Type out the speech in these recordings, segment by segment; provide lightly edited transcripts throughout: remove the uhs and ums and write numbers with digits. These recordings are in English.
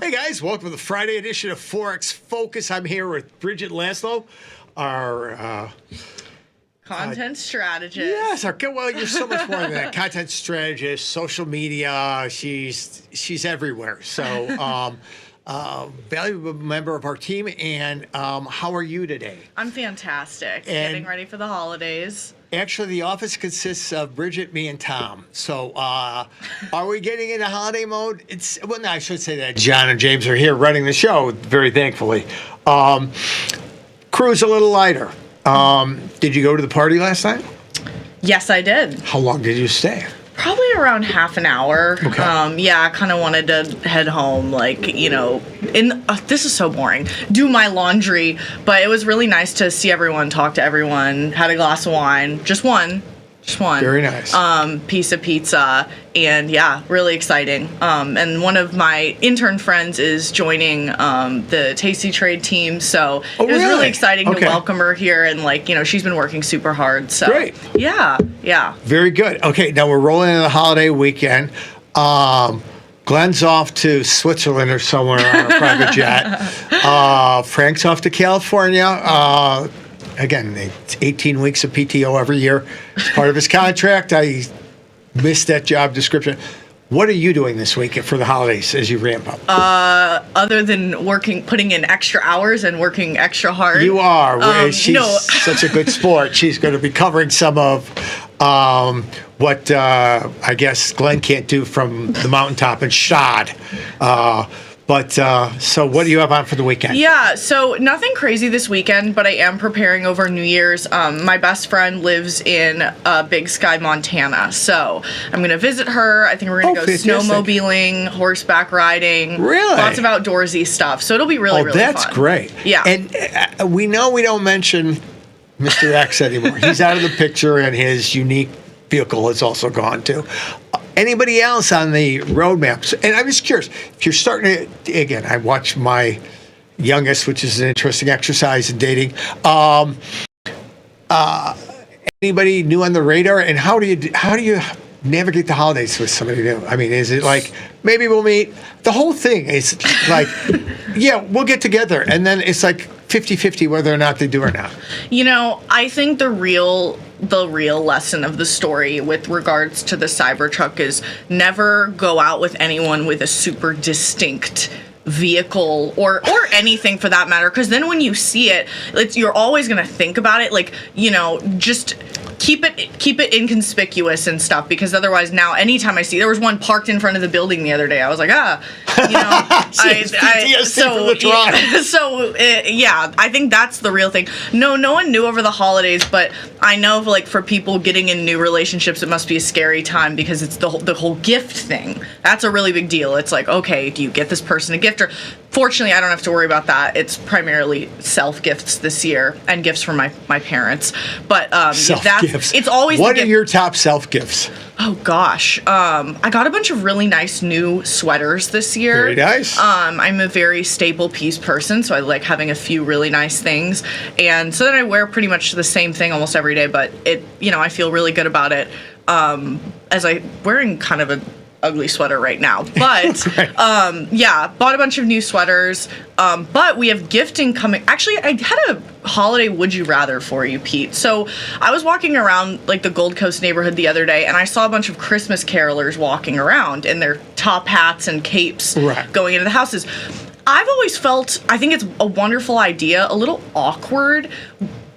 Hey guys, welcome to the Friday edition of Forex Focus. I'm here with Bridget Laszlo, our content strategist. Yes, well, you're so much more than that. Content strategist, social media. She's everywhere. So, valuable member of our team. And how are you today? I'm fantastic. Getting ready for the holidays. Actually, the office consists of Bridget, me, and Tom. So, are we getting into holiday mode? No, I should say that John and James are here running the show, very thankfully. Crew's a little lighter. Did you go to the party last night? Yes, I did. How long did you stay? Probably around half an hour. Okay. I kind of wanted to head home, this is so boring, do my laundry, but it was really nice to see everyone, talk to everyone, had a glass of wine, just one. Very nice. Piece of pizza, and yeah, really exciting. And one of my intern friends is joining the Tasty Trade team, so it was really exciting to welcome her here. And she's been working super hard. So great. Yeah. Very good. Okay, now we're rolling into the holiday weekend. Glenn's off to Switzerland or somewhere on a private jet. Frank's off to California. Again, it's 18 weeks of PTO every year. It's part of his contract. I missed that job description. What are you doing this week for the holidays as you ramp up? Other than putting in extra hours and working extra hard. You are. She's such a good sport. She's going to be covering some of what I guess Glenn can't do from the mountaintop in Shad. So what do you have on for the weekend? Yeah, so nothing crazy this weekend, but I am preparing over New Year's. My best friend lives in Big Sky, Montana, so I'm going to visit her. I think we're going to go snowmobiling, horseback riding. Really? Lots of outdoorsy stuff, so it'll be really fun. That's great. Yeah. And we know we don't mention Mr. X anymore. He's out of the picture, and his unique vehicle is also gone too. Anybody else on the roadmaps? And I'm just curious, if you're starting to, again, I watch my youngest, which is an interesting exercise in dating. Anybody new on the radar? And how do you navigate the holidays with somebody new? I mean, is it like, maybe we'll meet? The whole thing is like, yeah, we'll get together. And then it's like 50-50 whether or not they do or not. I think the real lesson of the story with regards to the Cybertruck is never go out with anyone with a super distinct vehicle or anything for that matter, because then when you see it, you're always going to think about it, just keep it inconspicuous and stuff, because otherwise now anytime I see, there was one parked in front of the building the other day, I was like, I think that's the real thing. No one knew over the holidays, but I know for people getting in new relationships, it must be a scary time, because it's the whole gift thing. That's a really big deal. It's like, okay, do you get this person a gift? Or fortunately, I don't have to worry about that. It's primarily self gifts this year and gifts from my parents. But gifts. It's always what are your top self gifts? Oh gosh, I got a bunch of really nice new sweaters this year. Very nice. I'm a very staple piece person, so I like having a few really nice things, and so then I wear pretty much the same thing almost every day. But I feel really good about it. As I'm wearing kind of a ugly sweater right now, but bought a bunch of new sweaters, but we have gifting coming. Actually, I had a holiday would you rather for you, Pete. So I was walking around the Gold Coast neighborhood the other day, and I saw a bunch of Christmas carolers walking around in their top hats and capes going into the houses. I've always felt, I think it's a wonderful idea, a little awkward,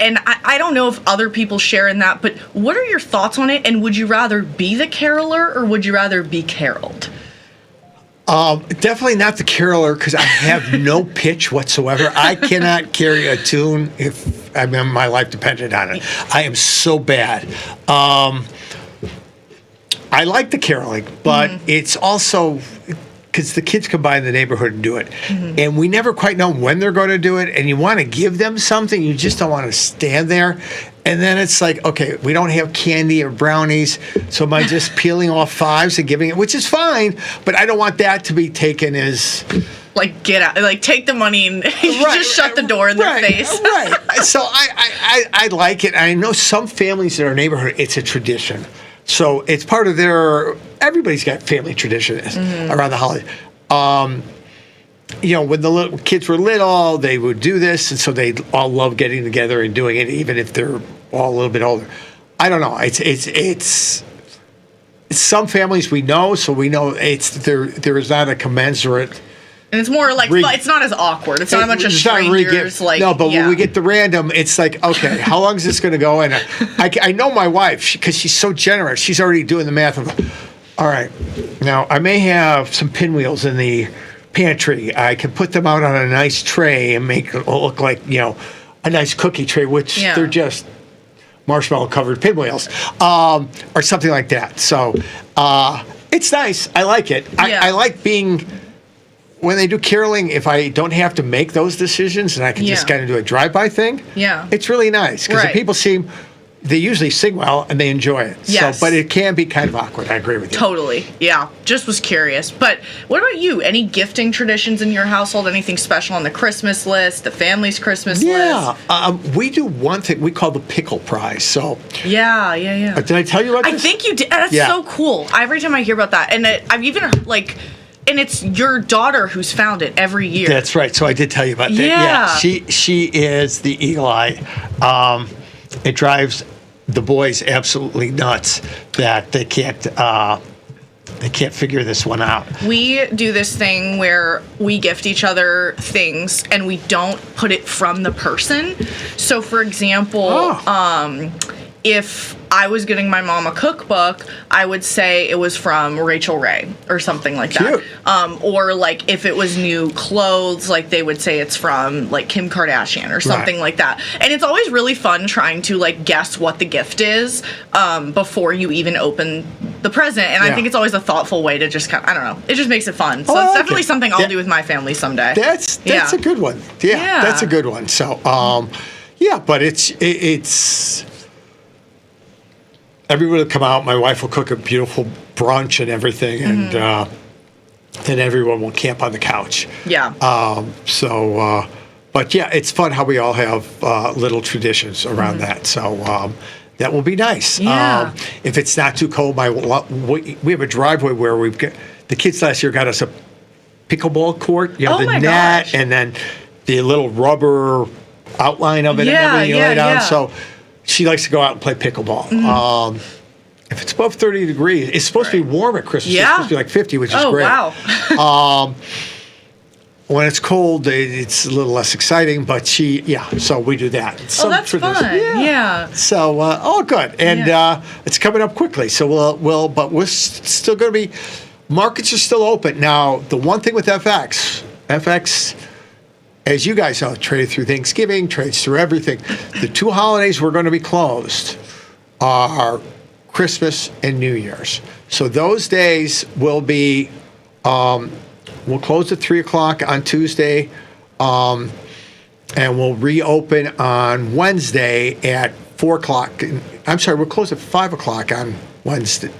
and I don't know if other people share in that, but what are your thoughts on it? And would you rather be the caroler, or would you rather be caroled? Definitely not the caroler, because I have no pitch whatsoever. I cannot carry a tune if my life depended on it. I am so bad. I like the caroling, but it's also because the kids come by in the neighborhood and do it. And we never quite know when they're going to do it, and you want to give them something. You just don't want to stand there. And then it's like, okay, we don't have candy or brownies, so am I just peeling off fives and giving it, which is fine, but I don't want that to be taken as... get out, take the money and just shut the door in their face. So I like it. I know some families in our neighborhood, it's a tradition. So it's part of everybody's got family traditions around the holiday. when the little kids were little, they would do this, and so they all love getting together and doing it, even if they're all a little bit older. I don't know. It's some families we know, so we know there is not a commensurate. And it's more like it's not as awkward. It's not a bunch of strangers. When we get the random, it's like, okay, how long is this going to go? And I know my wife because she's so generous. She's already doing the math of, all right, now I may have some pinwheels in the pantry. I can put them out on a nice tray and make it look like a nice cookie tray, which they're just marshmallow covered pinwheels, or something like that. So it's nice. I like it. I like being. When they do caroling, if I don't have to make those decisions and I can just kind of do a drive-by thing, it's really nice because the people they usually sing well and they enjoy it. Yes. So, but it can be kind of awkward. I agree with you. Totally. Yeah. Just was curious. But what about you? Any gifting traditions in your household? Anything special on the Christmas list, the family's Christmas list? We do one thing we call the pickle prize. So yeah. Did I tell you about this? I think you did. That's so cool. Every time I hear about that, and I've even and it's your daughter who's found it every year. That's right. So I did tell you about that. Yeah. She is the eagle eye. It drives the boys absolutely nuts that they can't figure this one out. We do this thing where we gift each other things and we don't put it from the person. So for example, if I was getting my mom a cookbook, I would say it was from Rachel Ray or something like that. Cute. Or like if it was new clothes, like they would say it's from like Kim Kardashian or something like that. And it's always really fun trying to like guess what the gift is before you even open the present. And I think it's always a thoughtful way to just kind of, I don't know, it just makes it fun. So it's definitely something I'll do with my family someday. That's a good one. Yeah, that's a good one. So, but it's everyone will come out. My wife will cook a beautiful brunch and everything, and then everyone will camp on the couch. Yeah. But yeah, it's fun how we all have little traditions around that. So that will be nice. Yeah. If it's not too cold, we have a driveway where we've got the kids last year got us a pickleball court. The net gosh. and then the little rubber outline of it and everything you lay down. So she likes to go out and play pickleball. If it's above 30 degrees, it's supposed to be warm at Christmas. It's supposed to be like 50, which is great. Wow. When it's cold, it's a little less exciting, but so we do that. That's fun. Yeah. So, good. And it's coming up quickly. So but we're still going to be, markets are still open. Now, the one thing with FX, as you guys know, traded through Thanksgiving, trades through everything. The two holidays we're going to be closed are Christmas and New Year's. So those days will be, we'll close at 3 o'clock on Tuesday, and we'll reopen on Wednesday at 4 o'clock. I'm sorry, we'll close at 5 o'clock on Wednesday.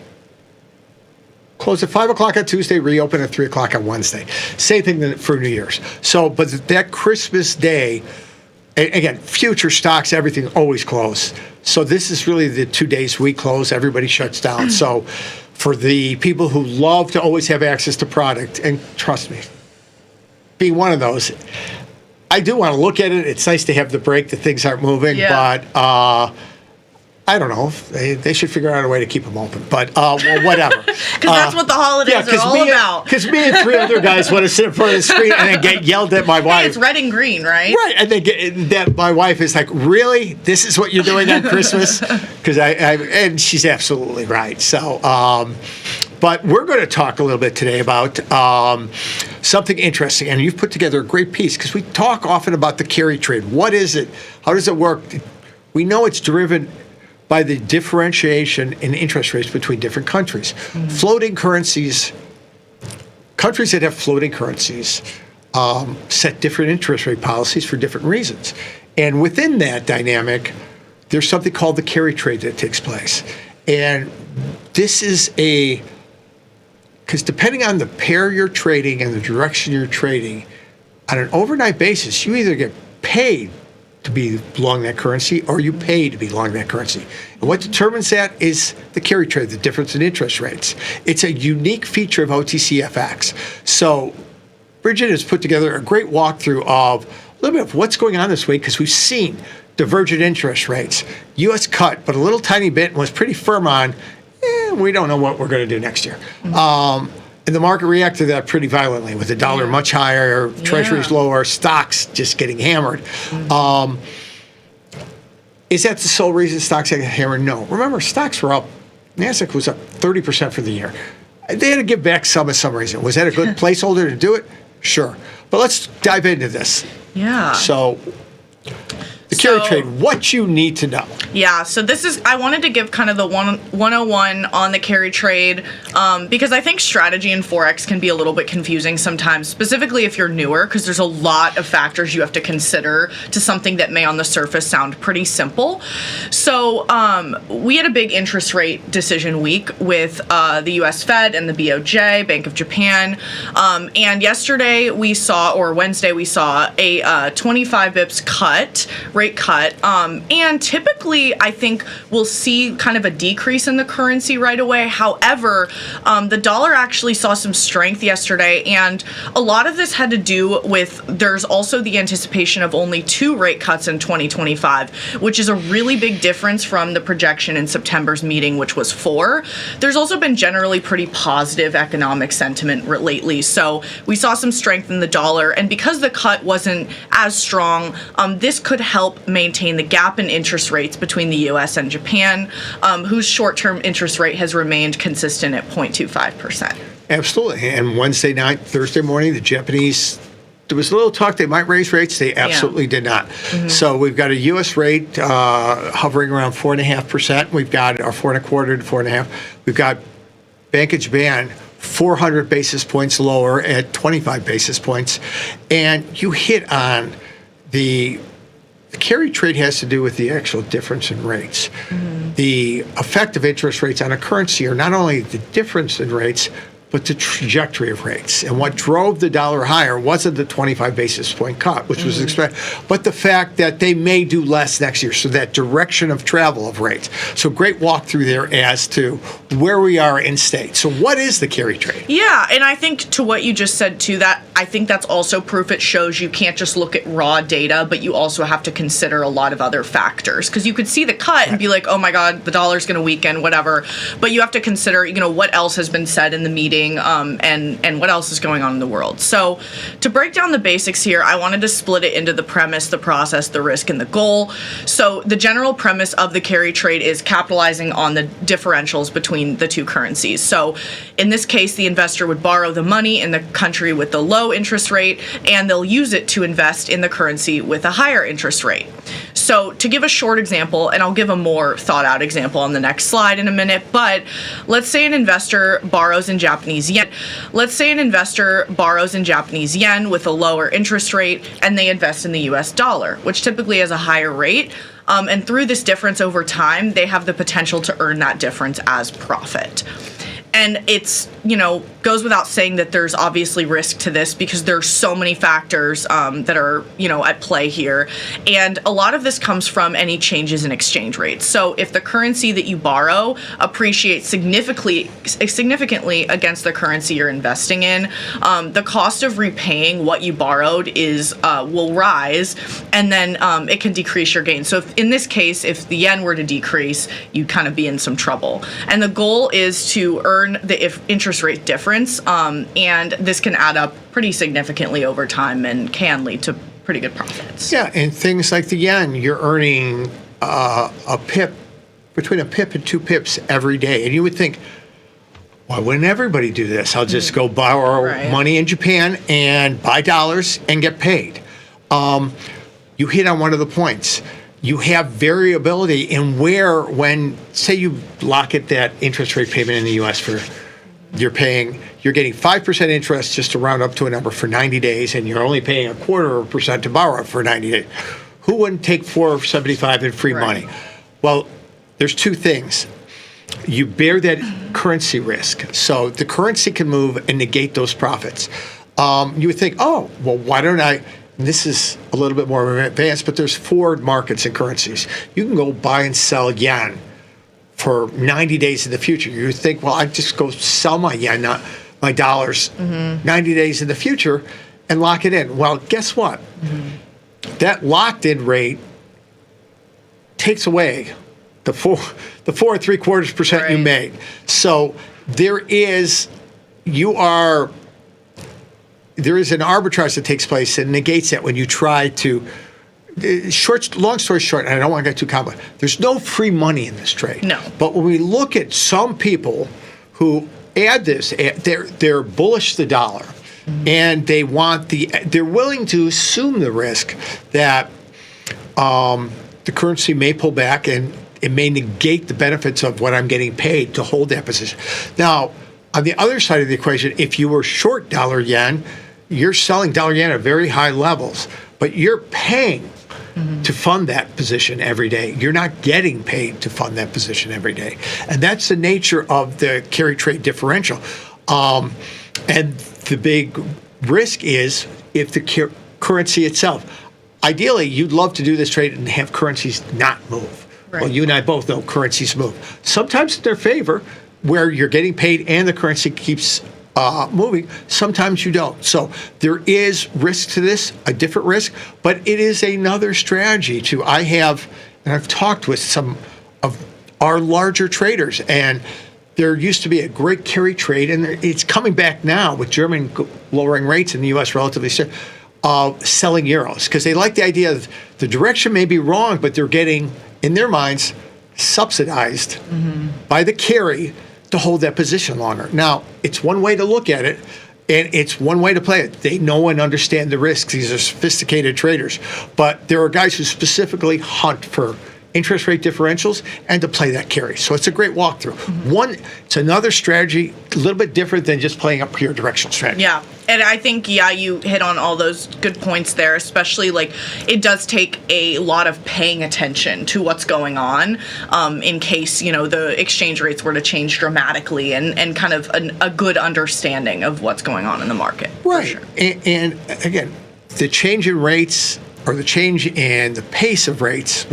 Close at 5 o'clock on Tuesday, reopen at 3 o'clock on Wednesday. Same thing for New Year's. So, but that Christmas day, again, future stocks, everything always close. So this is really the 2 days we close. Everybody shuts down. So for the people who love to always have access to product, and trust me, being one of those, I do want to look at it. It's nice to have the break that things aren't moving, but I don't know. They should figure out a way to keep them open. But whatever. Because that's what the holidays are all about. Because me and three other guys want to sit in front of the screen and then get yelled at my wife. Hey, it's red and green, right? Right. And then my wife is like, really? This is what you're doing on Christmas? Because and she's absolutely right. So, but we're going to talk a little bit today about something interesting. And you've put together a great piece because we talk often about the carry trade. What is it? How does it work? We know it's driven by the differentiation in interest rates between different countries. Floating currencies, countries that have floating currencies set different interest rate policies for different reasons. And within that dynamic, there's something called the carry trade that takes place. And this is because depending on the pair you're trading and the direction you're trading, on an overnight basis, you either get paid to be long that currency, or you pay to be long that currency. And what determines that is the carry trade, the difference in interest rates. It's a unique feature of OTCFX. So Bridget has put together a great walkthrough of a little bit of what's going on this week because we've seen divergent interest rates. U.S. cut, but a little tiny bit and was pretty firm on, we don't know what we're going to do next year. And the market reacted to that pretty violently with the dollar much higher, treasuries lower, stocks just getting hammered. Is that the sole reason stocks got hammered? No. Remember, stocks were up. NASDAQ was up 30% for the year. They had to give back some at some reason. Was that a good placeholder to do it? Sure. But let's dive into this. Yeah. So, the carry trade, what you need to know. Yeah, so I wanted to give kind of the 101 on the carry trade because I think strategy in Forex can be a little bit confusing sometimes, specifically if you're newer, because there's a lot of factors you have to consider to something that may on the surface sound pretty simple. So we had a big interest rate decision week with the US Fed and the BOJ, Bank of Japan. And yesterday Wednesday we saw a 25 bips rate cut. And typically, I think we'll see kind of a decrease in the currency right away. However, the dollar actually saw some strength yesterday, and a lot of this had to do with there's also the anticipation of only 2 rate cuts in 2025, which is a really big difference from the projection in September's meeting, which was 4. There's also been generally pretty positive economic sentiment lately, so we saw some strength in the dollar, and because the cut wasn't as strong, this could help maintain the gap in interest rates between the U.S. and Japan, whose short-term interest rate has remained consistent at 0.25%. Absolutely. And Wednesday night, Thursday morning, the Japanese, there was a little talk they might raise rates. They absolutely did not. So we've got a U.S. rate hovering around 4.5%. We've got our 4.25 to 4.5. We've got Bank of Japan 400 basis points lower at 25 basis points. And you hit on the carry trade has to do with the actual difference in rates. The effect of interest rates on a currency are not only the difference in rates, but the trajectory of rates. And what drove the dollar higher wasn't the 25 basis point cut, which was expected, but the fact that they may do less next year. So that direction of travel of rates. So great walkthrough there as to where we are in state. So what is the carry trade? Yeah, and I think to what you just said too, that I think that's also proof it shows you can't just look at raw data, but you also have to consider a lot of other factors. Because you could see the cut and be like, oh my God, the dollar's going to weaken, whatever. But you have to consider, what else has been said in the meeting and what else is going on in the world. So to break down the basics here, I wanted to split it into the premise, the process, the risk, and the goal. So the general premise of the carry trade is capitalizing on the differentials between the two currencies. So in this case, the investor would borrow the money in the country with the low interest rate, and they'll use it to invest in the currency with a higher interest rate. So to give a short example, and I'll give a more thought out example on the next slide in a minute, but let's say an investor borrows in Japanese yen. Let's say an investor borrows in Japanese yen with a lower interest rate, and they invest in the US dollar, which typically has a higher rate. And through this difference over time, they have the potential to earn that difference as profit. And it's, goes without saying that there's obviously risk to this because there's so many factors that are, at play here. And a lot of this comes from any changes in exchange rates. So if the currency that you borrow appreciates significantly against the currency you're investing in, the cost of repaying what you borrowed will rise, and then it can decrease your gain. So in this case, if the yen were to decrease, you'd kind of be in some trouble. And the goal is to earn the interest rate difference, and this can add up pretty significantly over time and can lead to pretty good profits. Yeah, and things like the yen, you're earning a pip, between a pip and 2 pips every day. And you would think, why wouldn't everybody do this? I'll just go borrow money in Japan and buy dollars and get paid. You hit on one of the points. You have variability in when, say you lock at that interest rate payment in the U.S. you're getting 5% interest just to round up to a number for 90 days, and you're only paying 0.25% to borrow it for 90 days. Who wouldn't take $4.75 in free money? Well, there's 2 things. You bear that currency risk. So the currency can move and negate those profits. You would think, why don't I? This is a little bit more advanced, but there's forward markets in currencies. You can go buy and sell yen for 90 days in the future. You think, I just go sell my yen, not my dollars, 90 days in the future, and lock it in. Well, guess what? That locked-in rate takes away the 4.75% you Right. made. So there is an arbitrage that takes place and negates that when you try to. Long story short, and I don't want to get too complicated. There's no free money in this trade. No. But when we look at some people who add this, they're bullish the dollar, and they're willing to assume the risk that the currency may pull back and it may negate the benefits of what I'm getting paid to hold that position. Now, on the other side of the equation, if you were short dollar yen, you're selling dollar yen at very high levels, but you're paying to fund that position every day. You're not getting paid to fund that position every day. And that's the nature of the carry trade differential. And the big risk is if the currency itself. Ideally, you'd love to do this trade and have currencies not move. Right. Well, you and I both know currencies move. Sometimes in their favor, where you're getting paid and the currency keeps moving. Sometimes you don't. So there is risk to this, a different risk, but it is another strategy to. I've talked with some of our larger traders, and there used to be a great carry trade, and it's coming back now with German lowering rates in the U.S. relatively soon, selling euros, because they like the idea that the direction may be wrong, but they're getting, in their minds, subsidized by the carry to hold that position longer. Now, it's one way to look at it, and it's one way to play it. They know and understand the risks. These are sophisticated traders. But there are guys who specifically hunt for interest rate differentials and to play that carry. So it's a great walkthrough. It's another strategy, a little bit different than just playing a pure directional strategy. Yeah. And I think, you hit on all those good points there, especially it does take a lot of paying attention to what's going on in case, the exchange rates were to change dramatically and kind of a good understanding of what's going on in the market. Right. For sure. And again, the change in rates or the change in the pace of rates,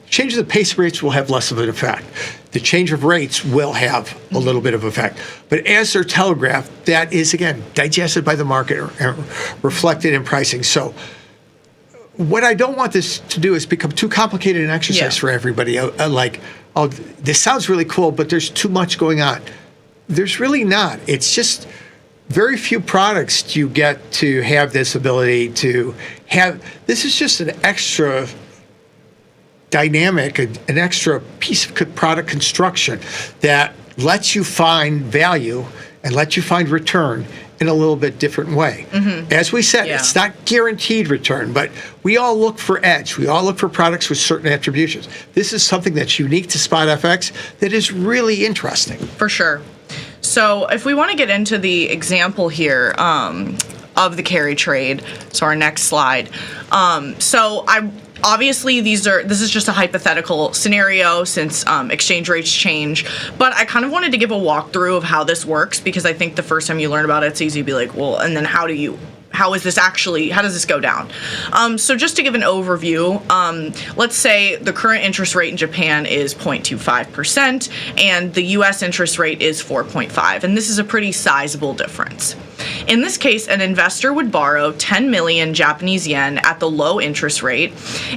change of the pace of rates will have less of an effect. The change of rates will have a little bit of effect. But as they're telegraphed, that is, again, digested by the market or reflected in pricing. So what I don't want this to do is become too complicated an exercise for everybody. This sounds really cool, but there's too much going on. There's really not. It's just very few products you get to have this ability to have. This is just an extra dynamic, an extra piece of product construction that lets you find value and lets you find return in a little bit different way. As we said, it's not guaranteed return, but we all look for edge. We all look for products with certain attributions. This is something that's unique to SpotFX that is really interesting. For sure. So if we want to get into the example here of the carry trade, so our next slide. Obviously, this is just a hypothetical scenario since exchange rates change, but I kind of wanted to give a walkthrough of how this works because I think the first time you learn about it, it's easy to be like, well, and then how does this go down? So just to give an overview, let's say the current interest rate in Japan is 0.25% and the US interest rate is 4.5%, and this is a pretty sizable difference. In this case, an investor would borrow 10 million Japanese yen at the low interest rate,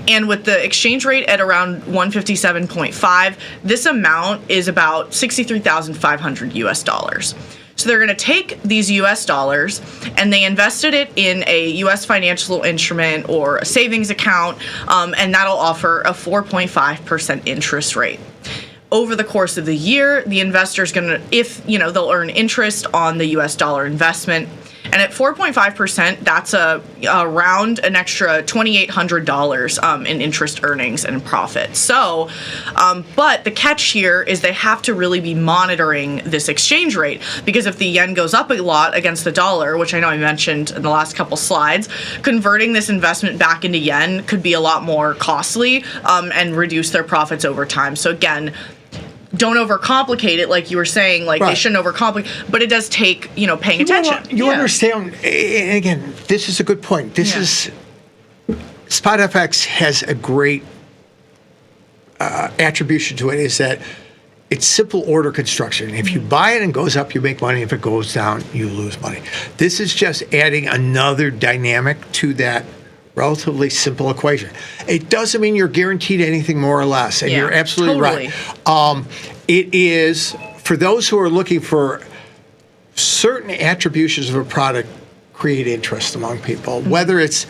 and with the exchange rate at around 157.5, this amount is about 63,500 US dollars. So they're going to take these US dollars and they invested it in a US financial instrument or a savings account, and that'll offer a 4.5% interest rate. Over the course of the year, the investor's going to, they'll earn interest on the US dollar investment. And at 4.5%, that's around an extra $2,800 in interest earnings and profit. So, but the catch here is they have to really be monitoring this exchange rate, because if the yen goes up a lot against the dollar, which I know I mentioned in the last couple slides, converting this investment back into yen could be a lot more costly and reduce their profits over time. So again, don't overcomplicate it, like you were saying. They shouldn't overcomplicate, but it does take paying attention. You understand? And again, this is a good point. SpotFX has a great attribution to it. Is that it's simple order construction. If you buy it and it goes up, you make money. If it goes down, you lose money. This is just adding another dynamic to that relatively simple equation. It doesn't mean you're guaranteed anything more or less, and you're absolutely right. It is, for those who are looking for certain attributions of a product, create interest among people, whether it's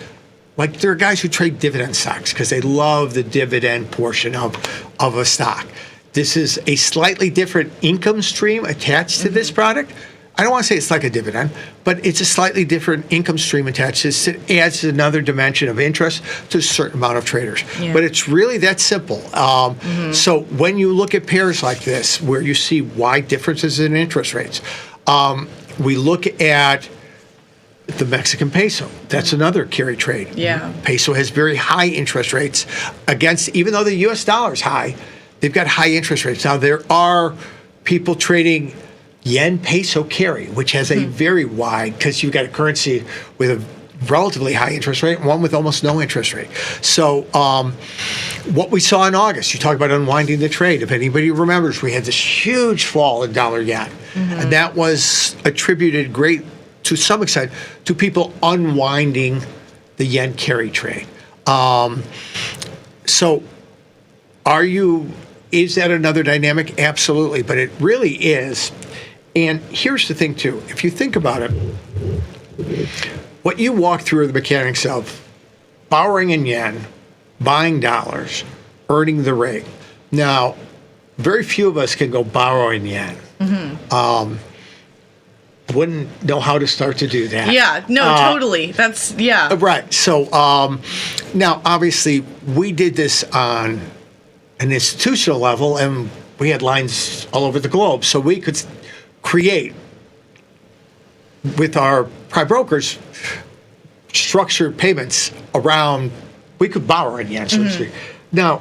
like there are guys who trade dividend stocks because they love the dividend portion of a stock. This is a slightly different income stream attached to this product. I don't want to say it's like a dividend, but it's a slightly different income stream attached. It adds another dimension of interest to a certain amount of traders. Yeah. But it's really that simple. So when you look at pairs like this, where you see wide differences in interest rates, we look at the Mexican peso. That's another carry trade. Yeah. Peso has very high interest rates against, even though the U.S. dollar is high, they've got high interest rates. Now, there are people trading yen peso carry, which has a very wide, because you've got a currency with a relatively high interest rate and one with almost no interest rate. So what we saw in August, you talk about unwinding the trade. If anybody remembers, we had this huge fall in dollar yen. And that was attributed to some extent to people unwinding the yen carry trade. So is that another dynamic? Absolutely, but it really is. And here's the thing too, if you think about it, what you walk through are the mechanics of borrowing in yen, buying dollars, earning the rate. Now, very few of us can go borrow in yen. Wouldn't know how to start to do that. Yeah, no, totally. That's, yeah. Right. So now, obviously, we did this on an institutional level, and we had lines all over the globe. So we could create, with our prime brokers, structured payments around, we could borrow in yen, so to speak. Now,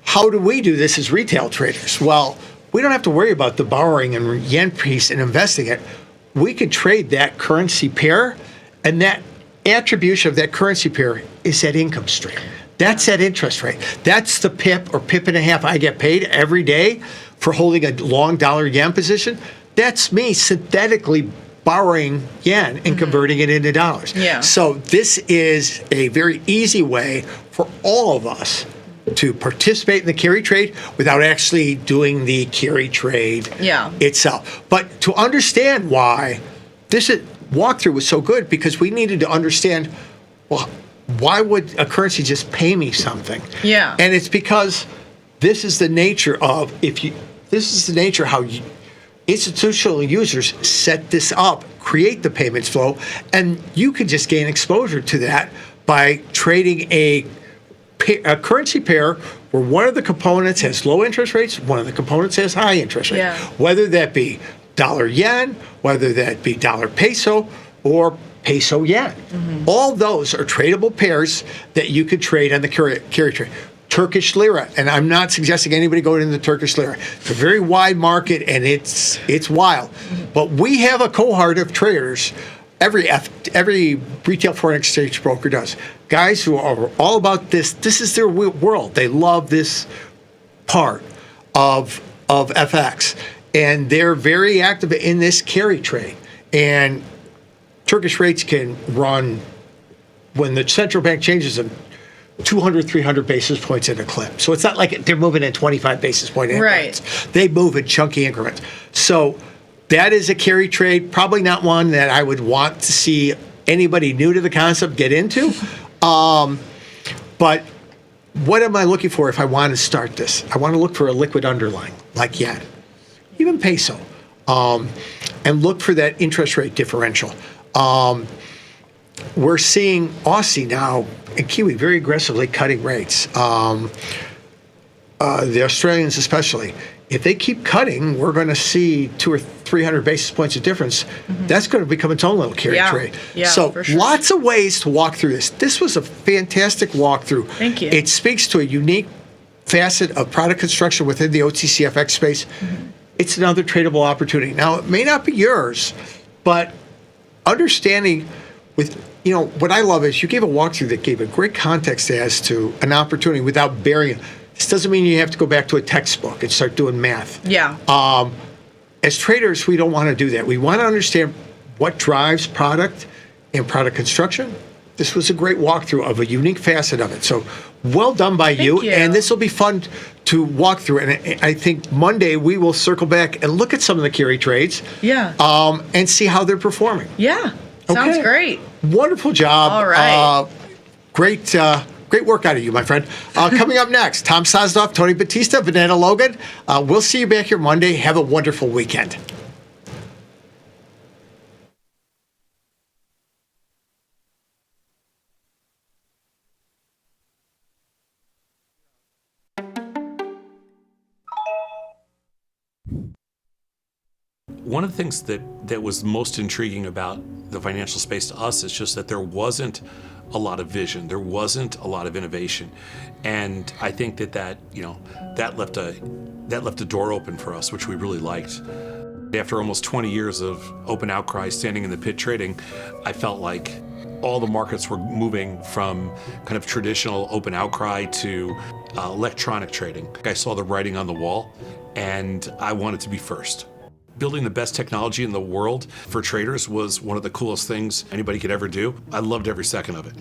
how do we do this as retail traders? Well, we don't have to worry about the borrowing and yen piece and investing it. We could trade that currency pair, and that attribution of that currency pair is that income stream. That's that interest rate. That's the pip or pip and a half I get paid every day for holding a long dollar yen position. That's me synthetically borrowing yen and converting it into dollars. Yeah. So this is a very easy way for all of us to participate in the carry trade without actually doing the carry trade itself. But to understand why this walkthrough was so good, because we needed to understand, well, why would a currency just pay me something? Yeah. And it's because this is the nature of, how institutional users set this up, create the payments flow, and you can just gain exposure to that by trading a currency pair where one of the components has low interest rates, one of the components has high interest rates. Yeah. Whether that be dollar yen, whether that be dollar peso, or peso yen. All those are tradable pairs that you could trade on the carry trade. Turkish lira, and I'm not suggesting anybody go into the Turkish lira. It's a very wide market, and it's wild. But we have a cohort of traders. Every retail foreign exchange broker does. Guys who are all about this. This is their world. They love this part of FX, and they're very active in this carry trade. And Turkish rates can run, when the central bank changes them, 200, 300 basis points in a clip. So it's not like they're moving in 25 basis point increments. Right. They move in chunky increments. So that is a carry trade, probably not one that I would want to see anybody new to the concept get into. But what am I looking for if I want to start this? I want to look for a liquid underlying, like yen, even peso, and look for that interest rate differential. We're seeing Aussie now and Kiwi very aggressively cutting rates. The Australians especially. If they keep cutting, we're going to see 200 or 300 basis points of difference. That's going to become its own little carry trade. Yeah, so for sure. Lots of ways to walk through this. This was a fantastic walkthrough. Thank you. It speaks to a unique facet of product construction within the OTCFX space. It's another tradable opportunity. Now, it may not be yours, but understanding what I love is you gave a walkthrough that gave a great context as to an opportunity without bearing This doesn't mean you have to go back to a textbook and start doing math. Yeah. As traders, we don't want to do that. We want to understand what drives product and product construction. This was a great walkthrough of a unique facet of it. So well done by you. you. And this will be fun to walk through. And I think Monday we will circle back and look at some of the carry trades. Yeah. And see how they're performing. Yeah. Sounds Okay. great. Wonderful job. All right. Great work out of you, my friend. Coming up next, Tom Sosnoff, Tony Batista, Vanetta Logan. We'll see you back here Monday. Have a wonderful weekend. One of the things that was most intriguing about the financial space to us is just that there wasn't a lot of vision, there wasn't a lot of innovation, and I think that left a door open for us, which we really liked. After almost 20 years of open outcry, standing in the pit trading, I felt like all the markets were moving from kind of traditional open outcry to electronic trading. I saw the writing on the wall, and I wanted to be first. Building the best technology in the world for traders was one of the coolest things anybody could ever do. I loved every second of it.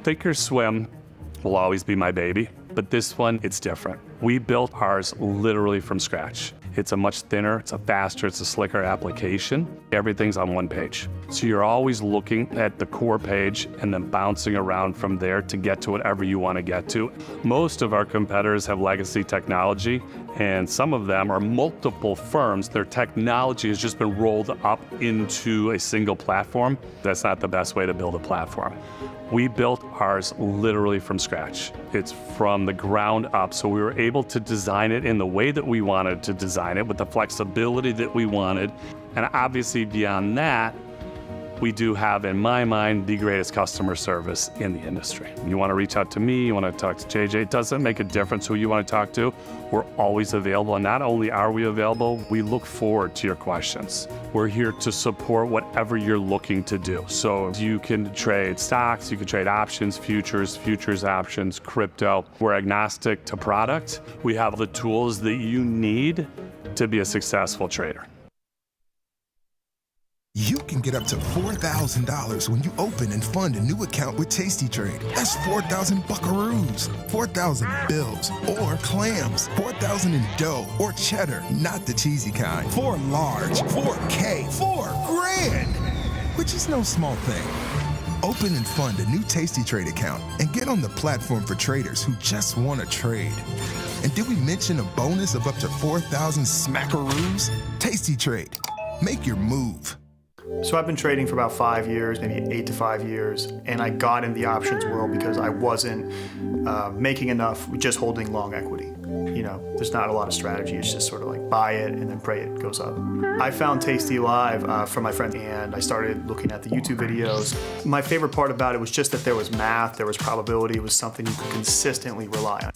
Thinkorswim will always be my baby, but this one, it's different. We built ours literally from scratch. It's a much thinner, it's a faster, it's a slicker application. Everything's on one page. So you're always looking at the core page and then bouncing around from there to get to whatever you want to get to. Most of our competitors have legacy technology, and some of them are multiple firms. Their technology has just been rolled up into a single platform. That's not the best way to build a platform. We built ours literally from scratch. It's from the ground up, so we were able to design it in the way that we wanted to design it with the flexibility that we wanted. And obviously beyond that, we do have, in my mind, the greatest customer service in the industry. You want to reach out to me, you want to talk to JJ, it doesn't make a difference who you want to talk to. We're always available, and not only are we available, we look forward to your questions. We're here to support whatever you're looking to do. So you can trade stocks, you can trade options, futures options, crypto. We're agnostic to product. We have the tools that you need to be a successful trader. You can get up to $4,000 when you open and fund a new account with tastytrade. That's 4,000 buckaroos, 4,000 bills, or clams, 4,000 in dough or cheddar, not the cheesy kind. 4 large, 4K, 4 grand, which is no small thing. Open and fund a new tastytrade account and get on the platform for traders who just want to trade. And did we mention a bonus of up to 4,000 smackaroos? Tastytrade. Make your move. So I've been trading for about 5 years, maybe 8 to 5 years, and I got in the options world because I wasn't making enough just holding long equity. You know, there's not a lot of strategy. It's just sort of like buy it and then pray it goes up. I found tastylive from my friend, and I started looking at the YouTube videos. My favorite part about it was just that there was math, there was probability, it was something you could consistently rely on.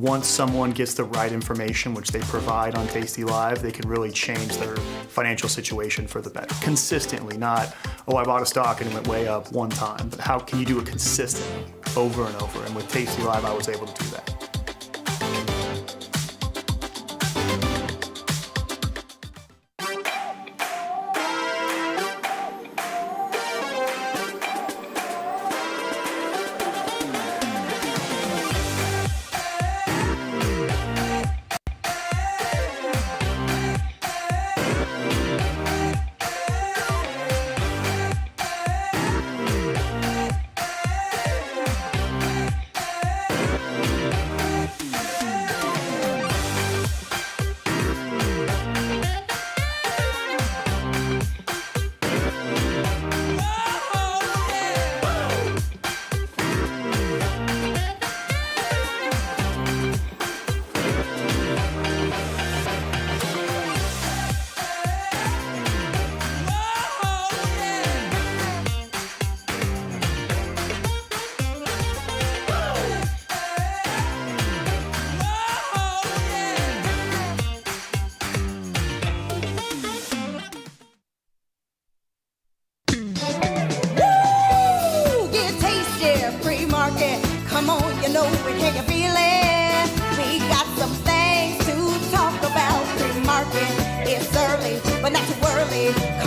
Once someone gets the right information, which they provide on tastylive, they can really change their financial situation for the better. Consistently, not, oh, I bought a stock and it went way up one time, but how can you do it consistently, over and over? And with tastylive, I was able to do that.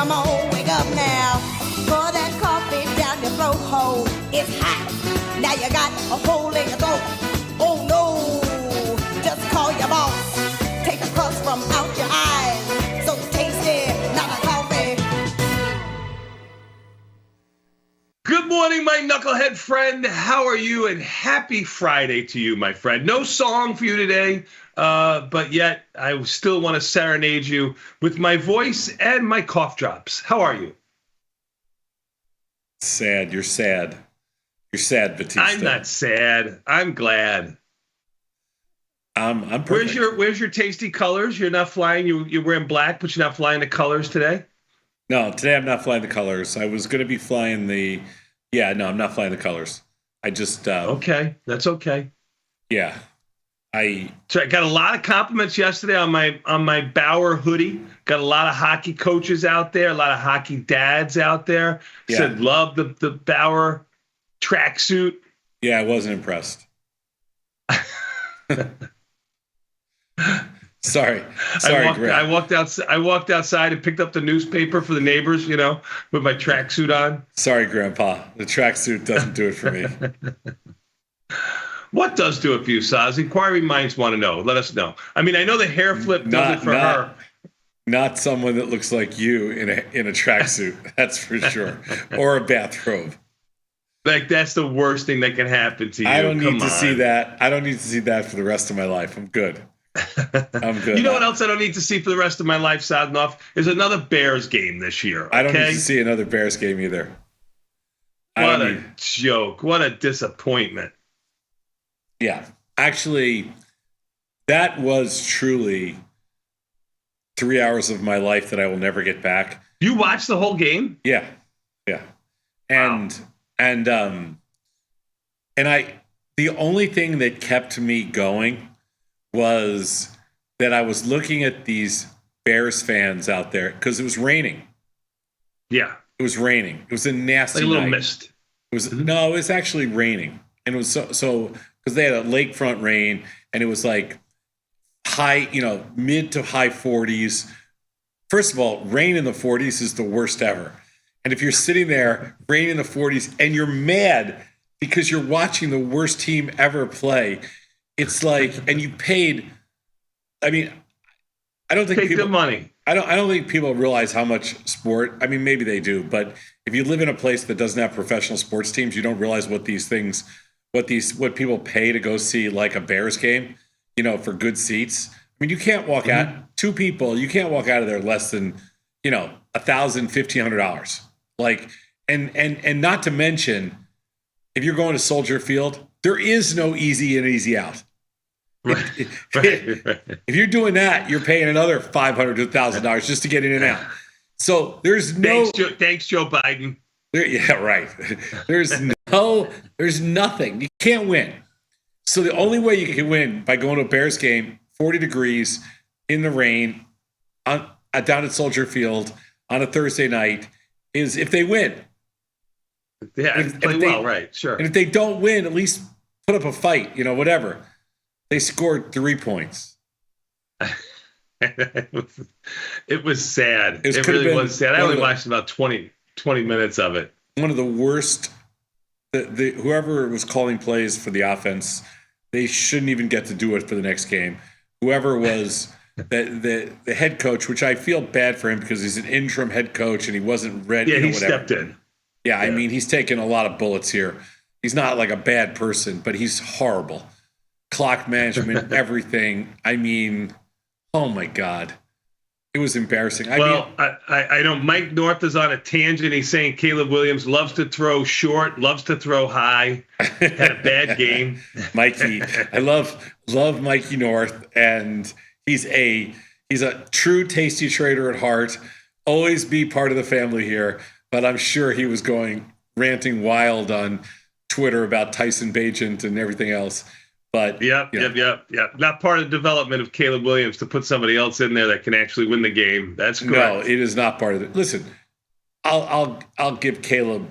Come on, wake up now. Pour that coffee down your throat hole. It's hot. Now you got a hole in your throat. Oh no. Just call your boss. Take the crust from out your eyes. So tasty, not a coffee. Good morning, my knucklehead friend. How are you? And happy Friday to you, my friend. No song for you today, but yet I still want to serenade you with my voice and my cough drops. How are you? Sad. You're sad. You're sad, Batista. I'm not sad. I'm glad. I'm perfect. Where's your tasty colors? You're not flying. You're wearing black, but you're not flying the colors today? No, today I'm not flying the colors. I was going to be flying the... Yeah, no, I'm not flying the colors. I just... Okay, that's okay. Yeah. So I got a lot of compliments yesterday on my Bauer hoodie. Got a lot of hockey coaches out there, a lot of hockey dads out there. Yeah. Said love the Bauer tracksuit. Yeah, I wasn't impressed. Sorry, Graham. I walked outside and picked up the newspaper for the neighbors, with my tracksuit on. Sorry, Grandpa. The tracksuit doesn't do it for me. What does do it for you, Saz? Inquiring minds want to know. Let us know. I mean, I know the hair flip does it for her. Not someone that looks like you in a tracksuit, that's for sure, or a bathrobe. Like, that's the worst thing that can happen to you. I don't need to see that. I don't need to see that for the rest of my life. I'm good. I'm good. You know what else I don't need to see for the rest of my life, Sadnoff, is another Bears game this year. Okay? I don't need to see another Bears game either. What a joke. What a disappointment. Yeah. Actually, that was truly 3 hours of my life that I will never get back. You watched the whole game? Yeah. Yeah. And the only thing that kept me going was that I was looking at these Bears fans out there because it was raining. Yeah. It was raining. It was a nasty like a little night. mist. It was no, it was actually raining. And it was so because they had a lakefront rain and it was like high, mid to high 40s. First of all, rain in the 40s is the worst ever. And if you're sitting there, rain in the 40s, and you're mad because you're watching the worst team ever play, it's like, and you paid. I mean, I don't think take the money. I don't think people realize how much sport. I mean, maybe they do, but if you live in a place that doesn't have professional sports teams, you don't realize what people pay to go see like a Bears game, for good seats. I mean, you can't walk out. Two people, you can't walk out of there less than, $1,000, $1,500. Like, and not to mention, if you're going to Soldier Field, there is no easy in, easy out. Right. If you're doing that, you're paying another $500 to $1,000 just to get in and out. So there's no. Thanks, Joe Biden. Yeah, right. There's nothing. You can't win. So the only way you can win by going to a Bears game, 40 degrees in the rain, down at Soldier Field on a Thursday night, is if they win. Yeah, play well, right? Sure. And if they don't win, at least put up a fight. Whatever. They scored 3 points. It was sad. It really was sad. I only watched about 20 minutes of it. One of the worst. Whoever was calling plays for the offense, they shouldn't even get to do it for the next game. Whoever was the head coach, which I feel bad for him because he's an interim head coach and he wasn't ready. Yeah, he stepped in. Yeah, I mean, he's taken a lot of bullets here. He's not like a bad person, but he's horrible. Clock management, everything. I mean, oh my God. It was embarrassing. I know Mike North is on a tangent. He's saying Caleb Williams loves to throw short, loves to throw high. Had a bad game. Mikey, I love Mikey North, and he's a true tasty trader at heart. Always be part of the family here. But I'm sure he was ranting wild on Twitter about Tyson Bagent and everything else. But yep. Not part of the development of Caleb Williams to put somebody else in there that can actually win the game. That's correct. No, it is not part of it. Listen, I'll give Caleb.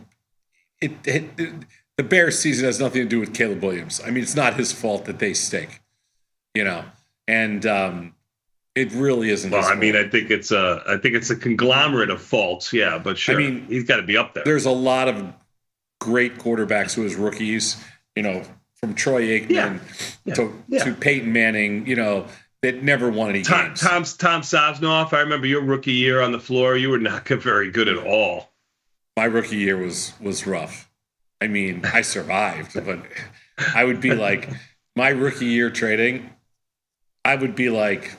The Bears season has nothing to do with Caleb Williams. I mean, it's not his fault that they stink, and It really isn't. Well, his I mean, fault. I think it's a conglomerate of faults. Yeah, but sure. I mean, he's got to be up there. There's a lot of great quarterbacks who was rookies, from Troy Aikman to Peyton Manning, that never won any games. Tom Sosnoff, I remember your rookie year on the floor. You were not very good at all. My rookie year was rough. I mean, I survived, but I would be like, my rookie year trading, I would be like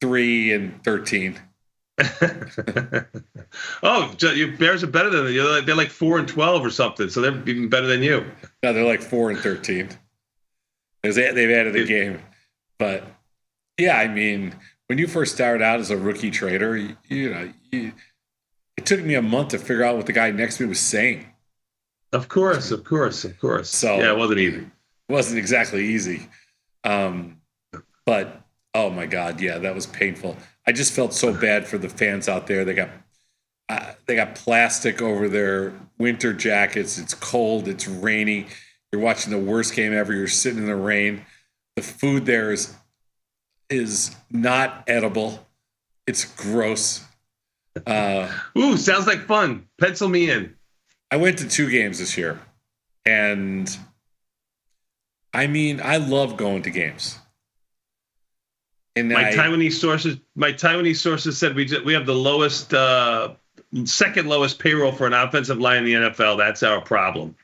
3-13. Oh, your Bears are better than you. They're like 4-12 or something, so they're even better than you. No, they're like 4-13. They've added a game, but yeah, I mean, when you first started out as a rookie trader, it took me a month to figure out what the guy next to me was saying. Of course. So yeah, it wasn't easy. It wasn't exactly easy, but oh my God, yeah, that was painful. I just felt so bad for the fans out there. They got plastic over their winter jackets. It's cold. It's rainy. You're watching the worst game ever. You're sitting in the rain. The food there is not edible. It's gross. Ooh, sounds like fun. Pencil me in. I went to 2 games this year, and I mean, I love going to games. And my Taiwanese sources said we have the lowest, second lowest payroll for an offensive line in the NFL. That's our problem.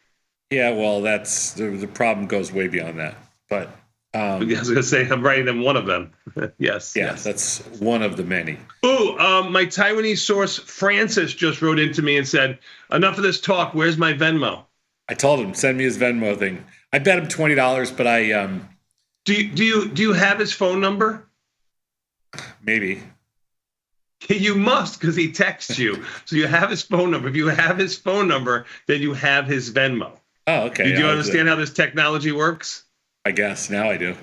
Yeah, well, that's the problem goes way beyond that. But I was going to say I'm writing them one of them. Yes. That's one of the many. Ooh, my Taiwanese source Francis just wrote into me and said, "Enough of this talk. Where's my Venmo?" I told him send me his Venmo thing. I bet him $20, but I Do you have his phone number? Maybe. You must, because he texts you. So you have his phone number. If you have his phone number, then you have his Venmo. Oh, okay. Do you understand how this technology works? I guess now I do.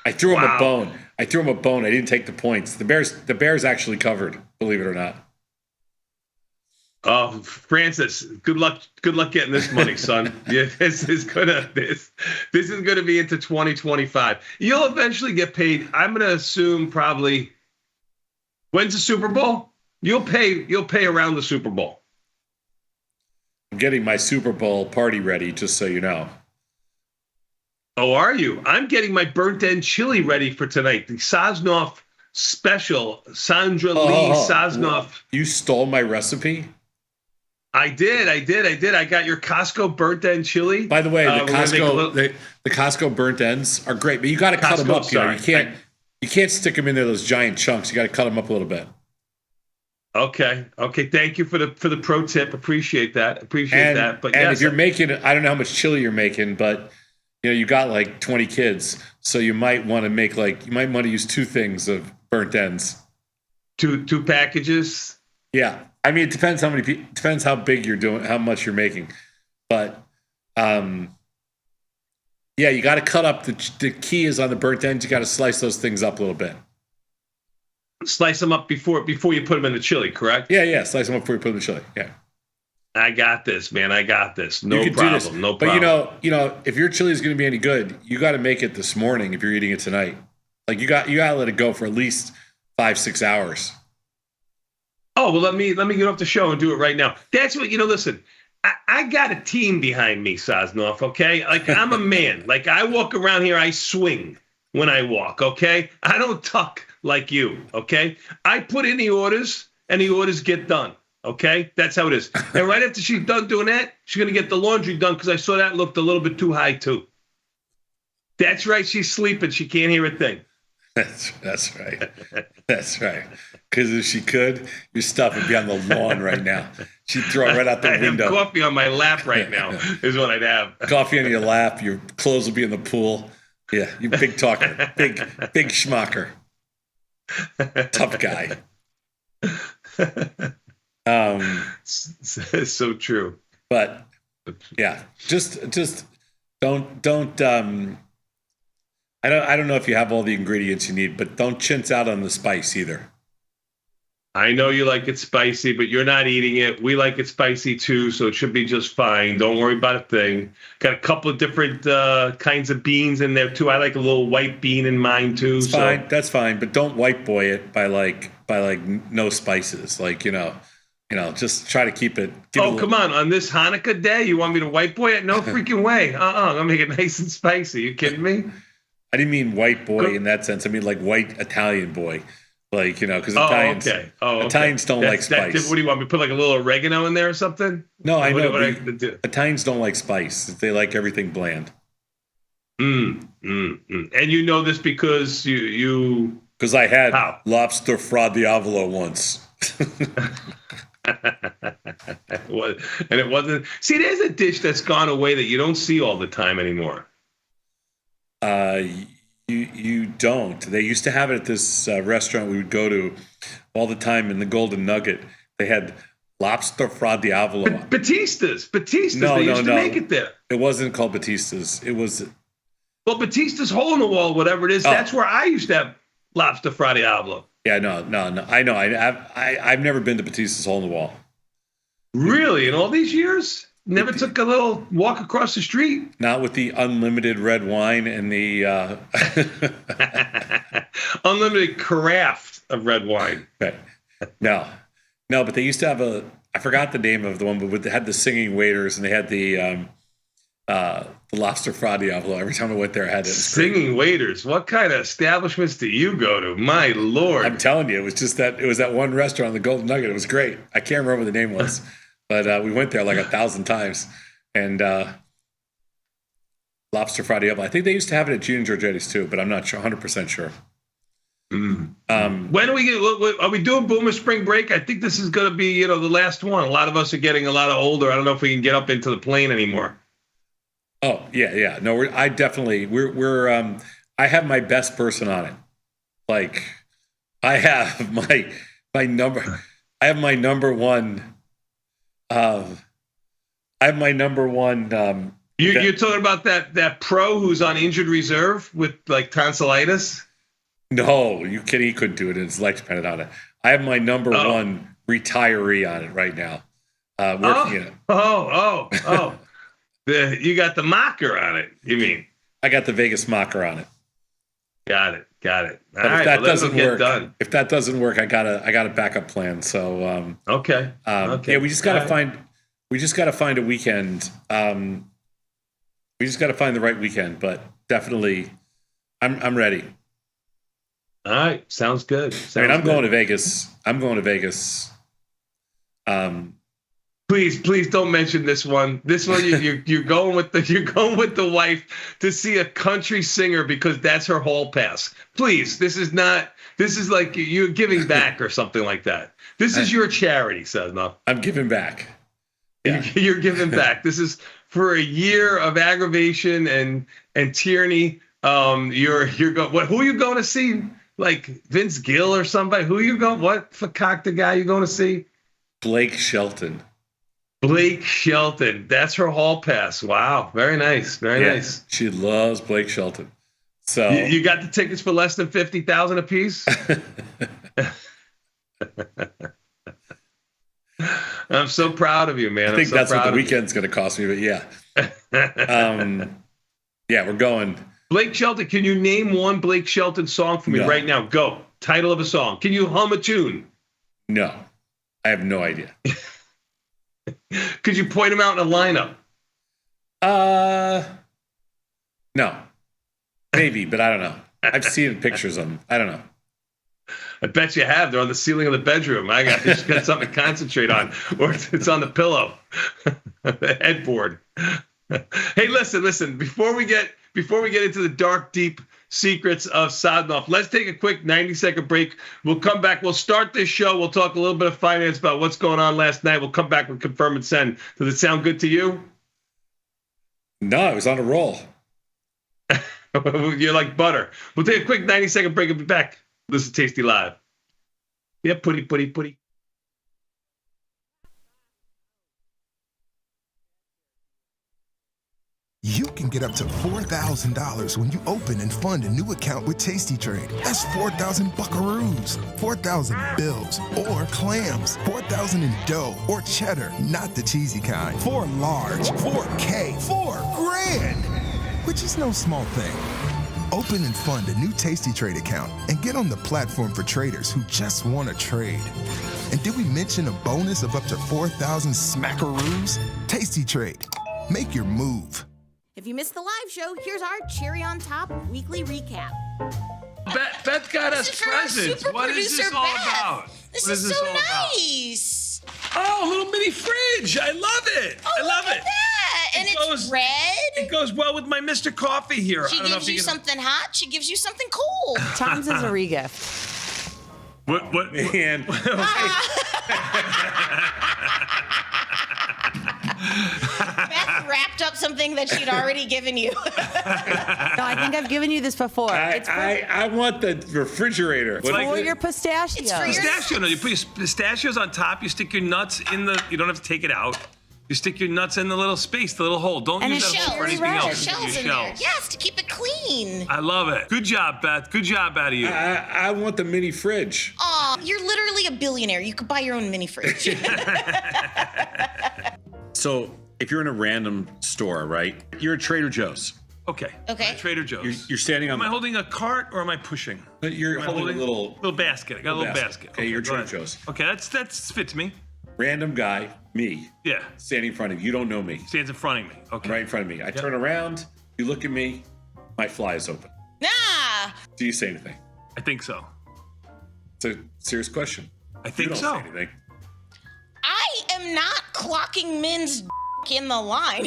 I threw him a bone. I didn't take the points. The Bears actually covered, believe it or not. Oh, Francis, good luck getting this money, son. Yeah, this is gonna be into 2025. You'll eventually get paid. I'm gonna assume probably when's the Super Bowl? You'll pay around the Super Bowl. I'm getting my Super Bowl party ready, just so you know. Oh, are you? I'm getting my burnt end chili ready for tonight. The Sosnoff special, Sandra Lee Sosnoff. You stole my recipe? I did. I got your Costco burnt end chili. By the way, the Costco burnt ends are great, but you got to cut them up. You can't stick them in there those giant chunks. You got to cut them up a little bit. Okay. Thank you for the pro tip. Appreciate that. But if you're making, I don't know how much chili you're making, but you got like 20 kids, so you might want to use 2 things of burnt ends. Two packages. Yeah. I mean, it depends depends how big you're doing, how much you're making, but yeah, you got to cut up. The key is on the burnt ends. You got to slice those things up a little bit. Slice them up before you put them in the chili, correct? Yeah. Slice them up before you put them in the chili. Yeah. I got this, man. I got this. No problem. No problem. But if your chili is going to be any good, you got to make it this morning. If you're eating it tonight, like you got to let it go for at least 5-6 hours. Oh, well, let me get off the show and do it right now. That's what, listen, I got a team behind me, Sosnoff, okay? Like, I'm a man. Like, I walk around here, I swing when I walk, okay? I don't tuck like you, okay? I put in the orders, and the orders get done, okay? That's how it is. And right after she's done doing that, she's going to get the laundry done because I saw that looked a little bit too high, too. That's right. She's sleeping. She can't hear a thing. That's right. That's right. Because if she could, your stuff would be on the lawn right now. She'd throw it right out the window. I'd have coffee on my lap right now is what I'd have. Coffee on your lap. Your clothes will be in the pool. Yeah, you big talker. Big schmucker. Tough guy. So true. But yeah, just don't I don't know if you have all the ingredients you need, but don't chintz out on the spice either. I know you like it spicy, but you're not eating it. We like it spicy too, so it should be just fine. Don't worry about a thing. Got a couple of different kinds of beans in there too. I like a little white bean in mine too. It's fine. That's fine, but don't white boy it by no spices. Like, just try to keep it. Come on this Hanukkah day, you want me to white boy it? No freaking way. I'm gonna make it nice and spicy. You kidding me? I didn't mean white boy in that sense. I mean like white Italian boy. Like, because Italians, Italians don't like spice. What do you want me to put, like a little oregano in there or something? No, I know. Italians don't like spice. They like everything bland. And you know this because you because I had lobster fra diavolo once. And it wasn't. See, there's a dish that's gone away that you don't see all the time anymore. You don't. They used to have it at this restaurant we would go to all the time in the Golden Nugget. They had lobster fra diavolo. Batistas. No, they used to make it there. It wasn't called Batistas. It was. Well, Batista's hole in the wall, whatever it is. That's where I used to have lobster fra diavolo. Yeah, no. I know. I've never been to Batista's hole in the wall. Really? In all these years? Never took a little walk across the street? Not with the unlimited red wine and the unlimited carafe of red wine. Okay. No, but they used to have I forgot the name of the one, but they had the singing waiters and they had the lobster fra diavolo. Every time I went there, I had it. Singing waiters. What kind of establishments do you go to? My Lord. I'm telling you, it was that one restaurant, the Golden Nugget. It was great. I can't remember what the name was. But we went there like 1,000 times, and lobster fra diavolo. I think they used to have it at Gene and Giorgetti's too, but I'm not sure, 100% sure. When are we doing Boomer Spring Break? I think this is going to be the last one. A lot of us are getting a lot older. I don't know if we can get up into the plane anymore. Oh yeah. No, I have my best person on it. Like I have my number. I have my number one. You're talking about that pro who's on injured reserve with like tonsillitis? No, you kidding? He couldn't do it. His legs depended on it. I have my number one retiree on it right now. Working in it. You got the mocker on it. You mean? I got the Vegas mocker on it. Got it. But if that doesn't work, I got a backup plan. So okay. Yeah, we just got to find a weekend. We just got to find the right weekend. But definitely, I'm ready. All right, sounds good. I'm going to Vegas. Please don't mention this one. This one you're going with the wife to see a country singer because that's her hall pass. Please, this is like you're giving back or something like that. This is your charity, Cessna. I'm giving back. Yeah. You're giving back. This is for a year of aggravation and tyranny. You're going. What? Who are you going to see? Like Vince Gill or somebody? Who you going? What fakakta guy you going to see? Blake Shelton. That's her hall pass. Wow. Very nice. Nice. She loves Blake Shelton. So you got the tickets for less than 50,000 a piece? I'm so proud of you, man. I think that's what the weekend's going to cost me, but yeah. Yeah, we're going. Blake Shelton, can you name one Blake Shelton song for me right now? Go. Title of a song. Can you hum a tune? No. I have no idea. Could you point him out in a lineup? No. Maybe, but I don't know. I've seen pictures of them. I don't know. I bet you have. They're on the ceiling of the bedroom. I just got something to concentrate on, or it's on the pillow, the headboard. Hey, listen. Before we get into the dark, deep secrets of Sadnov, let's take a quick 90-second break. We'll come back. We'll start this show. We'll talk a little bit of finance about what's going on last night. We'll come back with Confirm and Send. Does it sound good to you? No, I was on a roll. You're like butter. We'll take a quick 90-second break and be back. This is Tasty Live. Yeah, putty. You can get up to $4,000 when you open and fund a new account with Tasty Trade. That's 4,000 buckaroos, 4,000 bills, or clams, 4,000 in dough or cheddar, not the cheesy kind. 4 large, 4K, 4 grand, which is no small thing. Open and fund a new Tasty Trade account and get on the platform for traders who just want to trade. And did we mention a bonus of up to 4,000 smackaroos? Tasty Trade. Make your move. If you missed the live show, here's our Cherry on Top weekly recap. Beth got us presents. What is this all about? This What is this so all about? nice. Oh, a little mini fridge. I love it. Oh, I love look it. at that. And it's red. It goes well with my Mr. Coffee here. She I don't know gives if you can- something hot. She gives you something cold. Tom's is a regift. What? Man. Beth wrapped up something that she'd already given you. No, I think I've given you this before. It's for, I want the refrigerator. for your pistachios. It's for your- Pistachio. No, you put your pistachios on top. You stick your nuts in the. You don't have to take it out. You stick your nuts in the little space, the little hole. Don't And use it's that hole for cherry anything red. else. Shells Your in there. shells. Yes, to keep it clean. I love it. Good job, Beth. Good job out of you. I want the mini fridge. Aw, you're literally a billionaire. You could buy your own mini fridge. So if you're in a random store, right? You're at Trader Joe's. Okay. Okay. I'm at Trader Joe's. You're standing on. Am I holding a cart or am I pushing? You're Am I holding a little basket. I got a little basket. Okay, you're go Trader ahead. Joe's. Okay, that's fits me. Random guy, me, Yeah. standing in front of you. You don't know me. Stands in front of me. Okay. Right in front of me. I turn around. You look at me. My fly is open. Nah. Do you say anything? I think so. It's a serious question. I think you don't so. Say anything. I am not clocking men's in the line.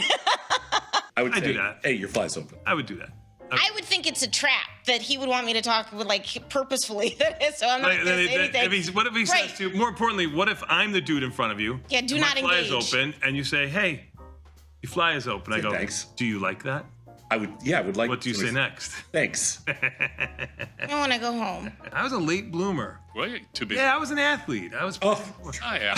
I would I say, do that. Hey, your fly's open. I would do that. I would think it's a trap that he would want me to talk with, like, purposefully. So I'm not going to say anything. What if he Right. says to you, more importantly, what if I'm the dude in front of you? Yeah, do and not my fly is engage. open, and you say, hey, your fly is open. I Say go, thanks. do you like that? I would like. What do you say somebody- next? Thanks. I want to go home. I was a late bloomer. Well, you're too busy. Yeah, I was an athlete. I was. Oh, yeah.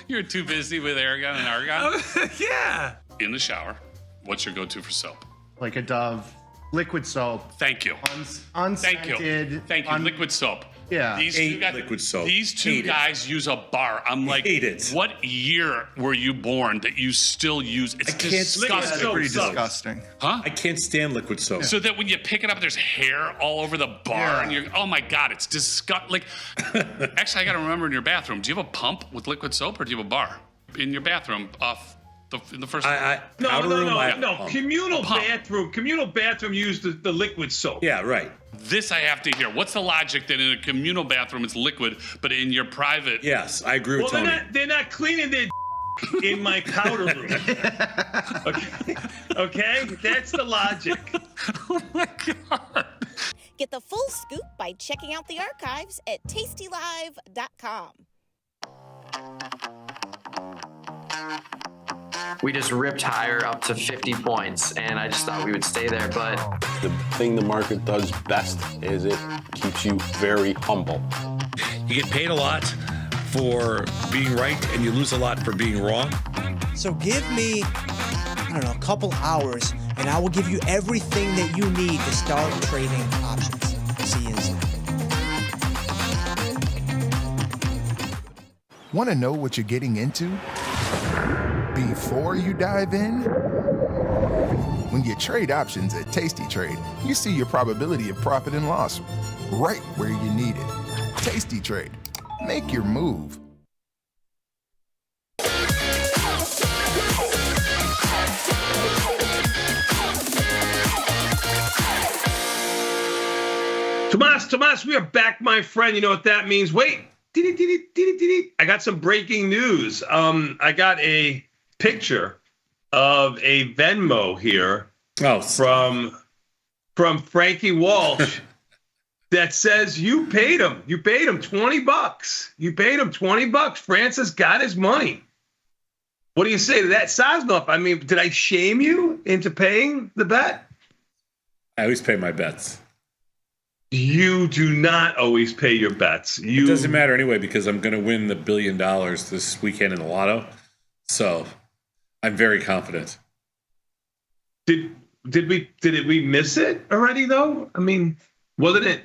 You're too busy with Aragon and Argon. Yeah. In the shower, what's your go-to for soap? Like a Dove liquid soap. Thank you. Unscented. Thank you. Thank you. Liquid soap. Yeah. These Hate two guys, liquid soap. These two Hate it. guys use a bar. I'm like, Hate it. what year were you born that you still use? It's I can't disgusting. stand it. Pretty sucks. disgusting. Huh? I can't stand liquid soap. So that when you pick it up, there's hair all over the bar, Yeah. and you're, oh my god, it's disgusting. Like, actually, I gotta remember in your bathroom, do you have a pump with liquid soap, or do you have a bar in your bathroom off in the first? No, powder room, I have a no. pump. Communal A pump. bathroom. Communal bathroom used the liquid soap. Yeah, right. This I have to hear. What's the logic that in a communal bathroom it's liquid, but in your private? Yes, I agree Well, with Tony. they're not cleaning their in my powder room. Okay, okay, that's the logic. Oh my god. Get the full scoop by checking out the archives at tastylive.com. We just ripped higher up to 50 points, and I just thought we would stay there, but the thing the market does best is it keeps you very humble. You get paid a lot for being right, and you lose a lot for being wrong. So give me, I don't know, a couple hours, and I will give you everything that you need to start trading options. See you inside. Want to know what you're getting into before you dive in? When you trade options at Tasty Trade, you see your probability of profit and loss right where you need it. Tasty Trade. Make your move. Tomas, we are back, my friend. You know what that means? Wait. I got some breaking news. I got a picture of a Venmo here from Frankie Walsh that says you paid him. You paid him $20. You paid him $20. Francis got his money. What do you say to that, Sosnoff? I mean, did I shame you into paying the bet? I always pay my bets. You do not always pay your bets. It doesn't matter anyway because I'm going to win the $1 billion this weekend in the lotto. So I'm very confident. Did we miss it already though? I mean, wasn't it?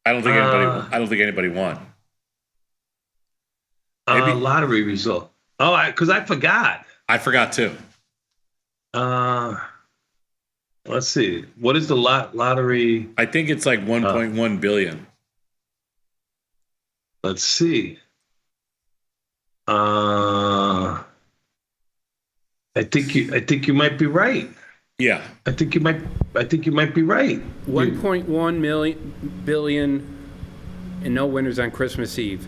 I don't think anybody won. Lottery result. Oh, because I forgot. I forgot too. Let's see. What is the lottery? I think it's like 1.1 billion. Let's see. I think you might be right. Yeah. I think you might be right. 1.1 billion and no winners on Christmas Eve.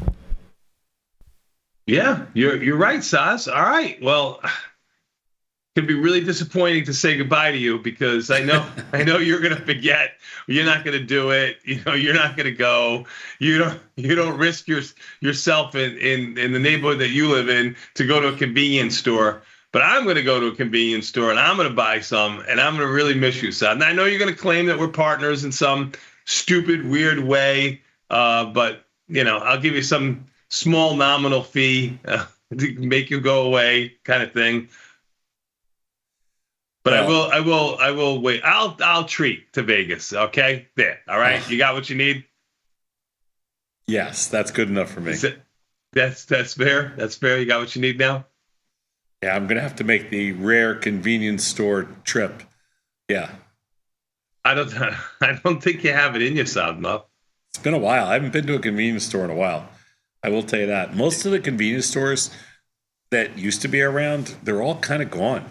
Yeah, you're right, Sas. All right. Well, it can be really disappointing to say goodbye to you because I know you're gonna forget. You're not gonna do it. You're not gonna go. You don't risk yourself in the neighborhood that you live in to go to a convenience store. But I'm going to go to a convenience store and I'm going to buy some, and I'm going to really miss you, son. And I know you're going to claim that we're partners in some stupid, weird way, but I'll give you some small nominal fee to make you go away, kind of thing. But I will wait. I'll treat to Vegas. Okay, there. All right, you got what you need. Yes, that's good enough for me. That's fair. That's fair. You got what you need now. Yeah, I'm gonna have to make the rare convenience store trip. Yeah. I don't think you have it in you, Sadma. It's been a while. I haven't been to a convenience store in a while. I will tell you that. Most of the convenience stores that used to be around, they're all kind of gone.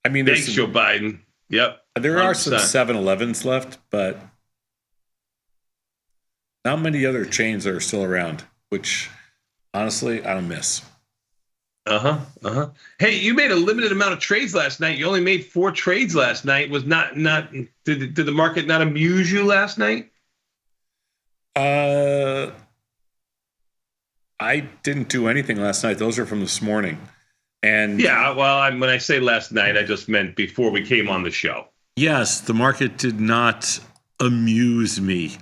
I mean, thanks, Joe Biden. Yep. There 100%. are some 7-Elevens left, but not many other chains are still around, which honestly I don't miss. Hey, you made a limited amount of trades last night. You only made 4 trades last night. Was not did the market not amuse you last night? I didn't do anything last night. Those are from this morning. And yeah, well, when I say last night, I just meant before we came on the show. Yes, the market did not amuse me.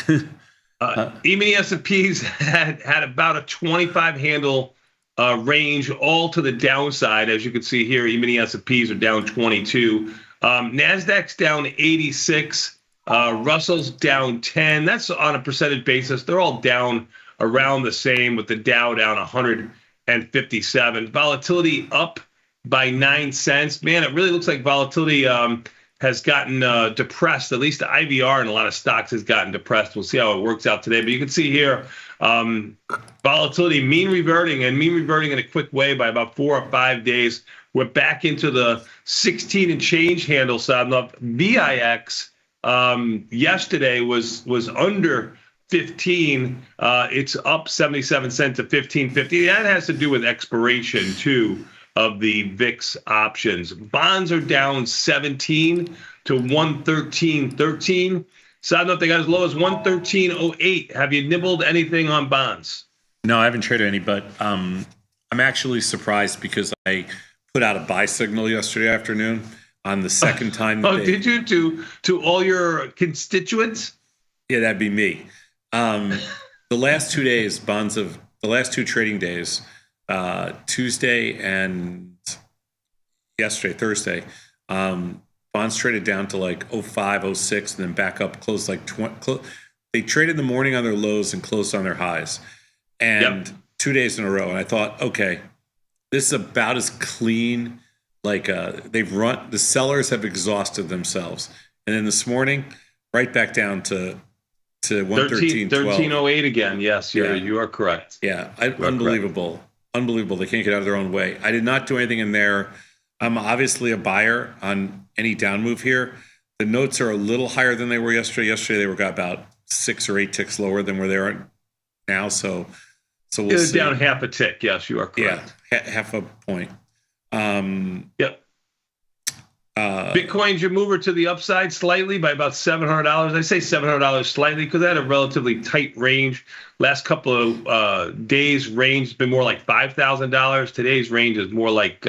E-mini S&Ps had about a 25 handle range, all to the downside. As you can see here, E-mini S&Ps are down 22. NASDAQ's down 86. Russell's down 10. That's on a percentage basis. They're all down around the same, with the Dow down 157. Volatility up by 9 cents. Man, it really looks like volatility has gotten depressed. At least the IVR in a lot of stocks has gotten depressed. We'll see how it works out today. But you can see here, volatility mean reverting in a quick way by about 4 or 5 days. We're back into the 16 and change handle side. VIX yesterday was under 15. It's up 77 cents to 15.50. That has to do with expiration too of the VIX options. Bonds are down 17 to 113.13. So I don't know if they got as low as 113.08. Have you nibbled anything on bonds? No, I haven't traded any, but I'm actually surprised because I put out a buy signal yesterday afternoon on the second time. Did you to all your constituents? Yeah, that'd be me. The last 2 days, the last 2 trading days, Tuesday and yesterday, Thursday, bonds traded down to like 05, 06, and then back up, closed like 20. They traded in the morning on their lows and closed on their highs. And 2 days in a row. And I thought, okay, this is about as clean. Like the sellers have exhausted themselves. And then this morning, right back down to 13.08 again. Yes, you are correct. Yeah, unbelievable. Correct. Unbelievable. They can't get out of their own way. I did not do anything in there. I'm obviously a buyer on any down move here. The notes are a little higher than they were yesterday. Yesterday, they were about 6 or 8 ticks lower than where they are now. So we'll see. Down half a tick. Yes, you are correct. Yeah, half a point. Yep. Bitcoin's your mover to the upside slightly by about $700. I say $700 slightly because that had a relatively tight range. Last couple of days, range has been more like $5,000. Today's range is more like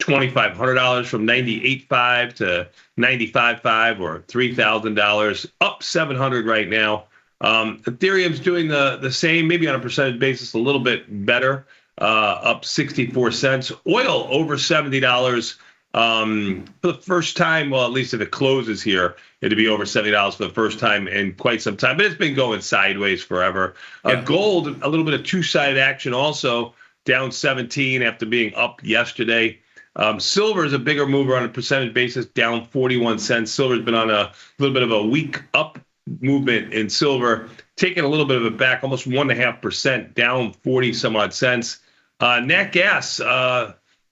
$2,500 from 98.5 to 95.5, or $3,000, up $700 right now. Ethereum's doing the same, maybe on a percentage basis, a little bit better, up 64 cents. Oil over $70 for the first time. Well, at least if it closes here, it'll be over $70 for the first time in quite some time. But it's been going sideways forever. Gold, a little bit of two-sided action also, down 17 after being up yesterday. Silver is a bigger mover on a percentage basis, down 41 cents. Silver's been on a little bit of a weak up movement in silver, taking a little bit of it back, almost 1.5%, down 40 some odd cents. Nat gas,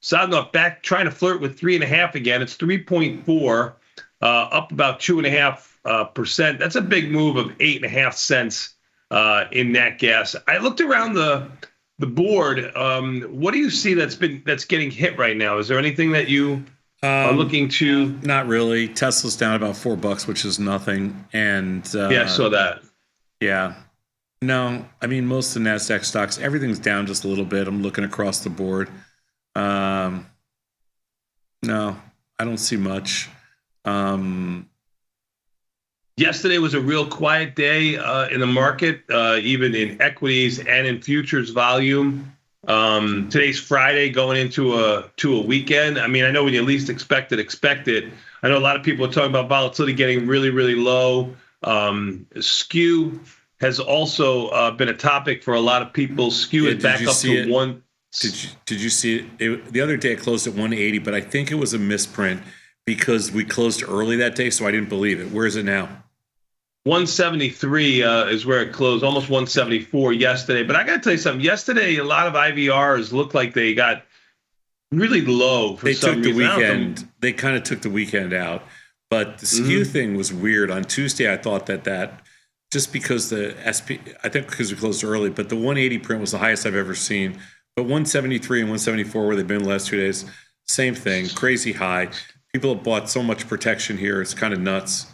Sadnov back trying to flirt with 3.5 again. It's 3.4, up about 2.5%. That's a big move of 8.5 cents in nat gas. I looked around the board. What do you see that's getting hit right now? Is there anything that you are looking to? Not really. Tesla's down about $4, which is nothing. And yeah, I saw that. Yeah. No, I mean, most of the NASDAQ stocks, everything's down just a little bit. I'm looking across the board. No, I don't see much. Yesterday was a real quiet day in the market, even in equities and in futures volume. Today's Friday, going into a weekend. I mean, I know when you least expect it. I know a lot of people are talking about volatility getting really, really low. Skew has also been a topic for a lot of people. Skew is back up to one. Did you see it? The other day it closed at 180, but I think it was a misprint because we closed early that day, so I didn't believe it. Where is it now? 173 is where it closed, almost 174 yesterday. But I got to tell you something. Yesterday, a lot of IVRs looked like they got really low for some reason. They took the weekend. They kind of took the weekend out. But the skew thing was weird. On Tuesday, I thought that just because the SP, I think because we closed early, but the 180 print was the highest I've ever seen. But 173 and 174, where they've been the last 2 days, same thing, crazy high. People have bought so much protection here. It's kind of nuts.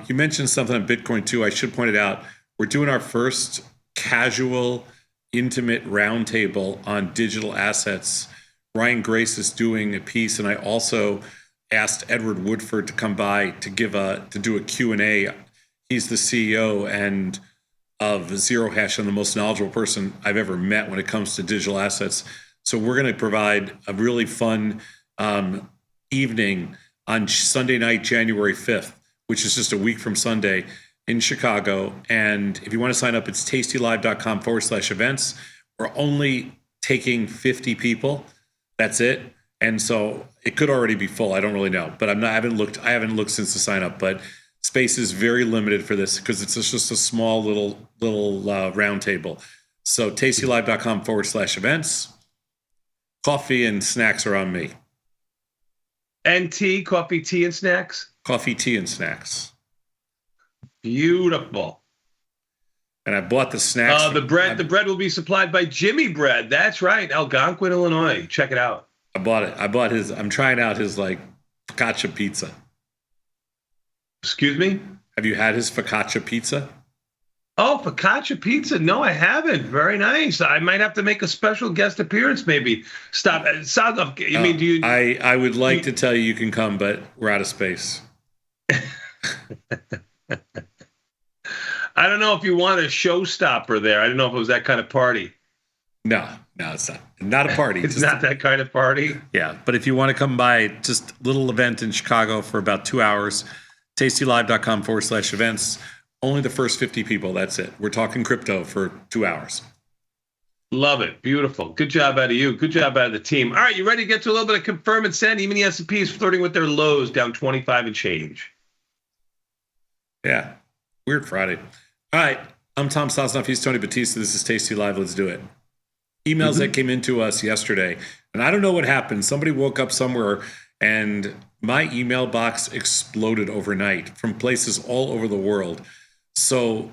You mentioned something on Bitcoin too. I should point it out. We're doing our first casual, intimate roundtable on digital assets. Ryan Grace is doing a piece, and I also asked Edward Woodford to come by to do a Q&A. He's the CEO and of Zero Hash and the most knowledgeable person I've ever met when it comes to digital assets. So we're going to provide a really fun evening on Sunday night, January 5th, which is just a week from Sunday in Chicago. And if you want to sign up, it's tastylive.com/events. We're only taking 50 people. That's it. And so it could already be full. I don't really know, but I haven't looked since the sign up, but space is very limited for this because it's just a small little round table. So tastylive.com/events. Coffee and snacks are on me. And tea, coffee, tea, and snacks? Coffee, tea, and snacks. Beautiful. And I bought the snacks. The bread will be supplied by Jimmy Bread. That's right, Algonquin, Illinois. Check it out. I bought it. I'm trying out his focaccia pizza. Excuse me? Have you had his focaccia pizza? Oh, focaccia pizza? No, I haven't. Very nice. I might have to make a special guest appearance. Maybe stop. I would like to tell you can come, but we're out of space. I don't know if you want a showstopper there. I don't know if it was that kind of party. No, it's not a party. It's not that kind of party. Yeah, but if you want to come by, just a little event in Chicago for about 2 hours. tastylive.com/events. Only the first 50 people. That's it. We're talking crypto for 2 hours. Love it. Beautiful. Good job out of you. Good job out of the team. All right, you ready to get to a little bit of confirm and send? Even the S&P is flirting with their lows, down 25 and change. Yeah. Weird Friday. All right. I'm Tom Sosnoff. He's Tony Batista. This is Tasty Live. Let's do it. Emails that came into us yesterday. And I don't know what happened. Somebody woke up somewhere and my email box exploded overnight from places all over the world. So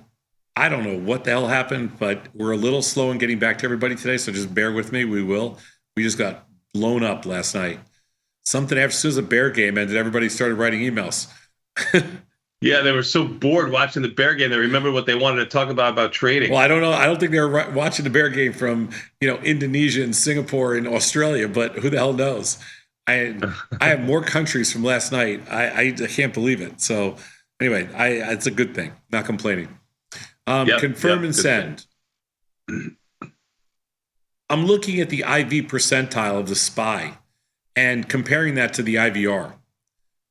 I don't know what the hell happened, but we're a little slow in getting back to everybody today. So just bear with me. We will. We just got blown up last night. Something after as soon as the Bear game ended, everybody started writing emails. Yeah, they were so bored watching the Bear game. They remembered what they wanted to talk about trading. Well, I don't know. I don't think they were watching the Bear game from Indonesia and Singapore and Australia, but who the hell knows? I have more countries from last night. I can't believe it. So anyway, it's a good thing. Not complaining. Confirm and send. I'm looking at the IV percentile of the SPY and comparing that to the IVR.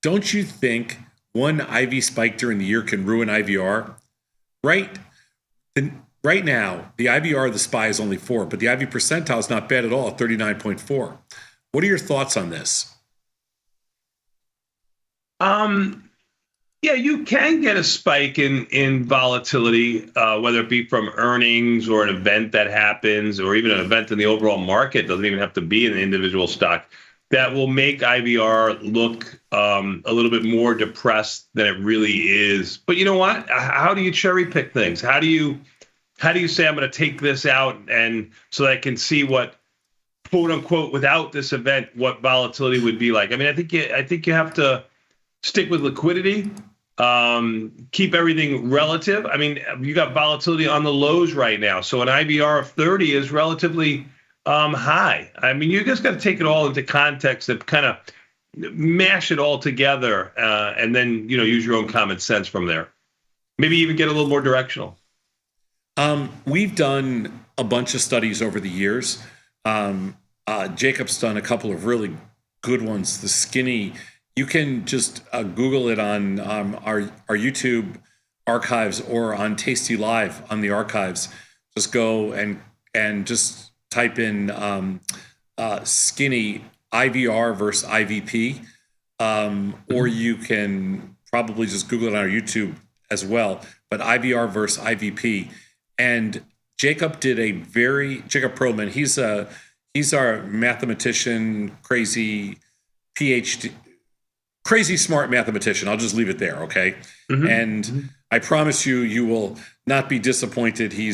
Don't you think one IV spike during the year can ruin IVR? Right now, the IVR of the SPY is only 4, but the IV percentile is not bad at all at 39.4. What are your thoughts on this? Yeah, you can get a spike in volatility, whether it be from earnings or an event that happens, or even an event in the overall market. It doesn't even have to be in an individual stock, that will make IVR look a little bit more depressed than it really is. But you know what? How do you cherry pick things? How do you say, I'm going to take this out and so that I can see what, quote unquote, without this event, what volatility would be like? I mean, I think you have to stick with liquidity, keep everything relative. I mean, you got volatility on the lows right now, so an IVR of 30 is relatively high. I mean, you just got to take it all into context and kind of mash it all together, and then use your own common sense from there. Maybe even get a little more directional. We've done a bunch of studies over the years. Jacob's done a couple of really good ones. The skinny. You can just Google it on our YouTube archives or on tastylive on the archives. Just go and just type in skinny IVR versus IVP, or you can probably just Google it on our YouTube as well. But IVR versus IVP, and Jacob Perlman. He's our mathematician, crazy PhD. Crazy smart mathematician. I'll just leave it there, okay? Mm-hmm. And I promise you will not be disappointed. He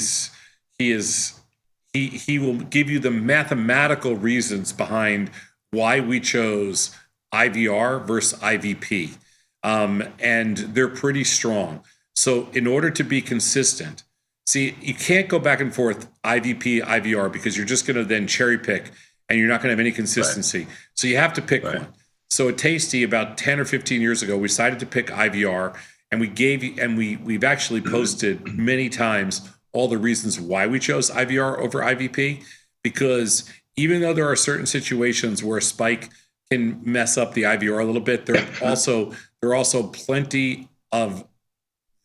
will give you the mathematical reasons behind why we chose IVR versus IVP, and they're pretty strong. So in order to be consistent, see, you can't go back and forth IVP, IVR, because you're just going to then cherry pick, and you're not going to have any consistency. Right. So you have to pick one. So at Tasty, about 10 or 15 years ago, we decided to pick IVR, and we've actually posted many times all the reasons why we chose IVR over IVP, because even though there are certain situations where a spike can mess up the IVR a little bit, there are also plenty of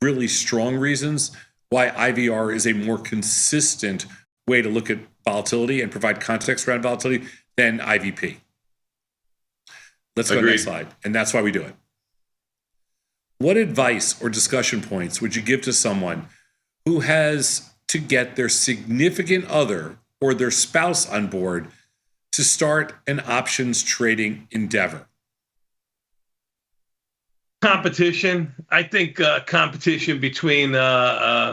really strong reasons why IVR is a more consistent way to look at volatility and provide context around volatility than IVP. Let's go to the next slide. And that's why we do it. What advice or discussion points would you give to someone who has to get their significant other or their spouse on board to start an options trading endeavor? Competition. I think competition between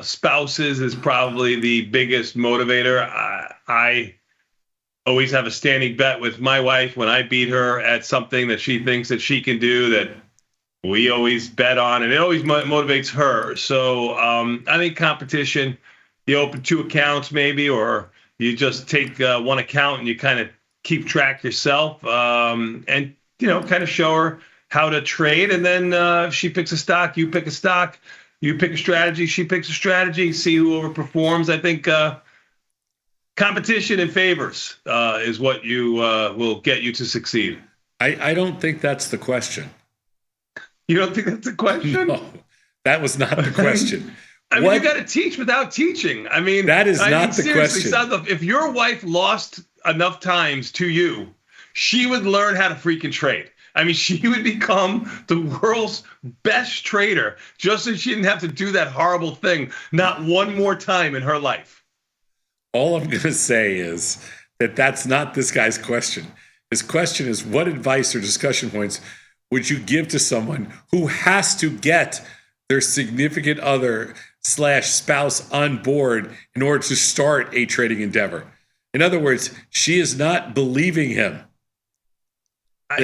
spouses is probably the biggest motivator. I always have a standing bet with my wife when I beat her at something that she thinks that she can do, that we always bet on, and it always motivates her. So I think competition, you open 2 accounts maybe, or you just take one account and you kind of keep track yourself, and kind of show her how to trade. And then if she picks a stock, you pick a stock, you pick a strategy, she picks a strategy, see who overperforms. I think competition and favors is what you will get you to succeed. I don't think that's the question. You don't think that's the question? No, that was not the question. I mean, you got to teach without teaching. I mean, that is not the question. If your wife lost enough times to you, she would learn how to freaking trade. I mean, she would become the world's best trader just so she didn't have to do that horrible thing not one more time in her life. All I'm going to say is that that's not this guy's question. His question is, what advice or discussion points would you give to someone who has to get their significant other / spouse on board in order to start a trading endeavor? In other words, she is not believing him. I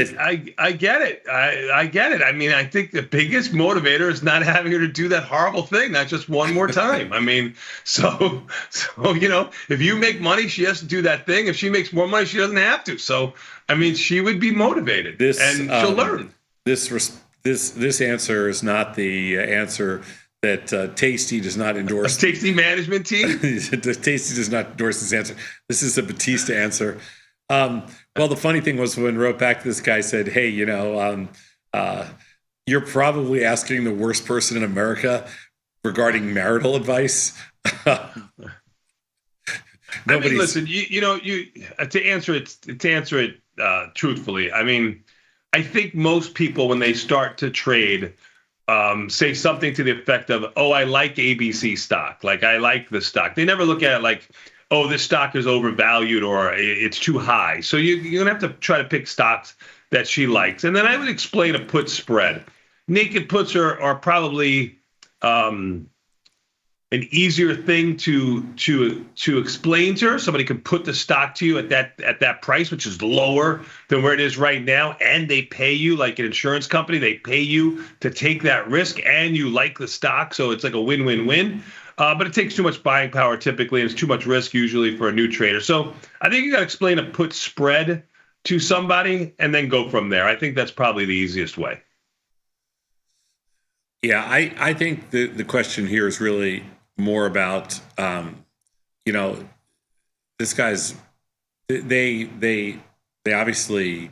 get it. I get it. I mean, I think the biggest motivator is not having her to do that horrible thing, not just one more time. I mean, so if you make money, she has to do that thing. If she makes more money, she doesn't have to. So, I mean, she would be motivated, and she'll learn. This answer is not the answer that Tasty does not endorse. Tasty management team? Tasty does not endorse this answer. This is a Batista answer. Well, the funny thing was when I wrote back to this guy, said, hey, you're probably asking the worst person in America regarding marital advice. I mean, listen, to answer it truthfully, I mean, I think most people, when they start to trade, say something to the effect of, oh, I like ABC stock. Like, I like the stock. They never look at it like, oh, this stock is overvalued or it's too high. So you're going to have to try to pick stocks that she likes. And then I would explain a put spread. Naked puts are probably an easier thing to explain to her. Somebody can put the stock to you at that price, which is lower than where it is right now, and they pay you like an insurance company. They pay you to take that risk, and you like the stock, so it's like a win-win-win. But it takes too much buying power typically, and it's too much risk usually for a new trader. So I think you got to explain a put spread to somebody and then go from there. I think that's probably the easiest way. Yeah, I think the question here is really more about, this guy's, they obviously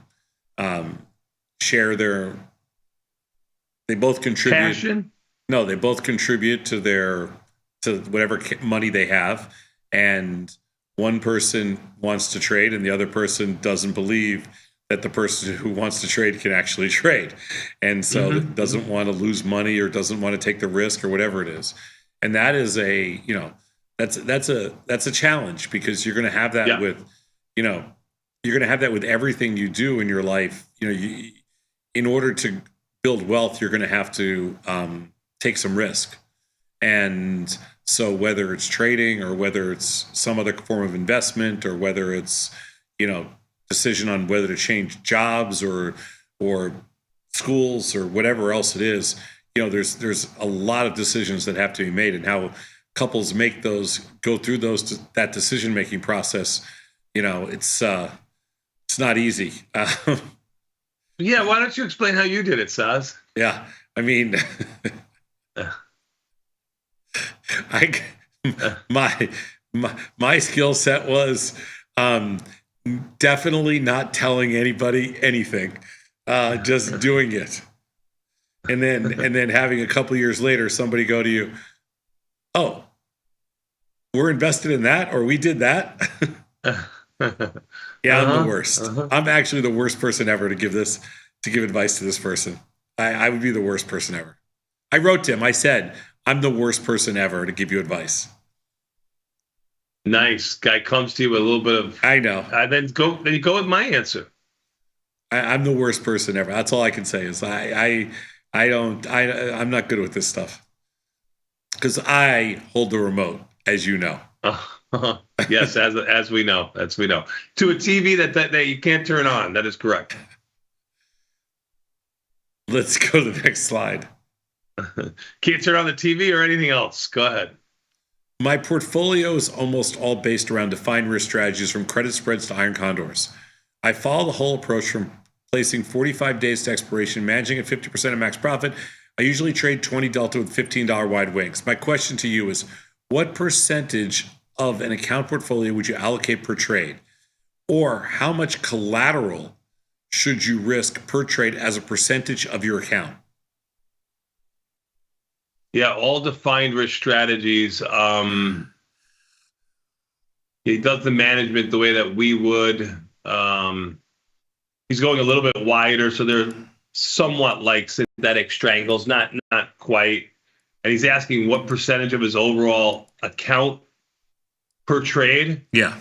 share they both contribute. Passion? No, they both contribute to whatever money they have. And one person wants to trade and the other person doesn't believe that the person who wants to trade can actually trade. And so doesn't want to lose money or doesn't want to take the risk or whatever it is. And that is that's a challenge, because you're going to have that with, you're going to have that with everything you do in your life. In order to build wealth, you're going to have to take some risk. And so whether it's trading or whether it's some other form of investment or whether it's, decision on whether to change jobs or schools or whatever else it is, there's a lot of decisions that have to be made, and how couples go through that decision-making process. It's not easy. Yeah. Why don't you explain how you did it, Saz? Yeah. I mean, my skill set was definitely not telling anybody anything, just doing it, and then having a couple of years later somebody go to you, oh, we're invested in that, or we did that. Yeah, I'm the worst. I'm actually the worst person ever to give advice to this person. I would be the worst person ever. I wrote to him. I said, I'm the worst person ever to give you advice. Nice. Guy comes to you with a little bit of. I know. Then you go with my answer. I'm the worst person ever. That's all I can say is I'm not good with this stuff, because I hold the remote, as you know. Yes, as we know, to a TV that you can't turn on. That is correct. Let's go to the next slide. Can't turn on the TV or anything else. Go ahead. My portfolio is almost all based around defined risk strategies, from credit spreads to iron condors. I follow the whole approach from placing 45 days to expiration, managing at 50% of max profit. I usually trade 20 delta with $15 wide wings. My question to you is, what percentage of an account portfolio would you allocate per trade? Or how much collateral should you risk per trade as a percentage of your account? Yeah, all defined risk strategies. He does the management the way that we would. He's going a little bit wider, so they're somewhat like synthetic strangles, not quite. And he's asking what percentage of his overall account per trade. Yeah.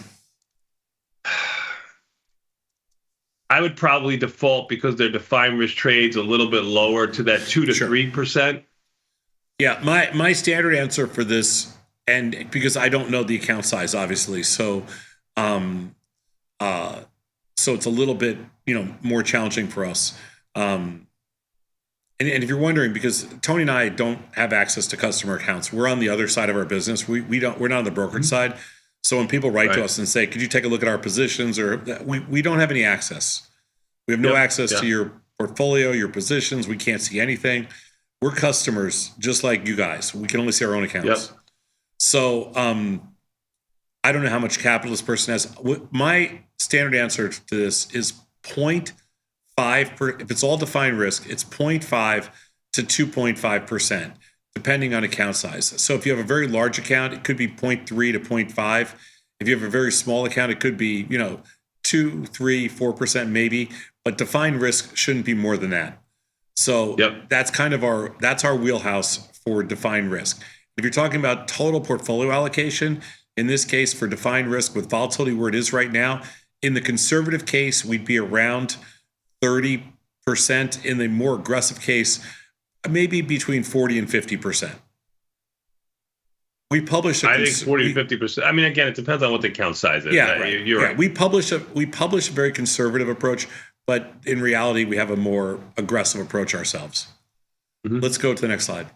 I would probably default, because their defined risk trades a little bit lower, to that 2 to 3%. Yeah, my standard answer for this, and because I don't know the account size, obviously, so So it's a little bit, more challenging for us. And if you're wondering, because Tony and I don't have access to customer accounts, we're on the other side of our business. We're not on the brokerage side. So when people write to us and say, could you take a look at our positions, or we don't have any access. We have no access to your portfolio, your positions. We can't see anything. We're customers just like you guys. We can only see our own accounts. Yep. So I don't know how much capital this person has. My standard answer to this is 0.5 if it's all defined risk, it's 0.5 to 2.5%, depending on account size. So if you have a very large account, it could be 0.3 to 0.5. If you have a very small account, it could be, 2, 3, 4% maybe, but defined risk shouldn't be more than that. So that's kind of our wheelhouse for defined risk. If you're talking about total portfolio allocation, in this case for defined risk with volatility where it is right now, in the conservative case, we'd be around 30%. In the more aggressive case, maybe between 40 and 50%. We publish I think 40 to 50%. I mean, again, it depends on what the account size is. Yeah, right. You're right. We publish a very conservative approach, but in reality, we have a more aggressive approach ourselves. Let's go to the next slide.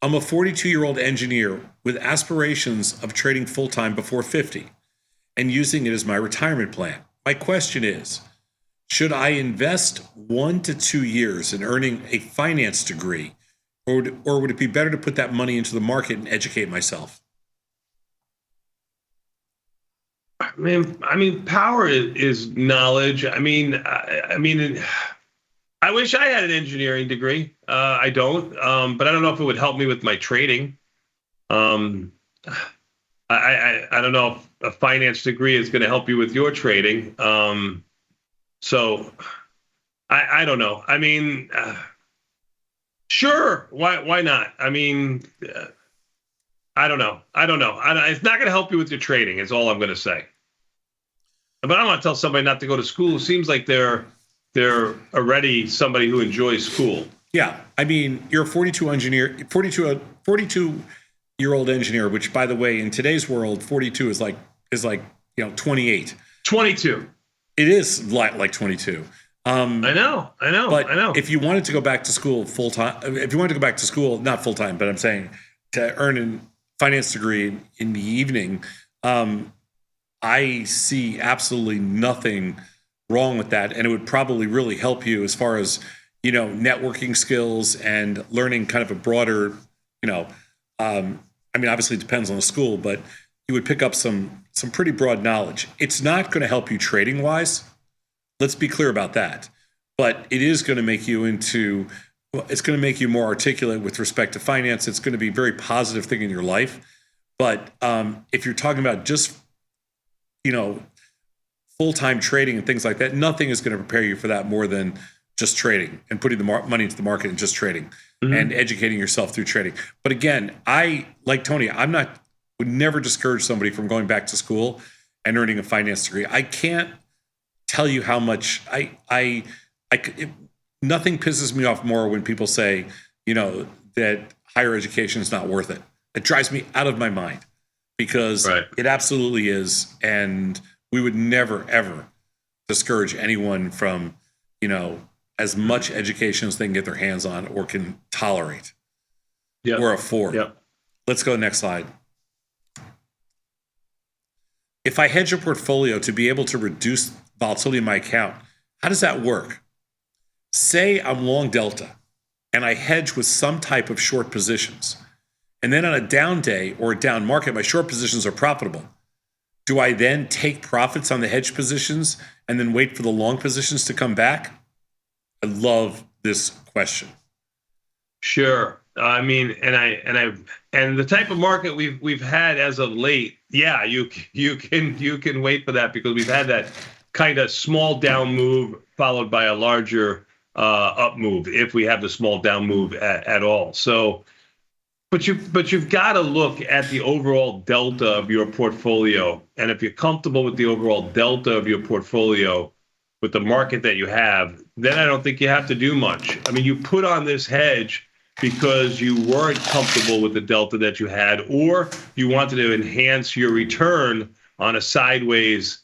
I'm a 42-year-old engineer with aspirations of trading full-time before 50 and using it as my retirement plan. My question is, should I invest 1 to 2 years in earning a finance degree, or would it be better to put that money into the market and educate myself? I mean, power is knowledge. I wish I had an engineering degree. I don't, but I don't know if it would help me with my trading. I don't know if a finance degree is going to help you with your trading. So I don't know. I mean, sure. Why not? I mean, I don't know. It's not going to help you with your trading is all I'm going to say. But I don't want to tell somebody not to go to school. It seems like they're already somebody who enjoys school. Yeah. I mean, you're a 42-year-old engineer, which, by the way, in today's world, 42 is like 28. 22. It is like 22. I know. But if you wanted to go back to school not full time, but I'm saying to earn a finance degree in the evening, I see absolutely nothing wrong with that, and it would probably really help you as far as networking skills and learning kind of a broader obviously it depends on the school, but you would pick up some pretty broad knowledge. It's not going to help you trading wise, let's be clear about that, but it is going to make you more articulate with respect to finance. It's going to be a very positive thing in your life. But if you're talking about just full-time trading and things like that, nothing is going to prepare you for that more than just trading and putting the money into the market and just trading and educating yourself through trading. But again, I, like Tony, would never discourage somebody from going back to school and earning a finance degree. I can't tell you how much nothing pisses me off more when people say, that higher education is not worth it. It drives me out of my mind because it absolutely is. And we would never, ever discourage anyone from, as much education as they can get their hands on or can tolerate or afford. Let's go to the next slide. If I hedge a portfolio to be able to reduce volatility in my account, how does that work? Say I'm long delta and I hedge with some type of short positions. And then on a down day or a down market, my short positions are profitable. Do I then take profits on the hedge positions and then wait for the long positions to come back? I love this question. Sure. I mean, and the type of market we've had as of late, you can wait for that because we've had that kind of small down move followed by a larger up move if we have the small down move at all. So, but you've got to look at the overall delta of your portfolio, and if you're comfortable with the overall delta of your portfolio with the market that you have, then I don't think you have to do much. I mean, you put on this hedge because you weren't comfortable with the delta that you had, or you wanted to enhance your return on a sideways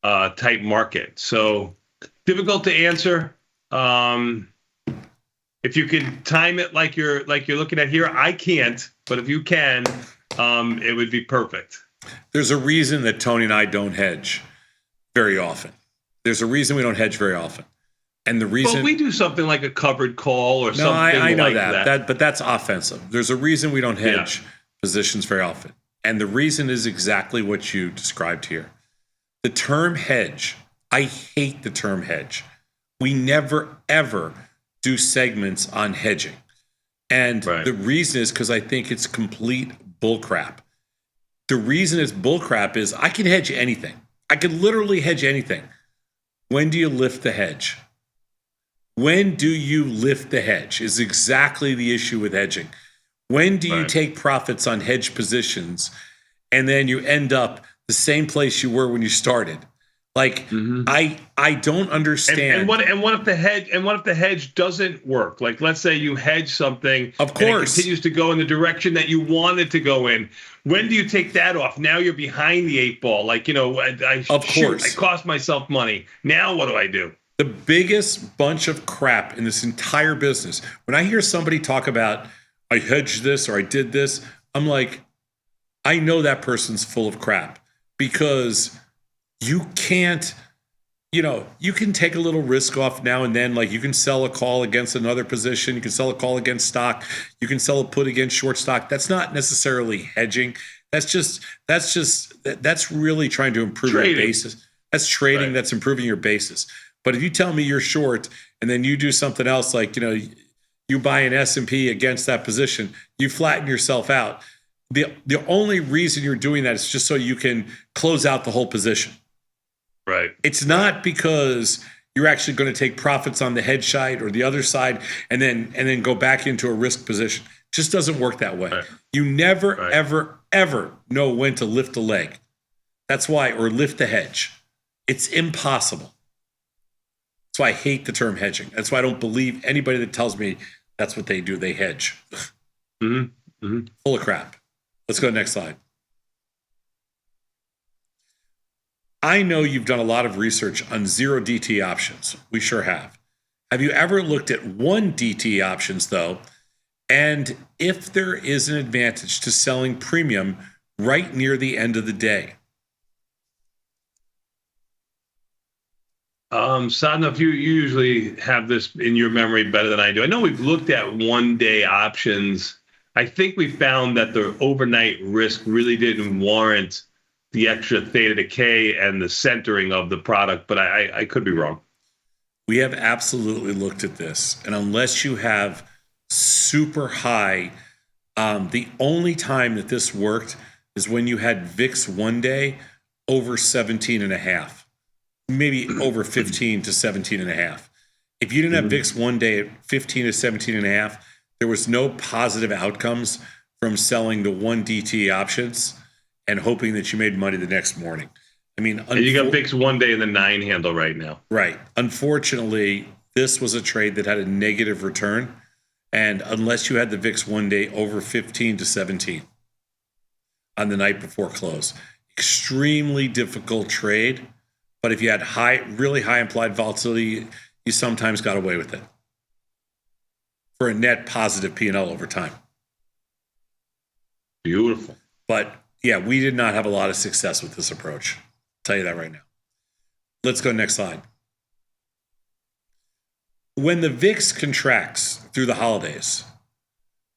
type market. So difficult to answer. If you can time it like you're looking at here, I can't, but if you can, it would be perfect. There's a reason that Tony and I don't hedge very often. There's a reason we don't hedge very often. And the reason... Well, we do something like a covered call or something I know like that. But that's offensive. There's a reason we don't hedge positions very often. And the reason is exactly what you described here. The term hedge, I hate the term hedge. We never, ever do segments on hedging. And the reason is because I think it's complete bullcrap. The reason it's bullcrap is I can hedge anything. I can literally hedge anything. When do you lift the hedge? When do you lift the hedge is exactly the issue with hedging. When do you take profits on hedge positions and then you end up the same place you were when you started? Like I don't understand. And what if the hedge doesn't work? Like let's say you hedge something, of course, and it continues to go in the direction that you want it to go in. When do you take that off? Now you're behind the eight ball. Like I cost myself money. Now what do I do? The biggest bunch of crap in this entire business. When I hear somebody talk about I hedged this or I did this, I'm like, I know that person's full of crap because you can't, you can take a little risk off now and then. Like you can sell a call against another position. You can sell a call against stock. You can sell a put against short stock. That's not necessarily hedging. That's really trying to improve your basis. That's trading. That's improving your basis. But if you tell me you're short and then you do something else, like, you buy an S&P against that position, you flatten yourself out. The only reason you're doing that is just so you can close out the whole position. Right. It's not because you're actually going to take profits on the hedge side or the other side and then go back into a risk position. It just doesn't work that way. Right. You never, ever, ever know when to lift a leg. That's why, or lift the hedge. It's impossible. That's why I hate the term hedging. That's why I don't believe anybody that tells me that's what they do. They hedge. Full of crap. Let's go to the next slide. I know you've done a lot of research on 0 DT options. We sure have. Have you ever looked at 1 DT options, though? And if there is an advantage to selling premium right near the end of the day? Sadhana, you usually have this in your memory better than I do. I know we've looked at 1-day options. I think we found that the overnight risk really didn't warrant the extra theta decay and the centering of the product, but I could be wrong. We have absolutely looked at this, and unless you have super high, the only time that this worked is when you had VIX 1 day over 17.5. Maybe over 15 to 17.5. If you didn't have VIX 1 day at 15 to 17.5, there was no positive outcomes from selling the 1 DT options and hoping that you made money the next morning. I mean, and you got VIX 1 day in the 9 handle right now. Right. Unfortunately, this was a trade that had a negative return. And unless you had the VIX 1 day over 15 to 17 on the night before close, extremely difficult trade. But if you had really high implied volatility, you sometimes got away with it for a net positive P&L over time. Beautiful. But yeah, we did not have a lot of success with this approach. I'll tell you that right now. Let's go next slide. When the VIX contracts through the holidays,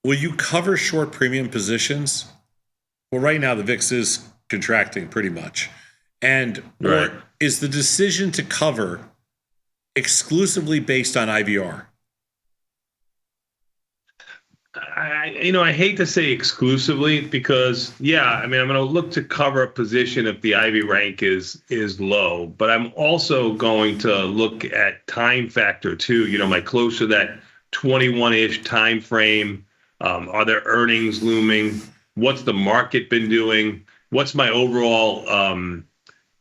will you cover short premium positions? Well, right now the VIX is contracting pretty much. And or is the decision to cover exclusively based on IVR? I hate to say exclusively because, I'm going to look to cover a position if the IV rank is low, but I'm also going to look at time factor too. Am I close to that 21-ish time frame? Are there earnings looming? What's the market been doing? What's my overall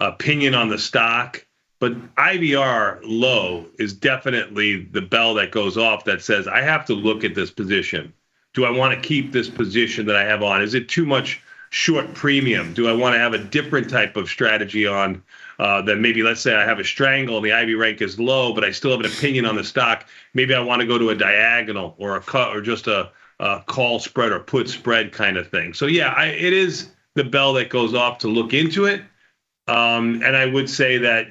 opinion on the stock? But IVR low is definitely the bell that goes off that says I have to look at this position. Do I want to keep this position that I have on? Is it too much short premium? Do I want to have a different type of strategy on then maybe let's say I have a strangle and the IV rank is low, but I still have an opinion on the stock. Maybe I want to go to a diagonal or a cut or just a call spread or put spread kind of thing. So yeah, it is the bell that goes off to look into it. And I would say that,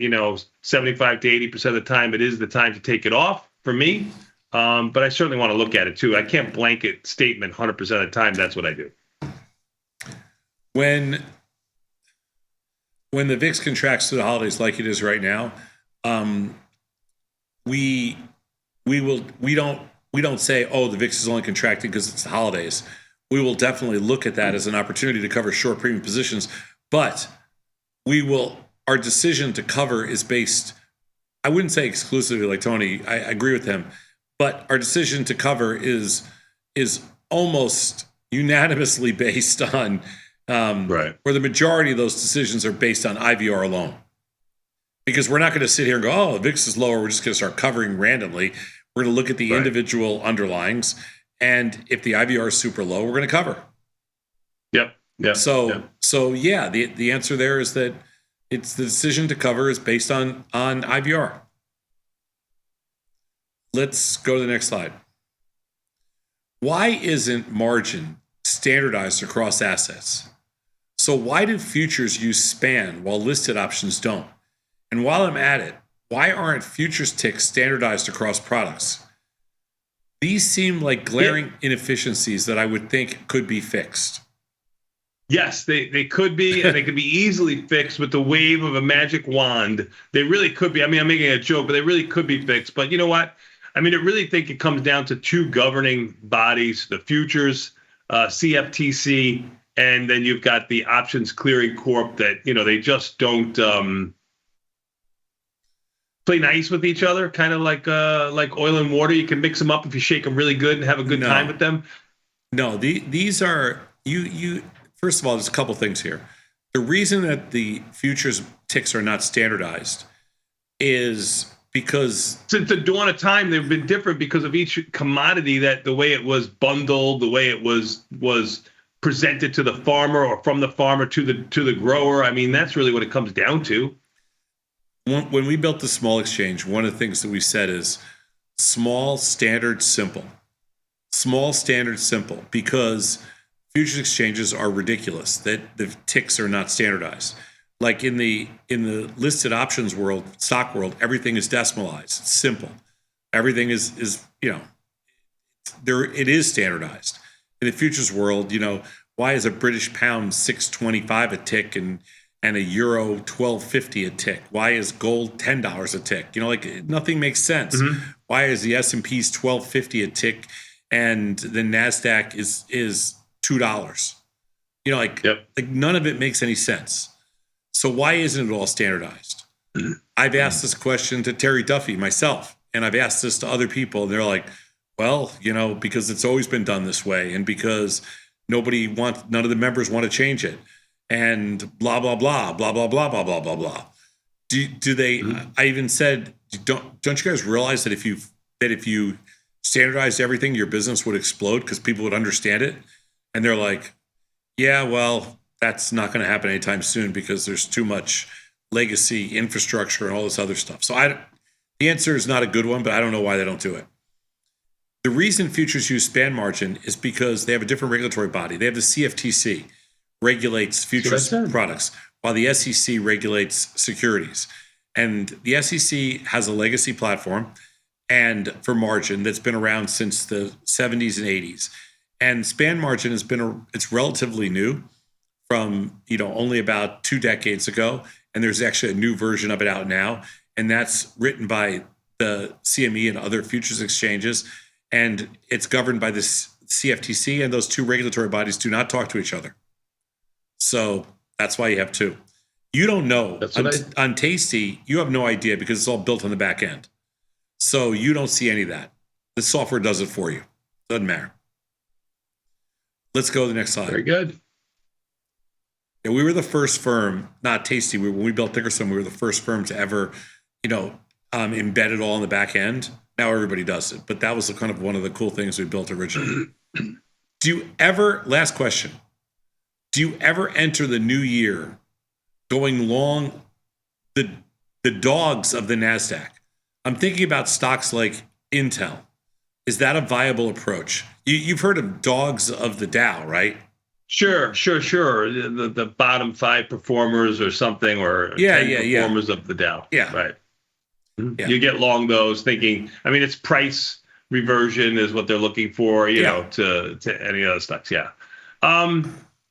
75 to 80% of the time, it is the time to take it off for me. But I certainly want to look at it too. I can't blanket statement 100% of the time. That's what I do. When the VIX contracts to the holidays like it is right now, we don't say, oh, the VIX is only contracting because it's the holidays. We will definitely look at that as an opportunity to cover short premium positions, but our decision to cover is based, I wouldn't say exclusively like Tony, I agree with him, but our decision to cover is almost unanimously based on, where the majority of those decisions are based on IVR alone. Because we're not going to sit here and go, oh, the VIX is lower, we're just going to start covering randomly. We're going to look at the individual underlyings, and if the IVR is super low, we're going to cover. Yep. So yeah, the answer there is that it's the decision to cover is based on IVR. Let's go to the next slide. Why isn't margin standardized across assets? So why do futures use span while listed options don't? And while I'm at it, why aren't futures ticks standardized across products? These seem like glaring inefficiencies that I would think could be fixed. Yes, they could be, and they could be easily fixed with the wave of a magic wand. They really could be. I mean, I'm making a joke, but they really could be fixed. But you know what? I mean, I really think it comes down to two governing bodies, the futures, CFTC, and then you've got the Options Clearing Corp that, they just don't play nice with each other, kind of like oil and water. You can mix them up if you shake them really good and have a good time with them. No, these are, you. First of all, there's a couple things here. The reason that the futures ticks are not standardized is because since the dawn of time, they've been different because of each commodity, that the way it was bundled, the way it was presented to the farmer or from the farmer to the grower. I mean, that's really what it comes down to. When we built the small exchange, one of the things that we said is small, standard, simple. Small, standard, simple, because futures exchanges are ridiculous that the ticks are not standardized. Like in the listed options world, stock world, everything is decimalized. It's simple. Everything is there. It is standardized. In the futures world, why is a British pound 625 a tick and a euro 1250 a tick? Why is gold $10 a tick? Nothing makes sense. Mm-hmm. Why is the S&P's 1250 a tick and the Nasdaq is $2? Like none of it makes any sense. So why isn't it all standardized? I've asked this question to Terry Duffy myself, and I've asked this to other people, and they're like, well, because it's always been done this way, and because none of the members want to change it, and blah blah blah blah blah blah blah blah blah blah. Do they? I even said, don't you guys realize that if you standardized everything, your business would explode because people would understand it? And they're like, yeah, well, that's not going to happen anytime soon because there's too much legacy infrastructure and all this other stuff. So the answer is not a good one, but I don't know why they don't do it. The reason futures use span margin is because they have a different regulatory body. They have the CFTC, regulates futures products, while the SEC regulates securities. And the SEC has a legacy platform and for margin that's been around since the 70s and 80s. And span margin it's relatively new, from only about 2 decades ago, and there's actually a new version of it out now, and that's written by the CME and other futures exchanges, and it's governed by the CFTC, and those two regulatory bodies do not talk to each other. So that's why you have two. You don't know on Tasty, you have no idea because it's all built on the back end, so you don't see any of that. The software does it for you. Doesn't matter. Let's go to the next slide. Very good. Yeah, we were the first firm, not Tasty. When we built Thinkorswim, we were the first firm to ever, embed it all in the back end. Now everybody does it, but that was kind of one of the cool things we built originally. Last question, do you ever enter the new year going long the dogs of the NASDAQ. I'm thinking about stocks like Intel. Is that a viable approach? You've heard of dogs of the Dow, right? Sure. The bottom 5 performers or something, or 10 performers of the Dow. Yeah. Right. Yeah. You get long those thinking, I mean, it's price reversion is what they're looking for, you know, to any other stocks. Yeah.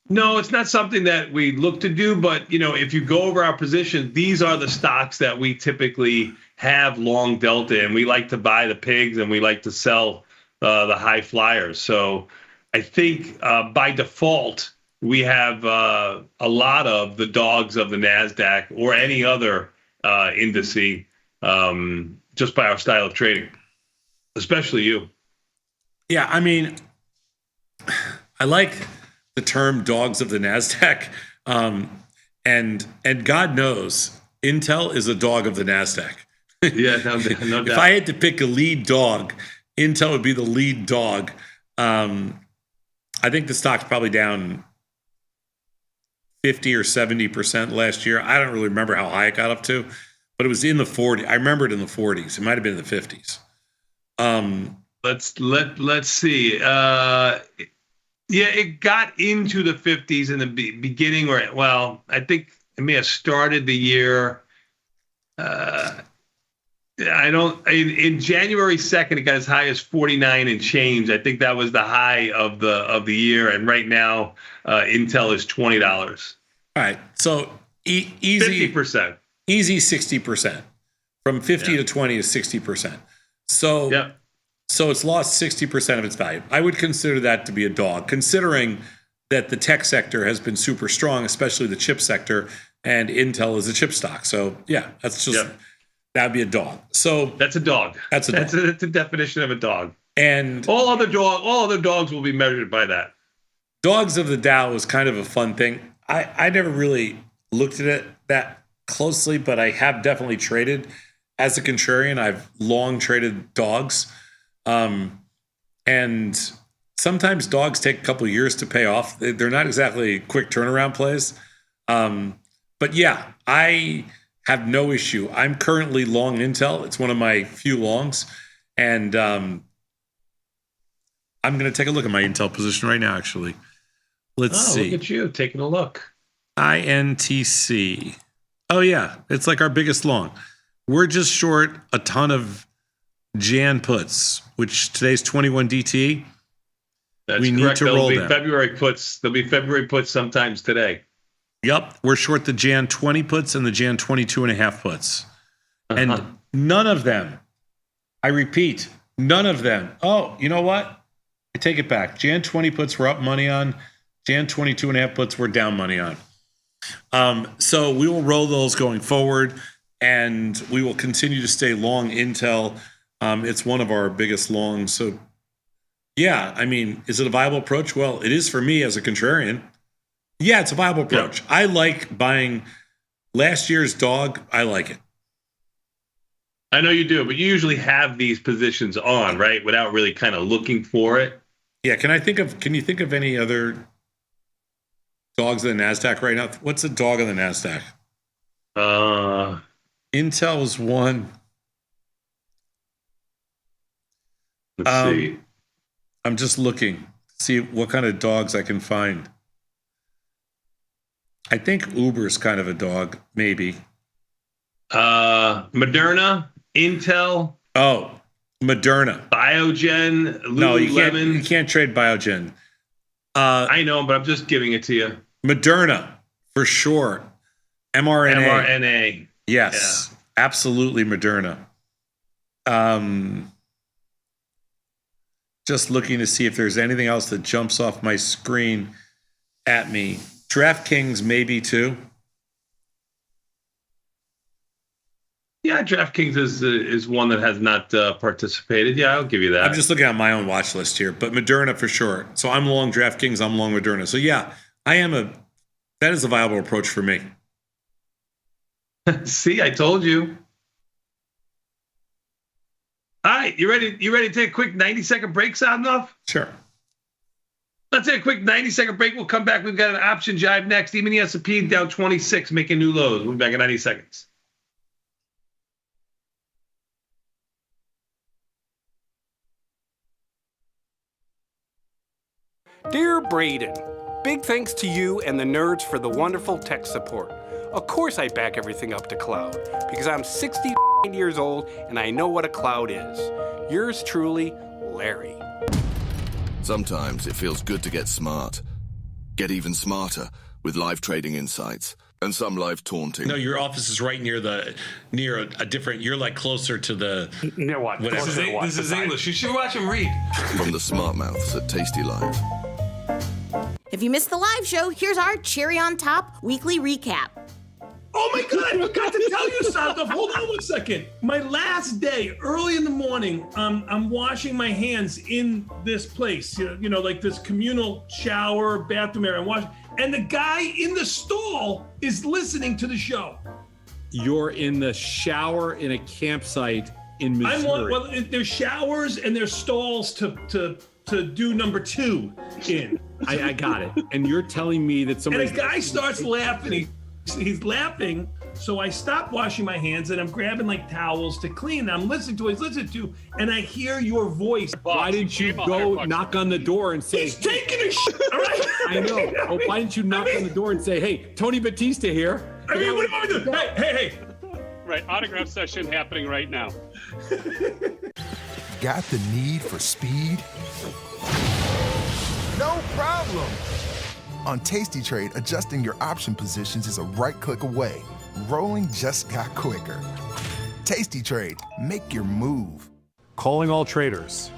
No, it's not something that we look to do, but, you know, if you go over our position, these are the stocks that we typically have long delta, and we like to buy the pigs and we like to sell the high flyers. So I think by default, we have a lot of the dogs of the NASDAQ or any other indice just by our style of trading, especially you. Yeah, I mean, I like the term dogs of the NASDAQ. And God knows, Intel is a dog of the NASDAQ. Yeah, no doubt. If I had to pick a lead dog, Intel would be the lead dog. I think the stock's probably down 50 or 70% last year. I don't really remember how high it got up to, but it was in the 40s. I remember it in the 40s. It might have been in the 50s. Let's see. Yeah, it got into the 50s in the beginning, or I think it may have started the year. In January 2nd, it got as high as 49 and change. I think that was the high of the year, and right now, Intel is $20. All right, so easy 50%, easy 60%. From 50 to 20 is 60%. So So it's lost 60% of its value. I would consider that to be a dog, considering that the tech sector has been super strong, especially the chip sector, and Intel is a chip stock. So yeah, that's just that'd be a dog. So that's a dog. That's the definition of a dog. And all other dogs will be measured by that. Dogs of the Dow was kind of a fun thing. I never really looked at it that closely, but I have definitely traded as a contrarian. I've long traded dogs. And sometimes dogs take a couple of years to pay off. They're not exactly quick turnaround plays. But yeah, I have no issue. I'm currently long Intel. It's one of my few longs. And I'm going to take a look at my Intel position right now, actually. Let's see. Look at you taking a look. INTC. Oh, yeah. It's like our biggest long. We're just short a ton of Jan puts, which today's 21 DT. That's we correct. need to roll them. February puts. There'll be February puts sometimes today. Yep. We're short the Jan 20 puts and the Jan 22.5 puts. And none of them, I repeat, none of them. Oh, you know what? I take it back. Jan 20 puts we're up money on. Jan 22.5 puts we're down money on. So we will roll those going forward, and we will continue to stay long Intel. It's one of our biggest longs. So, yeah, I mean, is it a viable approach? Well, it is for me as a contrarian. Yeah, it's a viable approach. Yep. I like buying last year's dog. I like it. I know you do, but you usually have these positions on, right, without really kind of looking for it. Yeah, can you think of any other dogs in the NASDAQ right now? What's a dog on the NASDAQ? Intel is one. Let's see. I'm just looking, see what kind of dogs I can find. I think Uber's kind of a dog, maybe. Moderna, Intel. Oh, Moderna. Biogen, Lululemon. No, you can't trade Biogen. I know, but I'm just giving it to you. Moderna, for sure. mRNA. mRNA. Yes, absolutely Moderna. Just looking to see if there's anything else that jumps off my screen at me. DraftKings maybe too. Yeah, DraftKings is one that has not participated. Yeah, I'll give you that. I'm just looking at my own watch list here, but Moderna for sure. So I'm long DraftKings, I'm long Moderna. So yeah, that is a viable approach for me. See, I told you. All right, you ready to take a quick 90-second break, sound enough? Sure. Let's take a quick 90-second break. We'll come back. We've got an option jive next. Even the S&P down 26, making new lows. We'll be back in 90 seconds. Dear Braden, big thanks to you and the nerds for the wonderful tech support. Of course I back everything up to cloud, because I'm 60 years old and I know what a cloud is. Yours truly, Larry. Sometimes it feels good to get smart. Get even smarter with live trading insights and some live taunting. No, your office is right near a different. You're like closer to the near what? Whatever. This is English. You should watch him read. From the smart mouths at Tasty Live. If you missed the live show, here's our cherry on top weekly recap. Oh my God, I forgot to tell you something. Hold on one second. My last day, early in the morning, I'm washing my hands in this place, you know, like this communal shower, bathroom area. I'm washing, and the guy in the stall is listening to the show. You're in the shower in a campsite in Missouri. There's showers and there's stalls to do number 2 in. I got it. And you're telling me that somebody. And a guy starts laughing. He's laughing, so I stop washing my hands and I'm grabbing like towels to clean. I'm listening to, and I hear your voice. Why didn't you go knock on the door and say, he's taking a shit, all right? I know. Well, why didn't you knock on the door and say, hey, Tony Batista here? I mean, what am I doing? Hey. Right, autograph session happening right now. Got the need for speed? No problem. On Tasty Trade, adjusting your option positions is a right click away. Rolling just got quicker. Tasty Trade, make your move. Calling all traders.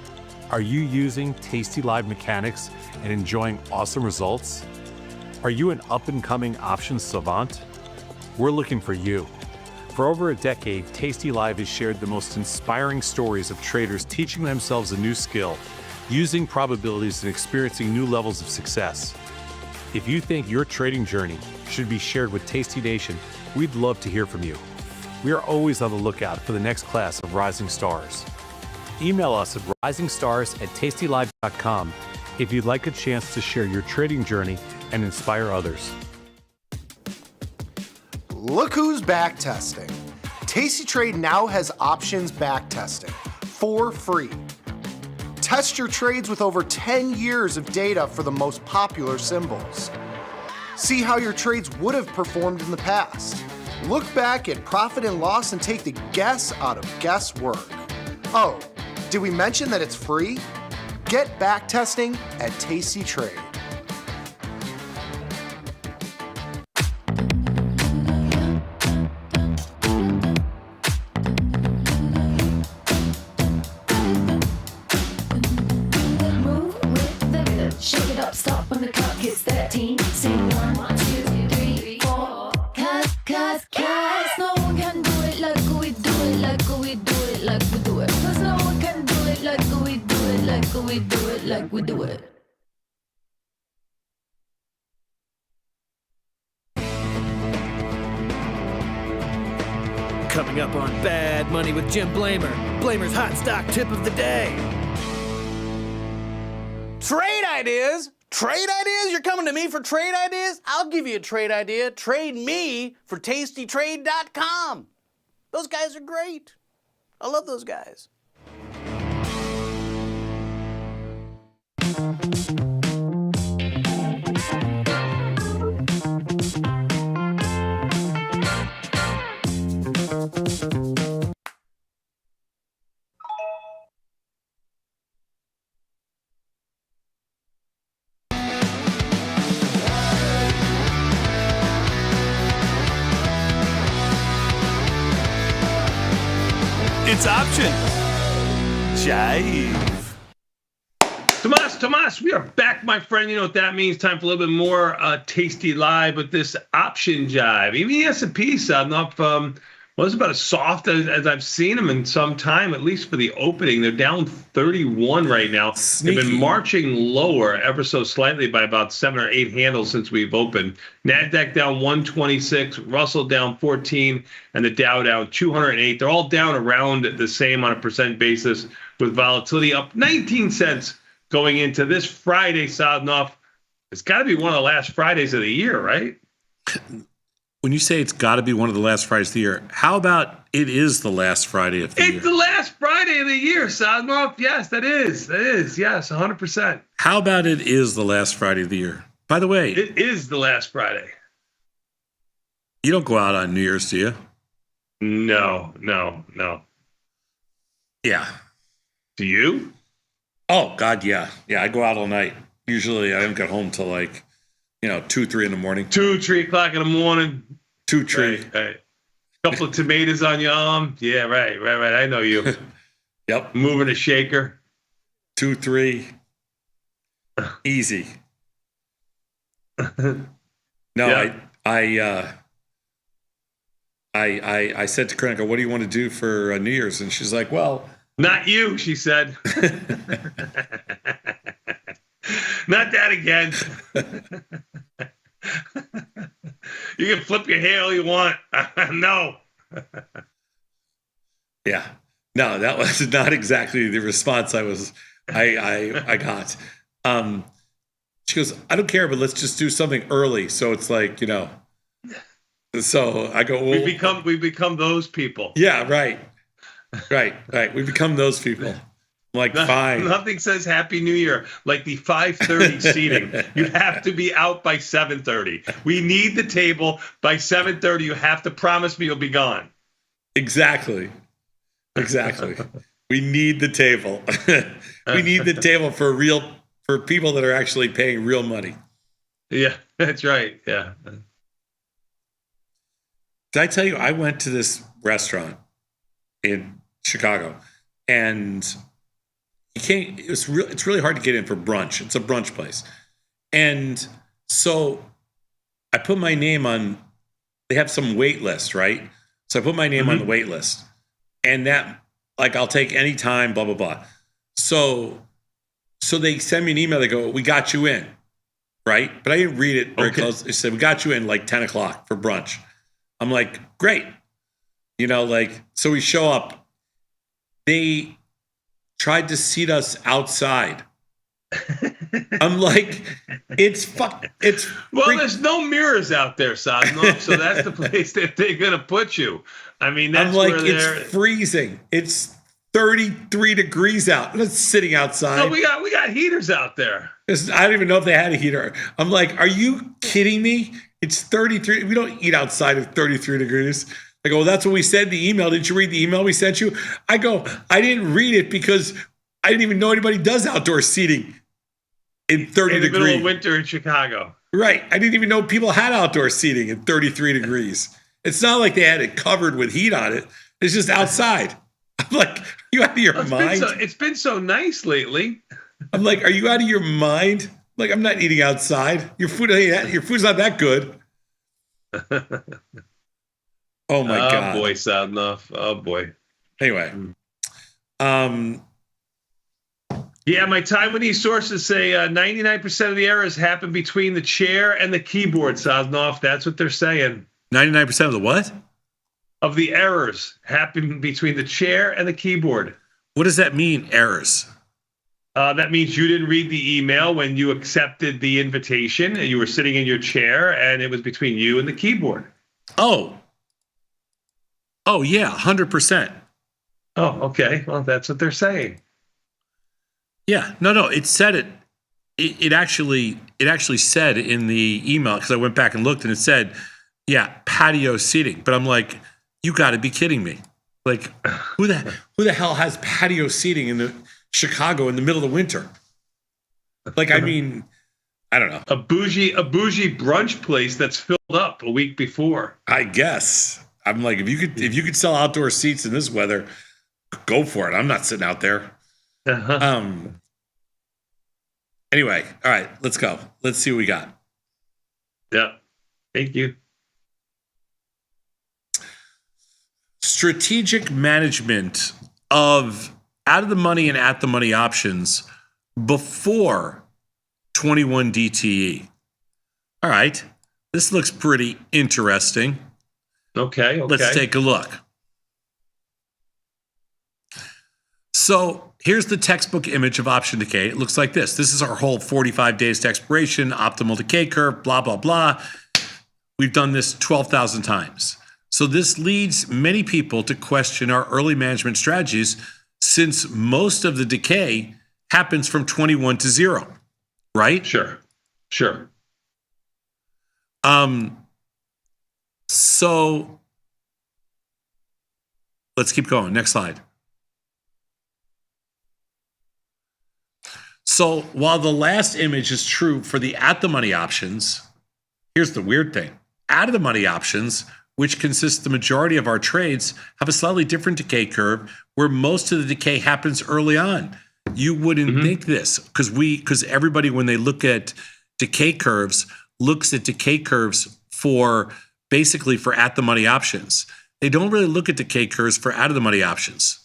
Are you using Tasty Live mechanics and enjoying awesome results? Are you an up-and-coming options savant? We're looking for you. For over a decade, Tasty Live has shared the most inspiring stories of traders teaching themselves a new skill, using probabilities and experiencing new levels of success. If you think your trading journey should be shared with Tasty Nation, we'd love to hear from you. We are always on the lookout for the next class of rising stars. Email us at risingstars@tastylive.com if you'd like a chance to share your trading journey and inspire others. Look who's back testing. Tasty Trade now has options back testing for free. Test your trades with over 10 years of data for the most popular symbols. See how your trades would have performed in the past. Look back at profit and loss and take the guess out of guesswork. Oh, did we mention that it's free? Get back testing at Tasty Trade. Shake it up, stop when the clock hits 13. Sing 1, 2, 3, 4. Cause no one can do it like we do it, like we do it, like we do it. Cause no one can do it like we do it, like we do it, like we do it. Coming up on Bad Money with Jim Blamer. Blamer's hot stock tip of the day. Trade ideas? Trade ideas? You're coming to me for trade ideas? I'll give you a trade idea. Trade me for tastytrade.com. Those guys are great. I love those guys. It's option jive. Tomas, we are back, my friend. You know what that means. Time for a little bit more Tasty Live with this option jive. Even the S&P starting off, it's about as soft as I've seen them in some time, at least for the opening. They're down 31 right now. Sneaky. They've been marching lower ever so slightly by about 7 or 8 handles since we've opened. NASDAQ down 126, Russell down 14, and the Dow down 208. They're all down around the same on a percent basis, with volatility up 19 cents going into this Friday, starting off. It's got to be one of the last Fridays of the year, right? when you say it's got to be one of the last Fridays of the year, how about it is the last Friday of the year? It's the last Friday of the year, Sadnov. Yes, that is. Yes, 100%. How about it is the last Friday of the year? By the way, It is the last Friday. you don't go out on New Year's, do you? No. Yeah. Do you? Oh, God, yeah. Yeah, I go out all night. Usually I don't get home till 2, 3 in the morning. 2, 3 o'clock in the morning. 2, 3. Right. Couple of tomatoes on your arm. Yeah, right. I know you. Yep. Moving a shaker. 2, 3. Easy. No, Yeah. I said to Corinne, what do you want to do for New Year's? And she's like, well, Not you, she said. Not that again. You can flip your hair all you want. No. yeah. No, that was not exactly the response I got. She goes, I don't care, but let's just do something early. So it's like, so I go, well, We become those people. yeah, right. We become those people. I'm like, fine. Nothing says Happy New Year like the 5:30 seating. You have to be out by 7:30. We need the table by 7:30. You have to promise me you'll be gone. Exactly. We need the table. We need the table for people that are actually paying real money. Yeah, that's right. Yeah. Did I tell you I went to this restaurant in Chicago, and it's really hard to get in for brunch. It's a brunch place. And so I put my name on, they have some wait list, right? So I put my name on the wait list, and that, I'll take any time, blah, blah, blah. So they send me an email. They go, we got you in, right? But I didn't read it very close. They said, we got you in 10 o'clock for brunch. I'm like, great. So we show up. They tried to seat us outside. I'm like, there's no mirrors out there, Sadnov, so that's the place that they're going to put you. I mean, that's I'm like, where they're... it's freezing. It's 33 degrees out. I'm not sitting outside. No, we got heaters out there. I don't even know if they had a heater. I'm like, are you kidding me? It's 33. We don't eat outside of 33 degrees. I go, well, that's what we said in the email. Did you read the email we sent you? I go, I didn't read it because I didn't even know anybody does outdoor seating in 30 in the degrees. middle of winter in Chicago. Right. I didn't even know people had outdoor seating in 33 degrees. It's not like they had it covered with heat on it. It's just outside. I'm like, are you out of your mind? It's been so nice lately. I'm like, are you out of your mind? Like, I'm not eating outside. Your food's not that good. Oh my God. Oh boy, Sadnov. Oh boy. Anyway. Yeah, my Taiwanese sources say 99% of the errors happen between the chair and the keyboard, Sadnov. That's what they're saying. 99% of the what? Of the errors happen between the chair and the keyboard. What does that mean, errors? That means you didn't read the email when you accepted the invitation. And you were sitting in your chair, and it was between you and the keyboard. Oh, yeah, 100%. Oh, okay. Well, that's what they're saying. Yeah, no. It said it. It actually said in the email, because I went back and looked, and it said, yeah, patio seating. But I'm like, you got to be kidding me! Like, who the hell has patio seating in Chicago in the middle of the winter? Like, I mean, I don't know. A bougie brunch place that's filled up a week before. I guess. I'm like, if you could sell outdoor seats in this weather, go for it. I'm not sitting out there. Anyway, all right, let's go. Let's see what we got. Yeah. Thank you. Strategic management of out of the money and at the money options before 21 DTE. All right. This looks pretty interesting. Okay. Let's take a look. So here's the textbook image of option decay. It looks like this. This is our whole 45 days to expiration, optimal decay curve, blah, blah, blah. We've done this 12,000 times. So this leads many people to question our early management strategies, since most of the decay happens from 21 to 0, right? Sure. So let's keep going. Next slide. So while the last image is true for the at-the-money options, here's the weird thing. Out-of-the-money options, which consist the majority of our trades, have a slightly different decay curve where most of the decay happens early on. You wouldn't think this because everybody, when they look at decay curves, looks at decay curves for basically for at-the-money options. They don't really look at decay curves for out-of-the-money options.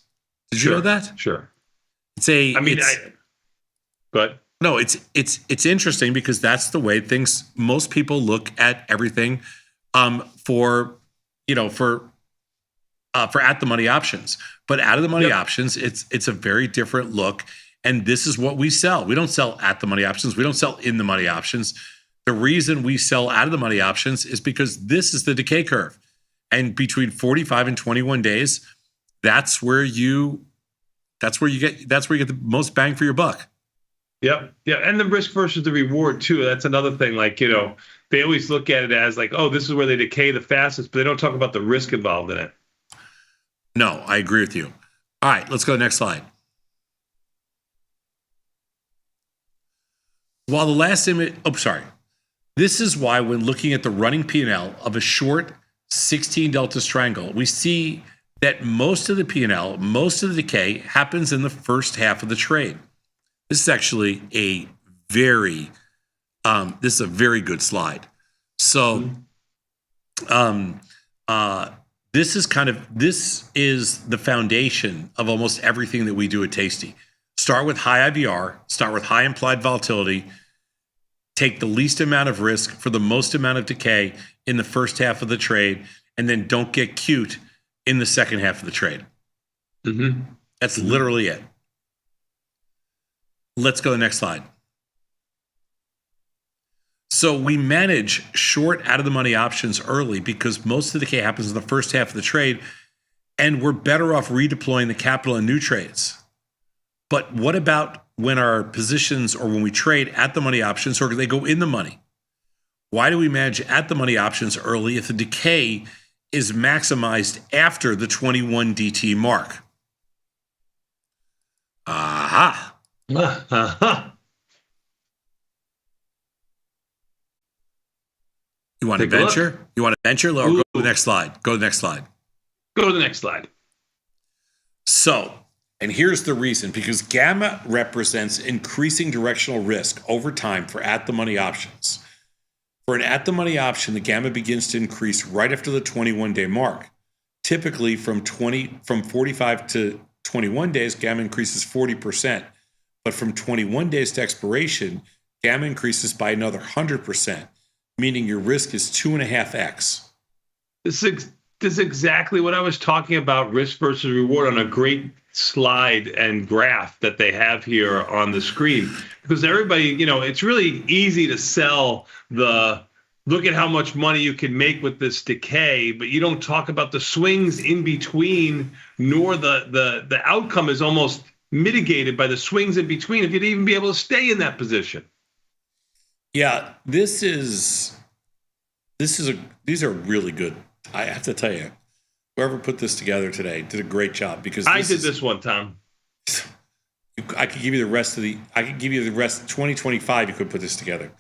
Did you know that? Sure. But no, it's interesting because that's the way most people look at everything for at-the-money options. But out-of-the-money options, it's a very different look. And this is what we sell. We don't sell at-the-money options. We don't sell in-the-money options. The reason we sell out-of-the-money options is because this is the decay curve. And between 45 and 21 days, that's where you get the most bang for your buck. Yep. Yeah. And the risk versus the reward too. That's another thing. Like, they always look at it as like, oh, this is where they decay the fastest, but they don't talk about the risk involved in it. No, I agree with you. All right, let's go to the next slide. While the last image, This is why when looking at the running P&L of a short 16 delta strangle, we see that most of the P&L, most of the decay happens in the first half of the trade. This is actually a very good slide. So this is the foundation of almost everything that we do at Tasty. Start with high IVR, start with high implied volatility, take the least amount of risk for the most amount of decay in the first half of the trade, and then don't get cute in the second half of the trade. That's literally it. Let's go to the next slide. So we manage short out-of-the-money options early because most of the decay happens in the first half of the trade, and we're better off redeploying the capital in new trades. But what about when our positions or when we trade at-the-money options or they go in the money? Why do we manage at-the-money options early if the decay is maximized after the 21 DT mark? Aha. You want to venture? You want to venture? Or go to the next slide. Go to the next slide. Go to the next slide. So, and here's the reason, because gamma represents increasing directional risk over time for at-the-money options. For an at-the-money option, the gamma begins to increase right after the 21-day mark. Typically, from 45 to 21 days, gamma increases 40%. But from 21 days to expiration, gamma increases by another 100%, meaning your risk is 2.5x. This is exactly what I was talking about, risk versus reward, on a great slide and graph that they have here on the screen. Because everybody, it's really easy to sell look at how much money you can make with this decay, but you don't talk about the swings in between, nor the outcome is almost mitigated by the swings in between if you'd even be able to stay in that position. Yeah, these are really good. I have to tell you, whoever put this together today did a great job, because I did this one, Tom. I could give you the rest 2025 you could put this together.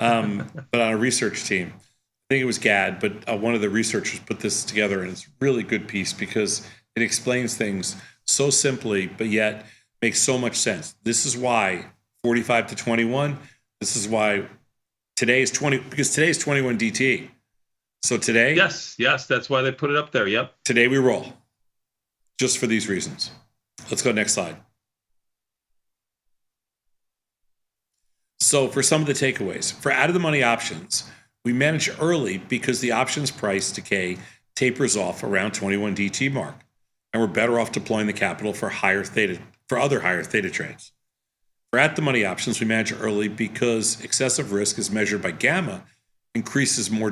But on a research team, I think it was Gad, but one of the researchers put this together, and it's a really good piece because it explains things so simply, but yet makes so much sense. This is why 45 to 21, this is why today is 20, because today is 21 DT. So today. Yes, that's why they put it up there. Yep. Today we roll. Just for these reasons. Let's go next slide. So for some of the takeaways, for out-of-the-money options, we manage early because the options price decay tapers off around 21 DT mark, and we're better off deploying the capital for other higher theta trades. For at-the-money options, we manage early because excessive risk is measured by gamma increases more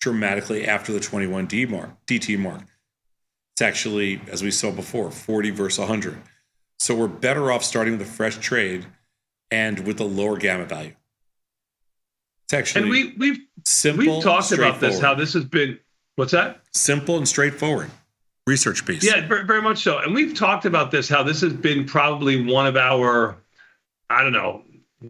dramatically after the 21 DT mark. It's actually, as we saw before, 40 versus 100. So we're better off starting with a fresh trade and with a lower gamma value. It's actually and we've simple, talked about this, straightforward. how this has been, what's that? Simple and straightforward. Research based. Yeah, very, very much so. And we've talked about this, how this has been probably one of our, I don't know,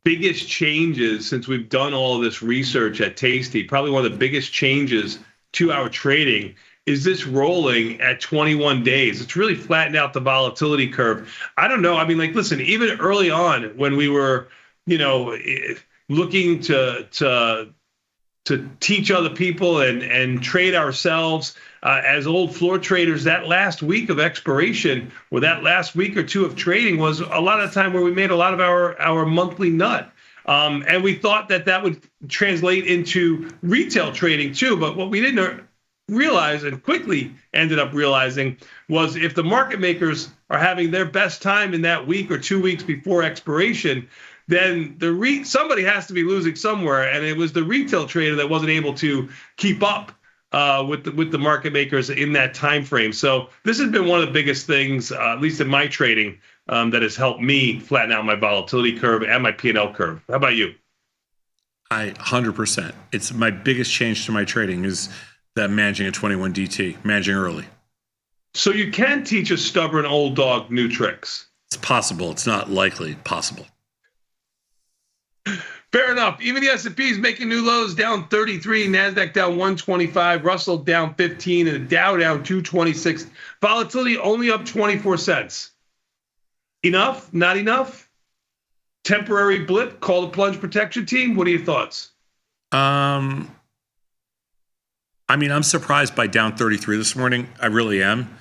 biggest changes since we've done all of this research at Tasty. Probably one of the biggest changes to our trading is this rolling at 21 days. It's really flattened out the volatility curve. I don't know. I mean, like, listen, even early on when we were, looking to teach other people and trade ourselves as old floor traders, that last week of expiration or that last week or two of trading was a lot of the time where we made a lot of our monthly nut. And we thought that would translate into retail trading too. But what we didn't realize and quickly ended up realizing was if the market makers are having their best time in that week or 2 weeks before expiration, then somebody has to be losing somewhere, and it was the retail trader that wasn't able to keep up with the market makers in that time frame. So this has been one of the biggest things, at least in my trading, that has helped me flatten out my volatility curve and my P&L curve. How about you? 100%. It's my biggest change to my trading is that managing a 21 DT, managing early. So you can teach a stubborn old dog new tricks. It's possible. It's not likely. Possible. Fair enough. Even the S&P is making new lows, down 33, NASDAQ down 125, Russell down 15, and the Dow down 226. Volatility only up 24 cents. Enough? Not enough? Temporary blip? Call the plunge protection team? What are your thoughts? I mean, I'm surprised by down 33 this morning. I really am.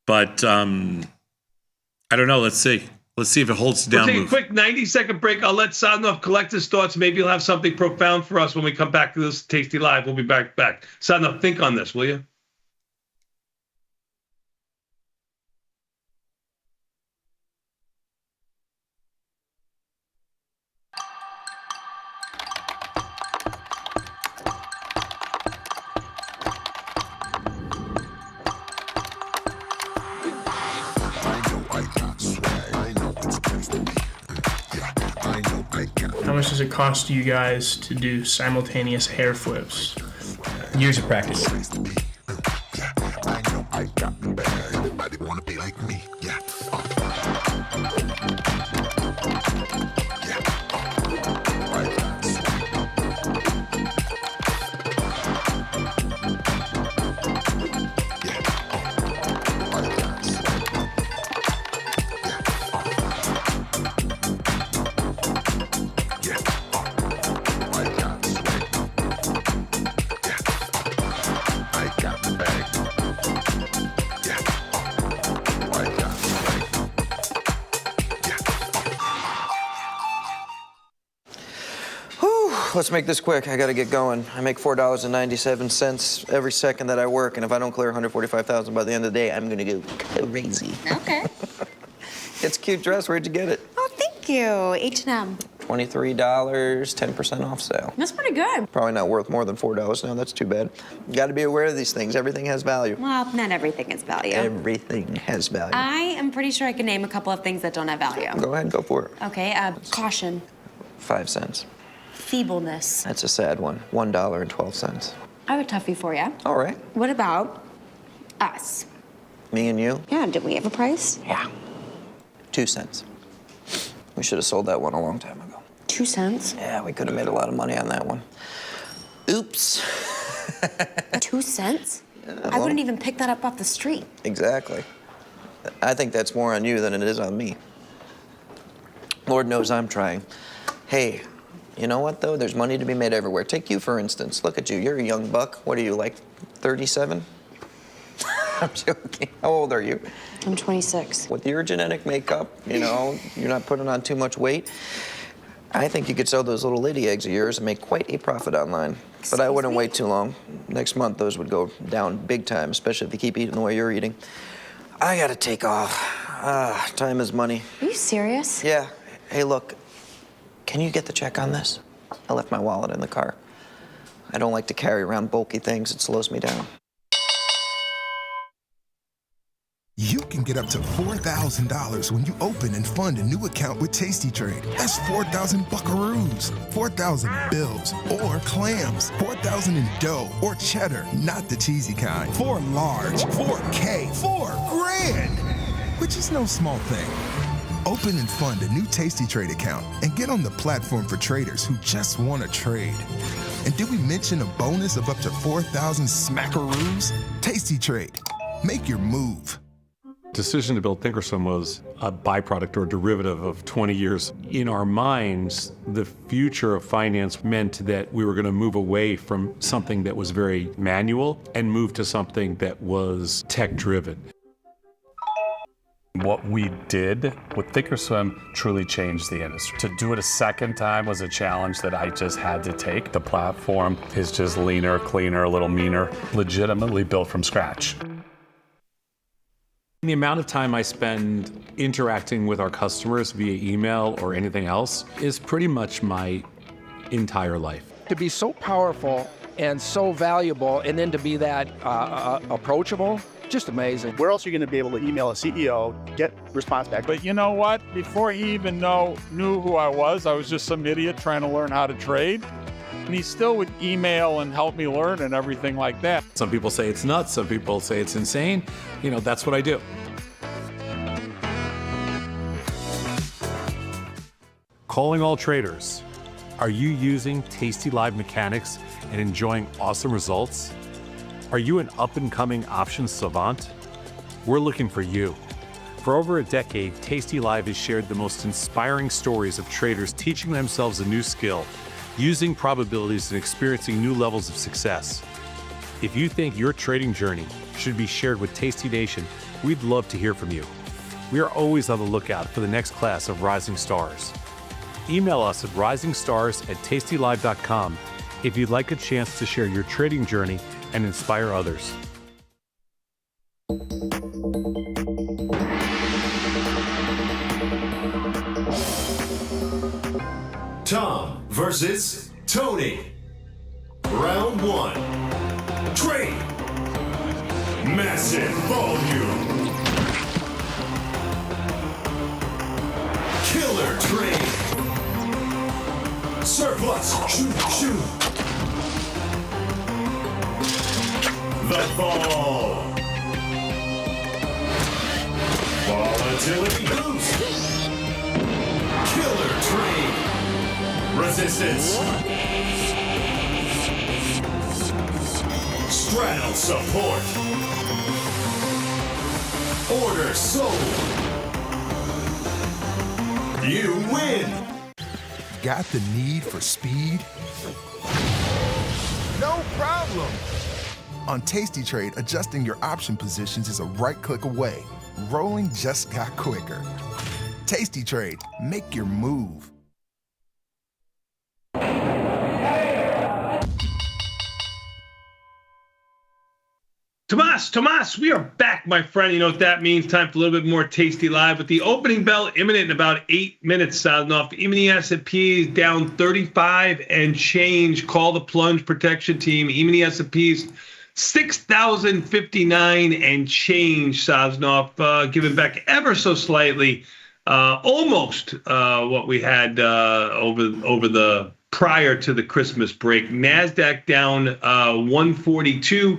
But I don't know. Let's see. Let's see if it holds down. We'll take a quick 90-second break. I'll let Sadnov collect his thoughts. Maybe he'll have something profound for us when we come back to this Tasty Live. We'll be back. Sadnov, think on this, will you? How much does it cost you guys to do simultaneous hair flips? Years of practice. Let's make this quick. I gotta get going. I make $4.97 every second that I work, and if I don't clear $145,000 by the end of the day, I'm gonna go crazy. Okay. It's a cute dress. Where'd you get it? Oh, thank you. H&M. $23, 10% off sale. That's pretty good. Probably not worth more than $4 now. That's too bad. You gotta be aware of these things. Everything has value. Well, not everything is value. Everything has value. I am pretty sure I can name a couple of things that don't have value. Go ahead, go for it. Okay, caution. 5 cents. Feebleness. That's a sad one. $1.12. I have a toughie for you. All right. What about us? Me and you? Yeah, did we have a price? Yeah. 2 cents. We should have sold that one a long time ago. 2 cents? Yeah, we could have made a lot of money on that one. Oops. 2 cents? I wouldn't even pick that up off the street. Exactly. I think that's more on you than it is on me. Lord knows I'm trying. Hey, you know what, though? There's money to be made everywhere. Take you, for instance. Look at you. You're a young buck. What are you, like 37? I'm joking. How old are you? I'm 26. With your genetic makeup, you know, you're not putting on too much weight. I think you could sell those little lady eggs of yours and make quite a profit online. But I wouldn't wait too long. Next month, those would go down big time, especially if you keep eating the way you're eating. I gotta take off. Time is money. Are you serious? Yeah. Hey, look, can you get the check on this? I left my wallet in the car. I don't like to carry around bulky things. It slows me down. You can get up to $4,000 when you open and fund a new account with tastytrade. That's 4,000 buckaroos, 4,000 bills, or clams, 4,000 in dough or cheddar, not the cheesy kind. 4 large, 4K, 4 grand, which is no small thing. Open and fund a new tastytrade account and get on the platform for traders who just want to trade. And did we mention a bonus of up to 4,000 smackaroos? tastytrade. Make your move. Decision to build Thinkorswim was a byproduct or derivative of 20 years. In our minds, the future of finance meant that we were going to move away from something that was very manual and move to something that was tech-driven. What we did with Thinkorswim truly changed the industry. To do it a second time was a challenge that I just had to take. The platform is just leaner, cleaner, a little meaner, legitimately built from scratch. The amount of time I spend interacting with our customers via email or anything else is pretty much my entire life. To be so powerful and so valuable, and then to be that approachable, just amazing. Where else are you going to be able to email a CEO, get response back? But you know what? Before he even knew who I was just some idiot trying to learn how to trade. And he still would email and help me learn and everything like that. Some people say it's nuts, some people say it's insane. You know, that's what I do. Calling all traders. Are you using tastylive mechanics and enjoying awesome results? Are you an up-and-coming options savant? We're looking for you. For over a decade, tastylive has shared the most inspiring stories of traders teaching themselves a new skill, using probabilities and experiencing new levels of success. If you think your trading journey should be shared with Tasty Nation, we'd love to hear from you. We are always on the lookout for the next class of rising stars. Email us at risingstars@tastylive.com if you'd like a chance to share your trading journey and inspire others. Tom versus Tony. Round 1. Trade. Massive volume. Killer trade. Surplus. Shoot. The fall. Volatility boost. Killer trade. Resistance. Straddle support. Order sold. You win. Got the need for speed? No problem. On tastytrade, adjusting your option positions is a right click away. Rolling just got quicker. tastytrade, make your move. Tomas, we are back, my friend. You know what that means. Time for a little bit more Tasty Live with the opening bell imminent in about 8 minutes. Sounding off. Even the S&P is down 35 and change. Call the plunge protection team. Even the S&P's 6,059 and change. Sosnoff giving back ever so slightly, almost what we had over the prior to the Christmas break. Nasdaq down 142.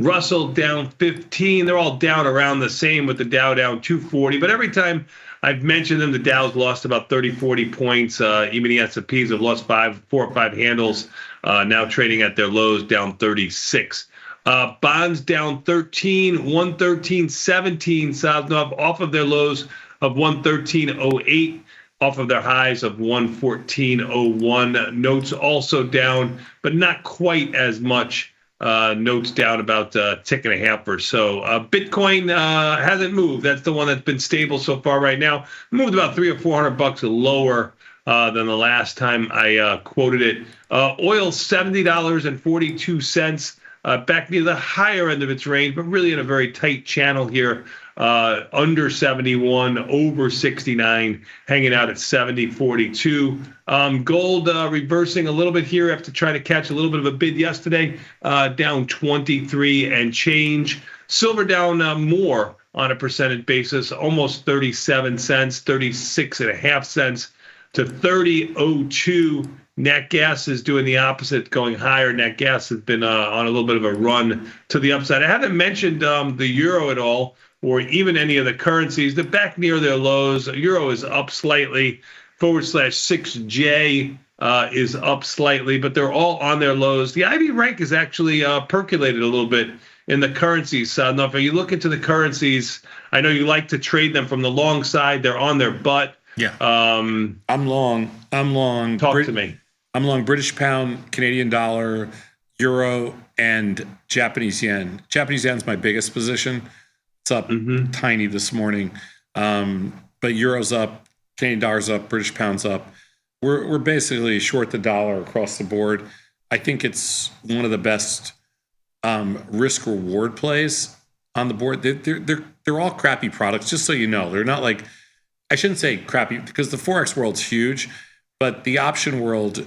Russell down 15. They're all down around the same, with the Dow down 240. But every time I've mentioned them, the Dow's lost about 30, 40 points. Even the S&Ps have lost 4 or 5 handles, now trading at their lows down 36. Bonds down 13, 113.17. Sosnoff off of their lows of 113.08, off of their highs of 114.01. Notes also down, but not quite as much. Notes down about a tick and a half or so. Bitcoin hasn't moved. That's the one that's been stable so far right now. Moved about $300 or $400 lower than the last time I quoted it. Oil $70.42. back near the higher end of its range, but really in a very tight channel here, under 71, over 69, hanging out at 70.42. Gold reversing a little bit here after trying to catch a little bit of a bid yesterday, down 23 and change. Silver down more on a percentage basis, almost 37 cents, 36.5 cents to 30.02. Nat gas is doing the opposite, going higher. Nat gas has been on a little bit of a run to the upside. I haven't mentioned the euro at all, or even any of the currencies. They're back near their lows. Euro is up slightly. /6J is up slightly, but they're all on their lows. The Ivy rank is actually percolated a little bit in the currencies. Now, if you look into the currencies, I know you like to trade them from the long side. They're on their butt. Yeah. I'm long. Talk to me. I'm long British pound, Canadian dollar, euro, and Japanese yen. Japanese yen's my biggest position. It's up tiny this morning. But euro's up, Canadian dollar's up, British pound's up. We're basically short the dollar across the board. I think it's one of the best risk reward plays on the board. They're all crappy products, just so you know. They're not like, I shouldn't say crappy because the Forex world's huge, but the option world,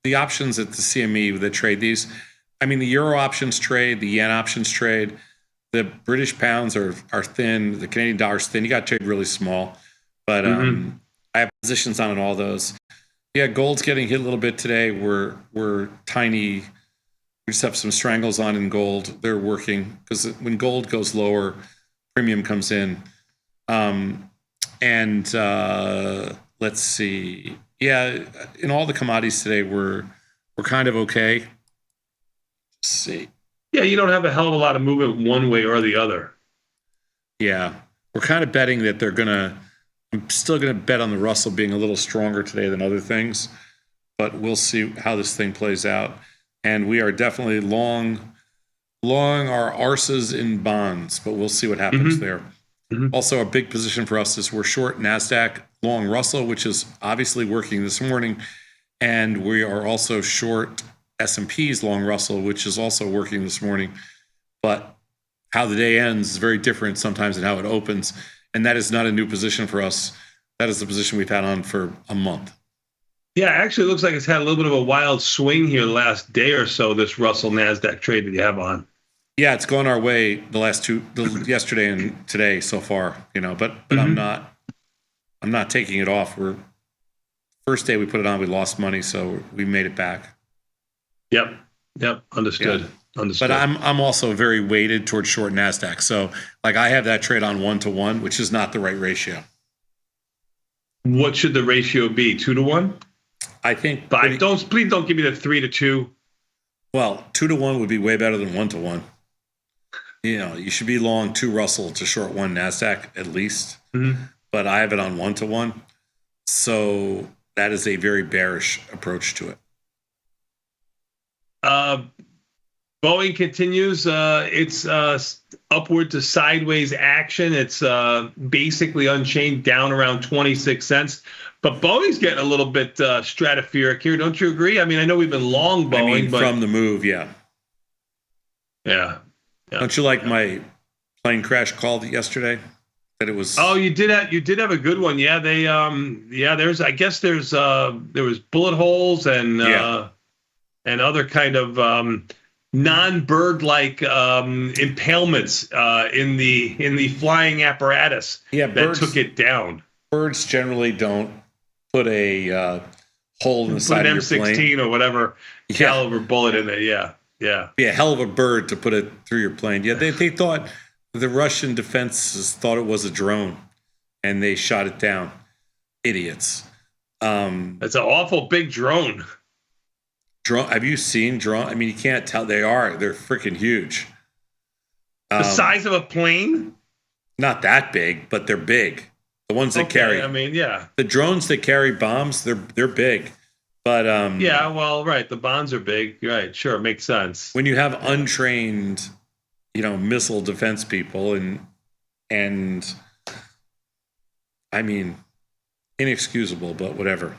the options at the CME that trade these, I mean, the euro options trade, the yen options trade, the British pounds are thin, the Canadian dollar's thin. You got to trade really small, but I have positions on all those. Yeah, gold's getting hit a little bit today. We're tiny. We just have some strangles on in gold. They're working because when gold goes lower, premium comes in. Let's see. Yeah, in all the commodities today, we're kind of okay. Let's see. Yeah, you don't have a hell of a lot of movement one way or the other. Yeah, we're kind of betting that I'm still going to bet on the Russell being a little stronger today than other things, but we'll see how this thing plays out. And we are definitely long our arses in bonds, but we'll see what happens there. Also, a big position for us is we're short NASDAQ, long Russell, which is obviously working this morning. And we are also short S&P's long Russell, which is also working this morning. But how the day ends is very different sometimes than how it opens. And that is not a new position for us. That is the position we've had on for a month. Yeah, actually, it looks like it's had a little bit of a wild swing here the last day or so, this Russell NASDAQ trade that you have on. Yeah, it's gone our way the last yesterday and today so far, but I'm not taking it off. First day we put it on, we lost money, so we made it back. Yep. Understood. Yeah. Understood. But I'm also very weighted towards short NASDAQ. So like I have that trade on 1-to-1, which is not the right ratio. What should the ratio be? 2-to-1? I think. Please don't give me the 3-to-2. Well, 2-to-1 would be way better than 1-to-1. You should be long 2 Russell to short 1 NASDAQ at least. But I have it on 1-to-1. So that is a very bearish approach to it. Boeing continues its upward to sideways action. It's basically unchanged, down around 26 cents. But Boeing's getting a little bit stratospheric here. Don't you agree? I mean, I know we've been long Boeing, but from the move, yeah. Don't you like my plane crash call yesterday? That it was. Oh, you did have a good one. Yeah, they there was bullet holes and other kind of non-bird-like impalements in the flying apparatus that took it down. Birds generally don't put a hole in the side of your plane. M16 or whatever caliber bullet in it. Yeah. Be a hell of a bird to put it through your plane. Yeah, they thought the Russian defenses thought it was a drone, and they shot it down. Idiots. That's an awful big drone. Drone? Have you seen drone? I mean, you can't tell. They're freaking huge. The size of a plane? Not that big, but they're big. The ones that carry. I mean, yeah. The drones that carry bombs, they're big. But yeah, well, right. The bombs are big. Right. Sure. Makes sense. When you have untrained, missile defense people and I mean, inexcusable, but whatever.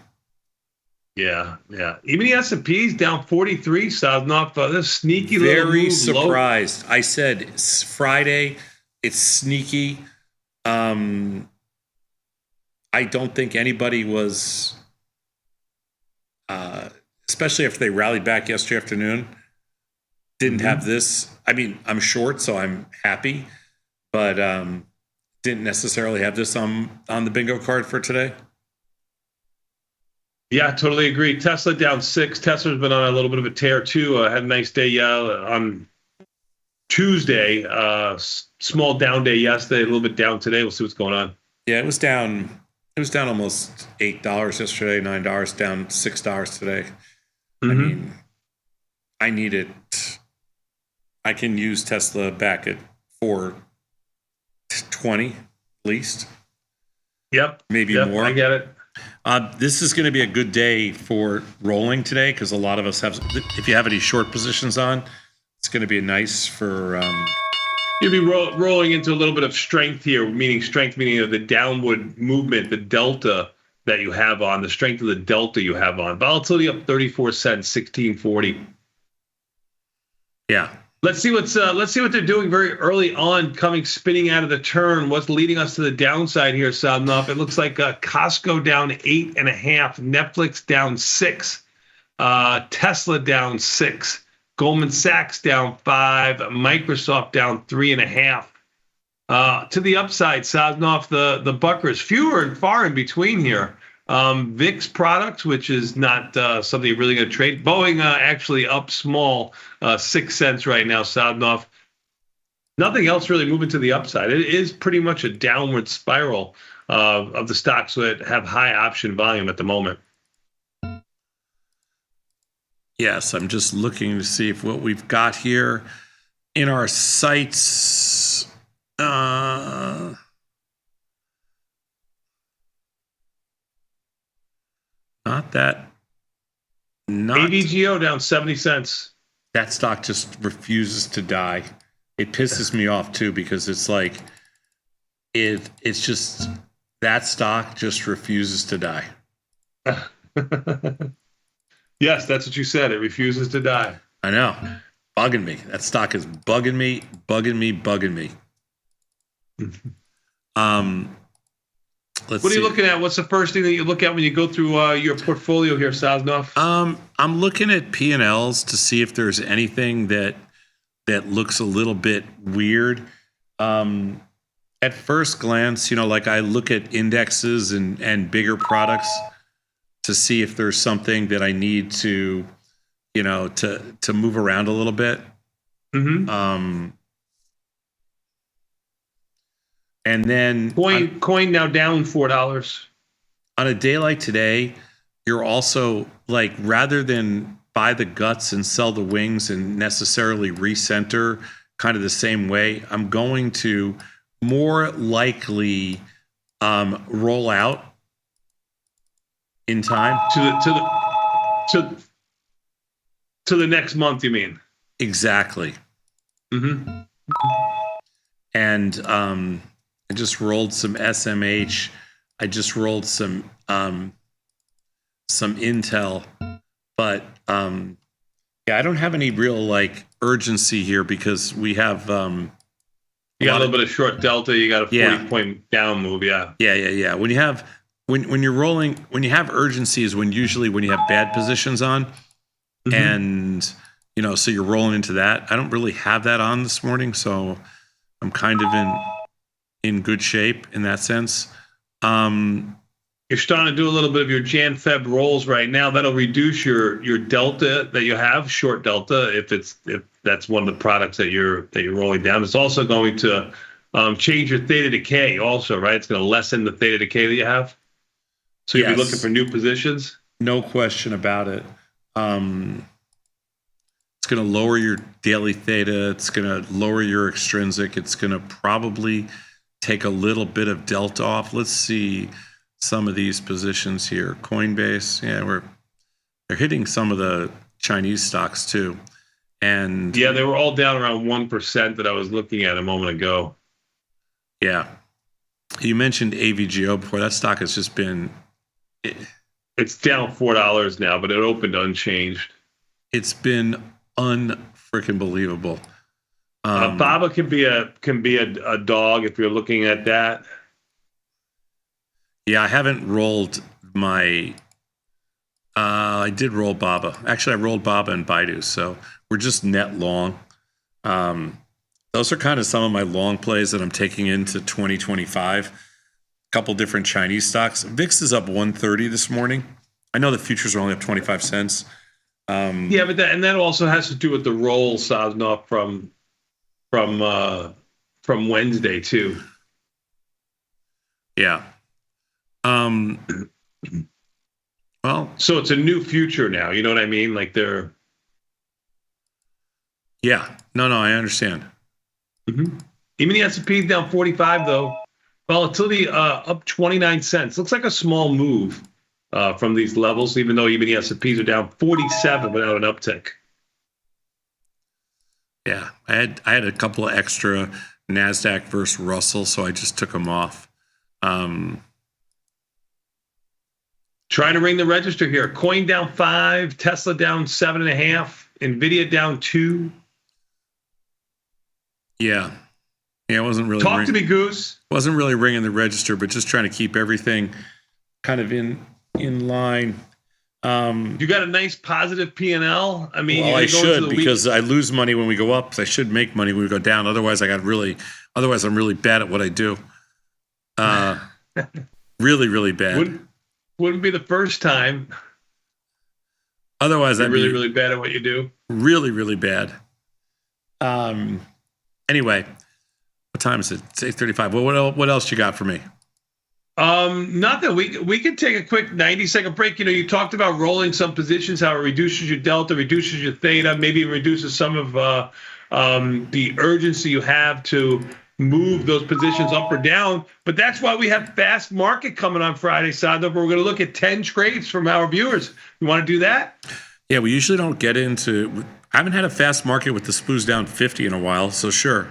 Yeah. Even the S&P's down 43, sounding off this sneaky little Very move surprised. I said it's Friday. It's sneaky. I don't think anybody was, especially if they rallied back yesterday afternoon, didn't have this. I mean, I'm short, so I'm happy, but didn't necessarily have this on the bingo card for today. Yeah, totally agree. Tesla down 6. Tesla's been on a little bit of a tear too. Had a nice day on Tuesday. Small down day yesterday, a little bit down today. We'll see what's going on. Yeah, it was down. It was down almost $8 yesterday, $9, down $6 today. I mean, I need it. I can use Tesla back at 420 at least. Yep. Maybe more. I get it. This is going to be a good day for rolling today because a lot of us have. If you have any short positions on, it's going to be nice for. You'll be rolling into a little bit of strength here, meaning the downward movement, the delta that you have on, the strength of the delta you have on. Volatility up 34 cents, 1640. Yeah. Let's see what they're doing very early on, spinning out of the turn. What's leading us to the downside here, Sadnov? It looks like Costco down 8.5, Netflix down 6, Tesla down 6, Goldman Sachs down 5, Microsoft down 3.5. To the upside, Sadnov, the buckers, fewer and far in between here. VIX products, which is not something you're really going to trade. Boeing actually up small, 6 cents right now, Sadnov. Nothing else really moving to the upside. It is pretty much a downward spiral of the stocks that have high option volume at the moment. Yes, I'm just looking to see if what we've got here in our sites. AVGO down 70 cents. That stock just refuses to die. It pisses me off too because it's like it's just that stock just refuses to die. Yes, that's what you said. It refuses to die. I know. Bugging me. That stock is bugging me. What are you looking at? What's the first thing that you look at when you go through your portfolio here, Sadnov? I'm looking at P&Ls to see if there's anything that looks a little bit weird. At first glance, like I look at indexes and bigger products to see if there's something that I need to, to move around a little bit. And then coin now down $4. On a day like today, you're also like, rather than buy the guts and sell the wings and necessarily recenter kind of the same way, I'm going to more likely roll out in time to the next month. You mean? Exactly. And I just rolled some SMH. I just rolled some Intel, but I don't have any real urgency here because we have you got a little bit of short delta. You got a 40-point down move. Yeah. When you have when you're rolling, when you have urgency is when you have bad positions on, and so you're rolling into that. I don't really have that on this morning, so I'm kind of in good shape in that sense. You're starting to do a little bit of your Jan-Feb rolls right now. That'll reduce your delta that you have, short delta, if that's one of the products that you're rolling down. It's also going to change your theta decay also, right? It's going to lessen the theta decay that you have. So you'll be looking for new positions? No question about it. It's going to lower your daily theta. It's going to lower your extrinsic. It's going to probably take a little bit of delta off. Let's see some of these positions here. Coinbase, they're hitting some of the Chinese stocks too. And yeah, they were all down around 1% that I was looking at a moment ago. Yeah. You mentioned AVGO before. That stock has just been It's down $4 now, but it opened unchanged. It's been unfreaking believable. Baba can be a dog if you're looking at that. Yeah, I haven't rolled my. I did roll Baba. Actually, I rolled Baba and Baidu, so we're just net long. Those are kind of some of my long plays that I'm taking into 2025. A couple different Chinese stocks. VIX is up 130 this morning. I know the futures are only up 25 cents. Yeah, but that also has to do with the roll, Sosnoff, from Wednesday too. Yeah. Well, so it's a new future now. You know what I mean? Like they're. Yeah. No, I understand. Mm-hmm. Even the S&P down 45 though. Volatility up 29 cents. Looks like a small move from these levels, even though even the S&Ps are down 47 without an uptick. Yeah, I had a couple of extra NASDAQ versus Russell, so I just took them off. Trying to ring the register here. Coin down 5, Tesla down 7.5, Nvidia down 2. Yeah, it wasn't really. Talk to me, Goose. Wasn't really ringing the register, but just trying to keep everything kind of in line. You got a nice positive P&L. I mean, well, I should because I lose money when we go up. So I should make money when we go down. Otherwise, I'm really bad at what I do. Really bad. Wouldn't be the first time. Otherwise, I'd I'd be be really bad at what you do. Really bad. Anyway, what time is it? It's 8:35. Well, what else you got for me? Nothing. We can take a quick 90-second break. You know, you talked about rolling some positions, how it reduces your delta, reduces your theta, maybe it reduces some of the urgency you have to move those positions up or down. But that's why we have Fast Market coming on Friday, Sadov. We're going to look at 10 trades from our viewers. You want to do that? Yeah, we usually don't get into. I haven't had a Fast Market with the SPOOs down 50 in a while, so sure.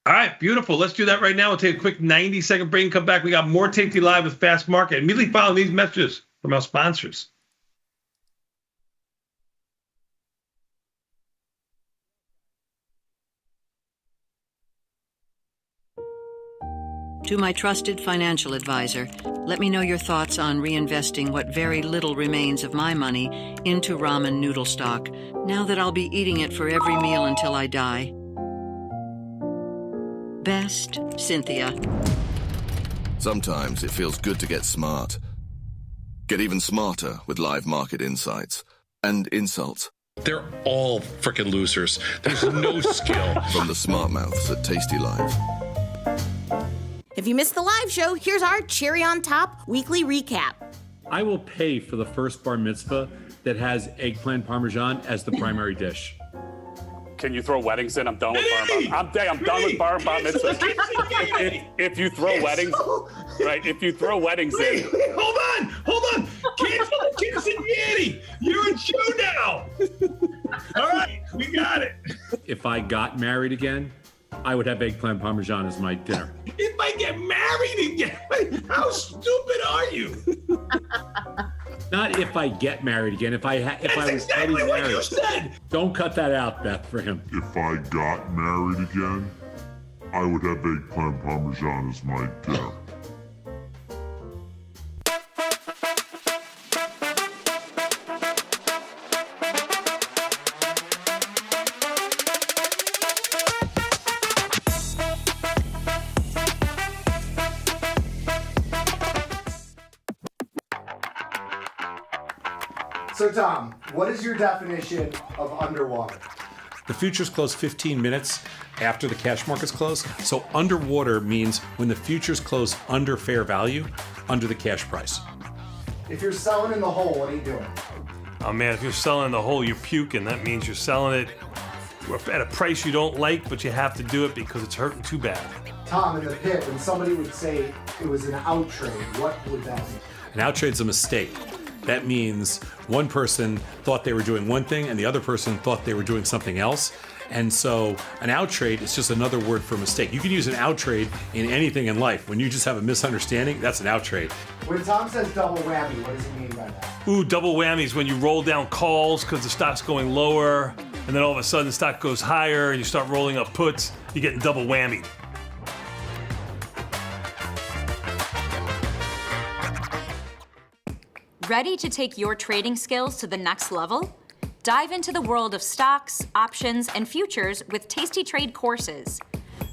All right, beautiful. Let's do that right now. We'll take a quick 90-second break and come back. We got more Tasty Live with Fast Market. Immediately following these messages from our sponsors. To my trusted financial advisor, let me know your thoughts on reinvesting what very little remains of my money into ramen noodle stock, now that I'll be eating it for every meal until I die. Best, Cynthia. Sometimes it feels good to get smart. Get even smarter with live market insights and insults. They're all frickin' losers. There's no skill. From the smart mouths at tastylive. If you missed the live show, here's our cherry on top weekly recap. I will pay for the first bar mitzvah that has eggplant parmesan as the primary dish. Can you throw weddings in? I'm done with bar. I'm done with bar mitzvahs. If you throw weddings, right? If you throw weddings in. Wait, hold on. Cancel the quinceañera. You're in shoe now. All right, we got it. If I got married again, I would have eggplant parmesan as my dinner. If I get married again, how stupid are you? Not if I get married again. If I was exactly getting what married. you said. Don't cut that out, Beth, for him. If I got married again, I would have eggplant parmesan as my dinner. So, Tom, what is your definition of underwater? The futures close 15 minutes after the cash markets close. So underwater means when the futures close under fair value, under the cash price. If you're selling in the hole, what are you doing? Oh man, if you're selling in the hole, you're puking. That means you're selling it at a price you don't like, but you have to do it because it's hurting too bad. Tom, in the pit, when somebody would say it was an out trade, what would that mean? An out trade's a mistake. That means one person thought they were doing one thing and the other person thought they were doing something else. And so an out trade is just another word for mistake. You can use an out trade in anything in life. When you just have a misunderstanding, that's an out trade. When Tom says double whammy, what does he mean by that? Ooh, double whammies when you roll down calls because the stock's going lower, and then all of a sudden the stock goes higher, and you start rolling up puts. You're getting double whammy. Ready to take your trading skills to the next level? Dive into the world of stocks, options, and futures with Tasty Trade courses.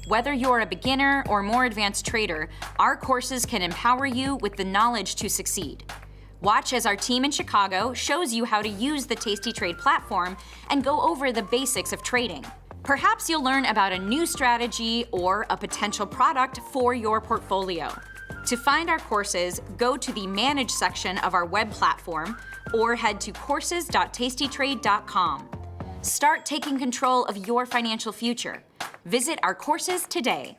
Whether you're a beginner or more advanced trader, our courses can empower you with the knowledge to succeed. Watch as our team in Chicago shows you how to use the Tasty Trade platform and go over the basics of trading. Perhaps you'll learn about a new strategy or a potential product for your portfolio. To find our courses, go to the Manage section of our web platform or head to courses.tastytrade.com. Start taking control of your financial future. Visit our courses today.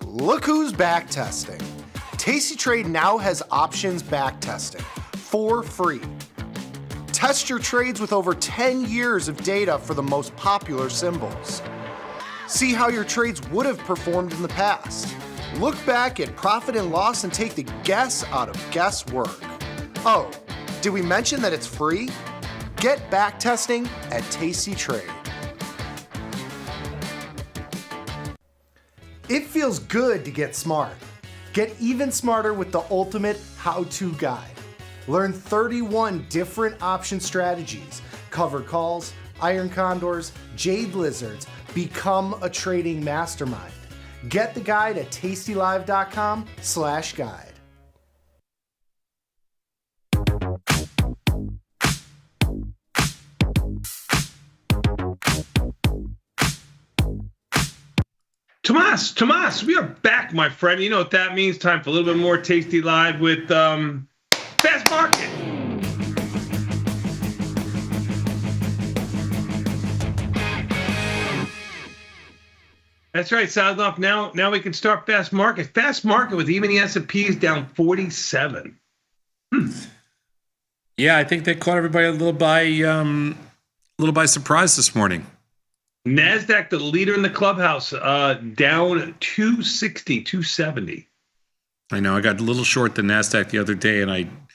Look who's back testing. Tasty Trade now has options back testing for free. Test your trades with over 10 years of data for the most popular symbols. See how your trades would have performed in the past. Look back at profit and loss and take the guess out of guesswork. Oh, did we mention that it's free? Get back testing at Tasty Trade. It feels good to get smart. Get even smarter with the ultimate how-to guide. Learn 31 different option strategies, cover calls, iron condors, jade lizards. Become a trading mastermind. Get the guide at tastylive.com/guide. Tomas, we are back, my friend. You know what that means? Time for a little bit more Tasty Live with Fast Market. That's right, sounds off. Now we can start Fast Market. Fast Market with even the S&P is down 47. Yeah, I think they caught everybody a little by surprise this morning. NASDAQ, the leader in the clubhouse, down 260, 270. I know. I got a little short the NASDAQ the other day, and I'm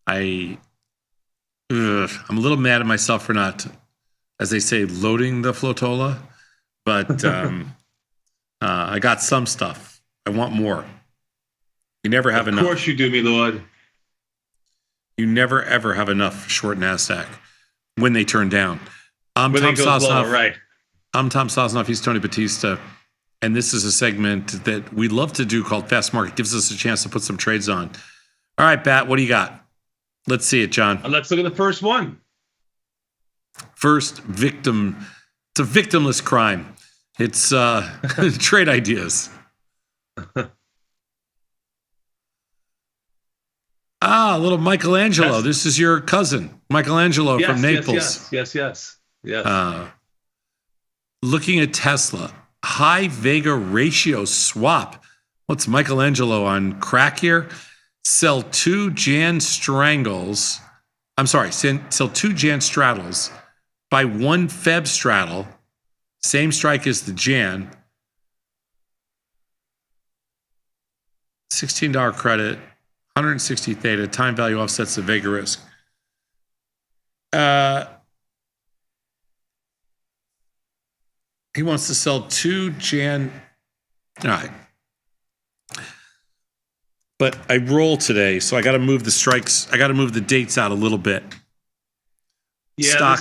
a little mad at myself for not, as they say, loading the flotola. But I got some stuff. I want more. You never have enough. Of course you do, me lord. You never, ever have enough short NASDAQ when they turn down. I'm Tom Sosnoff. Right. I'm Tom Sosnoff. He's Tony Batista. And this is a segment that we love to do called Fast Market. Gives us a chance to put some trades on. All right, Bat, what do you got? Let's see it, John. Let's look at the first one. First victim. It's a victimless crime. It's trade ideas. A little Michelangelo. Yes. This is your cousin, Michelangelo from Naples. Yes. Looking at Tesla. High Vega ratio swap. What's Michelangelo on crack here? Sell two Jan straddles. Sell two Jan straddles. Buy one Feb straddle. Same strike as the Jan. $16 credit. 160 theta. Time value offsets the Vega risk. He wants to sell two Jan. All right. But I roll today, so I got to move the strikes. I got to move the dates out a little bit. Yeah,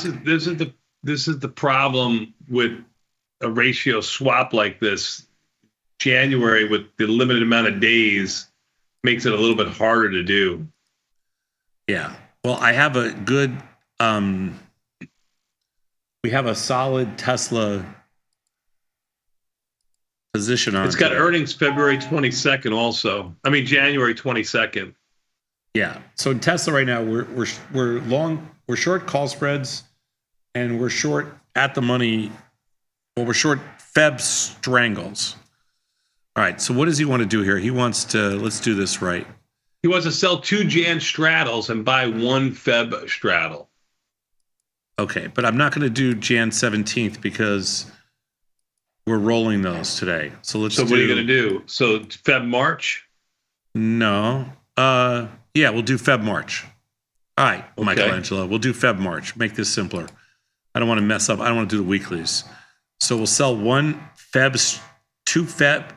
this is the problem with a ratio swap like this. January with the limited amount of days makes it a little bit harder to do. Yeah. Well, I have a good. We have a solid Tesla position on. It's got earnings February 22nd also. I mean, January 22nd. Yeah. So in Tesla right now, we're long, we're short call spreads, and we're short at the money. Well, we're short Feb strangles. All right. So what does he want to do here? He wants to, let's do this right. He wants to sell two Jan straddles and buy one Feb straddle. Okay, but I'm not going to do Jan 17th because we're rolling those today. So let's. So what are you going to do? So Feb March? No. Yeah, we'll do Feb March. All right, Okay. Michelangelo, we'll do Feb March. Make this simpler. I don't want to mess up. I don't want to do the weeklies. So we'll sell two Feb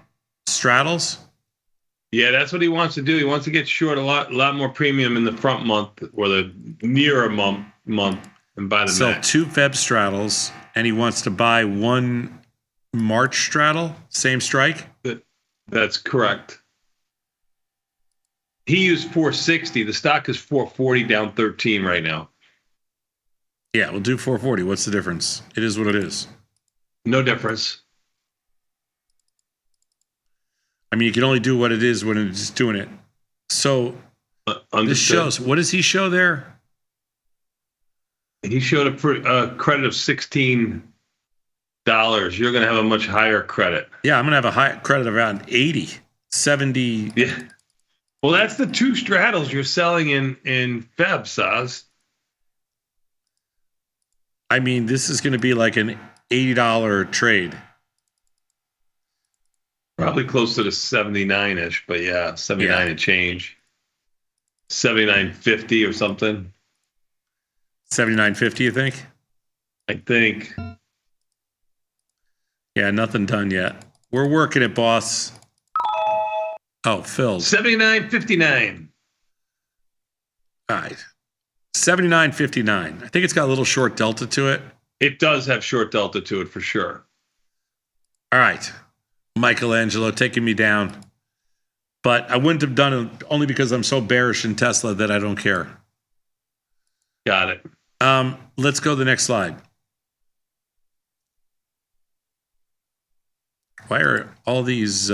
straddles. Yeah, that's what he wants to do. He wants to get short a lot more premium in the front month or the nearer month and buy the Sell max. 2 Feb straddles, and he wants to buy 1 March straddle, same strike. That's correct. He used 460. The stock is 440, down 13 right now. Yeah, we'll do 440. What's the difference? It is what it is. No difference. I mean, you can only do what it is when it's doing it. So this shows. What does he show there? He showed a credit of $16. You're going to have a much higher credit. Yeah, I'm going to have a high credit of around 80, 70. Yeah. Well, that's the 2 straddles you're selling in Feb, Saz. I mean, this is going to be like an $80 trade. Probably close to the 79-ish, but yeah, 79 and change. 79.50 or something. 79.50, you think? I think. Yeah, nothing done yet. We're working it, boss. Oh, Phil. 79.59. All right. 79.59. I think it's got a little short delta to it. It does have short delta to it for sure. All right. Michelangelo taking me down. But I wouldn't have done it only because I'm so bearish in Tesla that I don't care. Got it. Let's go to the next slide. Why are all these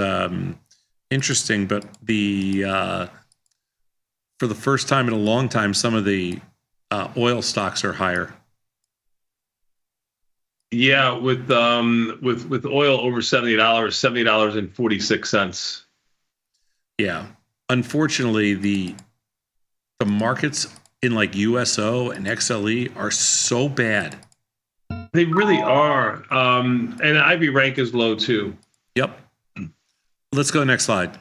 interesting, but for the first time in a long time, some of the oil stocks are higher. Yeah, with oil over $70, $70.46. Yeah. Unfortunately, the markets in like USO and XLE are so bad. They really are. And Ivy rank is low too. Yep. Let's go next slide.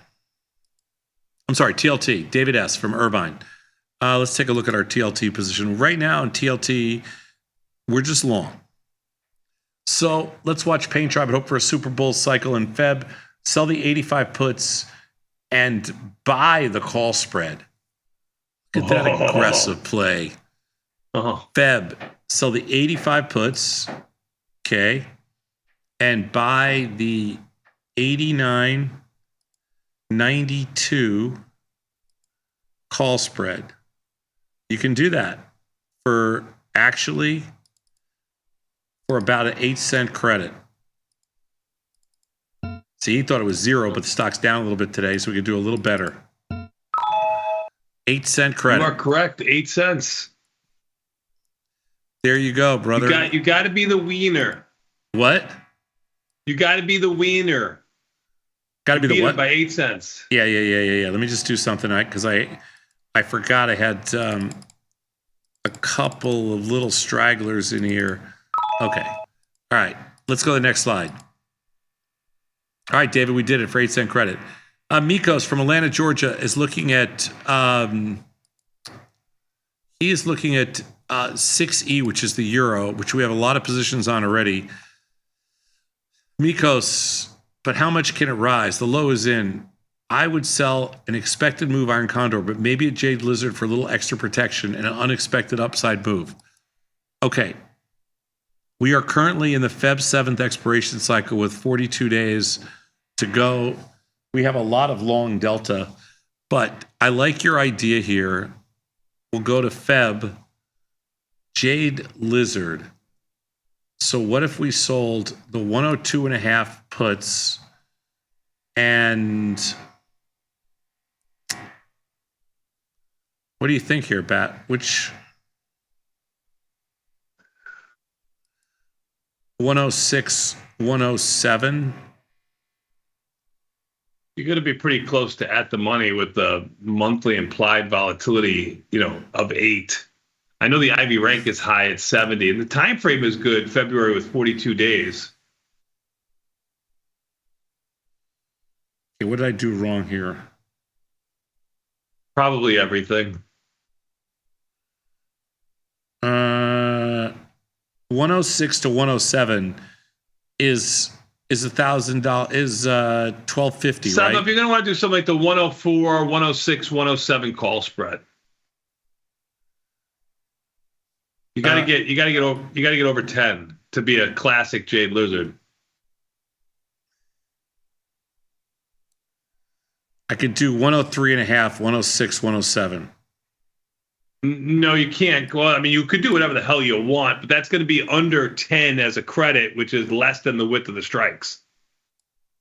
I'm sorry, TLT. David S. from Irvine. Let's take a look at our TLT position. Right now in TLT, we're just long. So let's watch Pain Tribe and hope for a Super Bowl cycle in Feb. Sell the 85 puts and buy the call spread. Look at that aggressive play. Feb, sell the 85 puts, okay, and buy the 89.92 call spread. You can do that for about an 8-cent credit. See, he thought it was 0, but the stock's down a little bit today, so we could do a little better. 8-cent credit. You are correct. 8 cents. There you go, brother. You got to be the wiener. What? You got to be the wiener. Got to be the what? By 8 cents. Yeah. Let me just do something because I forgot I had a couple of little stragglers in here. Okay. All right. Let's go to the next slide. All right, David, we did it for 8-cent credit. Mikos from Atlanta, Georgia is looking at 6E, which is the euro, which we have a lot of positions on already. Mikos, but how much can it rise? The low is in. I would sell an expected move Iron Condor, but maybe a Jade Lizard for a little extra protection and an unexpected upside move. Okay. We are currently in the Feb 7th expiration cycle with 42 days to go. We have a lot of long delta, but I like your idea here. We'll go to Feb, Jade Lizard. So what if we sold the 102.5 puts and what do you think here, Bat? Which 106, 107? You're going to be pretty close to at the money with the monthly implied volatility, of 8. I know the Ivy rank is high at 70, and the time frame is good. February with 42 days. Okay, what did I do wrong here? Probably everything. 106 to 107 is $1,000 is 1250, So right? if you're going to want to do something like the 104, 106, 107 call spread, you got to get over 10 to be a classic Jade Lizard. I could do 103 and a half, 106, 107. No, you can't. Well, I mean, you could do whatever the hell you want, but that's going to be under 10 as a credit, which is less than the width of the strikes,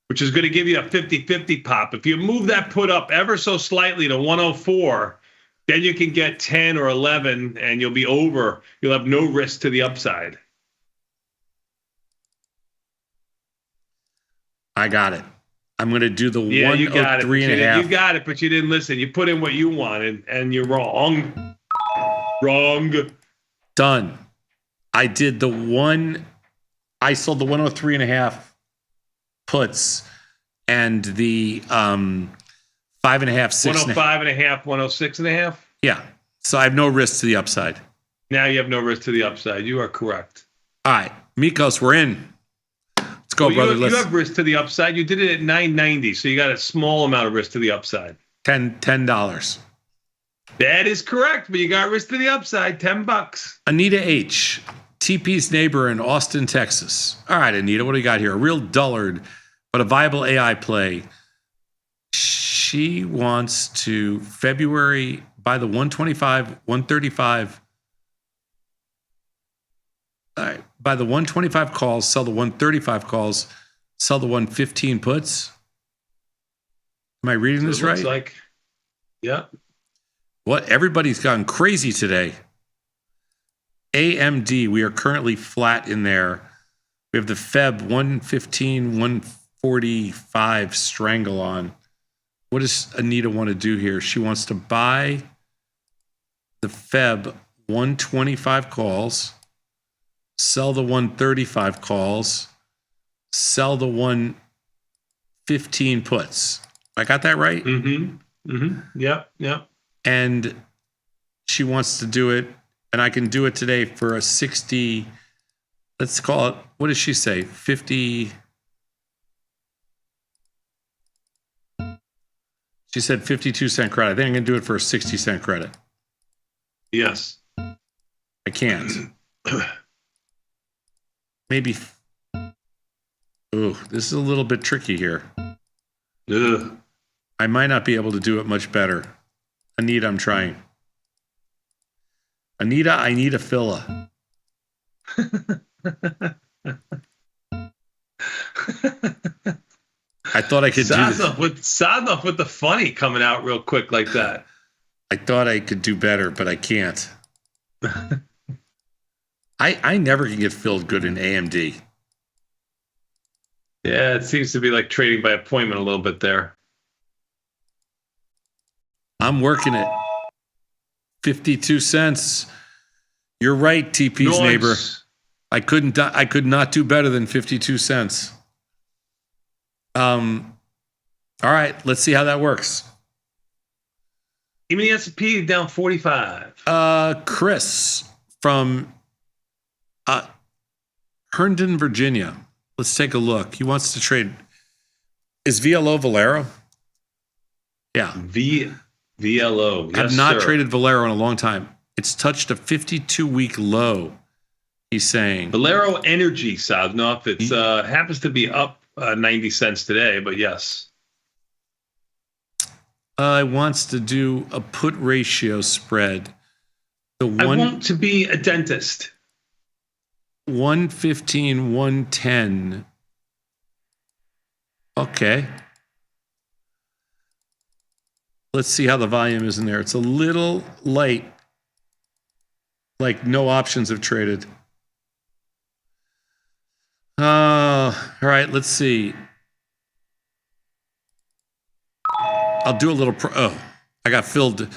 which is going to give you a 50-50 pop. If you move that put up ever so slightly to 104, then you can get 10 or 11, and you'll be over. You'll have no risk to the upside. I got it. I'm going to do the Yeah, you got it. 103 and a half. You got it, but you didn't listen. You put in what you wanted, and you're wrong. Wrong. Done. I did the one. I sold the 103 and a half puts and the 5.5, 6. 105 and a half, 106 and a half. Yeah. So I have no risk to the upside. Now you have no risk to the upside. You are correct. All right. Mikos, we're in. Let's go, brother. You have risk to the upside. You did it at 990, so you got a small amount of risk to the upside. $10. That is correct, but you got risk to the upside, $10. Anita H., TP's neighbor in Austin, Texas. All right, Anita, what do we got here? A real dullard, but a viable AI play. She wants to February buy the 125, 135. All right, buy the 125 calls, sell the 135 calls, sell the 115 puts. Am I reading this right? Looks like, yeah. What? Everybody's gone crazy today. AMD, we are currently flat in there. We have the Feb 115, 145 strangle on. What does Anita want to do here? She wants to buy the Feb 125 calls, sell the 135 calls, sell the 115 puts. I got that right? Mm-hmm. Mm-hmm. Yep. Yep. And she wants to do it, and I can do it today for a 60, let's call it, what does she say? 50. She said 52-cent credit. I think I'm going to do it for a 60-cent credit. Yes. I can't. Maybe. Ooh, this is a little bit tricky here. Ugh. I might not be able to do it much better. Anita, I'm trying. Anita, I need a filla. I thought I could do this. Sadnov with the funny coming out real quick like that. I thought I could do better, but I can't. I never can get filled good in AMD. Yeah, it seems to be like trading by appointment a little bit there. I'm working it. 52 cents. You're right, TP's neighbor. I could not do better than 52 cents. All right, let's see how that works. Even the S&P down 45. Chris from Herndon, Virginia. Let's take a look. He wants to trade. Is VLO Valero? Yeah. VLO. Yes, I've not sir. traded Valero in a long time. It's touched a 52-week low, he's saying. Valero Energy, Sadnov. It happens to be up 90 cents today, but yes. Wants to do a put ratio spread. I want to be a dentist. 115, 110. Okay. Let's see how the volume is in there. It's a little light. Like no options have traded. All right, let's see. I'll do a little. I got filled.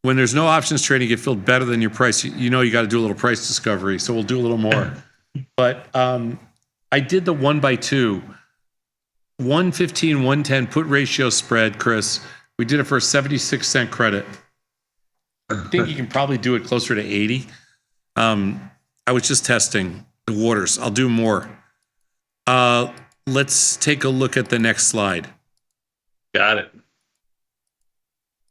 When there's no options trading, you get filled better than your price. You know you got to do a little price discovery, so we'll do a little more. But I did the 1x2, 115, 110 put ratio spread, Chris. We did it for a 76-cent credit. I think you can probably do it closer to 80. I was just testing the waters. I'll do more. Let's take a look at the next slide. Got it.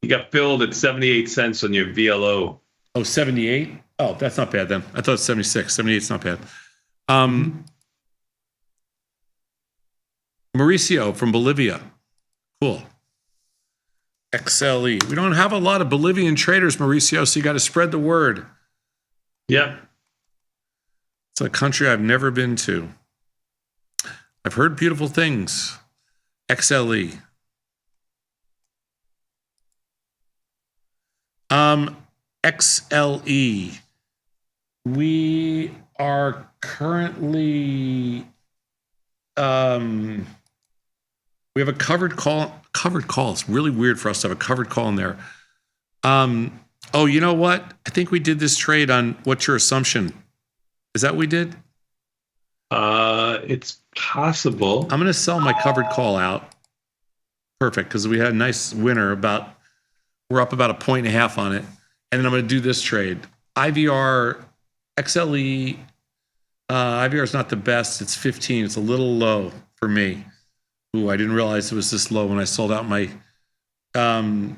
You got filled at 78 cents on your VLO. Oh, 78? Oh, that's not bad then. I thought 76. 78's not bad. Mauricio from Bolivia. Cool. XLE. We don't have a lot of Bolivian traders, Mauricio, so you got to spread the word. Yep. It's a country I've never been to. I've heard beautiful things. XLE. XLE. We are currently we have a covered call. Covered call. It's really weird for us to have a covered call in there. Oh, you know what? I think we did this trade on what's your assumption? Is that what we did? It's possible. I'm going to sell my covered call out. Perfect, because we had a nice winner. We're up about 1.5 points on it. And then I'm going to do this trade. IVR, XLE, IVR is not the best. It's 15. It's a little low for me. Ooh, I didn't realize it was this low when I sold out my. So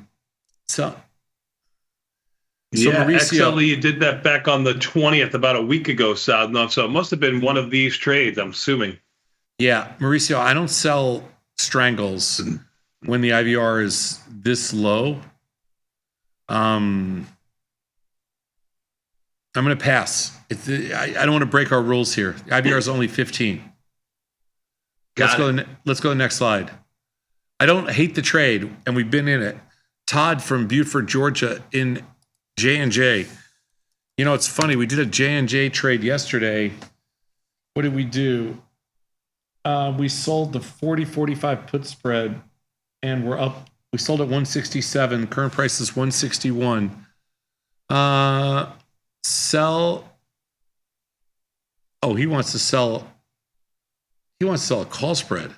yeah, Mauricio, XLE did that back on the 20th, about a week ago, so it must have been one of these trades, I'm assuming. Yeah, Mauricio, I don't sell strangles when the IVR is this low. I'm going to pass. I don't want to break our rules here. The IVR is only 15. Let's go to the next slide. I don't hate the trade, and we've been in it. Todd from Beaufort, Georgia, in J&J. You know, it's funny. We did a J&J trade yesterday. What did we do? We sold the 40-45 put spread, and we're up. We sold at 167. Current price is 161. Sell. Oh, he wants to sell. He wants to sell a call spread.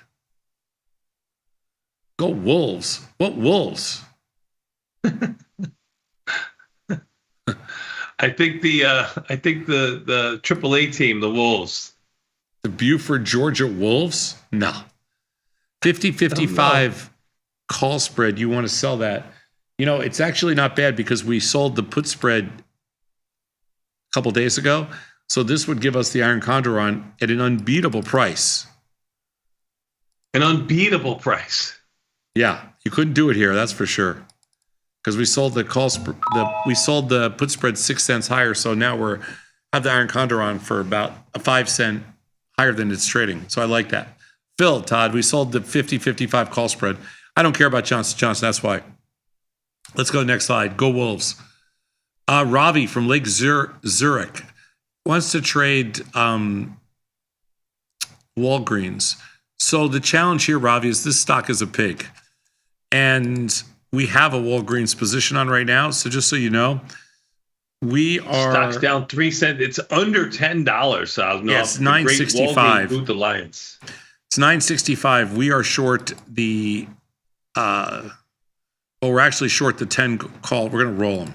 Go Wolves. What Wolves? I think the AAA team, the Wolves. The Beaufort, Georgia Wolves? No. 50-55 call spread. You want to sell that. You know, it's actually not bad because we sold the put spread a couple days ago. So this would give us the Iron Condor on at an unbeatable price. An unbeatable price. Yeah, you couldn't do it here, that's for sure. Because we sold the put spread 6 cents higher, so now we have the Iron Condor on for about a 5 cent higher than it's trading. So I like that. Phil, Todd, we sold the 50-55 call spread. I don't care about Johnson. That's why. Let's go to the next slide. Go Wolves. Ravi from Lake Zurich wants to trade Walgreens. So the challenge here, Ravi, is this stock is a pig. And we have a Walgreens position on right now. So just so you know, we are... Stock's down 3 cents. It's under $10, so yeah, it's $9.65. Boot Alliance. It's $9.65. We are short the... we're actually short the 10 call. We're going to roll them.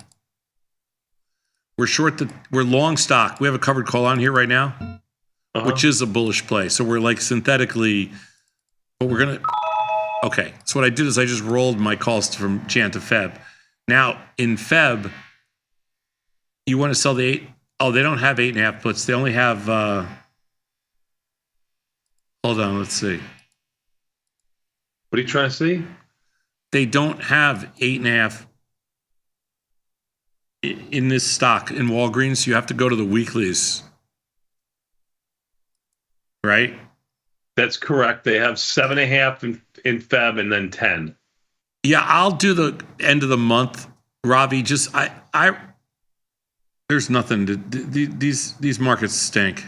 We're long stock. We have a covered call on here right now, which is a bullish play. So we're like synthetically, but we're going to, okay. So what I did is I just rolled my calls from Jan to Feb. Now in Feb, you want to sell the 8. Oh, they don't have 8.5 puts. They only have, hold on, let's see. What are you trying to see? They don't have 8.5 in this stock in Walgreens. You have to go to the weeklies, right? That's correct. They have 7.5 in Feb and then 10. Yeah, I'll do the end of the month, Ravi. Just I there's nothing to these markets stink.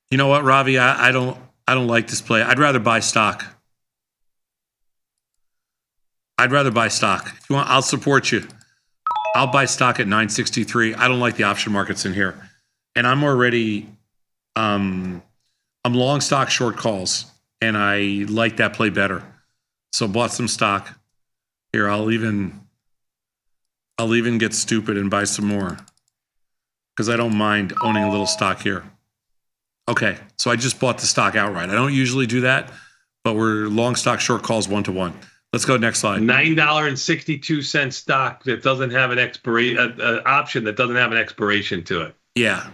You know what, Ravi? I don't like this play. I'd rather buy stock. I'd rather buy stock. If you want, I'll support you. I'll buy stock at 963. I don't like the option markets in here. And I'm already, I'm long stock, short calls, and I like that play better. So bought some stock. Here, I'll even get stupid and buy some more because I don't mind owning a little stock here. Okay, so I just bought the stock outright. I don't usually do that, but we're long stock, short calls 1-to-1. Let's go next slide. $9.62 stock that doesn't have an option that doesn't have an expiration to it. Yeah.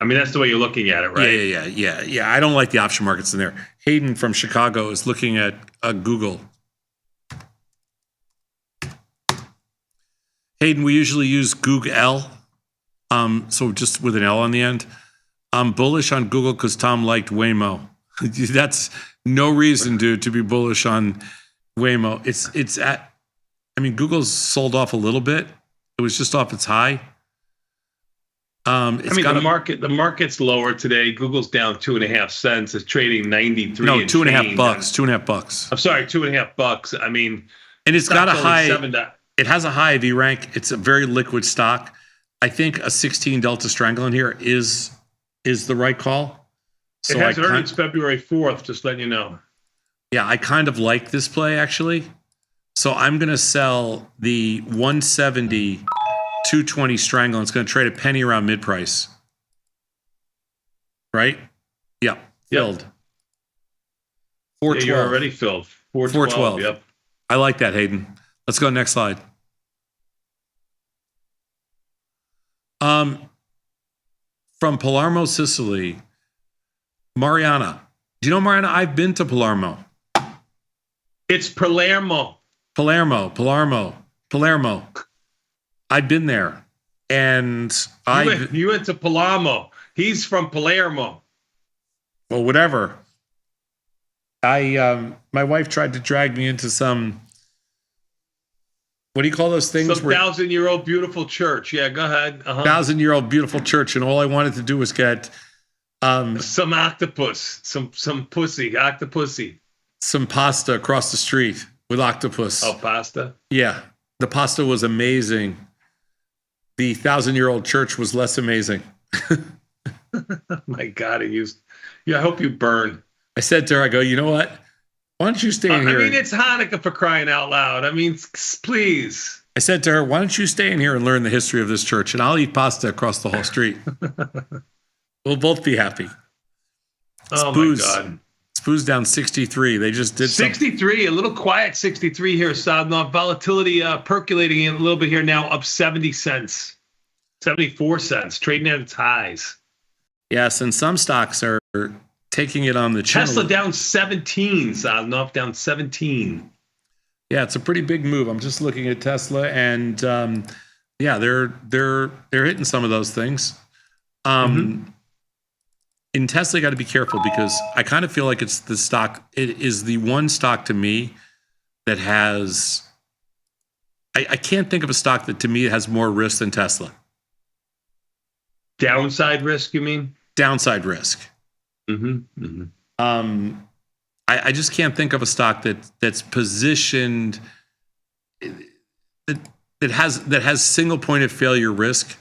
I mean, that's the way you're looking at it, right? Yeah. I don't like the option markets in there. Hayden from Chicago is looking at Google. Hayden, we usually use Google, so just with an L on the end. I'm bullish on Google because Tom liked Waymo. That's no reason, dude, to be bullish on Waymo. It's at, I mean, Google's sold off a little bit. It was just off its high. The market's lower today. Google's down 2.5 cents. It's trading 93. No, $2.5. $2.5. I'm sorry, $2.5. I mean, and it's got a high. It has a high V rank. It's a very liquid stock. I think a 16 Delta Strangle in here is the right call. So it has earnings February 4th. Just letting you know. Yeah, I kind of like this play actually. So I'm going to sell the 170, 220 Strangle. It's going to trade a penny around mid price. Right? Yeah, filled. 412. Yeah, you're already filled. 412. Yep. I like that, Hayden. Let's go next slide. From Palermo, Sicily, Mariana. Do you know Mariana? I've been to Palermo. It's Palermo. Palermo. I've been there, and you went to Palermo. He's from Palermo. Well, whatever. My wife tried to drag me into some. What do you call those things? Some 1,000-year-old beautiful church. Yeah, go ahead. 1,000-year-old beautiful church, and all I wanted to do was get some octopus, some pussy, octopussy, some pasta across the street with octopus. Oh, pasta? Yeah, the pasta was amazing. The 1,000-year-old church was less amazing. My God, I hope you burn. I said to her, I go, you know what? Why don't you stay in here? I mean, it's Hanukkah, for crying out loud. I mean, please. I said to her, why don't you stay in here and learn the history of this church, and I'll eat pasta across the whole street. We'll both be happy. Oh, my God. Spoo's down 63. They just did 63, a little quiet 63 here, Sadnov. Volatility percolating a little bit here now, up 70 cents, 74 cents, trading at its highs. Yes, and some stocks are taking it on the channel. Tesla down 17, Sadnov, down 17. Yeah, it's a pretty big move. I'm just looking at Tesla, and yeah, they're hitting some of those things. In Tesla, you got to be careful because I kind of feel like it's the stock. It is the one stock to me that has. I can't think of a stock that to me has more risk than Tesla. Downside risk, you mean? Downside risk. I just can't think of a stock that's positioned that has single point of failure risk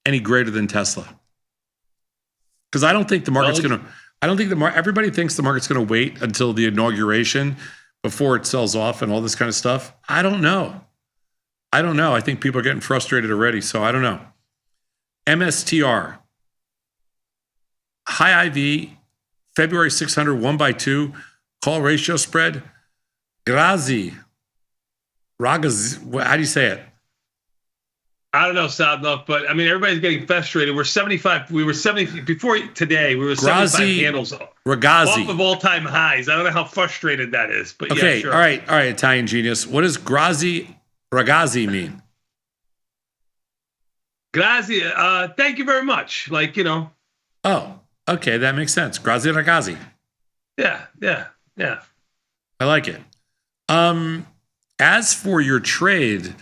any greater than Tesla. Because I don't think the market's going to. I don't think everybody thinks the market's going to wait until the inauguration before it sells off and all this kind of stuff. I don't know. I think people are getting frustrated already, so I don't know. MSTR. High IV, February 600, 1/2, call ratio spread. Ragazzi. How do you say it? I don't know, Sadnov, but I mean, everybody's getting frustrated. We're 75. We were 70 before today. We were 75 handles off of all-time highs. I don't know how frustrated that is, but okay, yeah, sure. All right, Italian genius. What does ragazzi mean? Grazie. Thank you very much. Like, you know. Oh, okay, that makes sense. Grazie ragazzi. Yeah. I like it. As for your trade,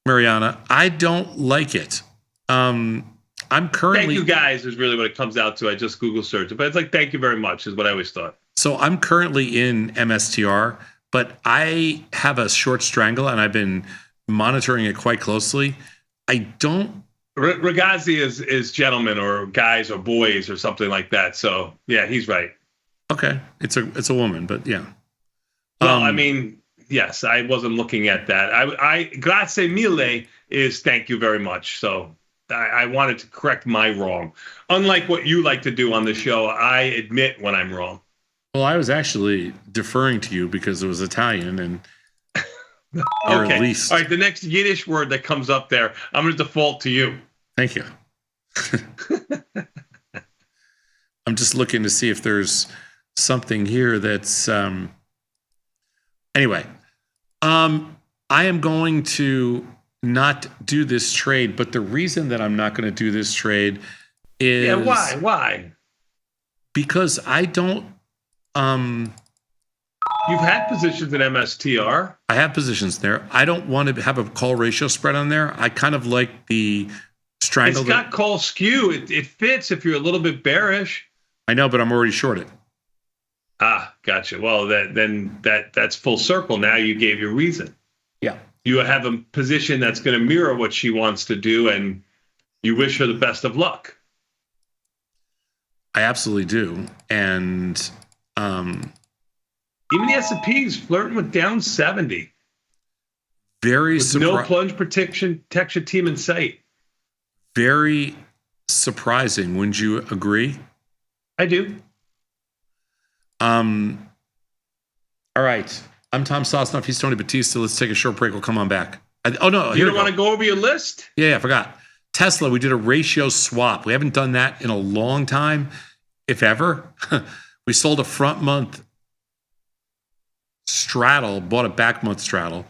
Mariana, I don't like it. I'm currently. Thank you guys is really what it comes out to. I just Google searched it, but it's like thank you very much is what I always thought. So I'm currently in MSTR, but I have a short strangle and I've been monitoring it quite closely. I don't. Ragazzi is gentlemen or guys or boys or something like that. So yeah, he's right. Okay, it's a woman, but yeah. Well, I mean, yes, I wasn't looking at that. I grazie mille is thank you very much. So I wanted to correct my wrong. Unlike what you like to do on the show, I admit when I'm wrong. Well, I was actually deferring to you because it was Italian and. Or Okay. at least. All right. The next Yiddish word that comes up there, I'm going to default to you. Thank you. I'm just looking to see if there's something here that's. Anyway, I am going to not do this trade, but the reason that I'm not going to do this trade is. Yeah. Why? Why? Because I don't. You've had positions in MSTR. I have positions there. I don't want to have a call ratio spread on there. I kind of like the strangle. It's got call skew. It fits if you're a little bit bearish. I know, but I'm already shorted. Ah, gotcha. Well, that's full circle. Now you gave your reason. Yeah. You have a position that's going to mirror what she wants to do, and you wish her the best of luck. I absolutely do. And even the S&P is flirting with down 70. Very no plunge protection team in sight. Very surprising. Wouldn't you agree? I do. All right. I'm Tom Sosnoff. He's Tony Batista. Let's take a short break. We'll come on back. You don't want to go over your list? Yeah, I forgot. Tesla, we did a ratio swap. We haven't done that in a long time, if ever. We sold a front month straddle, bought a back month straddle.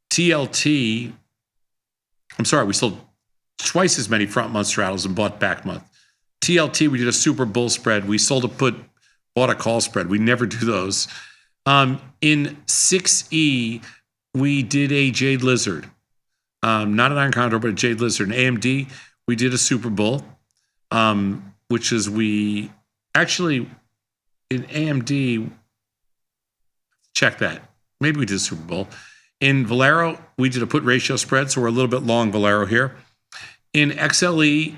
TLT, I'm sorry, we sold twice as many front month straddles and bought back month. TLT, we did a super bull spread. We sold a put, bought a call spread. We never do those. In 6E, we did a Jade Lizard. Not an Iron Condor, but a Jade Lizard. In AMD, we did a super bull, which is we actually, in AMD, check that. Maybe we did a Super Bowl. In Valero, we did a put ratio spread, so we're a little bit long Valero here. In XLE,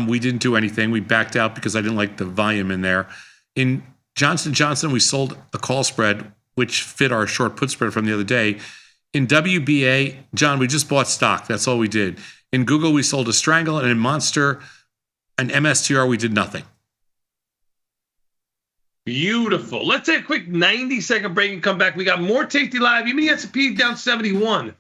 we didn't do anything. We backed out because I didn't like the volume in there. In Johnson & Johnson, we sold a call spread, which fit our short put spread from the other day. In WBA, John, we just bought stock. That's all we did. In Google, we sold a strangle, and in Monster and MSTR, we did nothing. Beautiful. Let's take a quick 90-second break and come back. We got more Tasty Live. Even the S&P down 71.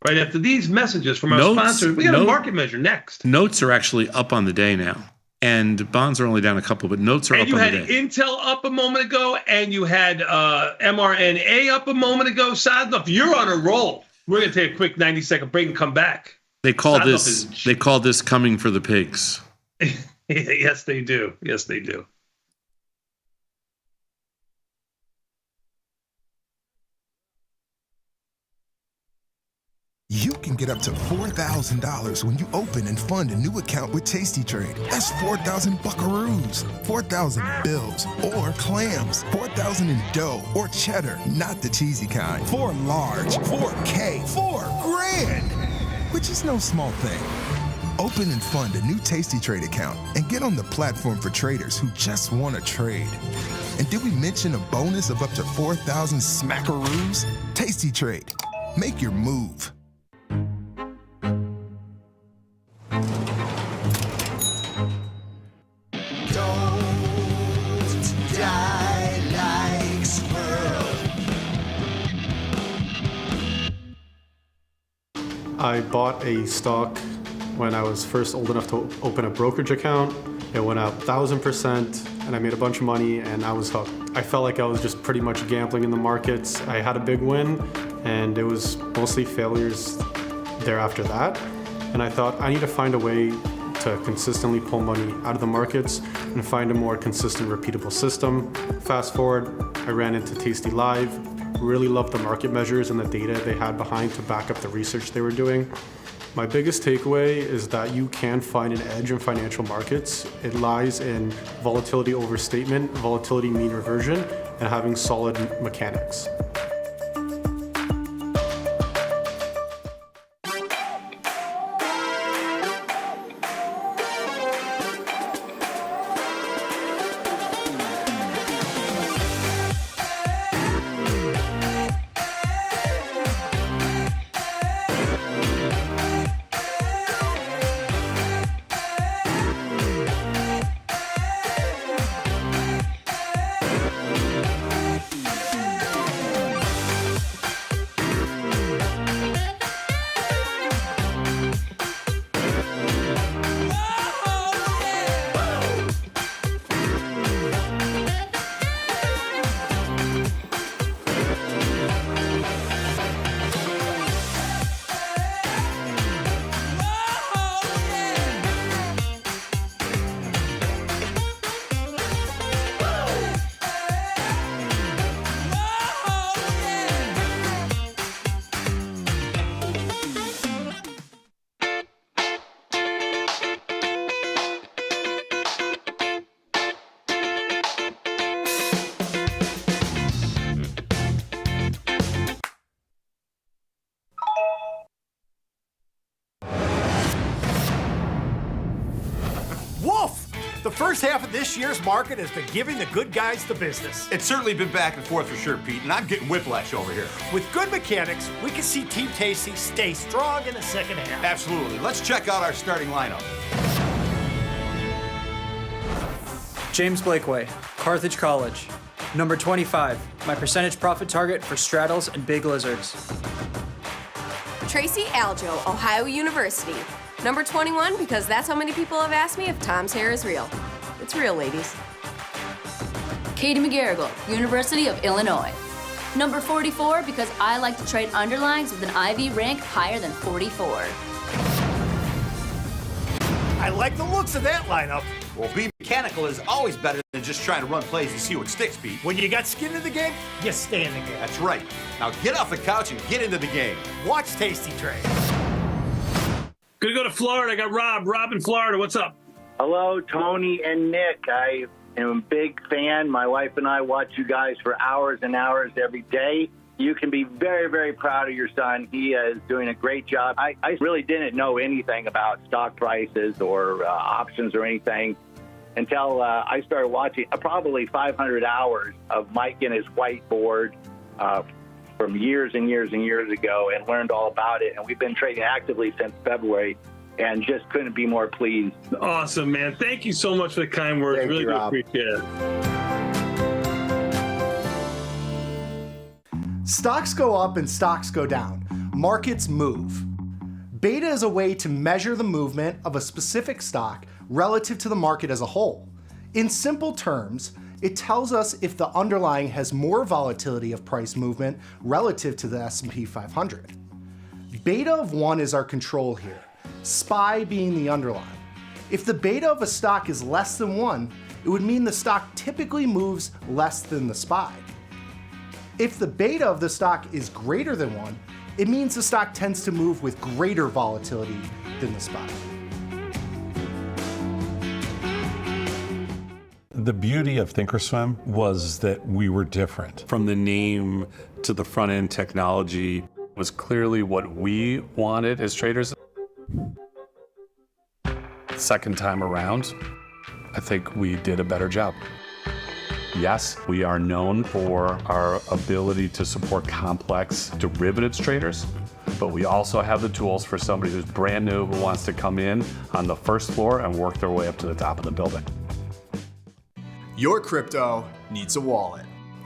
Right after these messages from our sponsors, we got a market measure next. Notes are actually up on the day now. And bonds are only down a couple, but notes are up on the day. And you had Intel up a moment ago, and you had mRNA up a moment ago. Sadnov, you're on a roll. We're going to take a quick 90-second break and come back. They call this coming for the pigs. Yes, they do. Yes, they do. You can get up to $4,000 when you open and fund a new account with Tasty Trade. That's 4,000 buckaroos, 4,000 bills, or clams, 4,000 in dough or cheddar, not the cheesy kind. 4 large, 4K, 4 grand, which is no small thing. Open and fund a new Tasty Trade account and get on the platform for traders who just want to trade. And did we mention a bonus of up to 4,000 smackaroos? Tasty Trade. Make your move. I bought a stock when I was first old enough to open a brokerage account. It went up 1,000% and I made a bunch of money and I was hooked. I felt like I was just pretty much gambling in the markets. I had a big win and it was mostly failures thereafter that. And I thought I need to find a way to consistently pull money out of the markets and find a more consistent, repeatable system. Fast forward, I ran into Tasty Live. Really loved the market measures and the data they had behind to back up the research they were doing. My biggest takeaway is that you can find an edge in financial markets. It lies in volatility overstatement, volatility mean reversion, and having solid mechanics. first half of this year's market has been giving the good guys the business. It's certainly been back and forth for sure, Pete, and I'm getting whiplash over here. With good mechanics, we can see Team Tasty stay strong in the second half. Absolutely. Let's check out our starting lineup. James Blakeway, Carthage College. Number 25, my percentage profit target for straddles and big lizards. Tracy Aljo, Ohio University. Number 21, because that's how many people have asked me if Tom's hair is real. It's real, ladies. Katie McGarrigle, University of Illinois. Number 44, because I like to trade underlines with an IV rank higher than 44. I like the looks of that lineup. Well, being mechanical is always better than just trying to run plays and see what sticks, Pete. When you got skin in the game, you stay in the game. That's right. Now get off the couch and get into the game. Watch Tasty Trade. Gonna go to Florida. I got Rob. Rob in Florida. What's up? Hello, Tony and Nick. I am a big fan. My wife and I watch you guys for hours and hours every day. You can be very, very proud of your son. He is doing a great job. I really didn't know anything about stock prices or options or anything until I started watching probably 500 hours of Mike and his whiteboard from years and years and years ago, and learned all about it. And we've been trading actively since February and just couldn't be more pleased. Awesome, man. Thank you so much for the kind words. Really do appreciate it. Stocks go up and stocks go down. Markets move. Beta is a way to measure the movement of a specific stock relative to the market as a whole. In simple terms, it tells us if the underlying has more volatility of price movement relative to the S&P 500. Beta of 1 is our control here, SPY being the underlying. If the beta of a stock is less than 1, it would mean the stock typically moves less than the SPY. If the beta of the stock is greater than 1, it means the stock tends to move with greater volatility than the SPY. The beauty of Thinkorswim was that we were different. From the name to the front end technology was clearly what we wanted as traders. Second time around, I think we did a better job. Yes, we are known for our ability to support complex derivatives traders, but we also have the tools for somebody who's brand new who wants to come in on the first floor and work their way up to the top of the building. Your crypto needs a wallet,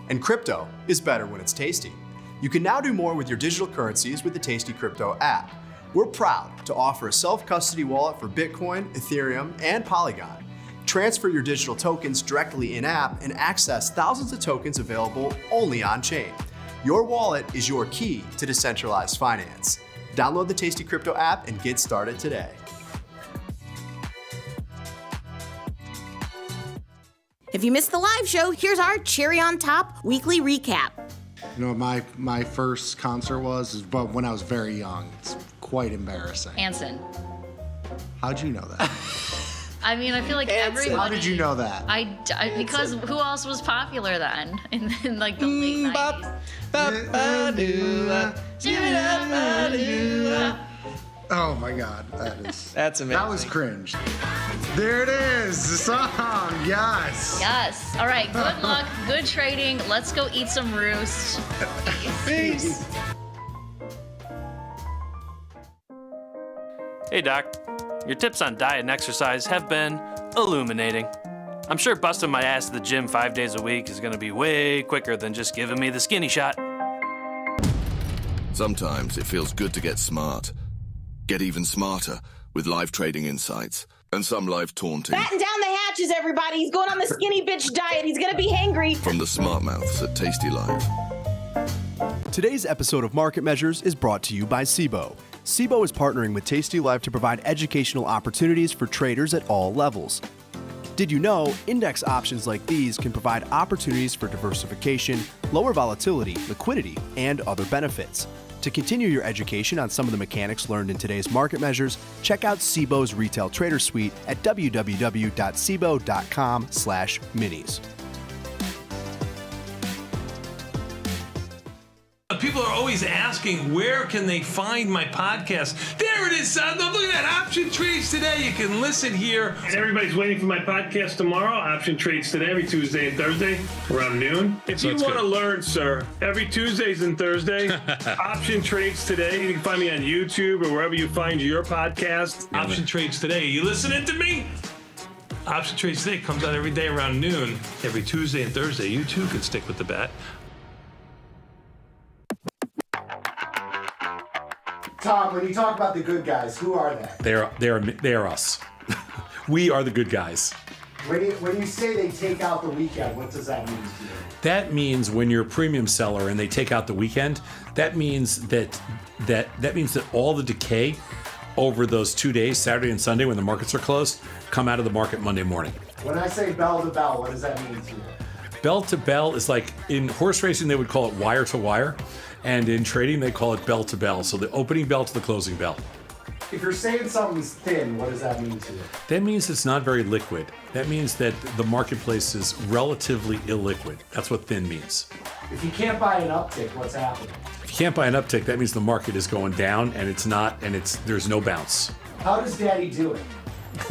and crypto is better when it's tasty. You can now do more with your digital currencies with the Tasty Crypto app. We're proud to offer a self-custody wallet for Bitcoin, Ethereum, and Polygon. Transfer your digital tokens directly in-app and access thousands of tokens available only on-chain. Your wallet is your key to decentralized finance. Download the Tasty Crypto app and get started today. If you missed the live show, here's our cherry on top weekly recap. You know what my first concert was when I was very young. It's quite embarrassing. Anson. How'd you know that? I mean, I feel like everybody. How did you know that? Because who else was popular then in like the late 90s? Oh my God, that's amazing. That was cringe. There it is, the song. Yes. Yes. All right. Good luck. Good trading. Let's go eat some roost. Peace. Hey, Doc. Your tips on diet and exercise have been illuminating. I'm sure busting my ass at the gym 5 days a week is going to be way quicker than just giving me the skinny shot. Sometimes it feels good to get smart. Get even smarter with live trading insights and some live taunting. Batten down the hatches, everybody. He's going on the skinny bitch diet. He's gonna be hangry. From the smart mouths at tastylive. Today's episode of Market Measures is brought to you by SIBO. SIBO is partnering with tastylive to provide educational opportunities for traders at all levels. Did you know index options like these can provide opportunities for diversification, lower volatility, liquidity, and other benefits? To continue your education on some of the mechanics learned in today's market measures, check out SIBO's Retail Trader Suite at www.sibo.com/minis. People are always asking, where can they find my podcast? There it is, son. Look at that Option Trades Today. You can listen here. And everybody's waiting for my podcast tomorrow. Option Trades Today, every Tuesday and Thursday around noon. If you want to learn, sir, every Tuesdays and Thursday, Option Trades Today. You can find me on YouTube or wherever you find your podcast. Option Trades Today. You listening to me? Option Trades Today comes out every day around noon, every Tuesday and Thursday. You too can stick with the bat. Tom, when you talk about the good guys, who are they? They are us. We are the good guys. When you say they take out the weekend, what does that mean to you? That means when you're a premium seller and they take out the weekend, that means that all the decay over those 2 days, Saturday and Sunday when the markets are closed, come out of the market Monday morning. When I say bell to bell, what does that mean to you? Bell to bell is like, in horse racing they would call it wire to wire, and in trading they call it bell to bell. So the opening bell to the closing bell. If you're saying something's thin, what does that mean to you? That means it's not very liquid. That means that the marketplace is relatively illiquid. That's what thin means. If you can't buy an uptick, what's happening? If you can't buy an uptick, that means the market is going down and there's no bounce. How does Daddy do it?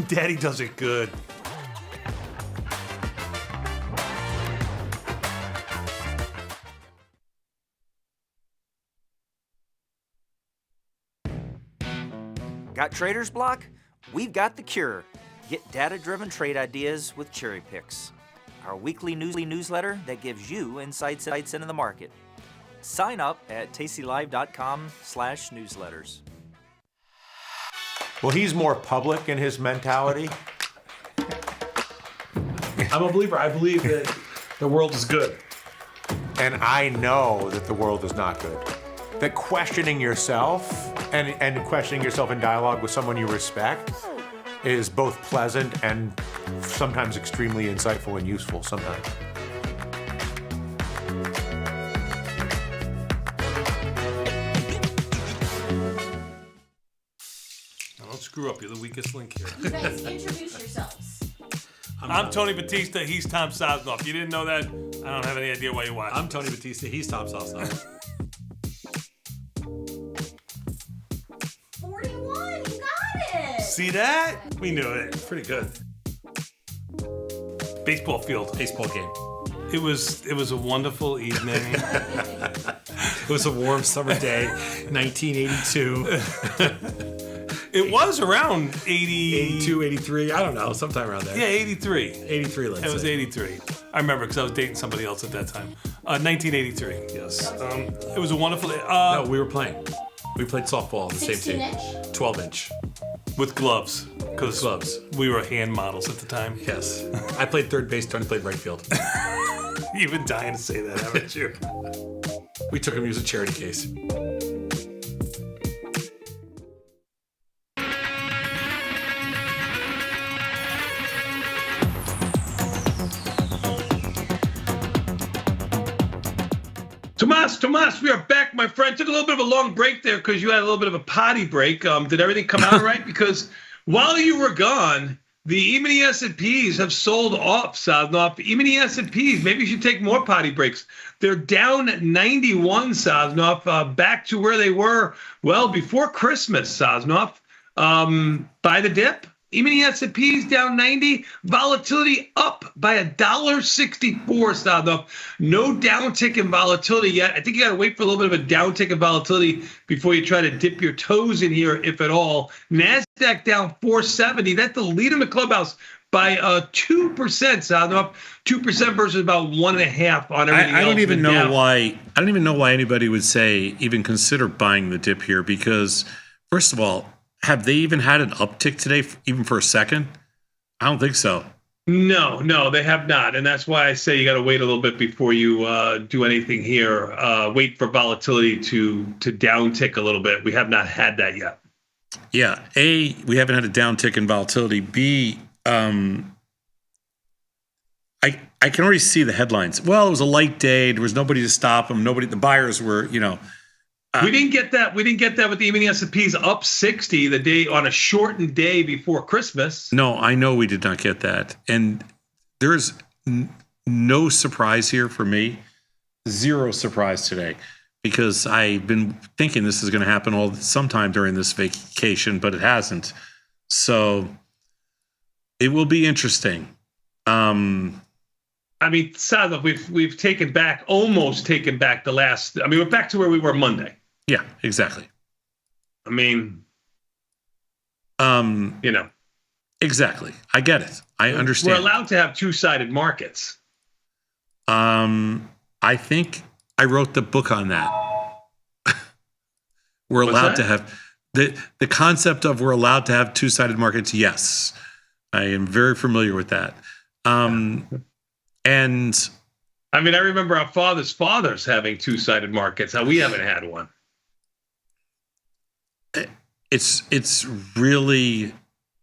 Daddy does it good. Got trader's block? We've got the cure. Get data-driven trade ideas with Cherry Picks, our weekly newsletter that gives you insights into the market. Sign up at tastylive.com/newsletters. Well, he's more public in his mentality. I'm a believer. I believe that the world is good. And I know that the world is not good. That questioning yourself and questioning yourself in dialogue with someone you respect is both pleasant and sometimes extremely insightful and useful sometimes. Now, don't screw up. You're the weakest link here. You guys introduce yourselves. I'm Tony Batista. He's Tom Sosnoff. You didn't know that? I don't have any idea why you watched. I'm Tony Batista. He's Tom Sosnoff. 41, you got it! See that? We knew it. Pretty good. Baseball field. Baseball game. It was a wonderful evening. It was a warm summer day, 1982. It was around 82, 83. I don't know, sometime around there. Yeah, 83. 83, let's say. It was 83. I remember because I was dating somebody else at that time. 1983, yes. It was a wonderful day. No, we were playing. We played softball on the same team. 16-inch? 12-inch. With gloves. Because gloves. We were hand models at the time. Yes. I played third base, Tony played right field. You've been dying to say that, haven't you? We took him to use a charity case. Tomas, we are back, my friend. Took a little bit of a long break there because you had a little bit of a potty break. Did everything come out right? Because while you were gone, the E-mini S&Ps have sold off, Sosnoff. E-mini S&Ps, maybe you should take more potty breaks. They're down 91, Sosnoff, back to where they were, well, before Christmas, Sosnoff. Buy the dip. E-mini S&Ps down 90, volatility up by $1.64, Sosnoff. No downtick in volatility yet. I think you got to wait for a little bit of a downtick in volatility before you try to dip your toes in here, if at all. NASDAQ down 470. That's the lead in the clubhouse by 2%, Sosnoff. 2% versus about 1.5 on everything else. I don't even know why. I don't even know why anybody would say even consider buying the dip here, because first of all, have they even had an uptick today, even for a second? I don't think so. No, they have not. And that's why I say you got to wait a little bit before you do anything here. Wait for volatility to downtick a little bit. We have not had that yet. Yeah. A, we haven't had a downtick in volatility. B, I can already see the headlines. Well, it was a light day. There was nobody to stop them. The buyers were, we didn't get that. We didn't get that with the E-mini S&Ps up 60 the day on a shortened day before Christmas. No, I know we did not get that. And there's no surprise here for me. Zero surprise today, because I've been thinking this is going to happen sometime during this vacation, but it hasn't. So it will be interesting. I mean, Sadov, we've almost taken back the last. I mean, we're back to where we were Monday. Yeah, exactly. I mean, exactly. I get it. I understand. We're allowed to have two-sided markets. I think I wrote the book on that. We're allowed to have the concept of we're allowed to have two-sided markets. Yes, I am very familiar with that. And I mean, I remember our fathers having two-sided markets. How we haven't had one. It's really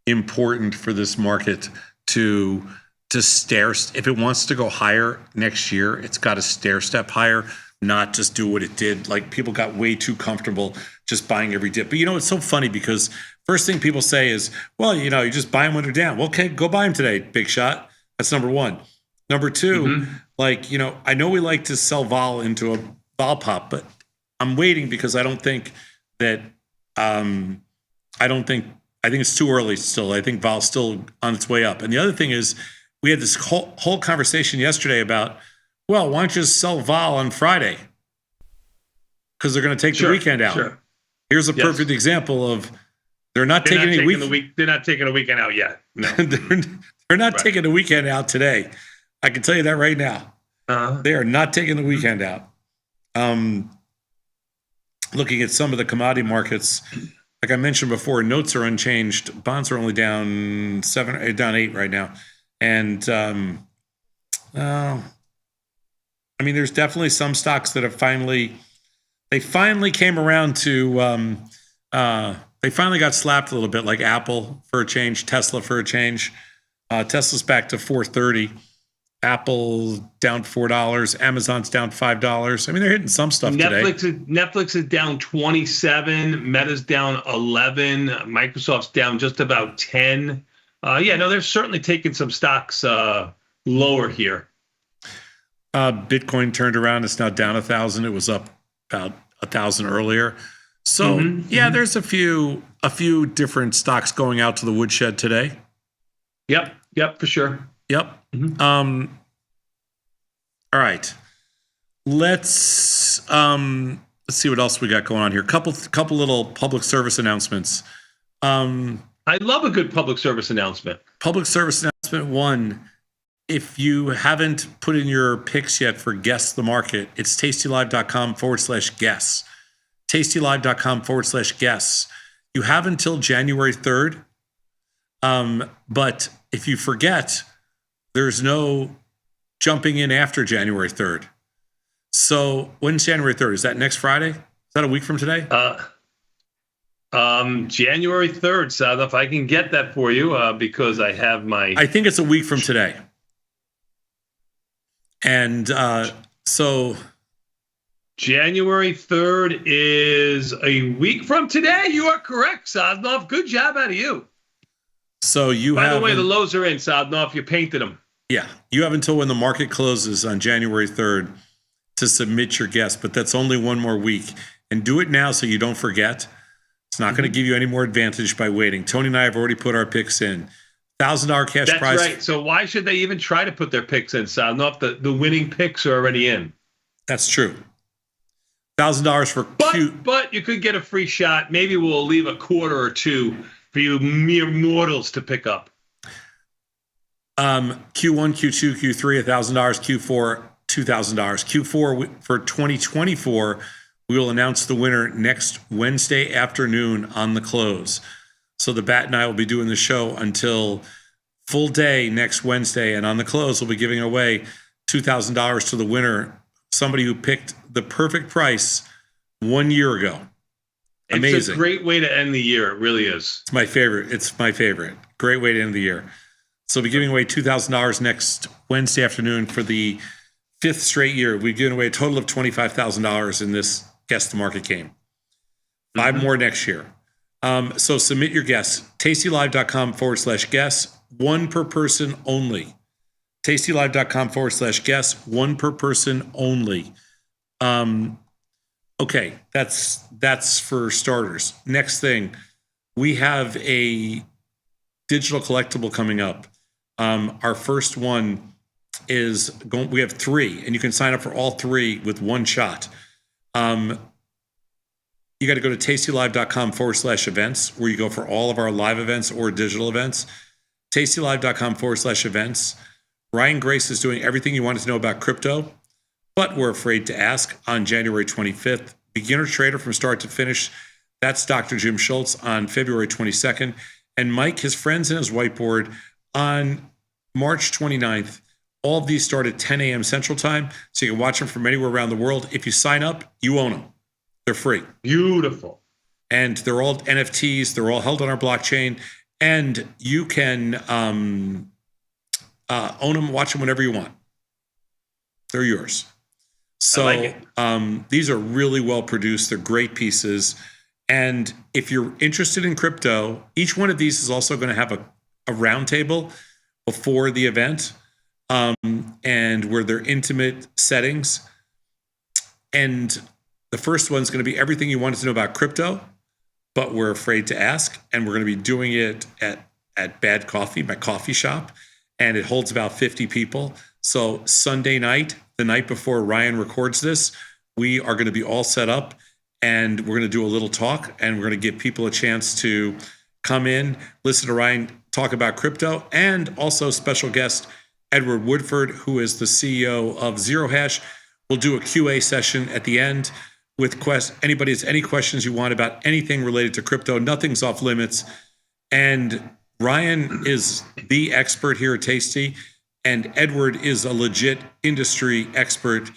important for this market to stair. If it wants to go higher next year, it's got to stair step higher, not just do what it did. Like, people got way too comfortable just buying every dip. But it's so funny because first thing people say is, well, you just buy them when they're down. Well, okay, go buy them today, big shot. That's number one. Number two, I know we like to sell vol into a vol pop, but I'm waiting because I think it's too early still. I think vol's still on its way up. And the other thing is, we had this whole conversation yesterday about, well, why don't you just sell vol on Friday? Because they're going to take the weekend out. Sure. Here's a perfect example of they're not taking a week. They're not taking a weekend out yet. No. they're not taking the weekend out today. I can tell you that right now. They are not taking the weekend out. Looking at some of the commodity markets, like I mentioned before, notes are unchanged. Bonds are only down 8 right now. And there's definitely some stocks that have finally came around to, they finally got slapped a little bit, like Apple for a change, Tesla for a change. Tesla's back to 430. Apple down $4. Amazon's down $5. I mean, they're hitting some stuff today. Netflix is down 27. Meta's down 11. Microsoft's down just about 10. They're certainly taking some stocks lower here. Bitcoin turned around. It's now down 1,000. It was up about 1,000 earlier. So there's a few different stocks going out to the woodshed today. Yep, for sure. Yep. All right. Let's see what else we got going on here. Couple little public service announcements. I love a good public service announcement. Public service announcement 1. If you haven't put in your picks yet for Guess the Market, it's tastylive.com/guess. tastylive.com/guess. You have until January 3rd. But if you forget, there's no jumping in after January 3rd. So when's January 3rd? Is that next Friday? Is that a week from today? January 3rd, Sal, if I can get that for you, because I have I think it's a week from today. And so January 3rd is a week from today. You are correct, Sadnov. Good job out of you. So By the way, the lows are in, Sadnov. You painted them. Yeah. You have until when the market closes on January 3rd to submit your guess, but that's only one more week. And do it now so you don't forget. It's not going to give you any more advantage by waiting. Tony and I have already put our picks in. $1,000 cash prize. That's right. So why should they even try to put their picks in, Sadnov? The winning picks are already in. That's true. $1,000 for But you could get a free shot. Maybe we'll leave a quarter or two for you mere mortals to pick up. Q1, Q2, Q3, $1,000. Q4, $2,000. Q4 for 2024, we will announce the winner next Wednesday afternoon on the close. So the Bat and I will be doing the show until full day next Wednesday, and on the close, we'll be giving away $2,000 to the winner, somebody who picked the perfect price 1 year ago. Amazing. It's a great way to end the year. It really is. It's my favorite. Great way to end the year. So we'll be giving away $2,000 next Wednesday afternoon for the 5th straight year. We've given away a total of $25,000 in this Guess the Market game. 5 more next year. So submit your guess. tastylive.com/guess. 1 per person only. tastylive.com/guess. 1 per person only. Okay, that's for starters. Next thing, we have a digital collectible coming up. Our first one is going. We have 3, and you can sign up for all 3 with one shot. You got to go to tastylive.com/events, where you go for all of our live events or digital events. tastylive.com/events. Ryan Grace is doing everything you wanted to know about crypto, but we're afraid to ask on January 25th. Beginner trader from start to finish. That's Dr. Jim Schultz on February 22nd. And Mike, his friends, and his whiteboard on March 29th. All of these start at 10 a.m. Central Time, so you can watch them from anywhere around the world. If you sign up, you own them. They're free. Beautiful. And they're all NFTs. They're all held on our blockchain. And you can own them, watch them whenever you want. They're yours. So I like these are really well produced. They're great pieces. And if you're interested in crypto, each one of these is also going to have a round table before the event, and where they're intimate settings. And the first one's going to be everything you wanted to know about crypto, but we're afraid to ask. And we're going to be doing it at Bad Coffee, my coffee shop. And it holds about 50 people. So Sunday night, the night before Ryan records this, we are going to be all set up, and we're going to do a little talk, and we're going to give people a chance to come in, listen to Ryan talk about crypto, and also special guest Edward Woodford, who is the CEO of Zero Hash. We'll do a QA session at the end with anybody has any questions you want about anything related to crypto. Nothing's off limits. And Ryan is the expert here at Tasty, and Edward is a legit industry expert.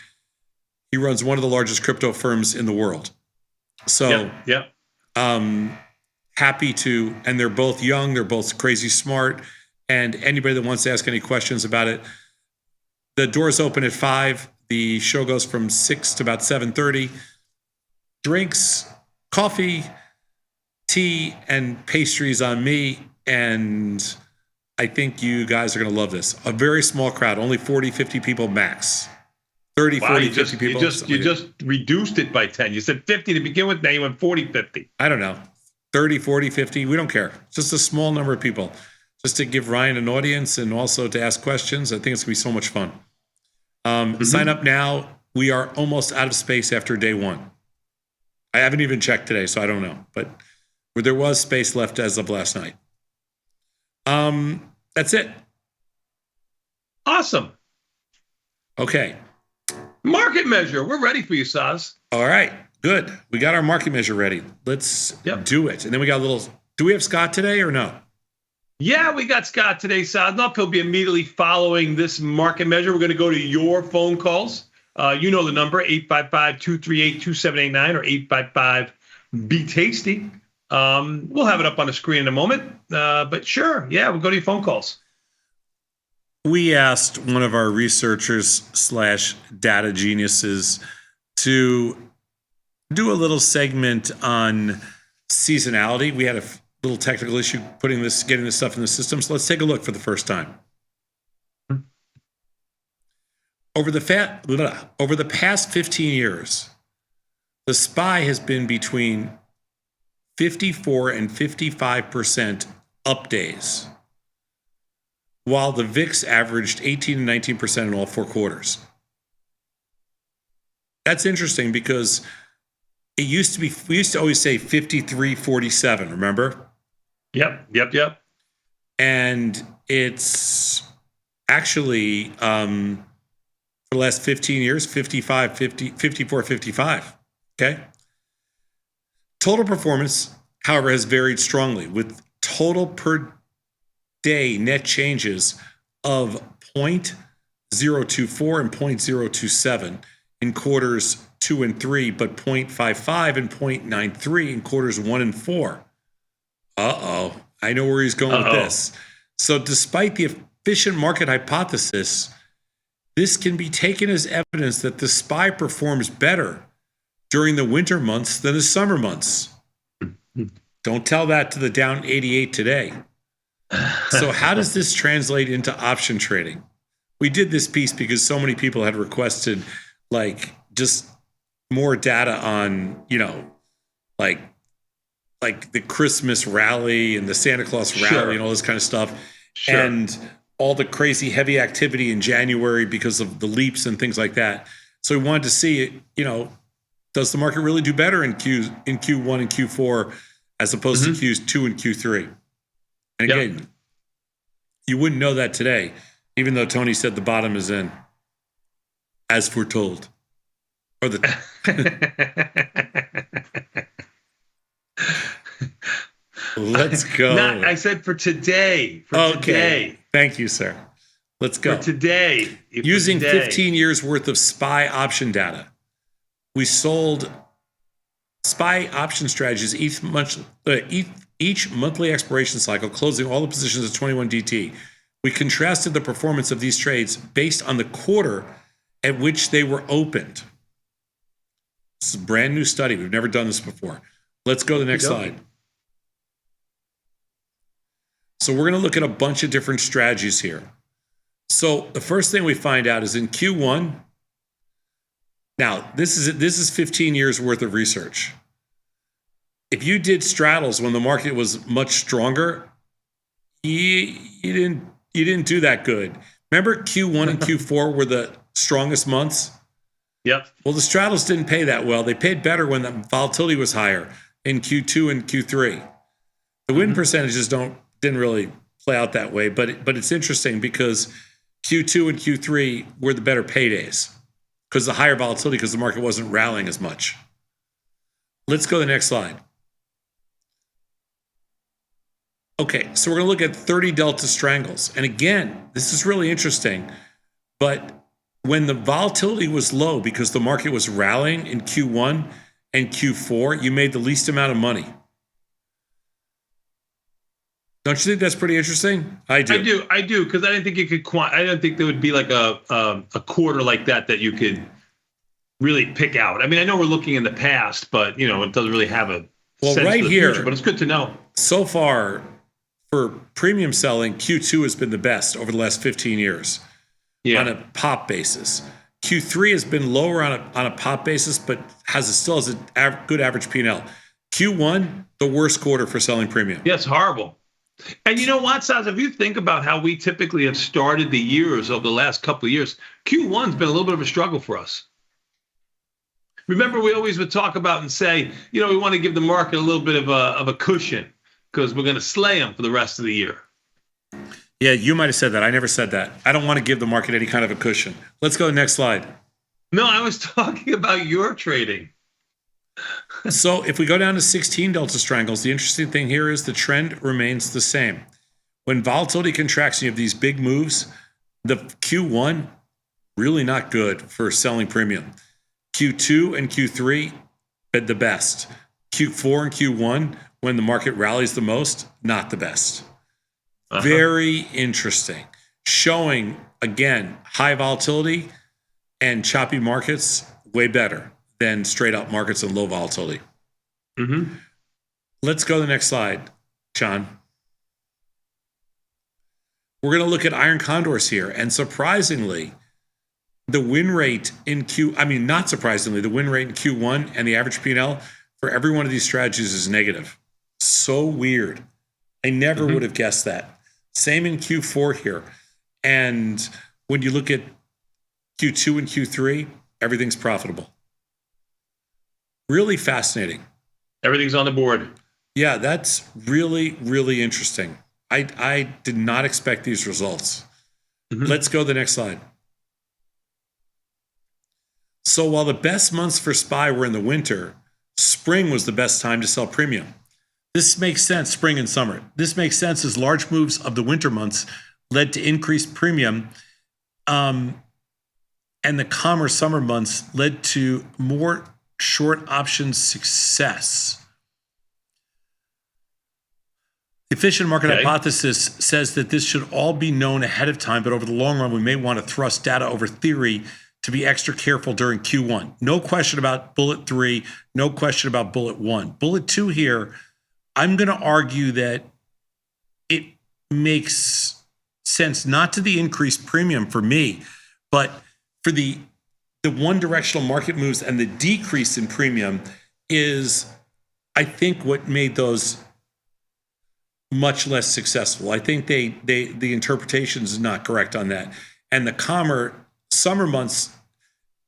He runs one of the largest crypto firms in the world. So happy to, and they're both young, they're both crazy smart, and anybody that wants to ask any questions about it, the doors open at 5. The show goes from 6 to about 7:30. Drinks, coffee, tea, and pastries on me. And I think you guys are going to love this. A very small crowd, only 40, 50 people max. 30, Wow, 40, you 50 people. You just reduced it by 10. You said 50 to begin with, now you went 40, 50. I don't know. 30, 40, 50. We don't care. It's just a small number of people. Just to give Ryan an audience and also to ask questions. I think it's going to be so much fun. Sign up now. We are almost out of space after day 1. I haven't even checked today, so I don't know. But there was space left as of last night. That's it. Awesome. Okay. Market measure. We're ready for you, Saz. All right. Good. We got our market measure ready. Let's do it. And then we got a little. Do we have Scott today or no? Yeah, we got Scott today, Saz. Now he'll be immediately following this market measure. We're going to go to your phone calls. You know the number, 855-238-2789 or 855-BE-TASTY. We'll have it up on the screen in a moment. But sure, yeah, we'll go to your phone calls. We asked one of our researchers / data geniuses to do a little segment on seasonality. We had a little technical issue getting this stuff in the system. So let's take a look for the first time. Over the past 15 years, the SPY has been between 54 and 55% up days, while the VIX averaged 18 and 19% in all 4 quarters. That's interesting because we used to always say 53-47, remember? Yep. And it's actually, for the last 15 years, 54-55, okay? Total performance, however, has varied strongly, with total per day net changes of 0.024 and 0.027 in quarters 2 and 3, but 0.55 and 0.93 in quarters 1 and 4. Uh-oh, I know where he's going with this. So despite the efficient market hypothesis, this can be taken as evidence that the SPY performs better during the winter months than the summer months. Don't tell that to the down 88 today. So how does this translate into option trading? We did this piece because so many people had requested just more data on, like the Christmas rally and the Santa Claus rally and all this kind of stuff. Sure. And all the crazy heavy activity in January because of the leaps and things like that. So we wanted to see, does the market really do better in Q1 and Q4 as opposed to Q2 and Q3? And again, you wouldn't know that today, even though Tony said the bottom is in, as foretold. Or the Let's go. I said for today. Today. Thank you, sir. Let's go. For today. Using 15 years worth of SPY option data, we sold SPY option strategies each monthly expiration cycle, closing all the positions at 21 DT. We contrasted the performance of these trades based on the quarter at which they were opened. This is a brand new study. We've never done this before. Let's go to the next slide. So we're going to look at a bunch of different strategies here. So the first thing we find out is in Q1. Now, this is 15 years worth of research. If you did straddles when the market was much stronger, you didn't do that good. Remember Q1 and Q4 were the strongest months? Yep. Well, the straddles didn't pay that well. They paid better when the volatility was higher in Q2 and Q3. The win percentages didn't really play out that way, but it's interesting because Q2 and Q3 were the better paydays because the higher volatility because the market wasn't rallying as much. Let's go to the next slide. Okay, so we're going to look at 30 delta strangles. And again, this is really interesting, but when the volatility was low because the market was rallying in Q1 and Q4, you made the least amount of money. Don't you think that's pretty interesting? I do. I do, because I didn't think you could. I don't think there would be like a quarter like that you could really pick out. I mean, I know we're looking in the past, but it doesn't really have a sense right of the here, future, but it's good to know. So far, for premium selling, Q2 has been the best over the last 15 years on a pop basis. Q3 has been lower on a pop basis, but still has a good average P&L. Q1, the worst quarter for selling premium. Yeah, it's horrible. And you know what, Saz, if you think about how we typically have started the years over the last couple of years, Q1's been a little bit of a struggle for us. Remember, we always would talk about and say, we want to give the market a little bit of a cushion because we're going to slay them for the rest of the year. Yeah, you might have said that. I never said that. I don't want to give the market any kind of a cushion. Let's go to the next slide. No, I was talking about your trading. So if we go down to 16 delta strangles, the interesting thing here is the trend remains the same. When volatility contracts and you have these big moves, the Q1, really not good for selling premium. Q2 and Q3, the best. Q4 and Q1, when the market rallies the most, not the best. Very interesting. Showing, again, high volatility and choppy markets, way better than straight up markets and low volatility. Let's go to the next slide, John. We're going to look at iron condors here. And surprisingly, the win rate in not surprisingly, the win rate in Q1 and the average P&L for every one of these strategies is negative. So weird. I never would have guessed that. Same in Q4 here. And when you look at Q2 and Q3, everything's profitable. Really fascinating. Everything's on the board. Yeah, that's really, really interesting. I did not expect these results. Let's go to the next slide. So while the best months for SPY were in the winter, spring was the best time to sell premium. This makes sense, spring and summer. This makes sense as large moves of the winter months led to increased premium, and the calmer summer months led to more short option success. The efficient market hypothesis says that this should all be known ahead of time, but over the long run, we may want to thrust data over theory to be extra careful during Q1. No question about bullet 3, no question about bullet 1. Bullet 2 here, I'm going to argue that it makes sense not to the increased premium for me, but for the one directional market moves and the decrease in premium is I think what made those much less successful. I think the interpretation is not correct on that. And the summer months,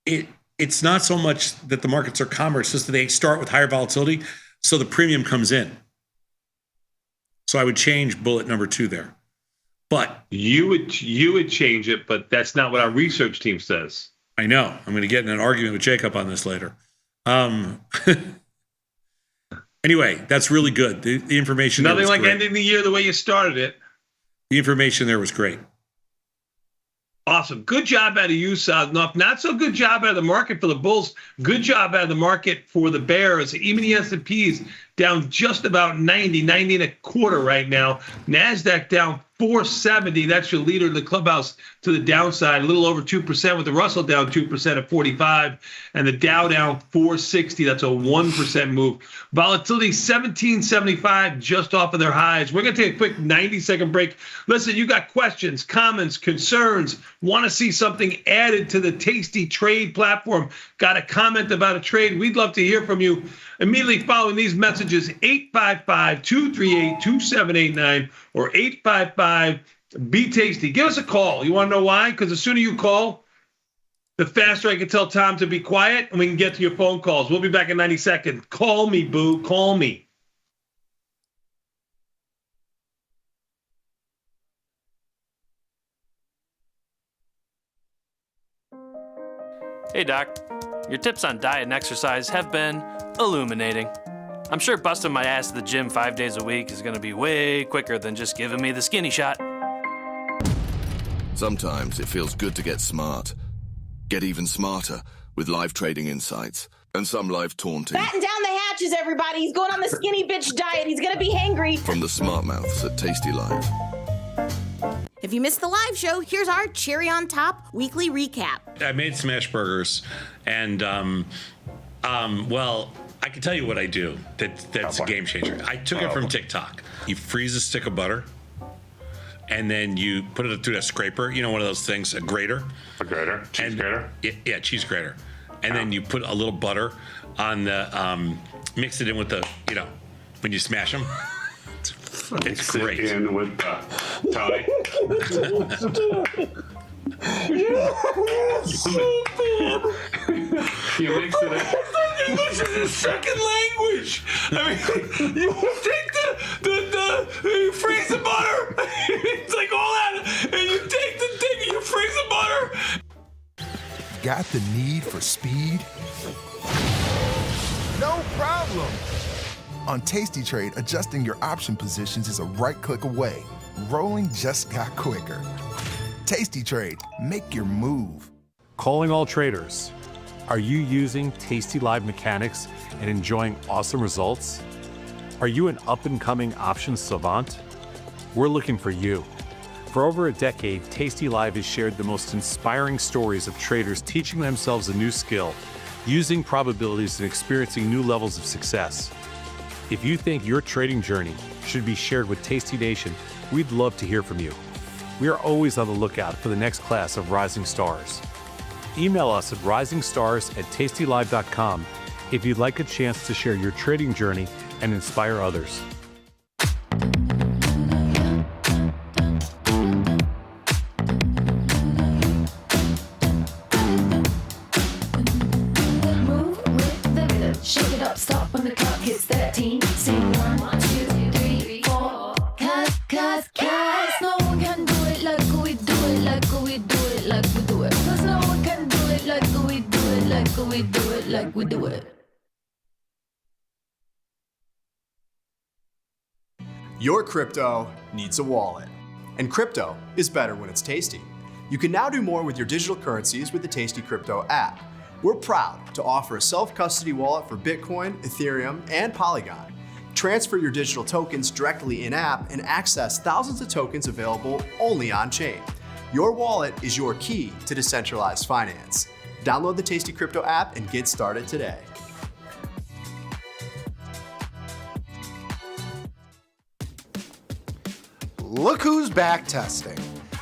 it's not so much that the markets are calmer, it's just that they start with higher volatility, so the premium comes in. So I would change bullet number 2 there. But you would change it, but that's not what our research team says. I know. I'm going to get in an argument with Jacob on this later. Anyway, that's really good. The information. Nothing like great. ending the year the way you started it. The information there was great. Awesome. Good job out of you, Sadnov. Not so good job out of the market for the Bulls. Good job out of the market for the Bears. Even the S&P's down just about 90 and a quarter right now. NASDAQ down 470. That's your leader in the clubhouse to the downside. A little over 2% with the Russell down 2% at 45. And the Dow down 460. That's a 1% move. Volatility 1775, just off of their highs. We're going to take a quick 90-second break. Listen, you got questions, comments, concerns, want to see something added to the Tasty Trade platform, got a comment about a trade, we'd love to hear from you. Immediately following these messages, 855-238-2789 or 855-BE-TASTY. Give us a call. You want to know why? Because the sooner you call, the faster I can tell Tom to be quiet and we can get to your phone calls. We'll be back in 90 seconds. Call me, boo. Call me. Hey, Doc. Your tips on diet and exercise have been illuminating. I'm sure busting my ass at the gym 5 days a week is going to be way quicker than just giving me the skinny shot. Sometimes it feels good to get smart. Get even smarter with live trading insights and some live taunting. Batten down the hatches, everybody. He's going on the skinny bitch diet. He's going to be hangry. From the smart mouths at Tasty Live. If you missed the live show, here's our cherry on top weekly recap. I made smash burgers, and well, I can tell you what I do. That's a game changer. I took it from TikTok. You freeze a stick of butter, and then you put it through a scraper. You know, one of those things, a grater. A grater? Cheese grater? Yeah, cheese grater. And then you put a little butter on the, mix it in with the, when you smash them. It's great. In with Tony. You mix it in. This is a second language. I mean, you take you freeze the butter. It's like all that, and you take the thing and you freeze the butter. Got the need for speed? No problem. On Tasty Trade, adjusting your option positions is a right click away. Rolling just got quicker. Tasty Trade, make your move. Calling all traders. Are you using Tasty Live mechanics and enjoying awesome results? Are you an up-and-coming options savant? We're looking for you. For over a decade, Tasty Live has shared the most inspiring stories of traders teaching themselves a new skill, using probabilities and experiencing new levels of success. If you think your trading journey should be shared with Tasty Nation, we'd love to hear from you. We are always on the lookout for the next class of rising stars. Email us at risingstars@tastylive.com if you'd like a chance to share your trading journey and inspire others. Shake it up, stop when the clock hits 13. Sing 1, 2, 3, 4. Cause no one can do it like we do it, like we do it, like we do it. Cause no one can do it like we do it, like we do it, like we do it. Your crypto needs a wallet. And crypto is better when it's tasty. You can now do more with your digital currencies with the Tasty Crypto app. We're proud to offer a self-custody wallet for Bitcoin, Ethereum, and Polygon. Transfer your digital tokens directly in-app and access thousands of tokens available only on-chain. Your wallet is your key to decentralized finance. Download the Tasty Crypto app and get started today. Look who's back testing.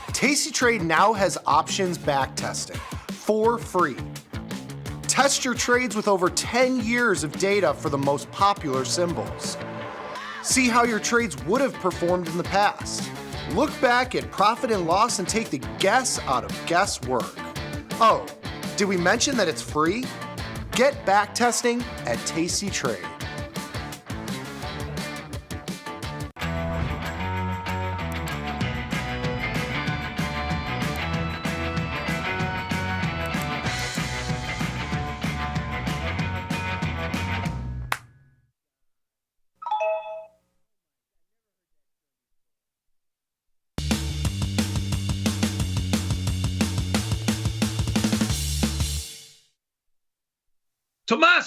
Tasty Trade now has options back testing for free. Test your trades with over 10 years of data for the most popular symbols. See how your trades would have performed in the past. Look back at profit and loss and take the guess out of guesswork. Oh, did we mention that it's free? Get back testing at Tasty Trade.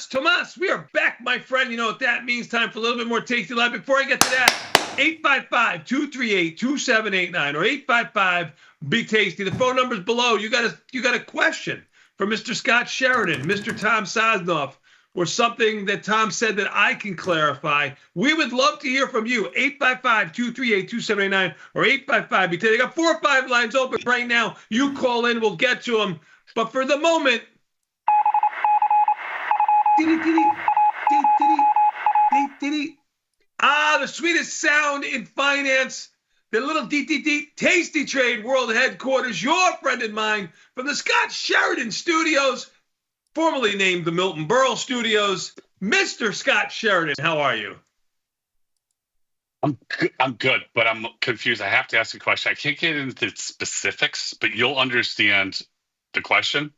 Tomas, we are back, my friend. You know what that means. Time for a little bit more Tasty Live. Before I get to that, 855-238-2789 or 855-BIG-TASTY. The phone number's below. You got a question for Mr. Scott Sheridan, Mr. Tom Sosnoff, or something that Tom said that I can clarify. We would love to hear from you. 855-238-2789 or 855-BIG-TASTY. They got 4 or 5 lines open right now. You call in, we'll get to them. But for the moment, the sweetest sound in finance, the little Tasty Trade World Headquarters, your friend and mine from the Scott Sheridan Studios, formerly named the Milton Berle Studios. Mr. Scott Sheridan, how are you? I'm good, but I'm confused. I have to ask a question. I can't get into the specifics, but you'll understand the question.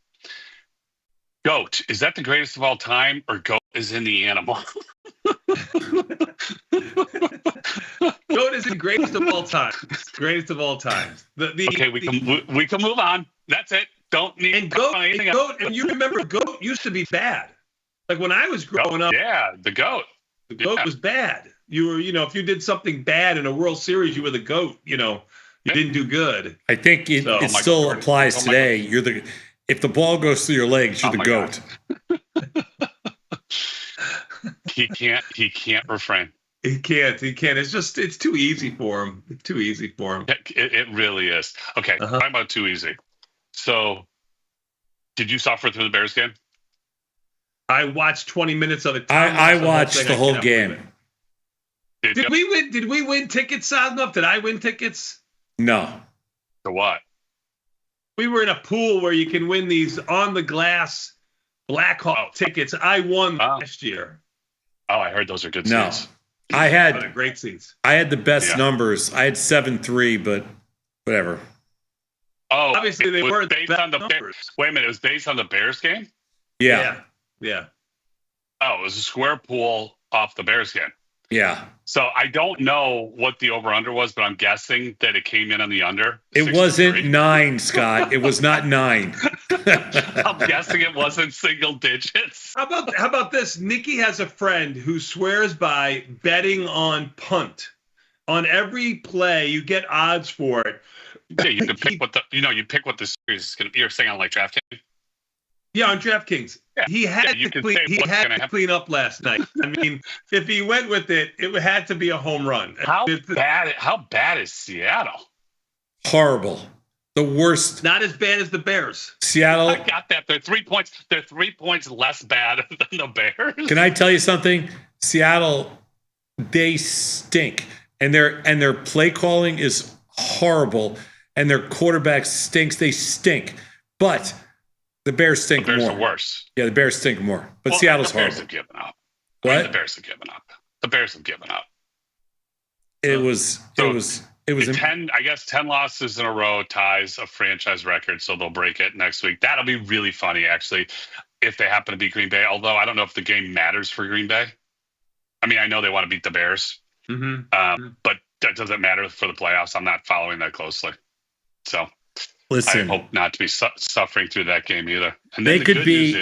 Goat, is that the greatest of all time, or goat is in the animal? Goat is the greatest of all time. Greatest of all time. Okay, we can move on. That's it. Don't need and goat. And you remember, goat used to be bad. Like when I was growing up. Yeah, the goat. The goat was bad. You were, if you did something bad in a World Series, you were the goat. You didn't do good. I think it still applies today. If the ball goes through your legs, you're the goat. He can't refrain. He can't. It's too easy for him. It's too easy for him. It really is. Okay, talking about too easy. So, did you suffer through the Bears game? I watched 20 minutes of it. I watched the whole game. Did we win? Did we win tickets, Sosnoff? Did I win tickets? No. For what? We were in a pool where you can win these on the glass Blackhawk tickets. I won last year. Oh, I heard those are good seats. I had great seats. I had the best numbers. I had 7-3, but whatever. Oh, obviously they weren't based on the numbers. Wait a minute, it was based on the Bears game? Yeah. Oh, it was a square pool off the Bears game. Yeah. So I don't know what the over-under was, but I'm guessing that it came in on the under. It wasn't 9, Scott. It was not 9. I'm guessing it wasn't single digits. How about this? Nikki has a friend who swears by betting on punt. On every play, you get odds for it. Yeah, you can pick what the series is going to be. You're saying on like DraftKings? Yeah, on DraftKings. Yeah. He had to clean up last night. I mean, if he went with it, it had to be a home run. How bad is Seattle? Horrible. The worst. Not as bad as the Bears. Seattle. I got that. They're 3 points. They're 3 points less bad than the Bears. Can I tell you something? Seattle, they stink, and their play calling is horrible, and their quarterback stinks. They stink, but the Bears stink more. The Bears are worse. Yeah, the Bears stink more. But Seattle's horrible. The Bears have given up. What? The Bears have given up. The Bears have given up. It was 10. I guess 10 losses in a row ties a franchise record, so they'll break it next week. That'll be really funny, actually, if they happen to beat Green Bay. Although I don't know if the game matters for Green Bay. I mean, I know they want to beat the Bears, but that doesn't matter for the playoffs. I'm not following that closely, so. Listen, I hope not to be suffering through that game either. And it could be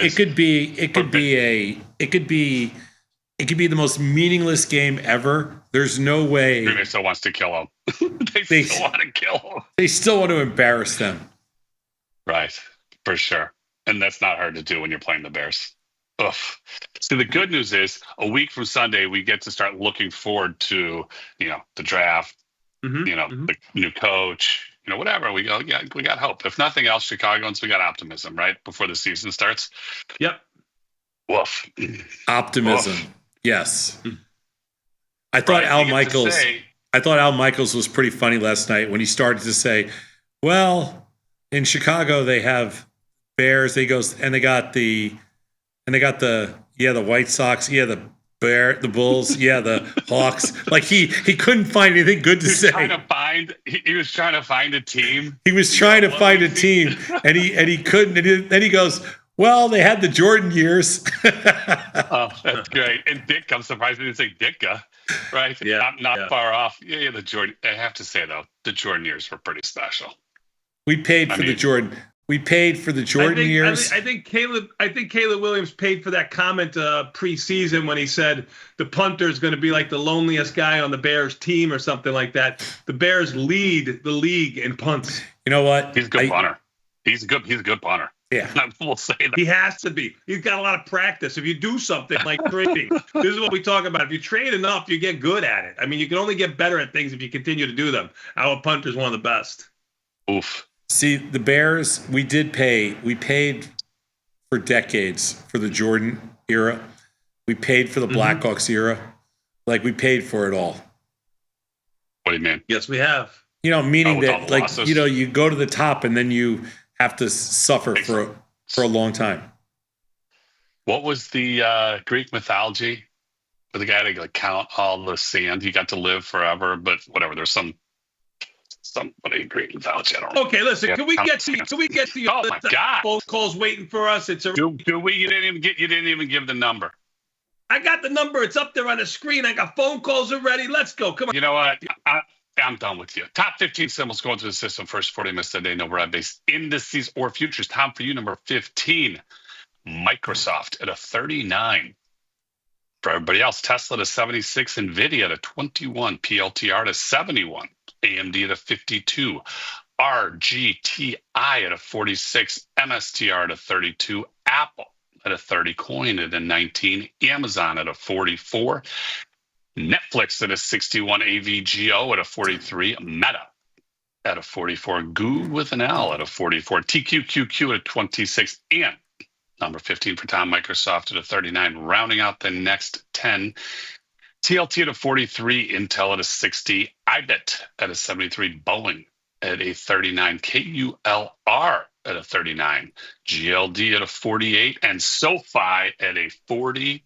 the most meaningless game ever. There's no way. Green Bay still wants to kill them. they still want to kill them. They still want to embarrass them. Right, for sure. And that's not hard to do when you're playing the Bears. Ugh. So the good news is, a week from Sunday, we get to start looking forward to, the draft, the new coach. Whatever, we got hope. If nothing else, Chicagoans, we got optimism, right? Before the season starts. Yep. Woof. Optimism. Woof. Yes. I thought Al Michaels was pretty funny last night when he started to say, well, in Chicago they have Bears. He goes, and they got the White Sox, the Bulls, the Hawks. Like he couldn't find anything good to say. He was trying to find a team. He was trying to find a team, and he couldn't. And then he goes, well, they had the Jordan years. Oh, that's great. And Dick, I'm surprised he didn't say Dicka, right? Yeah, not far off. Yeah, the Jordan. I have to say though, the Jordan years were pretty special. We paid for the Jordan. We paid for the Jordan years. I think Caleb Williams paid for that comment preseason when he said the punter is going to be like the loneliest guy on the Bears team or something like that. The Bears lead the league in punts. You know what? He's a good punter. He's a good punter. Yeah, I will say that. He has to be. He's got a lot of practice. If you do something like trading, this is what we talk about. If you trade enough, you get good at it. I mean, you can only get better at things if you continue to do them. Our punter is one of the best. Oof. See, the Bears, we paid for decades for the Jordan era. We paid for the Blackhawks era. Like, we paid for it all. What do you mean? Yes, we have. Meaning that, like, losses. You go to the top and then you have to suffer for a long time. What was the Greek mythology where the guy had to like, count all the sand? He got to live forever, but whatever. There's somebody in Greek mythology. I don't know. Okay, listen. Can we get to your oh my God. phone calls waiting for us? It's a do we? You didn't even give the number. I got the number. It's up there on the screen. I got phone calls already. Let's go. Come on. You know what? I'm done with you. Top 15 symbols going through the system. First 40 minutes a day. No broad-based indices or futures. Tom, for you, number 15. Microsoft at a 39. For everybody else, Tesla at a 76. NVIDIA at a 21. PLTR at a 71. AMD at a 52. RGTI at a 46. MSTR at a 32. Apple at a 30. Coin at a 19. Amazon at a 44. Netflix at a 61, AVGO at a 43, Meta at a 44, Goo with an L at a 44, TQQQ at a 26, and number 15 for Tom, Microsoft at a 39. Rounding out the next 10, TLT at a 43, Intel at a 60, IBIT at a 73, Boeing at a 39, KULR at a 39, GLD at a 48, and SoFi at a 42.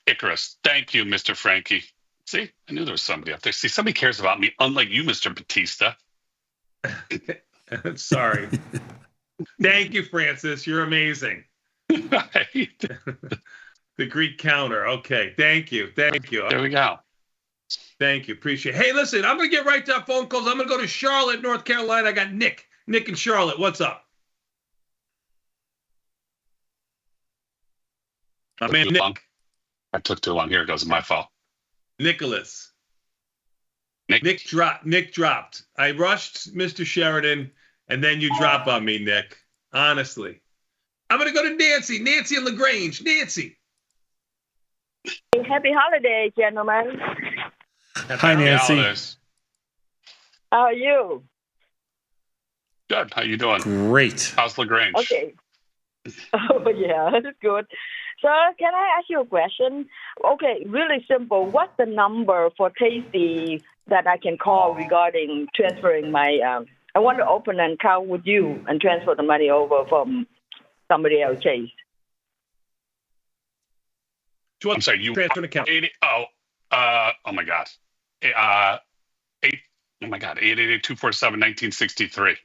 Icarus, thank you, Mr. Frankie. See, I knew there was somebody up there. See, somebody cares about me, unlike you, Mr. Batista. Sorry. Thank you, Francis. You're amazing. Right. The Greek counter. Okay. Thank you. There we go. Thank you. Appreciate it. Hey, listen, I'm going to get right to our phone calls. I'm going to go to Charlotte, North Carolina. I got Nick. Nick in Charlotte. What's up? I'm in Nick. I took too long. Here it goes. My fault. Nicholas. Nick dropped. I rushed Mr. Sheridan, and then you drop on me, Nick. Honestly. I'm going to go to Nancy. Nancy in LaGrange. Nancy. Happy holidays, gentlemen. Hi, Nancy. How are you? Good. How you doing? Great. How's LaGrange? Okay. Oh, yeah, that's good. So can I ask you a question? Okay, really simple. What's the number for Tasty that I can call regarding transferring my, I want to open an account with you and transfer the money over from somebody else, Chase. I'm sorry, you transfer an account. Oh my God. 888-247-1963.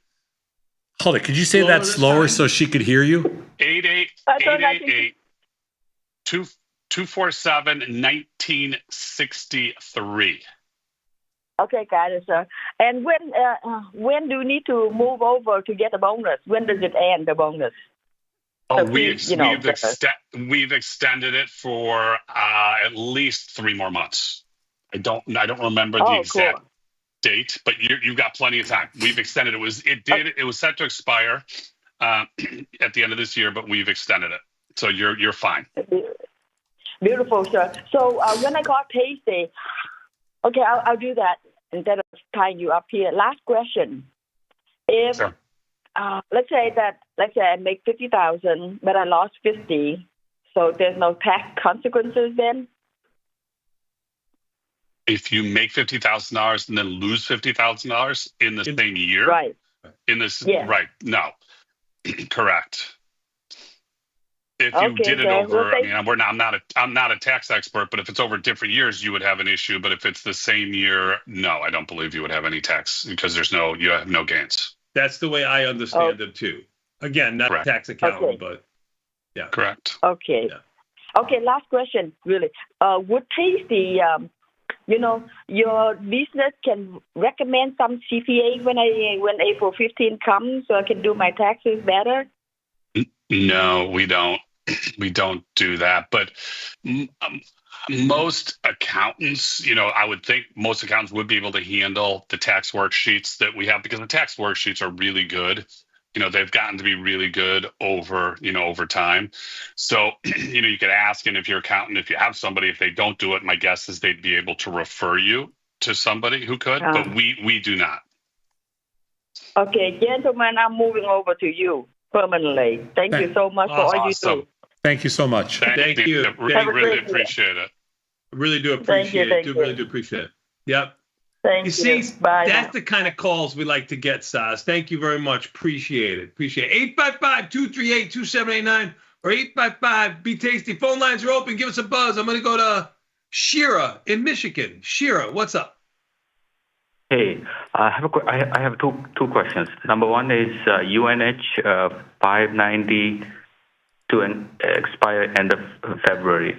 Hold it. Could you say that slower so she could hear you? 888-247-1963. Okay, got it, sir. And when do you need to move over to get a bonus? When does it end, the bonus? Oh, we've extended it for at least 3 more months. I don't remember the exact date, but you've got plenty of time. We've extended it. It was set to expire at the end of this year, but we've extended it. So you're fine. Beautiful, sir. So when I call Tasty, okay, I'll do that instead of tying you up here. Last question. If let's say I make 50,000, but I lost 50, So there's no tax consequences then? If you make $50,000 and then lose $50,000 in the same year, right? Right? No, correct. If you did it over, I'm not a tax expert, but if it's over different years, you would have an issue. But if it's the same year, no, I don't believe you would have any tax because you have no gains. That's the way I understand it too. Again, not Correct. tax accountant, but yeah. Correct. Okay. Yeah. Okay, last question, really. Would Tasty, your business can recommend some CPA when April 15 comes so I can do my taxes better? No, we don't. We don't do that. But most accountants, I would think most accountants would be able to handle the tax worksheets that we have because the tax worksheets are really good. They've gotten to be really good over time. So, you could ask, and if you're accountant, if you have somebody, if they don't do it, my guess is they'd be able to refer you to somebody who could, but we do not. Okay, gentlemen, I'm moving over to you permanently. Thank you so much for all you do. Thank you so much. Thank you. Really appreciate it. I really do appreciate it. Really do appreciate it. Yep. Thank you. See, that's the kind of calls we like to get, Saz. Thank you very much. Appreciate it. 855-238-2789 or 855-BE-TASTY. Phone lines are open. Give us a buzz. I'm going to go to Shira in Michigan. Shira, what's up? Hey, I have two questions. Number one is UNH 590 to expire end of February.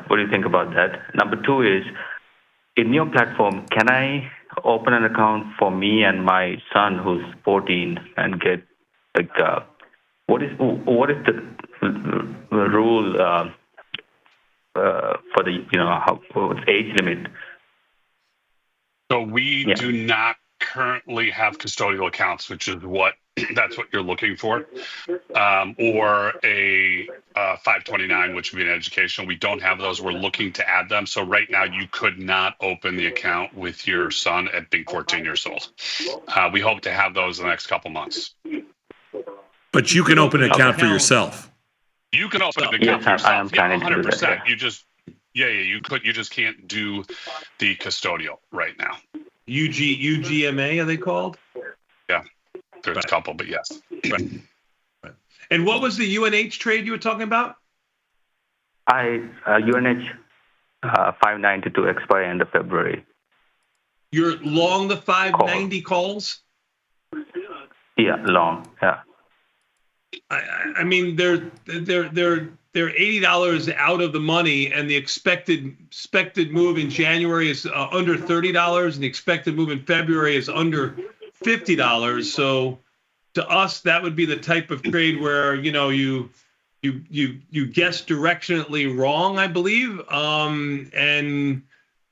What do you think about that? Number two is, in your platform, can I open an account for me and my son who's 14 and get what is the rule for the what's age limit? So we do not currently have custodial accounts, which is that's what you're looking for, or a 529, which would be an educational. We don't have those. We're looking to add them. So right now, you could not open the account with your son at being 14 years old. We hope to have those in the next couple months. But you can open an account for yourself. You can open an account for yourself. 100%. You could. You just can't do the custodial right now. UGMA, are they called? Yeah, there's a couple, but yes. Right. And what was the UNH trade you were talking about? UNH 590 to expire end of February. You're long the 590 calls? Yeah, long. Yeah. I mean, they're $80 out of the money, and the expected move in January is under $30, and the expected move in February is under $50. So to us, that would be the type of trade where you guess directionally wrong, I believe, and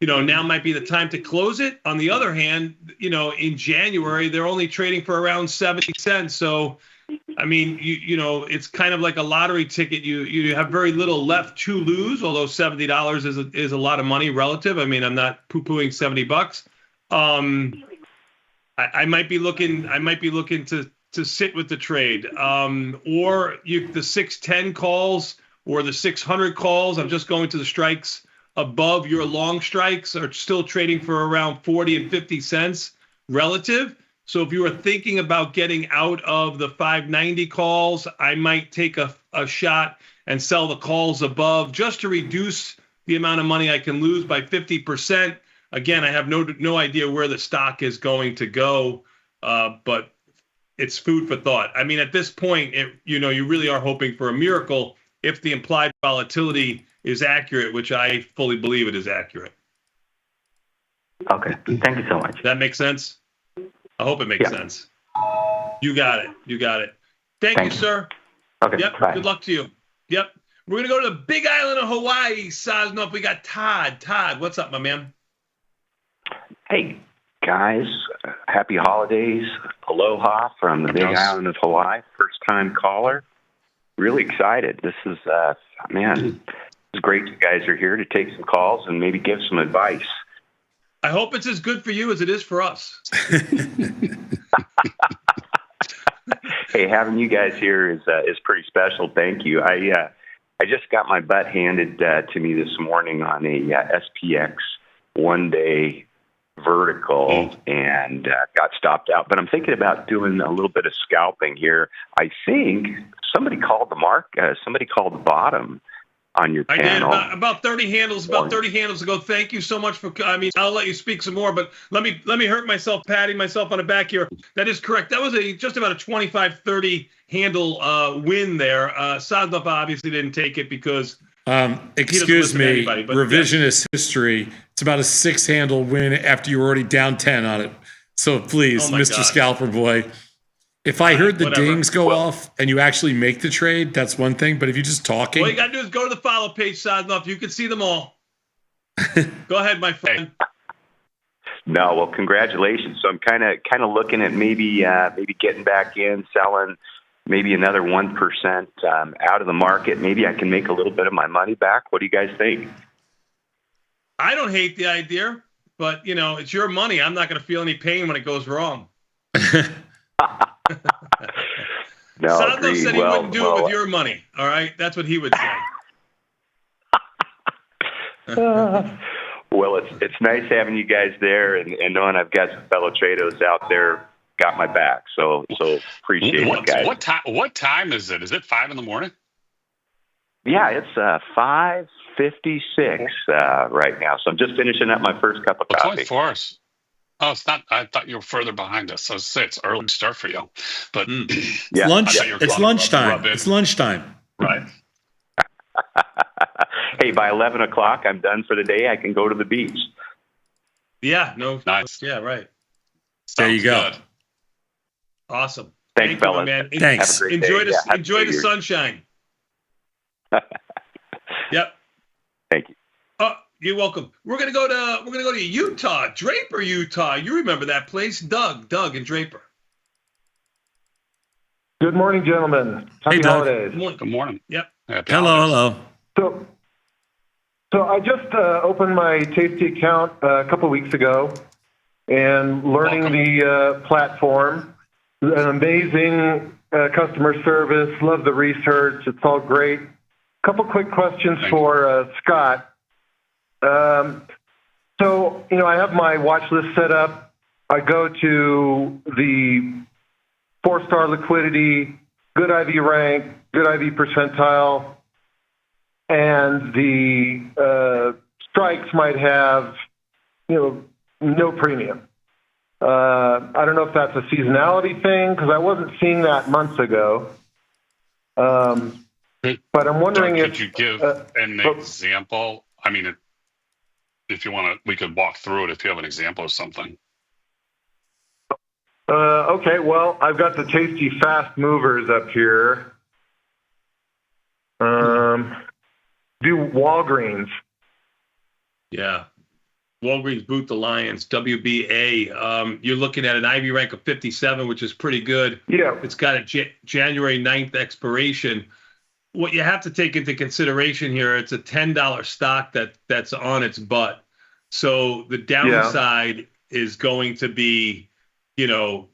now might be the time to close it. On the other hand, in January they're only trading for around 70 cents. So I mean, it's kind of like a lottery ticket. You have very little left to lose, although $70 is a lot of money relative. I mean, I'm not poo-pooing $70. I might be looking to sit with the trade, or the 610 calls or the 600 calls. I'm just going to the strikes above your long strikes are still trading for around 40 and 50 cents relative. So if you were thinking about getting out of the 590 calls, I might take a shot and sell the calls above just to reduce the amount of money I can lose by 50%. Again, I have no idea where the stock is going to go, but it's food for thought. I mean, at this point, you really are hoping for a miracle if the implied volatility is accurate, which I fully believe it is accurate. Okay, thank you so much. That makes sense? I hope it makes sense. You got it. Thank you, sir. Okay. Yep. Bye. Good luck to you. Yep. We're going to go to the big island of Hawaii. Sosnoff, we got Todd. Todd, what's up, my man? Hey, guys. Happy holidays. Aloha from the big island of Hawaii. First-time caller. Really excited. This is, it's great you guys are here to take some calls and maybe give some advice. I hope it's as good for you as it is for us. Hey, having you guys here is pretty special. Thank you. I I just got my butt handed to me this morning on a SPX one-day vertical and got stopped out. But I'm thinking about doing a little bit of scalping here. I think somebody called the bottom on your panel. I did about 30 handles ago. Thank you so much for. I mean, I'll let you speak some more, but let me hurt myself, patting myself on the back here. That is correct. That was just about a 25-30 handle win there. Sadlov obviously didn't take it because. Excuse me, anybody, but revisionist history. It's about a 6-handle win after you were already down 10 on it. So please, Mr. God. Scalper Boy, if I heard the whatever. dings go off and you actually make the trade, that's one thing. But if you're just talking, all you got to do is go to the follow page, Sadlov. You can see them all. Go ahead, my friend. No, well, congratulations. So I'm kind of looking at maybe getting back in, selling maybe another 1% out of the market. Maybe I can make a little bit of my money back. What do you guys think? I don't hate the idea, but it's your money. I'm not going to feel any pain when it goes wrong. No, Sadlov said he wouldn't do it with your money. All right, that's what he would say. Well, it's nice having you guys there, and knowing I've got some fellow trados out there got my back. So appreciate it, guys. What time is it? Is it 5 a.m? Yeah, it's 5:56 right now. So I'm just finishing up my first cup of It's coffee. only for us. Oh, it's not. I thought you were further behind us. So it's early start for you. But Yeah, it's lunchtime. It's lunchtime. Right. Hey, by 11 o'clock, I'm done for the day. I can go to the beach. Yeah. No. Nice. Yeah. Right. There you go. Good. Awesome. Thanks, fellas. You, man. Thanks. Have a great Enjoy day. enjoy the sunshine. Yep. Thank you. You're welcome. We're gonna go to Utah, Draper, Utah. You remember that place, Doug and Draper. Good morning, gentlemen. Happy Doug. holidays. Good morning. Yep. Hello. So I just opened my Tasty account a couple weeks ago, and learning the platform. An amazing customer service. Love the research. It's all great. Couple quick questions for Scott. So, I have my watch list set up. I go to the 4-star liquidity, good IV rank, good IV percentile, and the strikes might have, no premium. I don't know if that's a seasonality thing because I wasn't seeing that months ago. But I'm wondering Doug, could you give an example? I mean, if you want to, we could walk through it if you have an example of something. Okay, well, I've got the Tasty Fast Movers up here. Do Walgreens. Yeah. Walgreens boot the Lions, WBA. You're looking at an IV rank of 57, which is pretty good. Yeah. It's got a January 9th expiration. What you have to take into consideration here, it's a $10 stock that's on its butt. So the downside is going to be, you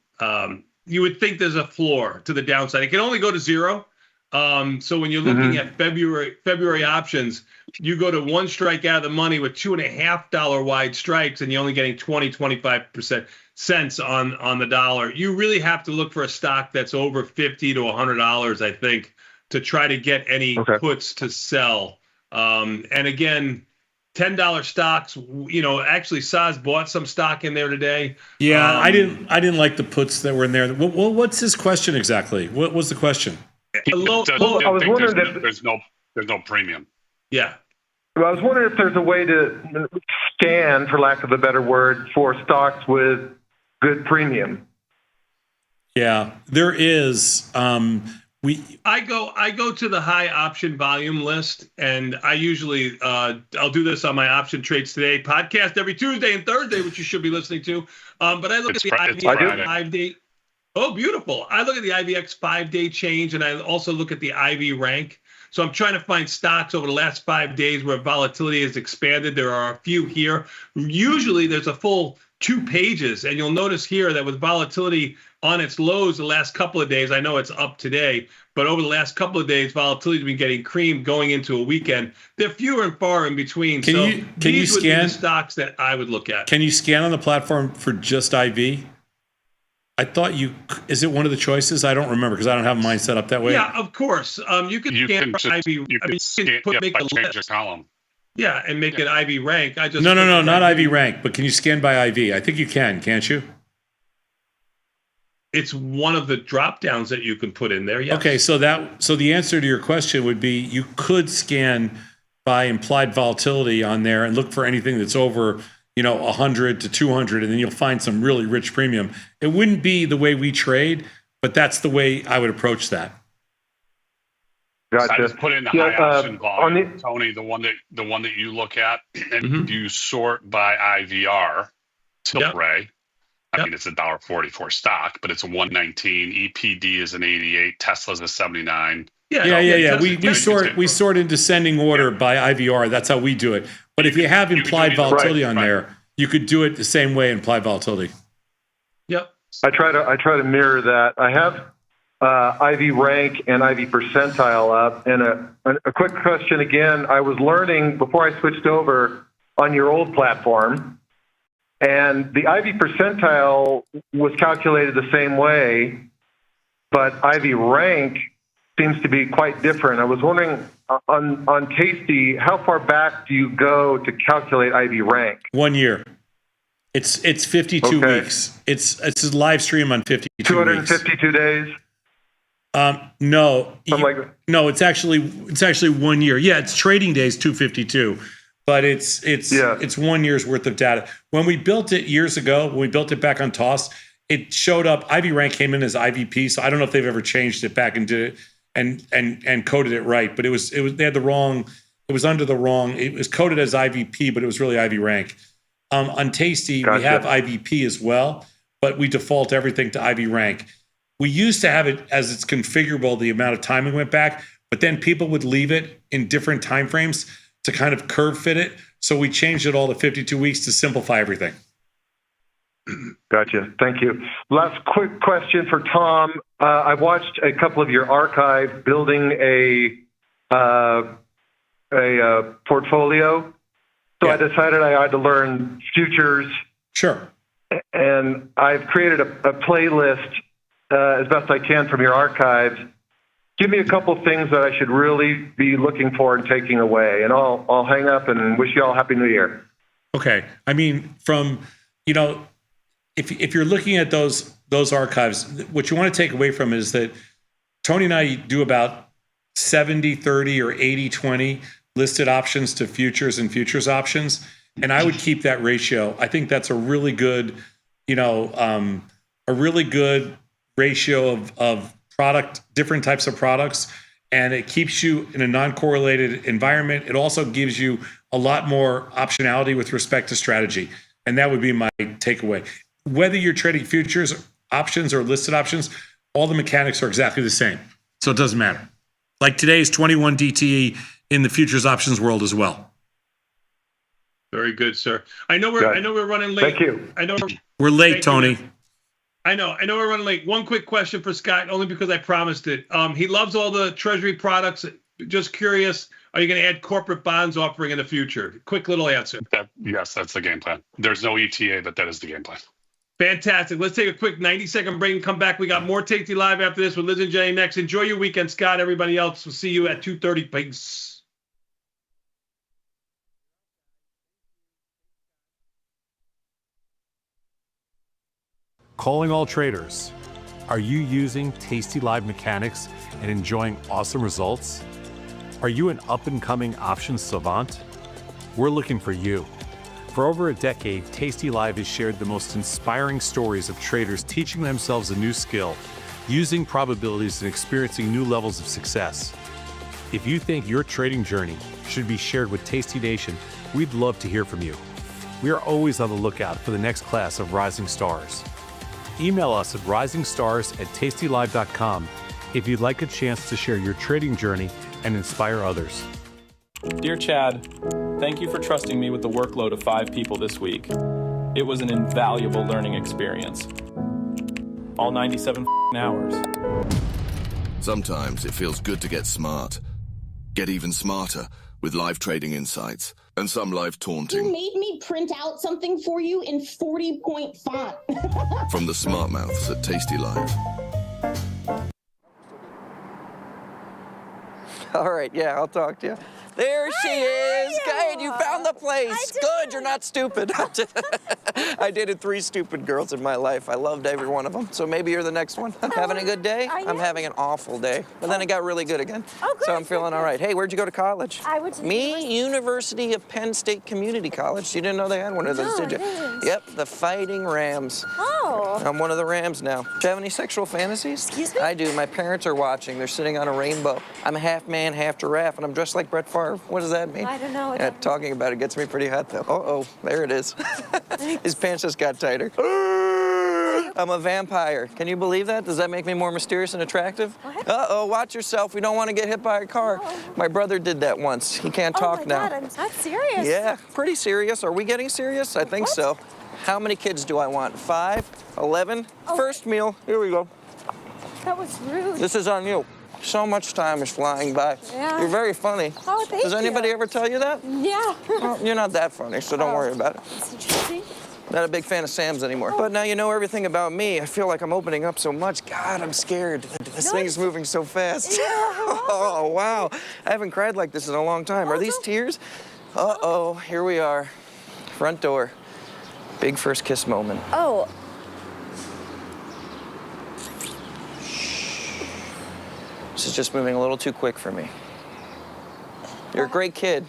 would think there's a floor to the downside. It can only go to 0. So when you're looking at February options, you go to one strike out of the money with $2.50 wide strikes, and you're only getting 25% cents on the dollar. You really have to look for a stock that's over $50 to $100, I think, to try to get any puts to sell. And again, $10 stocks. Actually, Saz bought some stock in there today. Yeah, I didn't like the puts that were in there. Well, what's his question exactly? What was the question? I was wondering there's no premium. Yeah. Well, I was wondering if there's a way to scan, for lack of a better word, for stocks with good premium. Yeah, there is. I go to the high option volume list, and I usually I'll do this on my Option Trades Today podcast every Tuesday and Thursday, which you should be listening to. But I look at the IVX 5-day. Oh, beautiful! I look at the IVX 5-day change, and I also look at the IV rank. So I'm trying to find stocks over the last 5 days where volatility has expanded. There are a few here. Usually there's a full 2 pages, and you'll notice here that with volatility on its lows the last couple of days, I know it's up today, but over the last couple of days, volatility has been getting creamed going into a weekend. They're fewer and far in between. Can you would be scan the stocks that I would look at? Can you scan on the platform for just IV? I thought is it one of the choices? I don't remember because I don't have mine set up that way. Yeah, of course. You can scan for IV. You can make a change a column. Yeah, and make an IV rank. No, not IV rank, but can you scan by IV? I think you can, can't you? It's one of the drop downs that you can put in there. Yes. Okay, so the answer to your question would be you could scan by implied volatility on there and look for anything that's over 100 to 200, and then you'll find some really rich premium. It wouldn't be the way we trade, but that's the way I would approach that. Gotcha. I just put in the high option volume, Tony, the one that you look at, and you sort by IVR, tilt ray. I mean, it's $1.44 stock, but it's a 119. EPD is an 88. Tesla's a 79. Yeah. We sort in descending order by IVR. That's how we do it. But if you have implied volatility on there, you could do it the same way, implied volatility. Yep. I try to mirror that. I have IV rank and IV percentile up. And a quick question again. I was learning before I switched over on your old platform, and the IV percentile was calculated the same way, but IV rank seems to be quite different. I was wondering on Tasty, how far back do you go to calculate IV rank? 1 year. It's 52 weeks. It's a live stream on 52 252 days. No, it's actually 1 year. Yeah, it's trading days 252, but it's 1 year's worth of data. When we built it years ago, when we built it back on TOS, it showed up. IV rank came in as IVP, so I don't know if they've ever changed it back and did it and coded it right. But it was they had the wrong. It was under the wrong. It was coded as IVP, but it was really IV rank. On Tasty, we have IVP as well, but we default everything to IV rank. We used to have it as it's configurable, the amount of time we went back, but then people would leave it in different time frames to kind of curve fit it. So we changed it all to 52 weeks to simplify everything. Gotcha. Thank you. Last quick question for Tom. I watched a couple of your archive building a portfolio. So I decided I had to learn futures. Sure. And I've created a playlist as best I can from your archives. Give me a couple things that I should really be looking for and taking away, and I'll hang up and wish you all Happy New Year. Okay. I mean, if you're looking at those archives, what you want to take away from it is that Tony and I do about 70-30 or 80-20 listed options to futures and futures options, and I would keep that ratio. I think that's a really good, ratio of product, different types of products, and it keeps you in a non-correlated environment. It also gives you a lot more optionality with respect to strategy, and that would be my takeaway. Whether you're trading futures, options, or listed options, all the mechanics are exactly the same, so it doesn't matter. Like today's 21 DTE in the futures options world as well. Very good, sir. I know we're running late. Thank you. We're late, Tony. I know we're running late. One quick question for Scott, only because I promised it. He loves all the treasury products. Just curious, are you going to add corporate bonds offering in the future? Quick little answer. Yes, that's the game plan. There's no ETA, but that is the game plan. Fantastic. Let's take a quick 90-second break and come back. We got more Tasty Live after this with Liz and Jenny next. Enjoy your weekend, Scott. Everybody else, we'll see you at 2:30. Peace. Calling all traders. Are you using Tasty Live mechanics and enjoying awesome results? Are you an up-and-coming options savant? We're looking for you. For over a decade, Tasty Live has shared the most inspiring stories of traders teaching themselves a new skill, using probabilities and experiencing new levels of success. If you think your trading journey should be shared with Tasty Nation, we'd love to hear from you. We are always on the lookout for the next class of rising stars. Email us at risingstars@tastylive.com if you'd like a chance to share your trading journey and inspire others. Dear Chad, thank you for trusting me with the workload of 5 people this week. It was an invaluable learning experience. All 97 hours. Sometimes it feels good to get smart. Get even smarter with live trading insights and some live You taunting made me print out something for you in 40-point font. from the smart mouths at tastylive. All right, yeah, I'll talk to you. There she is. Good, you found the place. Good, you're not stupid. I dated 3 stupid girls in my life. I loved every one of them. So maybe you're the next one. Having a good day? I'm having an awful day. But then it got really good again. Oh, good. So I'm feeling all right. Hey, where'd you go to college? I went to Me, University of Penn State Community College. You didn't know they had one of those, No, did you? I didn't. Yep, the Fighting Rams. Oh. I'm one of the Rams now. Do you have any sexual fantasies? Excuse me? I do. My parents are watching. They're sitting on a rainbow. I'm a half man, half giraffe, and I'm dressed like Brett Favre. What does that mean? I don't know what Yeah, that talking about it gets me pretty hot, though. Uh-oh, there it is. His pants just got tighter. I'm a vampire. Can you believe that? Does that make me more mysterious and attractive? Uh-oh, watch yourself. We don't want to get hit by a car. My brother did that once. He can't talk now. Oh my God, I'm not serious. Yeah, pretty serious. Are we getting serious? I think so. How many kids do I want? 5? 11? First meal. Here we go. That was rude. This is on you. So much time is flying by. Yeah. You're very funny. Oh, thank Does anybody ever tell you that? Yeah. Well, you're not that funny, so don't worry about it. That's interesting. Not a big fan of Sam's anymore. But now you know everything about me. I feel like I'm opening up so much. God, I'm scared. This thing's moving so fast. Oh, wow. I haven't cried like this in a long time. Are these tears? Uh-oh, here we are. Front door. Big first kiss moment. Oh. This is just moving a little too quick for me. You're a great kid.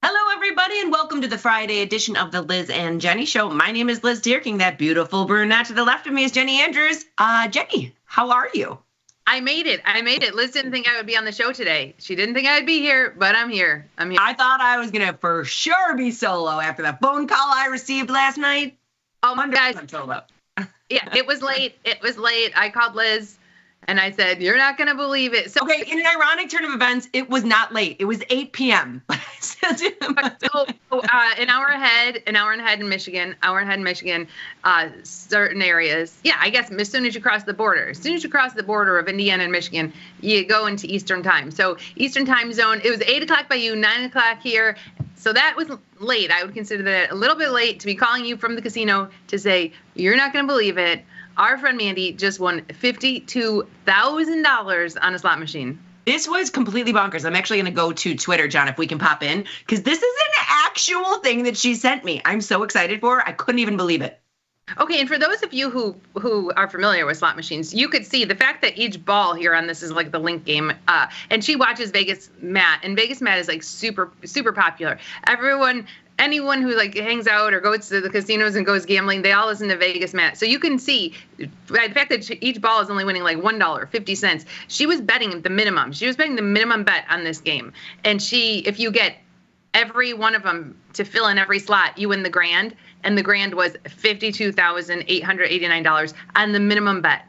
Hello, everybody, and welcome to the Friday edition of the Liz and Jenny Show. My name is Liz Dierking. That beautiful brunette to the left of me is Jenny Andrews. Jenny, how are you? I made it. Liz didn't think I would be on the show today. She didn't think I'd be here, but I'm here. I thought I was going to for sure be solo after that phone call I received last night. Oh, my guys. Solo. Yeah, it was late. I called Liz. And I said, you're not going to believe it. So, okay, in an ironic turn of events, it was not late. It was 8 p.m. An hour ahead in Michigan, certain areas. Yeah, I guess as soon as you cross the border of Indiana and Michigan, you go into Eastern time. So Eastern time zone, it was 8 o'clock by you, 9 o'clock here. So that was late. I would consider that a little bit late to be calling you from the casino to say, you're not going to believe it. Our friend Mandy just won $52,000 on a slot machine. This was completely bonkers. I'm actually going to go to Twitter, John, if we can pop in, because this is an actual thing that she sent me. I'm so excited for her. I couldn't even believe it. Okay, and for those of you who are familiar with slot machines, you could see the fact that each ball here on this is like the link game, and she watches Vegas Matt, and Vegas Matt is like super, super popular. Anyone who like hangs out or goes to the casinos and goes gambling, they all listen to Vegas Matt. So you can see the fact that each ball is only winning like $1.50. She was betting the minimum. She was betting the minimum bet on this game. And if you get every one of them to fill in every slot, you win the grand. And the grand was $52,889 on the minimum bet.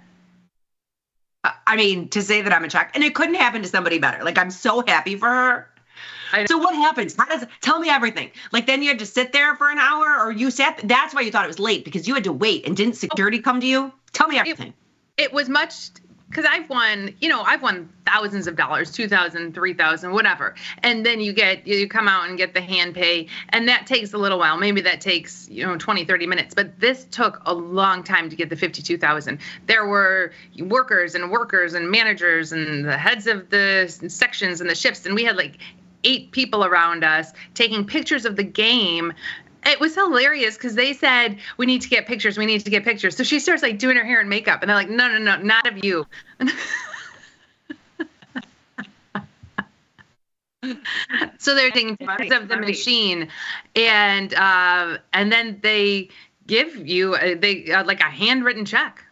I mean, to say that I'm in shock, and it couldn't happen to somebody better. Like, I'm so happy for her. So what happens? Tell me everything. Like, then you had to sit there for an hour, or you sat. That's why you thought it was late, because you had to wait. And didn't security come to you? Tell me everything. It was much, because I've won thousands of dollars, $2,000, $3,000, whatever. And then you come out and get the hand pay, and that takes a little while. Maybe that takes 20, 30 minutes. But this took a long time to get the $52,000. There were workers and managers and the heads of the sections and the shifts, and we had like 8 people around us taking pictures of the game. It was hilarious because they said, we need to get pictures. So she starts like doing her hair and makeup, and they're like, no, not of you. So they're taking pictures of the machine, and then they give you like a handwritten check.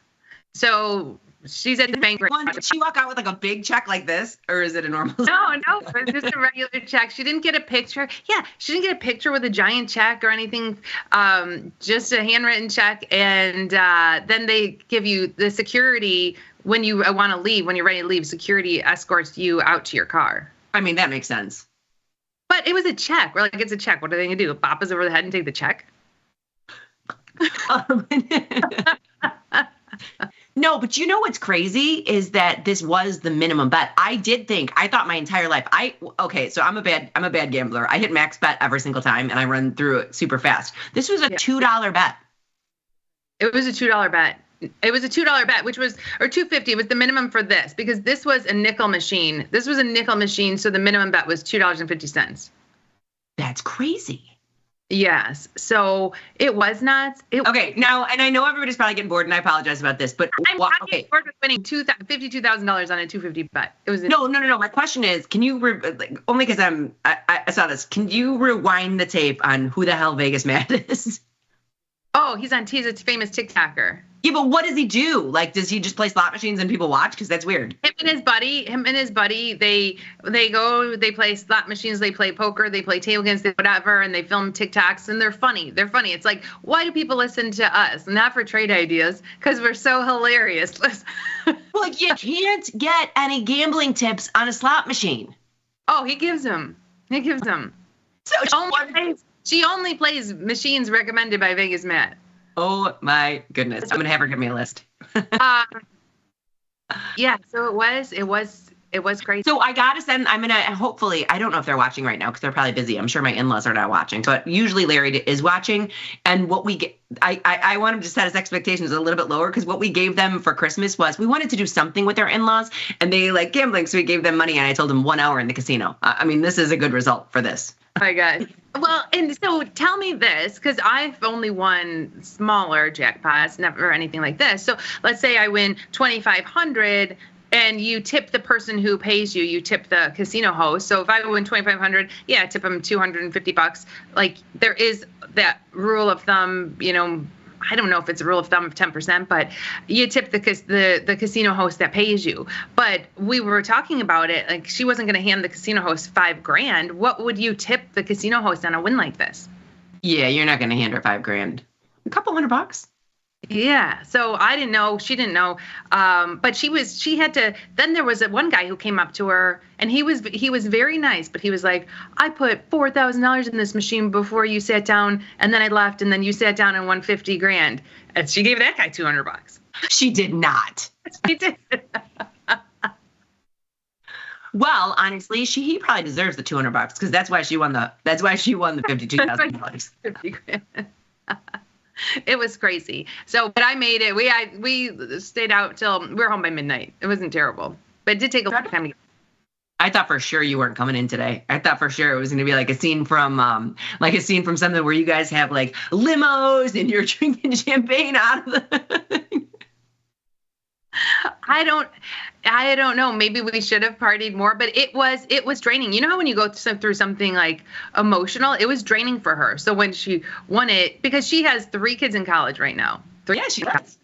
So she's at the bank. Did she walk out with like a big check like this, or is it a normal? No, it was just a regular check. She didn't get a picture. Yeah, she didn't get a picture with a giant check or anything. Just a handwritten check, and then they give you the security when you want to leave. When you're ready to leave, security escorts you out to your car. I mean, that makes sense. But it was a check. We're like, it's a check. What are they gonna do? Bop us over the head and take the check? No, but you know what's crazy is that this was the minimum bet. I thought my entire life, so I'm a bad gambler. I hit max bet every single time and I run through it super fast. This was a $2 bet. It was a $2 bet. It was a $2 bet, which was, or $2.50 was the minimum for this, because this was a nickel machine. This was a nickel machine, so the minimum bet was $2.50. That's crazy. Yes. So it was nuts. Okay, now, and I know everybody's probably getting bored, and I apologize about this, but I'm getting bored with winning $52,000 on a $2.50 bet. It was no. My question is, can you only because I saw this? Can you rewind the tape on who the hell Vegas Matt is? Oh, he's a famous TikToker. Yeah, but what does he do? Like, does he just play slot machines and people watch? Because that's weird. Him and his buddy, they play slot machines, they play poker, they play table games, whatever, and they film TikToks, and they're funny. It's like, why do people listen to us? Not for trade ideas, because we're so hilarious. Well, you can't get any gambling tips on a slot machine. Oh, he gives them. So she only plays machines recommended by Vegas Matt. Oh my goodness. I'm going to have her give me a list. Yeah, so it was crazy. So I got to send, hopefully, I don't know if they're watching right now because they're probably busy. I'm sure my in-laws are not watching, but usually Larry is watching. And what we get, I want him to set his expectations a little bit lower, because what we gave them for Christmas was we wanted to do something with our in-laws, and they like gambling. So we gave them money, and I told them 1 hour in the casino. I mean, this is a good result for this. Oh my God. Well, and so tell me this, because I've only won smaller jackpots, never anything like this. So let's say I win $2,500 and you tip the person who pays you, you tip the casino host. So if I win $2,500, yeah, I tip them $250. Like, there is that rule of thumb, I don't know if it's a rule of thumb of 10%, but you tip the casino host that pays you. But we were talking about it, like, she wasn't going to hand the casino host $5,000. What would you tip the casino host on a win like this? Yeah, you're not going to hand her $5,000. A couple $100. Yeah. So I didn't know. She didn't know. But she had to. Then there was one guy who came up to her, and he was very nice, but he was like, I put $4,000 in this machine before you sat down, and then I left, and then you sat down and won $50,000. And she gave that guy $200. She did not. She did. Well, honestly, he probably deserves the $200 because that's why she won the $52,000. $50,000. It was crazy. So, but I made it. We stayed out till we were home by midnight. It wasn't terrible, but it did take a long time to get. I thought for sure you weren't coming in today. I thought for sure it was going to be like a scene from something where you guys have like limos and you're drinking champagne out of the. I don't know. Maybe we should have partied more, but it was draining. You know how when you go through something like emotional, it was draining for her. So when she won it, because she has 3 kids in college right now. Yeah, she does.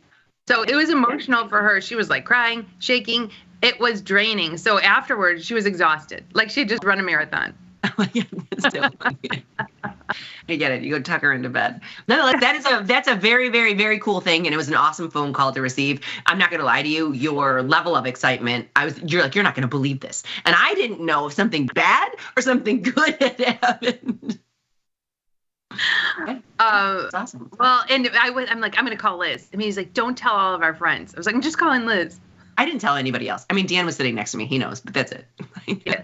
So it was emotional for her. She was like crying, shaking. It was draining. So afterwards, she was exhausted. Like she had just run a marathon. I get it. You go tuck her into bed. Nonetheless, that's a very, very, very cool thing, and it was an awesome phone call to receive. I'm not going to lie to you. Your level of excitement, you're not going to believe this, and I didn't know if something bad or something good had happened. Awesome. Well, and I'm like, I'm going to call Liz. I mean, he's like, don't tell all of our friends. I was like, I'm just calling Liz. I didn't tell anybody else. I mean, Dan was sitting next to me. He knows, but that's it. Yeah.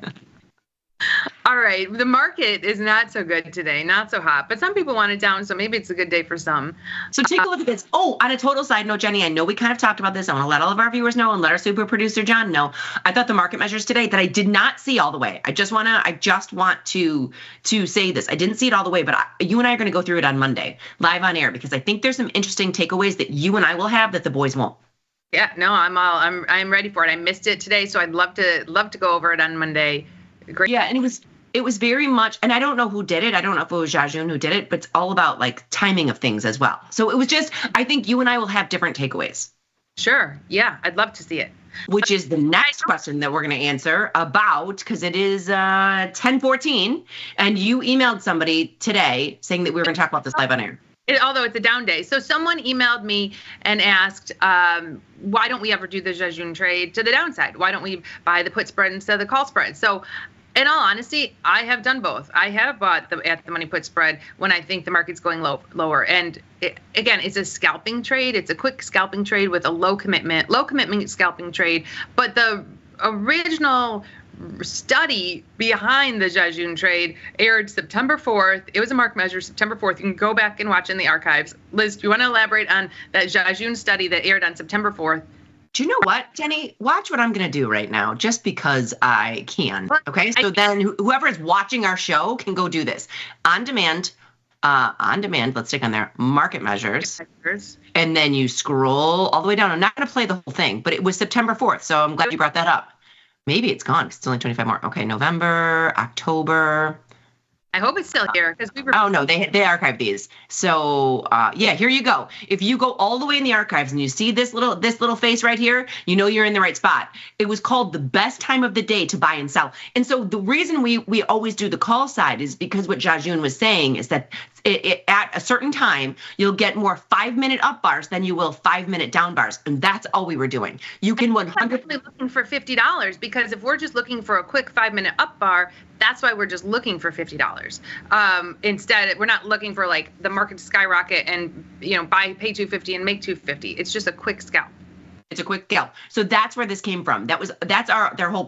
All right. The market is not so good today, not so hot, but some people want it down, so maybe it's a good day for some. So take a look at this. Oh, on a total side note, Jenny, I know we kind of talked about this. I want to let all of our viewers know and let our super producer John know. I thought the market measures today that I did not see all the way. I just want to say this. I didn't see it all the way, but you and I are going to go through it on Monday, live on air, because I think there's some interesting takeaways that you and I will have that the boys won't. Yeah, no, I'm ready for it. I missed it today, so I'd love to go over it on Monday. Great. Yeah, and It was very much, and I don't know who did it. I don't know if it was Jajun who did it, but it's all about like timing of things as well. So it was just, I think you and I will have different takeaways. Sure. Yeah, I'd love to see it. Which is the next question that we're going to answer about, because it is 10:14, and you emailed somebody today saying that we were going to talk about this live on air. Although it's a down day. So someone emailed me and asked, why don't we ever do the Jajun trade to the downside? Why don't we buy the put spread instead of the call spread? So in all honesty, I have done both. I have bought at the money put spread when I think the market's going lower. And again, it's a scalping trade. It's a quick scalping trade with a low commitment scalping trade. But the original study behind the Jajun trade aired September 4th. It was a mark measure, September 4th. You can go back and watch in the archives. Liz, do you want to elaborate on that Jajun study that aired on September 4th? Do you know what, Jenny? Watch what I'm going to do right now, just because I can. Okay, so then whoever is watching our show can go do this on demand. Let's stick on there. Market measures. And then you scroll all the way down. I'm not going to play the whole thing, but it was September 4th, so I'm glad you brought that up. Maybe it's gone because it's only 25 more. Okay, November, October. I hope it's still here because we were. Oh no, they archived these. So yeah, here you go. If you go all the way in the archives and you see this little face right here, you know you're in the right spot. It was called the best time of the day to buy and sell. And so the reason we always do the call side is because what Jajun was saying is that at a certain time you'll get more 5-minute up bars than you will 5-minute down bars, and that's all we were doing. You can 100% looking for $50 because if we're just looking for a quick 5-minute up bar, that's why we're just looking for $50. Instead, we're not looking for like the market to skyrocket and pay $250 and make $250. It's just a quick scalp. It's a quick scalp. So that's where this came from. That's their whole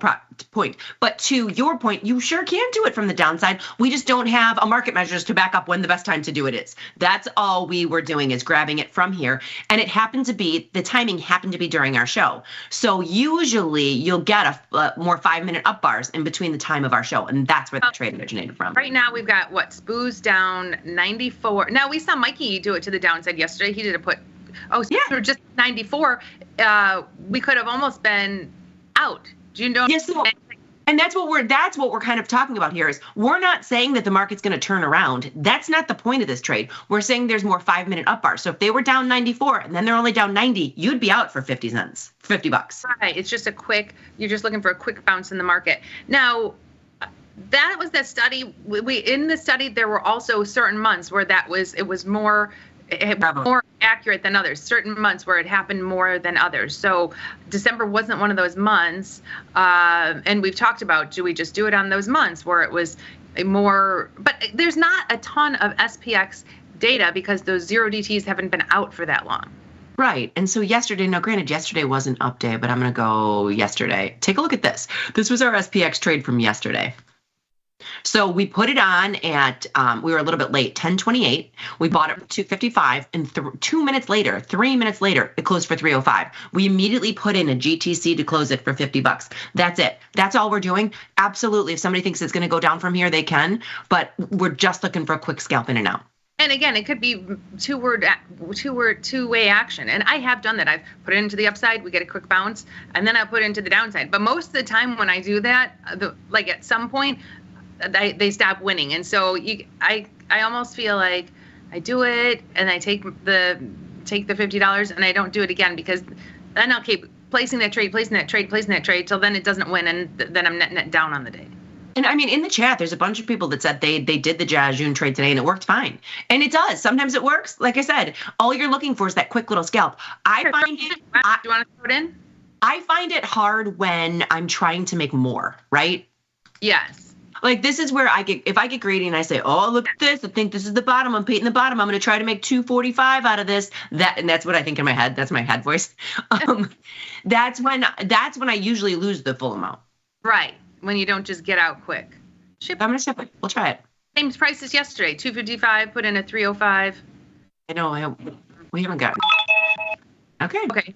point. But to your point, you sure can do it from the downside. We just don't have a market measures to back up when the best time to do it is. That's all we were doing is grabbing it from here. And it happened to be, the timing happened to be during our show. So usually you'll get a more 5-minute up bars in between the time of our show. And that's where the trade originated from. Right now we've got SPOO's down 94. Now we saw Mikey do it to the downside yesterday. He did a put. Oh, so yeah. Just 94. We could have almost been out. Do you know? Yes. And that's what we're kind of talking about here is we're not saying that the market's going to turn around. That's not the point of this trade. We're saying there's more 5-minute up bars. So if they were down 94 and then they're only down 90, you'd be out for 50 cents, $50. Right. It's just you're just looking for a quick bounce in the market. Now, that was that study. In the study, there were also certain months where it was more accurate than others, certain months where it happened more than others. So December wasn't one of those months. And we've talked about, do we just do it on those months where it was more, but there's not a ton of SPX data because those 0DTs haven't been out for that long. Right. And so yesterday, now granted, yesterday wasn't up day, but I'm going to go yesterday. Take a look at this. This was our SPX trade from yesterday. So we put it on at, we were a little bit late, 10:28. We bought it for 255, and 3 minutes later, it closed for 305. We immediately put in a GTC to close it for $50. That's it. That's all we're doing. Absolutely. If somebody thinks it's going to go down from here, they can, but we're just looking for a quick scalp in and out. And again, it could be two-way action. And I have done that. I've put it into the upside, we get a quick bounce, and then I put it into the downside. But most of the time when I do that, like at some point, they stop winning. And so I almost feel like I do it and I take the $50 and I don't do it again, because then I'll keep placing that trade till then it doesn't win, and then I'm net down on the day. And I mean, in the chat, there's a bunch of people that said they did the Jajun trade today and it worked fine. And it does. Sometimes it works. Like I said, all you're looking for is that quick little scalp. Do you want to throw it in? I find it hard when I'm trying to make more, right? Yes. Like this is where if I get greedy and I say, oh, look at this, I think this is the bottom, I'm painting the bottom, I'm going to try to make 245 out of this. And that's what I think in my head. That's my head voice. That's when I usually lose the full amount. Right. When you don't just get out quick. I'm going to ship it. We'll try it. Same price as yesterday, 255, put in a 305. I know, we haven't gotten it. Okay.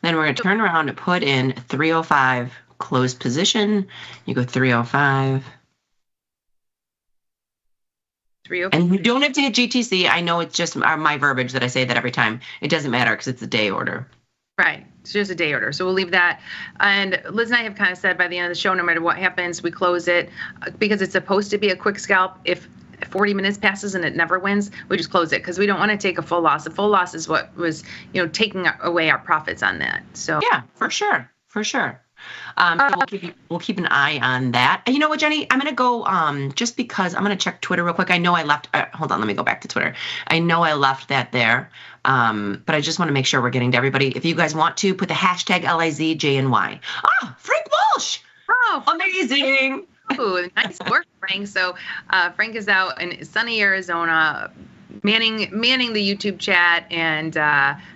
Then we're going to turn around and put in 305. Closed position, you go 305. 305. And you don't have to hit GTC. I know it's just my verbiage that I say that every time. It doesn't matter because it's a day order. Right. It's just a day order. So we'll leave that. And Liz and I have kind of said by the end of the show, no matter what happens, we close it because it's supposed to be a quick scalp. If 40 minutes passes and it never wins, we just close it because we don't want to take a full loss. A full loss is what was, taking away our profits on that. So yeah, for sure. So we'll keep an eye on that. And you know what, Jenny? I'm going to go just because I'm going to check Twitter real quick. I know I left. Hold on. Let me go back to Twitter. I know I left that there. But I just want to make sure we're getting to everybody. If you guys want to, put the hashtag LIZJNY. Ah, Frank Walsh. Oh, amazing. Ooh, nice work, Frank. So Frank is out in sunny Arizona manning the YouTube chat. And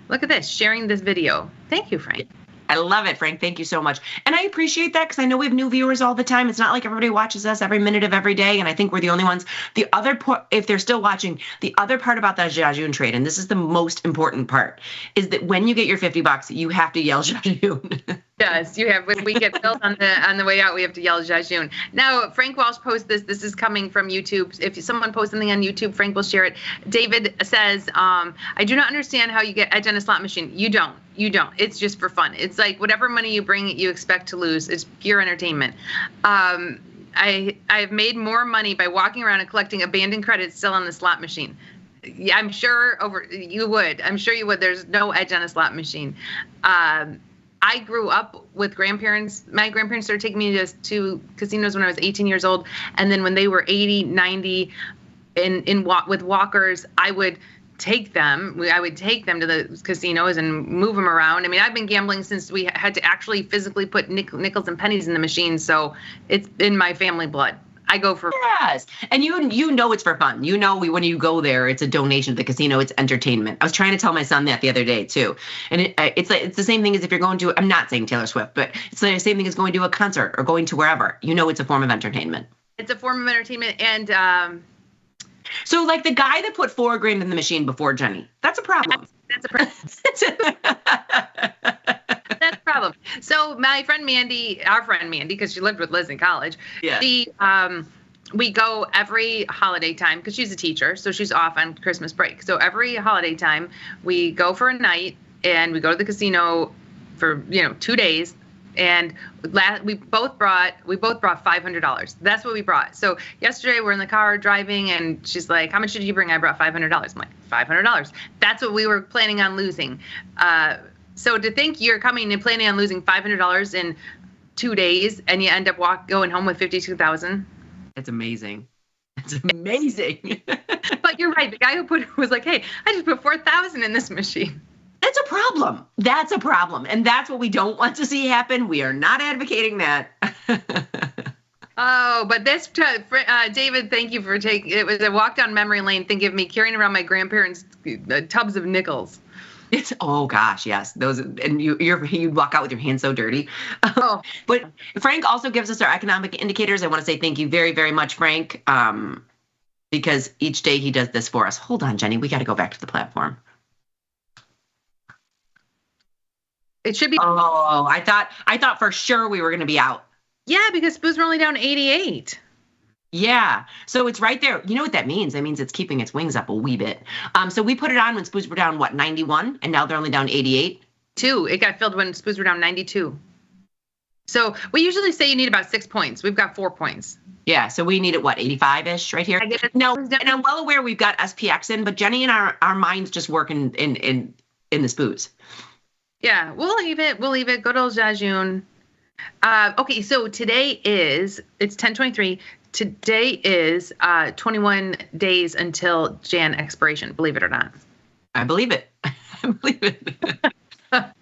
look at this, sharing this video. Thank you, Frank. I love it, Frank. Thank you so much. And I appreciate that because I know we have new viewers all the time. It's not like everybody watches us every minute of every day. And I think we're the only ones. The other part, if they're still watching, the other part about that Jajun trade, and this is the most important part, is that when you get your $50, you have to yell Jajun. Yes, you have. When we get billed on the way out, we have to yell Jajun. Now, Frank Walsh posts this. This is coming from YouTube. If someone posts something on YouTube, Frank will share it. David says, I do not understand how you get edge on a slot machine. You don't. It's just for fun. It's like whatever money you bring, you expect to lose. It's pure entertainment. I've made more money by walking around and collecting abandoned credits still on the slot machine. Yeah, I'm sure you would. I'm sure you would. There's no edge on a slot machine. I grew up with grandparents. My grandparents started taking me to casinos when I was 18 years old. And then when they were 80, 90 with walkers, I would take them. I would take them to the casinos and move them around. I mean, I've been gambling since we had to actually physically put nickels and pennies in the machine. So it's in my family blood. I go for yes, and you know it's for fun. When you go there, it's a donation to the casino. It's entertainment. I was trying to tell my son that the other day too, and it's the same thing as if you're going to. I'm not saying Taylor Swift, but it's the same thing as going to a concert or going to wherever. It's a form of entertainment. It's a form of entertainment, and so like the guy that put $4,000 in the machine before Jenny, that's a problem. That's a problem. That's a problem. So my friend Mandy, because she lived with Liz in college. Yeah. We go every holiday time because she's a teacher, so she's off on Christmas break. So every holiday time we go for a night and we go to the casino for 2 days. And we both brought $500. That's what we brought. So yesterday we're in the car driving, and she's like, "How much did you bring?" I brought $500. I'm like, $500. That's what we were planning on losing. So to think you're coming and planning on losing $500 in 2 days, and you end up going home with $52,000. It's amazing. It's amazing. But you're right. The guy who was like, "Hey, I just put $4,000 in this machine." That's a problem. That's a problem. And that's what we don't want to see happen. We are not advocating that. Oh, but this, David, thank you for taking, it was a walk down memory lane thinking of me carrying around my grandparents' tubs of nickels. Oh gosh, yes. Those, and you'd walk out with your hands so dirty. Oh. But Frank also gives us our economic indicators. I want to say thank you very, very much, Frank, because each day he does this for us. Hold on, Jenny. We got to go back to the platform. It should be. Oh, I thought for sure we were going to be out. Yeah, because spoons were only down 88. Yeah, so it's right there. You know what that means? That means it's keeping its wings up a wee bit. So we put it on when spoons were down, 91? And now they're only down 88? It got filled when spoons were down 92. So we usually say you need about 6 points. We've got 4 points. Yeah, so we need it, 85-ish right here? No, and I'm well aware we've got SPX in, but Jenny and our minds just work in the spoons. Yeah, we'll leave it. Good old Jajun. Okay, so today it's 10/23. Today is 21 days until Jan expiration, believe it or not. I believe it.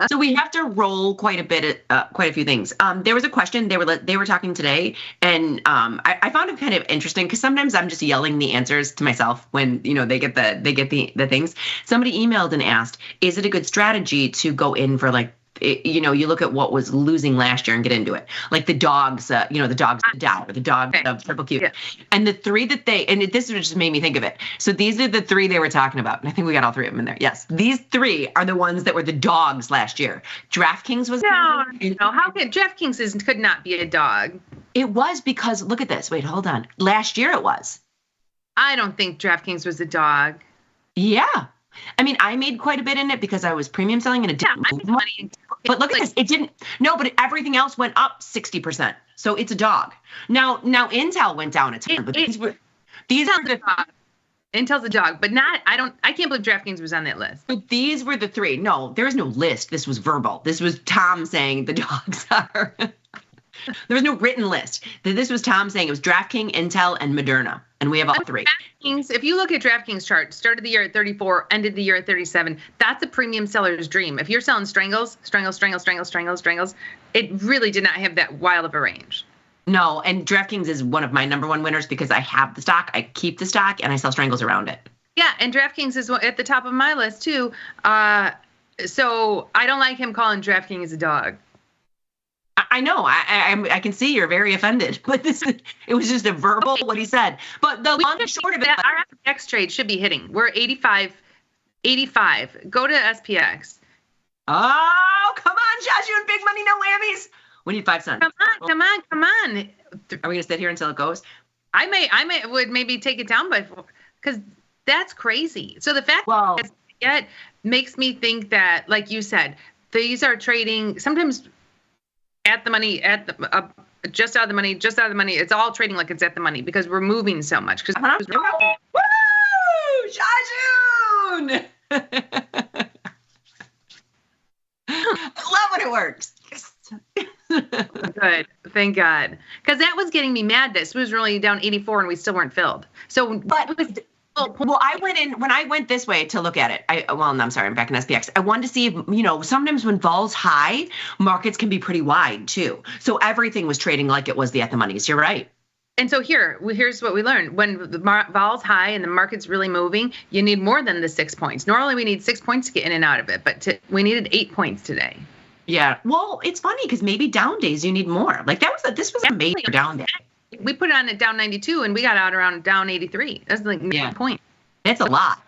So we have to roll quite a few things. There was a question they were talking today, and I found it kind of interesting because sometimes I'm just yelling the answers to myself when they get the things. Somebody emailed and asked, "Is it a good strategy to go in for you look at what was losing last year and get into it, like the dogs, the dogs of the Dow or the dogs of Triple Q." Yeah. And the three this just made me think of it. So these are the three they were talking about. And I think we got all three of them in there. Yes. These three are the ones that were the dogs last year. DraftKings was. No. How could DraftKings could not be a dog? It was because look at this. Wait, hold on. Last year it was. I don't think DraftKings was a dog. Yeah. I mean, I made quite a bit in it because I was premium selling and it didn't move money. But look at this. It didn't. No, but everything else went up 60%. So it's a dog. Now Intel went down a ton, but these are the dog. Intel's a dog, but not. I can't believe DraftKings was on that list. But these were the three. No, there was no list. This was verbal. This was Tom saying the dogs are. There was no written list. This was Tom saying it was DraftKings, Intel, and Moderna, and we have all three. DraftKings, if you look at DraftKings chart, started the year at 34, ended the year at 37. That's a premium seller's dream. If you're selling strangles, it really did not have that wild of a range. No, and DraftKings is one of my number one winners because I have the stock, I keep the stock, and I sell strangles around it. Yeah, and DraftKings is at the top of my list too. So I don't like him calling DraftKings a dog. I know. I can see you're very offended, but it was just a verbal what he said. But the long and short of it, our SPX trade should be hitting. We're 85. Go to SPX. Oh, come on, Shashun, big money, no whammies. We need 5 cents. Come on. Are we gonna sit here until it goes? I would maybe take it down because that's crazy. So the fact that it makes me think that, like you said, these are trading sometimes at the money, just out of the money, It's all trading like it's at the money because we're moving so much. Because woo, Shashun! I love when it works. Yes. Good, thank God, because that was getting me mad. This was really down 84, and we still weren't filled. So, well, I went in when I went this way to look at it. I'm sorry, I'm back in SPX. I wanted to see if sometimes when vol's high, markets can be pretty wide too. So everything was trading like it was at the monies. You're right. And so here's what we learned: when the vol's high and the market's really moving, you need more than the 6 points. Normally, we need 6 points to get in and out of it, but we needed 8 points today. Yeah. Well, it's funny because maybe down days you need more. Like this was a major down day. We put it on at down 92 and we got out around down 83. That's like 9 points. That's a lot.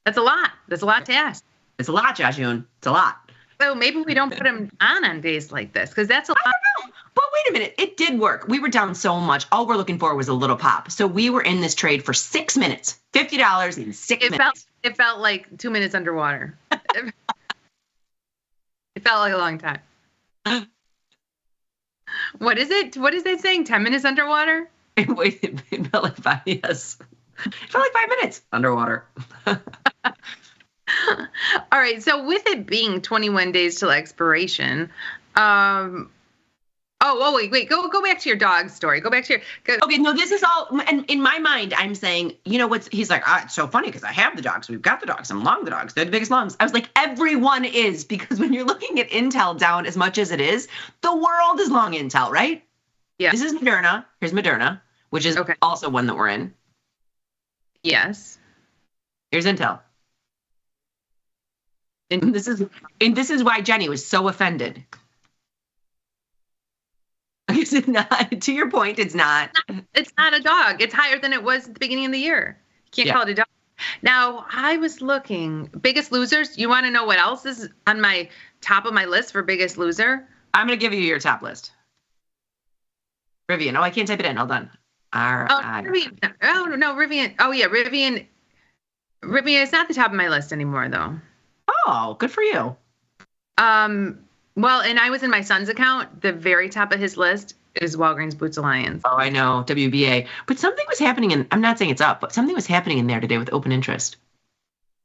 That's a lot. That's a lot to ask. It's a lot, Joshua. It's a lot. So maybe we don't put them on days like this because that's a lot. I don't know. But wait a minute. It did work. We were down so much. All we're looking for was a little pop. So we were in this trade for 6 minutes. $50 in 6 minutes. It felt like 2 minutes underwater. It felt like a long time. What is it? What is that saying? 10 minutes underwater? It felt like 5. Yes. It felt like 5 minutes underwater. All right. So with it being 21 days till expiration, wait. Go back to your dog story. Go back to your. Okay, no, this is all. And in my mind, I'm saying, he's like, it's so funny because I have the dogs. We've got the dogs. I'm long the dogs. They're the biggest lungs. I was like, everyone is, because when you're looking at Intel down as much as it is, the world is long Intel, right? Yeah. This is Moderna. Here's Moderna, which is also one that we're in. Yes. Here's Intel. And this is why Jenny was so offended. Is it not? To your point, it's not. It's not a dog. It's higher than it was at the beginning of the year. You can't call it a dog. Now, I was looking. Biggest losers. You want to know what else is on my top of my list for biggest loser? I'm going to give you your top list. Rivian. Oh, I can't type it in. Hold on. Rivian. Oh, no, Rivian. Oh, yeah, Rivian. Rivian is not the top of my list anymore, though. Oh, good for you. Well, and I was in my son's account. The very top of his list is Walgreens Boots Alliance. Oh, I know, WBA. But something was happening I'm not saying it's up, but something was happening in there today with open interest.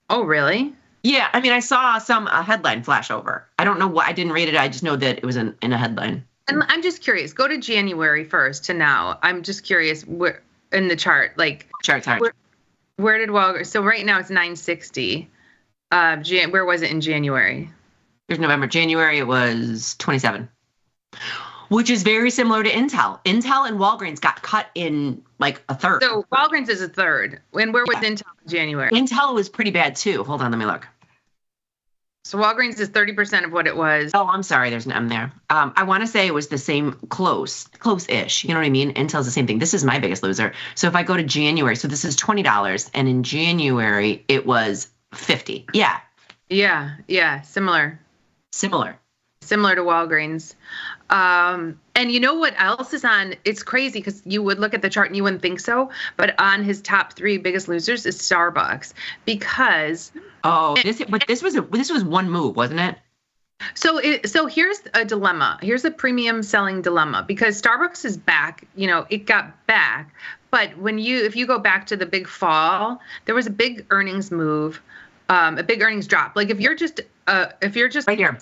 Oh, really? Yeah, I mean, I saw a headline flash over. I don't know what, I didn't read it. I just know that it was in a headline. And I'm just curious. Go to January 1st to now. I'm just curious where in the chart, like charts. Where did Walgreens? So right now it's 960. Where was it in January? There's November. January, it was 27, which is very similar to Intel. Intel and Walgreens got cut in like a third. So Walgreens is a third. And where was Intel in January? Intel was pretty bad too. Hold on, let me look. So Walgreens is 30% of what it was. Oh, I'm sorry. There's an M there. I want to say it was the same, close-ish. You know what I mean? Intel's the same thing. This is my biggest loser. So if I go to January, so this is $20, and in January it was $50. Yeah. Yeah. Similar to Walgreens. And you know what else is on? It's crazy because you would look at the chart and you wouldn't think so, but on his top 3 biggest losers is Starbucks because. Oh, this was one move, wasn't it? So here's a dilemma. Here's a premium selling dilemma because Starbucks is back. It got back, but if you go back to the big fall, there was a big earnings move, a big earnings drop. Like if you're just right here.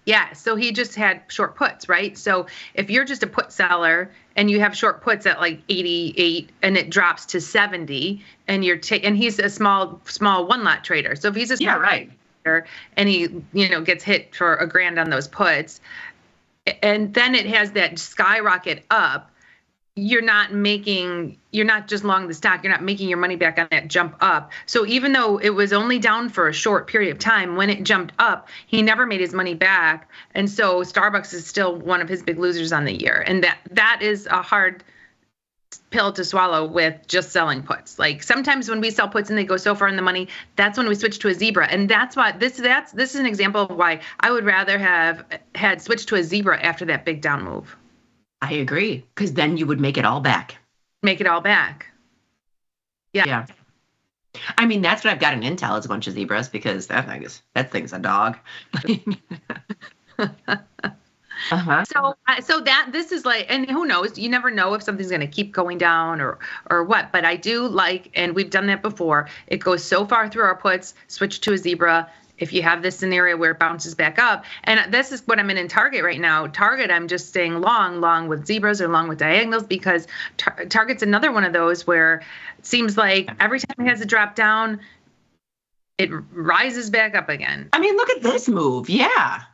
Yeah, so he just had short puts, right? So if you're just a put seller and you have short puts at like 88 and it drops to 70 and and he's a small one lot trader. So if he's a small right. and he gets hit for $1,000 on those puts, and then it has that skyrocket up, you're not just long the stock, you're not making your money back on that jump up. So even though it was only down for a short period of time, when it jumped up, he never made his money back. And so Starbucks is still one of his big losers on the year. And that is a hard pill to swallow with just selling puts. Like sometimes when we sell puts and they go so far in the money, that's when we switch to a zebra. And that's why this is an example of why I would rather have had switched to a zebra after that big down move. I agree, because then you would make it all back. Make it all back. Yeah. I mean, that's what I've got in Intel is a bunch of zebras because that thing's a dog. So this is like, and who knows? You never know if something's going to keep going down or what. But I do like, and we've done that before. It goes so far through our puts, switch to a zebra. If you have this scenario where it bounces back up, and this is what I'm in Target right now. Target, I'm just staying long with zebras or long with diagonals because Target's another one of those where it seems like every time it has a drop down, it rises back up again. I mean, look at this move. Yeah.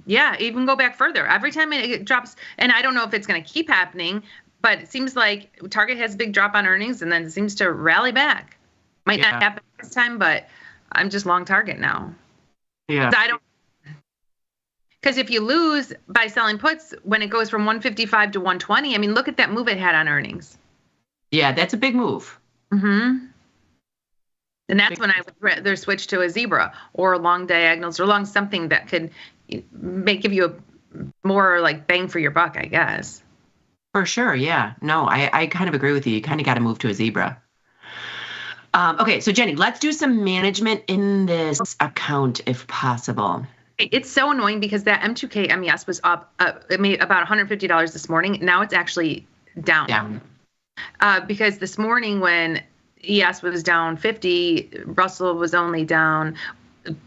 Yeah, even go back further. Every time it drops, and I don't know if it's going to keep happening, but it seems like Target has a big drop on earnings and then it seems to rally back. Might not happen this time, but I'm just long Target now. Yeah. Because if you lose by selling puts when it goes from 155 to 120, I mean, look at that move it had on earnings. Yeah, that's a big move. Mm-hmm. And that's when I would rather switch to a zebra or long diagonals or long something that could give you a more like bang for your buck, I guess. For sure, yeah. No, I kind of agree with you. You kind of got to move to a zebra. Okay, so Jenny, let's do some management in this account if possible. It's so annoying because that M2K MES was up. It made about $150 this morning. Now it's actually down. Because this morning when ES was down 50, Russell was only down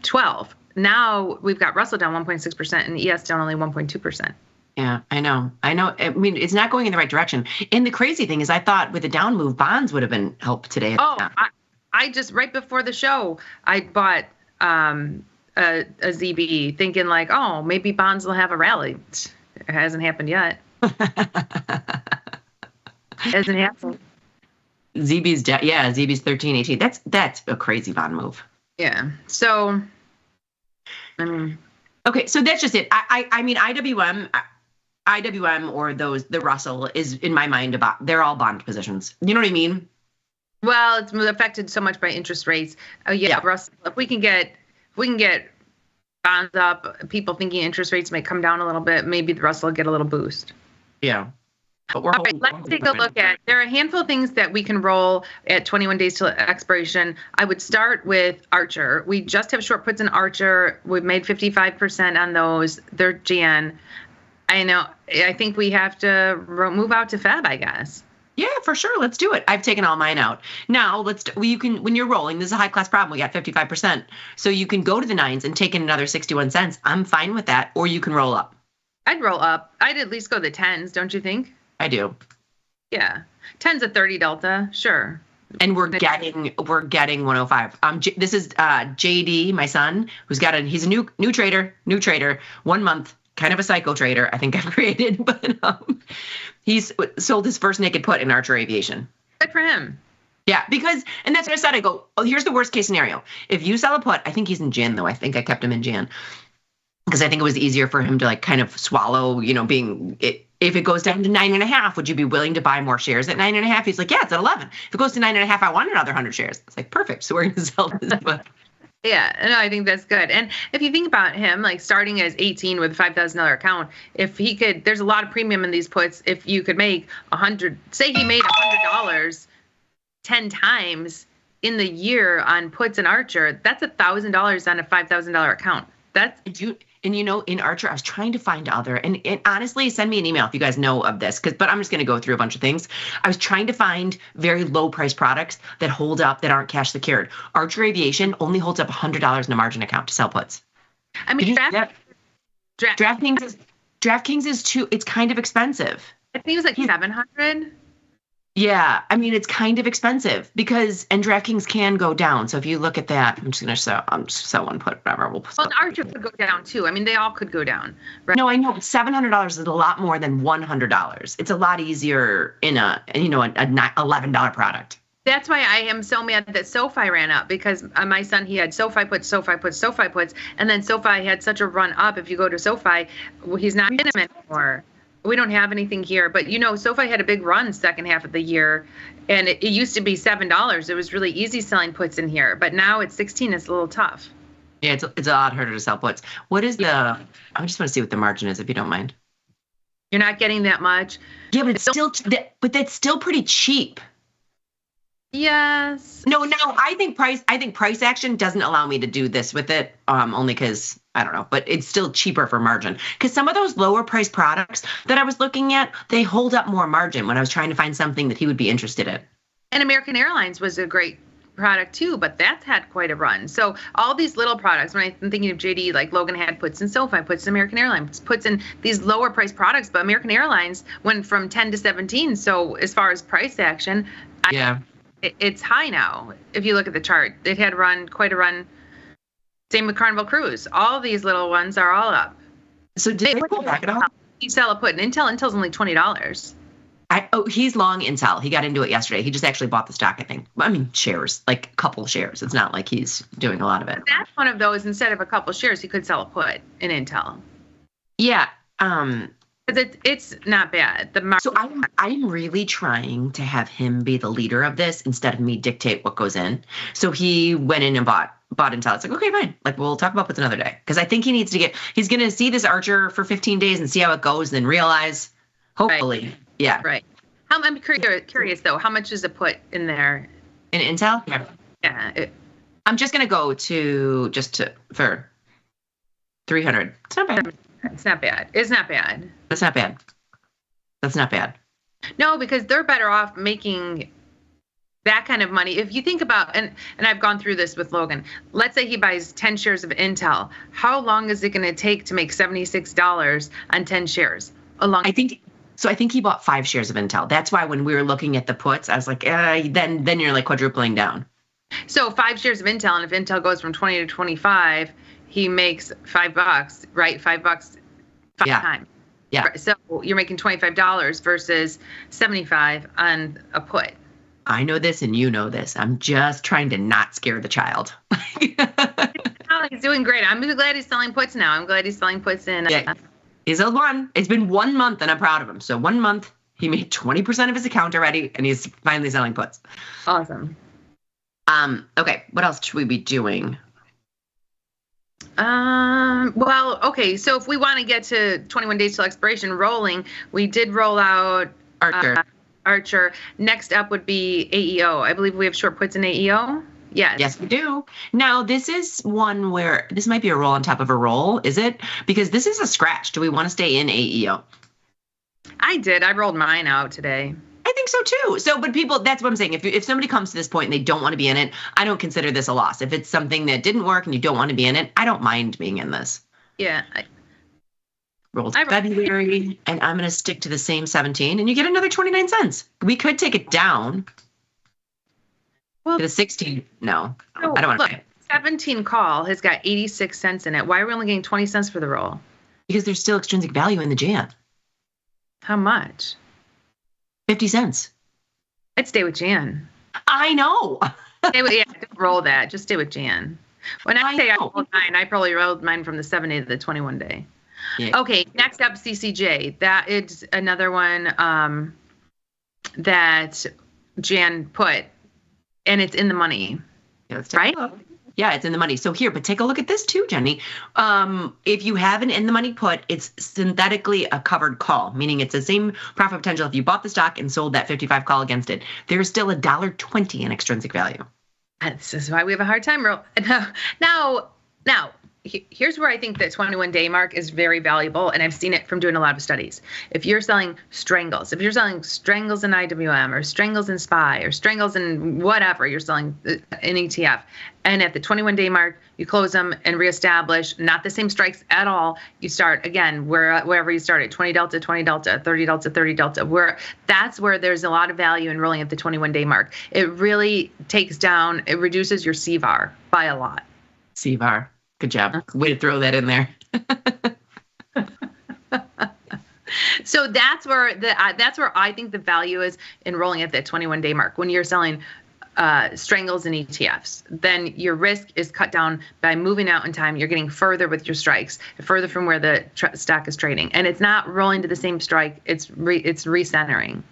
12. Now we've got Russell down 1.6% and ES down only 1.2%. Yeah, I know. I mean, it's not going in the right direction. And the crazy thing is I thought with the down move, bonds would have been helped today. Oh, I just, right before the show, I bought a ZB thinking like, oh, maybe bonds will have a rally. It hasn't happened yet. Hasn't happened. ZB's 13.18. That's a crazy bond move. Yeah. So, I mean. Okay, so that's just it. I mean, IWM or the Russell is in my mind they're all bond positions. You know what I mean? Well, it's affected so much by interest rates. Russell, if we can get bonds up, people thinking interest rates may come down a little bit, maybe the Russell will get a little boost. Yeah. But all right, let's take a look at, there are a handful of things that we can roll at 21 days till expiration. I would start with Archer. We just have short puts in Archer. We've made 55% on those. They're Jan. I think we have to move out to Feb, I guess. Yeah, for sure. Let's do it. I've taken all mine out. Now, you can, when you're rolling, this is a high class problem. We got 55%. So you can go to the 9s and take in another 61 cents. I'm fine with that. Or you can roll up. I'd roll up. I'd at least go the 10s, don't you think? I do. Yeah. 10's a 30 delta. Sure. And we're getting 105. This is JD, my son, he's a new trader, 1 month, kind of a psycho trader, I think I've created, but he's sold his first naked put in Archer Aviation. Good for him. Yeah, and that's what I said. I go, oh, here's the worst case scenario. If you sell a put, I think he's in Jan though. I think I kept him in Jan because I think it was easier for him to like kind of swallow, if it goes down to 9.5, would you be willing to buy more shares at 9.5? He's like, yeah, it's at 11. If it goes to 9.5, I want another 100 shares. It's like, perfect. So we're going to sell this put. Yeah, no, I think that's good. And if you think about him, like starting as 18 with a $5,000 account, if he could, there's a lot of premium in these puts. If you could make 100, say he made $100 10 times in the year on puts and Archer, that's $1,000 on a $5,000 account. And in Archer, I was trying to find other, and honestly, send me an email if you guys know of this, but I'm just going to go through a bunch of things. I was trying to find very low price products that hold up, that aren't cash secured. Archer Aviation only holds up $100 in a margin account to sell puts. I mean, DraftKings is too, it's kind of expensive. I think it was like 700. Yeah, I mean, it's kind of expensive and DraftKings can go down. So if you look at that, I'm just going to sell one put, whatever. Well, Archer could go down too. I mean, they all could go down. Right? No, I know, but $700 is a lot more than $100. It's a lot easier in an $11 product. That's why I am so mad that SoFi ran up, because my son, he had SoFi puts, and then SoFi had such a run up. If you go to SoFi, he's not in them anymore. We don't have anything here, but SoFi had a big run second half of the year, and it used to be $7. It was really easy selling puts in here, but now it's $16. It's a little tough. Yeah, it's a lot harder to sell puts. What is I just want to see what the margin is, if you don't mind. You're not getting that much. Yeah, but that's still pretty cheap. Yes. No, I think price action doesn't allow me to do this with it, only because I don't know, but it's still cheaper for margin. Because some of those lower price products that I was looking at, they hold up more margin when I was trying to find something that he would be interested in. And American Airlines was a great product too, but that's had quite a run. So all these little products, when I'm thinking of JD, like Logan had puts in SoFi, puts in American Airlines, puts in these lower price products, but American Airlines went from 10 to 17. So as far as price action, it's high now. If you look at the chart, it had quite a run. Same with Carnival Cruise. All these little ones are all up. So did they pull back at all? You sell a put in Intel. Intel's only $20. He's long Intel. He got into it yesterday. He just actually bought the stock, I think. I mean, shares, like a couple shares. It's not like he's doing a lot of it. That's one of those. Instead of a couple shares, he could sell a put in Intel. Yeah. Because it's not bad. So I'm really trying to have him be the leader of this instead of me dictate what goes in. So he went in and bought Intel. It's like, okay, fine. Like, we'll talk about puts another day. Because I think he's going to see this Archer for 15 days and see how it goes, and then realize, hopefully, right. Yeah. Right. I'm curious, though, how much is a put in there? In Intel? Yeah. I'm just going to go for 300. It's not bad. It's not bad. It's not bad. That's not bad. That's not bad. No, because they're better off making that kind of money. If you think about, and I've gone through this with Logan, let's say he buys 10 shares of Intel. How long is it going to take to make $76 on 10 shares? I think he bought 5 shares of Intel. That's why when we were looking at the puts, I was like, then you're like quadrupling down. So 5 shares of Intel, and if Intel goes from 20 to 25, he makes $5, right? $5 5 times. Yeah. So you're making $25 versus $75 on a put. I know this and you know this. I'm just trying to not scare the child. He's doing great. I'm glad he's selling puts now. I'm glad he's selling puts in. He's a one. It's been 1 month and I'm proud of him. So 1 month, he made 20% of his account already and he's finally selling puts. Awesome. Okay. What else should we be doing? Well, okay. So if we want to get to 21 days till expiration rolling, we did roll out Archer. Next up would be AEO. I believe we have short puts in AEO. Yes. Yes, we do. Now, this is one where this might be a roll on top of a roll, is it? Because this is a scratch. Do we want to stay in AEO? I did. I rolled mine out today. I think so too. So, but people, that's what I'm saying. If somebody comes to this point and they don't want to be in it, I don't consider this a loss. If it's something that didn't work and you don't want to be in it, I don't mind being in this. Yeah. Rolled February, and I'm going to stick to the same 17, and you get another 29 cents. We could take it down. Well, to the 16. No, I don't want to pay it. 17 call has got 86 cents in it. Why are we only getting 20 cents for the roll? Because there's still extrinsic value in the Jan. How much? 50 cents. I'd stay with Jan. I know. Don't roll that. Just stay with Jan. When I say I rolled mine, I probably rolled mine from the 7-day to the 21-day. Yeah. Okay, next up, CCJ. That is another one that Jan put, and it's in the money. Yeah, right? Yeah, it's in the money. So here, but take a look at this too, Jenny. If you have an in the money put, it's synthetically a covered call, meaning it's the same profit potential if you bought the stock and sold that 55 call against it. There's still $1.20 in extrinsic value. This is why we have a hard time. Now, here's where I think the 21-day mark is very valuable, and I've seen it from doing a lot of studies. If you're selling strangles, if you're selling strangles in IWM or strangles in SPY or strangles in whatever, you're selling in ETF, and at the 21-day mark, you close them and reestablish, not the same strikes at all. You start again wherever you started, 20 delta, 20 delta, 30 delta, 30 delta. That's where there's a lot of value in rolling at the 21-day mark. It really it reduces your CVAR by a lot. CVAR. Good job. Way to throw that in there. So that's where I think the value is in rolling at that 21-day mark. When you're selling strangles and ETFs, then your risk is cut down by moving out in time. You're getting further with your strikes, further from where the stock is trading, and it's not rolling to the same strike. It's recentering.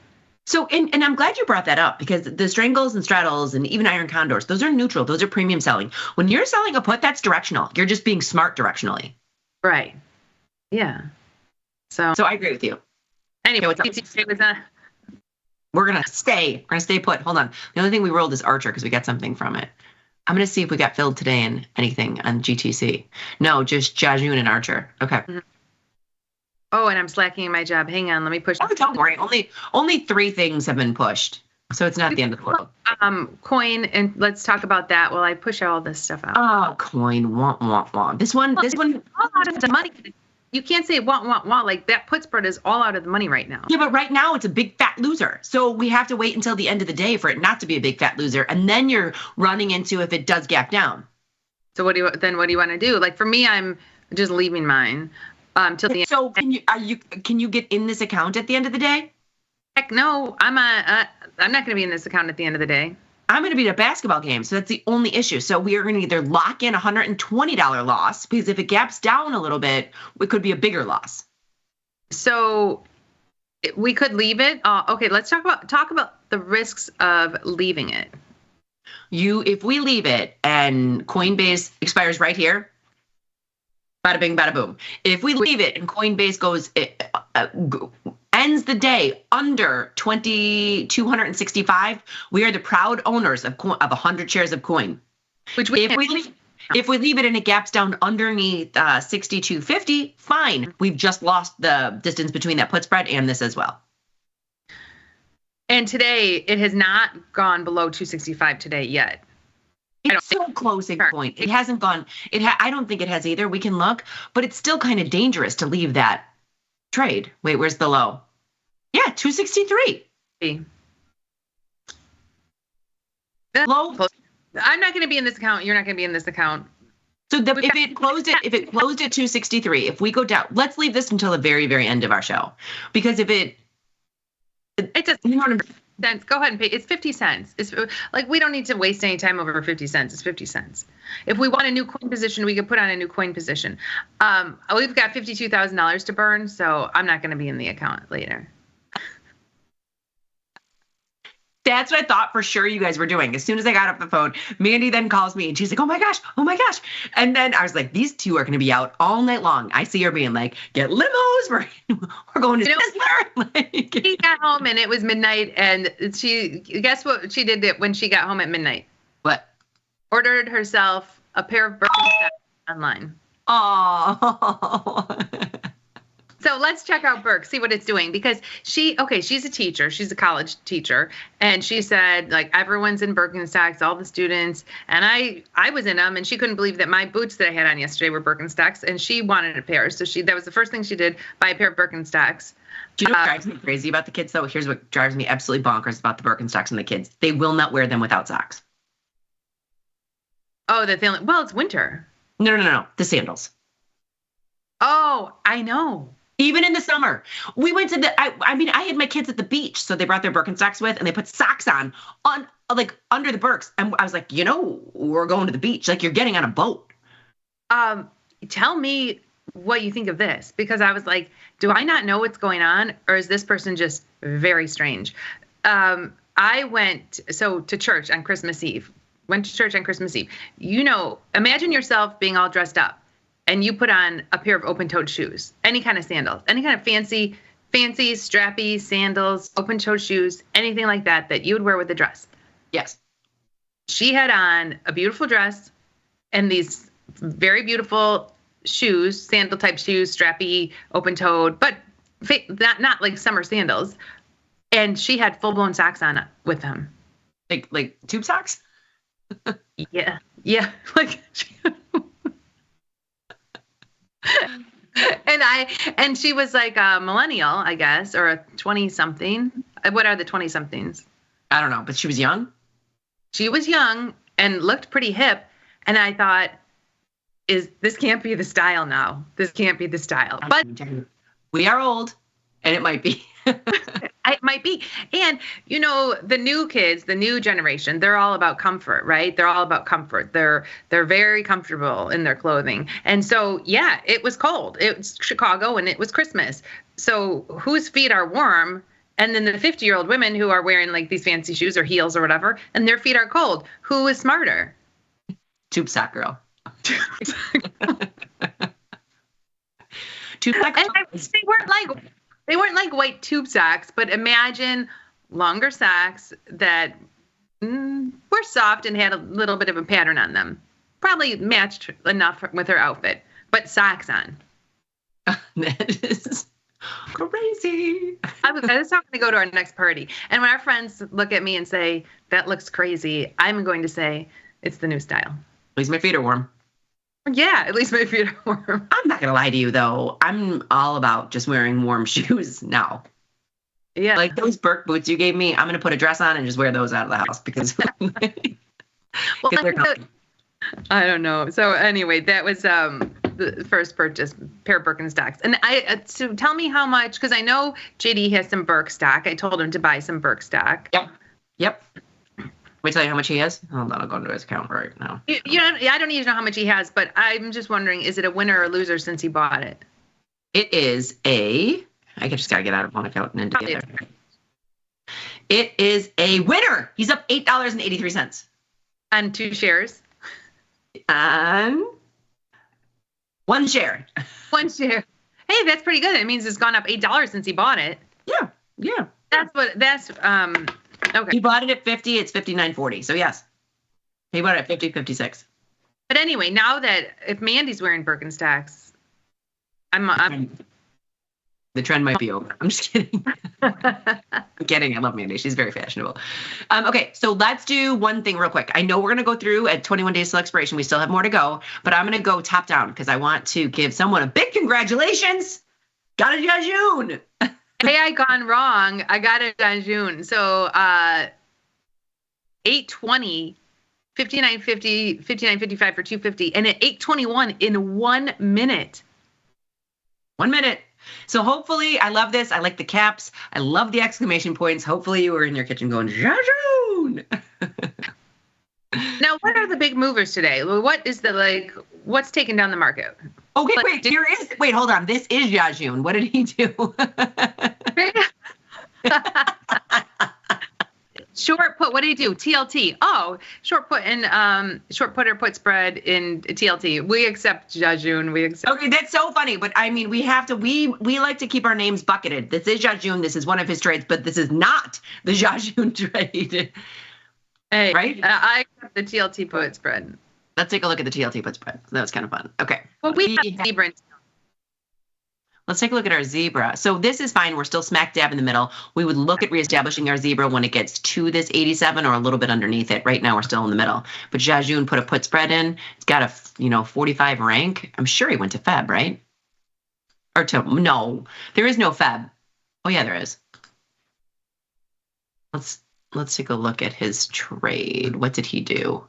So, and I'm glad you brought that up, because the strangles and straddles and even iron condors, those are neutral. Those are premium selling. When you're selling a put, that's directional. You're just being smart directionally. Right. Yeah. So I agree with you. Anyway, we're going to stay put. Hold on. The only thing we rolled is Archer because we got something from it. I'm going to see if we got filled today in anything on GTC. No, just Jajun and Archer. Okay. Mm-hmm. Oh, and I'm slacking in my job. Hang on, let me push. Oh, don't worry. Only 3 things have been pushed, so it's not the end of the world. Coin, and let's talk about that while I push all this stuff out. Oh, coin, wah. This one, all out of the money. You can't say wah. Like that put spread is all out of the money right now. Yeah, but right now it's a big fat loser. So we have to wait until the end of the day for it not to be a big fat loser, and then you're running into if it does gap down. So what do you want to do? Like for me, I'm just leaving mine. Till the end. So can you get in this account at the end of the day? Heck no, I'm not going to be in this account at the end of the day. I'm going to be at a basketball game, so that's the only issue. So we are going to either lock in $120 loss, because if it gaps down a little bit, it could be a bigger loss. So we could leave it. Okay, let's talk about the risks of leaving it. If we leave it and Coinbase expires right here, bada bing, bada boom. If we leave it and Coinbase ends the day under 2,265, we are the proud owners of 100 shares of coin. If we leave it and it gaps down underneath 6,250, fine. We've just lost the distance between that put spread and this as well. And today it has not gone below 265 today yet. It's so close at point. It hasn't gone. I don't think it has either. We can look, but it's still kind of dangerous to leave that trade. Wait, where's the low? Yeah, 263. Low. I'm not going to be in this account. You're not going to be in this account. So if it closed at 263, if we go down, let's leave this until the very, very end of our show, because if it doesn't cents. Go ahead and pay. It's 50 cents. It's like we don't need to waste any time over 50 cents. It's 50 cents. If we want a new coin position, we could put on a new coin position. We've got $52,000 to burn, so I'm not going to be in the account later. That's what I thought for sure you guys were doing. As soon as I got off the phone, Mandy then calls me and she's like, oh my gosh. And then I was like, these two are going to be out all night long. I see her being like, get limos. We're going to Sizzler. She got home and it was midnight, and guess what she did when she got home at midnight? What? Ordered herself a pair of Birkenstocks online. Oh. So let's check out Burke, see what it's doing, because she's a teacher. She's a college teacher. And she said, like, everyone's in Birkenstocks, all the students. And I was in them, and she couldn't believe that my boots that I had on yesterday were Birkenstocks, and she wanted a pair. So that was the first thing she did, buy a pair of Birkenstocks. Do you know what drives me crazy about the kids, though? Here's what drives me absolutely bonkers about the Birkenstocks and the kids. They will not wear them without socks. Oh, well, it's winter. No. The sandals. Oh, I know. Even in the summer, we went to I had my kids at the beach, so they brought their Birkenstocks with, and they put socks on like under the Birks. And I was like, we're going to the beach. Like, you're getting on a boat. Tell me what you think of this, because I was like, do I not know what's going on, or is this person just very strange? I went to church on Christmas Eve. Imagine yourself being all dressed up, and you put on a pair of open-toed shoes, any kind of sandals, any kind of fancy, strappy sandals, open-toed shoes, anything like that you would wear with a dress. Yes. She had on a beautiful dress and these very beautiful shoes, sandal type shoes, strappy, open toed, but not like summer sandals. And she had full blown socks on with them. Like tube socks? Yeah. Like and she was like a millennial, I guess, or a 20 something. What are the 20 somethings? I don't know, but she was young. She was young and looked pretty hip. And I thought, this can't be the style now. This can't be the style. But we are old, and it might be. It might be. And, the new kids, the new generation, they're all about comfort, right? They're all about comfort. They're very comfortable in their clothing. And so, yeah, it was cold. It's Chicago, and it was Christmas. So whose feet are warm? And then the 50-year-old women who are wearing like these fancy shoes or heels or whatever, and their feet are cold. Who is smarter? Tube sock girl. Tube sock. And they weren't like white tube socks, but imagine longer socks that were soft and had a little bit of a pattern on them. Probably matched enough with her outfit, but socks on. That is crazy. That's not going to go to our next party. And when our friends look at me and say, that looks crazy, I'm going to say, it's the new style. At least my feet are warm. Yeah, at least my feet are warm. I'm not going to lie to you, though. I'm all about just wearing warm shoes now. Yeah. Like those Birk boots you gave me, I'm going to put a dress on and just wear those out of the house because I don't know. So anyway, that was the first purchase, pair of Birkenstocks. And so tell me how much, because I know JD has some Birkenstock. I told him to buy some Birkenstock. Yep. Wait, tell you how much he has? Hold on, I'll go into his account right now. I don't need to know how much he has, but I'm just wondering, is it a winner or a loser since he bought it? It is I just got to get out of one account and into the other. It is a winner. He's up $8.83. On 2 shares? On 1 share. 1 share. Hey, that's pretty good. It means it's gone up $8 since he bought it. Yeah. Okay. He bought it at 50. It's 59.40. So yes, he bought it at 50, 56. But anyway, now that if Mandy's wearing Birkenstocks, the trend might be over. I'm just kidding. I'm kidding. I love Mandy. She's very fashionable. Okay, so let's do one thing real quick. I know we're going to go through at 21 days till expiration. We still have more to go, but I'm going to go top down because I want to give someone a big congratulations. Got a Jajun. Hey, I gone wrong. I got it on June. So 820, 59.50, 59.55 for 250, and at 821 in 1 minute. 1 minute. So hopefully, I love this. I like the caps. I love the exclamation points. Hopefully you were in your kitchen going, Jajun. Now, what are the big movers today? What's taking down the market? Okay, wait, hold on. This is Jajun. What did he do? Short put, what did he do? TLT. Oh, short put and short put or put spread in TLT. We accept Jajun. Okay, that's so funny. But I mean, we like to keep our names bucketed. This is Jajun. This is one of his trades, but this is not the Jajun trade. Hey, right? I accept the TLT put spread. Let's take a look at the TLT put spread. That was kind of fun. Okay. Well, we have zebra. Let's take a look at our zebra. So this is fine. We're still smack dab in the middle. We would look at reestablishing our zebra when it gets to this 87 or a little bit underneath it. Right now, we're still in the middle. But Jajun put a put spread in. It's got a 45 rank. I'm sure he went to Feb, right? No, there is no Feb. Oh yeah, there is. Let's take a look at his trade. What did he do?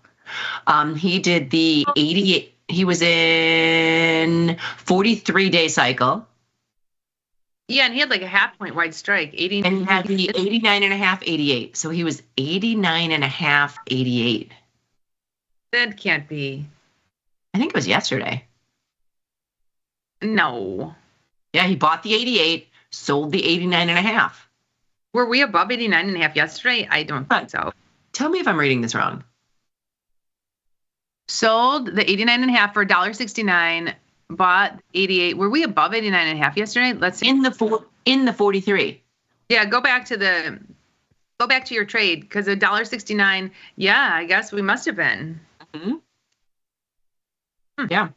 He did the 88. He was in 43-day cycle. Yeah, and he had like a half point wide strike. 80. And he had the 89.5, 88. So he was 89.5, 88. That can't be. I think it was yesterday. No. Yeah, he bought the 88, sold the 89.5. Were we above 89.5 yesterday? I don't think so. Tell me if I'm reading this wrong. Sold the 89.5 for $1.69. Bought 88. Were we above 89.5 yesterday? Let's see. In the 43. Yeah, go back to your trade because $1.69. Yeah, I guess we must have been. Mm-hmm. Yeah.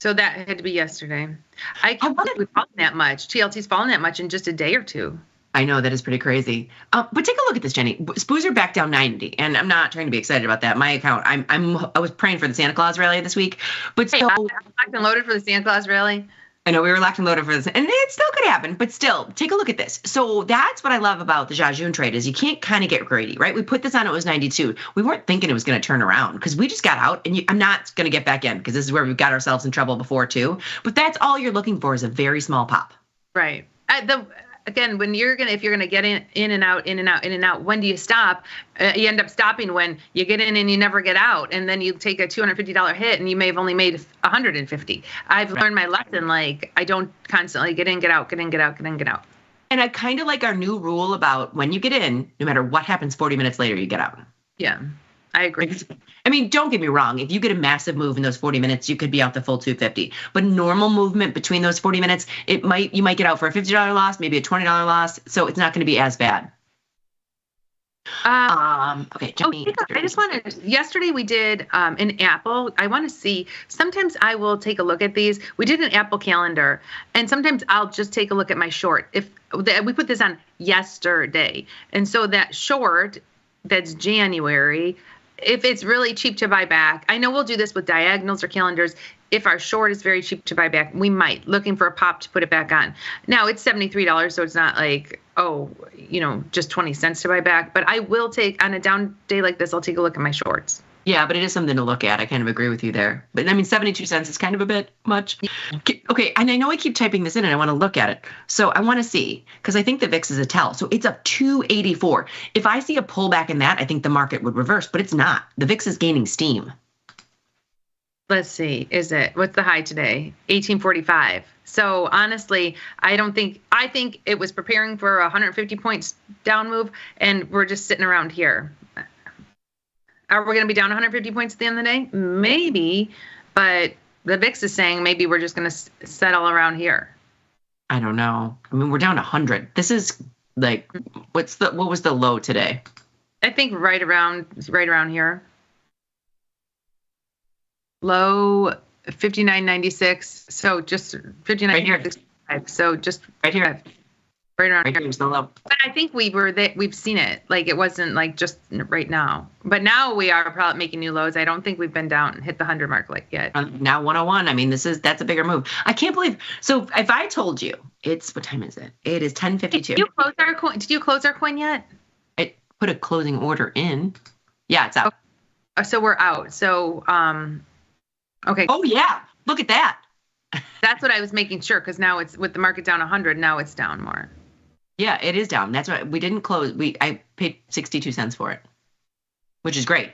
So that had to be yesterday. I can't believe we've fallen that much. TLT's fallen that much in just a day or two. I know that is pretty crazy. But take a look at this, Jenny. Spoos are back down 90, and I'm not trying to be excited about that. My account, I was praying for the Santa Claus rally this week, but Hey, still, I'm locked and loaded for the Santa Claus rally. I know we were locked and loaded for this, and it still could happen, but still, take a look at this. So that's what I love about the Jajun trade is you can't kind of get greedy, right? We put this on, it was 92. We weren't thinking it was going to turn around because we just got out, and I'm not going to get back in because this is where we've got ourselves in trouble before too. But that's all you're looking for is a very small pop. Right. Again, when if you're gonna get in and out, when do you stop? You end up stopping when you get in and you never get out, and then you take a $250 hit, and you may have only made $150. I've learned my lesson. Like I don't constantly get in, get out, get in, get out, get in, get out. And I kind of like our new rule about when you get in, no matter what happens, 40 minutes later you get out. Yeah, I agree. I mean, don't get me wrong. If you get a massive move in those 40 minutes, you could be out the full 250. But normal movement between those 40 minutes, you might get out for a $50 loss, maybe a $20 loss. So it's not going to be as bad. Okay. Jenny, I just wanted. Yesterday we did an Apple. I want to see. Sometimes I will take a look at these. We did an Apple calendar, and sometimes I'll just take a look at my short. If we put this on yesterday, and so that short, that's January. If it's really cheap to buy back, I know we'll do this with diagonals or calendars. If our short is very cheap to buy back, we might looking for a pop to put it back on. Now it's $73, so it's not like, just 20 cents to buy back. But I will take on a down day like this, I'll take a look at my shorts. Yeah, but it is something to look at. I kind of agree with you there. But I mean, 72 cents is kind of a bit much. Okay, and I know I keep typing this in and I want to look at it. So I want to see, because I think the VIX is a tell. So it's up 284. If I see a pullback in that, I think the market would reverse, but it's not. The VIX is gaining steam. Let's see. What's the high today? 1845. So honestly, I think it was preparing for a 150 points down move, and we're just sitting around here. Are we going to be down 150 points at the end of the day? Maybe, but the VIX is saying maybe we're just going to settle around here. I don't know. I mean, we're down 100. This is like, what was the low today? I think right around here. Low 59.96. So just 59.65. Right here. So just right here. Right around here was the low. But I think we've seen it. Like it wasn't like just right now. But now we are probably making new lows. I don't think we've been down, hit the 100 mark like yet. Now 101. I mean, that's a bigger move. I can't believe. So if I told you, what time is it? It is 10:52. Did you close our coin yet? I put a closing order in. Yeah, it's out. Oh, so we're out. So okay. Oh yeah, look at that. That's what I was making sure, because now it's with the market down 100. Now it's down more. Yeah, it is down. That's why we didn't close. I paid 62 cents for it, which is great.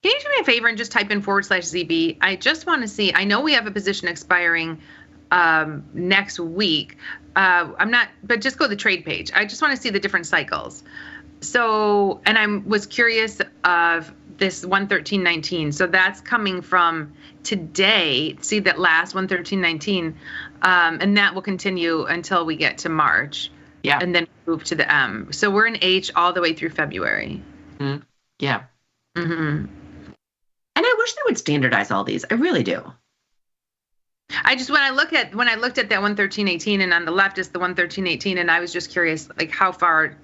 Can you do me a favor and just type in /ZB? I just want to see. I know we have a position expiring next week. But just go to the trade page. I just want to see the different cycles. So, and I was curious of this 113.19. So that's coming from today. See that last 113.19, and that will continue until we get to March. Yeah. And then move to the M. So we're in H all the way through February. Mm-hmm. Yeah. Mm-hmm. And I wish they would standardize all these. I really do. I just when I looked at that 113.18, and on the left is the 113.18, and I was just curious, like how far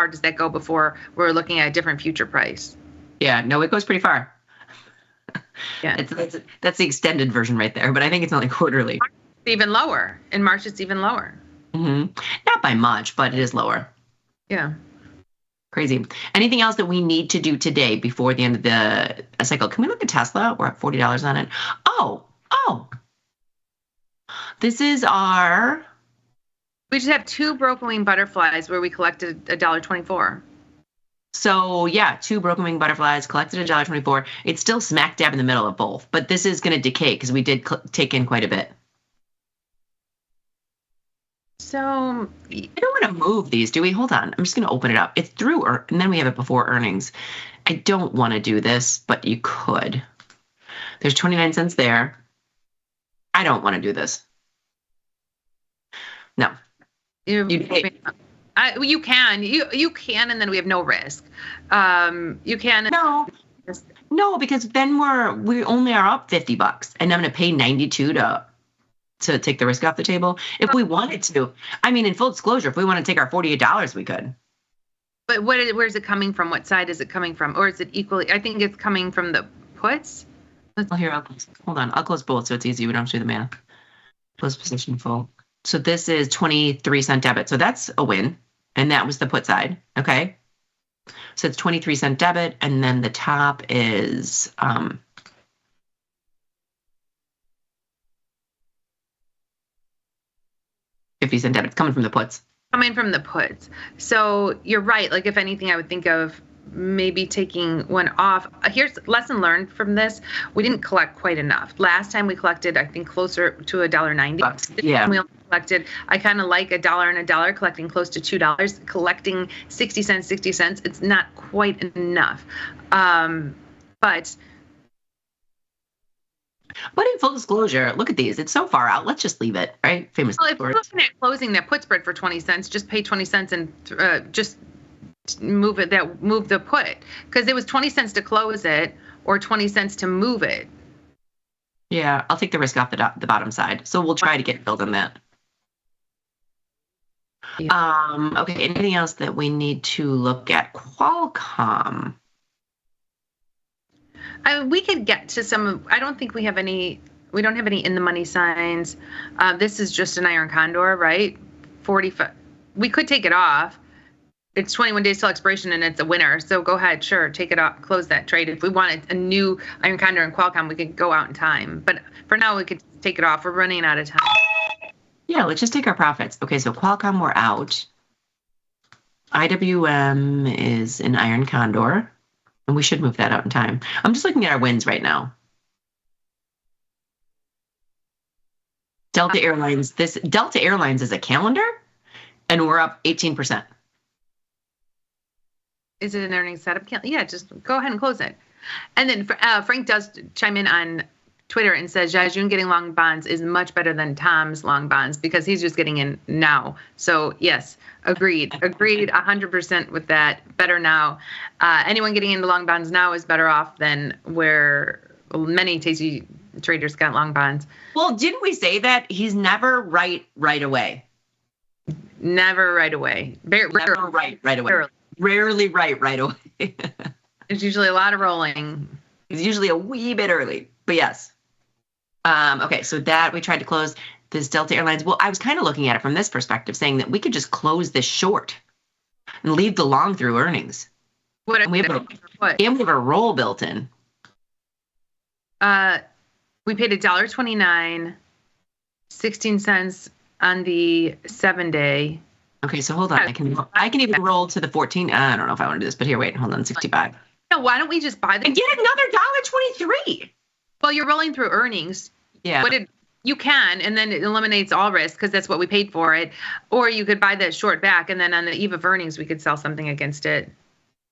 does that go before we're looking at a different future price? Yeah. No, it goes pretty far. Yeah. That's the extended version right there, but I think it's only quarterly. It's even lower. In March, it's even lower. Mm-hmm. Not by much, but it is lower. Yeah. Crazy. Anything else that we need to do today before the end of the cycle? Can we look at Tesla? We're at $40 on it. Oh. This is our... We just have two broken wing butterflies where we collected $1.24. So yeah, two broken wing butterflies collected $1.24. It's still smack dab in the middle of both, but this is going to decay because we did take in quite a bit. So I don't want to move these, do we? Hold on. I'm just going to open it up. It's through, and then we have it before earnings. I don't want to do this, but you could. There's 29 cents there. I don't want to do this. No. You can, and then we have no risk. You can. No, No, because then we only are up $50, and I'm going to pay 92 to take the risk off the table. If we wanted to, I mean, in full disclosure, if we want to take our $48, we could. But where's it coming from? What side is it coming from? Or is it equally? I think it's coming from the puts. Well, here, hold on. I'll close both so it's easy. We don't have to do the math. Close position full. So this is 23-cent debit. So that's a win. And that was the put side. Okay. So it's 23-cent debit. And then the top is 50-cent debit. It's coming from the puts. Coming from the puts. So you're right. Like, if anything, I would think of maybe taking one off. Here's lesson learned from this. We didn't collect quite enough. Last time we collected, I think, closer to $1.90. Yeah. We only collected, I kind of like $1 and $1, collecting close to $2, collecting 60 cents. It's not quite enough. But in full disclosure, look at these. It's so far out. Let's just leave it, right? Famous. Well, if you're looking at closing that put spread for 20 cents, just pay 20 cents and just move the put, because it was 20 cents to close it or 20 cents to move it. Yeah, I'll take the risk off the bottom side. So we'll try to get filled on that. Yeah. Okay, anything else that we need to look at? Qualcomm. We could get to some. I don't think we have any. We don't have any in the money signs. This is just an iron condor, right? 45. We could take it off. It's 21 days till expiration, and it's a winner. So go ahead, sure, take it off, close that trade. If we wanted a new iron condor and Qualcomm, we could go out in time. But for now, we could take it off. We're running out of time. Yeah, let's just take our profits. Okay, so Qualcomm, we're out. IWM is an iron condor, and we should move that out in time. I'm just looking at our wins right now. Delta Airlines. Delta Airlines is a calendar, and we're up 18%. Is it an earnings setup? Yeah, just go ahead and close it. And then Frank does chime in on Twitter and says, Jajun getting long bonds is much better than Tom's long bonds because he's just getting in now. So yes, agreed 100% with that. Better now. Anyone getting into long bonds now is better off than where many tasty traders got long bonds. Well, didn't we say that he's never right away? Never right away. Never right away. Rarely right away. There's usually a lot of rolling. It's usually a wee bit early, but yes. Okay, so that we tried to close this Delta Airlines. Well, I was kind of looking at it from this perspective, saying that we could just close this short and leave the long through earnings. And we have a roll built in. We paid $1.29, 16 cents on the 7-day. Okay, so hold on. I can even roll to the 14. I don't know if I want to do this, but here, wait, hold on, 65. No, why don't we just buy them? And get another $1.23. Well, you're rolling through earnings. Yeah. But you can, and then it eliminates all risk because that's what we paid for it. Or you could buy that short back, and then on the eve of earnings, we could sell something against it.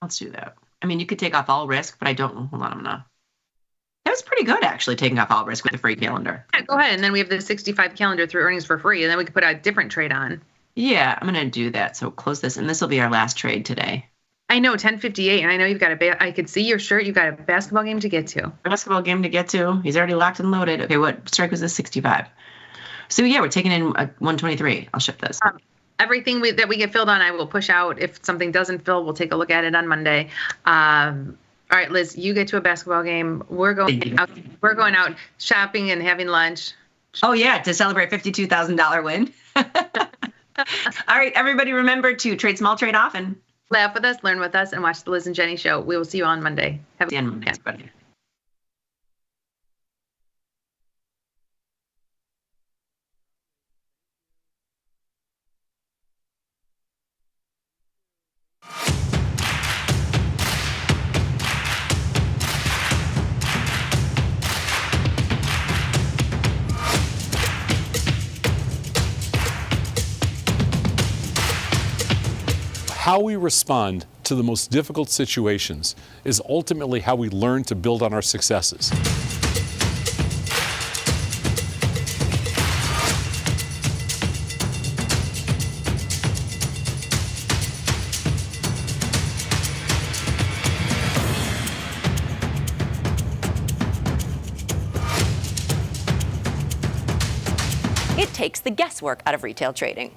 Let's do that. I mean, you could take off all risk, but I don't. Hold on, I'm not. That was pretty good, actually, taking off all risk with a free calendar. Yeah, go ahead, and then we have the 65 calendar through earnings for free, and then we could put a different trade on. Yeah, I'm going to do that. So close this, and this will be our last trade today. I know, 10:58, and I know you've got I could see your shirt. You've got a basketball game to get to. He's already locked and loaded. Okay, what strike was this? 65. So yeah, we're taking in 123. I'll ship this. Everything that we get filled on, I will push out. If something doesn't fill, we'll take a look at it on Monday. All right, Liz, you get to a basketball game. We're going out. We're going out shopping and having lunch. Oh yeah, to celebrate $52,000 win. All right, everybody, remember to trade small, trade often. Laugh with us, learn with us, and watch the Liz and Jenny show. We will see you on Monday. Have a good weekend. How we respond to the most difficult situations is ultimately how we learn to build on our successes. takes the guesswork out of retail trading.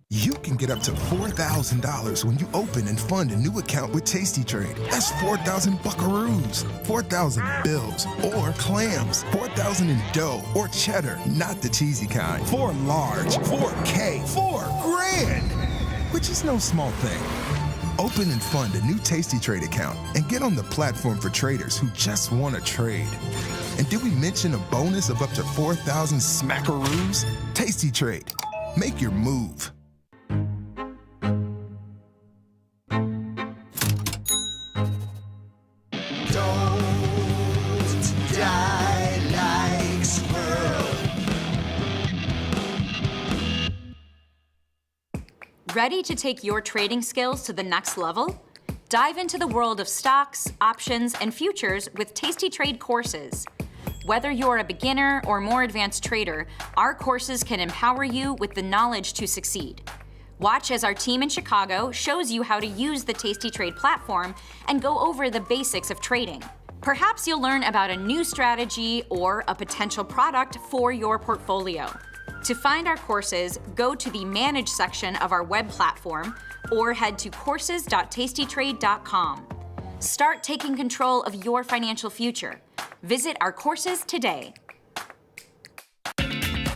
You can get up to $4,000 when you open and fund a new account with tastytrade. That's 4,000 buckaroos, 4,000 bills, or clams, 4,000 in dough or cheddar, not the cheesy kind. 4 large, 4K, 4 grand, which is no small thing. Open and fund a new tastytrade account and get on the platform for traders who just want to trade. And did we mention a bonus of up to 4,000 smackaroos? Tastytrade. Make your move. Ready to take your trading skills to the next level? Dive into the world of stocks, options, and futures with tastytrade courses. Whether you're a beginner or more advanced trader, our courses can empower you with the knowledge to succeed. Watch as our team in Chicago shows you how to use the tastytrade platform and go over the basics of trading. Perhaps you'll learn about a new strategy or a potential product for your portfolio. To find our courses, go to the Manage section of our web platform or head to courses.tastytrade.com. Start taking control of your financial future. Visit our courses today.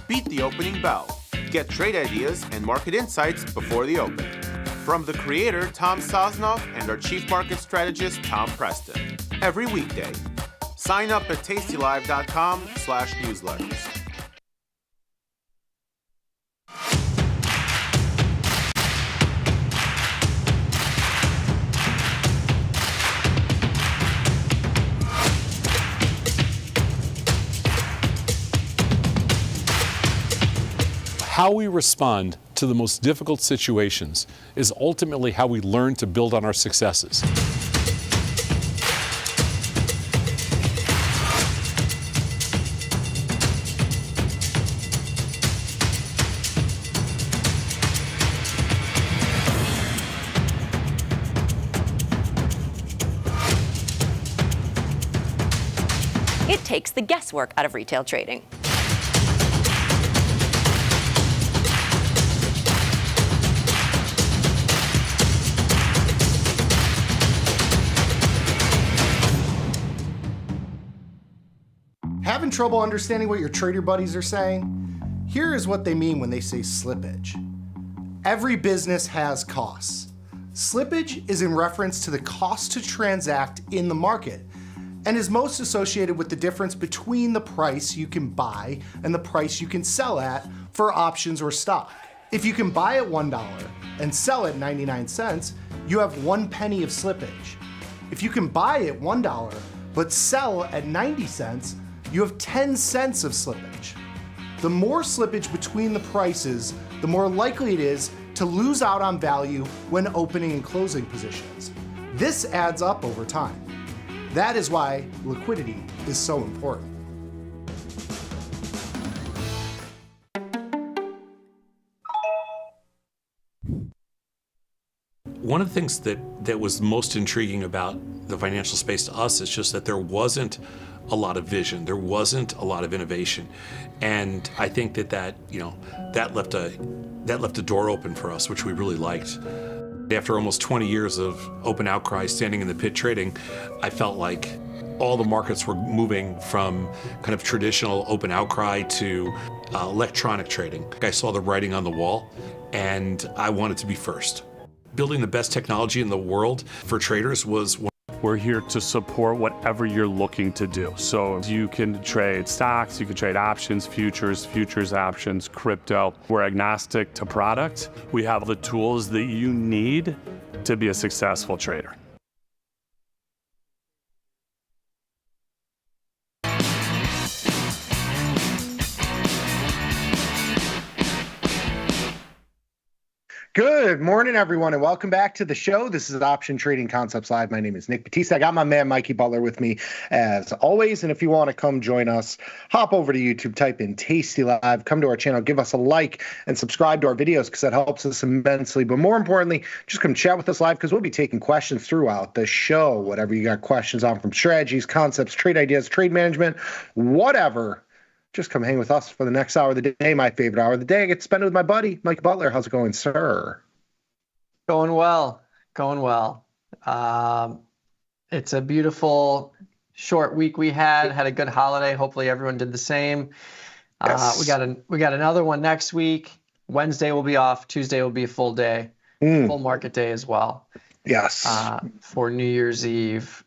Beat the opening bell. Get trade ideas and market insights before the open. From the creator, Tom Sosnoff, and our chief market strategist, Tom Preston. Every weekday. Sign up at tastylive.com/newsletters. How we respond to the most difficult situations is ultimately how we learn to build on our successes. It takes the guesswork out of retail trading. Having trouble understanding what your trader buddies are saying? Here is what they mean when they say slippage. Every business has costs. Slippage is in reference to the cost to transact in the market and is most associated with the difference between the price you can buy and the price you can sell at for options or stock. If you can buy at $1 and sell at 99 cents, you have 1 penny of slippage. If you can buy at $1 but sell at 90 cents, you have 10 cents of slippage. The more slippage between the prices, the more likely it is to lose out on value when opening and closing positions. This adds up over time. That is why liquidity is so important. One of the things that was most intriguing about the financial space to us is just that there wasn't a lot of vision, there wasn't a lot of innovation, and I think that left a door open for us, which we really liked. After almost 20 years of open outcry standing in the pit trading, I felt like all the markets were moving from kind of traditional open outcry to electronic trading. I saw the writing on the wall, and I wanted to be first. Building the best technology in the world for traders was one. We're here to support whatever you're looking to do. So you can trade stocks, you can trade options, futures options, crypto. We're agnostic to product. We have the tools that you need to be a successful trader. Good morning, everyone, and welcome back to the show. This is Option Trading Concepts Live. My name is Nick Batista. I got my man Mikey Butler with me as always. And if you want to come join us, hop over to YouTube, type in Tasty Live, come to our channel, give us a like, and subscribe to our videos because that helps us immensely. But more importantly, just come chat with us live because we'll be taking questions throughout the show. Whatever you got questions on, from strategies, concepts, trade ideas, trade management, whatever. Just come hang with us for the next hour of the day, my favorite hour of the day. I get to spend it with my buddy, Mike Butler. How's it going, sir? Going well. It's a beautiful short week we had a good holiday. Hopefully everyone did the same. Yes. We got another one next week. Wednesday will be off. Tuesday will be a full day, full market day as well. Yes. For New Year's Eve.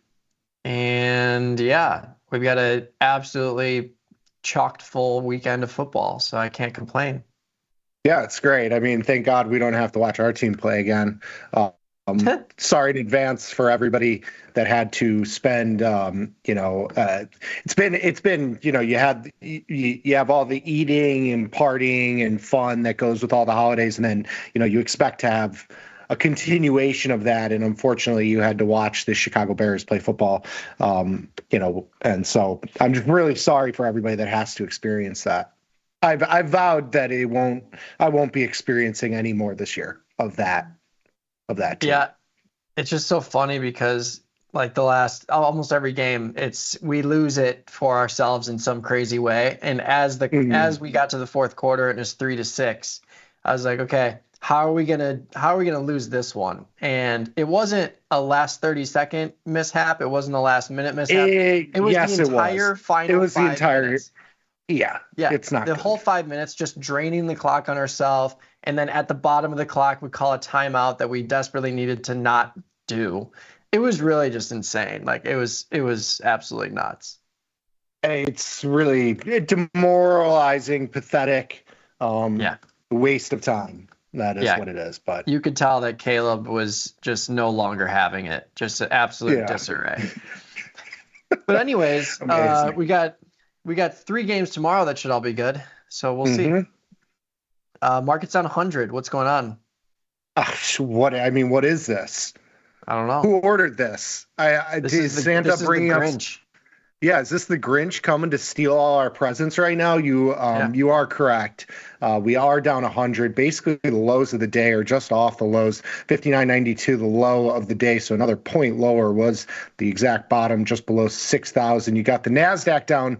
And yeah, we've got a absolutely chocked full weekend of football, so I can't complain. Yeah, it's great. I mean, thank God we don't have to watch our team play again. Sorry in advance for everybody that had to spend, it's been, you have all the eating and partying and fun that goes with all the holidays. And then, you expect to have a continuation of that. And unfortunately you had to watch the Chicago Bears play football, and so I'm just really sorry for everybody that has to experience that. I've vowed that I won't be experiencing any more this year of that team. Yeah, it's just so funny because like the last almost every game, we lose it for ourselves in some crazy way. And as we got to the fourth quarter and it was 3-6, I was like, okay, how are we gonna lose this one? And it wasn't a last 30-second mishap. It wasn't a last minute mishap. It was the entire final. It was the entire. Minutes. Yeah. It's not the good. whole 5 minutes, just draining the clock on ourselves, and then at the bottom of the clock, we call a timeout that we desperately needed to not do. It was really just insane. Like it was absolutely nuts. It's really demoralizing, pathetic. Waste of time. That is what it is. But you could tell that Caleb was just no longer having it. Just an absolute disarray. But anyways, we got 3 games tomorrow that should all be good. So we'll see. Market's down 100. What's going on? What is this? I don't know. Who ordered this? Is Santa bringing us? Yeah, is this the Grinch coming to steal all our presents right now? You are correct. We are down 100. Basically, the lows of the day are just off the lows. 59.92, the low of the day. So another point lower was the exact bottom, just below 6,000. You got the NASDAQ down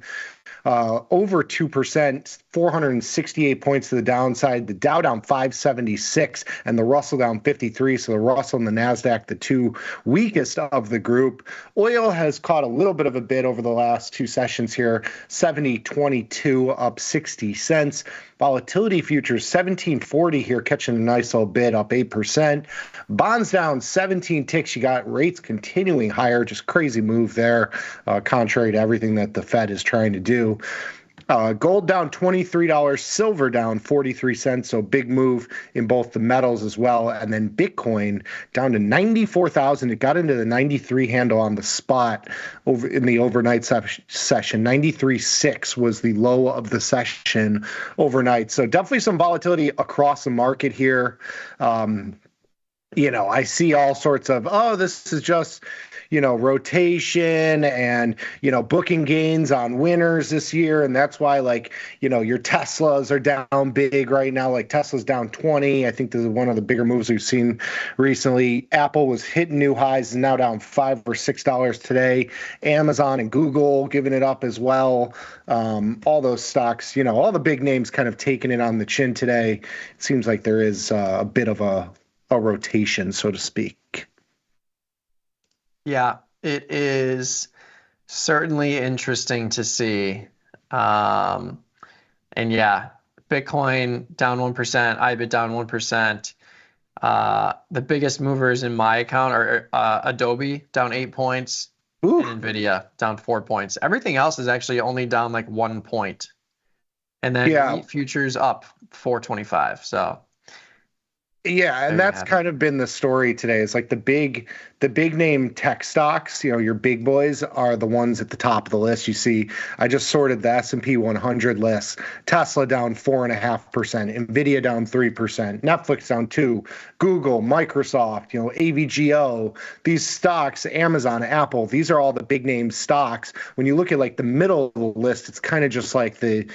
over 2%, 468 points to the downside. The Dow down 576 and the Russell down 53. So the Russell and the NASDAQ, the two weakest of the group. Oil has caught a little bit of a bid over the last 2 sessions here. 70.22 up 60 cents. Volatility futures 1740 here, catching a nice little bid, up 8%. Bonds down 17 ticks. You got rates continuing higher, just crazy move there, contrary to everything that the Fed is trying to do. Gold down $23, silver down 43 cents, so big move in both the metals as well. And then Bitcoin down to 94,000. It got into the 93 handle on the spot over in the overnight session. 93.6 was the low of the session overnight. So definitely some volatility across the market here. I see all sorts of, this is just, rotation and, booking gains on winners this year. And that's why, your Teslas are down big right now. Like Tesla's down 20. I think this is one of the bigger moves we've seen recently. Apple was hitting new highs and now down $5 or $6 today. Amazon and Google giving it up as well. All those stocks, all the big names kind of taking it on the chin today. It seems like there is a bit of a rotation, so to speak. Yeah, it is certainly interesting to see. And yeah, Bitcoin down 1%, IBIT down 1%. The biggest movers in my account are Adobe down 8 points, and Nvidia down 4 points. Everything else is actually only down like 1 point. And then wheat futures up 425. So Yeah, and that's kind of been the story today. It's like the big name tech stocks, your big boys are the ones at the top of the list. You see, I just sorted the S&P 100 list. Tesla down 4.5%, Nvidia down 3%, Netflix down 2%, Google, Microsoft, AVGO, these stocks, Amazon, Apple, these are all the big name stocks. When you look at like the middle of the list, it's kind of just like the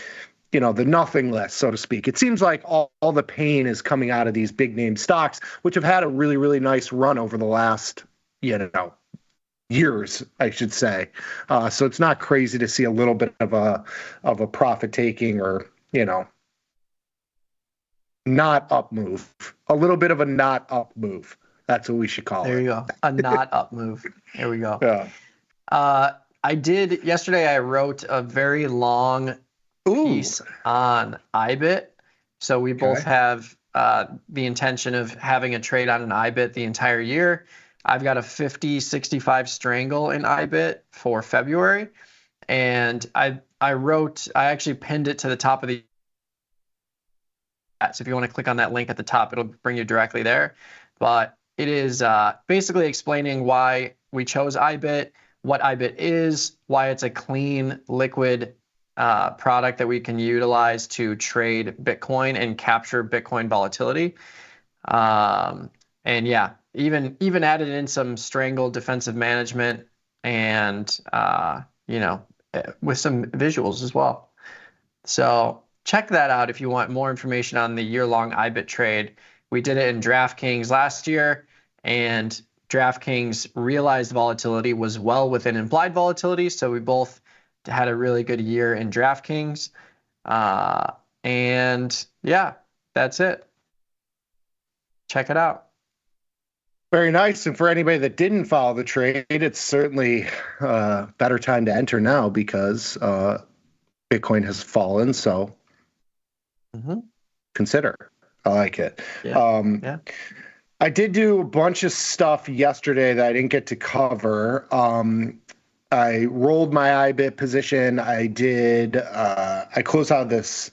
nothing list, so to speak. It seems like all the pain is coming out of these big name stocks, which have had a really, really nice run over the last, years, I should say. So it's not crazy to see a little bit of a profit taking or, not up move. A little bit of a not up move. That's what we should call it. There you go. A not up move. There we go. Yeah. Yesterday I wrote a very long piece on IBIT. So we both have the intention of having a trade on an IBIT the entire year. I've got a 50-65 strangle in IBIT for February. And I actually pinned it to the top of the. So if you want to click on that link at the top, it'll bring you directly there. But it is basically explaining why we chose IBIT, what IBIT is, why it's a clean, liquid product that we can utilize to trade Bitcoin and capture Bitcoin volatility. And yeah, even added in some strangle defensive management and, with some visuals as well. So check that out if you want more information on the year-long IBIT trade. We did it in DraftKings last year, and DraftKings realized volatility was well within implied volatility. So we both had a really good year in DraftKings. And yeah, that's it. Check it out. Very nice. And for anybody that didn't follow the trade, it's certainly a better time to enter now because Bitcoin has fallen. So consider. I like it. Yeah. I did do a bunch of stuff yesterday that I didn't get to cover. I rolled my IBIT position. I closed out this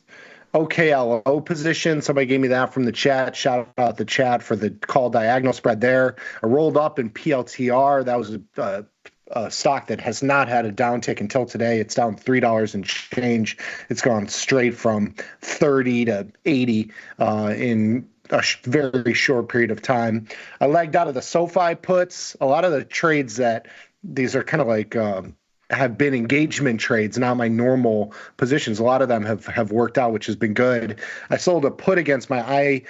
OKLO position. Somebody gave me that from the chat. Shout out the chat for the call diagonal spread there. I rolled up in PLTR. That was a stock that has not had a downtick until today. It's down $3 and change. It's gone straight from 30 to 80 in a very short period of time. I lagged out of the SoFi puts. A lot of the trades that these are kind of like have been engagement trades, not my normal positions. A lot of them have worked out, which has been good. I sold a put against my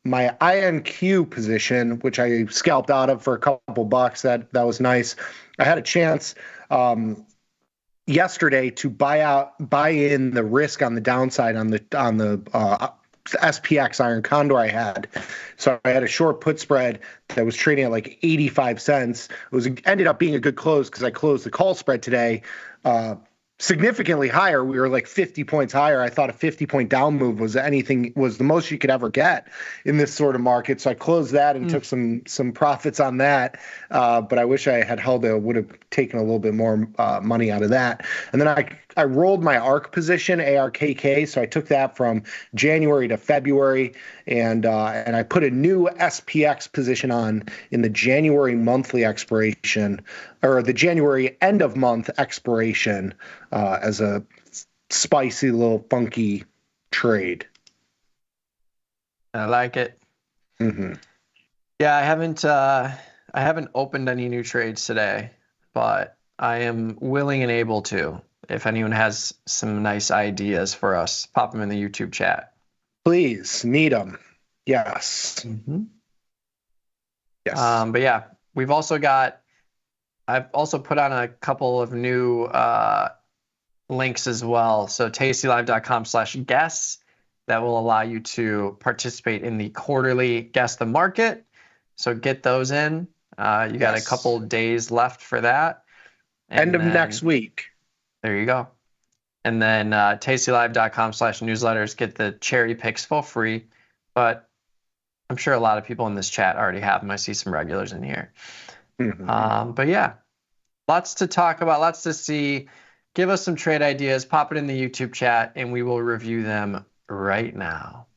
INQ position, which I scalped out of for a couple bucks. That was nice. I had a chance yesterday to buy in the risk on the downside on the SPX iron condor I had. So I had a short put spread that was trading at like 85 cents. It ended up being a good close because I closed the call spread today significantly higher. We were like 50 points higher. I thought a 50-point down move was the most you could ever get in this sort of market. So I closed that and took some profits on that. But I wish I had held it. Would have taken a little bit more money out of that. And then I rolled my ARK position, ARKK. So I took that from January to February, and I put a new SPX position on in the January monthly expiration, or the January end of month expiration, as a spicy little funky trade. I like it. Mm-hmm. Yeah, I haven't opened any new trades today, but I am willing and able to. If anyone has some nice ideas for us, pop them in the YouTube chat. Please, need them. Yes. Mm-hmm. Yes. But yeah, I've also put on a couple of new links as well. So tastylive.com/guess, that will allow you to participate in the quarterly Guess the Market. So get those in. You got a couple days left for that. End of next week. There you go. And then tastylive.com/newsletters, get the cherry picks for free. But I'm sure a lot of people in this chat already have them. I see some regulars in here. Mm-hmm. But yeah, lots to talk about, lots to see. Give us some trade ideas, pop it in the YouTube chat, and we will review them right now.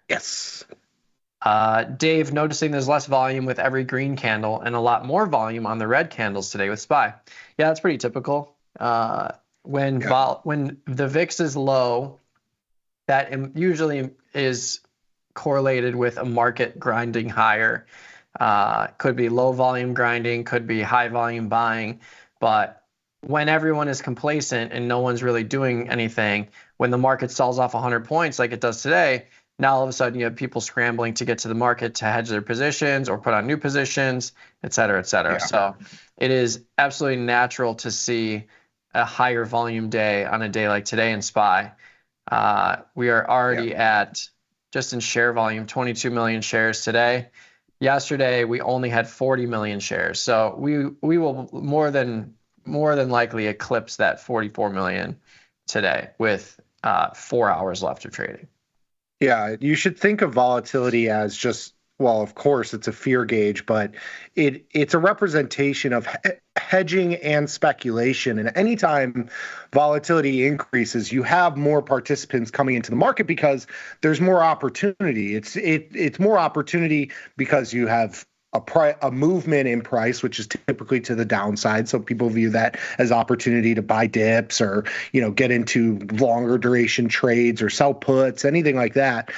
Yes. Dave, noticing there's less volume with every green candle and a lot more volume on the red candles today with SPY. Yeah, that's pretty typical. When the VIX is low, that usually is correlated with a market grinding higher. Could be low volume grinding, could be high volume buying. But when everyone is complacent and no one's really doing anything, when the market sells off 100 points like it does today, now all of a sudden you have people scrambling to get to the market to hedge their positions or put on new positions, et cetera, et cetera. Yeah. So it is absolutely natural to see a higher volume day on a day like today in SPY. We are already at, just in share volume, 22 million shares today. Yesterday, we only had 40 million shares. So we will more than likely eclipse that 44 million today with 4 hours left of trading. Yeah, you should think of volatility as just, well, of course, it's a fear gauge, but it's a representation of hedging and speculation. And anytime volatility increases, you have more participants coming into the market because there's more opportunity. It's more opportunity because you have a movement in price, which is typically to the downside. So people view that as opportunity to buy dips or, get into longer duration trades or sell puts, anything like that.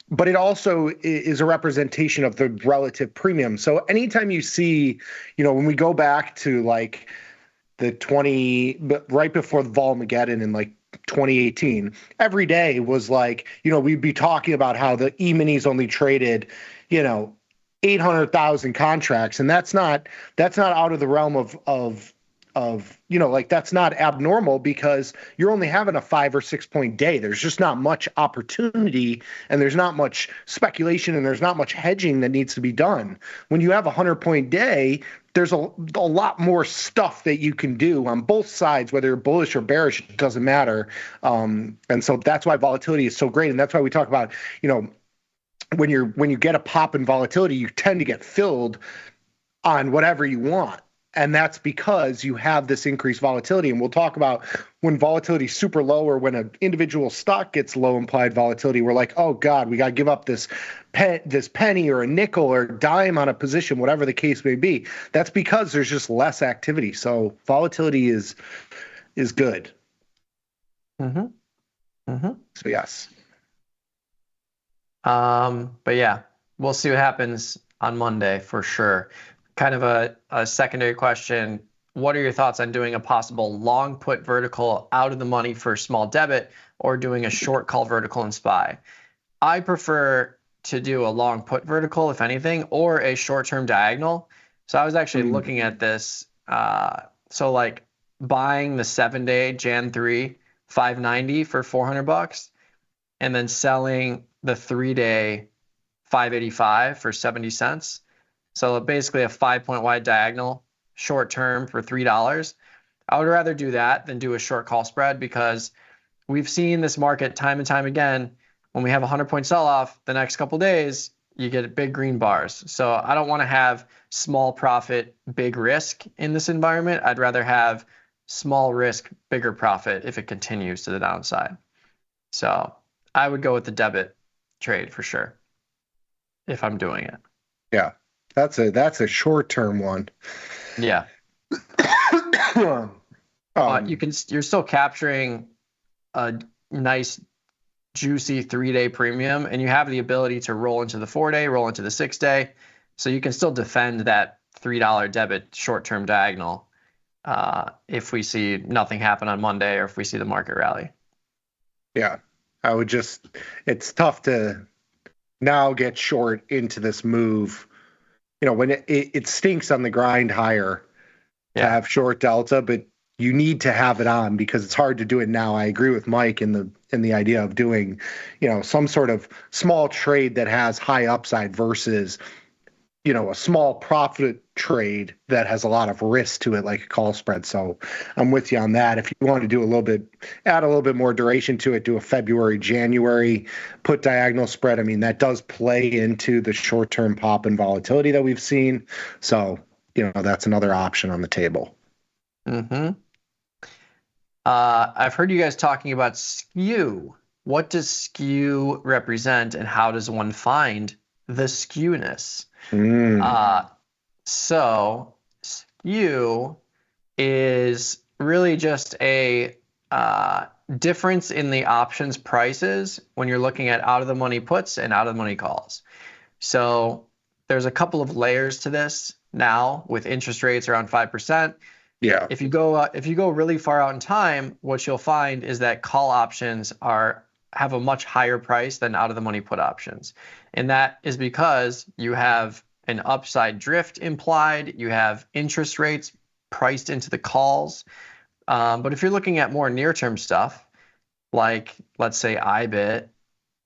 But it also is a representation of the relative premium. So anytime you see, when we go back to like right before the Volmageddon in like 2018, every day was like, we'd be talking about how the E-minis only traded, 800,000 contracts. And that's not out of the realm of that's not abnormal because you're only having a 5 or 6 point day. There's just not much opportunity and there's not much speculation and there's not much hedging that needs to be done. When you have a 100-point day, there's a lot more stuff that you can do on both sides, whether you're bullish or bearish, it doesn't matter. And so that's why volatility is so great. And that's why we talk about, when you get a pop in volatility, you tend to get filled on whatever you want. And that's because you have this increased volatility. And we'll talk about when volatility is super low or when an individual stock gets low implied volatility, we're like, oh God, we got to give up this penny or a nickel or a dime on a position, whatever the case may be. That's because there's just less activity. So volatility is good. Mm-hmm. Mm-hmm. So yes. But yeah, we'll see what happens on Monday for sure. Kind of a secondary question. What are your thoughts on doing a possible long put vertical out of the money for small debit or doing a short call vertical in SPY? I prefer to do a long put vertical, if anything, or a short-term diagonal. So I was actually looking at this. So like buying the 7-day Jan 3 590 for $400 and then selling the 3-day 585 for 70 cents. So basically a 5-point wide diagonal, short term for $3. I would rather do that than do a short call spread because we've seen this market time and time again. When we have a 100-point sell-off, the next couple days, you get big green bars. So I don't want to have small profit, big risk in this environment. I'd rather have small risk, bigger profit if it continues to the downside. So I would go with the debit trade for sure if I'm doing it. Yeah. That's a short-term one. Yeah. You're still capturing a nice, juicy 3-day premium, and you have the ability to roll into the 4-day, roll into the 6-day, so you can still defend that $3 debit short-term diagonal if we see nothing happen on Monday or if we see the market rally. Yeah, it's tough to now get short into this move. When it stinks on the grind higher to have short delta, but you need to have it on because it's hard to do it now. I agree with Mike in the idea of doing, some sort of small trade that has high upside versus, a small profit trade that has a lot of risk to it, like a call spread. So I'm with you on that. If you want to do add a little bit more duration to it, do a February, January put diagonal spread. I mean, that does play into the short-term pop and volatility that we've seen. So, that's another option on the table. Mm-hmm. I've heard you guys talking about skew. What does skew represent and how does one find the skewness. Mm. So skew is really just a difference in the options prices when you're looking at out of the money puts and out of the money calls. So there's a couple of layers to this now with interest rates around 5%. Yeah. If you go really far out in time, what you'll find is that call options have a much higher price than out of the money put options. And that is because you have an upside drift implied, you have interest rates priced into the calls. But if you're looking at more near-term stuff, like let's say IBIT,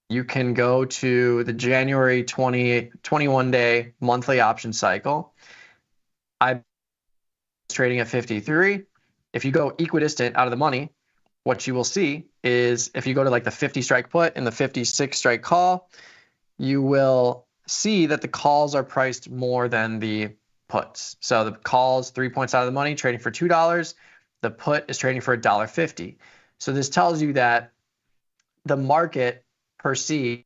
you can go to the January 21-day monthly option cycle. IBIT is trading at 53. If you go equidistant out of the money, what you will see is if you go to like the 50 strike put and the 56 strike call, you will see that the calls are priced more than the puts. So the calls 3 points out of the money, trading for $2. The put is trading for $1.50. So this tells you that the market perceives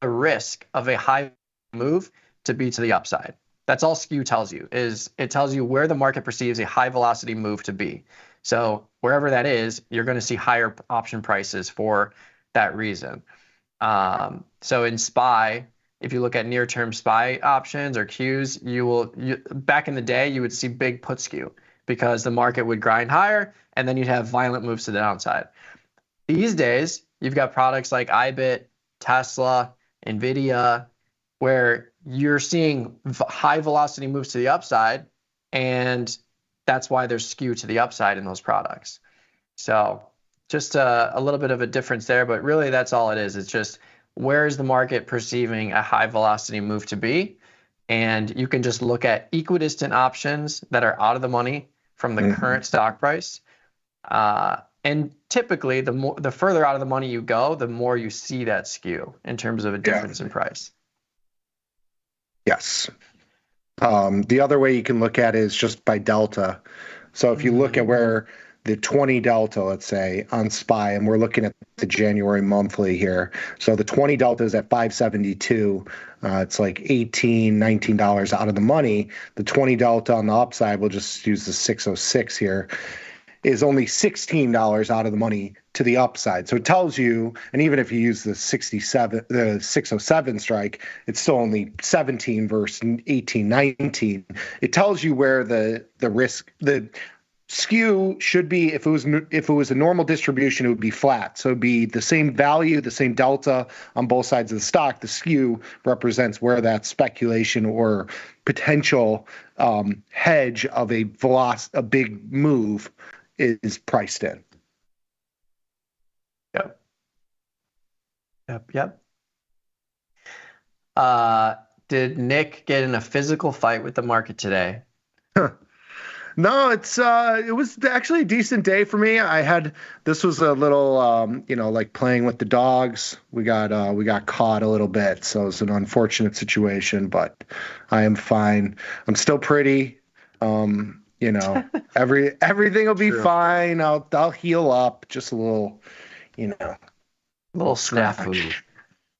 the risk of a high move to be to the upside. That's all skew tells you, is it tells you where the market perceives a high velocity move to be. So wherever that is, you're going to see higher option prices for that reason. So in SPY, if you look at near-term SPY options or Qs, back in the day, you would see big put skew because the market would grind higher and then you'd have violent moves to the downside. These days, you've got products like IBIT, Tesla, NVIDIA, where you're seeing high velocity moves to the upside, and that's why there's skew to the upside in those products. So just a little bit of a difference there, but really that's all it is. It's just where is the market perceiving a high velocity move to be? And you can just look at equidistant options that are out of the money from the current stock price. And typically, the further out of the money you go, the more you see that skew in terms of a difference in price. Yes. The other way you can look at it is just by delta. So if you look at where the 20 delta, let's say, on SPY, and we're looking at the January monthly here. So the 20 delta is at 572. It's like $18, $19 out of the money. The 20 delta on the upside, we'll just use the 606 here, is only $16 out of the money to the upside. So it tells you, and even if you use the 607 strike, it's still only 17 versus 18, 19. It tells you where the risk, the skew should be. If it was a normal distribution, it would be flat. So it'd be the same value, the same delta on both sides of the stock. The skew represents where that speculation or potential hedge of a big move is priced in. Yep. Did Nick get in a physical fight with the market today? No, it was actually a decent day for me. This was a little, like playing with the dogs. We got caught a little bit, so it was an unfortunate situation, but I am fine. I'm still pretty. Everything will be fine. I'll heal up. Just a little, little snafu.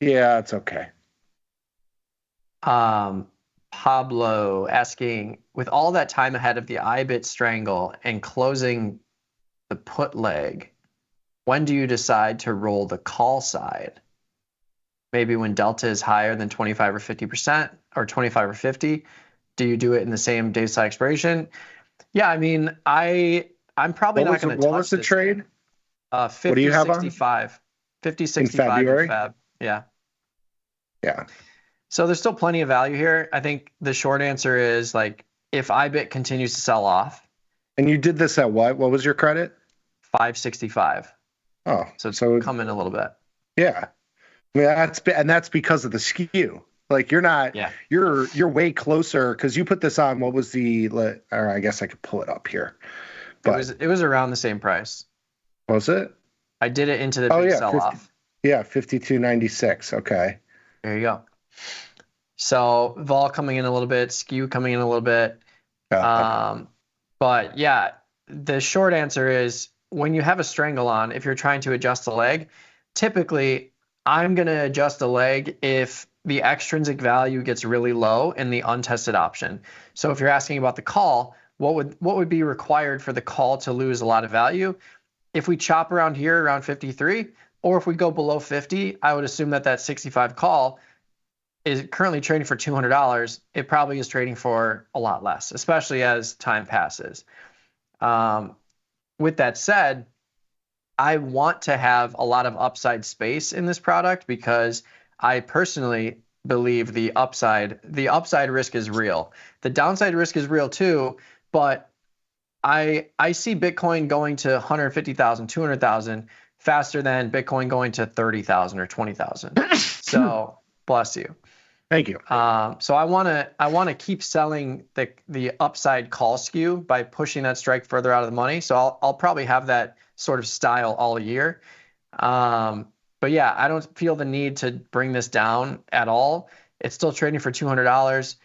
Yeah, it's okay. Pablo asking, with all that time ahead of the IBIT strangle and closing the put leg, when do you decide to roll the call side? Maybe when delta is higher than 25 or 50% or 25 or 50, do you do it in the same day side expiration? Yeah, I mean, I'm probably not going to touch what was the trade? 50, what do you have 65. On? 50, 65 in February? In Feb. Yeah. Yeah. So there's still plenty of value here. I think the short answer is like if IBIT continues to sell off. And you did this at what? What was your credit? 565. Oh, so it's come in a little bit. Yeah. I mean, that's because of the skew. Like you're way closer because you put this on. What was or I guess I could pull it up here. But it was around the same price. Was it? I did it into the big sell off. Yeah, 52.96. Okay. There you go. So vol coming in a little bit, skew coming in a little bit. But yeah, the short answer is when you have a strangle on, if you're trying to adjust the leg, typically I'm going to adjust a leg if the extrinsic value gets really low in the untested option. So if you're asking about the call, what would be required for the call to lose a lot of value? If we chop around here around 53, or if we go below 50, I would assume that 65 call is currently trading for $200. It probably is trading for a lot less, especially as time passes. With that said, I want to have a lot of upside space in this product because I personally believe the upside risk is real. The downside risk is real too, but I see Bitcoin going to 150,000, 200,000 faster than Bitcoin going to 30,000 or 20,000. So bless you. Thank you. So I want to keep selling the upside call skew by pushing that strike further out of the money. So I'll probably have that sort of style all year. But yeah, I don't feel the need to bring this down at all. It's still trading for $200.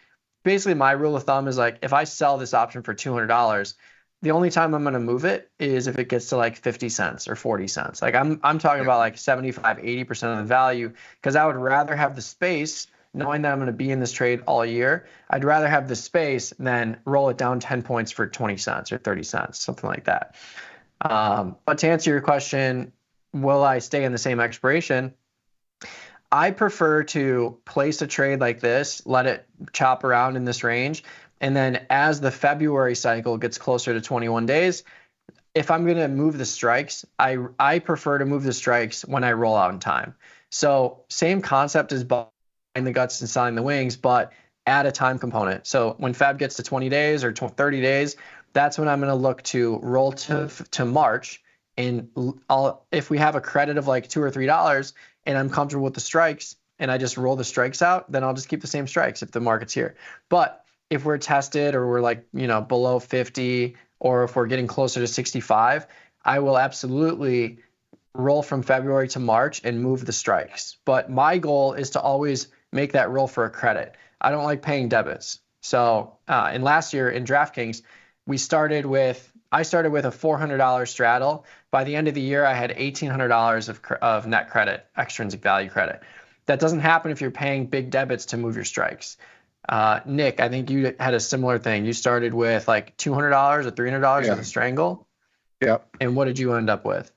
Basically, my rule of thumb is like if I sell this option for $200, the only time I'm going to move it is if it gets to like 50 cents or 40 cents. Like I'm talking about like 75, 80% of the value, because I would rather have the space knowing that I'm going to be in this trade all year. I'd rather have the space than roll it down 10 points for 20 cents or 30 cents, something like that. But to answer your question, will I stay in the same expiration? I prefer to place a trade like this, let it chop around in this range, and then as the February cycle gets closer to 21 days, if I'm going to move the strikes, I prefer to move the strikes when I roll out in time. So same concept as buying the guts and selling the wings, but add a time component. So when Feb gets to 20 days or 30 days, that's when I'm going to look to roll to March. And if we have a credit of like $2 or $3 and I'm comfortable with the strikes and I just roll the strikes out, then I'll just keep the same strikes if the market's here. But if we're tested or we're like, below 50, or if we're getting closer to 65, I will absolutely roll from February to March and move the strikes. But my goal is to always make that roll for a credit. I don't like paying debits. So in last year in DraftKings, I started with a $400 straddle. By the end of the year, I had $1,800 of net credit, extrinsic value credit. That doesn't happen if you're paying big debits to move your strikes. Nick, I think you had a similar thing. You started with like $200 or $300 with a strangle. Yep. And what did you end up with?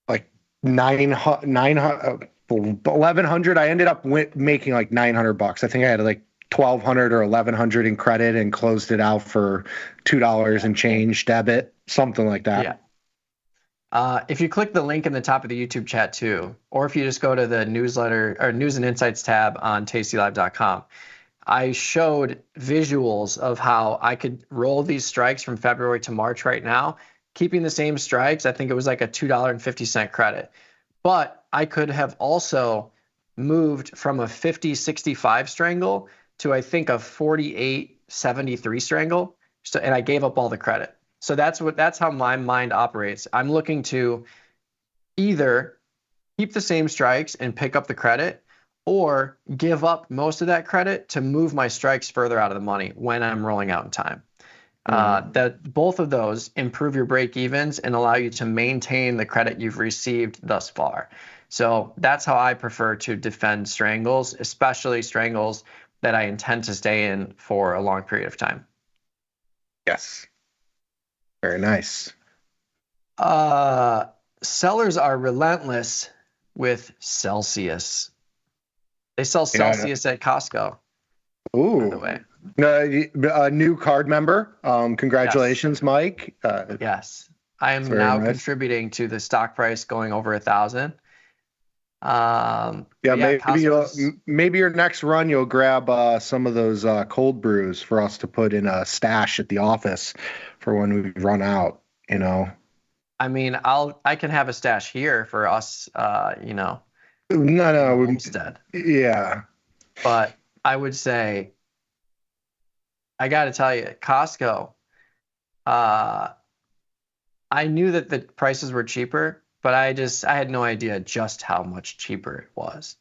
Like 1,100. I ended up making like $900. I think I had like 1,200 or 1,100 in credit and closed it out for $2 and change debit, something like that. Yeah. If you click the link in the top of the YouTube chat too, or if you just go to the newsletter or news and insights tab on tastylive.com, I showed visuals of how I could roll these strikes from February to March right now, keeping the same strikes. I think it was like a $2.50 credit. But I could have also moved from a 50.65 strangle to I think a 48.73 strangle. So, and I gave up all the credit. So that's how my mind operates. I'm looking to either keep the same strikes and pick up the credit, or give up most of that credit to move my strikes further out of the money when I'm rolling out in time. That both of those improve your break evens and allow you to maintain the credit you've received thus far. So that's how I prefer to defend strangles, especially strangles that I intend to stay in for a long period of time. Yes. Very nice. Sellers are relentless with Celsius. They sell Celsius at Costco. Ooh. By the way. A new card member. Congratulations, yes. Mike. Yes. I am now contributing to the stock price going over 1,000. Maybe your next run you'll grab some of those cold brews for us to put in a stash at the office for when we run out. I mean, I can have a stash here for us. No, instead. Yeah, but I would say, I got to tell you, Costco. I knew that the prices were cheaper, but I had no idea just how much cheaper it was.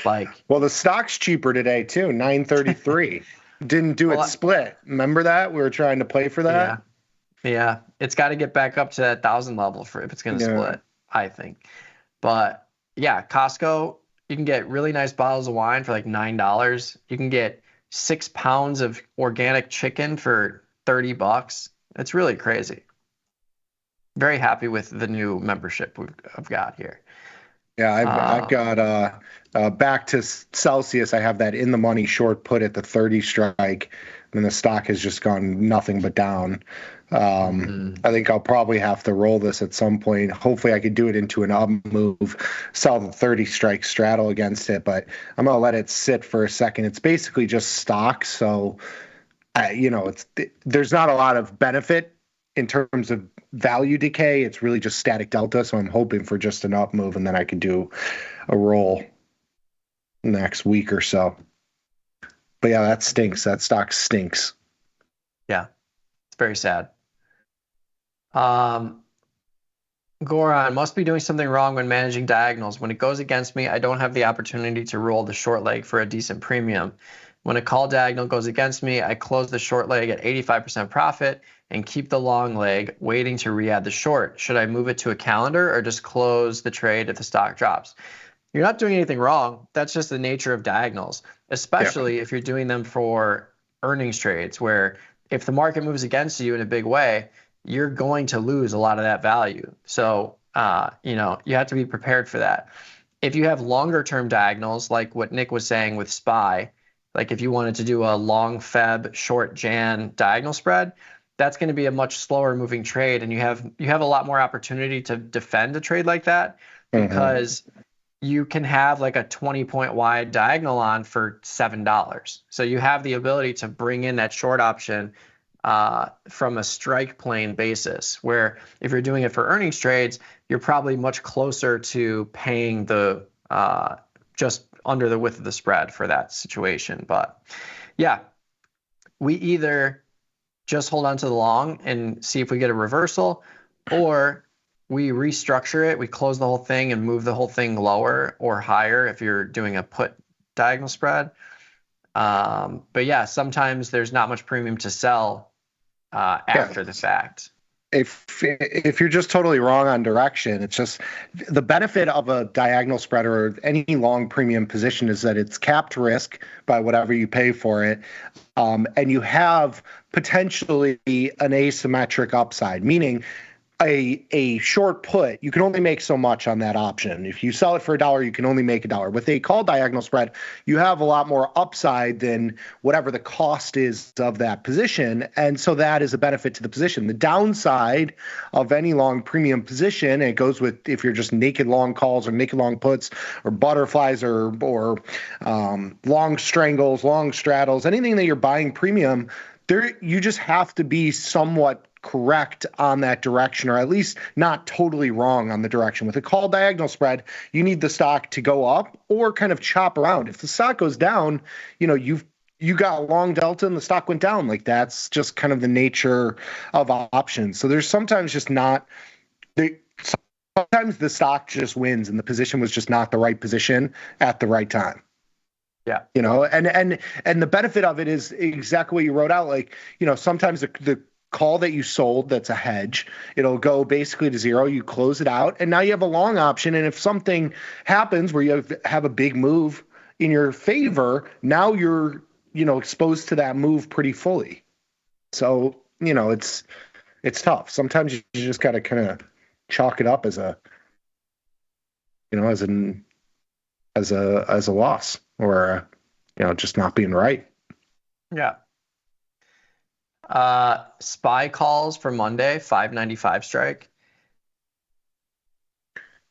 Well, the stock's cheaper today too, $9.33. Didn't do it split. Remember that? We were trying to play for that. Yeah. It's got to get back up to that 1,000 level if it's going to split, I think. But yeah, Costco, you can get really nice bottles of wine for like $9. You can get 6 pounds of organic chicken for $30. It's really crazy. Very happy with the new membership I've got here. Yeah, I've got back to Celsius. I have that in the money short put at the 30 strike, and the stock has just gone nothing but down. I think I'll probably have to roll this at some point. Hopefully, I could do it into an up move, sell the 30 strike straddle against it, but I'm gonna let it sit for a second. It's basically just stock, so there's not a lot of benefit in terms of value decay. It's really just static delta, so I'm hoping for just an up move, and then I can do a roll next week or so. But yeah, that stinks. That stock stinks. Yeah, it's very sad. Goron, must be doing something wrong when managing diagonals. When it goes against me, I don't have the opportunity to roll the short leg for a decent premium. When a call diagonal goes against me, I close the short leg at 85% profit and keep the long leg, waiting to re-add the short. Should I move it to a calendar or just close the trade if the stock drops? You're not doing anything wrong. That's just the nature of diagonals, especially if you're doing them for earnings trades, where if the market moves against you in a big way, you're going to lose a lot of that value. So, you have to be prepared for that. If you have longer term diagonals, like what Nick was saying with SPY, like if you wanted to do a long Feb, short Jan diagonal spread, that's going to be a much slower moving trade, and you have a lot more opportunity to defend a trade like that because you can have like a 20-point wide diagonal on for $7. So you have the ability to bring in that short option from a strike plane basis, where if you're doing it for earnings trades, you're probably much closer to paying the just under the width of the spread for that situation. But yeah, we either just hold on to the long and see if we get a reversal, or we restructure it, we close the whole thing and move the whole thing lower or higher if you're doing a put diagonal spread. But yeah, sometimes there's not much premium to sell after the fact. If you're just totally wrong on direction, it's just the benefit of a diagonal spread or any long premium position is that it's capped risk by whatever you pay for it. And you have potentially an asymmetric upside, meaning a short put, you can only make so much on that option. If you sell it for $1, you can only make $1. With a call diagonal spread, you have a lot more upside than whatever the cost is of that position. And so that is a benefit to the position. The downside of any long premium position, and it goes with if you're just naked long calls or naked long puts or butterflies or long strangles, long straddles, anything that you're buying premium, there you just have to be somewhat correct on that direction, or at least not totally wrong on the direction. With a call diagonal spread, you need the stock to go up or kind of chop around. If the stock goes down, you got a long delta and the stock went down. Like that's just kind of the nature of options. So there's sometimes just not sometimes the stock just wins and the position was just not the right position at the right time. Yeah. And the benefit of it is exactly what you wrote out. Like, sometimes the call that you sold that's a hedge, it'll go basically to zero. You close it out, and now you have a long option. And if something happens where you have a big move in your favor, now you're exposed to that move pretty fully. So it's tough. Sometimes you just got to kind of chalk it up as a loss or just not being right. Yeah. SPY calls for Monday, 595 strike.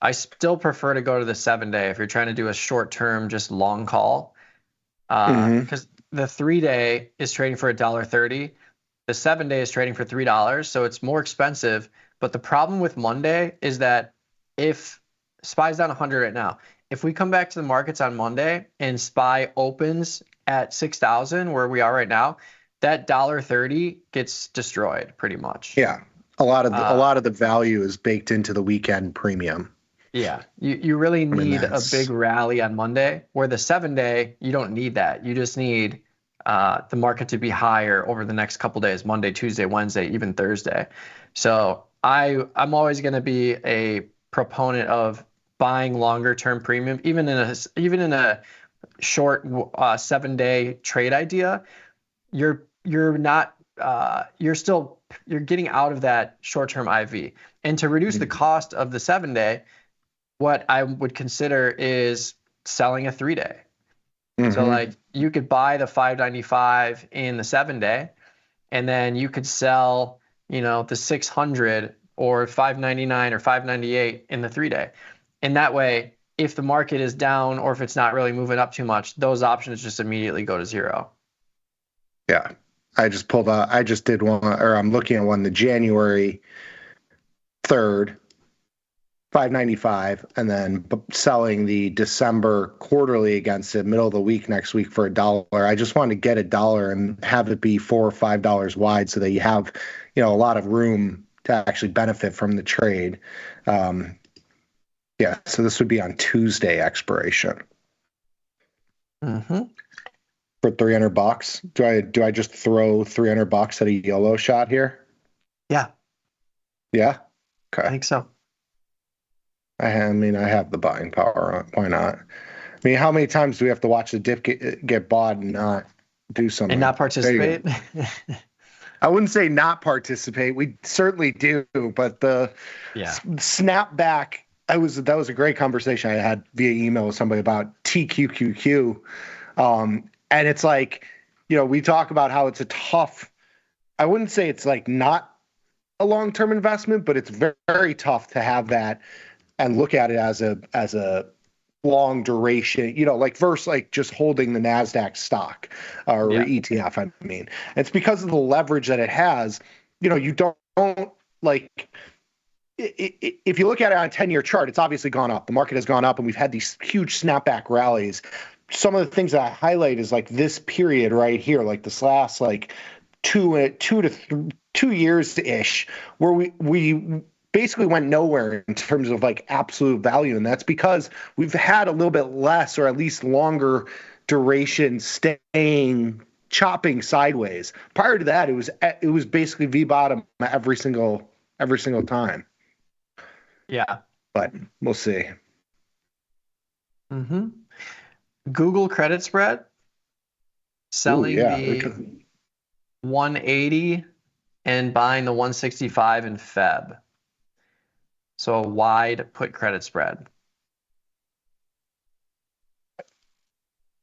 I still prefer to go to the 7-day if you're trying to do a short-term, just long call. Because the 3-day is trading for $1.30. The 7-day is trading for $3, so it's more expensive. But the problem with Monday is that if SPY's down 100 right now, if we come back to the markets on Monday and SPY opens at 6,000, where we are right now, that $1.30 gets destroyed pretty much. Yeah, a lot of the value is baked into the weekend premium. Yeah, you really need a big rally on Monday, where the 7-day, you don't need that. You just need the market to be higher over the next couple days, Monday, Tuesday, Wednesday, even Thursday. So I'm always going to be a proponent of buying longer term premium, even in a short 7-day trade idea, you're not you're getting out of that short term IV. And to reduce the cost of the 7-day, what I would consider is selling a 3-day. So like you could buy the 595 in the 7-day, and then you could sell, the 600 or 599 or 598 in the 3-day. And that way, if the market is down or if it's not really moving up too much, those options just immediately go to zero. Yeah. I just did one, or I'm looking at one, the January 3rd, 595, and then selling the December quarterly against it middle of the week next week for $1. I just wanted to get $1 and have it be $4 or $5 wide so that you have, a lot of room to actually benefit from the trade. Yeah, so this would be on Tuesday expiration. Mm-hmm. For $300. Do I just throw $300 at a YOLO shot here? Yeah. Yeah? Okay. I think so. I have the buying power. Why not? I mean, how many times do we have to watch the dip get bought and not do something? And not participate? I wouldn't say not participate. We certainly do, but the snap back, that was a great conversation I had via email with somebody about TQQQ. And it's like, we talk about how it's a tough, I wouldn't say it's like not a long-term investment, but it's very, very tough to have that and look at it as a long duration, versus like just holding the NASDAQ stock or ETF. I mean, it's because of the leverage that it has. You don't like, if you look at it on a 10-year chart, it's obviously gone up. The market has gone up and we've had these huge snapback rallies. Some of the things that I highlight is like this period right here, like this last like 2 years ish, where we basically went nowhere in terms of like absolute value. And that's because we've had a little bit less, or at least longer duration chopping sideways. Prior to that, it was basically V bottom every single time. Yeah. But we'll see. Mm-hmm. Google credit spread, selling the 180 and buying the 165 in Feb. So a wide put credit spread.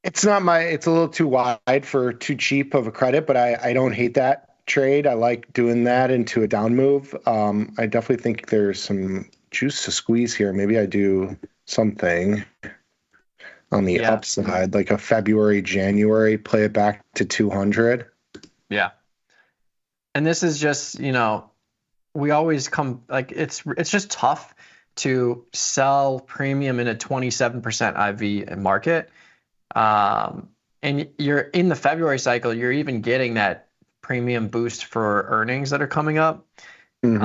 It's a little too wide for too cheap of a credit, but I don't hate that trade. I like doing that into a down move. I definitely think there's some juice to squeeze here. Maybe I do something on the upside, like a February, January, play it back to 200. Yeah. And this is just, we always come, like, it's just tough to sell premium in a 27% IV market. And you're in the February cycle, you're even getting that premium boost for earnings that are coming up in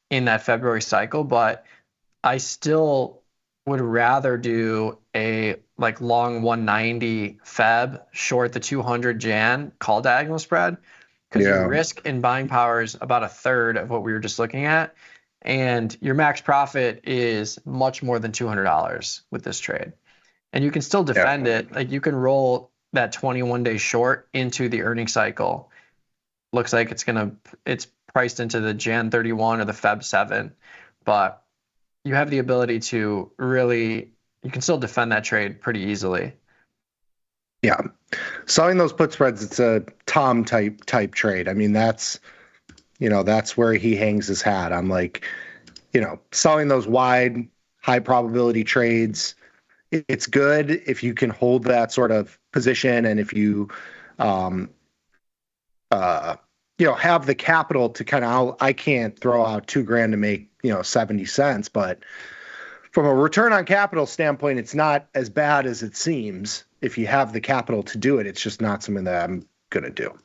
that February cycle. But I still would rather do a like long 190 Feb, short the 200 Jan call diagonal spread, because your risk in buying power is about a third of what we were just looking at, and your max profit is much more than $200 with this trade, and you can still defend it. Like you can roll that 21-day short into the earnings cycle. Looks like it's priced into the Jan 31 or the Feb 7, but you have the ability to you can still defend that trade pretty easily. Yeah. Selling those put spreads, it's a Tom type trade. I mean, that's where he hangs his hat. I'm like, selling those wide, high probability trades, it's good if you can hold that sort of position. And if you, have the capital to kind of, I can't throw out $2,000 to make, 70 cents, but from a return on capital standpoint, it's not as bad as it seems. If you have the capital to do it, it's just not something that I'm going to do.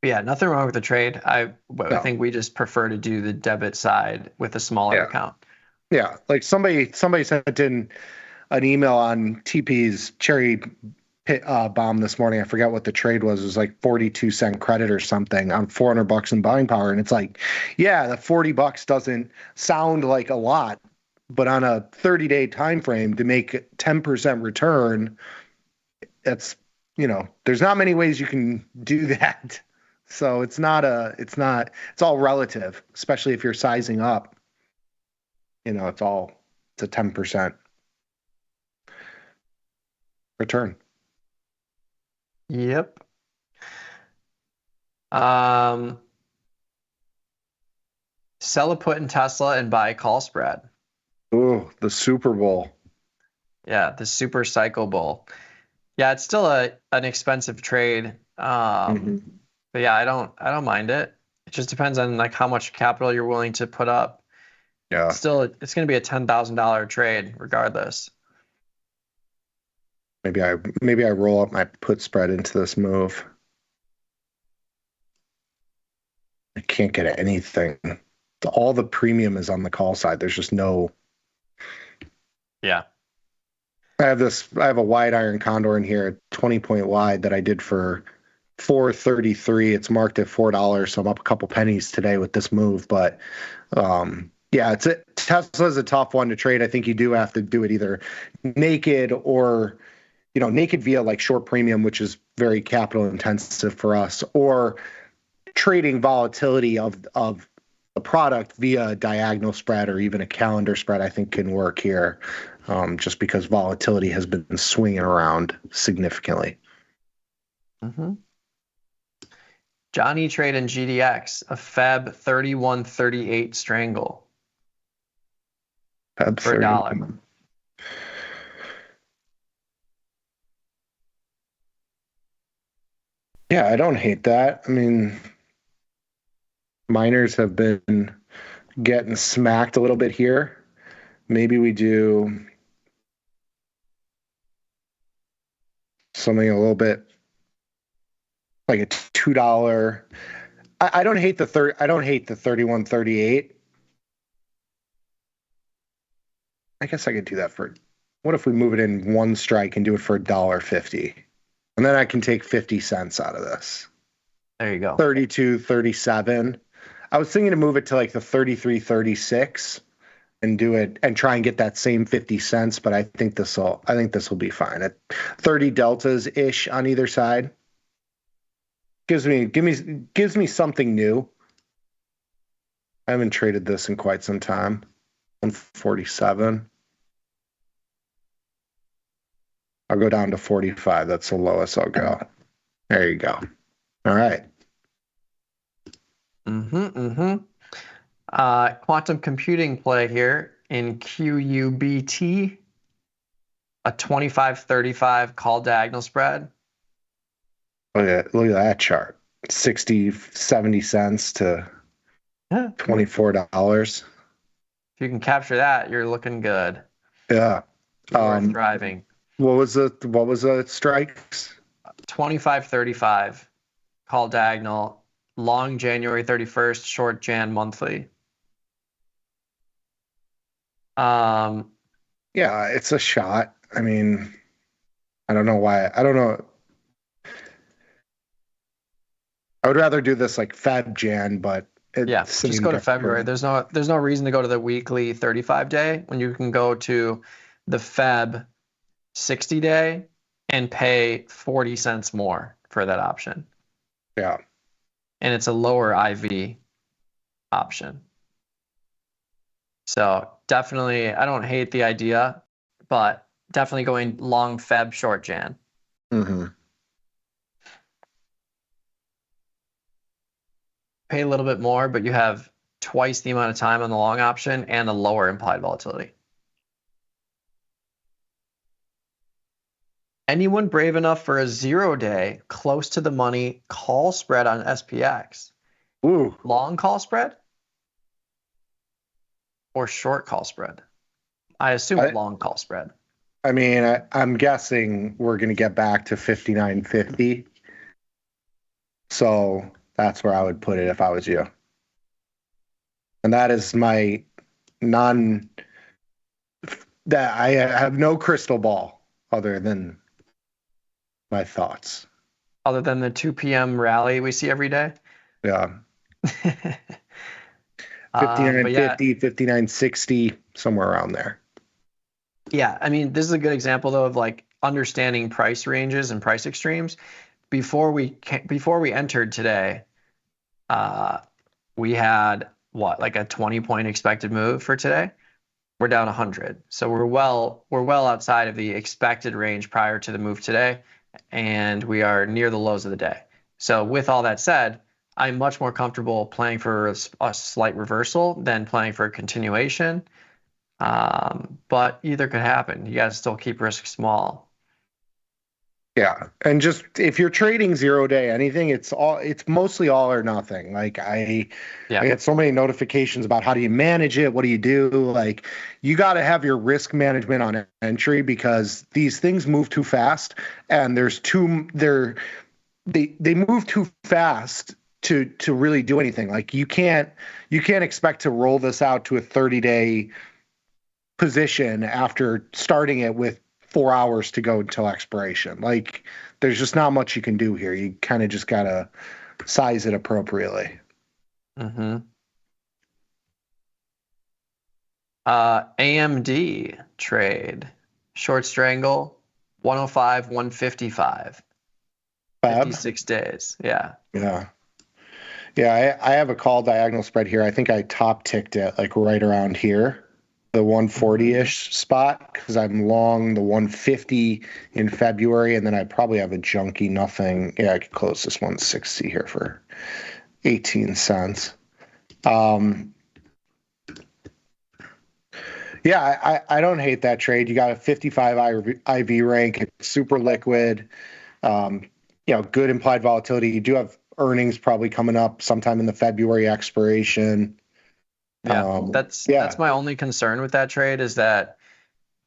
Yeah, nothing wrong with the trade. I think we just prefer to do the debit side with a smaller account. Yeah, like somebody sent in an email on TP's cherry bomb this morning. I forgot what the trade was. It was like 42-cent credit or something on $400 in buying power. And it's like, the $40 doesn't sound like a lot but on a 30-day time frame to make 10% return, that's, there's not many ways you can do that. So it's all relative, especially if you're sizing up. It's a 10% return. Yep. Sell a put in Tesla and buy call spread. Oh, the Super Bowl. Yeah, the Super Cycle Bowl. Yeah, it's still an expensive trade. But yeah, I don't mind it. It just depends on like how much capital you're willing to put up. Yeah. Still, it's going to be a $10,000 trade regardless. Maybe I roll up my put spread into this move. I can't get anything. All the premium is on the call side. There's just no. Yeah. I have a wide iron condor in here, 20-point wide that I did for $4.33. It's marked at $4, so I'm up a couple pennies today with this move. But yeah, Tesla's a tough one to trade. I think you do have to do it either naked or naked via like short premium, which is very capital intensive for us, or trading volatility of the product via a diagonal spread or even a calendar spread, I think can work here, just because volatility has been swinging around significantly. Mm-hmm. Johnny trade in GDX, a Feb 3138 strangle. Feb for $1. Yeah, I don't hate that. I mean, miners have been getting smacked a little bit here. Maybe we do something a little bit like a $2. I don't hate the 3138. I guess I could do that what if we move it in one strike and do it for $1.50? And then I can take 50 cents out of this. There you go. 32.37. I was thinking to move it to like the 33.36 and do it and try and get that same 50 cents, but I think this will be fine. At 30 deltas ish on either side. Gives me something new. I haven't traded this in quite some time. 147. I'll go down to 45. That's the lowest I'll go. There you go. All right. Quantum computing play here in QUBT, a 25-35 call diagonal spread. Look at that chart. 60, 70 cents to $24. If you can capture that, you're looking good. Yeah. Driving. What was the strikes? 25-35 call diagonal, long January 31st, short Jan monthly. Yeah, it's a shot. I mean, I don't know why. I don't know. I would rather do this like Feb Jan, but just go to February. There's no reason to go to the weekly 35-day when you can go to the Feb 60-day and pay 40 cents more for that option. Yeah. And it's a lower IV option. So definitely, I don't hate the idea, but definitely going long Feb, short Jan. Mm-hmm. Pay a little bit more, but you have twice the amount of time on the long option and a lower implied volatility. Anyone brave enough for a 0-day close to the money call spread on SPX? Ooh. Long call spread or short call spread? I assume long call spread. I mean, I'm guessing we're going to get back to 59.50. So that's where I would put it if I was you. And that is my that I have no crystal ball other than my thoughts. Other than the 2 p.m. rally we see every day? Yeah. But yeah, 59.50, 59.60, somewhere around there. yeah, I mean, this is a good example though of like understanding price ranges and price extremes. Before we entered today, we had what, like a 20-point expected move for today. We're down 100, so we're well outside of the expected range prior to the move today, and we are near the lows of the day. So with all that said, I'm much more comfortable playing for a slight reversal than playing for a continuation. But either could happen. You got to still keep risk small. Yeah, and just if you're trading 0-day anything, it's mostly all or nothing. Like I get so many notifications about how do you manage it, what do you do? Like you got to have your risk management on entry because these things move too fast, and they move too fast to really do anything. Like you can't expect to roll this out to a 30-day position after starting it with 4 hours to go until expiration. Like there's just not much you can do here. You kind of just gotta size it appropriately. AMD trade, short strangle, 105, 155, 56 days. Yeah. I have a call diagonal spread here. I think I top ticked it like right around here, the 140-ish spot, because I'm long the 150 in February, and then I probably have a junky nothing. Yeah, I could close this 160 here for 18 cents. I don't hate that trade. You got a 55 IV rank. It's super liquid. Good implied volatility. You do have earnings probably coming up sometime in the February expiration. That's my only concern with that trade is that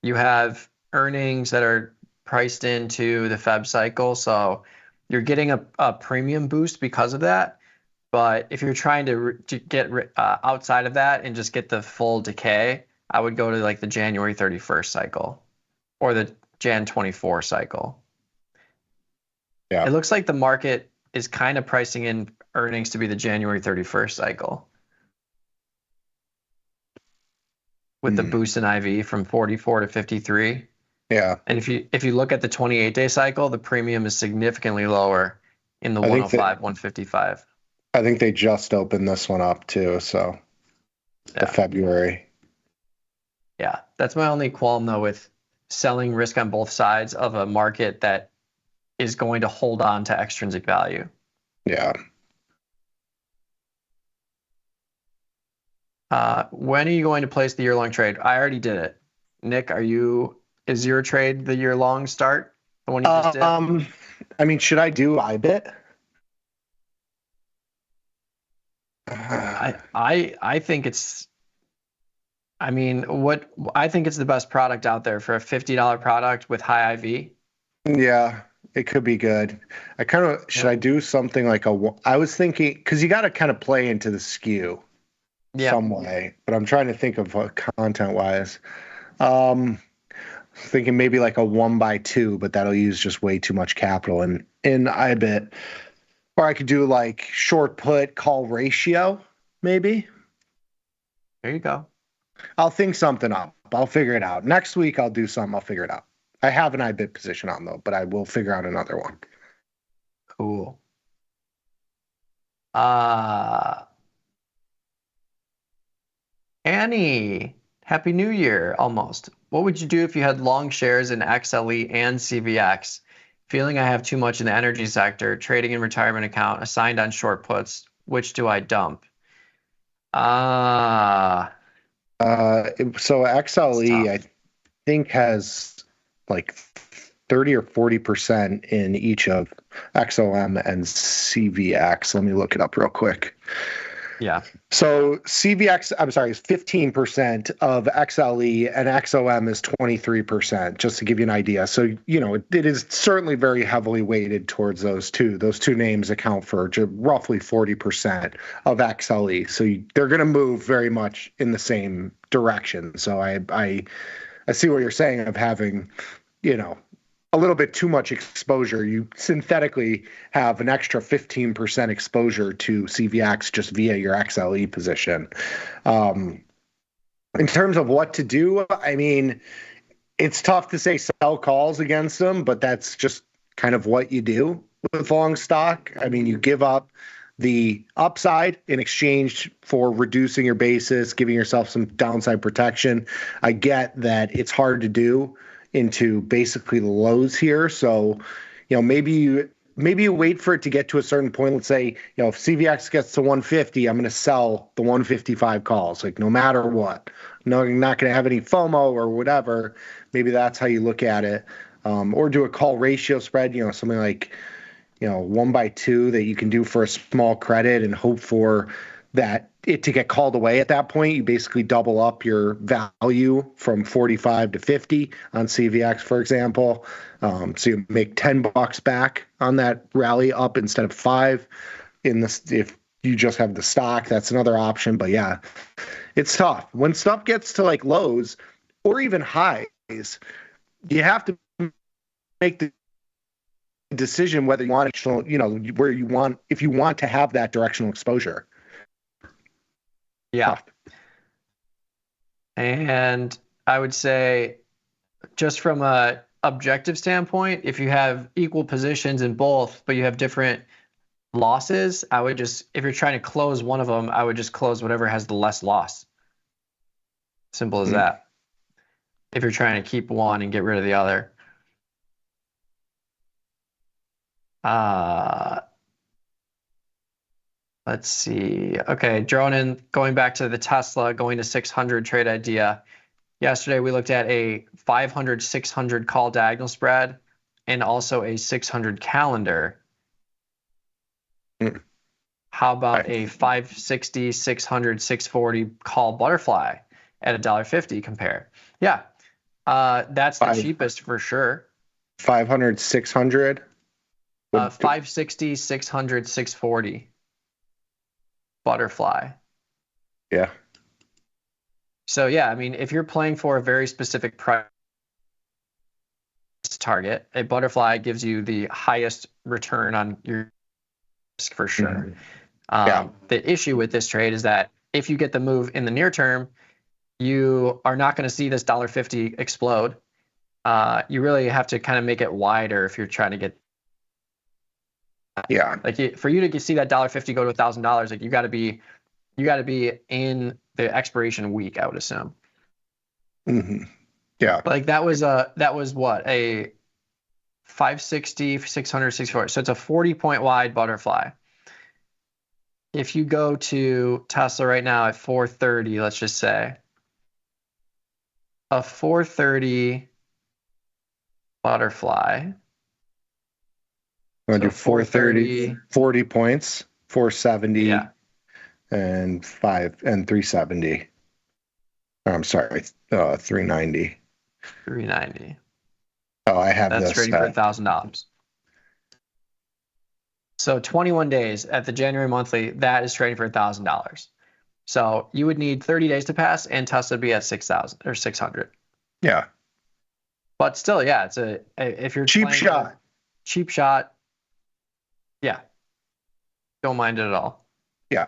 you have earnings that are priced into the Feb cycle, so you're getting a premium boost because of that. But if you're trying to get outside of that and just get the full decay, I would go to like the January 31st cycle or the Jan 24 cycle. Yeah, it looks like the market is kind of pricing in earnings to be the January 31st cycle, with the boost in IV from 44 to 53. Yeah. And if you look at the 28-day cycle, the premium is significantly lower in the 105, 155. I think they just opened this one up too, so the February. Yeah, that's my only qualm though with selling risk on both sides of a market that is going to hold on to extrinsic value. Yeah. When are you going to place the year-long trade? I already did it. Nick, is your trade the year-long start? The one you just did? I mean, should I do IBIT? I think it's, I think it's the best product out there for a $50 product with high IV. Yeah, it could be good. Should I do something like I was thinking, because you got to kind of play into the skew some way, but I'm trying to think of content wise. Thinking maybe like a 1x2, but that'll use just way too much capital in IBIT. Or I could do like short put call ratio, maybe. There you go. I'll think something up. I'll figure it out. Next week I'll do something. I'll figure it out. I have an IBIT position on though, but I will figure out another one. Cool. Annie, Happy New Year, almost. What would you do if you had long shares in XLE and CVX? Feeling I have too much in the energy sector, trading in retirement account, assigned on short puts. Which do I dump? So XLE, I think, has like 30 or 40% in each of XOM and CVX. Let me look it up real quick. Yeah. So CVX, I'm sorry, is 15% of XLE and XOM is 23%, just to give you an idea. So, it is certainly very heavily weighted towards those two. Those two names account for roughly 40% of XLE. So they're going to move very much in the same direction. So I see what you're saying of having, a little bit too much exposure. You synthetically have an extra 15% exposure to CVX just via your XLE position. In terms of what to do, I mean, it's tough to say sell calls against them, but that's just kind of what you do with long stock. I mean, you give up the upside in exchange for reducing your basis, giving yourself some downside protection. I get that it's hard to do into basically the lows here. So, maybe you wait for it to get to a certain point. Let's say, if CVX gets to 150, I'm going to sell the 155 calls, like no matter what. No, you're not going to have any FOMO or whatever. Maybe that's how you look at it. Or do a call ratio spread, something like, 1/2 that you can do for a small credit and hope for that it to get called away at that point. You basically double up your value from 45 to 50 on CVX, for example. So you make $10 back on that rally up instead of 5 if you just have the stock. That's another option. But yeah, it's tough. When stuff gets to like lows or even highs, you have to make the decision whether you want if you want to have that directional exposure. Yeah. And I would say, just from a objective standpoint, if you have equal positions in both, but you have different losses, I would just, if you're trying to close one of them, I would just close whatever has the less loss. Simple as that. If you're trying to keep one and get rid of the other. Let's see. Okay, Dronin, going back to the Tesla, going to 600 trade idea. Yesterday, we looked at a 500-600 call diagonal spread and also a 600 calendar. How about a 560, 600, 640 call butterfly at $1.50 compare? Yeah, that's the cheapest for sure. 500, 600? 560, 600, 640. Butterfly. Yeah. So yeah, I mean, if you're playing for a very specific price target, a butterfly gives you the highest return on your risk for sure. The issue with this trade is that if you get the move in the near term, you are not going to see this $1.50 explode. You really have to kind of make it wider if you're trying to get. Yeah. Like for you to see that $1.50 go to $1,000, like you got to be in the expiration week, I would assume. Yeah. Like that was what, a 560, 600, 640. So it's a 40-point wide butterfly. If you go to Tesla right now at 430, let's just say a 430 butterfly. I'm going to do 430, 40 points, 470, and 370. I'm sorry, 390. 390. Oh, I have That's this. trading for $1,000. So 21 days at the January monthly, that is trading for $1,000. So you would need 30 days to pass, and Tesla would be at 6,000 or 600. Yeah. But still, yeah, it's if you're cheap shot. Cheap shot. Yeah. Don't mind it at all. Yeah.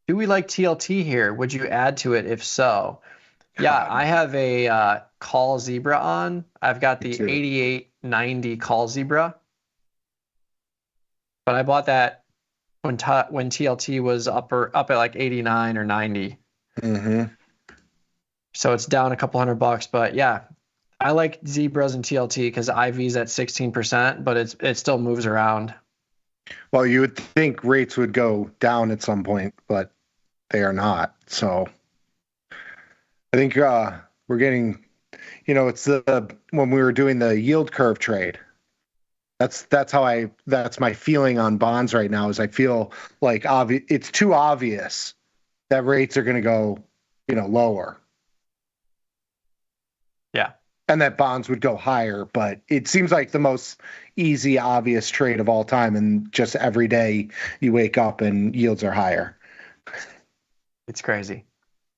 Do we like TLT here? Would you add to it if so? Yeah, I have a call zebra on. I've got the 88.90 call zebra. But I bought that when TLT was up at like 89 or 90. So it's down a couple $100, but yeah, I like zebras and TLT because IV's at 16%, but it still moves around. Well, you would think rates would go down at some point, but they are not. So I think we're getting, it's when we were doing the yield curve trade. That's my feeling on bonds right now. Is I feel like it's too obvious that rates are going to go, lower. Yeah. And that bonds would go higher, but it seems like the most easy, obvious trade of all time. And just every day you wake up and yields are higher. It's crazy.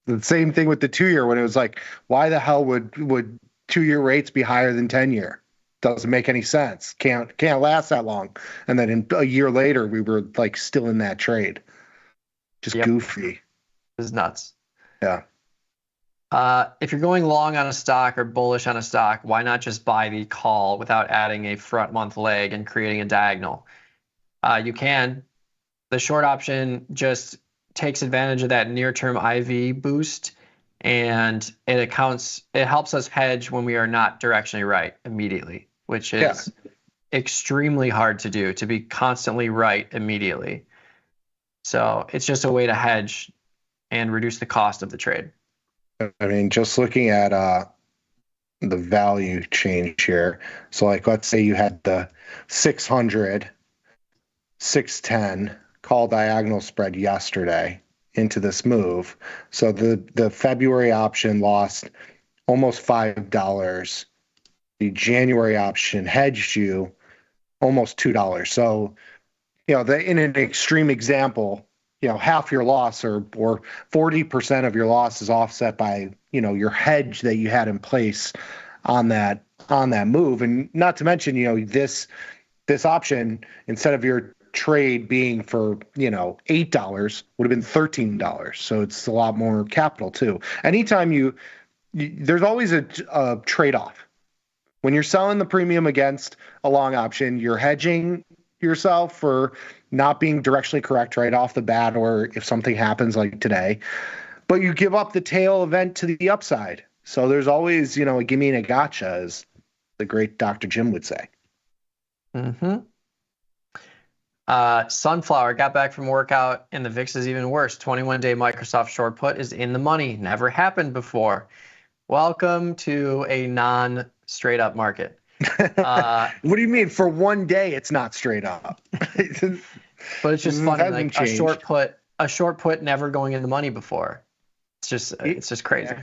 The same thing with the 2-year when it was like, why the hell would 2-year rates be higher than 10-year? Doesn't make any sense. Can't last that long. And then a year later, we were like still in that trade. Just goofy. It's nuts. Yeah. If you're going long on a stock or bullish on a stock, why not just buy the call without adding a front month leg and creating a diagonal? You can. The short option just takes advantage of that near-term IV boost, and it helps us hedge when we are not directionally right immediately, which is extremely hard to do, to be constantly right immediately. So it's just a way to hedge and reduce the cost of the trade. I mean, just looking at the value change here. So like, let's say you had the 600, 610 call diagonal spread yesterday into this move. So the February option lost almost $5. The January option hedged you almost $2. So, in an extreme example, half your loss or 40% of your loss is offset by, your hedge that you had in place on that move. And not to mention, this option, instead of your trade being for, $8 would have been $13. So it's a lot more capital too. Anytime there's always a trade-off. When you're selling the premium against a long option, you're hedging yourself for not being directionally correct right off the bat, or if something happens like today, but you give up the tail event to the upside. So there's always, a gimme and a gotcha, as the great Dr. Jim would say. Sunflower got back from workout and the VIX is even worse. 21-day Microsoft short put is in the money. Never happened before. Welcome to a non-straight up market. What do you mean? For one day, it's not straight up. But it's just funny, like a short put never going in the money before. It's just crazy.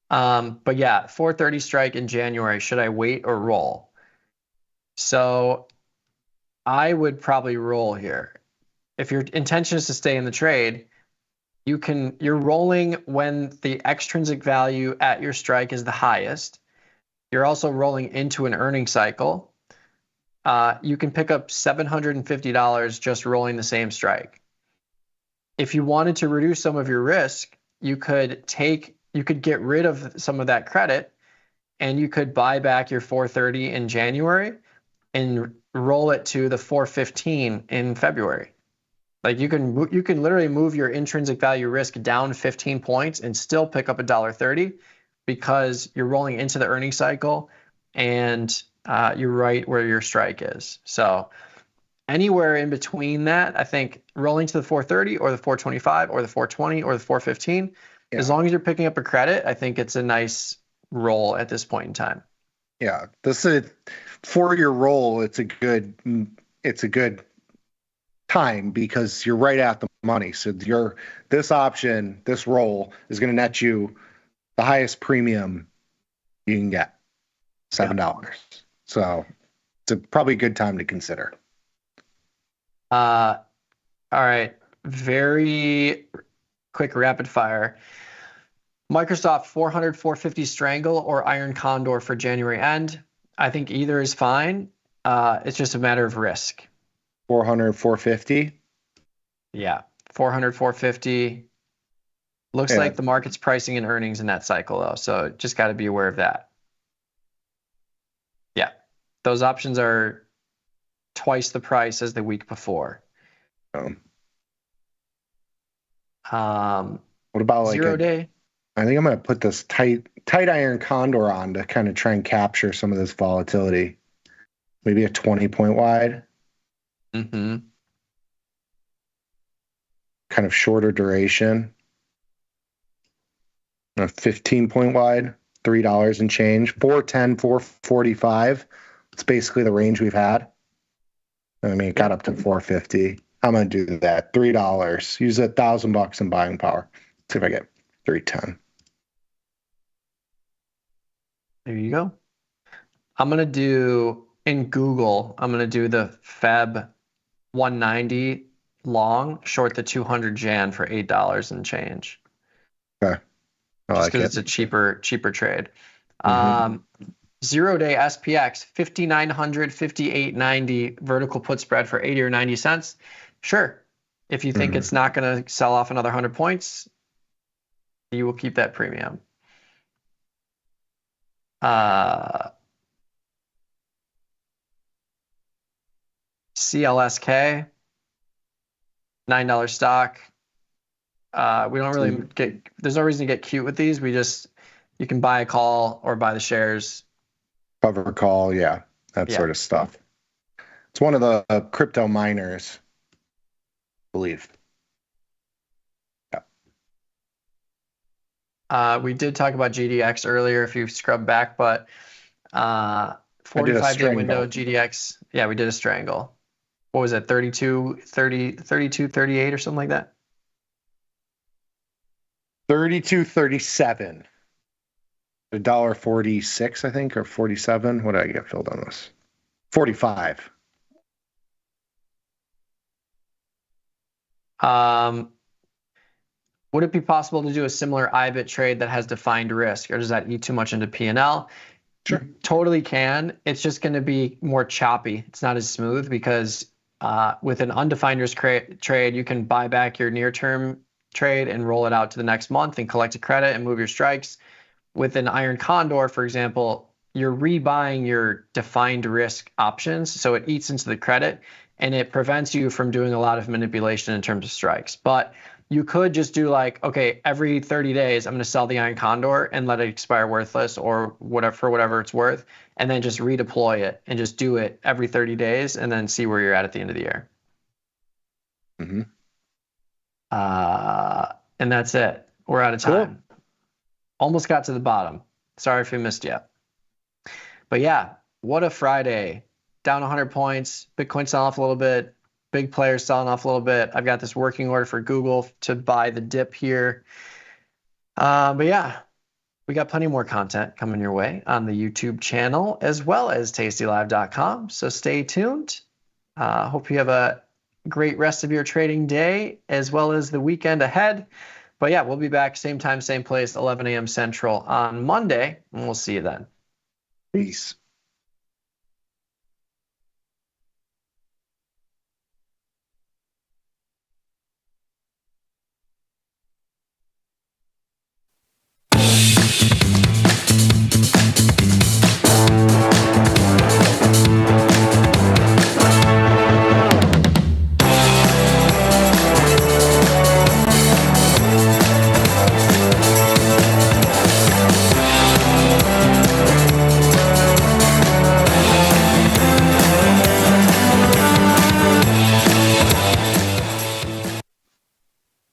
But yeah, 430 strike in January. Should I wait or roll? So I would probably roll here. If your intention is to stay in the trade, you're rolling when the extrinsic value at your strike is the highest. You're also rolling into an earning cycle. You can pick up $750 just rolling the same strike. If you wanted to reduce some of your risk, you could get rid of some of that credit, and you could buy back your 430 in January and roll it to the 415 in February. Like you can literally move your intrinsic value risk down 15 points and still pick up $1.30 because you're rolling into the earning cycle and you're right where your strike is. So anywhere in between that, I think rolling to the 430 or the 425 or the 420 or the 415, as long as you're picking up a credit, I think it's a nice roll at this point in time. Yeah, this is for your roll. It's a good time because you're right at the money. So this roll is going to net you the highest premium you can get, $7. So it's probably a good time to consider. All right, very quick rapid fire. Microsoft 400, 450 strangle or iron condor for January end. I think either is fine. It's just a matter of risk. 400, 450? Yeah, 400, 450. Looks like the market's pricing in earnings in that cycle, though, so just got to be aware of that. Yeah, those options are twice the price as the week before. What about like 0 day? I think I'm going to put this tight iron condor on to kind of try and capture some of this volatility. Maybe a 20-point wide. Mm-hmm. Kind of shorter duration. A 15-point wide, $3 and change. 410, 445. It's basically the range we've had. I mean, it got up to 450. I'm going to do that. $3. Use $1,000 in buying power. See if I get 310. There you go. I'm going to do, in Google, I'm going to do the Feb 190 long, short the 200 Jan for $8 and change. Okay. Just because it's a cheaper trade. 0-day SPX 5,900, 58.90 vertical put spread for 80 or 90 cents. Sure. If you think it's not going to sell off another 100 points, you will keep that premium. CLSK, $9 stock. We don't really there's no reason to get cute with these. You can buy a call or buy the shares. Cover call, yeah, that sort of stuff. It's one of the crypto miners, I believe. Yeah. We did talk about GDX earlier if you scrub back, but 45-day window GDX. Yeah, we did a strangle. What was it? 32.38 or something like that? 32.37. $1.46, I think, or 47. What did I get filled on this? 45. Would it be possible to do a similar IBIT trade that has defined risk, or does that eat too much into P&L? Sure. You totally can. It's just going to be more choppy. It's not as smooth because with an undefined risk trade, you can buy back your near-term trade and roll it out to the next month and collect a credit and move your strikes. With an iron condor, for example, you're rebuying your defined risk options, so it eats into the credit and it prevents you from doing a lot of manipulation in terms of strikes. But you could just do like, okay, every 30 days, I'm going to sell the iron condor and let it expire worthless or whatever for whatever it's worth, and then just redeploy it and just do it every 30 days and then see where you're at the end of the year. And that's it. We're out of time. Cool. Almost got to the bottom. Sorry if we missed you. But yeah, what a Friday. Down 100 points. Bitcoin selling off a little bit. Big players selling off a little bit. I've got this working order for Google to buy the dip here. But yeah, we got plenty more content coming your way on the YouTube channel as well as tastylive.com. So stay tuned. Hope you have a great rest of your trading day as well as the weekend ahead. But yeah, we'll be back same time, same place, 11 a.m. Central on Monday, and we'll see you then. Peace.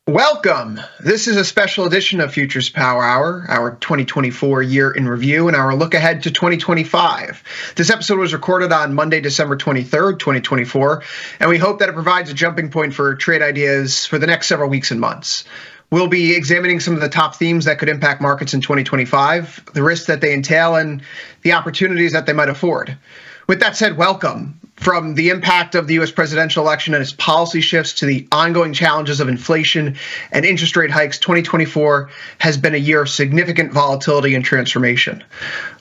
Welcome. This is a special edition of Futures Power Hour, our 2024 year in review, and our look ahead to 2025. This episode was recorded on Monday, December 23rd, 2024, and we hope that it provides a jumping point for trade ideas for the next several weeks and months. We'll be examining some of the top themes that could impact markets in 2025, the risks that they entail, and the opportunities that they might afford. With that said, welcome. From the impact of the U.S. presidential election and its policy shifts to the ongoing challenges of inflation and interest rate hikes, 2024 has been a year of significant volatility and transformation.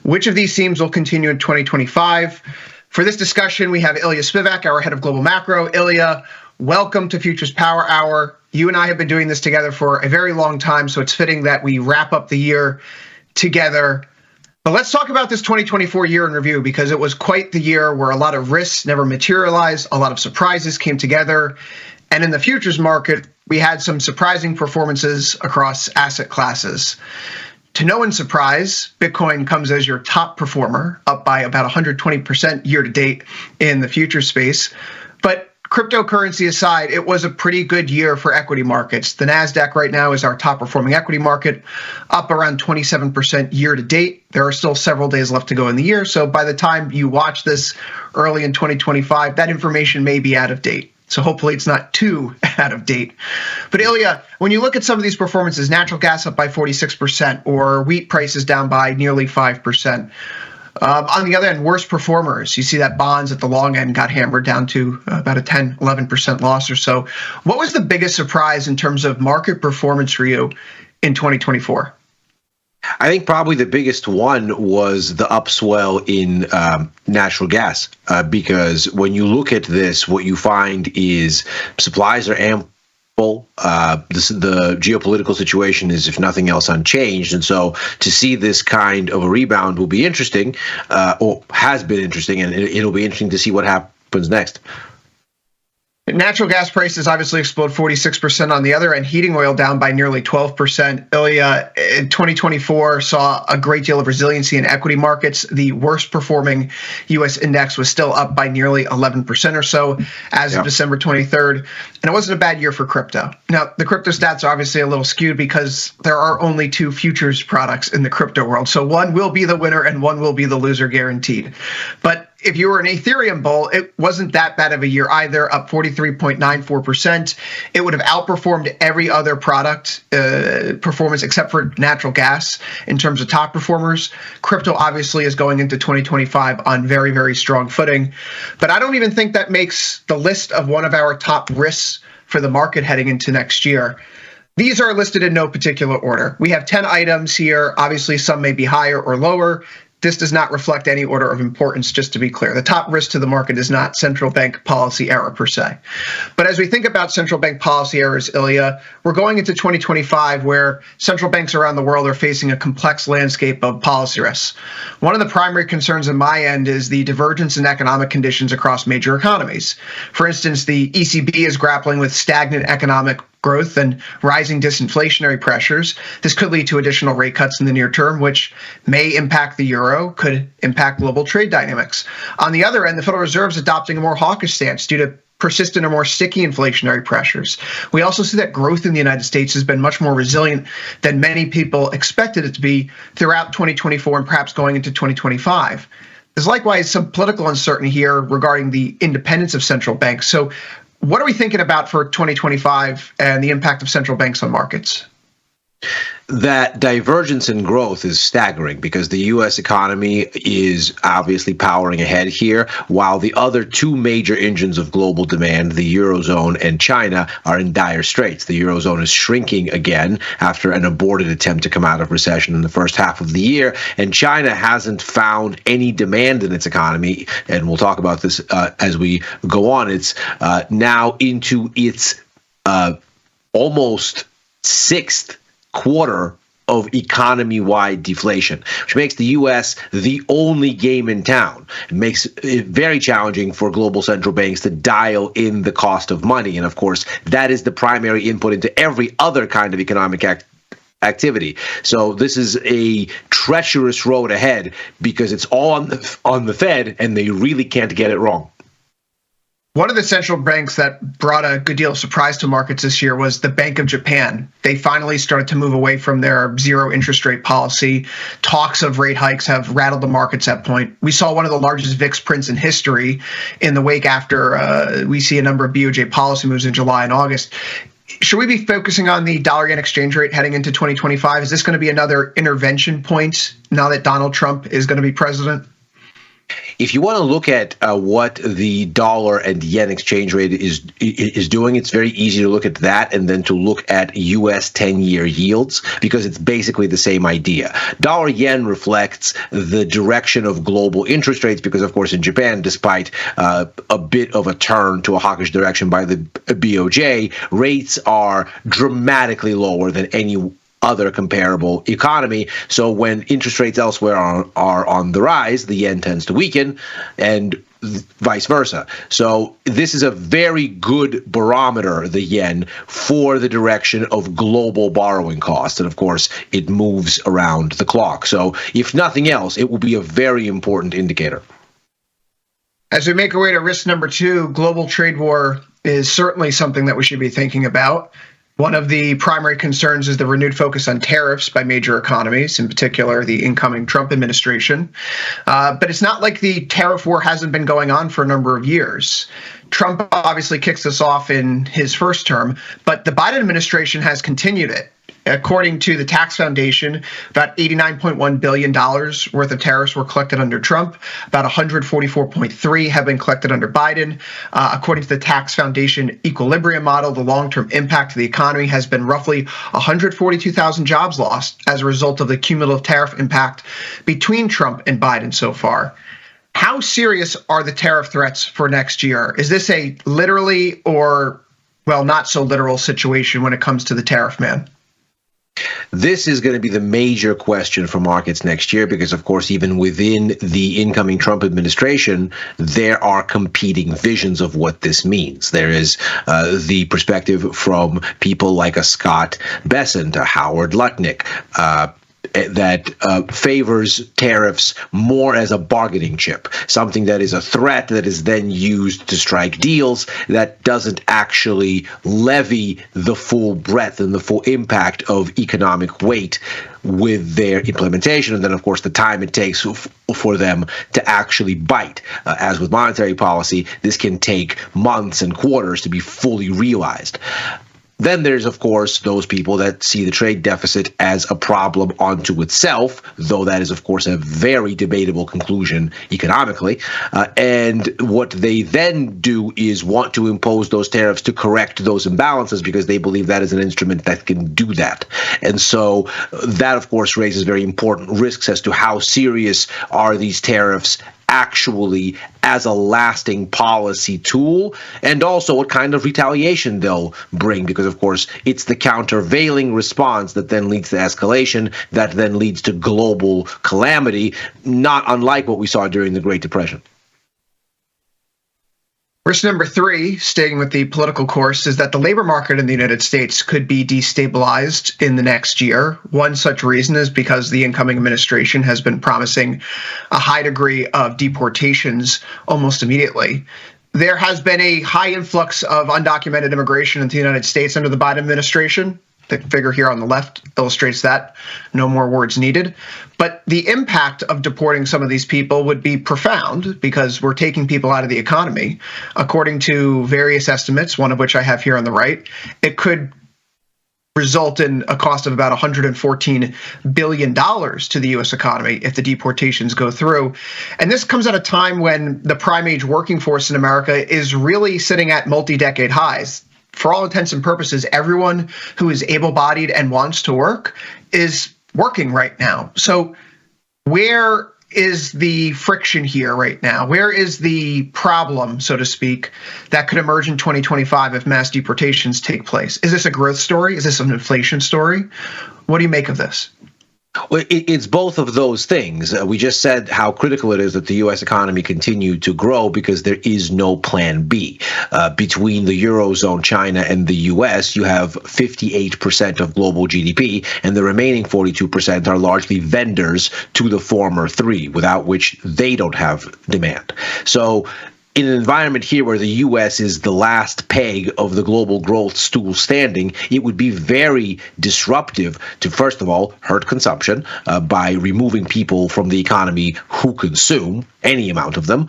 Which of these themes will continue in 2025? For this discussion, we have Ilya Spivak, our head of global macro. Ilya, welcome to Futures Power Hour. You and I have been doing this together for a very long time, so it's fitting that we wrap up the year together. But let's talk about this 2024 year in review, because it was quite the year where a lot of risks never materialized, a lot of surprises came together, and in the futures market, we had some surprising performances across asset classes. To no one's surprise, Bitcoin comes as your top performer, up by about 120% year to date in the futures space. But cryptocurrency aside, it was a pretty good year for equity markets. The NASDAQ right now is our top performing equity market, up around 27% year to date. There are still several days left to go in the year, so by the time you watch this early in 2025, that information may be out of date. So hopefully it's not too out of date. But Ilya, when you look at some of these performances, natural gas up by 46% or wheat prices down by nearly 5%. On the other end, worst performers, you see that bonds at the long end got hammered down to about a 10, 11% loss or so. What was the biggest surprise in terms of market performance for you in 2024? I think probably the biggest one was the upswell in natural gas, because when you look at this, what you find is supplies are ample. The geopolitical situation is, if nothing else, unchanged. And so to see this kind of a rebound will be interesting, or has been interesting, and it'll be interesting to see what happens next. Natural gas prices obviously explode 46% on the other end, heating oil down by nearly 12%. Ilya, 2024 saw a great deal of resiliency in equity markets. The worst performing U.S. index was still up by nearly 11% or so as of December 23rd. And it wasn't a bad year for crypto. Now, the crypto stats are obviously a little skewed because there are only two futures products in the crypto world. So one will be the winner and one will be the loser guaranteed. But if you were an Ethereum bull, it wasn't that bad of a year either, up 43.94%. It would have outperformed every other product performance except for natural gas in terms of top performers. Crypto obviously is going into 2025 on very, very strong footing. But I don't even think that makes the list of one of our top risks for the market heading into next year. These are listed in no particular order. We have 10 items here. Obviously, some may be higher or lower. This does not reflect any order of importance, just to be clear. The top risk to the market is not central bank policy error per se. But as we think about central bank policy errors, Ilya, we're going into 2025 where central banks around the world are facing a complex landscape of policy risks. One of the primary concerns on my end is the divergence in economic conditions across major economies. For instance, the ECB is grappling with stagnant economic growth and rising disinflationary pressures. This could lead to additional rate cuts in the near term, which may impact the euro, could impact global trade dynamics. On the other end, the Federal Reserve is adopting a more hawkish stance due to persistent or more sticky inflationary pressures. We also see that growth in the United States has been much more resilient than many people expected it to be throughout 2024 and perhaps going into 2025. There's likewise some political uncertainty here regarding the independence of central banks. So what are we thinking about for 2025 and the impact of central banks on markets? That divergence in growth is staggering because the U.S. economy is obviously powering ahead here, while the other two major engines of global demand, the Eurozone and China, are in dire straits. The Eurozone is shrinking again after an aborted attempt to come out of recession in the first half of the year, and China hasn't found any demand in its economy, and we'll talk about this as we go on. It's now into its almost sixth quarter of economy-wide deflation, which makes the U.S. the only game in town. It makes it very challenging for global central banks to dial in the cost of money. And of course, that is the primary input into every other kind of economic activity. So this is a treacherous road ahead because it's all on the Fed, and they really can't get it wrong. One of the central banks that brought a good deal of surprise to markets this year was the Bank of Japan. They finally started to move away from their zero interest rate policy. Talks of rate hikes have rattled the markets at that point. We saw one of the largest VIX prints in history in the wake after we see a number of BOJ policy moves in July and August. Should we be focusing on the dollar-yen exchange rate heading into 2025? Is this going to be another intervention point now that Donald Trump is going to be president? If you want to look at what the dollar and yen exchange rate is doing, it's very easy to look at that and then to look at U.S. 10-year yields because it's basically the same idea. Dollar yen reflects the direction of global interest rates because, of course, in Japan, despite a bit of a turn to a hawkish direction by the BOJ, rates are dramatically lower than any other comparable economy. So when interest rates elsewhere are on the rise, the yen tends to weaken and vice versa. So this is a very good barometer, the yen, for the direction of global borrowing costs. And of course, it moves around the clock. So if nothing else, it will be a very important indicator. As we make our way to risk number 2, global trade war is certainly something that we should be thinking about. One of the primary concerns is the renewed focus on tariffs by major economies, in particular the incoming Trump administration. But it's not like the tariff war hasn't been going on for a number of years. Trump obviously kicks this off in his first term, but the Biden administration has continued it. According to the Tax Foundation, about $89.1 billion worth of tariffs were collected under Trump. About 144.3 have been collected under Biden. According to the Tax Foundation equilibrium model, the long-term impact to the economy has been roughly 142,000 jobs lost as a result of the cumulative tariff impact between Trump and Biden so far. How serious are the tariff threats for next year? Is this a literally or, well, not so literal situation when it comes to the tariff man? This is going to be the major question for markets next year because, of course, even within the incoming Trump administration, there are competing visions of what this means. There is the perspective from people like a Scott Bessent, a Howard Lutnick, that favors tariffs more as a bargaining chip, something that is a threat that is then used to strike deals that doesn't actually levy the full breadth and the full impact of economic weight with their implementation. And then, of course, the time it takes for them to actually bite. As with monetary policy, this can take months and quarters to be fully realized. Then there's, of course, those people that see the trade deficit as a problem unto itself, though that is, of course, a very debatable conclusion economically. And what they then do is want to impose those tariffs to correct those imbalances because they believe that is an instrument that can do that. And so that, of course, raises very important risks as to how serious are these tariffs actually as a lasting policy tool, and also what kind of retaliation they'll bring, because of course it's the countervailing response that then leads to escalation, that then leads to global calamity, not unlike what we saw during the Great Depression. Risk number 3, staying with the political course, is that the labor market in the United States could be destabilized in the next year. One such reason is because the incoming administration has been promising a high degree of deportations almost immediately. There has been a high influx of undocumented immigration into the United States under the Biden administration. The figure here on the left illustrates that. No more words needed. But the impact of deporting some of these people would be profound because we're taking people out of the economy. According to various estimates, one of which I have here on the right, it could result in a cost of about $114 billion to the U.S. economy if the deportations go through. And this comes at a time when the prime age working force in America is really sitting at multi-decade highs. For all intents and purposes, everyone who is able-bodied and wants to work is working right now. So where is the friction here right now? Where is the problem, so to speak, that could emerge in 2025 if mass deportations take place? Is this a growth story? Is this an inflation story? What do you make of this? Well, it's both of those things. We just said how critical it is that the U.S. economy continue to grow because there is no plan B. Between the Eurozone, China, and the U.S., you have 58% of global GDP, and the remaining 42% are largely vendors to the former three, without which they don't have demand. So in an environment here where the U.S. is the last peg of the global growth stool standing, it would be very disruptive to, first of all, hurt consumption by removing people from the economy who consume any amount of them.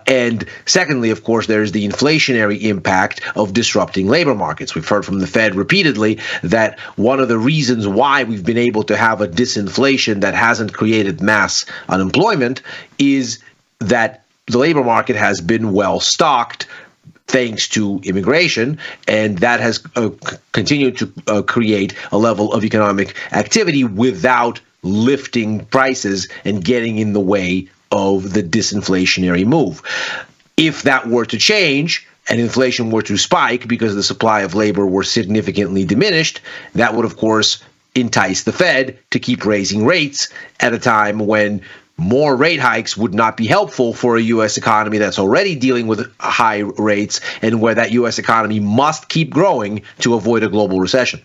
And secondly, of course, there's the inflationary impact of disrupting labor markets. We've heard from the Fed repeatedly that one of the reasons why we've been able to have a disinflation that hasn't created mass unemployment is that the labor market has been well stocked thanks to immigration, and that has continued to create a level of economic activity without lifting prices and getting in the way of the disinflationary move. If that were to change and inflation were to spike because the supply of labor were significantly diminished, that would, of course, entice the Fed to keep raising rates at a time when more rate hikes would not be helpful for a U.S. economy that's already dealing with high rates and where that U.S. economy must keep growing to avoid a global recession.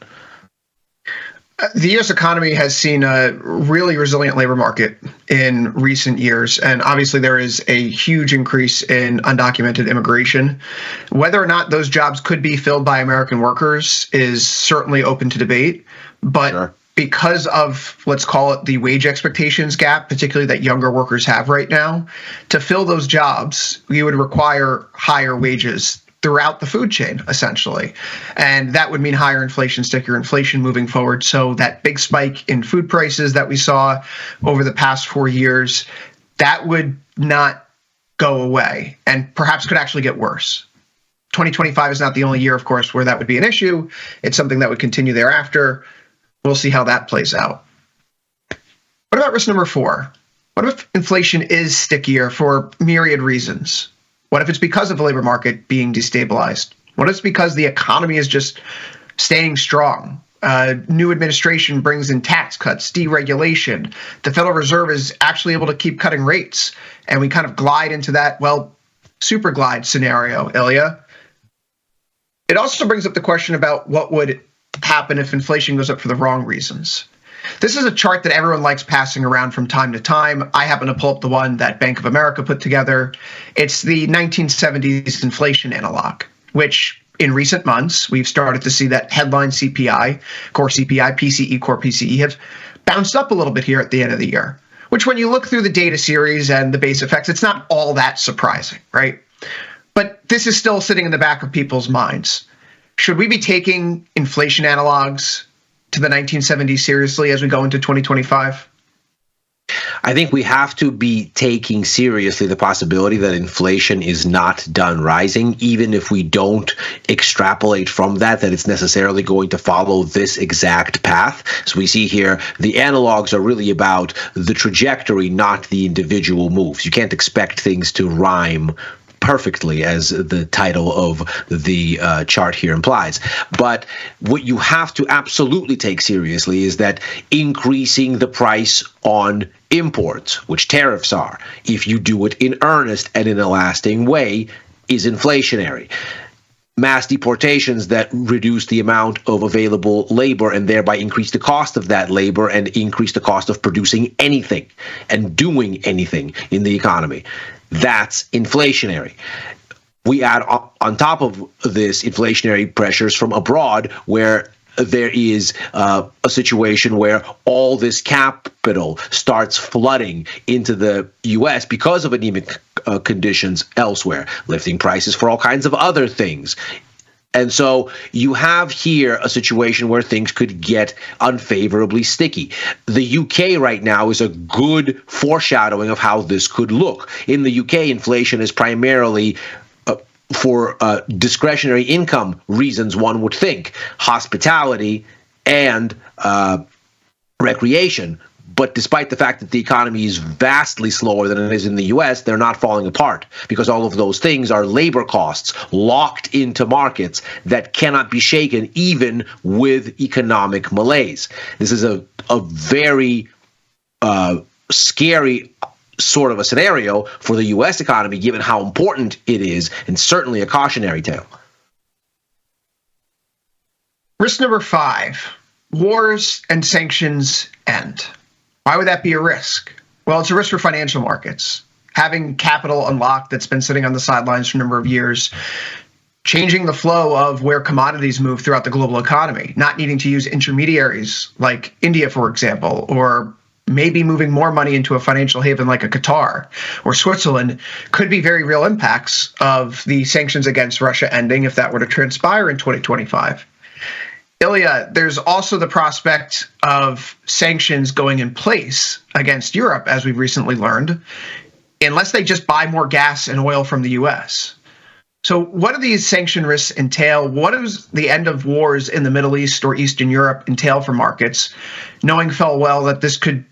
The U.S. economy has seen a really resilient labor market in recent years, and obviously there is a huge increase in undocumented immigration. Whether or not those jobs could be filled by American workers is certainly open to debate, but because of, let's call it, the wage expectations gap, particularly that younger workers have right now, to fill those jobs, we would require higher wages throughout the food chain, essentially. And that would mean higher inflation, stickier inflation moving forward. So that big spike in food prices that we saw over the past 4 years, that would not go away and perhaps could actually get worse. 2025 is not the only year, of course, where that would be an issue. It's something that would continue thereafter. We'll see how that plays out. What about risk number 4? What if inflation is stickier for myriad reasons? What if it's because of the labor market being destabilized? What if it's because the economy is just staying strong? New administration brings in tax cuts, deregulation. The Federal Reserve is actually able to keep cutting rates. And we kind of glide into that, well, super glide scenario, Ilya. It also brings up the question about what would happen if inflation goes up for the wrong reasons. This is a chart that everyone likes passing around from time to time. I happen to pull up the one that Bank of America put together. It's the 1970s inflation analog, which in recent months, we've started to see that headline CPI, core CPI, PCE, core PCE have bounced up a little bit here at the end of the year, which when you look through the data series and the base effects, it's not all that surprising, right? But this is still sitting in the back of people's minds. Should we be taking inflation analogs to the 1970s seriously as we go into 2025? I think we have to be taking seriously the possibility that inflation is not done rising, even if we don't extrapolate from that it's necessarily going to follow this exact path. So we see here, the analogs are really about the trajectory, not the individual moves. You can't expect things to rhyme perfectly, as the title of the chart here implies. But what you have to absolutely take seriously is that increasing the price on imports, which tariffs are, if you do it in earnest and in a lasting way, is inflationary. Mass deportations that reduce the amount of available labor and thereby increase the cost of that labor and increase the cost of producing anything and doing anything in the economy. That's inflationary. We add on top of this inflationary pressures from abroad, where there is a situation where all this capital starts flooding into the U.S. because of anemic conditions elsewhere, lifting prices for all kinds of other things. And so you have here a situation where things could get unfavorably sticky. The UK right now is a good foreshadowing of how this could look. In the UK, inflation is primarily for discretionary income reasons, one would think, hospitality and recreation. But despite the fact that the economy is vastly slower than it is in the U.S., they're not falling apart because all of those things are labor costs locked into markets that cannot be shaken even with economic malaise. This is a very scary sort of a scenario for the U.S. economy, given how important it is, and certainly a cautionary tale. Risk number 5, wars and sanctions end. Why would that be a risk? Well, it's a risk for financial markets. Having capital unlocked that's been sitting on the sidelines for a number of years, changing the flow of where commodities move throughout the global economy, not needing to use intermediaries like India, for example, or maybe moving more money into a financial haven like a Qatar or Switzerland could be very real impacts of the sanctions against Russia ending if that were to transpire in 2025. Ilya, there's also the prospect of sanctions going in place against Europe, as we've recently learned, unless they just buy more gas and oil from the U.S. So what do these sanction risks entail? What does the end of wars in the Middle East or Eastern Europe entail for markets, knowing full well that this could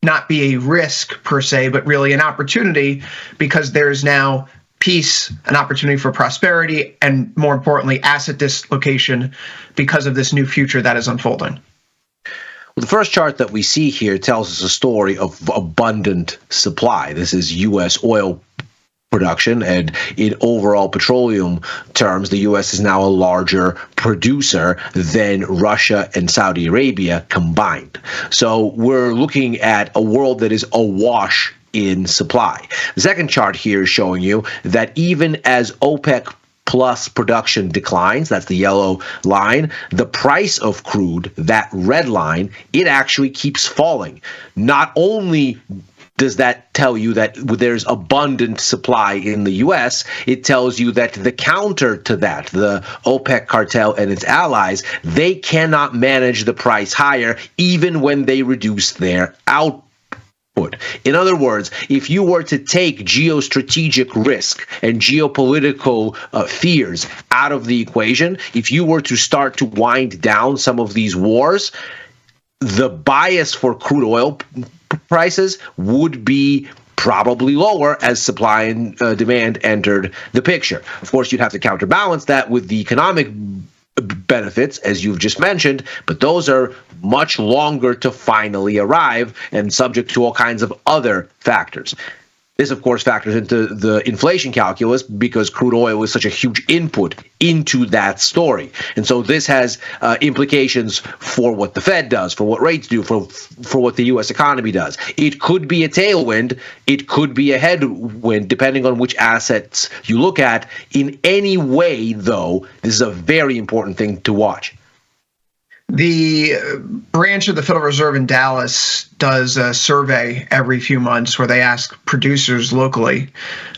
not be a risk per se, but really an opportunity because there's now peace, an opportunity for prosperity, and more importantly, asset dislocation because of this new future that is unfolding? Well, the first chart that we see here tells us a story of abundant supply. This is U.S. oil production, and in overall petroleum terms, the U.S. is now a larger producer than Russia and Saudi Arabia combined. So we're looking at a world that is awash in supply. The second chart here is showing you that even as OPEC plus production declines, that's the yellow line, the price of crude, that red line, it actually keeps falling. Not only does that tell you that there's abundant supply in the U.S., it tells you that the counter to that, the OPEC cartel and its allies, they cannot manage the price higher even when they reduce their output. In other words, if you were to take geostrategic risk and geopolitical fears out of the equation, if you were to start to wind down some of these wars, the bias for crude oil prices would be probably lower as supply and demand entered the picture. Of course, you'd have to counterbalance that with the economic benefits, as you've just mentioned, but those are much longer to finally arrive and subject to all kinds of other factors. This, of course, factors into the inflation calculus because crude oil is such a huge input into that story. And so this has implications for what the Fed does, for what rates do, for what the U.S. economy does. It could be a tailwind. It could be a headwind, depending on which assets you look at. In any way, though, this is a very important thing to watch. The branch of the Federal Reserve in Dallas does a survey every few months where they ask producers locally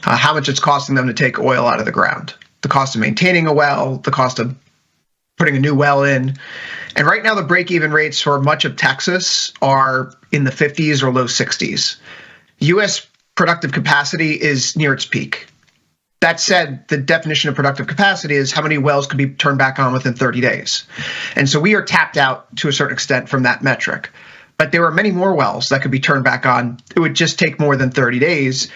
how much it's costing them to take oil out of the ground, the cost of maintaining a well, the cost of putting a new well in. And right now, the break-even rates for much of Texas are in the 50s or low 60s. U.S. productive capacity is near its peak. That said, the definition of productive capacity is how many wells could be turned back on within 30 days. And so we are tapped out to a certain extent from that metric. But there are many more wells that could be turned back on. It would just take more than 30 days.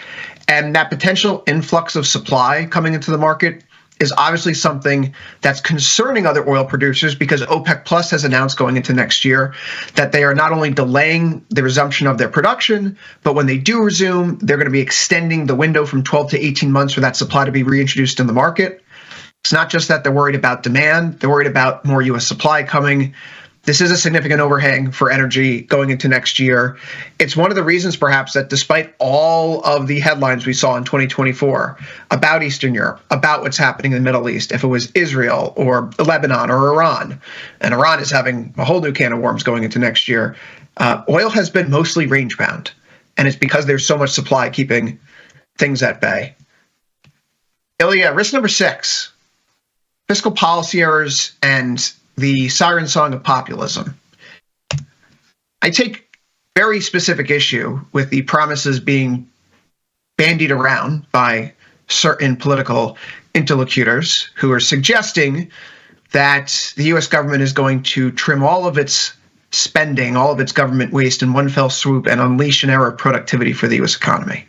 And that potential influx of supply coming into the market is obviously something that's concerning other oil producers because OPEC Plus has announced going into next year that they are not only delaying the resumption of their production, but when they do resume, they're going to be extending the window from 12 to 18 months for that supply to be reintroduced in the market. It's not just that they're worried about demand, they're worried about more U.S. supply coming. This is a significant overhang for energy going into next year. It's one of the reasons, perhaps, that despite all of the headlines we saw in 2024 about Eastern Europe, about what's happening in the Middle East, if it was Israel or Lebanon or Iran, and Iran is having a whole new can of worms going into next year, oil has been mostly range-bound. And it's because there's so much supply keeping things at bay. Ilya, risk number 6, fiscal policy errors and the siren song of populism. I take very specific issue with the promises being bandied around by certain political interlocutors who are suggesting that the U.S. government is going to trim all of its spending, all of its government waste in one fell swoop and unleash an era of productivity for the U.S. economy.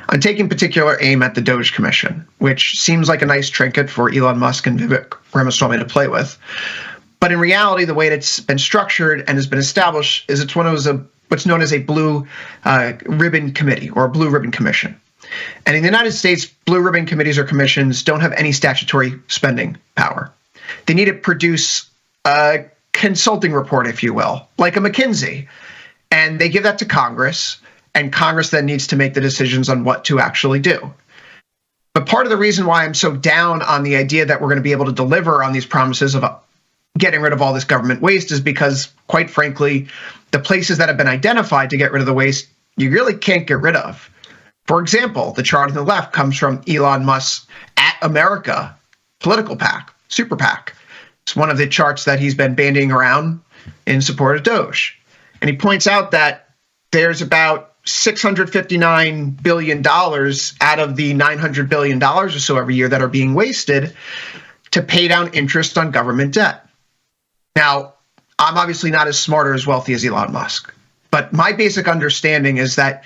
I'm taking particular aim at the Doge Commission, which seems like a nice trinket for Elon Musk and Vivek Ramaswamy to play with. But in reality, the way it's been structured and has been established is it's one of what's known as a blue ribbon committee or a blue ribbon commission. And in the United States, blue ribbon committees or commissions don't have any statutory spending power. They need to produce a consulting report, if you will, like a McKinsey. And they give that to Congress, and Congress then needs to make the decisions on what to actually do. But part of the reason why I'm so down on the idea that we're going to be able to deliver on these promises of getting rid of all this government waste is because, quite frankly, the places that have been identified to get rid of the waste, you really can't get rid of. For example, the chart on the left comes from Elon Musk's At America political PAC, super PAC. It's one of the charts that he's been bandying around in support of Doge. And he points out that there's about $659 billion out of the $900 billion or so every year that are being wasted to pay down interest on government debt. Now, I'm obviously not as smart or as wealthy as Elon Musk, but my basic understanding is that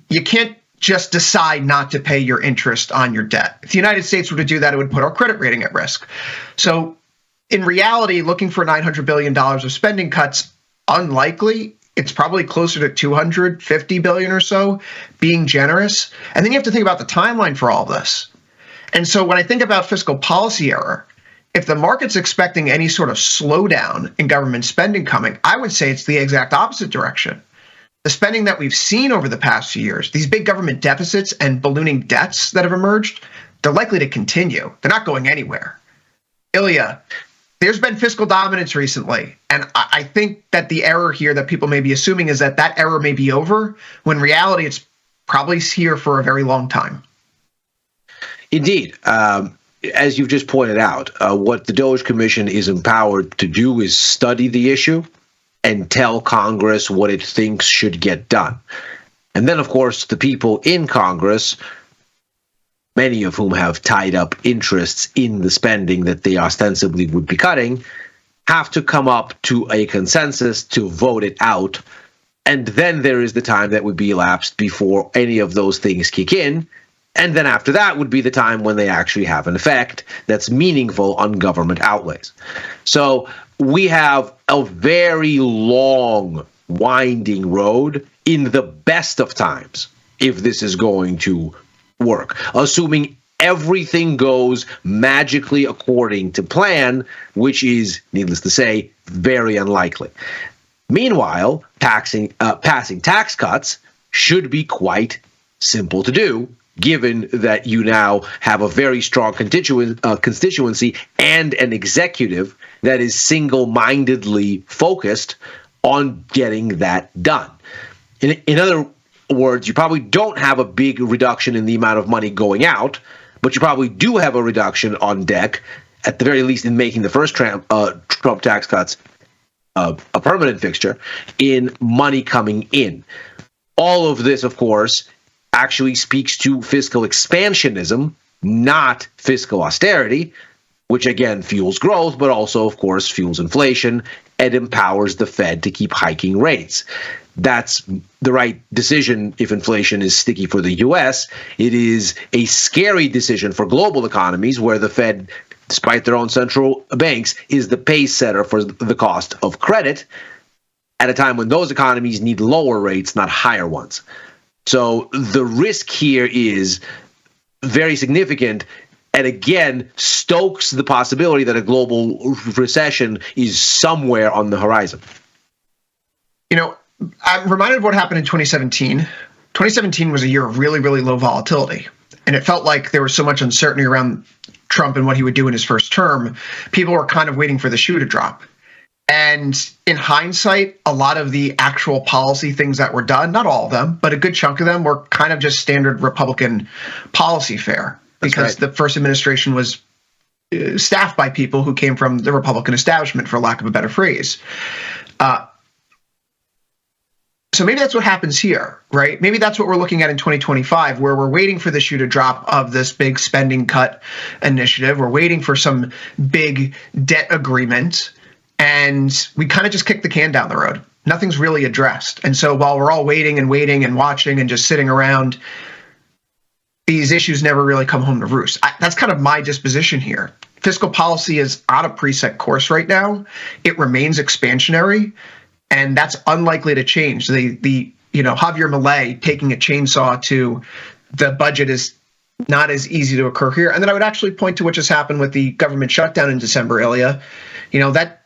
you can't just decide not to pay your interest on your debt. If the United States were to do that, it would put our credit rating at risk. So in reality, looking for $900 billion of spending cuts, unlikely. It's probably closer to $250 billion or so, being generous. And then you have to think about the timeline for all this. And so when I think about fiscal policy error, if the market's expecting any sort of slowdown in government spending coming, I would say it's the exact opposite direction. the spending that we've seen over the past few years, these big government deficits and ballooning debts that have emerged, they're likely to continue. They're not going anywhere. Ilya, there's been fiscal dominance recently, and I think that the error here that people may be assuming is that that error may be over, when in reality it's probably here for a very long time. Indeed. As you've just pointed out, what the Doge Commission is empowered to do is study the issue and tell Congress what it thinks should get done. And then, of course, the people in Congress, many of whom have tied up interests in the spending that they ostensibly would be cutting, have to come up to a consensus to vote it out. And then there is the time that would be elapsed before any of those things kick in. And then after that would be the time when they actually have an effect that's meaningful on government outlays. So we have a very long, winding road in the best of times if this is going to work, assuming everything goes magically according to plan, which is, needless to say, very unlikely. Meanwhile, passing tax cuts should be quite simple to do, given that you now have a very strong constituency and an executive that is single-mindedly focused on getting that done. In other words, you probably don't have a big reduction in the amount of money going out, but you probably do have a reduction on deck, at the very least in making the first Trump tax cuts a permanent fixture, in money coming in. All of this, of course, actually speaks to fiscal expansionism, not fiscal austerity, which again fuels growth, but also, of course, fuels inflation and empowers the Fed to keep hiking rates. That's the right decision if inflation is sticky for the U.S. It is a scary decision for global economies where the Fed, despite their own central banks, is the pace setter for the cost of credit at a time when those economies need lower rates, not higher ones. So the risk here is very significant, and again stokes the possibility that a global recession is somewhere on the horizon. You know, I'm reminded of what happened in 2017. 2017 was a year of really, really low volatility, and it felt like there was so much uncertainty around Trump and what he would do in his first term. People were kind of waiting for the shoe to drop. And in hindsight, a lot of the actual policy things that were done, not all of them, but a good chunk of them were kind of just standard Republican policy fare, because the first administration was staffed by people who came from the Republican establishment, for lack of a better phrase. So maybe that's what happens here, right? Maybe that's what we're looking at in 2025, where we're waiting for the shoe to drop of this big spending cut initiative. We're waiting for some big debt agreement, and we kind of just kick the can down the road. Nothing's really addressed. And so while we're all waiting and watching and just sitting around, these issues never really come home to roost. That's kind of my disposition here. Fiscal policy is on a preset course right now. It remains expansionary, and that's unlikely to change. The Javier Milei taking a chainsaw to the budget is not as easy to occur here. And then I would actually point to what just happened with the government shutdown in December, Ilya. That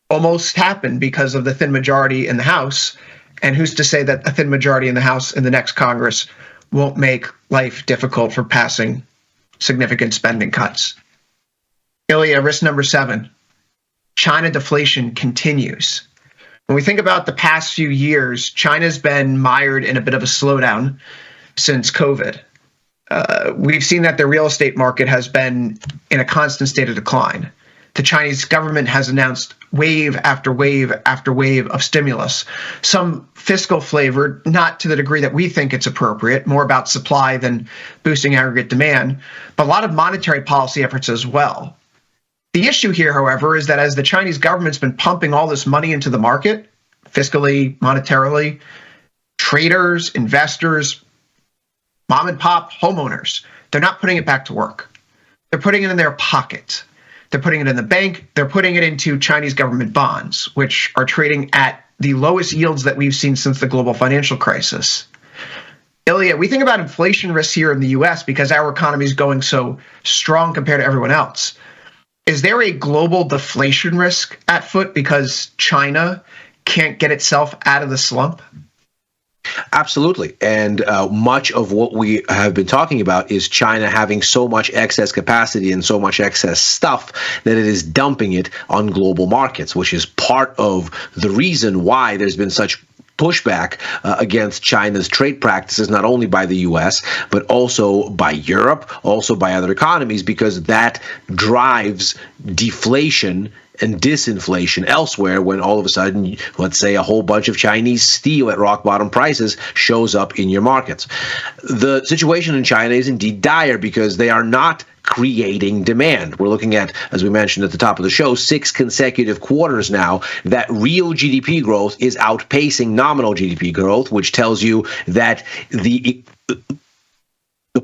almost happened because of the thin majority in the House. And who's to say that a thin majority in the House in the next Congress won't make life difficult for passing significant spending cuts? Ilya, risk number 7, China deflation continues. When we think about the past few years, China's been mired in a bit of a slowdown since COVID. We've seen that the real estate market has been in a constant state of decline. The Chinese government has announced wave after wave after wave of stimulus, some fiscal flavored, not to the degree that we think it's appropriate, more about supply than boosting aggregate demand, but a lot of monetary policy efforts as well. The issue here, however, is that as the Chinese government's been pumping all this money into the market, fiscally, monetarily, traders, investors, mom and pop homeowners, they're not putting it back to work. They're putting it in their pocket. They're putting it in the bank. They're putting it into Chinese government bonds, which are trading at the lowest yields that we've seen since the global financial crisis. Ilya, we think about inflation risks here in the U.S. because our economy is going so strong compared to everyone else. Is there a global deflation risk at foot because China can't get itself out of the slump? Absolutely. And much of what we have been talking about is China having so much excess capacity and so much excess stuff that it is dumping it on global markets, which is part of the reason why there's been such pushback against China's trade practices, not only by the U.S., but also by Europe, also by other economies, because that drives deflation and disinflation elsewhere when all of a sudden, let's say, a whole bunch of Chinese steel at rock bottom prices shows up in your markets. The situation in China is indeed dire because they are not creating demand. We're looking at, as we mentioned at the top of the show, 6 consecutive quarters now that real GDP growth is outpacing nominal GDP growth, which tells you that the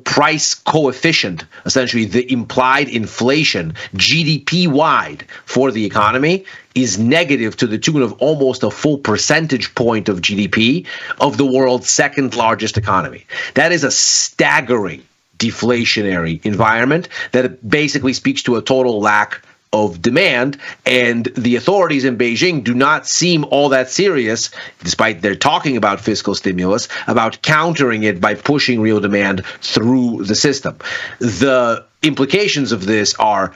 price coefficient, essentially the implied inflation GDP-wide for the economy, is negative to the tune of almost a full percentage point of GDP of the world's second largest economy. That is a staggering deflationary environment that basically speaks to a total lack of demand, and the authorities in Beijing do not seem all that serious, despite their talking about fiscal stimulus, about countering it by pushing real demand through the system. The implications of this are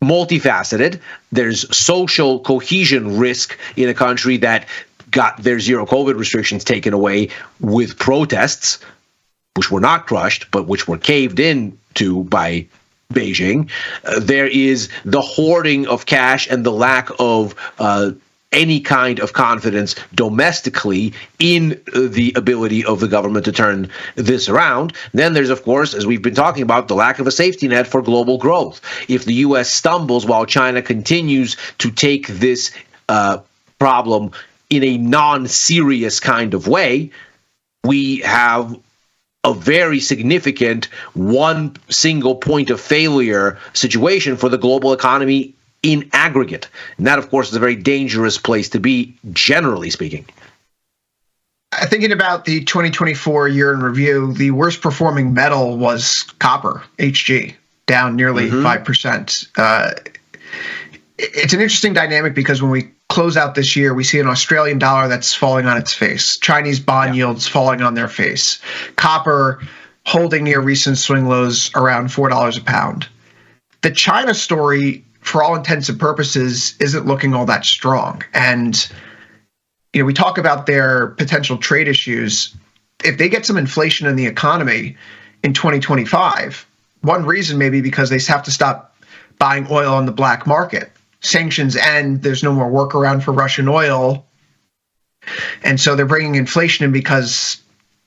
multifaceted. There's social cohesion risk in a country that got their zero COVID restrictions taken away with protests, which were not crushed, but which were caved in to by Beijing. There is the hoarding of cash and the lack of any kind of confidence domestically in the ability of the government to turn this around. Then there's, of course, as we've been talking about, the lack of a safety net for global growth. If the U.S. stumbles while China continues to take this problem in a non-serious kind of way, we have a very significant one single point of failure situation for the global economy in aggregate. And that, of course, is a very dangerous place to be, generally speaking. Thinking about the 2024 year in review, the worst performing metal was copper, HG, down nearly 5%. It's an interesting dynamic because when we close out this year, we see an Australian dollar that's falling on its face, Chinese bond yields falling on their face, copper holding near recent swing lows around $4 a pound. The China story, for all intents and purposes, isn't looking all that strong. And, you know, we talk about their potential trade issues. If they get some inflation in the economy in 2025, one reason may be because they have to stop buying oil on the black market. Sanctions end, there's no more workaround for Russian oil. And so they're bringing inflation in because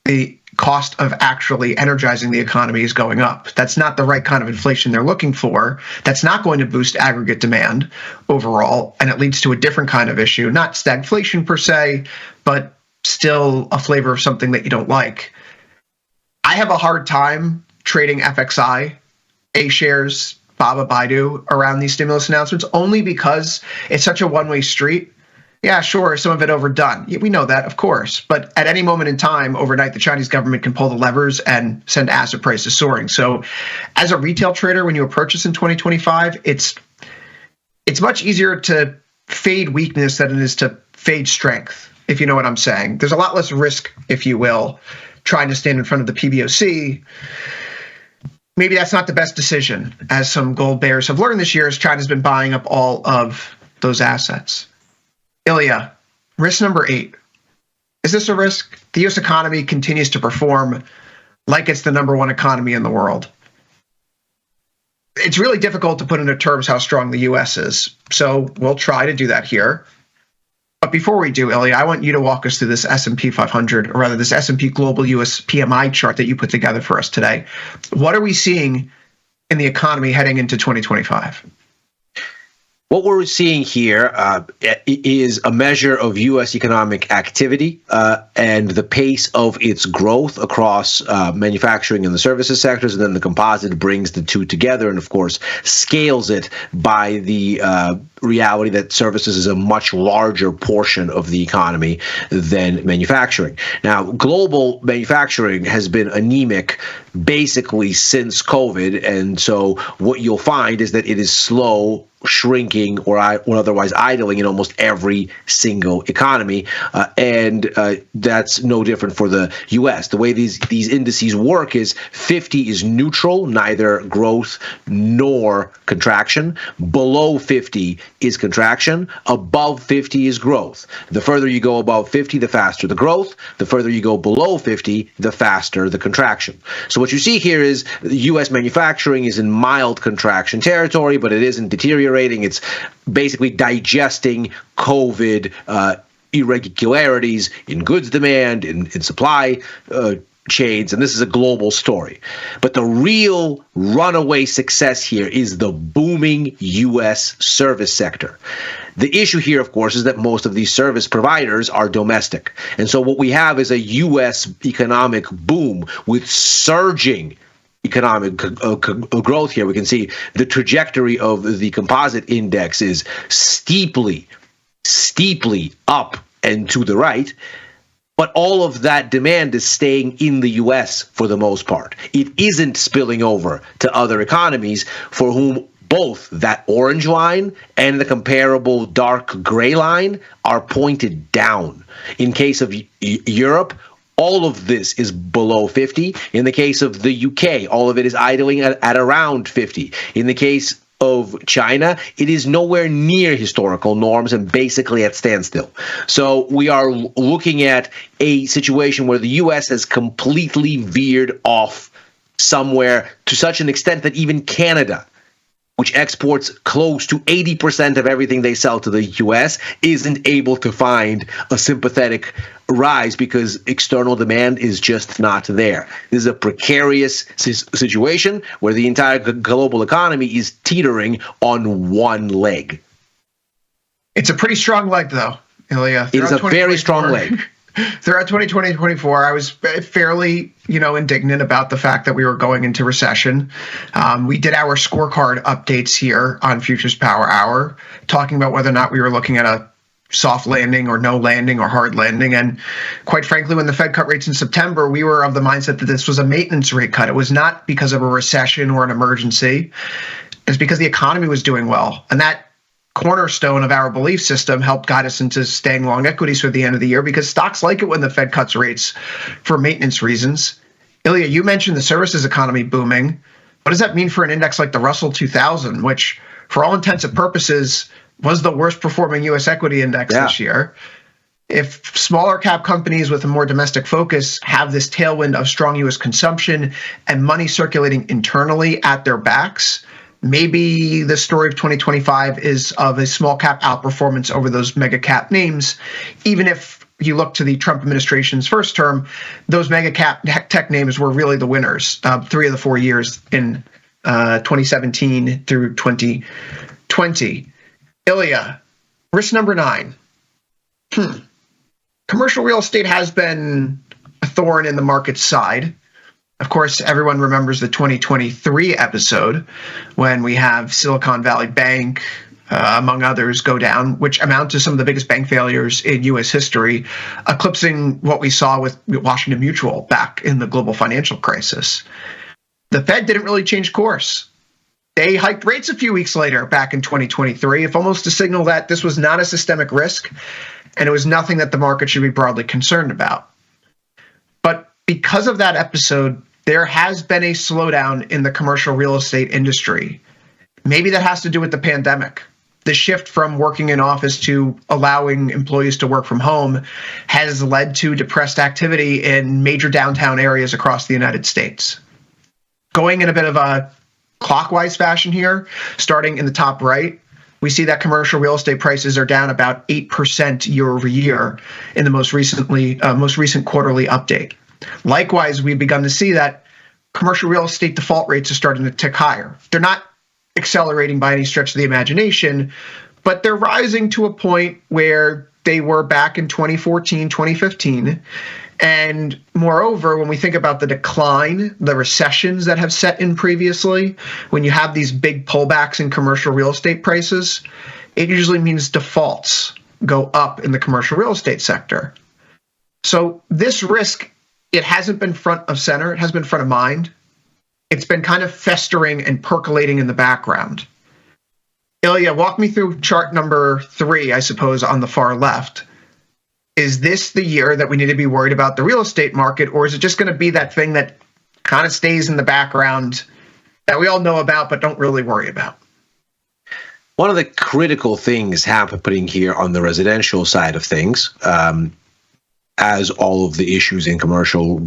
the cost of actually energizing the economy is going up. That's not the right kind of inflation they're looking for. That's not going to boost aggregate demand overall, and it leads to a different kind of issue, not stagflation per se, but still a flavor of something that you don't like. I have a hard time trading FXI, A-shares, Baba Baidu around these stimulus announcements, only because it's such a one-way street. Yeah, sure, some of it overdone. Yeah, we know that, of course. But at any moment in time, overnight, the Chinese government can pull the levers and send asset prices soaring. So as a retail trader, when you approach this in 2025, it's much easier to fade weakness than it is to fade strength, if you know what I'm saying. There's a lot less risk, if you will, trying to stand in front of the PBOC. Maybe that's not the best decision, as some gold bears have learned this year, as China's been buying up all of those assets. Ilya, risk number 8. Is this a risk? The U.S. economy continues to perform like it's the number one economy in the world. It's really difficult to put into terms how strong the U.S. is, so we'll try to do that here. But before we do, Ilya, I want you to walk us through this S&P 500, or rather this S&P Global US PMI chart that you put together for us today. What are we seeing in the economy heading into 2025? What we're seeing here is a measure of U.S. economic activity and the pace of its growth across manufacturing and the services sectors, and then the composite brings the two together and, of course, scales it by the reality that services is a much larger portion of the economy than manufacturing. Now, global manufacturing has been anemic basically since COVID. And so what you'll find is that it is slow shrinking or otherwise idling in almost every single economy. And that's no different for the U.S. The way these indices work is 50 is neutral, neither growth nor contraction. Below 50 is contraction. Above 50 is growth. The further you go above 50, the faster the growth. The further you go below 50, the faster the contraction. So what you see here is U.S. manufacturing is in mild contraction territory, but it isn't deteriorating. It's basically digesting COVID irregularities in goods demand, in supply chains, and this is a global story. But the real runaway success here is the booming U.S. service sector. The issue here, of course, is that most of these service providers are domestic. And so what we have is a U.S. economic boom with surging economic growth here. We can see the trajectory of the composite index is steeply up and to the right. But all of that demand is staying in the U.S. for the most part. It isn't spilling over to other economies for whom both that orange line and the comparable dark gray line are pointed down. In case of Europe, all of this is below 50. In the case of the UK, all of it is idling at around 50. In the case of China, it is nowhere near historical norms and basically at standstill. So we are looking at a situation where the U.S. has completely veered off somewhere to such an extent that even Canada, which exports close to 80% of everything they sell to the U.S., isn't able to find a sympathetic rise because external demand is just not there. This is a precarious situation where the entire global economy is teetering on one leg. It's a pretty strong leg, though, Ilya. It is a very strong leg. Throughout 2024, I was fairly, indignant about the fact that we were going into recession. We did our scorecard updates here on Futures Power Hour, talking about whether or not we were looking at a soft landing or no landing or hard landing. And quite frankly, when the Fed cut rates in September, we were of the mindset that this was a maintenance rate cut. It was not because of a recession or an emergency. It's because the economy was doing well. And that cornerstone of our belief system helped guide us into staying long equities for the end of the year because stocks like it when the Fed cuts rates for maintenance reasons. Ilya, you mentioned the services economy booming. What does that mean for an index like the Russell 2000, which for all intents and purposes was the worst performing U.S. equity index this year? If smaller cap companies with a more domestic focus have this tailwind of strong U.S. consumption and money circulating internally at their backs, maybe the story of 2025 is of a small cap outperformance over those mega cap names, even if you look to the Trump administration's first term, those mega cap tech names were really the winners 3 of the 4 years in 2017 through 2020. Ilya, risk number 9. Commercial real estate has been a thorn in the market's side. Of course, everyone remembers the 2023 episode when we have Silicon Valley Bank, among others, go down, which amount to some of the biggest bank failures in U.S. history, eclipsing what we saw with Washington Mutual back in the global financial crisis. The Fed didn't really change course. They hiked rates a few weeks later back in 2023, if almost to signal that this was not a systemic risk and it was nothing that the market should be broadly concerned about. But because of that episode, there has been a slowdown in the commercial real estate industry. Maybe that has to do with the pandemic. The shift from working in office to allowing employees to work from home has led to depressed activity in major downtown areas across the United States. Going in a bit of a clockwise fashion here, starting in the top right, we see that commercial real estate prices are down about 8% year over year in the most recent quarterly update. Likewise, we've begun to see that commercial real estate default rates are starting to tick higher. They're not accelerating by any stretch of the imagination, but they're rising to a point where they were back in 2014, 2015. And moreover, when we think about the decline, the recessions that have set in previously, when you have these big pullbacks in commercial real estate prices, it usually means defaults go up in the commercial real estate sector. So this risk, it hasn't been front of center. It has been front of mind it's been kind of festering and percolating in the background. Ilya, walk me through chart number 3, I suppose, on the far left. Is this the year that we need to be worried about the real estate market, or is it just going to be that thing that kind of stays in the background that we all know about but don't really worry about? One of the critical things happening here on the residential side of things, as all of the issues in commercial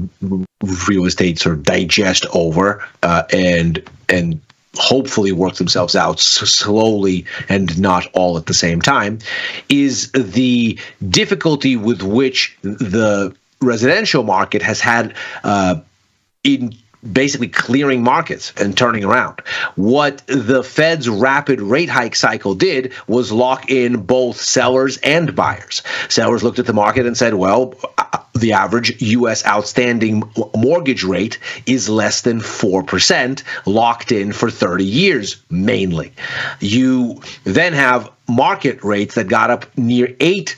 real estate sort of digest over and hopefully work themselves out slowly and not all at the same time, is the difficulty with which the residential market has had in basically clearing markets and turning around. What the Fed's rapid rate hike cycle did was lock in both sellers and buyers. Sellers looked at the market and said, well, the average U.S. outstanding mortgage rate is less than 4%, locked in for 30 years, mainly. You then have market rates that got up near 8%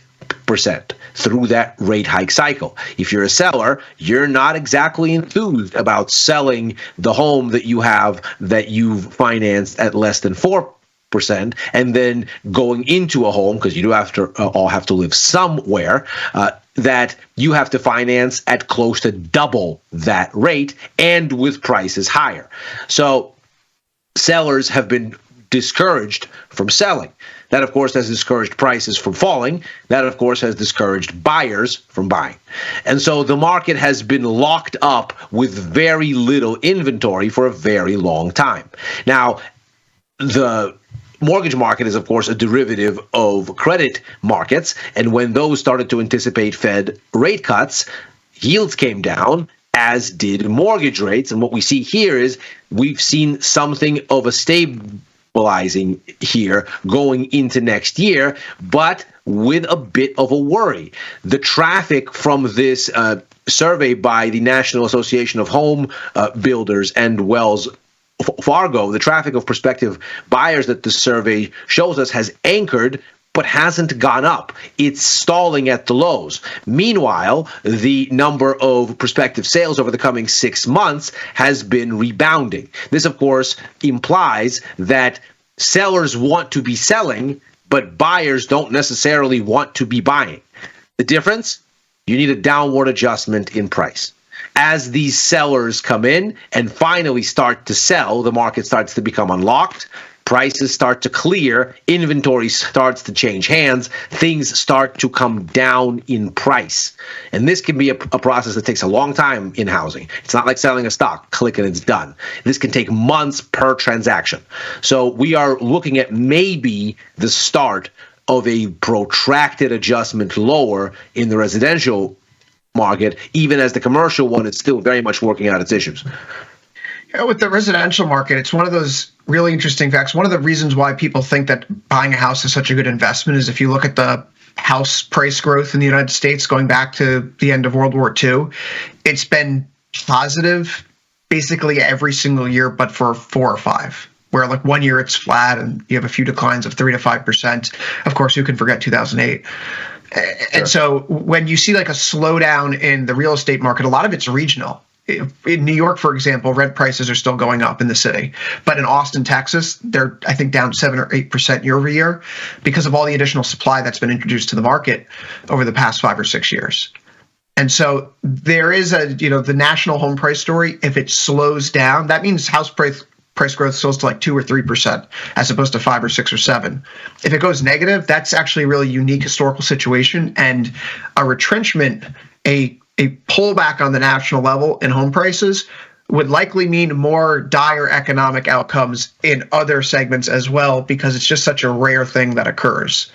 through that rate hike cycle. If you're a seller, you're not exactly enthused about selling the home that you have that you've financed at less than 4%, and then going into a home, because you do all have to live somewhere, that you have to finance at close to double that rate and with prices higher. So sellers have been discouraged from selling. That, of course, has discouraged prices from falling. That, of course, has discouraged buyers from buying. And so the market has been locked up with very little inventory for a very long time. Now, the mortgage market is, of course, a derivative of credit markets. And when those started to anticipate Fed rate cuts, yields came down, as did mortgage rates. And what we see here is we've seen something of a stabilizing here going into next year, but with a bit of a worry. The traffic from this survey by the National Association of Home Builders and Wells Fargo, the traffic of prospective buyers that the survey shows us has anchored but hasn't gone up. It's stalling at the lows. Meanwhile, the number of prospective sales over the coming 6 months has been rebounding. This, of course, implies that sellers want to be selling, but buyers don't necessarily want to be buying. The difference? You need a downward adjustment in price. As these sellers come in and finally start to sell, the market starts to become unlocked, prices start to clear, inventory starts to change hands, things start to come down in price. And this can be a process that takes a long time in housing. It's not like selling a stock, click and it's done. This can take months per transaction. So we are looking at maybe the start of a protracted adjustment lower in the residential market, even as the commercial one is still very much working out its issues. Yeah, with the residential market, it's one of those really interesting facts. One of the reasons why people think that buying a house is such a good investment is if you look at the house price growth in the United States going back to the end of World War II, it's been positive basically every single year, but for 4 or 5. Where like 1 year it's flat and you have a few declines of 3 to 5%. Of course, you can forget 2008. And so when you see like a slowdown in the real estate market, a lot of it's regional. In New York, for example, rent prices are still going up in the city. But in Austin, Texas, they're, I think, down 7 or 8% year over year because of all the additional supply that's been introduced to the market over the past 5 or 6 years. And so there is the national home price story. If it slows down, that means house price growth slows to like 2 or 3% as opposed to 5 or 6 or 7. If it goes negative, that's actually a really unique historical situation, and a retrenchment, a pullback on the national level in home prices would likely mean more dire economic outcomes in other segments as well, because it's just such a rare thing that occurs.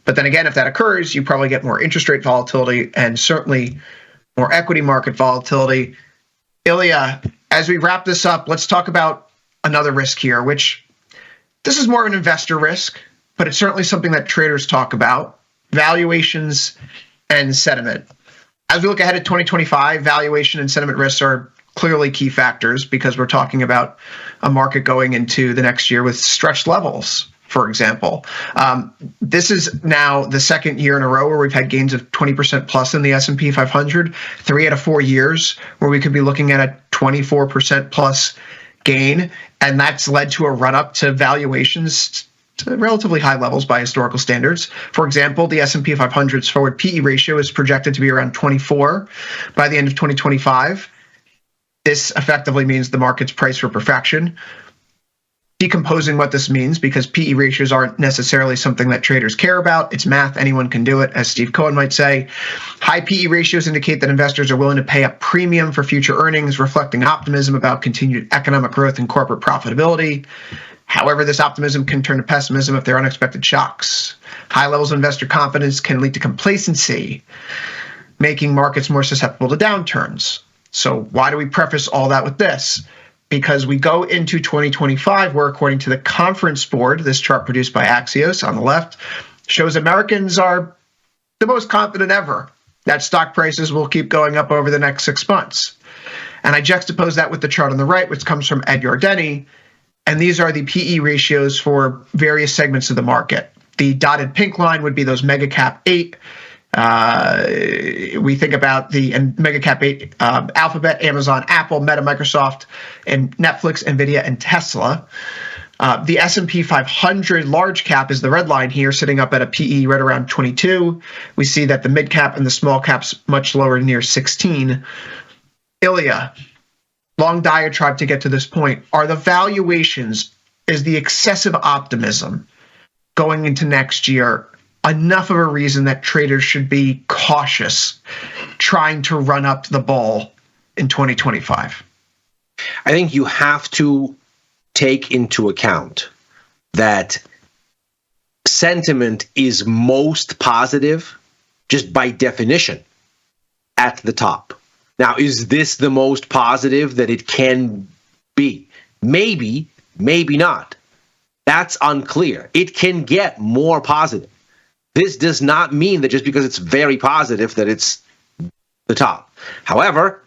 But then again, if that occurs, you probably get more interest rate volatility and certainly more equity market volatility. Ilya, as we wrap this up, let's talk about another risk here, which this is more of an investor risk, but it's certainly something that traders talk about: valuations and sentiment. As we look ahead at 2025, valuation and sentiment risks are clearly key factors because we're talking about a market going into the next year with stretched levels, for example. This is now the second year in a row where we've had gains of 20% plus in the S&P 500, 3 out of 4 years where we could be looking at a 24% plus gain, and that's led to a run-up to valuations to relatively high levels by historical standards. For example, the S&P 500's forward PE ratio is projected to be around 24 by the end of 2025. This effectively means the market's priced for perfection. Decomposing what this means, because PE ratios aren't necessarily something that traders care about. It's math. Anyone can do it, as Steve Cohen might say. High PE ratios indicate that investors are willing to pay a premium for future earnings, reflecting optimism about continued economic growth and corporate profitability. However, this optimism can turn to pessimism if there are unexpected shocks. High levels of investor confidence can lead to complacency, making markets more susceptible to downturns. So why do we preface all that with this? Because we go into 2025 where, according to the Conference Board, this chart produced by Axios on the left, shows Americans are the most confident ever that stock prices will keep going up over the next 6 months. And I juxtapose that with the chart on the right, which comes from Ed Yardeni, and these are the PE ratios for various segments of the market. The dotted pink line would be those mega cap 8. We think about the mega cap 8, Alphabet, Amazon, Apple, Meta, Microsoft, and Netflix, Nvidia, and Tesla. The S&P 500 large cap is the red line here, sitting up at a PE right around 22. We see that the mid cap and the small caps much lower, near 16. Ilya, long diatribe to get to this point. Are the valuations, is the excessive optimism going into next year enough of a reason that traders should be cautious trying to run up the ball in 2025? I think you have to take into account that sentiment is most positive just by definition at the top. Now, is this the most positive that it can be? Maybe, maybe not. That's unclear. It can get more positive. This does not mean that just because it's very positive that it's the top. However,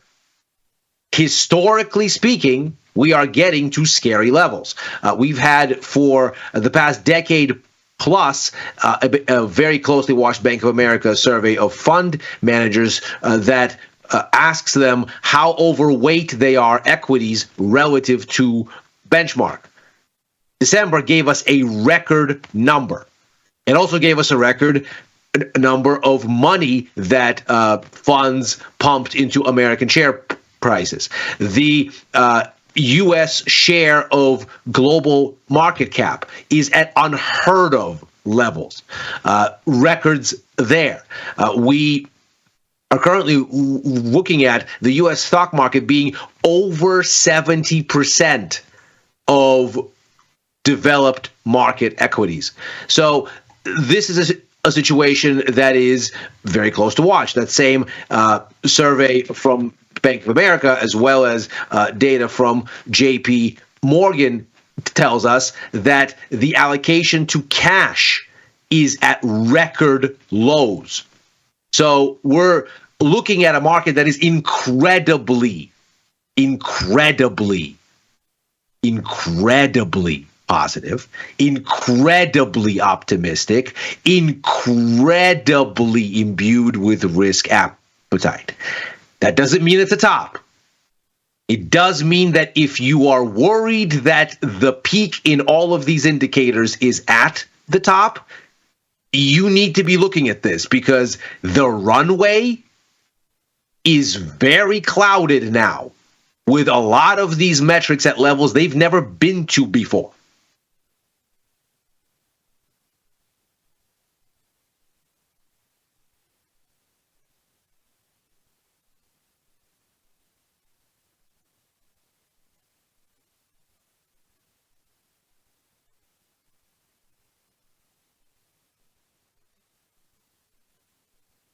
historically speaking, we are getting to scary levels. We've had for the past decade plus a very closely watched Bank of America survey of fund managers that asks them how overweight they are equities relative to benchmark. December gave us a record number. It also gave us a record number of money that funds pumped into American share prices. The U.S. share of global market cap is at unheard of levels. Records there. We are currently looking at the U.S. stock market being over 70% of developed market equities. So this is a situation that is very close to watch. That same survey from Bank of America, as well as data from JP Morgan, tells us that the allocation to cash is at record lows. So we're looking at a market that is incredibly positive, incredibly optimistic, incredibly imbued with risk appetite. That doesn't mean it's a top. It does mean that if you are worried that the peak in all of these indicators is at the top, you need to be looking at this, because the runway is very clouded now with a lot of these metrics at levels they've never been to before.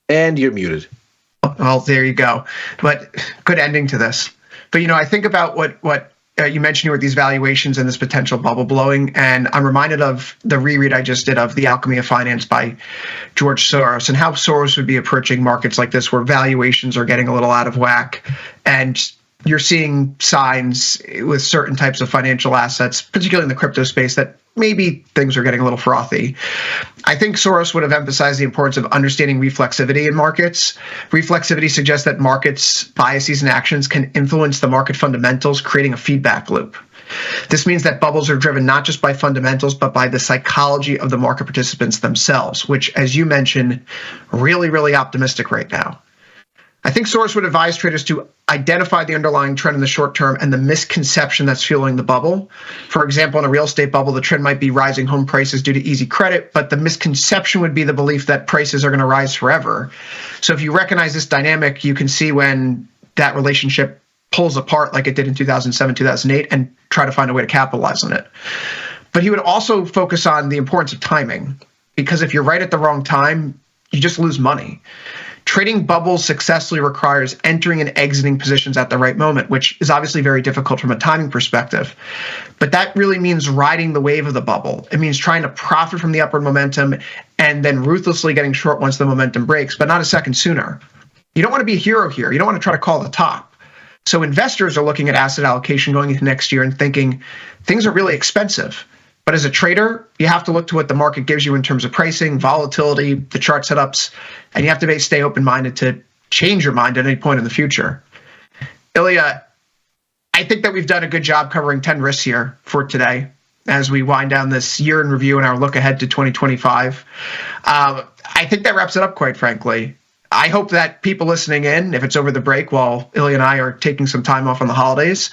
And you're muted. Well, there you go. But good ending to this. But, I think about what you mentioned here with these valuations and this potential bubble blowing, and I'm reminded of the reread I just did of The Alchemy of Finance by George Soros, and how Soros would be approaching markets like this where valuations are getting a little out of whack, and you're seeing signs with certain types of financial assets, particularly in the crypto space, that maybe things are getting a little frothy. I think Soros would have emphasized the importance of understanding reflexivity in markets. Reflexivity suggests that markets' biases and actions can influence the market fundamentals, creating a feedback loop. This means that bubbles are driven not just by fundamentals, but by the psychology of the market participants themselves, which, as you mentioned, really, really optimistic right now. I think Soros would advise traders to identify the underlying trend in the short term and the misconception that's fueling the bubble. For example, in a real estate bubble, the trend might be rising home prices due to easy credit, but the misconception would be the belief that prices are going to rise forever. So if you recognize this dynamic, you can see when that relationship pulls apart like it did in 2007, 2008, and try to find a way to capitalize on it. But he would also focus on the importance of timing, because if you're right at the wrong time, you just lose money. Trading bubbles successfully requires entering and exiting positions at the right moment, which is obviously very difficult from a timing perspective. But that really means riding the wave of the bubble. It means trying to profit from the upward momentum and then ruthlessly getting short once the momentum breaks, but not a second sooner. You don't want to be a hero here. You don't want to try to call the top. So investors are looking at asset allocation going into next year and thinking things are really expensive. But as a trader, you have to look to what the market gives you in terms of pricing, volatility, the chart setups, and you have to stay open-minded to change your mind at any point in the future. Ilya, I think that we've done a good job covering 10 risks here for today as we wind down this year in review and our look ahead to 2025. I think that wraps it up, quite frankly. I hope that people listening in, if it's over the break while Ilya and I are taking some time off on the holidays,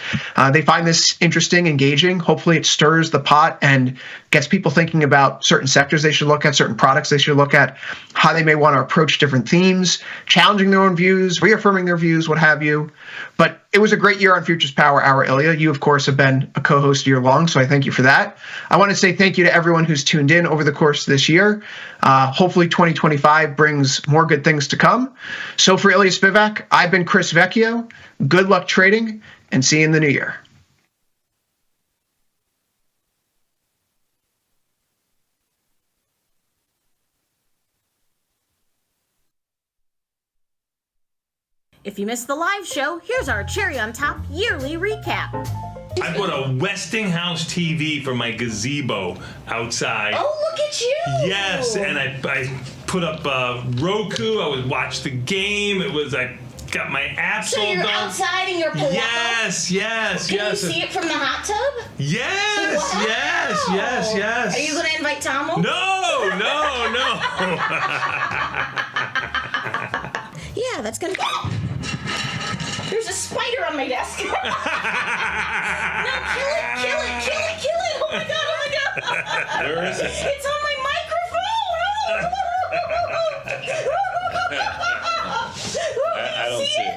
they find this interesting, engaging. Hopefully it stirs the pot and gets people thinking about certain sectors they should look at, certain products they should look at, how they may want to approach different themes, challenging their own views, reaffirming their views, what have you. But it was a great year on Futures Power Hour, Ilya. You, of course, have been a co-host year long, so I thank you for that. I want to say thank you to everyone who's tuned in over the course of this year. Hopefully 2025 brings more good things to come. So for Ilya Spivak, I've been Chris Vecchio. Good luck trading, and see you in the new year. If you missed the live show, here's our cherry on top yearly recap. I bought a Westinghouse TV for my gazebo outside. Oh, look at you! Yes, and I put up Roku. I would watch the game. I got my apps all done. So you're outside and you're pulling Yes. Can you see it from the hot tub? Yes, wow. yes. Are you going to invite Tom over? No. Yeah, that's going to go. There's a spider on my desk. No, kill it. Oh my God. Where is it? It's on my microphone. I don't see it.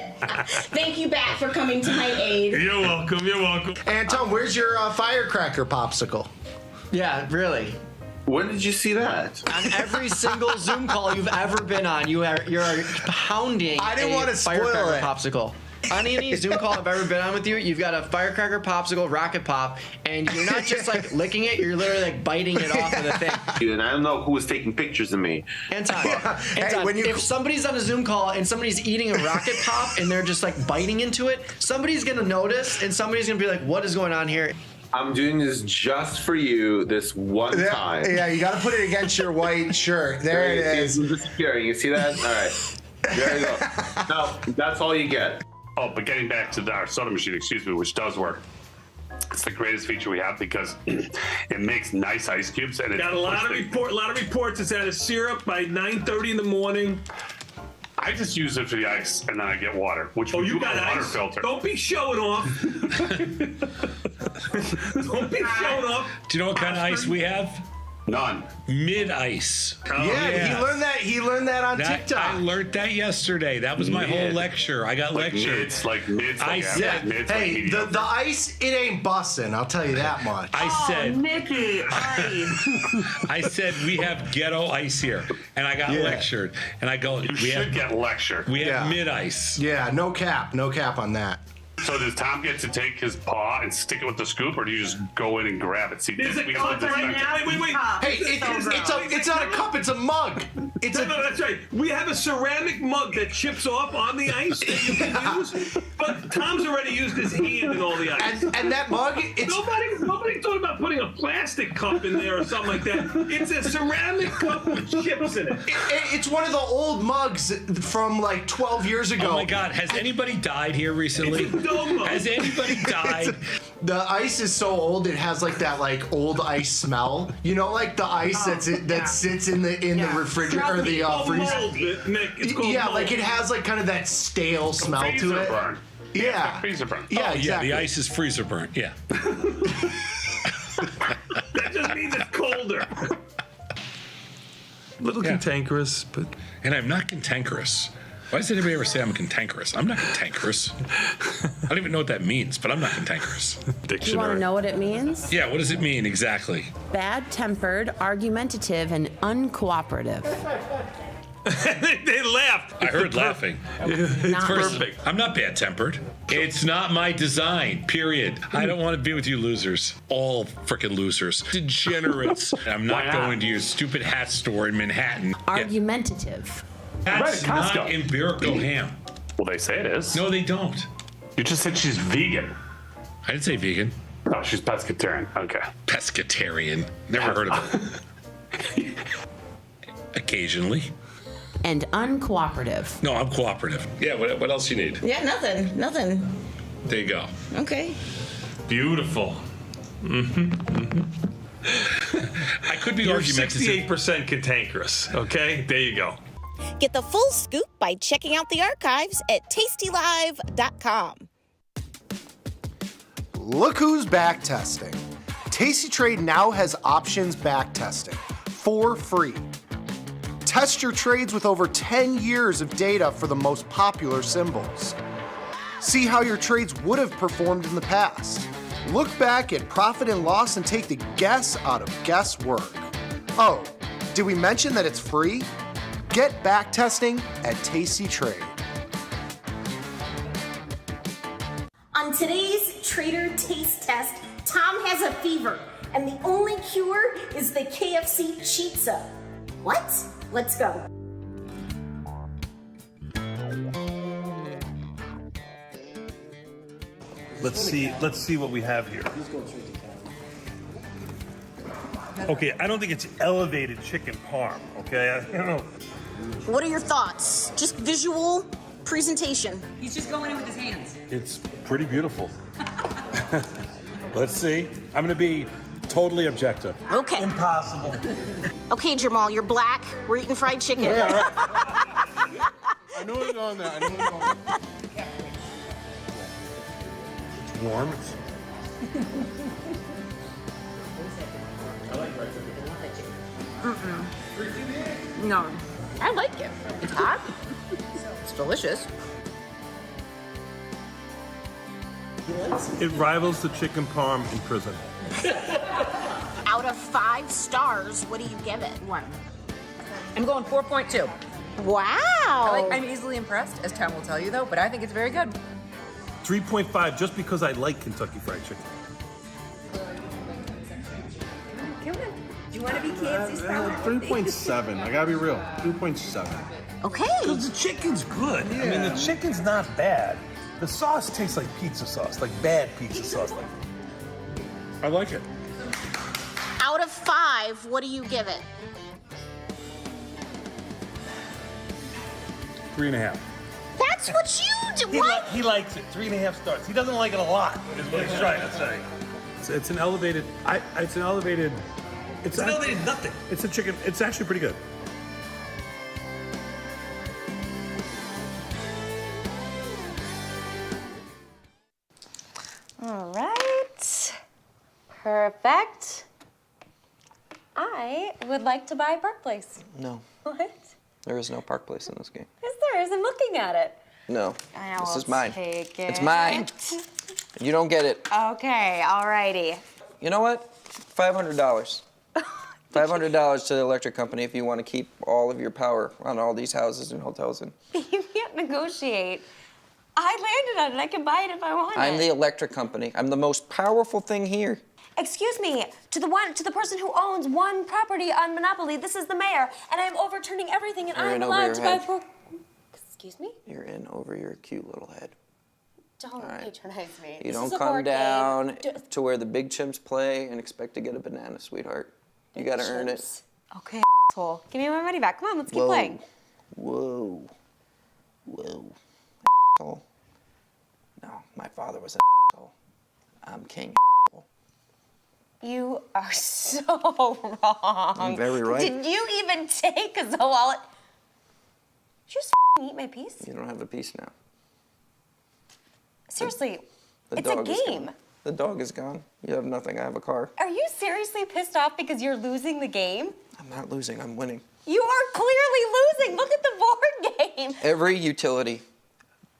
Thank you, Bat, for coming to my aid. You're welcome. And Tom, where's your firecracker popsicle? Yeah, really. When did you see that? On every single Zoom call you've ever been on, you're pounding I didn't want to spoil firecracker it. popsicle. On any Zoom call I've ever been on with you, you've got a firecracker popsicle rocket pop, and you're not just like licking it, you're literally like biting it off of the thing. And I don't know who was taking pictures of me. Anton, if somebody's on a Zoom call and somebody's eating a rocket pop and they're just like biting into it, somebody's gonna notice and somebody's gonna be like, what is going on here? I'm doing this just for you this one time. Yeah, you got to put it against your white shirt. There it is. It's disappearing. You see that? All right. There you go. No, that's all you get. Oh, but getting back to our soda machine, which does work. It's the greatest feature we have because it makes nice ice cubes. And got a lot of reports. It's out of syrup by 9:30 in the morning. I just use it for the ice, and then I get water, which you got a water ice? filter. Don't be showing off. Don't be showing off. Do you know what kind of ice we have? None. Mid-ice. He learned that on TikTok. I learned that yesterday. That was my whole lecture. I got lectured. Mids, like mids. I said, hey, the ice, it ain't bussin'. I'll tell you that much. I said, Nikki, I said we have ghetto ice here, and I got lectured. And I go, you should get lectured. We have mid-ice. Yeah, no cap on that. So does Tom get to take his paw and stick it with the scoop, or do you just go in and grab it? See, there's a cup right now. Wait. Hey, it's not a cup, it's a mug. No, that's right. We have a ceramic mug that chips off on the ice that you can use. But Tom's already used his hand in all the ice. And that mug, nobody thought about putting a plastic cup in there or something like that. It's a ceramic cup with chips in it. It's one of the old mugs from like 12 years ago. Oh my God, has anybody died here recently? Has anybody died? The ice is so old it has like that like old ice smell. You know, like the ice that sits in the refrigerator or the freezer. Nick, it's called Yeah, mold. like it has like kind of that stale smell to it. burn. Yeah. Freezer burn. Yeah, Oh, exactly. the ice is freezer burnt. Yeah. That just means it's colder. Little cantankerous, but. And I'm not cantankerous. Why does anybody ever say I'm cantankerous? I'm not cantankerous. I don't even know what that means, but I'm not cantankerous. You want to know what it means? Yeah, what does it mean exactly? Bad-tempered, argumentative, and uncooperative. They laughed. I heard laughing. It's perfect. I'm not bad-tempered. It's not my design, period. I don't want to be with you losers. All freaking losers. Degenerates. I'm not going to your stupid hat store in Manhattan. Argumentative. That's not empirical ham. Well, they say it is. No, they don't. You just said she's vegan. I didn't say vegan. No, she's pescatarian. Okay. Pescatarian. Never heard of it. Occasionally. And uncooperative. No, I'm cooperative. Yeah, what else you need? Yeah, nothing. There you go. Okay. Beautiful. I could be You're argumentative. 68% cantankerous. Okay, there you go. Get the full scoop by checking out the archives at tastylive.com. Look who's back testing. Tasty Trade now has options back testing for free. Test your trades with over 10 years of data for the most popular symbols. See how your trades would have performed in the past. Look back at profit and loss and take the guess out of guesswork. Oh, did we mention that it's free? Get back testing at Tasty Trade. On today's Trader Taste Test, Tom has a fever, and the only cure is the KFC Chizza. What? Let's go. Let's see what we have here. Okay, I don't think it's elevated chicken parm, okay? I don't know. What are your thoughts? Just visual presentation. He's just going in with his hands. It's pretty beautiful. Let's see. I'm going to be totally objective. Okay. Impossible. Okay, Jamal, you're black. We're eating fried chicken. Yeah, all right. I know it's on there. It's warm. No. I like it. It's hot. It's delicious. It rivals the chicken parm in prison. Out of 5 stars, what do you give it? 1. I'm going 4.2. Wow. I'm easily impressed, as Tom will tell you, though, but I think it's very good. 3.5 just because I like Kentucky Fried Chicken. Come on. Do you want to be KFC's power? 3.7. I gotta be real. 3.7. Okay. Because the chicken's good. I mean, the chicken's not bad. The sauce tastes like pizza sauce, like bad pizza sauce. I like it. Out of 5, what do you give it? 3.5. That's what you do. What? He likes it. 3.5 stars. He doesn't like it a lot, is what he's trying to say. It's an elevated. It's an elevated. It's an elevated nothing. It's a chicken. It's actually pretty good. All right. Perfect. I would like to buy Park Place. No, What? there is no Park Place in this game. Yes, there is. I'm looking at it. No, I this will is mine. take It's it. mine. You don't get it. Okay, alrighty. You know what? $500. $500 to the electric company if you want to keep all of your power on all these houses and hotels. And You can't negotiate. I landed on it. I can buy it if I want I'm it. the electric company. I'm the most powerful thing here. Excuse me, to the person who owns one property on Monopoly. This is the mayor, and I am overturning everything, and You're I'm in over allowed your to buy. head. Excuse me? You're in over your cute little head. Don't right. patronize me. You This don't is a come board down game. to where the big chimps play and expect to get a banana, sweetheart. You gotta earn it. Chimps. Okay, asshole. Give me my money back. Come on, let's keep Whoa. playing. Whoa. Whoa. Asshole. No, my father was an asshole. I'm king. You are so wrong. I'm very right. Did you even take a wallet? Did you just eat my piece? You don't have a piece now. Seriously, The it's a dog is game. gone. The dog is gone. You have nothing. I have a car. Are you seriously pissed off because you're losing the game? I'm not losing. I'm winning. You are clearly losing. Look at the board game. Every utility,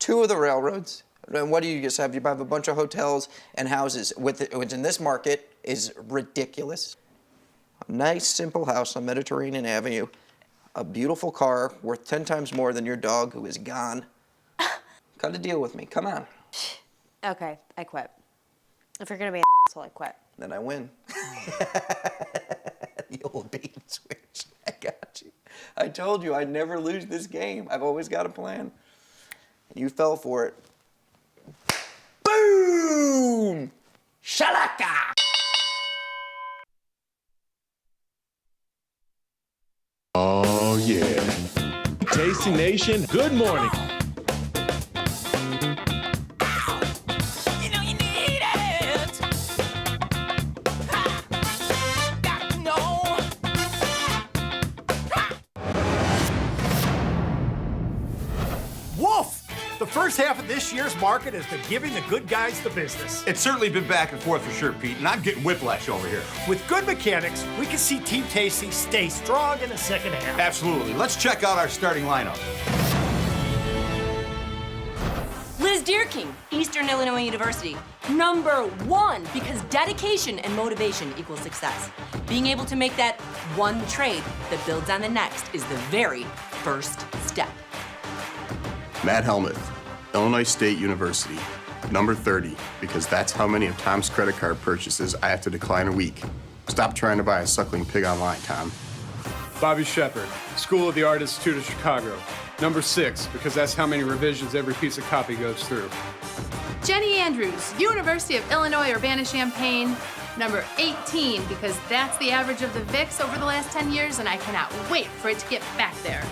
2 of the railroads, and what do you just have? You have a bunch of hotels and houses, which in this market is ridiculous. A nice, simple house on Mediterranean Avenue, a beautiful car worth 10 times more than your dog who is gone. Got to deal with me. Come on. Okay, I quit. If you're gonna be an asshole, I quit. Then I win. The old bait and switch. I got you. I told you I'd never lose this game. I've always got a plan. And you fell for it. Boom! Shalaka! Oh, yeah. Tasty Nation, good morning. Woof! The first half of this year's market has been giving the good guys the business. It's certainly been back and forth for sure, Pete, and I'm getting whiplash over here. With good mechanics, we can see Team Tasty stay strong in the second half. Absolutely. Let's check out our starting lineup. Liz Deerking, Eastern Illinois University. Number 1, because dedication and motivation equals success. Being able to make that one trade that builds on the next is the very first step. Matt Helmuth, Illinois State University. Number 30, because that's how many of Tom's credit card purchases I have to decline a week. Stop trying to buy a suckling pig online, Tom. Bobby Shepard, School of the Art Institute of Chicago. Number 6, because that's how many revisions every piece of copy goes through. Jenny Andrews, University of Illinois Urbana-Champaign. Number 18, because that's the average of the VIX over the last 10 years, and I cannot wait for it to get back there.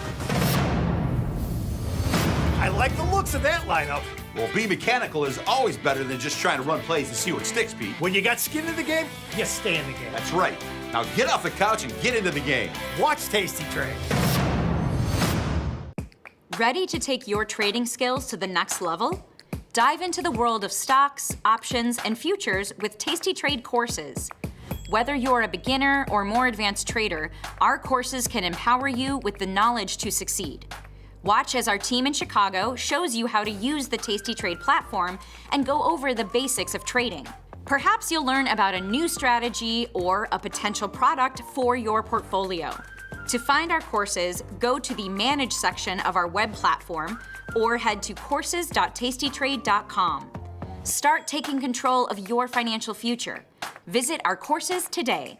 I like the looks of that lineup. Well, be mechanical is always better than just trying to run plays and see what sticks, Pete. When you got skin in the game, you stay in the game. That's right. Now get off the couch and get into the game. Watch Tasty Trade. Ready to take your trading skills to the next level? Dive into the world of stocks, options, and futures with Tasty Trade courses. Whether you're a beginner or more advanced trader, our courses can empower you with the knowledge to succeed. Watch as our team in Chicago shows you how to use the Tasty Trade platform and go over the basics of trading. Perhaps you'll learn about a new strategy or a potential product for your portfolio. To find our courses, go to the Manage section of our web platform or head to courses.tastytrade.com. Start taking control of your financial future. Visit our courses today.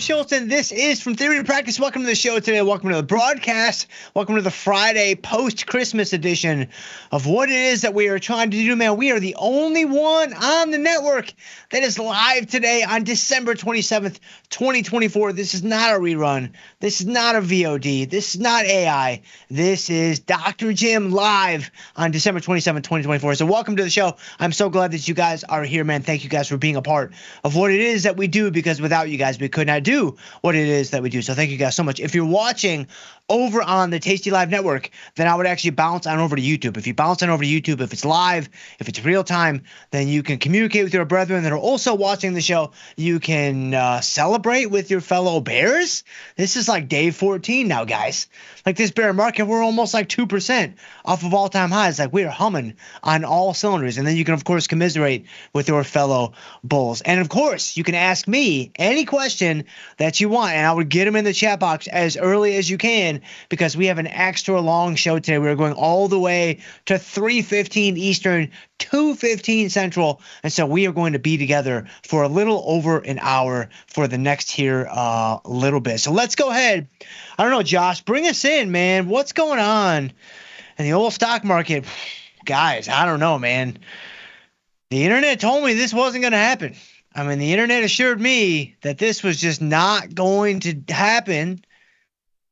Schulten, this is From Theory to Practice. Welcome to the show today. Welcome to the broadcast. Welcome to the Friday post-Christmas edition of what it is that we are trying to do, man. We are the only one on the network that is live today on December 27th, 2024. This is not a rerun. This is not a VOD. This is not AI. This is Dr. Jim live on December 27th, 2024. So welcome to the show. I'm so glad that you guys are here, man. Thank you guys for being a part of what it is that we do, because without you guys, we could not do what it is that we do. So thank you guys so much. If you're watching over on the Tasty Live network, then I would actually bounce on over to YouTube. If you bounce on over to YouTube, if it's live, if it's real time, then you can communicate with your brethren that are also watching the show. You can celebrate with your fellow bears. This is like day 14 now, guys. Like this bear market, we're almost like 2% off of all-time highs. Like we are humming on all cylinders. And then you can, of course, commiserate with your fellow bulls. And, of course, you can ask me any question that you want, and I would get them in the chat box as early as you can, because we have an extra long show today. We're going all the way to 3:15 Eastern, 2:15 Central, and so we are going to be together for a little over an hour for the next here little bit. So let's go ahead. I don't know, Josh, bring us in, man. What's going on in the old stock market? Guys, I don't know, man. The internet told me this wasn't going to happen. I mean, the internet assured me that this was just not going to happen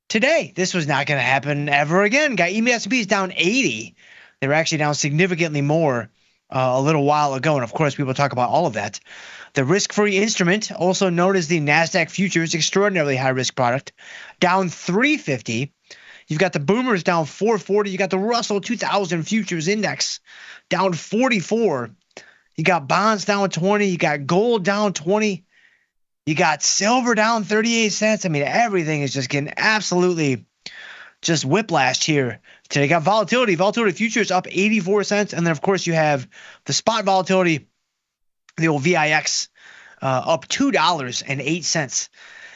today. This was not going to happen ever again. Got EMA S&P is down 80. They were actually down significantly more a little while ago. And of course, people talk about all of that. The risk-free instrument, also known as the NASDAQ Futures, extraordinarily high-risk product, down 350. You've got the boomers down 440. You got the Russell 2000 Futures Index down 44. You got bonds down 20. You got gold down 20. You got silver down 38 cents. I mean, everything is just getting absolutely just whiplashed here today. You got volatility. Volatility futures up 84 cents. And then, of course, you have the spot volatility, the old VIX, up $2.08.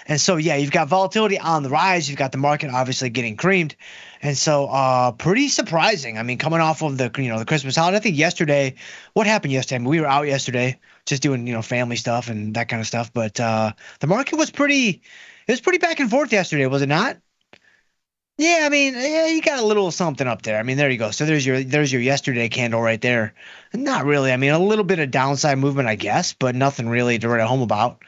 And so, yeah, you've got volatility on the rise. You've got the market obviously getting creamed. And so pretty surprising. I mean, coming off of the Christmas holiday, I think yesterday, what happened yesterday? I mean, we were out yesterday just doing, family stuff and that kind of stuff. But the market was pretty back and forth yesterday, was it not? Yeah, I mean, yeah, you got a little something up there. I mean, there you go. So there's your yesterday candle right there. Not really. I mean, a little bit of downside movement, I guess, but nothing really to write home about.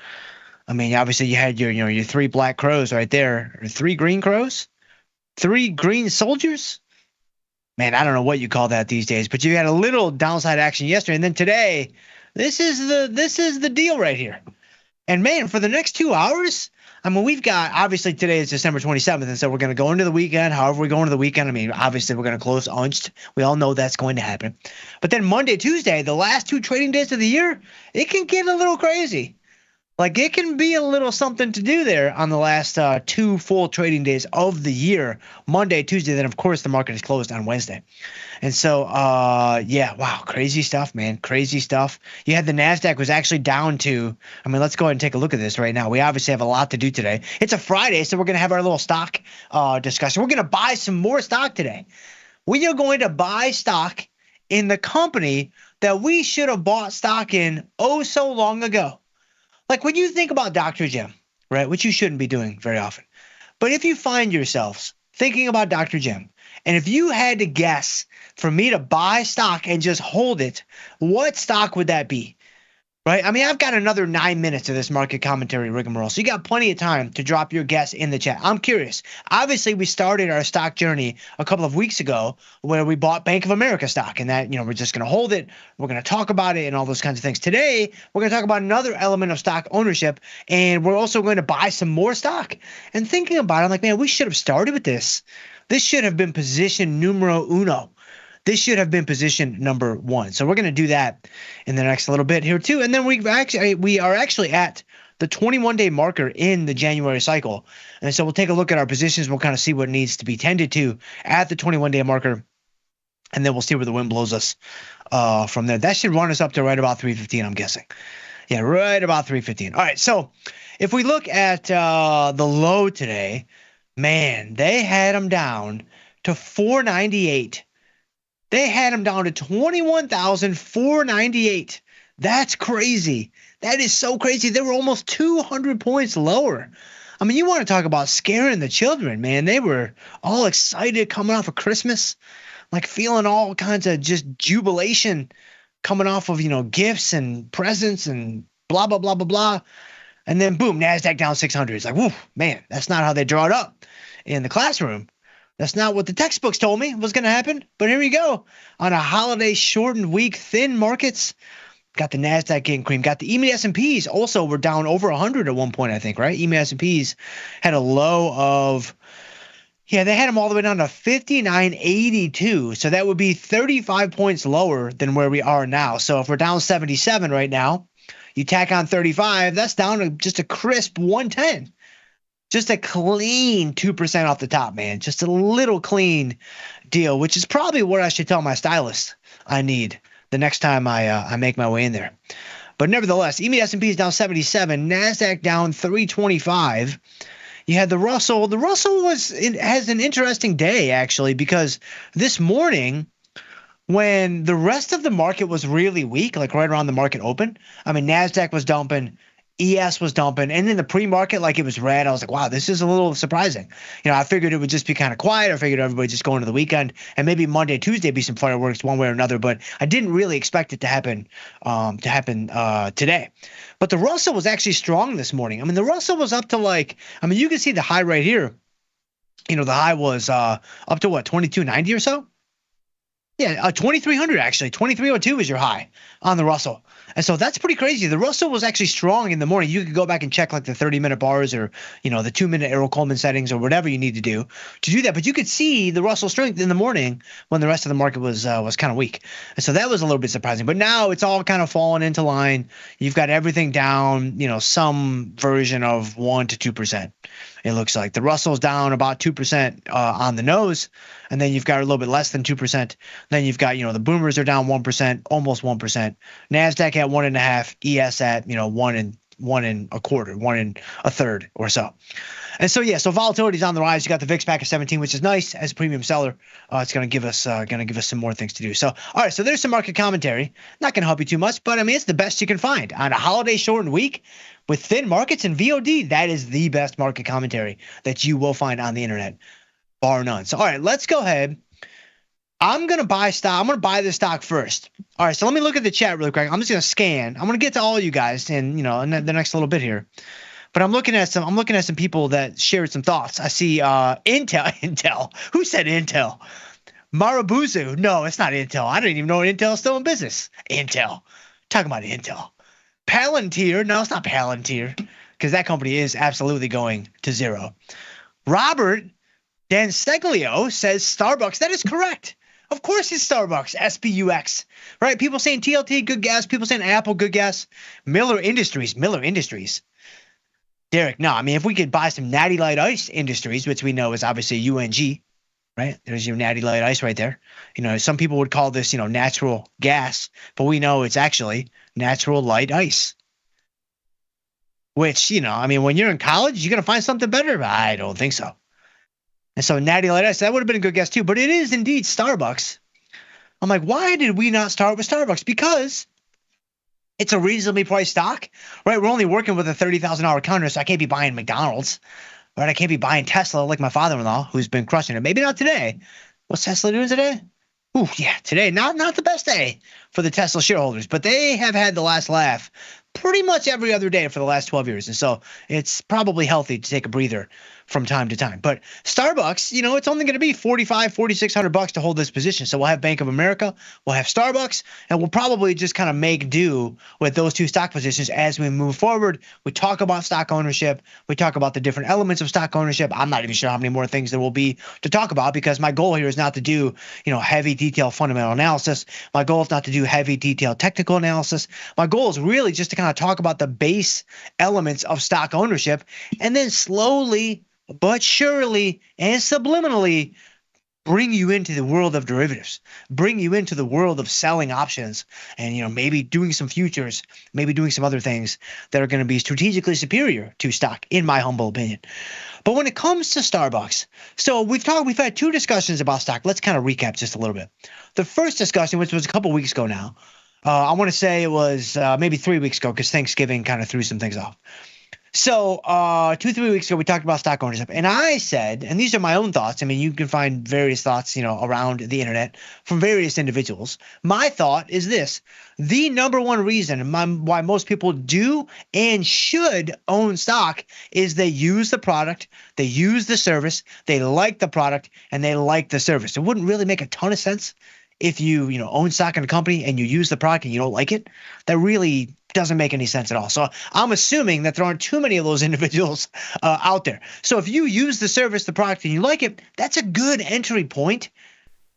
I mean, obviously you had your 3 black crows right there, or 3 green crows, 3 green soldiers. Man, I don't know what you call that these days, but you had a little downside action yesterday, and then today, this is the deal right here. And man, for the next 2 hours, I mean, we've got, obviously today is December 27th, and so we're going to go into the weekend. However we go into the weekend, I mean, obviously we're going to close unched. We all know that's going to happen. But then Monday, Tuesday, the last 2 trading days of the year, it can get a little crazy. Like, it can be a little something to do there on the last 2 full trading days of the year, Monday, Tuesday. Then, of course, the market is closed on Wednesday. And so, yeah, wow, crazy stuff, man, crazy stuff. You had the NASDAQ was actually down to, I mean, let's go ahead and take a look at this right now. We obviously have a lot to do today. It's a Friday, so we're going to have our little stock discussion. We're going to buy some more stock today. We are going to buy stock in the company that we should have bought stock in so long ago. Like when you think about Dr. Jim, right, which you shouldn't be doing very often, but if you find yourselves thinking about Dr. Jim, and if you had to guess for me to buy stock and just hold it, what stock would that be? Right? I mean, I've got another 9 minutes of this market commentary rigmarole, so you got plenty of time to drop your guess in the chat. I'm curious. Obviously, we started our stock journey a couple of weeks ago where we bought Bank of America stock, and that, we're just going to hold it. We're going to talk about it and all those kinds of things. Today, we're going to talk about another element of stock ownership, and we're also going to buy some more stock. And thinking about it, I'm like, man, we should have started with this. This should have been position numero uno. This should have been position number 1. So we're going to do that in the next little bit here too. And then we are actually at the 21-day marker in the January cycle. And so we'll take a look at our positions. We'll kind of see what needs to be tended to at the 21-day marker. And then we'll see where the wind blows us from there. That should run us up to right about 315, I'm guessing. Yeah, right about 315. All right, so if we look at the low today, man, they had them down to 498. They had them down to 21,498. That's crazy. That is so crazy. They were almost 200 points lower. I mean, you want to talk about scaring the children, man. They were all excited coming off of Christmas, like feeling all kinds of just jubilation coming off of, gifts and presents and blah, blah, blah, blah, blah. And then, boom, NASDAQ down 600. It's like, whoo, man, that's not how they draw it up in the classroom. That's not what the textbooks told me was going to happen. But here we go. On a holiday shortened week, thin markets. Got the NASDAQ getting creamed. Got the EMA S&Ps also were down over 100 at one point, I think, right? EMA S&Ps had a low of, they had them all the way down to 59.82. So that would be 35 points lower than where we are now. So if we're down 77 right now, you tack on 35, that's down to just a crisp 110. Just a clean 2% off the top, man. Just a little clean deal, which is probably what I should tell my stylist I need the next time I make my way in there. But nevertheless, EMA S&P is down 77, NASDAQ down 325. You had the Russell. The Russell has an interesting day, actually, because this morning, when the rest of the market was really weak, like right around the market open, I mean, NASDAQ was dumping, ES was dumping, and then the pre-market, like, it was red. I was like, wow, this is a little surprising. I figured it would just be kind of quiet. I figured everybody just go into the weekend, and maybe Monday, Tuesday be some fireworks one way or another. But I didn't really expect it to happen today. But the Russell was actually strong this morning. I mean, the Russell was up to you can see the high right here. The high was up to what, 2290 or so. Yeah, 2,300 actually. 2,302 is your high on the Russell. And so that's pretty crazy. The Russell was actually strong in the morning. You could go back and check like the 30-minute bars or, the 2-minute Errol Coleman settings or whatever you need to do that. But you could see the Russell strength in the morning when the rest of the market was kind of weak. And so that was a little bit surprising. But now it's all kind of fallen into line. You've got everything down, some version of 1% to 2%. It looks like the Russell's down about 2% on the nose, and then you've got a little bit less than 2%. Then you've got, the boomers are down 1%, almost 1%. NASDAQ at 1.5%, ES at 1 and 1.25%, 1 and a third or so. And so so volatility is on the rise. You got the VIX back at 17, which is nice as a premium seller. It's going to give us some more things to do. So all right, so there's some market commentary. Not going to help you too much, but I mean it's the best you can find on a holiday shortened week with thin markets and VOD. That is the best market commentary that you will find on the internet, bar none. So all right, let's go ahead. I'm going to buy stock. I'm going to buy this stock first. All right, so let me look at the chat really quick. I'm just going to scan. I'm going to get to all you guys in the next little bit here. But I'm looking at some people that shared some thoughts. I see Intel. Who said Intel? Marabuzu. No, it's not Intel. I didn't even know Intel is still in business. Intel. Talking about Intel. Palantir. No, it's not Palantir, because that company is absolutely going to zero. Robert Danseglio says Starbucks. That is correct. Of course it's Starbucks. SPUX. Right? People saying TLT, good guess. People saying Apple, good guess. Miller Industries. Derek, no. I mean, if we could buy some Natty Light Ice Industries, which we know is obviously UNG, right? There's your Natty Light Ice right there. Some people would call this, natural gas, but we know it's actually natural light ice. Which, when you're in college, you're going to find something better? I don't think so. And so Natty Light Ice, that would have been a good guess too, but it is indeed Starbucks. I'm like, why did we not start with Starbucks? Because it's a reasonably priced stock, right? We're only working with a $30,000 counter, so I can't be buying McDonald's, right? I can't be buying Tesla like my father-in-law, who's been crushing it. Maybe not today. What's Tesla doing today? Ooh, yeah, today, not the best day for the Tesla shareholders, but they have had the last laugh pretty much every other day for the last 12 years. And so it's probably healthy to take a breather from time to time. But Starbucks, it's only going to be $4,600 to hold this position. So we'll have Bank of America, we'll have Starbucks, and we'll probably just kind of make do with those two stock positions as we move forward. We talk about stock ownership. We talk about the different elements of stock ownership. I'm not even sure how many more things there will be to talk about, because my goal here is not to do, heavy detailed fundamental analysis. My goal is not to do heavy detailed technical analysis. My goal is really just to kind of talk about the base elements of stock ownership, and then slowly but surely and subliminally bring you into the world of derivatives, bring you into the world of selling options, and maybe doing some futures, maybe doing some other things that are going to be strategically superior to stock, in my humble opinion. But when it comes to Starbucks, so we've had two discussions about stock. Let's kind of recap just a little bit. The first discussion, which was a couple weeks ago now, I want to say it was maybe 3 weeks ago, because Thanksgiving kind of threw some things off. So 2-3 weeks ago, we talked about stock ownership, and I said, and these are my own thoughts. I mean, you can find various thoughts, around the internet from various individuals. My thought is this: the number one reason why most people do and should own stock is they use the product, they use the service, they like the product, and they like the service. It wouldn't really make a ton of sense if you own stock in a company and you use the product and you don't like it. That really doesn't make any sense at all. So I'm assuming that there aren't too many of those individuals out there. So if you use the service, the product, and you like it, that's a good entry point.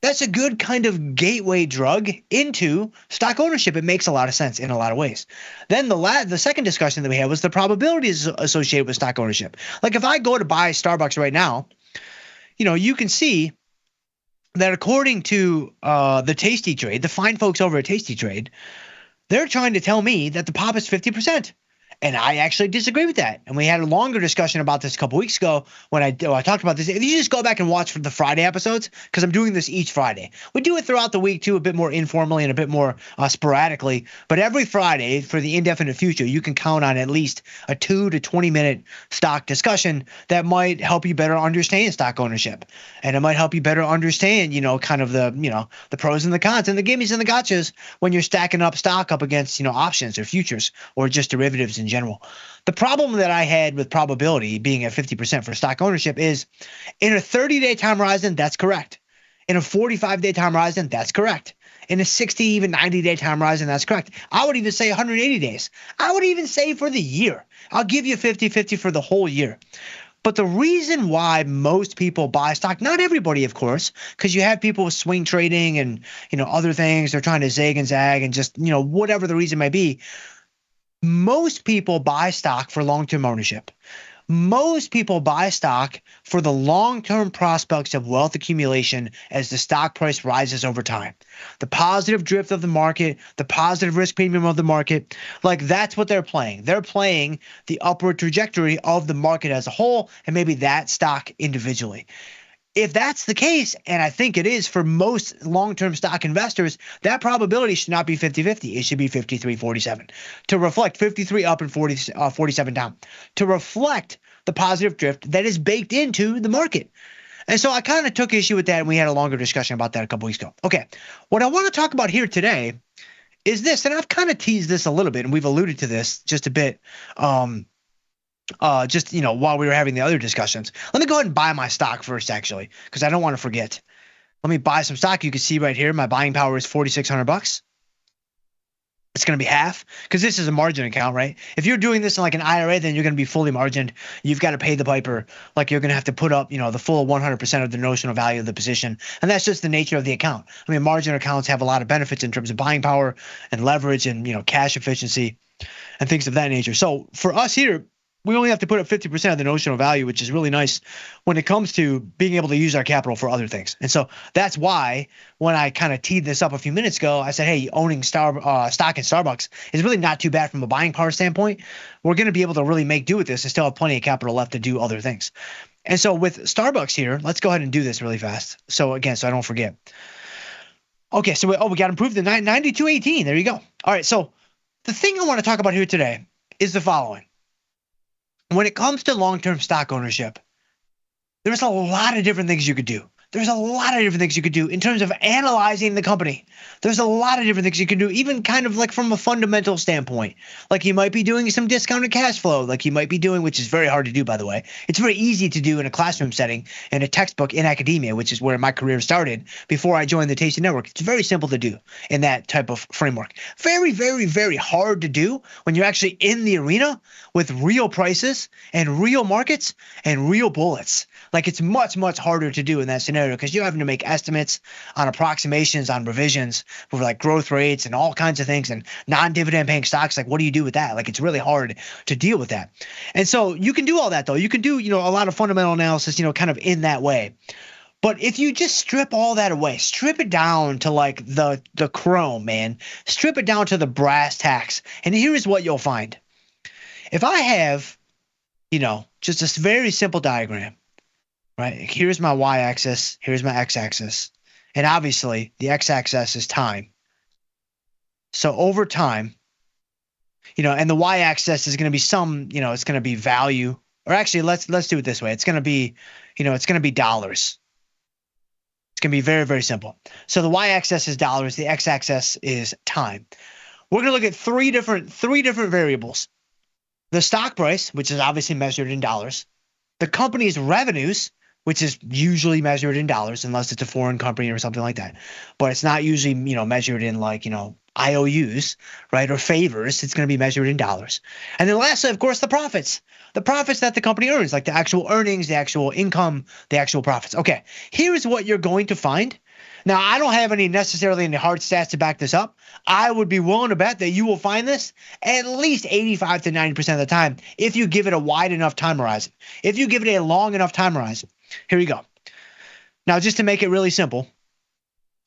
That's a good kind of gateway drug into stock ownership. It makes a lot of sense in a lot of ways. Then the second discussion that we had was the probabilities associated with stock ownership. Like if I go to buy Starbucks right now, you can see that according to the Tasty Trade, the fine folks over at Tasty Trade, they're trying to tell me that the pop is 50%. And I actually disagree with that. And we had a longer discussion about this a couple weeks ago when I talked about this. If you just go back and watch for the Friday episodes, because I'm doing this each Friday. We do it throughout the week too, a bit more informally and a bit more sporadically. But every Friday for the indefinite future, you can count on at least a 2 to 20 minute stock discussion that might help you better understand stock ownership. And it might help you better understand, kind of the pros and the cons and the gimmies and the gotchas when you're stacking up stock up against, options or futures or just derivatives in general. The problem that I had with probability being at 50% for stock ownership is in a 30-day time horizon, that's correct. In a 45-day time horizon, that's correct. In a 60, even 90-day time horizon, that's correct. I would even say 180 days. I would even say for the year. I'll give you 50-50 for the whole year. But the reason why most people buy stock, not everybody, of course, because you have people with swing trading and, other things. They're trying to zig and zag and just, whatever the reason may be. Most people buy stock for long-term ownership. Most people buy stock for the long-term prospects of wealth accumulation as the stock price rises over time. The positive drift of the market, the positive risk premium of the market, that's what they're playing. They're playing the upward trajectory of the market as a whole and maybe that stock individually. If that's the case, and I think it is for most long-term stock investors, that probability should not be 50-50. It should be 53-47 to reflect 53 up and 47 down, to reflect the positive drift that is baked into the market. And so I kind of took issue with that, and we had a longer discussion about that a couple weeks ago. Okay, what I want to talk about here today is this, and I've kind of teased this a little bit, and we've alluded to this just a bit while we were having the other discussions. Let me go ahead and buy my stock first, actually, because I don't want to forget. Let me buy some stock. You can see right here, my buying power is $4,600. It's going to be half because this is a margin account, right? If you're doing this in like an IRA, then you're going to be fully margined. You've got to pay the piper. You're going to have to put up, the full 100% of the notional value of the position. And that's just the nature of the account. I mean, margin accounts have a lot of benefits in terms of buying power and leverage and, cash efficiency and things of that nature. So for us here, we only have to put up 50% of the notional value, which is really nice when it comes to being able to use our capital for other things. And so that's why when I kind of teed this up a few minutes ago, I said, hey, owning stock in Starbucks is really not too bad from a buying power standpoint. We're going to be able to really make do with this and still have plenty of capital left to do other things. And so with Starbucks here, let's go ahead and do this really fast. So again, so I don't forget. Okay, so we got improved to 92.18. There you go. All right, so the thing I want to talk about here today is the following. When it comes to long-term stock ownership, there's a lot of different things you could do. There's a lot of different things you could do in terms of analyzing the company. There's a lot of different things you can do, even kind of like from a fundamental standpoint. Like you might be doing some discounted cash flow, like you might be doing, which is very hard to do, by the way. It's very easy to do in a classroom setting, in a textbook, in academia, which is where my career started before I joined the Tasty Network. It's very simple to do in that type of framework. Very, very, very hard to do when you're actually in the arena with real prices and real markets and real bullets. Like it's much, much harder to do in that scenario because you're having to make estimates on approximations, on revisions for like growth rates and all kinds of things and non-dividend paying stocks. Like, what do you do with that? Like, it's really hard to deal with that. And so you can do all that though. You can do, a lot of fundamental analysis, kind of in that way. But if you just strip all that away, strip it down to like the chrome, man, strip it down to the brass tacks. And here's what you'll find. If I have, just this very simple diagram, right? Here's my y-axis, here's my x-axis. And obviously, the x-axis is time. So over time, and the y-axis is going to be some, it's going to be value. Or actually, let's do it this way. It's going to be, it's going to be dollars. It's going to be very, very simple. So the y-axis is dollars. The x-axis is time. We're going to look at three different variables. The stock price, which is obviously measured in dollars. The company's revenues, which is usually measured in dollars unless it's a foreign company or something like that. But it's not usually, measured in like, IOUs, right, or favors. It's going to be measured in dollars. And then lastly, of course, the profits that the company earns, like the actual earnings, the actual income, the actual profits. Okay, here's what you're going to find. Now, I don't have necessarily any hard stats to back this up. I would be willing to bet that you will find this at least 85 to 90% of the time if you give it a wide enough time horizon. If you give it a long enough time horizon. Here you go. Now, just to make it really simple,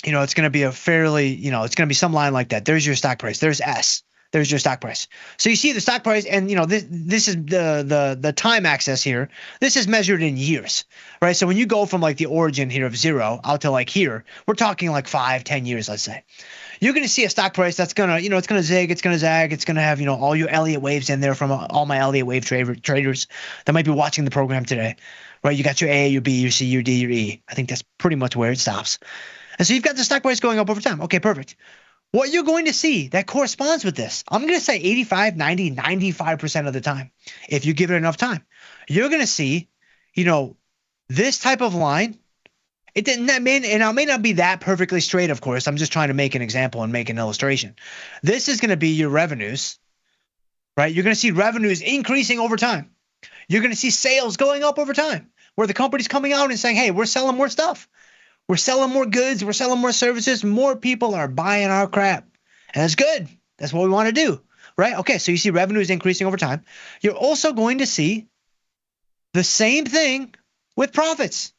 it's going to be a fairly, it's going to be some line like that. There's your stock price. There's S. There's your stock price. So you see the stock price, and this is the time axis here. This is measured in years, right? So when you go from like the origin here of 0 out to like here, we're talking like 5-10 years, let's say. You're going to see a stock price that's going to, it's going to zig, it's going to zag, it's going to have, all your Elliott waves in there from all my Elliott wave traders that might be watching the program today, right? You got your A, your B, your C, your D, your E. I think that's pretty much where it stops. And so you've got the stock price going up over time. Okay, perfect. What you're going to see that corresponds with this, I'm going to say 85, 90, 95% of the time, if you give it enough time, you're going to see, this type of line. It may not be that perfectly straight, of course. I'm just trying to make an example and make an illustration. This is going to be your revenues, right? You're going to see revenues increasing over time. You're going to see sales going up over time, where the company's coming out and saying, hey, we're selling more stuff. We're selling more goods. We're selling more services. More people are buying our crap. And that's good. That's what we want to do, right? Okay, so you see revenues increasing over time. You're also going to see the same thing with profits.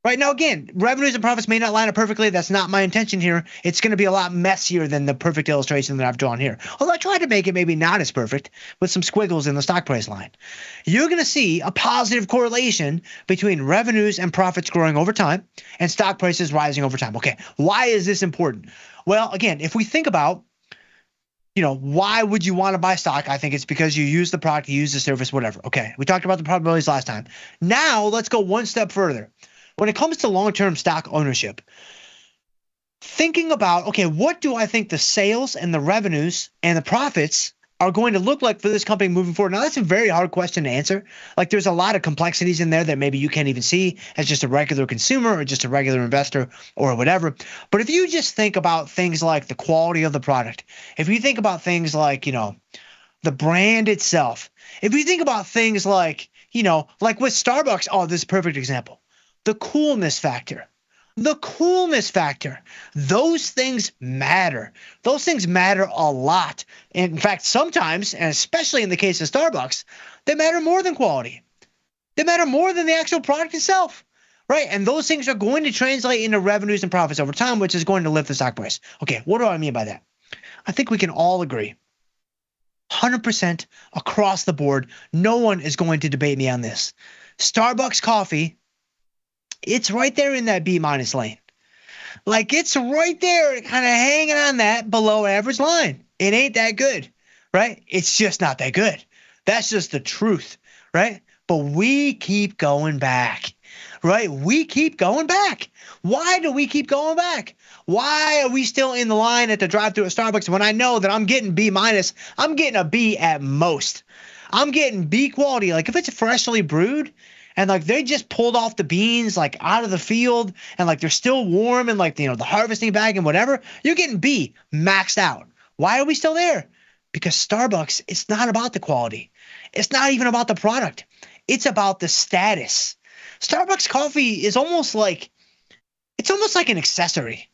Right now, again, revenues and profits may not line up perfectly. That's not my intention here. It's going to be a lot messier than the perfect illustration that I've drawn here. Although I tried to make it maybe not as perfect with some squiggles in the stock price line. You're going to see a positive correlation between revenues and profits growing over time and stock prices rising over time. Okay, why is this important? Well, again, if we think about, why would you want to buy stock? I think it's because you use the product, you use the service, whatever. Okay, we talked about the probabilities last time. Now let's go one step further. When it comes to long-term stock ownership, thinking about, okay, what do I think the sales and the revenues and the profits are going to look like for this company moving forward? Now, that's a very hard question to answer. Like, there's a lot of complexities in there that maybe you can't even see as just a regular consumer or just a regular investor or whatever. But if you just think about things like the quality of the product, if you think about things like, the brand itself, if you think about things like, like with Starbucks, oh, this is a perfect example. The coolness factor. Those things matter. Those things matter a lot. In fact, sometimes, and especially in the case of Starbucks, they matter more than quality. They matter more than the actual product itself, right? And those things are going to translate into revenues and profits over time, which is going to lift the stock price. Okay, what do I mean by that? I think we can all agree 100% across the board. No one is going to debate me on this. Starbucks coffee, it's right there in that B- lane. Like, it's right there kind of hanging on that below average line. It ain't that good, right? It's just not that good. That's just the truth, right? But we keep going back, right? We keep going back. Why do we keep going back? Why are we still in the line at the drive-thru at Starbucks when I know that I'm getting B-? I'm getting a B at most. I'm getting B quality. Like, if it's freshly brewed, and like they just pulled off the beans like out of the field and like they're still warm and like the harvesting bag and whatever, you're getting B maxed out. Why are we still there? Because Starbucks, it's not about the quality. It's not even about the product. It's about the status. Starbucks coffee is almost like an accessory,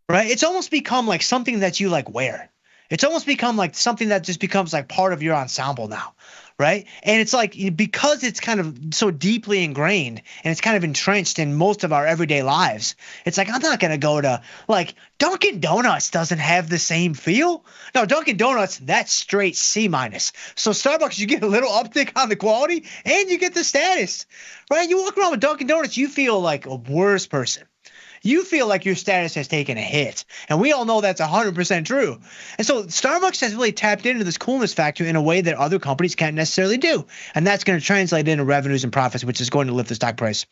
right? It's almost become like something that you like wear. It's almost become like something that just becomes like part of your ensemble now, right? And it's like, because it's kind of so deeply ingrained and it's kind of entrenched in most of our everyday lives, it's like, I'm not going to go to, like, Dunkin' Donuts doesn't have the same feel. No, Dunkin' Donuts, that's straight C-. So Starbucks, you get a little uptick on the quality and you get the status, right? You walk around with Dunkin' Donuts, you feel like a worse person. You feel like your status has taken a hit. And we all know that's 100% true. And so Starbucks has really tapped into this coolness factor in a way that other companies can't necessarily do. And that's going to translate into revenues and profits, which is going to lift the stock price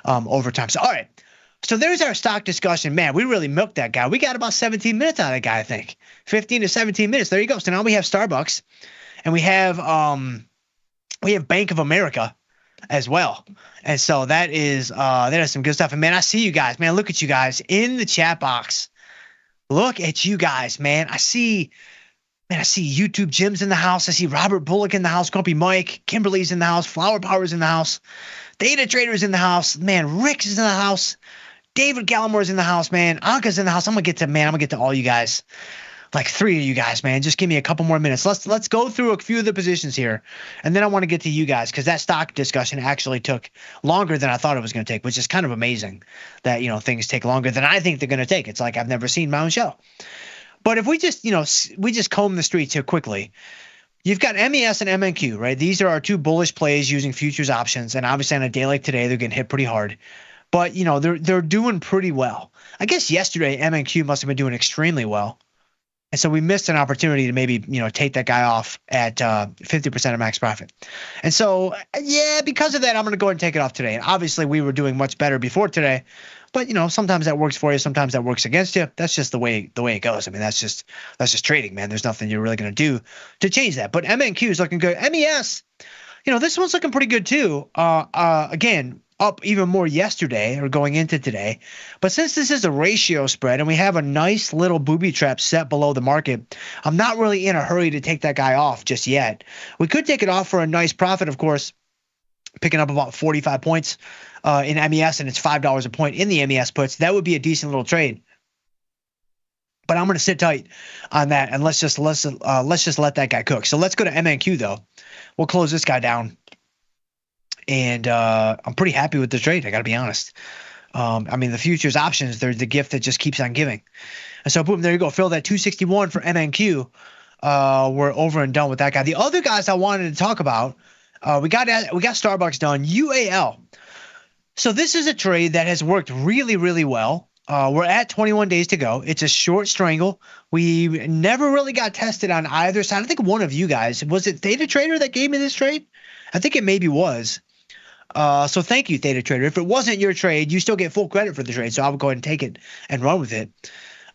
over time. So, all right. So there's our stock discussion. Man, we really milked that guy. We got about 17 minutes out of that guy, I think. 15 to 17 minutes. There you go. So now we have Starbucks and we have Bank of America as well. And so that is some good stuff. And man, I see you guys, man. Look at you guys in the chat box. Look at you guys, man. I see YouTube Jim's in the house. I see Robert Bullock in the house. Grumpy Mike. Kimberly's in the house. Flower Power's in the house. Data Trader's in the house. Man, Rick's is in the house. David Gallimore's in the house, man. Anka's in the house. I'm gonna get to all you guys. Like 3 of you guys, man. Just give me a couple more minutes. Let's go through a few of the positions here, and then I want to get to you guys because that stock discussion actually took longer than I thought it was going to take, which is kind of amazing that things take longer than I think they're going to take. It's like I've never seen my own show. But if we just, we just comb the streets here quickly, you've got MES and MNQ, right? These are our two bullish plays using futures options. And obviously on a day like today, they're getting hit pretty hard. But, they're doing pretty well. I guess yesterday, MNQ must have been doing extremely well. And so we missed an opportunity to maybe, take that guy off at 50% of max profit. And so, because of that, I'm going to go ahead and take it off today. And obviously, we were doing much better before today. But, sometimes that works for you. Sometimes that works against you. That's just the way it goes. I mean, that's just trading, man. There's nothing you're really going to do to change that. But MNQ is looking good. MES, this one's looking pretty good too. Again, up even more yesterday or going into today. But since this is a ratio spread and we have a nice little booby trap set below the market, I'm not really in a hurry to take that guy off just yet. We could take it off for a nice profit, of course, picking up about 45 points in MES, and it's $5 a point in the MES puts. That would be a decent little trade. But I'm going to sit tight on that, and let's just let that guy cook. So let's go to MNQ though. We'll close this guy down. And I'm pretty happy with the trade, I got to be honest. The futures options, they're the gift that just keeps on giving. And so, boom, there you go. Fill that 261 for MNQ. We're over and done with that guy. The other guys I wanted to talk about, we got Starbucks done. UAL. So this is a trade that has worked really, really well. We're at 21 days to go. It's a short strangle. We never really got tested on either side. I think one of you guys, was it Theta Trader that gave me this trade? I think it maybe was. So thank you, Theta Trader. If it wasn't your trade, you still get full credit for the trade. So I would go ahead and take it and run with it.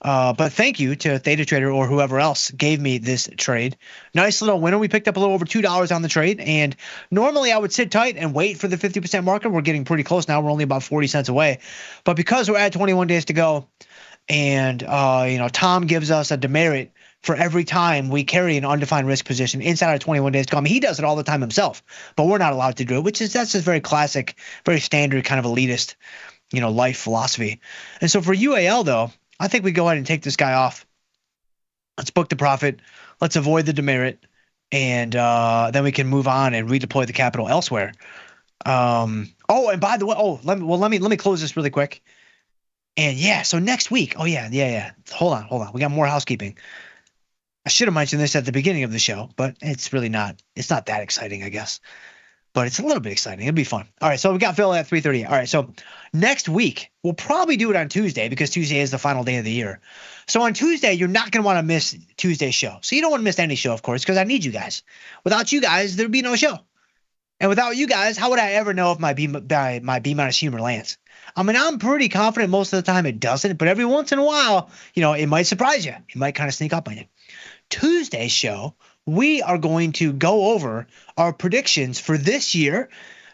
But thank you to Theta Trader or whoever else gave me this trade. Nice little winner. We picked up a little over $2 on the trade. And normally I would sit tight and wait for the 50% market. We're getting pretty close now. We're only about 40 cents away. But because we're at 21 days to go and, Tom gives us a demerit for every time we carry an undefined risk position inside of 21 days to go. I mean, he does it all the time himself, but we're not allowed to do it, that's just very classic, very standard kind of elitist, life philosophy. And so for UAL though, I think we go ahead and take this guy off. Let's book the profit. Let's avoid the demerit. And then we can move on and redeploy the capital elsewhere. And by the way, let me close this really quick. And so next week, hold on. We got more housekeeping. I should have mentioned this at the beginning of the show, but it's not that exciting, I guess. But it's a little bit exciting. It'll be fun. All right, so we got Phil at 3:30. All right, so next week, we'll probably do it on Tuesday because Tuesday is the final day of the year. So on Tuesday, you're not going to want to miss Tuesday's show. So you don't want to miss any show, of course, because I need you guys. Without you guys, there'd be no show. And without you guys, how would I ever know if my B-minus humor lands? I mean, I'm pretty confident most of the time it doesn't, but every once in a while, it might surprise you. It might kind of sneak up on you. Tuesday's show, we are going to go over our predictions for this year,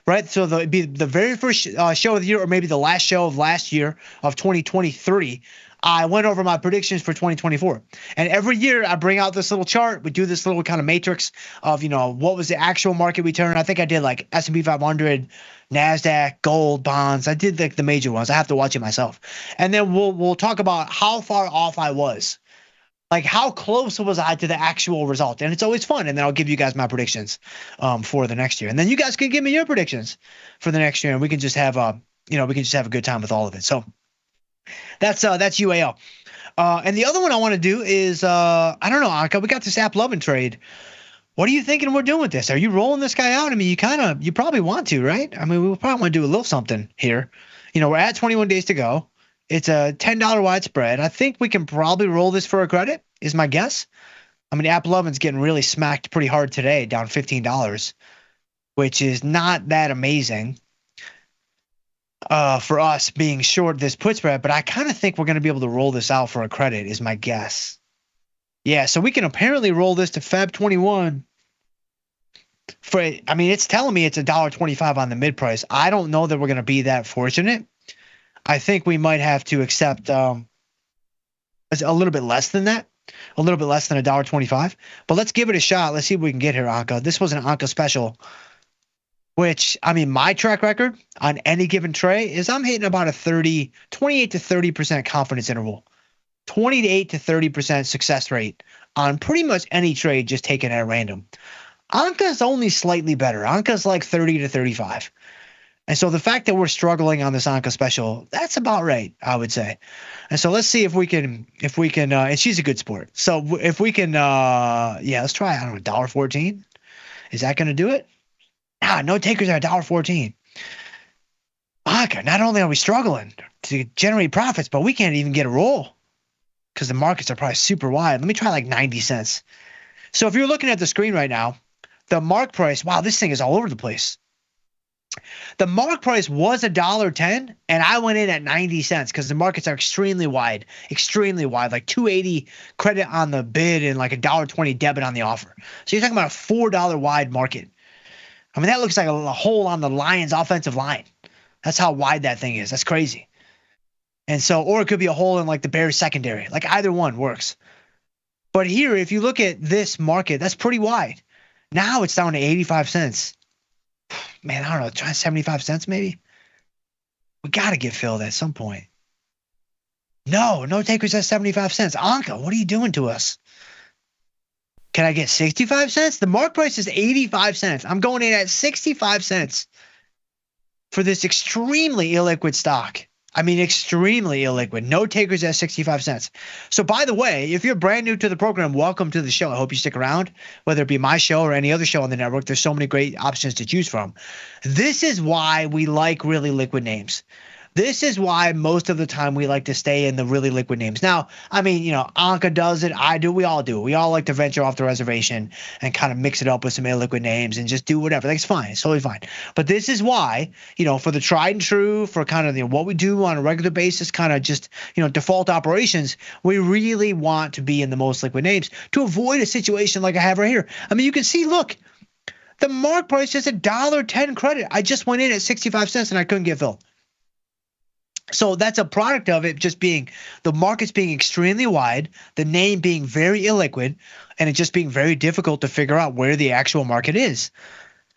right? So it'll be the very first show of the year, or maybe the last show of last year of 2023. I went over my predictions for 2024. And every year I bring out this little chart. We do this little kind of matrix of, what was the actual market return. I think I did like S&P 500, NASDAQ, gold, bonds. I did the major ones. I have to watch it myself. And then we'll talk about how far off I was. Like, how close was I to the actual result? And it's always fun. And then I'll give you guys my predictions for the next year. And then you guys can give me your predictions for the next year. And we can just have a good time with all of it. So that's UAL. And the other one I want to do is, I don't know, Anka, we got this App Lovin' trade. What are you thinking we're doing with this? Are you rolling this guy out? I mean, you probably want to, right? I mean, we probably want to do a little something here. We're at 21 days to go. It's a $10 wide spread. I think we can probably roll this for a credit, is my guess. I mean, App Lovin's getting really smacked pretty hard today, down $15, which is not that amazing for us being short this put spread, but I kind of think we're going to be able to roll this out for a credit, is my guess. Yeah, so we can apparently roll this to Feb 21. It's telling me it's $1.25 on the mid price. I don't know that we're going to be that fortunate. I think we might have to accept a little bit less than that, a little bit less than $1.25. But let's give it a shot. Let's see what we can get here, Anka. This was an Anka special, which, my track record on any given trade is I'm hitting about a 28 to 30% confidence interval, 28 to 30% success rate on pretty much any trade just taken at random. Anka's only slightly better. Anka's like 30 to 35. And so the fact that we're struggling on this Anka special, that's about right, I would say. And so let's see if we can, and she's a good sport. So if we can, let's try, I don't know, $1.14. Is that going to do it? No takers at $1.14. Anka, not only are we struggling to generate profits, but we can't even get a roll because the markets are probably super wide. Let me try like 90 cents. So if you're looking at the screen right now, the mark price, wow, this thing is all over the place. The mark price was $1.10, and I went in at 90 cents because the markets are extremely wide, like 280 credit on the bid and like $1.20 debit on the offer. So you're talking about a $4 wide market. I mean, that looks like a hole on the Lions' offensive line. That's how wide that thing is. That's crazy. And so, or it could be a hole in like the Bears secondary. Like either one works. But here, if you look at this market, that's pretty wide. Now it's down to 85 cents. Man, I don't know, try 75 cents maybe? We got to get filled at some point. No takers at 75 cents. Anka, what are you doing to us? Can I get 65 cents? The mark price is 85 cents. I'm going in at 65 cents for this extremely illiquid stock. I mean, extremely illiquid. No takers at 65 cents. So by the way, if you're brand new to the program, welcome to the show. I hope you stick around, whether it be my show or any other show on the network. There's so many great options to choose from. This is why we like really liquid names. This is why most of the time we like to stay in the really liquid names. Now, I mean, Anka does it. I do. We all do. We all like to venture off the reservation and kind of mix it up with some illiquid names and just do whatever. That's fine. It's totally fine. But this is why, for the tried and true, for kind of what we do on a regular basis, kind of just, default operations, we really want to be in the most liquid names to avoid a situation like I have right here. I mean, you can see, look, the mark price is $1.10 credit. I just went in at 65 cents and I couldn't get filled. So that's a product of it just being the markets being extremely wide, the name being very illiquid, and it just being very difficult to figure out where the actual market is.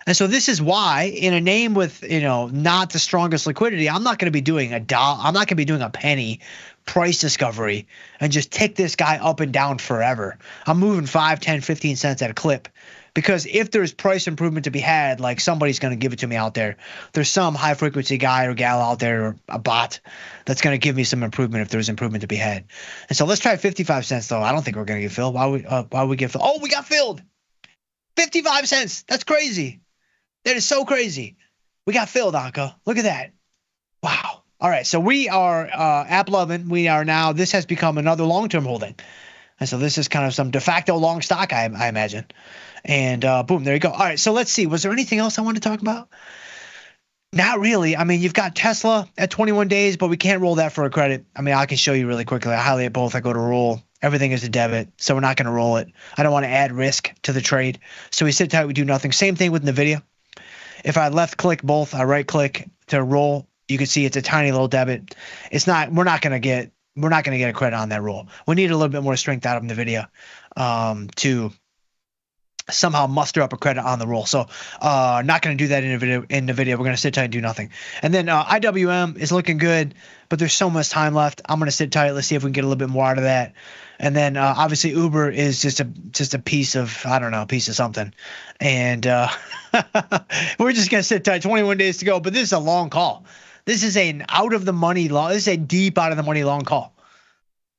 And so this is why in a name with, not the strongest liquidity, I'm not going to be doing I'm not going to be doing a penny price discovery and just tick this guy up and down forever. I'm moving 5, 10, 15 cents at a clip. Because if there's price improvement to be had, like somebody's going to give it to me out there. There's some high frequency guy or gal out there, or a bot, that's going to give me some improvement if there's improvement to be had. And so let's try 55 cents though. I don't think we're going to get filled. Why would we get filled? Oh, we got filled. 55 cents. That's crazy. That is so crazy. We got filled, Anka. Look at that. Wow. All right. So we are app loving. We are now. This has become another long-term holding. And so this is kind of some de facto long stock, I imagine. And boom, there you go. All right, so let's see. Was there anything else I wanted to talk about? Not really. I mean, you've got Tesla at 21 days, but we can't roll that for a credit. I mean, I can show you really quickly. I highlight both. I go to roll. Everything is a debit, so we're not going to roll it. I don't want to add risk to the trade. So we sit tight, we do nothing. Same thing with NVIDIA. If I left click both, I right click to roll, you can see it's a tiny little debit. It's not, we're not going to get a credit on that roll. We need a little bit more strength out of NVIDIA to somehow muster up a credit on the roll. So not going to do that in NVIDIA. We're going to sit tight and do nothing. And then IWM is looking good, but there's so much time left. I'm going to sit tight. Let's see if we can get a little bit more out of that. And then obviously Uber is just a piece of, I don't know, a piece of something. And we're just going to sit tight. 21 days to go. But this is a long call. This is an out of the money long. This is a deep out of the money long call.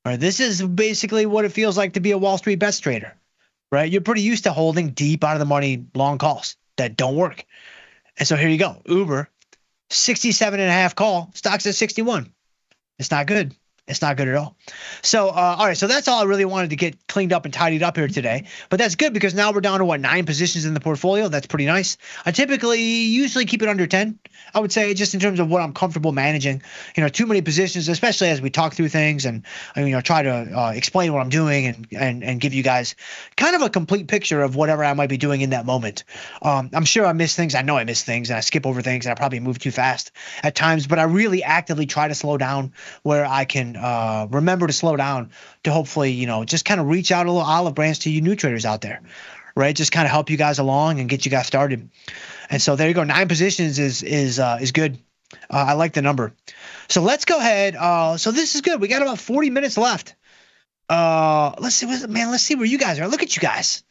All right, this is basically what it feels like to be a Wall Street bets trader. Right? You're pretty used to holding deep out of the money long calls that don't work. And so here you go. Uber, 67.5 call, stock's at 61. It's not good. It's not good at all. So, all right. So that's all I really wanted to get cleaned up and tidied up here today. But that's good because now we're down to 9 positions in the portfolio. That's pretty nice. I usually keep it under 10. I would say just in terms of what I'm comfortable managing. Too many positions, especially as we talk through things and try to explain what I'm doing and give you guys kind of a complete picture of whatever I might be doing in that moment. I'm sure I miss things. I know I miss things and I skip over things and I probably move too fast at times. But I really actively try to slow down where I can remember to slow down to hopefully, just kind of reach out a little olive branch to you new traders out there, right? Just kind of help you guys along and get you guys started. And so there you go. 9 positions is good. I like the number. So let's go ahead. So this is good. We got about 40 minutes left. Let's see, let's see where you guys are. Look at you guys,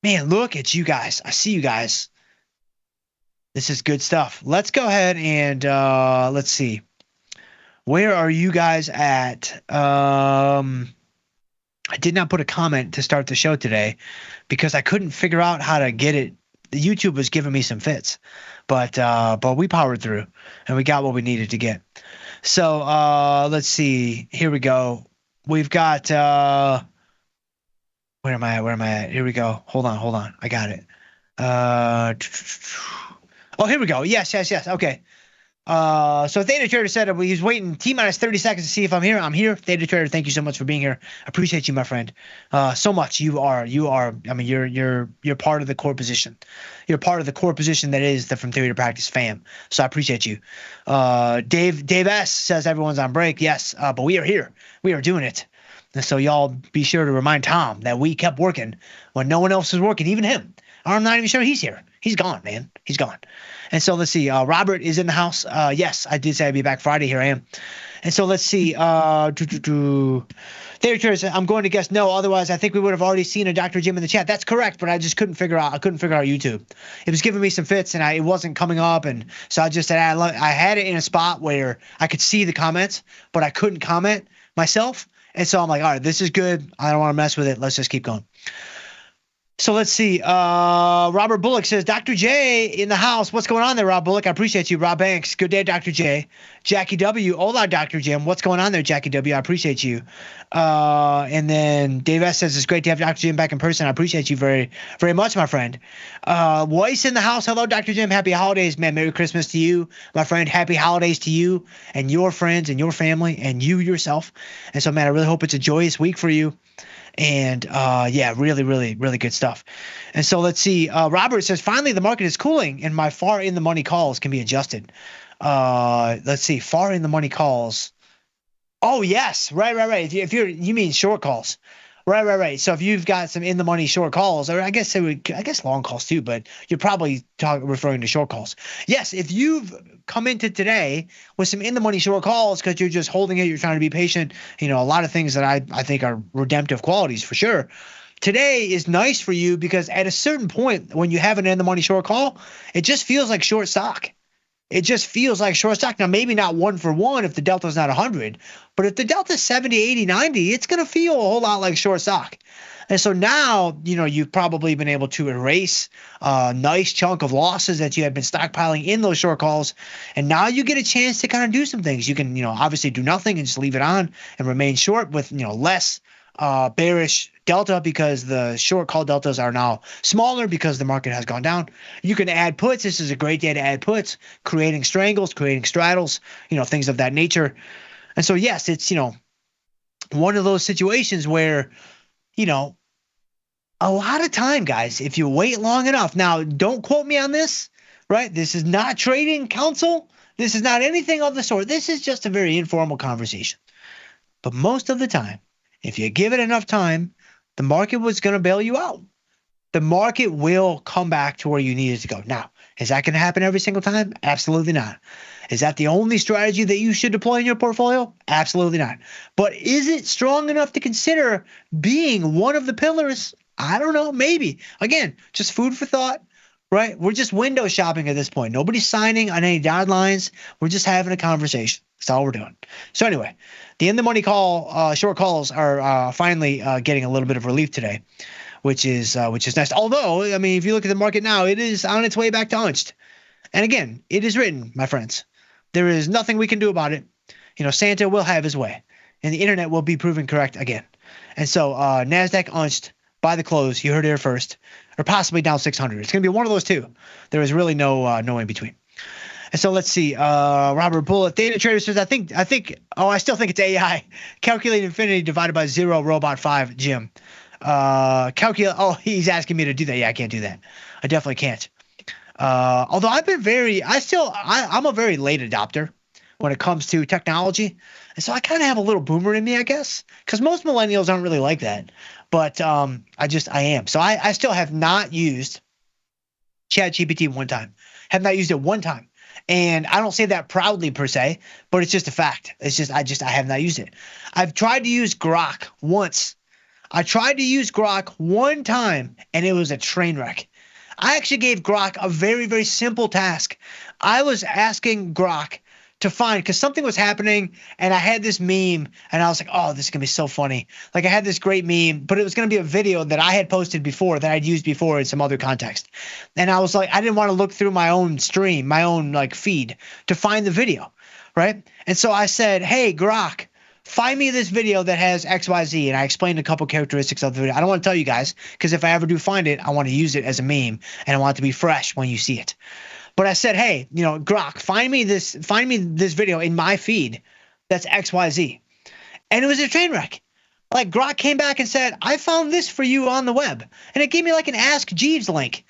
man. Look at you guys. I see you guys. This is good stuff. Let's go ahead and let's see. Where are you guys at? I did not put a comment to start the show today because I couldn't figure out how to get it. The YouTube was giving me some fits, but we powered through and we got what we needed to get. So let's see. Here we go. We've got where am I at? Here we go. Hold on. I got it. Oh, here we go. Yes. Okay. So Theta Trader said he was waiting T-minus 30 seconds to see if I'm here. I'm here. Theta Trader, thank you so much for being here. Appreciate you, my friend. So much. You are, I mean, you're part of the core position. You're part of the core position that is the From Theory to Practice fam. So I appreciate you. Dave S says everyone's on break. Yes, but we are here. We are doing it. And so y'all be sure to remind Tom that we kept working when no one else was working, even him. I'm not even sure he's here. He's gone, man. He's gone. And so let's see. Robert is in the house. Yes, I did say I'd be back Friday. Here I am. And so let's see. I'm going to guess no. Otherwise, I think we would have already seen a Dr. Jim in the chat. That's correct, but I just couldn't figure out. I couldn't figure out YouTube. It was giving me some fits, and it wasn't coming up. And so I just said I had it in a spot where I could see the comments, but I couldn't comment myself. And so I'm like, all right, this is good. I don't want to mess with it. Let's just keep going. So let's see. Robert Bullock says, Dr. J in the house. What's going on there, Rob Bullock? I appreciate you. Rob Banks. Good day, Dr. J. Jackie W. Hola, Dr. Jim. What's going on there, Jackie W? I appreciate you. And then Dave S says, it's great to have Dr. Jim back in person. I appreciate you very, very much, my friend. Weiss in the house. Hello, Dr. Jim. Happy holidays, man. Merry Christmas to you, my friend. Happy holidays to you and your friends and your family and you yourself. And so, man, I really hope it's a joyous week for you. And yeah, really, really, really good stuff. And so let's see. Robert says, finally, the market is cooling and my far in the money calls can be adjusted. Let's see. Far in the money calls. Oh, yes. Right. If you mean short calls. Right. So if you've got some in the money short calls, or I guess long calls too, but you're probably referring to short calls. Yes, if you've come into today with some in the money short calls because you're just holding it, you're trying to be patient, a lot of things that I think are redemptive qualities for sure. Today is nice for you because at a certain point when you have an in the money short call, it just feels like short stock. It just feels like short stock. Now, maybe not 1 for 1 if the delta is not 100, but if the delta is 70, 80, 90, it's going to feel a whole lot like short stock. And so now, you've probably been able to erase a nice chunk of losses that you have been stockpiling in those short calls. And now you get a chance to kind of do some things. You can, obviously do nothing and just leave it on and remain short with, less bearish delta because the short call deltas are now smaller because the market has gone down. You can add puts. This is a great day to add puts, creating strangles, creating straddles, things of that nature. And so, yes, it's, one of those situations where, a lot of time, guys, if you wait long enough. Now, don't quote me on this, right? This is not trading counsel. This is not anything of the sort. This is just a very informal conversation. But most of the time, if you give it enough time, the market was going to bail you out. The market will come back to where you need it to go. Now, is that going to happen every single time? Absolutely not. Is that the only strategy that you should deploy in your portfolio? Absolutely not. But is it strong enough to consider being one of the pillars? I don't know. Maybe. Again, just food for thought, right? We're just window shopping at this point. Nobody's signing on any dotted lines. We're just having a conversation. That's all we're doing. So anyway, the in the money call short calls are finally getting a little bit of relief today, which is nice. Although, I mean, if you look at the market now, it is on its way back to unched. And again, it is written, my friends. There is nothing we can do about it. Santa will have his way, and the internet will be proven correct again. And so NASDAQ unched by the close. You heard it here first, or possibly down 600. It's going to be one of those two. There is really no in between. And so let's see. Robert Bullitt, Data Trader says, I still think it's AI. Calculate infinity divided by 0, robot 5, Jim. He's asking me to do that. Yeah, I can't do that. I definitely can't. Although I'm a very late adopter when it comes to technology. And so I kind of have a little boomer in me, I guess, because most millennials aren't really like that. But I am. So I still have not used ChatGPT one time. Have not used it one time. And I don't say that proudly per se, but it's just a fact. It's just I have not used it. I've tried to use Grok once. I tried to use Grok one time, and it was a train wreck. I actually gave Grok a very, very simple task. I was asking Grok to find, because something was happening and I had this meme and I was like, oh, this is going to be so funny. Like I had this great meme, but it was going to be a video that I had posted before that I'd used before in some other context. And I was like, I didn't want to look through my own stream, my own like feed to find the video, right? And so I said, hey, Grok, find me this video that has XYZ. And I explained a couple characteristics of the video. I don't want to tell you guys because if I ever do find it, I want to use it as a meme and I want it to be fresh when you see it. But I said, hey, Grok, find me this video in my feed that's XYZ. And it was a train wreck. Like Grok came back and said, I found this for you on the web. And it gave me like an Ask Jeeves link.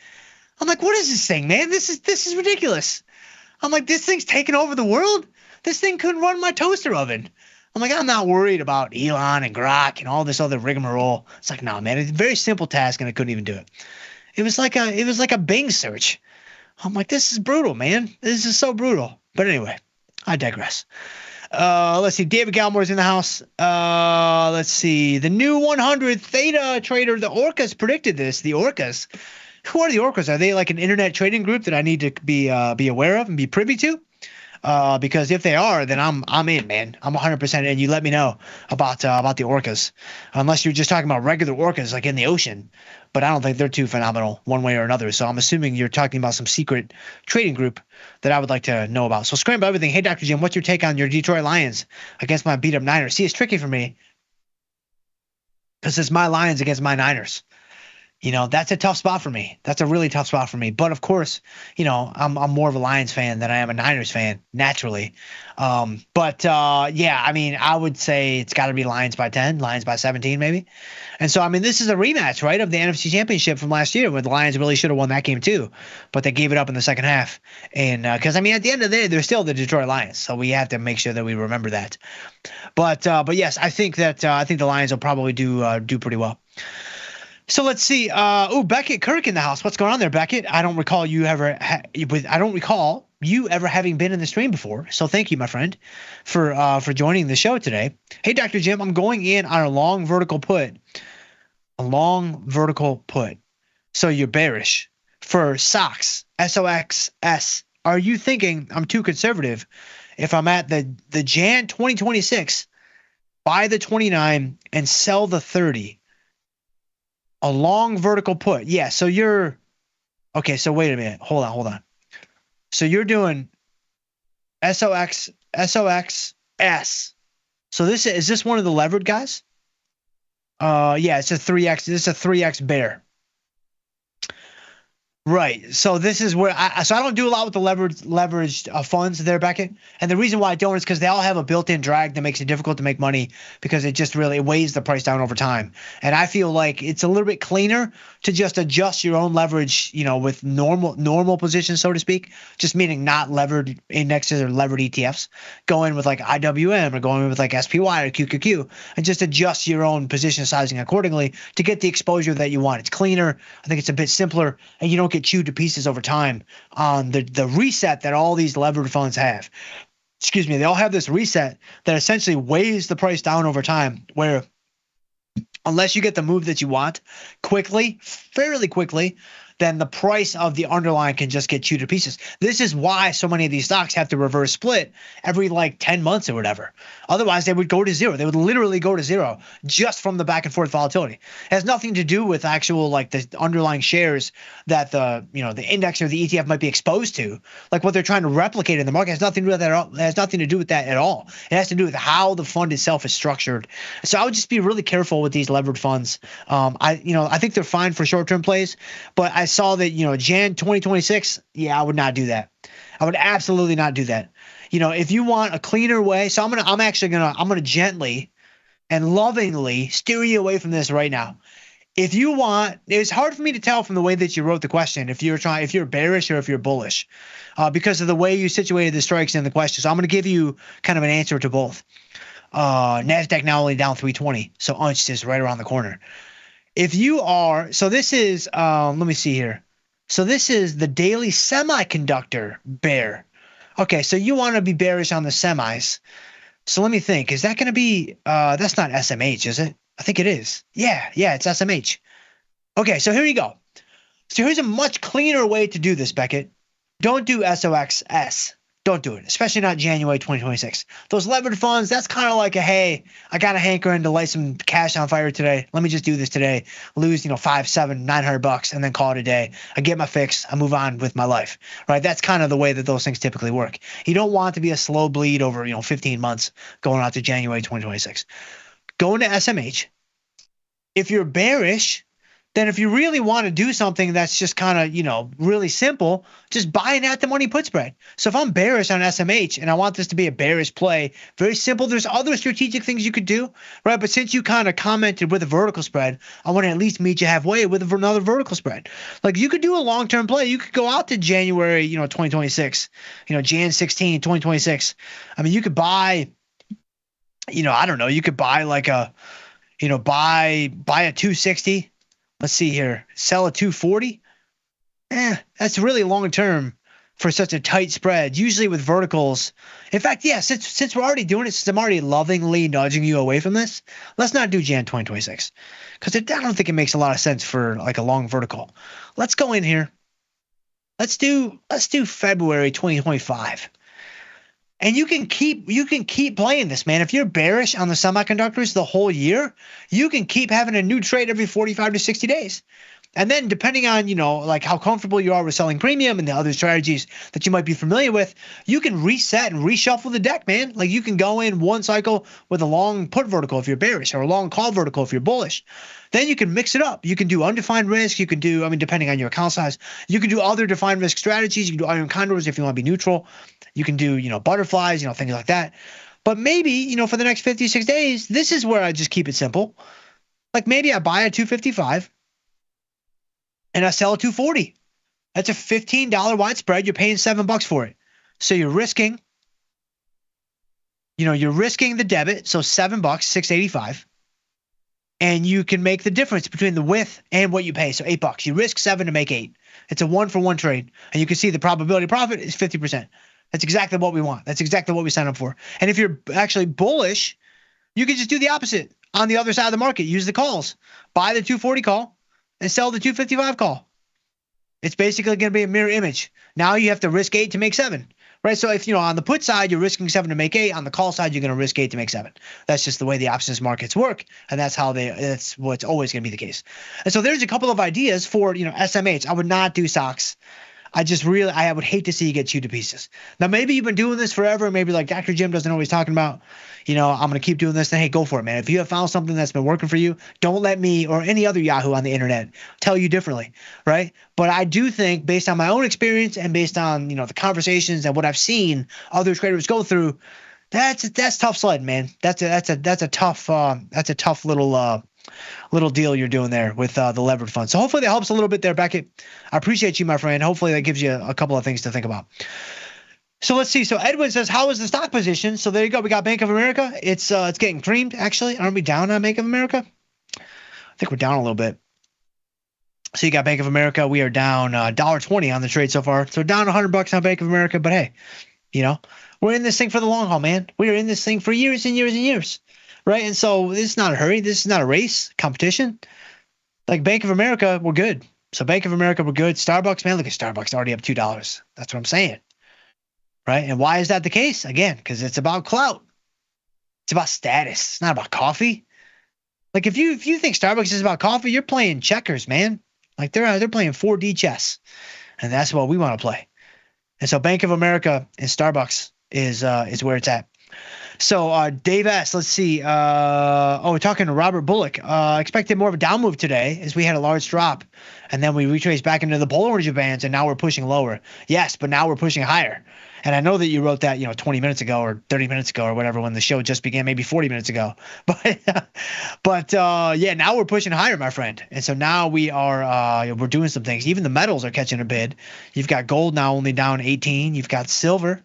I'm like, what is this thing, man? This is ridiculous. I'm like, this thing's taking over the world? This thing couldn't run my toaster oven. I'm like, I'm not worried about Elon and Grok and all this other rigmarole. It's like, no, man, it's a very simple task and I couldn't even do it. It was like a Bing search. I'm like, this is brutal, man. This is so brutal. But anyway, I digress. Let's see. David Galmore's in the house. Let's see. The new 100 Theta trader, the Orcas, predicted this. The Orcas. Who are the Orcas? Are they like an internet trading group that I need to be aware of and be privy to? Because if they are, then I'm in, man. I'm 100% in. You let me know about the Orcas, unless you're just talking about regular Orcas like in the ocean. But I don't think they're too phenomenal one way or another. So I'm assuming you're talking about some secret trading group that I would like to know about. So scramble everything. Hey, Dr. Jim, what's your take on your Detroit Lions against my beat up Niners? See, it's tricky for me because it's my Lions against my Niners. That's a tough spot for me. That's a really tough spot for me. But of course, I'm more of a Lions fan than I am a Niners fan, naturally. Yeah, I mean, I would say it's got to be Lions by 10, Lions by 17 maybe. And so, I mean, this is a rematch, right, of the NFC Championship from last year where the Lions really should have won that game too, but they gave it up in the second half. And because, I mean, at the end of the day, they're still the Detroit Lions, so we have to make sure that we remember that. But yes, I think the Lions will probably do pretty well. So let's see. Beckett Kirk in the house. What's going on there, Beckett? I don't recall you ever having been in the stream before. So thank you, my friend, for joining the show today. Hey, Dr. Jim, I'm going in on a long vertical put. A long vertical put. So you're bearish for SOX, SOXS. Are you thinking I'm too conservative if I'm at the Jan 2026, buy the 29 and sell the 30? A long vertical put. Yeah, so you're okay, so wait a minute. Hold on. So you're doing SOX, SOXS. So is this one of the levered guys? Yeah, it's a 3x. This is a 3x bear. Right. So this is where I don't do a lot with the leveraged funds there, Beckett. And the reason why I don't is because they all have a built-in drag that makes it difficult to make money because it just really weighs the price down over time. And I feel like it's a little bit cleaner to just adjust your own leverage, with normal positions, so to speak, just meaning not levered indexes or levered ETFs. Go in with like IWM or going in with like SPY or QQQ and just adjust your own position sizing accordingly to get the exposure that you want. It's cleaner. I think it's a bit simpler and you don't get chewed to pieces over time on the reset that all these levered funds have. Excuse me, they all have this reset that essentially weighs the price down over time, where unless you get the move that you want fairly quickly, then the price of the underlying can just get chewed to pieces. This is why so many of these stocks have to reverse split every like 10 months or whatever. Otherwise, they would go to zero. They would literally go to zero just from the back and forth volatility. It has nothing to do with actual like the underlying shares that the index or the ETF might be exposed to. Like what they're trying to replicate in the market has nothing to do with that. It has nothing to do with that at all. It has to do with how the fund itself is structured. So I would just be really careful with these levered funds. I think they're fine for short-term plays, but I saw that, Jan 2026, yeah, I would not do that. I would absolutely not do that. If you want a cleaner way, so I'm gonna gently and lovingly steer you away from this right now. If you want, it's hard for me to tell from the way that you wrote the question if you're bearish or if you're bullish, because of the way you situated the strikes in the question. So I'm going to give you kind of an answer to both. NASDAQ now only down 320, so UNCH is right around the corner. If you are, so this is, let me see here. So this is the daily semiconductor bear. Okay, so you want to be bearish on the semis. So let me think. Is that going to be, that's not SMH, is it? I think it is. Yeah, it's SMH. Okay, so here you go. So here's a much cleaner way to do this, Beckett. Don't do SOXS. Don't do it, especially not January 2026. Those levered funds, that's kind of like a, hey, I got a hankering to light some cash on fire today. Let me just do this today. Lose, $5, $7, $900 and then call it a day. I get my fix. I move on with my life, right? That's kind of the way that those things typically work. You don't want to be a slow bleed over, 15 months going out to January 2026. Go into SMH. If you're bearish, then if you really want to do something that's just kind of, really simple, just buy an at-the-money put spread. So if I'm bearish on SMH and I want this to be a bearish play, very simple. There's other strategic things you could do, right? But since you kind of commented with a vertical spread, I want to at least meet you halfway with another vertical spread. Like you could do a long-term play. You could go out to January, 2026, Jan 16, 2026. I mean, you could buy, I don't know, you could buy like a, buy a 260. Let's see here. Sell a 240. That's really long term for such a tight spread. Usually with verticals. In fact, yeah, since we're already doing it, since I'm already lovingly nudging you away from this, let's not do Jan 2026. Because I don't think it makes a lot of sense for like a long vertical. Let's go in here. Let's do February 2025. And you can keep playing this, man. If you're bearish on the semiconductors the whole year, you can keep having a new trade every 45 to 60 days. And then depending on, like how comfortable you are with selling premium and the other strategies that you might be familiar with, you can reset and reshuffle the deck, man. Like you can go in one cycle with a long put vertical if you're bearish or a long call vertical if you're bullish. Then you can mix it up. You can do undefined risk. You can do, depending on your account size, you can do other defined risk strategies. You can do iron condors if you want to be neutral. You can do, butterflies, things like that. But maybe, for the next 56 days, this is where I just keep it simple. Like maybe I buy a 255 and I sell a 240. That's a $15 wide spread. You're paying $7 for it. So you're risking, the debit. So $7, $6.85. And you can make the difference between the width and what you pay. So $8. You risk 7 to make 8. It's a 1-for-1 trade. And you can see the probability of profit is 50%. That's exactly what we want. That's exactly what we signed up for. And if you're actually bullish, you can just do the opposite on the other side of the market. Use the calls. Buy the 240 call and sell the 255 call. It's basically going to be a mirror image. Now you have to risk 8 to make 7. Right? So if, on the put side, you're risking 7 to make 8. On the call side, you're going to risk 8 to make 7. That's just the way the options markets work. And that's what's always going to be the case. And so there's a couple of ideas for, SMH. I would not do SOX. I would hate to see you get chewed to pieces. Now, maybe you've been doing this forever. Maybe like Dr. Jim doesn't know what he's talking about. I'm going to keep doing this. Then, hey, go for it, man. If you have found something that's been working for you, don't let me or any other Yahoo on the internet tell you differently, right? But I do think based on my own experience and based on, the conversations and what I've seen other traders go through, that's tough sledding, man. That's a tough little deal you're doing there with the levered fund. So hopefully that helps a little bit there, Beckett. I appreciate you, my friend. Hopefully that gives you a couple of things to think about. So let's see. So Edwin says, how is the stock position? So there you go. We got Bank of America. It's getting creamed, actually. Aren't we down on Bank of America? I think we're down a little bit. So you got Bank of America. We are down $1.20 on the trade so far. So down $100 on Bank of America. But hey, we're in this thing for the long haul, man. We are in this thing for years and years and years. Right. And so this is not a hurry. This is not a race, competition. Like Bank of America, we're good. So Bank of America, we're good. Starbucks, man, look at Starbucks already up $2. That's what I'm saying. Right. And why is that the case? Again, because it's about clout. It's about status. It's not about coffee. Like if you think Starbucks is about coffee, you're playing checkers, man. Like they're playing 4D chess. And that's what we want to play. And so Bank of America and Starbucks is where it's at. So Dave S., let's see. We're talking to Robert Bullock. Expected more of a down move today as we had a large drop. And then we retraced back into the Bollinger Bands, and now we're pushing lower. Yes, but now we're pushing higher. And I know that you wrote that, 20 minutes ago or 30 minutes ago or whatever when the show just began, maybe 40 minutes ago. But now we're pushing higher, my friend. And so now we are we're doing some things. Even the metals are catching a bid. You've got gold now only down 18. You've got silver.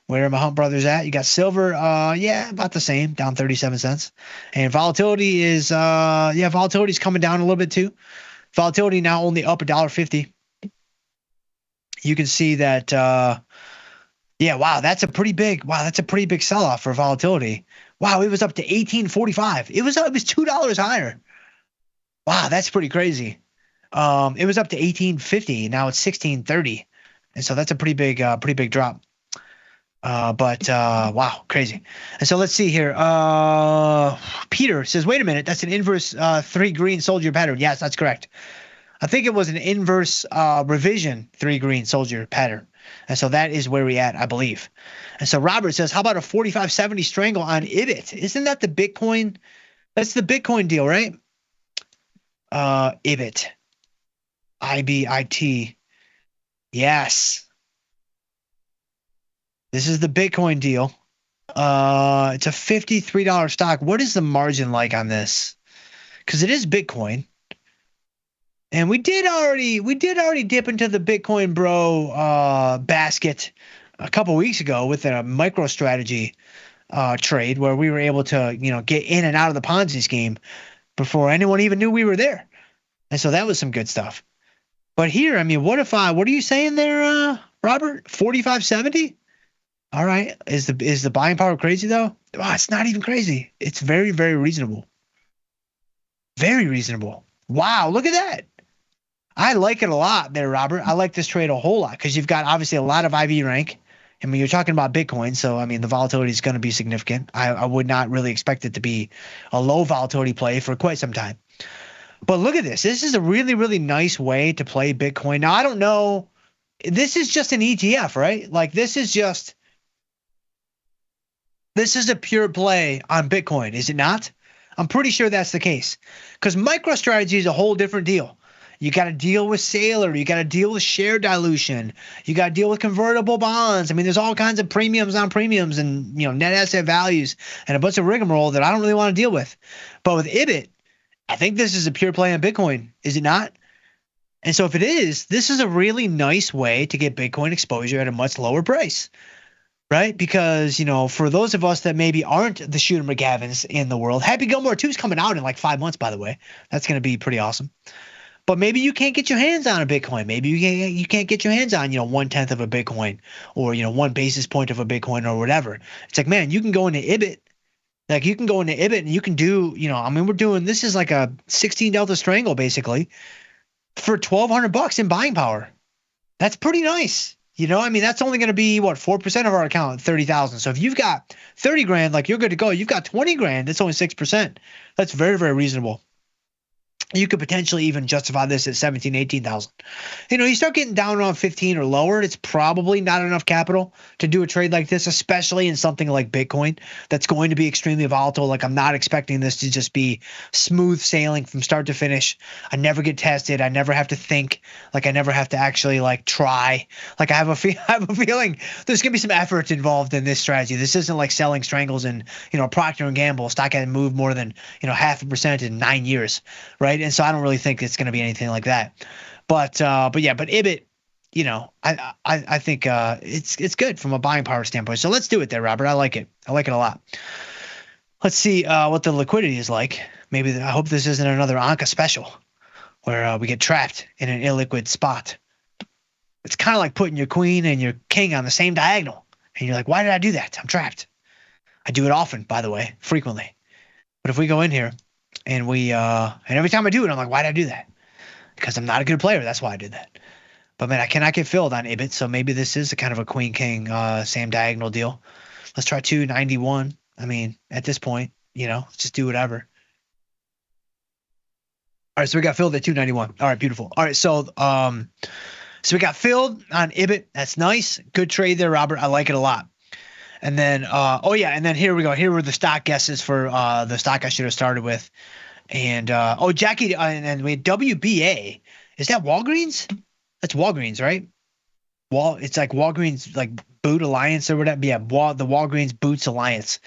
Where are my Hunt brothers at? You got silver, about the same, down 37 cents. And volatility is, volatility is coming down a little bit too. Volatility now only up $1.50. You can see that, that's a pretty big sell-off for volatility. Wow, it was up to 18.45. It was $2 higher. Wow, that's pretty crazy. It was up to 1850. Now it's 1630, and so that's a pretty big drop. But wow, crazy. And so let's see here. Peter says, wait a minute, that's an inverse 3 green soldier pattern. Yes, that's correct. I think it was an inverse revision 3 green soldier pattern. And so that is where we're at, I believe. And so Robert says, how about a 4570 strangle on IBIT? Isn't that the Bitcoin? That's the Bitcoin deal, right? IBIT. IBIT. Yes. This is the Bitcoin deal. It's a $53 stock. What is the margin like on this? Because it is Bitcoin. And we did already dip into the Bitcoin bro basket a couple weeks ago with a MicroStrategy trade where we were able to, get in and out of the Ponzi scheme before anyone even knew we were there. And so that was some good stuff. But here, I mean, what are you saying there, Robert? 45.70? All right. Is the buying power crazy though? Oh, it's not even crazy. It's very, very reasonable. Very reasonable. Wow, look at that. I like it a lot there, Robert. I like this trade a whole lot because you've got obviously a lot of IV rank. I mean, you're talking about Bitcoin, so I mean the volatility is going to be significant. I would not really expect it to be a low volatility play for quite some time. But look at this. This is a really, really nice way to play Bitcoin. Now, I don't know. This is just an ETF, right? Like this is a pure play on Bitcoin, is it not? I'm pretty sure that's the case because MicroStrategy is a whole different deal. You got to deal with Sailor. You got to deal with share dilution. You got to deal with convertible bonds. I mean, there's all kinds of premiums on premiums and, net asset values and a bunch of rigmarole that I don't really want to deal with. But with IBIT, I think this is a pure play on Bitcoin, is it not? And so if it is, this is a really nice way to get Bitcoin exposure at a much lower price. Right? Because, for those of us that maybe aren't the Shooter McGavins in the world, Happy Gilmore 2 is coming out in like 5 months, by the way. That's going to be pretty awesome. But maybe you can't get your hands on a Bitcoin. Maybe you can't get your hands on, 1/10 of a Bitcoin or, 1 basis point of a Bitcoin or whatever. It's like, man, you can go into IBIT. Like you can go into IBIT and you can do, this is like a 16 Delta Strangle basically for $1,200 in buying power. That's pretty nice. That's only going to be 4% of our account, 30,000. So if you've got 30 grand, like you're good to go. You've got 20 grand. That's only 6%. That's very, very reasonable. You could potentially even justify this at 17, 18,000. You start getting down around 15 or lower, it's probably not enough capital to do a trade like this, especially in something like Bitcoin that's going to be extremely volatile. Like I'm not expecting this to just be smooth sailing from start to finish. I never get tested. I never have to think. Like I never have to actually try. Like I have a feeling there's going to be some effort involved in this strategy. This isn't like selling strangles and, Procter & Gamble. Stock hasn't moved more than, 0.5% in 9 years, right? And so I don't really think it's going to be anything like that. But IBIT, I think it's good from a buying power standpoint. So let's do it there, Robert. I like it. I like it a lot. Let's see what the liquidity is like. Maybe I hope this isn't another Anka special where we get trapped in an illiquid spot. It's kind of like putting your queen and your king on the same diagonal. And you're like, why did I do that? I'm trapped. I do it often, by the way, frequently. But if we go in here, and every time I do it, I'm like, why did I do that? Because I'm not a good player. That's why I did that. But man, I cannot get filled on IBIT. So maybe this is a kind of a queen king, same diagonal deal. Let's try 291. I mean, at this point, just do whatever. All right. So we got filled at 291. All right. Beautiful. All right. So we got filled on IBIT. That's nice. Good trade there, Robert. I like it a lot. And then, and then here we go. Here were the stock guesses for the stock I should have started with. And, Jackie, and we had WBA. Is that Walgreens? That's Walgreens, right? It's like Walgreens, like Boot Alliance or whatever. Yeah, the Walgreens Boots Alliance.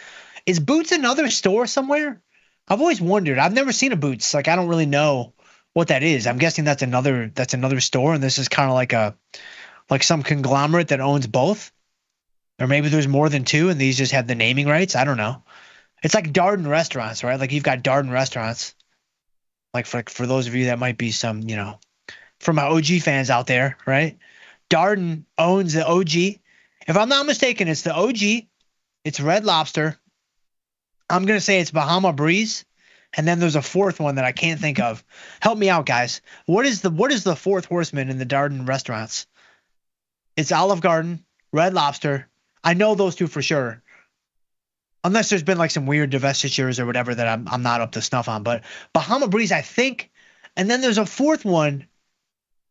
Is Boots another store somewhere? I've always wondered. I've never seen a Boots. Like, I don't really know what that is. I'm guessing that's another store, and this is kind of like some conglomerate that owns both. Or maybe there's more than two and these just have the naming rights. I don't know. It's like Darden Restaurants, right? Like you've got Darden Restaurants. Like for those of you that might be some, for my OG fans out there, right? Darden owns the OG. If I'm not mistaken, it's the OG. It's Red Lobster. I'm going to say it's Bahama Breeze. And then there's a fourth one that I can't think of. Help me out, guys. What is the fourth horseman in the Darden restaurants? It's Olive Garden, Red Lobster. I know those two for sure. Unless there's been like some weird divestitures or whatever that I'm not up to snuff on. But Bahama Breeze, I think. And then there's a fourth one.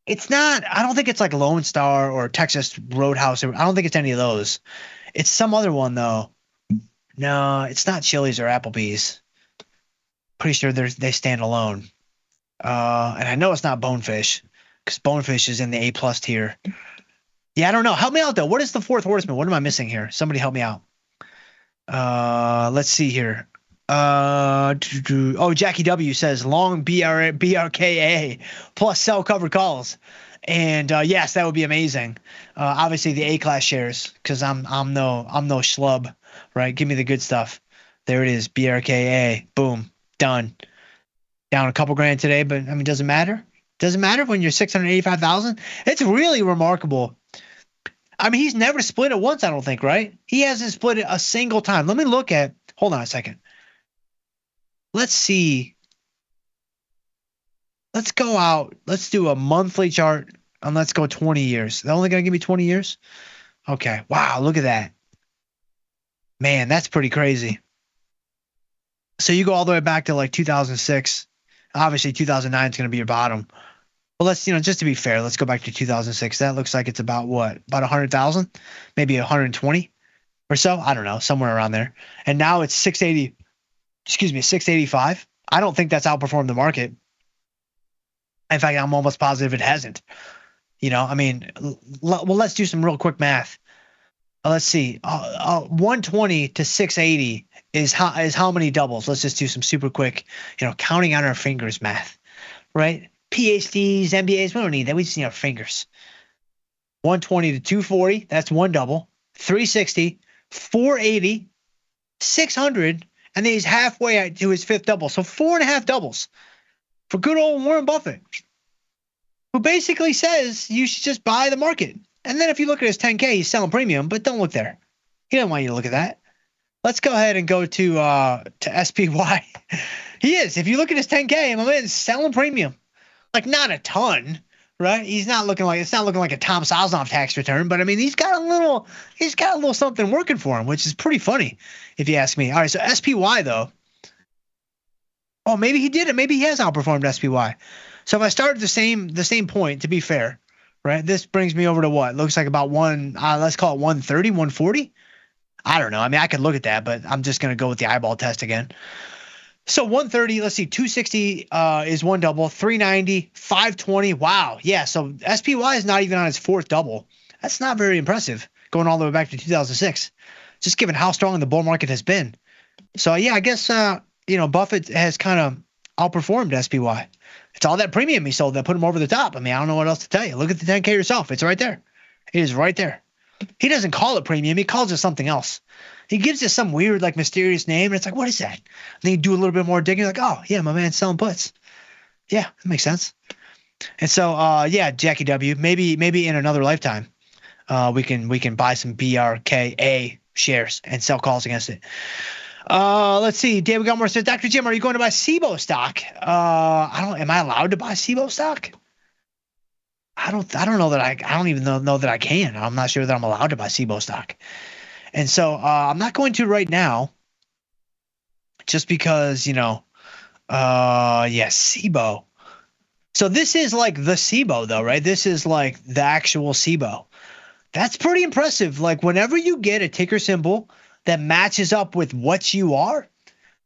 It's not, I don't think it's like Lone Star or Texas Roadhouse. I don't think it's any of those. It's some other one though. No, it's not Chili's or Applebee's. Pretty sure they stand alone. And I know it's not Bonefish because Bonefish is in the A+ tier. Yeah, I don't know. Help me out though. What is the fourth horseman? What am I missing here? Somebody help me out. Let's see here. Jackie W says long BRKA plus sell covered calls. And yes, that would be amazing. Obviously the A-class shares, because I'm no schlub, right? Give me the good stuff. There it is, BRKA. Boom, done. Down a couple grand today, but I mean, doesn't matter. Doesn't matter when you're 685,000. It's really remarkable. I mean, he's never split it once, I don't think, right? He hasn't split it a single time. Let me look at. Hold on a second. Let's see. Let's go out. Let's do a monthly chart and let's go 20 years. They're only going to give me 20 years? Okay. Wow. Look at that. Man, that's pretty crazy. So you go all the way back to like 2006. Obviously, 2009 is going to be your bottom. But let's, just to be fair, let's go back to 2006. That looks like it's about what? About 100,000? Maybe 120 or so? I don't know. Somewhere around there. And now it's 685. I don't think that's outperformed the market. In fact, I'm almost positive it hasn't. Let's do some real quick math. Let's see. 120 to 680 is how many doubles? Let's just do some super quick, counting on our fingers math, right? PhDs, MBAs, we don't need that. We just need our fingers. 120 to 240, that's one double. 360, 480, 600, and then he's halfway to his fifth double. So 4.5 doubles for good old Warren Buffett, who basically says you should just buy the market. And then if you look at his 10K, he's selling premium, but don't look there. He doesn't want you to look at that. Let's go ahead and go to SPY. He is. If you look at his 10K, my man's selling premium. Like not a ton, right? It's not looking like a Tom Sosnoff tax return, but I mean he's got a little something working for him, which is pretty funny if you ask me. All right, so SPY though. Oh, maybe he did it. Maybe he has outperformed SPY. So if I start at the same point, to be fair, right? This brings me over to what? Looks like about let's call it 130, 140. I don't know. I mean, I could look at that, but I'm just going to go with the eyeball test again. So 130, let's see, 260 is one double, 390, 520. Wow. Yeah. So SPY is not even on its fourth double. That's not very impressive going all the way back to 2006, just given how strong the bull market has been. So yeah, I guess, Buffett has kind of outperformed SPY. It's all that premium he sold that put him over the top. I mean, I don't know what else to tell you. Look at the 10K yourself. It's right there. It is right there. He doesn't call it premium. He calls it something else. He gives it some weird, like, mysterious name, and it's like, what is that? And then you do a little bit more digging, like, oh, yeah, my man's selling puts. Yeah, that makes sense. And so, yeah, Jackie W., maybe in another lifetime, we can buy some BRKA shares and sell calls against it. Let's see. David Gilmore says, Dr. Jim, are you going to buy SIBO stock? Am I allowed to buy SIBO stock? I don't know that I don't even know that I can. I'm not sure that I'm allowed to buy SIBO stock. And so I'm not going to right now just because, SIBO. So this is like the SIBO though, right? This is like the actual SIBO. That's pretty impressive. Like whenever you get a ticker symbol that matches up with what you are,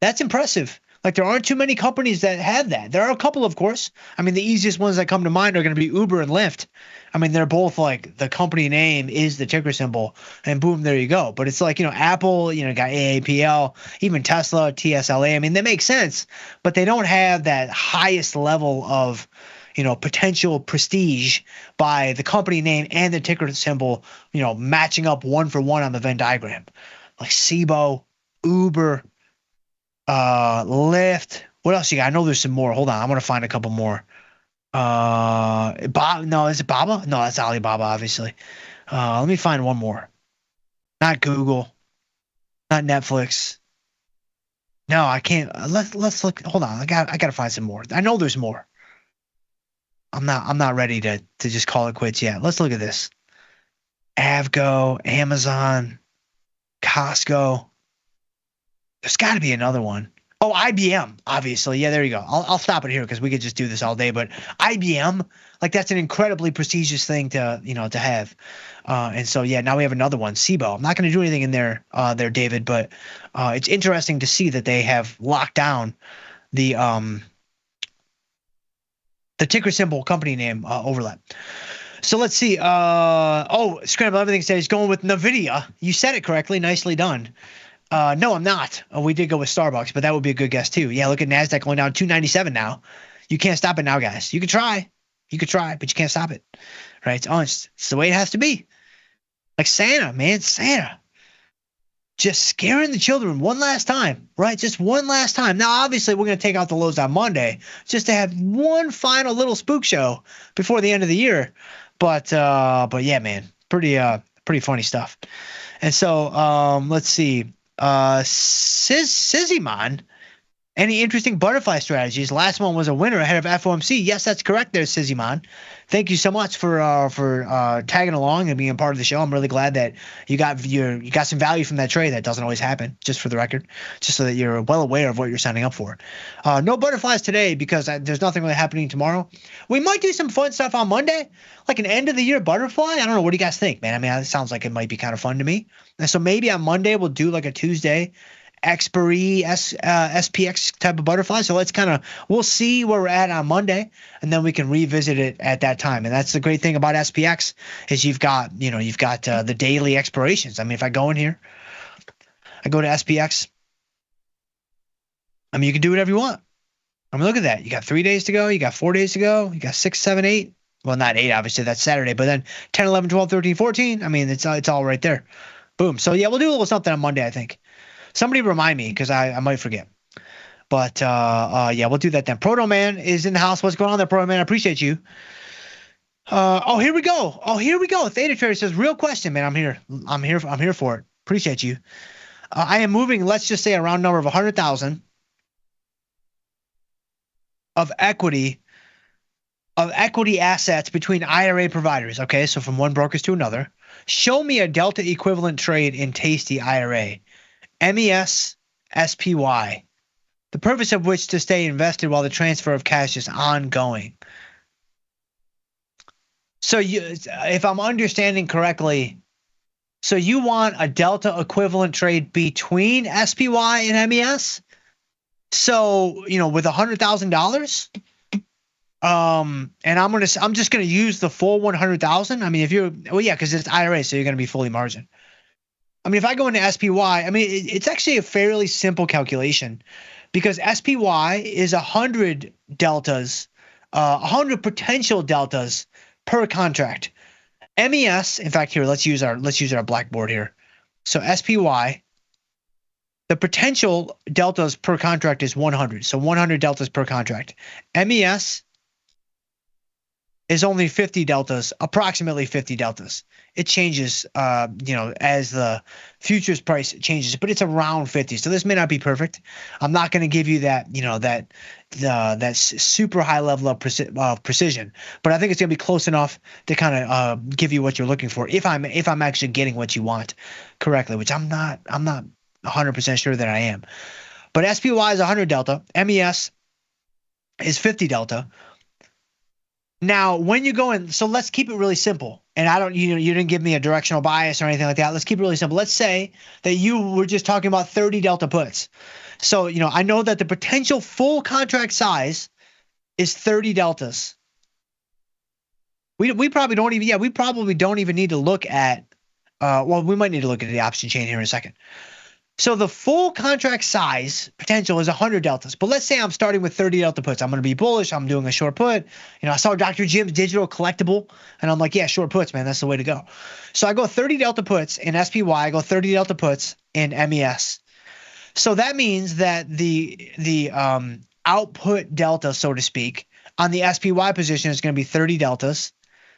that's impressive. Like there aren't too many companies that have that. There are a couple, of course. I mean, the easiest ones that come to mind are going to be Uber and Lyft. I mean, they're both like the company name is the ticker symbol, and boom, there you go. But it's like, Apple, got AAPL, even Tesla, TSLA. I mean, they make sense, but they don't have that highest level of, potential prestige by the company name and the ticker symbol, matching up one for one on the Venn diagram. Like SIBO, Uber, Lyft. What else you got? I know there's some more. Hold on, I'm gonna find a couple more. No, is it Baba? No, that's Alibaba, obviously. Let me find one more. Not Google, not Netflix. No, I can't. Let's look. Hold on. I gotta find some more. I know there's more. I'm not ready to just call it quits yet. Let's look at this. Avgo, Amazon, Costco. There's got to be another one. Oh, IBM, obviously. Yeah, there you go. I'll stop it here because we could just do this all day. But IBM, like that's an incredibly prestigious thing to to have. And so yeah, now we have another one, SIBO. I'm not going to do anything in there, David. But it's interesting to see that they have locked down the ticker symbol company name overlap. So let's see. Scramble Everything says going with NVIDIA. You said it correctly. Nicely done. No, I'm not. We did go with Starbucks, but that would be a good guess too. Yeah, look at NASDAQ going down 297 now. You can't stop it now, guys. You could try. But you can't stop it. Right? It's the way it has to be. Like Santa, man. Santa. Just scaring the children one last time, right? Just one last time. Now, obviously, we're going to take out the lows on Monday just to have one final little spook show before the end of the year. But yeah, man, pretty funny stuff. And so let's see. Sizimon, any interesting butterfly strategies? Last one was a winner ahead of FOMC. Yes, that's correct there, Sizimon. Thank you so much for tagging along and being a part of the show. I'm really glad that you got some value from that trade. That doesn't always happen, just for the record, just so that you're well aware of what you're signing up for. No butterflies today because there's nothing really happening tomorrow. We might do some fun stuff on Monday, like an end of the year butterfly. I don't know. What do you guys think, man? I mean, it sounds like it might be kind of fun to me. And so maybe on Monday we'll do like a Tuesday expiry SPX type of butterfly. So we'll see where we're at on Monday, and then we can revisit it at that time. And that's the great thing about SPX is you've got the daily expirations. I mean, if I go in here, I go to SPX. I mean, you can do whatever you want. I mean, look at that. You got 3 days to go. You got 4 days to go. You got 6, 7, 8. Well, not 8, obviously. That's Saturday. But then 10, 11, 12, 13, 14. I mean, it's all right there. Boom. So, yeah, we'll do a little something on Monday, I think. Somebody remind me because I might forget. But, yeah, we'll do that then. Proto Man is in the house. What's going on there, Proto Man? I appreciate you. Here we go. Theta Trader says, real question, man. I'm here for it. Appreciate you. I am moving, let's just say a round number of 100,000 of equity assets between IRA providers. Okay, so from one brokerage to another. Show me a delta equivalent trade in Tasty IRA. MES SPY. The purpose of which to stay invested while the transfer of cash is ongoing. So if I'm understanding correctly, so you want a delta equivalent trade between SPY and MES? So, with $100,000, and I'm just gonna use the full 100,000. I mean, because it's IRA, so you're gonna be fully margin. I mean, if I go into SPY, I mean, it's actually a fairly simple calculation because SPY is 100 deltas, 100 potential deltas per contract. MES, in fact, here let's use our blackboard here. So SPY, the potential deltas per contract is 100. So 100 deltas per contract. MES is only 50 deltas, approximately 50 deltas. It changes, as the futures price changes, but it's around 50. So this may not be perfect. I'm not going to give you that, that super high level of precision, but I think it's going to be close enough to kind of give you what you're looking for. If I'm actually getting what you want correctly, which I'm not 100% sure that I am. But SPY is 100 delta. MES is 50 delta. Now, when you go in, so let's keep it really simple. And you didn't give me a directional bias or anything like that. Let's keep it really simple. Let's say that you were just talking about 30 delta puts. So, I know that the potential full contract size is 30 deltas. We probably don't even need to look at, we might need to look at the option chain here in a second. So the full contract size potential is 100 deltas. But let's say I'm starting with 30 delta puts. I'm going to be bullish. I'm doing a short put. I saw Dr. Jim's digital collectible, and I'm like, yeah, short puts, man. That's the way to go. So I go 30 delta puts in SPY. I go 30 delta puts in MES. So that means that the output delta, so to speak, on the SPY position is going to be 30 deltas.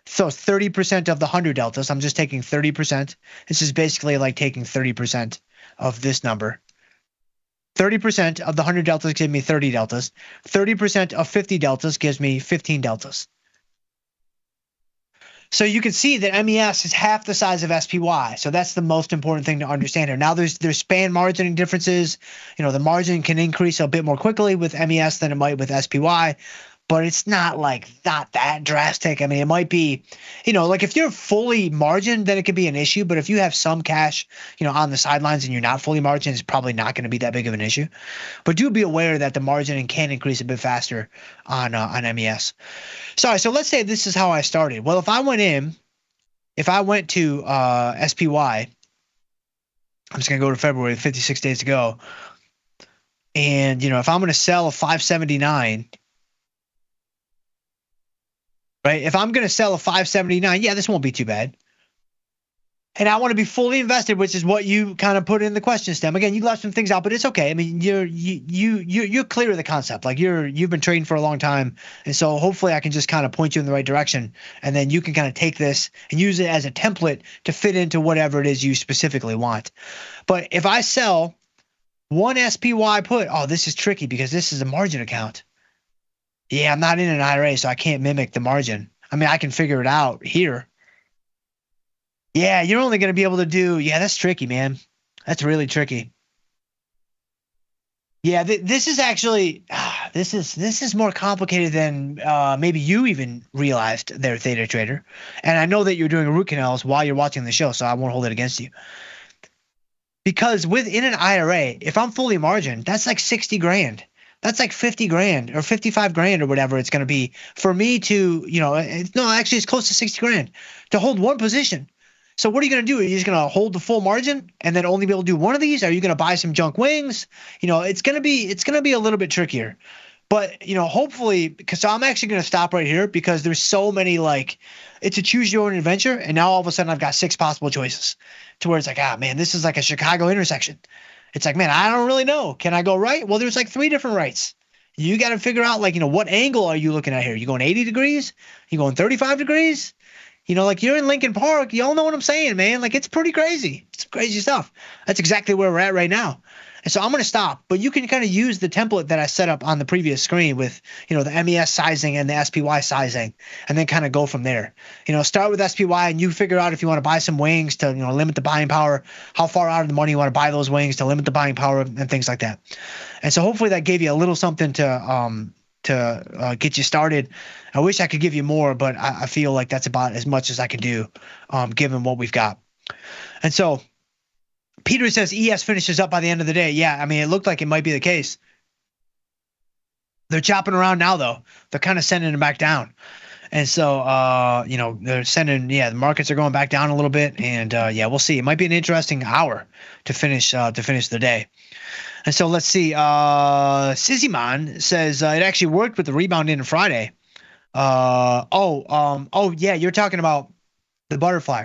So 30% of the 100 deltas. I'm just taking 30%. This is basically like taking 30% of this number. 30% of the 100 deltas gives me 30 deltas. 30% of 50 deltas gives me 15 deltas. So you can see that MES is half the size of SPY. So that's the most important thing to understand here. Now there's span margining differences. The margin can increase a bit more quickly with MES than it might with SPY, but it's not that drastic. I mean, it might be, like if you're fully margined, then it could be an issue. But if you have some cash, on the sidelines and you're not fully margined, it's probably not going to be that big of an issue. But do be aware that the margining can increase a bit faster on MES. Sorry, so let's say this is how I started. Well, if I went to SPY, I'm just going to go to February, 56 days to go. And, if I'm going to sell a 579, right? If I'm going to sell a 579, yeah, this won't be too bad. And I want to be fully invested, which is what you kind of put in the question stem. Again, you left some things out, but it's okay. I mean, you're clear of the concept. Like you've been trading for a long time, and so hopefully I can just kind of point you in the right direction, and then you can kind of take this and use it as a template to fit into whatever it is you specifically want. But if I sell one SPY put, oh, this is tricky because this is a margin account. Yeah, I'm not in an IRA, so I can't mimic the margin. I mean, I can figure it out here. Yeah, you're only going to be able to do, yeah, that's tricky, man. That's really tricky. Yeah, this is actually, this is more complicated than maybe you even realized there, Theta Trader. And I know that you're doing root canals while you're watching the show, so I won't hold it against you. Because within an IRA, if I'm fully margined, that's like 60 grand. That's like 50 grand or 55 grand or whatever it's going to be for me to, actually it's close to 60 grand to hold one position. So what are you going to do? Are you just going to hold the full margin and then only be able to do one of these? Are you going to buy some junk wings? It's going to be a little bit trickier. But, hopefully, because I'm actually going to stop right here because there's so many, it's a choose your own adventure. And now all of a sudden I've got 6 possible choices to where it's like, man, this is like a Chicago intersection. It's like, man, I don't really know. Can I go right? Well, there's like 3 different rights. You got to figure out what angle are you looking at here? You going 80 degrees? You going 35 degrees? You're in Lincoln Park. Y'all know what I'm saying, man. It's pretty crazy. It's crazy stuff. That's exactly where we're at right now. And so I'm going to stop, but you can kind of use the template that I set up on the previous screen with, the MES sizing and the SPY sizing, and then kind of go from there. Start with SPY and you figure out if you want to buy some wings to, limit the buying power, how far out of the money you want to buy those wings to limit the buying power and things like that. And so hopefully that gave you a little something to get you started. I wish I could give you more, but I feel like that's about as much as I can do, given what we've got. And so Peter says ES finishes up by the end of the day. Yeah, I mean, it looked like it might be the case. They're chopping around now, though. They're kind of sending it back down. And so, they're sending, the markets are going back down a little bit. And, we'll see. It might be an interesting hour to finish the day. And so let's see. Sizzyman says it actually worked with the rebound in Friday. Yeah, you're talking about the butterfly.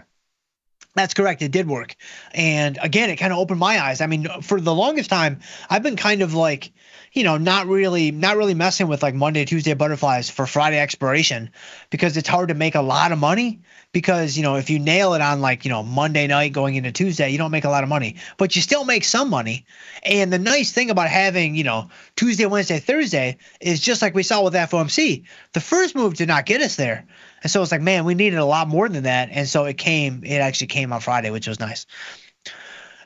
That's correct. It did work. And again, it kind of opened my eyes. I mean, for the longest time, I've been kind of not really messing with Monday, Tuesday butterflies for Friday expiration because it's hard to make a lot of money because, if you nail it on Monday night going into Tuesday, you don't make a lot of money, but you still make some money. And the nice thing about having, Tuesday, Wednesday, Thursday is just like we saw with FOMC. The first move did not get us there. And so it's like, man, we needed a lot more than that. And so it actually came on Friday, which was nice.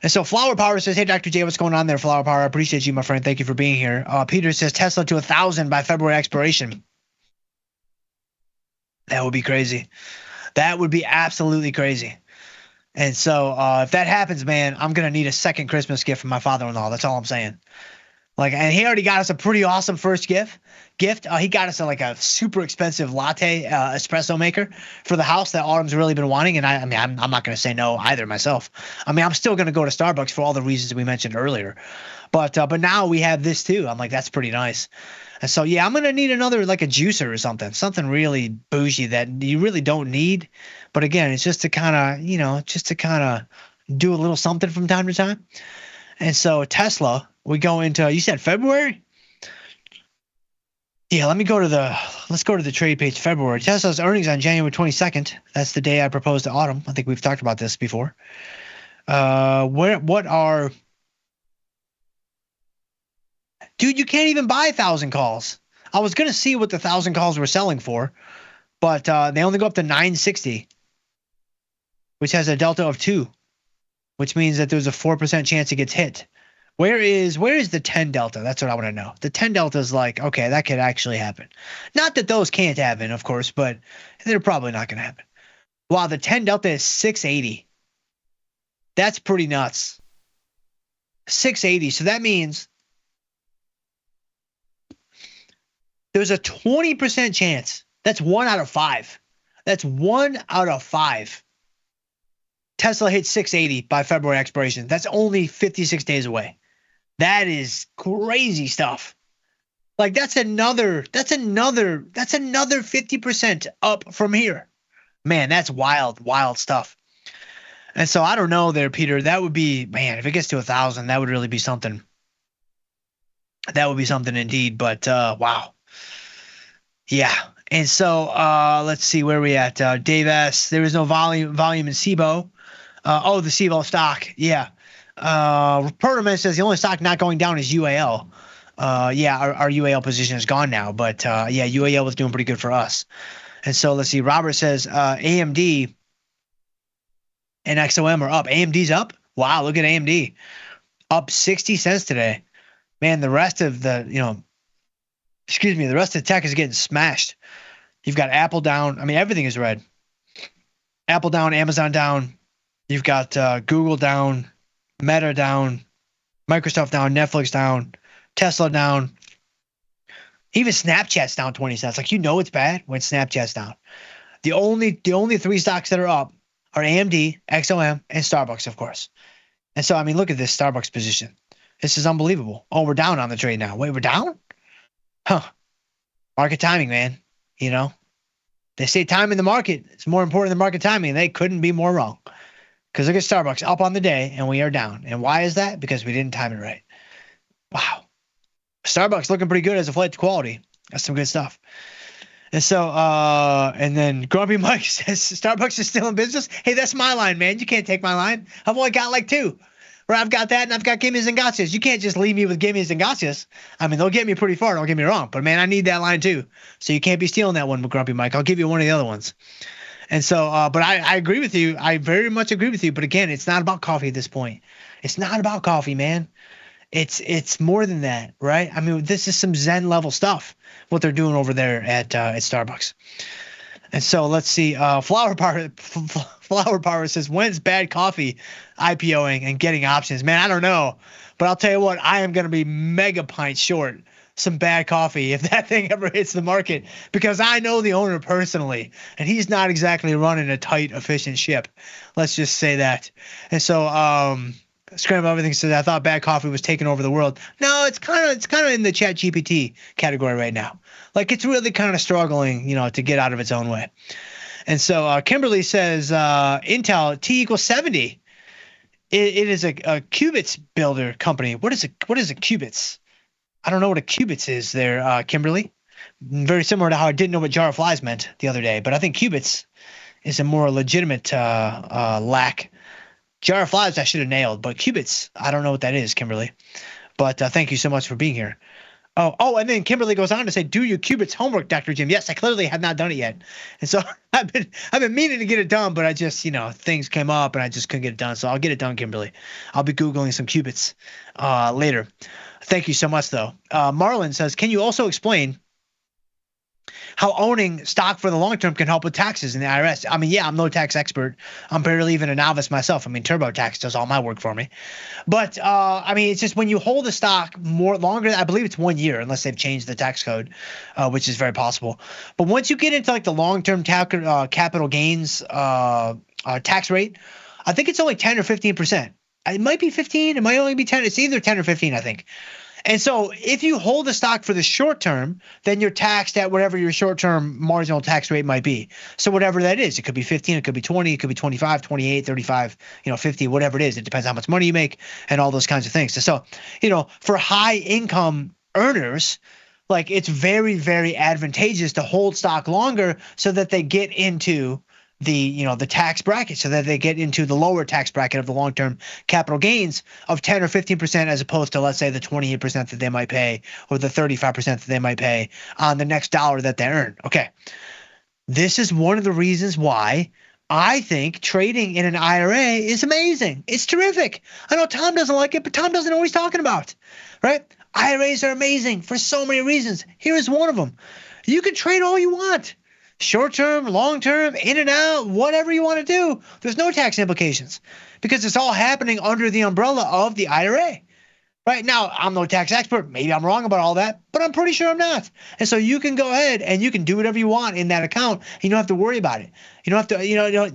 And so Flower Power says, hey, Dr. J, what's going on there, Flower Power? I appreciate you, my friend. Thank you for being here. Peter says Tesla to 1,000 by February expiration. That would be crazy. That would be absolutely crazy. And so if that happens, man, I'm going to need a second Christmas gift from my father-in-law. That's all I'm saying. And he already got us a pretty awesome first gift. He got us a super expensive latte espresso maker for the house that Autumn's really been wanting. And I'm not going to say no either myself. I mean, I'm still going to go to Starbucks for all the reasons we mentioned earlier. But now we have this too. I'm like, that's pretty nice. And so, yeah, I'm going to need another, a juicer or something really bougie that you really don't need. But again, it's just to kind of, do a little something from time to time. And so Tesla, we go into, you said February? Yeah, let's go to the trade page, February. Tesla's earnings on January 22nd. That's the day I proposed to Autumn. I think we've talked about this before. What are Dude, you can't even buy 1,000 calls. I was going to see what the 1,000 calls were selling for, but they only go up to 960, which has a delta of 2, which means that there's a 4% chance it gets hit. Where is the 10 delta? That's what I want to know. The 10 delta is like, okay, that could actually happen. Not that those can't happen, of course, but they're probably not going to happen. Wow, the 10 delta is 680. That's pretty nuts. 680. So that means there's a 20% chance. That's 1 out of 5. That's 1 out of 5. Tesla hits 680 by February expiration. That's only 56 days away. That is crazy stuff. Like that's another 50% up from here. Man, that's wild stuff. And so I don't know there, Peter. That would be, man, if it gets to 1,000, that would really be something. That would be something indeed. But wow. Yeah. And so let's see where we at. Dave S. There is no volume in SIBO. The SIBO stock. Yeah. Perderman says the only stock not going down is UAL. Our UAL position is gone now, but UAL was doing pretty good for us. And so let's see. Robert says AMD and XOM are up. AMD's up. Wow, look at AMD, up 60 cents today. Man, the rest of the rest of tech is getting smashed. You've got Apple down. I mean, everything is red. Apple down, Amazon down. You've got Google down, Meta down, Microsoft down, Netflix down, Tesla down. Even Snapchat's down 20 cents. Like, it's bad when Snapchat's down. The only 3 stocks that are up are AMD, XOM, and Starbucks, of course. And so, I mean, look at this Starbucks position. This is unbelievable. Oh, we're down on the trade now. Wait, we're down? Huh. Market timing, man. They say time in the market is more important than market timing. They couldn't be more wrong. Because look at Starbucks up on the day, and we are down. And why is that? Because we didn't time it right. Wow. Starbucks looking pretty good as a flight to quality. That's some good stuff. And so, and then Grumpy Mike says Starbucks is still in business. Hey, that's my line, man. You can't take my line. I've only got like 2. Where I've got that and I've got Gimmies and Gotchas. You can't just leave me with Gimmies and Gotchas. I mean, they'll get me pretty far, don't get me wrong. But, man, I need that line too. So you can't be stealing that one, Grumpy Mike. I'll give you one of the other ones. And so, but I agree with you. I very much agree with you. But, again, it's not about coffee at this point. It's not about coffee, man. It's more than that, right? I mean, this is some Zen level stuff, what they're doing over there at Starbucks. And so let's see. Flower Power says, when's bad coffee IPOing and getting options? Man, I don't know. But I'll tell you what, I am going to be mega pint short some bad coffee if that thing ever hits the market, because I know the owner personally, and he's not exactly running a tight, efficient ship. Let's just say that. And so, Scramble Everything says, I thought bad coffee was taking over the world. No, it's kind of in the Chat GPT category right now. Like, it's really kind of struggling, to get out of its own way. And so Kimberly says, Intel T equals 70. It is a qubits builder company. What is a qubits? I don't know what a qubits is there, Kimberly. Very similar to how I didn't know what jar of flies meant the other day, but I think qubits is a more legitimate lack. Jar of flies I should have nailed, but qubits, I don't know what that is, Kimberly. But thank you so much for being here. Oh, and then Kimberly goes on to say, do your qubits homework, Dr. Jim. Yes, I clearly have not done it yet. And so I've been meaning to get it done, but I just, things came up and I just couldn't get it done. So I'll get it done, Kimberly. I'll be Googling some qubits later. Thank you so much, though. Marlon says, can you also explain how owning stock for the long term can help with taxes in the IRS? I mean, yeah, I'm no tax expert. I'm barely even a novice myself. I mean, TurboTax does all my work for me. But, I mean, it's just when you hold a stock longer, I believe it's 1 year, unless they've changed the tax code, which is very possible. But once you get into like the long-term capital gains tax rate, I think it's only 10 or 15%. It might be 15. It might only be 10. It's either 10 or 15, I think. And so if you hold the stock for the short term, then you're taxed at whatever your short-term marginal tax rate might be. So whatever that is, it could be 15, it could be 20, it could be 25, 28, 35, 50, whatever it is. It depends how much money you make and all those kinds of things. So, for high income earners, like, it's very, very advantageous to hold stock longer so that they get into the tax bracket so that they get into the lower tax bracket of the long-term capital gains of 10 or 15% as opposed to, let's say, the 28% that they might pay or the 35% that they might pay on the next dollar that they earn. Okay. This is one of the reasons why I think trading in an IRA is amazing. It's terrific. I know Tom doesn't like it, but Tom doesn't know what he's talking about, right? IRAs are amazing for so many reasons. Here is one of them. You can trade all you want. Short-term, long-term, in and out, whatever you want to do. There's no tax implications because it's all happening under the umbrella of the IRA. Right now, I'm no tax expert. Maybe I'm wrong about all that, but I'm pretty sure I'm not. And so you can go ahead and you can do whatever you want in that account. You don't have to worry about it. You don't have to,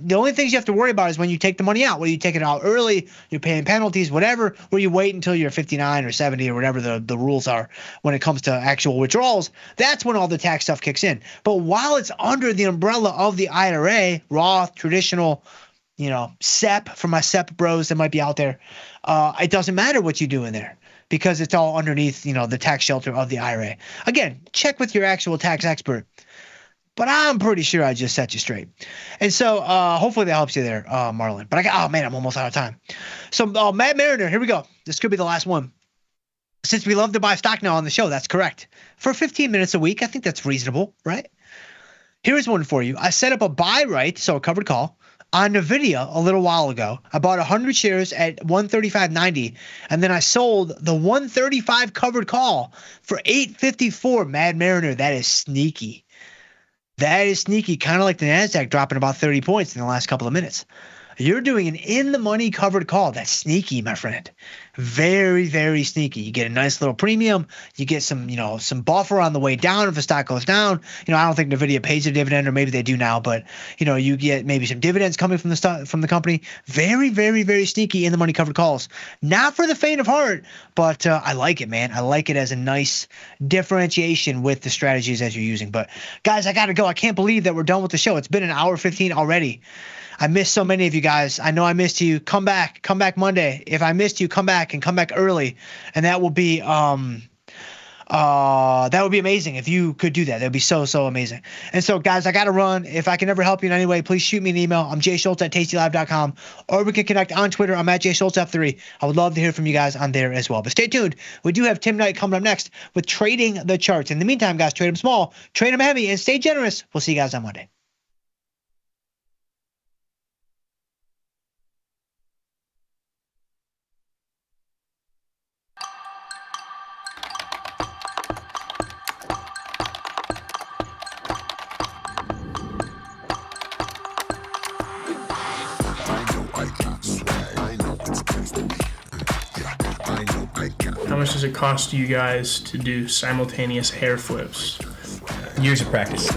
the only things you have to worry about is when you take the money out, whether you take it out early, you're paying penalties, whatever, or you wait until you're 59 or 70 or whatever the rules are when it comes to actual withdrawals. That's when all the tax stuff kicks in. But while it's under the umbrella of the IRA, Roth, traditional, SEP, for my SEP bros that might be out there, it doesn't matter what you do in there because it's all underneath, the tax shelter of the IRA. Again, check with your actual tax expert, but I'm pretty sure I just set you straight. And so hopefully that helps you there, Marlon. But I'm almost out of time. So Matt Mariner, here we go. This could be the last one. Since we love to buy stock now on the show, that's correct. For 15 minutes a week, I think that's reasonable, right? Here's one for you. I set up a buy right, so a covered call, on NVIDIA a little while ago. I bought 100 shares at 135.90, and then I sold the 135 covered call for 854. Mad Mariner, that is sneaky. That is sneaky, kind of like the NASDAQ dropping about 30 points in the last couple of minutes. You're doing an in-the-money covered call. That's sneaky, my friend. Very, very sneaky. You get a nice little premium. You get some, some buffer on the way down if the stock goes down. I don't think NVIDIA pays a dividend, or maybe they do now, but you get maybe some dividends coming from the company. Very, very, very sneaky in-the-money covered calls. Not for the faint of heart, but I like it, man. I like it as a nice differentiation with the strategies that you're using. But guys, I got to go. I can't believe that we're done with the show. It's been an hour 15 already. I missed so many of you guys. I know I missed you. Come back Monday. If I missed you, come back early, and that will be amazing if you could do that. That would be so amazing. And so, guys, I got to run. If I can ever help you in any way, please shoot me an email. I'm jschultz@tastylive.com, or we can connect on Twitter. I'm at jschultzf3. I would love to hear from you guys on there as well. But stay tuned. We do have Tim Knight coming up next with Trading the Charts. In the meantime, guys, trade them small, trade them heavy, and stay generous. We'll see you guys on Monday. How much does it cost you guys to do simultaneous hair flips? Years of practice.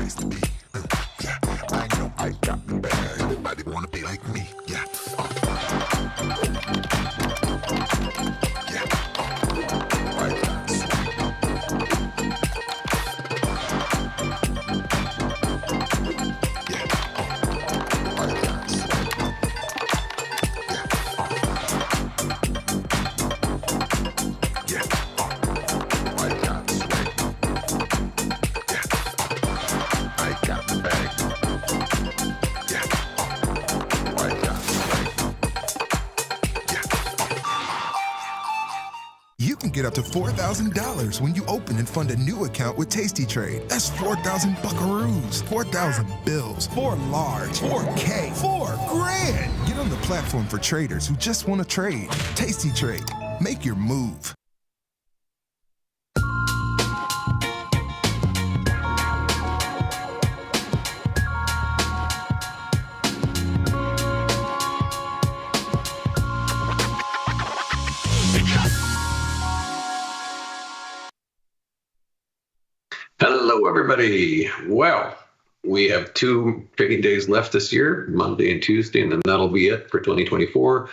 Get up to $4,000 when you open and fund a new account with Tasty Trade. That's 4,000 buckaroos, 4,000 bills, 4 large, 4K, 4 grand. Get on the platform for traders who just want to trade. Tasty Trade. Make your move. Hello, everybody. Well, we have 2 trading days left this year, Monday and Tuesday, and then that'll be it for 2024.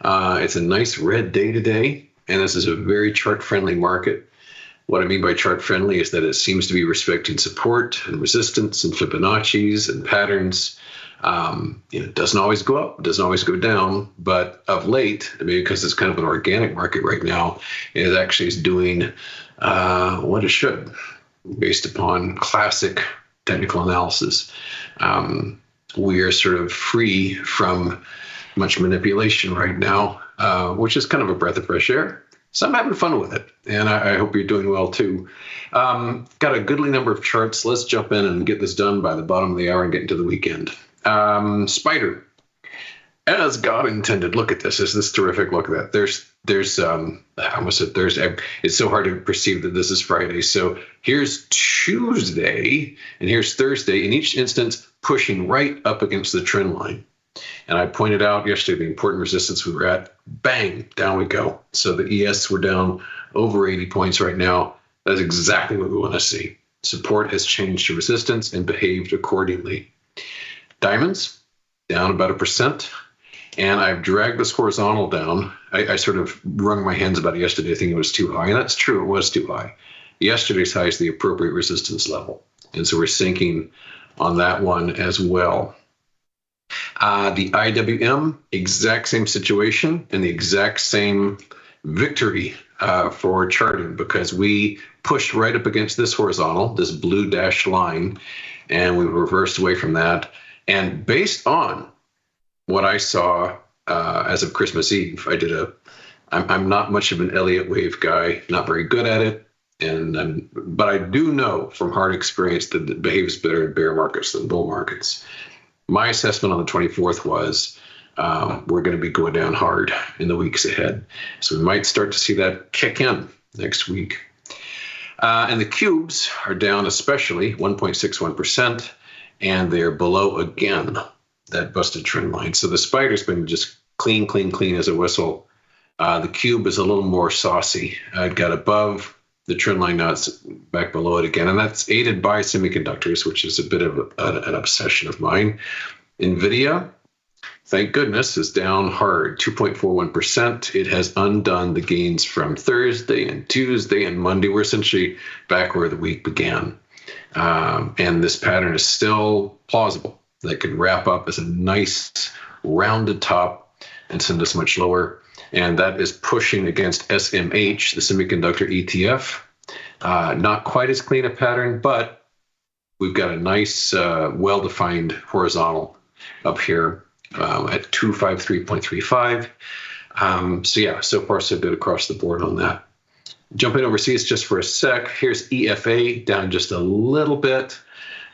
It's a nice red day today, and this is a very chart-friendly market. What I mean by chart-friendly is that it seems to be respecting support and resistance and Fibonacci's and patterns. It doesn't always go up, it doesn't always go down, but of late, because it's kind of an organic market right now, it actually is doing what it should, based upon classic technical analysis. we are sort of free from much manipulation right now, which is kind of a breath of fresh air. So I'm having fun with it, and I hope you're doing well too. Got a goodly number of charts. Let's jump in and get this done by the bottom of the hour and get into the weekend. Spider, as God intended. Look at this. Is this terrific? Look at that. There's I almost said Thursday. It's so hard to perceive that this is Friday. So here's Tuesday and here's Thursday. In each instance, pushing right up against the trend line. And I pointed out yesterday the important resistance we were at. Bang, down we go. So the ES we're down over 80 points right now. That's exactly what we want to see. Support has changed to resistance and behaved accordingly. Diamonds down about 1%. And I've dragged this horizontal down. I sort of wrung my hands about it yesterday. I think it was too high. And that's true, it was too high. Yesterday's high is the appropriate resistance level. And so we're sinking on that one as well. The IWM, exact same situation and the exact same victory for charting, because we pushed right up against this horizontal, this blue dashed line, and we reversed away from that. And based on what I saw as of Christmas Eve, I'm not much of an Elliott wave guy, not very good at it. But I do know from hard experience that it behaves better in bear markets than bull markets. My assessment on the 24th was we're going to be going down hard in the weeks ahead. So we might start to see that kick in next week. And the cubes are down especially 1.61%, and they're below again that busted trend line. So the spider's been just clean as a whistle. The cube is a little more saucy. It got above the trend line, now it's back below it again. And that's aided by semiconductors, which is a bit of an obsession of mine. NVIDIA, thank goodness, is down hard, 2.41%. It has undone the gains from Thursday and Tuesday and Monday. We're essentially back where the week began. And this pattern is still plausible. That could wrap up as a nice rounded top and send us much lower. And that is pushing against SMH, the semiconductor ETF. Not quite as clean a pattern, but we've got a nice, well-defined horizontal up here at 253.35. So yeah, so far so good across the board on that. Jumping overseas just for a sec, here's EFA down just a little bit.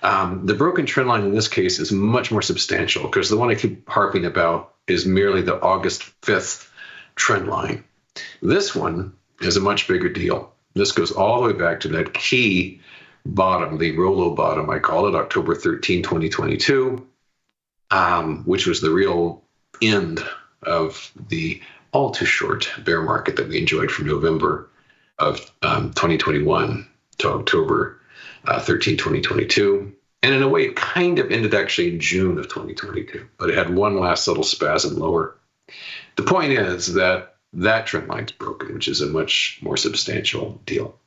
The broken trend line in this case is much more substantial, because the one I keep harping about is merely the August 5th trend line. This one is a much bigger deal. This goes all the way back to that key bottom, the Rolo bottom, I call it, October 13, 2022, which was the real end of the all too short bear market that we enjoyed from November of 2021 to October 13, 2022. And in a way, it kind of ended actually in June of 2022, but it had one last little spasm lower. The point is that that trend line's broken, which is a much more substantial deal.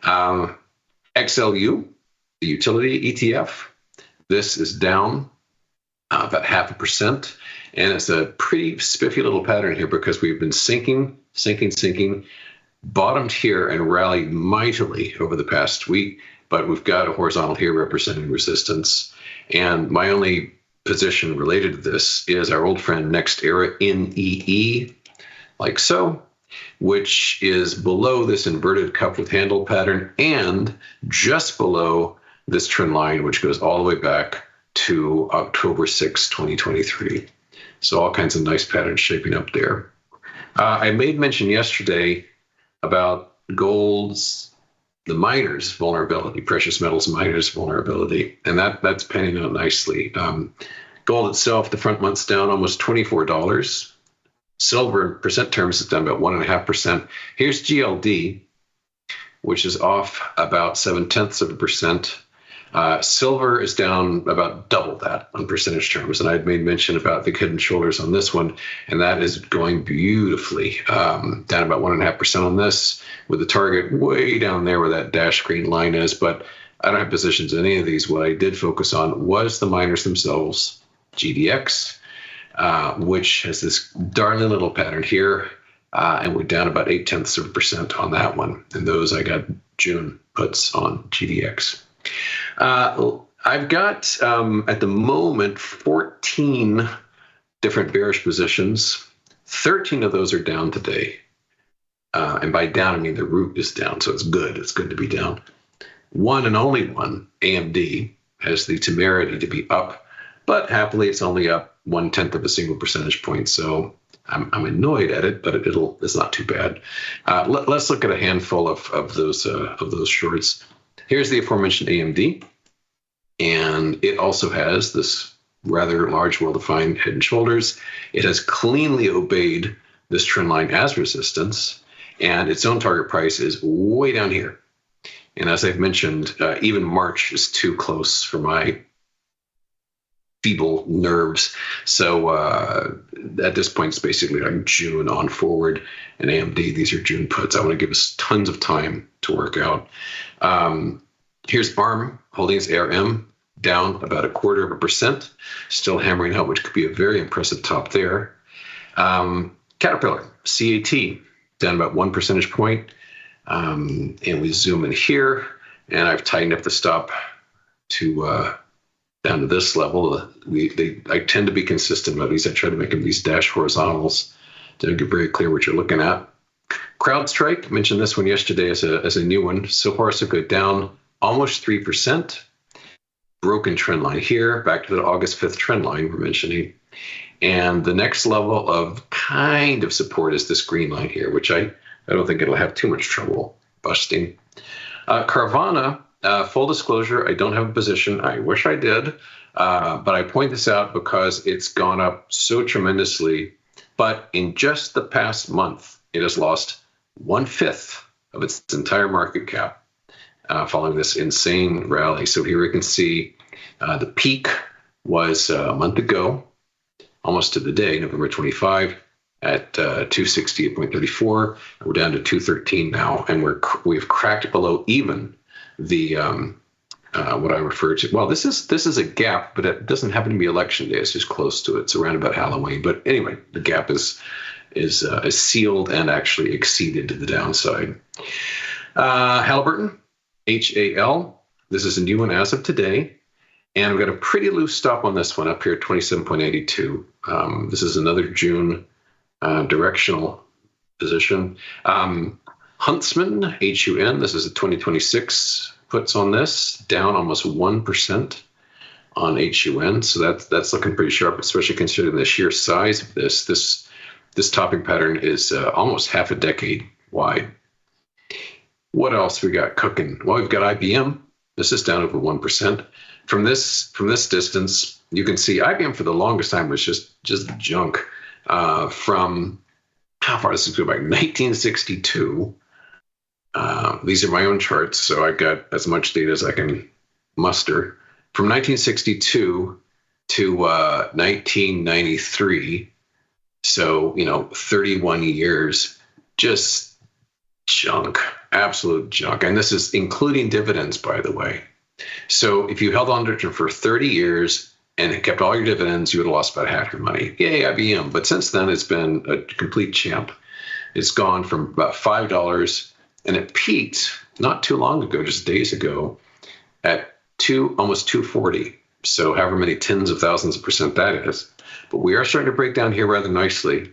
XLU, the utility ETF, this is down about 0.5%. And it's a pretty spiffy little pattern here, because we've been sinking, bottomed here and rallied mightily over the past week. But we've got a horizontal here representing resistance. And my only position related to this is our old friend Next Era NEE, like so, which is below this inverted cup with handle pattern and just below this trend line, which goes all the way back to October 6, 2023. So all kinds of nice patterns shaping up there. I made mention yesterday about gold's, the miners' vulnerability, precious metals miners' vulnerability, and that's panning out nicely. Gold itself, the front month's down almost $24. Silver in percent terms is down about 1.5%. Here's GLD, which is off about 0.7%. Silver is down about double that on percentage terms. And I'd made mention about the head and shoulders on this one, and that is going beautifully, down about 1.5% on this, with the target way down there where that dashed green line is. But I don't have positions in any of these. What I did focus on was the miners themselves, GDX, which has this darling little pattern here, and we're down about 0.8% on that one. And those I got June puts on GDX. I've got, at the moment, 14 different bearish positions. 13 of those are down today. And by down, I mean the root is down, so it's good. It's good to be down. One and only one, AMD, has the temerity to be up, but happily it's only up 1/10 of a single percentage point. So I'm annoyed at it, but it's not too bad. Let's look at a handful of those shorts. Here's the aforementioned AMD, and it also has this rather large, well-defined head and shoulders. It has cleanly obeyed this trend line as resistance, and its own target price is way down here. And as I've mentioned, even March is too close for my feeble nerves. So at this point, it's basically like June on forward. And AMD, these are June puts. I want to give us tons of time to work out. Here's ARM holding its ARM down about 1/4%, still hammering out, which could be a very impressive top there. Caterpillar, CAT, down about 1 percentage point. And we zoom in here, and I've tightened up the stop to down to this level. I tend to be consistent about these. I try to make them these dash horizontals to get very clear what you're looking at. CrowdStrike, mentioned this one yesterday as a new one. So far, so good, down almost 3%. Broken trend line here, back to the August 5th trend line we're mentioning. And the next level of kind of support is this green line here, which I don't think it'll have too much trouble busting. Carvana, full disclosure, I don't have a position. I wish I did, but I point this out because it's gone up so tremendously. But in just the past month, it has lost 1/5 of its entire market cap following this insane rally. So here we can see the peak was a month ago, almost to the day, November 25, at 268.34. We're down to 213 now, and we've cracked below even the what I refer to. Well, this is a gap, but it doesn't happen to be election day. It's just close to it. It's around about Halloween. But anyway, the gap is sealed and actually exceeded to the downside. Halliburton, HAL. This is a new one as of today. And we've got a pretty loose stop on this one up here at 27.82. This is another June directional position. Huntsman, HUN, this is a 2026 puts on this, down almost 1% on HUN. So that's looking pretty sharp, especially considering the sheer size of this. This topping pattern is almost half a decade wide. What else we got cooking? Well, we've got IBM. This is down over 1%. From this distance, you can see IBM for the longest time was just junk. From how far does this go back? 1962. These are my own charts, so I've got as much data as I can muster. From 1962 to 1993, so 31 years, just junk, absolute junk. And this is including dividends, by the way. So if you held on to it for 30 years and kept all your dividends, you would have lost about half your money. Yay, IBM. But since then, it's been a complete champ. It's gone from about $5, and it peaked not too long ago, just days ago, at almost 240. So however many tens of thousands of percent that is. But we are starting to break down here rather nicely.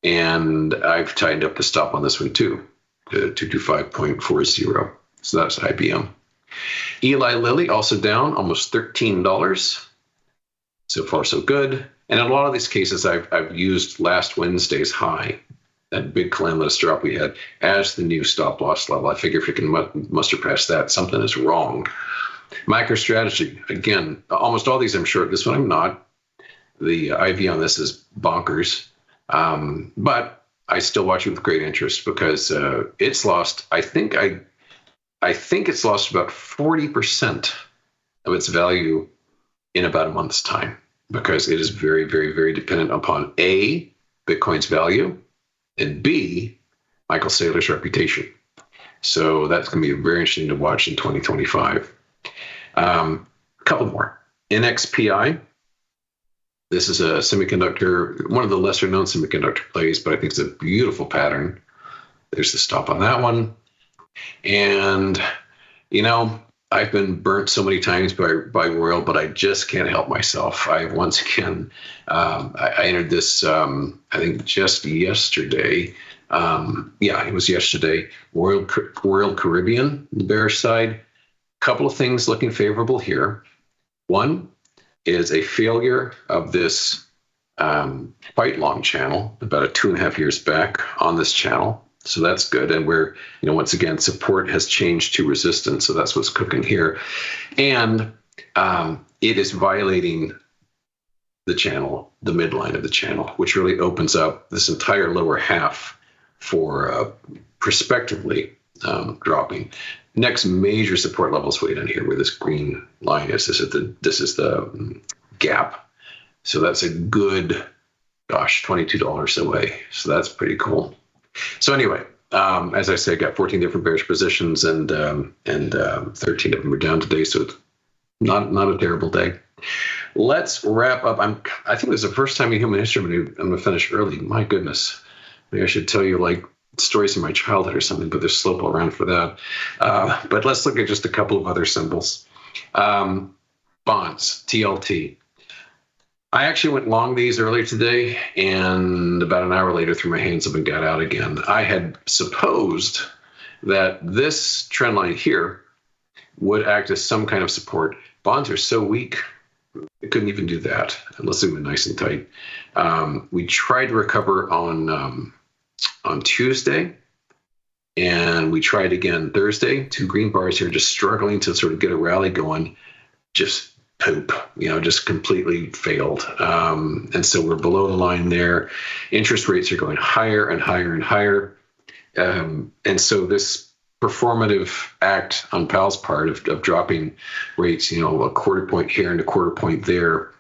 And I've tightened up the stop on this one too, to 225.40. So that's IBM. Eli Lilly also down almost $13. So far, so good. And in a lot of these cases, I've used last Wednesday's high, that big calamitous drop we had, as the new stop loss level. I figure if you can muster past that, something is wrong. MicroStrategy, again, almost all these I'm short. This one I'm not. The IV on this is bonkers. But I still watch it with great interest because it's lost, I think it's lost about 40% of its value in about a month's time, because it is very, very, very dependent upon A, Bitcoin's value, and B, Michael Saylor's reputation. So that's going to be very interesting to watch in 2025. A couple more. NXPI. This is a semiconductor, one of the lesser known semiconductor plays, but I think it's a beautiful pattern. There's the stop on that one. And, I've been burnt so many times by Royal, but I just can't help myself. I once again, I entered this, I think just yesterday. Yeah, it was yesterday. Royal Caribbean, the bearish side. Couple of things looking favorable here. One is a failure of this quite long channel, about 2.5 years back on this channel. So that's good. And we're, once again, support has changed to resistance. So that's what's cooking here. And it is violating the channel, the midline of the channel, which really opens up this entire lower half for prospectively dropping. Next major support levels way down here where this green line is. This is the gap. So that's a good, $22 away. So that's pretty cool. So anyway, as I say, I got 14 different bearish positions and 13 of them are down today. So it's not a terrible day. Let's wrap up. I think this is the first time in human history I'm going to finish early. My goodness. Maybe I should tell you like stories from my childhood or something, but there's slope all around for that. But let's look at just a couple of other symbols. Bonds, TLT. I actually went long these earlier today, and about an hour later threw my hands up and got out again. I had supposed that this trend line here would act as some kind of support. Bonds are so weak, it couldn't even do that unless they were nice and tight. We tried to recover on Tuesday, and we tried again Thursday. 2 green bars here, just struggling to sort of get a rally going. Just poop, just completely failed. And so we're below the line there. Interest rates are going higher and higher and higher. And so this performative act on Powell's part of dropping rates, a quarter point here and a quarter point there,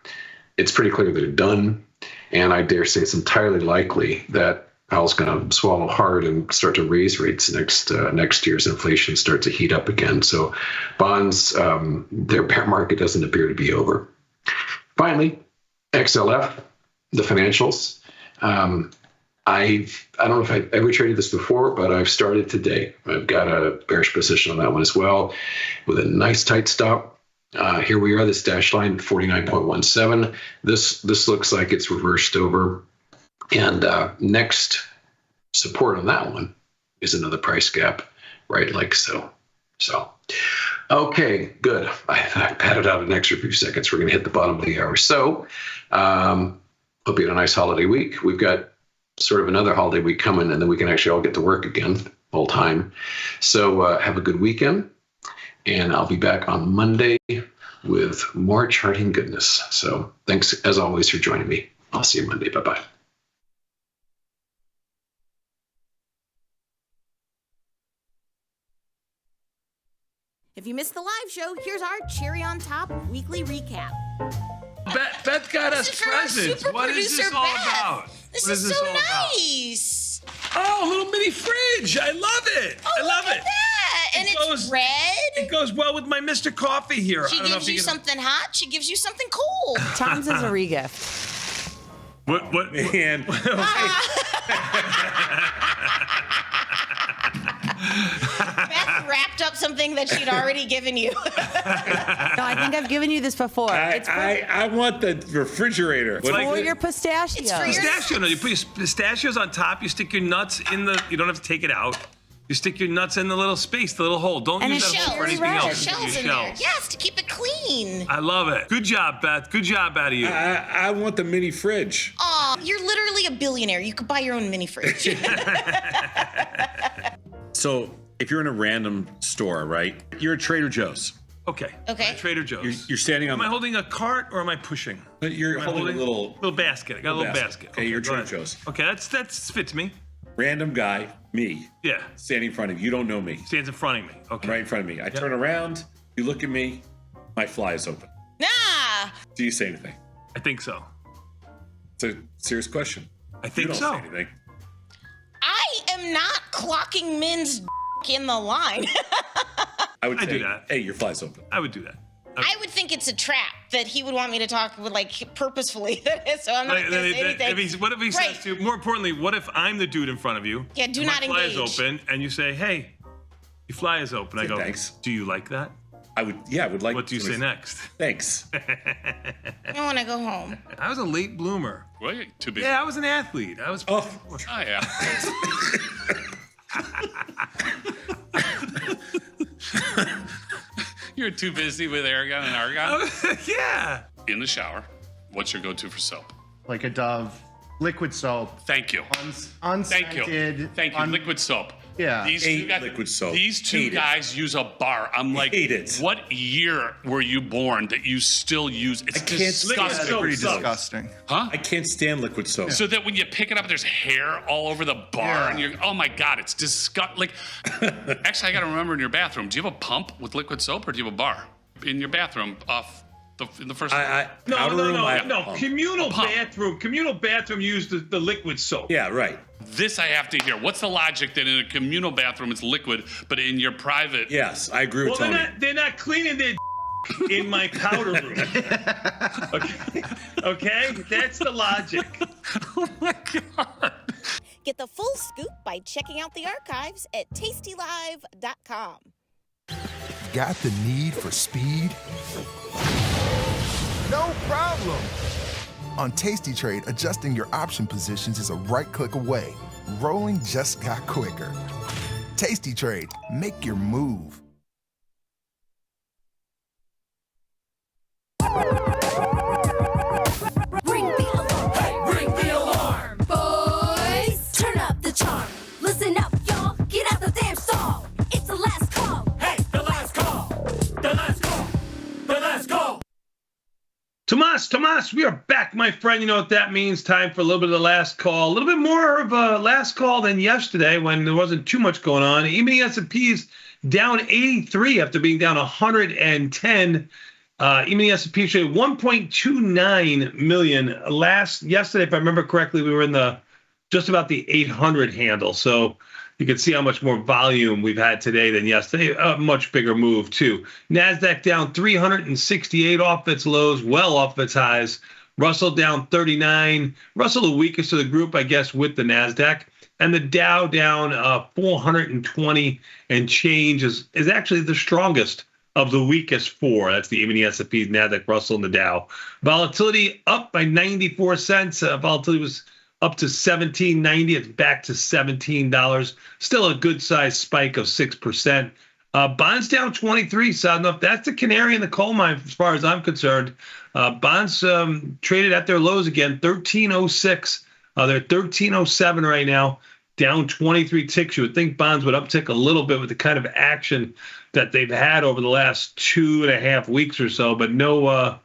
it's pretty clear they're done. And I dare say it's entirely likely that Powell's going to swallow hard and start to raise rates next year as inflation starts to heat up again. So bonds, their bear market doesn't appear to be over. Finally, XLF, the financials. I don't know if I've ever traded this before, but I've started today. I've got a bearish position on that one as well with a nice tight stop. Here we are, this dash line, 49.17. This looks like it's reversed over. And next support on that one is another price gap, right like so. So, okay, good. I padded out an extra few seconds. We're going to hit the bottom of the hour. So, hope you had a nice holiday week. We've got sort of another holiday week coming, and then we can actually all get to work again full time. So, have a good weekend, and I'll be back on Monday with more charting goodness. So, thanks as always for joining me. I'll see you Monday. Bye-bye. If you missed the live show, here's our cherry on top weekly recap. Beth got us presents. What is this all about? This What is this so all about? nice. Oh, a little mini fridge. I love it. I love Look it. at that. And it's red. It goes well with my Mr. Coffee here. She I don't know gives if you something hot. She gives you something cold. Tom's is a regift. What? Man. Beth wrapped up something that she'd already given you. No, I think I've given you this before. I want the refrigerator. For your pistachios. It's for your Pistachio. No, you put your pistachios on top. You stick your nuts in the. You don't have to take it out. You stick your nuts in the little space, the little hole. Don't And use the that hole for shells, anything right. else. Shells Use in there. Yes, to keep it clean. I love it. Good job, Beth. Good job out of you. I want the mini fridge. Aw, you're literally a billionaire. You could buy your own mini fridge. So if you're in a random store, right? You're at Trader Joe's. Okay. Okay. Trader Joe's. You're standing on. Am I holding a cart or am I pushing? You're Am I holding a little basket. I got a little basket. Okay, you're go Trader ahead. Joe's. Okay, that's fits me. Random guy, me. Yeah. Standing in front of you. You don't know me. Stands in front of me. Okay. Right in front of me. I turn around. You look at me. My fly is open. Nah. Do you say anything? I think so. It's a serious question. I think you don't so. Say anything. I am not clocking men's in the line. I would say, do that. Hey, your fly's open. I would do that. I would think it's a trap that he would want me to talk with, like, purposefully. So I'm not going to say anything. What if he says to you, more importantly, what if I'm the dude in front of you? Yeah, do and not my fly engage. is open, and you say, hey, your fly is open. I go, thanks. Do you like that? I would like. What do you say next? Thanks. I want to go home. I was a late bloomer. Well, you're too busy. Yeah, I was an athlete. I was. Oh yeah. You're too busy with Aragon and Argon? Yeah. In the shower, what's your go-to for soap? Like a Dove liquid soap. Thank you. Unscented. Thank you. Liquid soap. Yeah. These two guys, liquid soap. These two Hate it. guys use a bar. I'm like, Hate it. what year were you born that you still use? It's disgusting. It's pretty disgusting. Huh? I can't stand liquid soap. So that when you pick it up, there's hair all over the bar, and you're, oh my God, it's disgusting. Like, actually, I got to remember in your bathroom, do you have a pump with liquid soap, or do you have a bar in your bathroom in the first room? No. Communal bathroom used the liquid soap. Yeah, right. This I have to hear. What's the logic that in a communal bathroom it's liquid, but in your private? Yes, I agree with Tony. They're not cleaning their in my powder room. Okay? That's the logic. Oh my God. Get the full scoop by checking out the archives at tastylive.com. Got the need for speed? No problem. On Tasty Trade, adjusting your option positions is a right click away. Rolling just got quicker. Tasty Trade, make your move. Ring the alarm. Hey, ring the alarm. Boys, turn up the charm. Listen up, y'all. Get out the damn stall. It's the last call. Hey, the last call. The last call. The last call. Tomas, we are back, my friend. You know what that means. Time for a little bit of the last call. A little bit more of a last call than yesterday when there wasn't too much going on. Even the S&P's down 83 after being down 110. Even the S&P traded 1.29 million. Yesterday, if I remember correctly, we were in just about the 800 handle. So you can see how much more volume we've had today than yesterday. A much bigger move, too. NASDAQ down 368 off its lows, well off its highs. Russell down 39. Russell the weakest of the group, I guess, with the NASDAQ. And the Dow down 420 and change is actually the strongest of the weakest four. That's the E-mini S&P, NASDAQ, Russell, and the Dow. Volatility up by 94 cents. Volatility was up to $17.90. It's back to $17. Still a good size spike of 6%. Bonds down 23. So enough. That's the canary in the coal mine as far as I'm concerned. Bonds traded at their lows again, 1306. They're 1307 right now, down 23 ticks. You would think bonds would uptick a little bit with the kind of action that they've had over the last 2.5 weeks or so, but no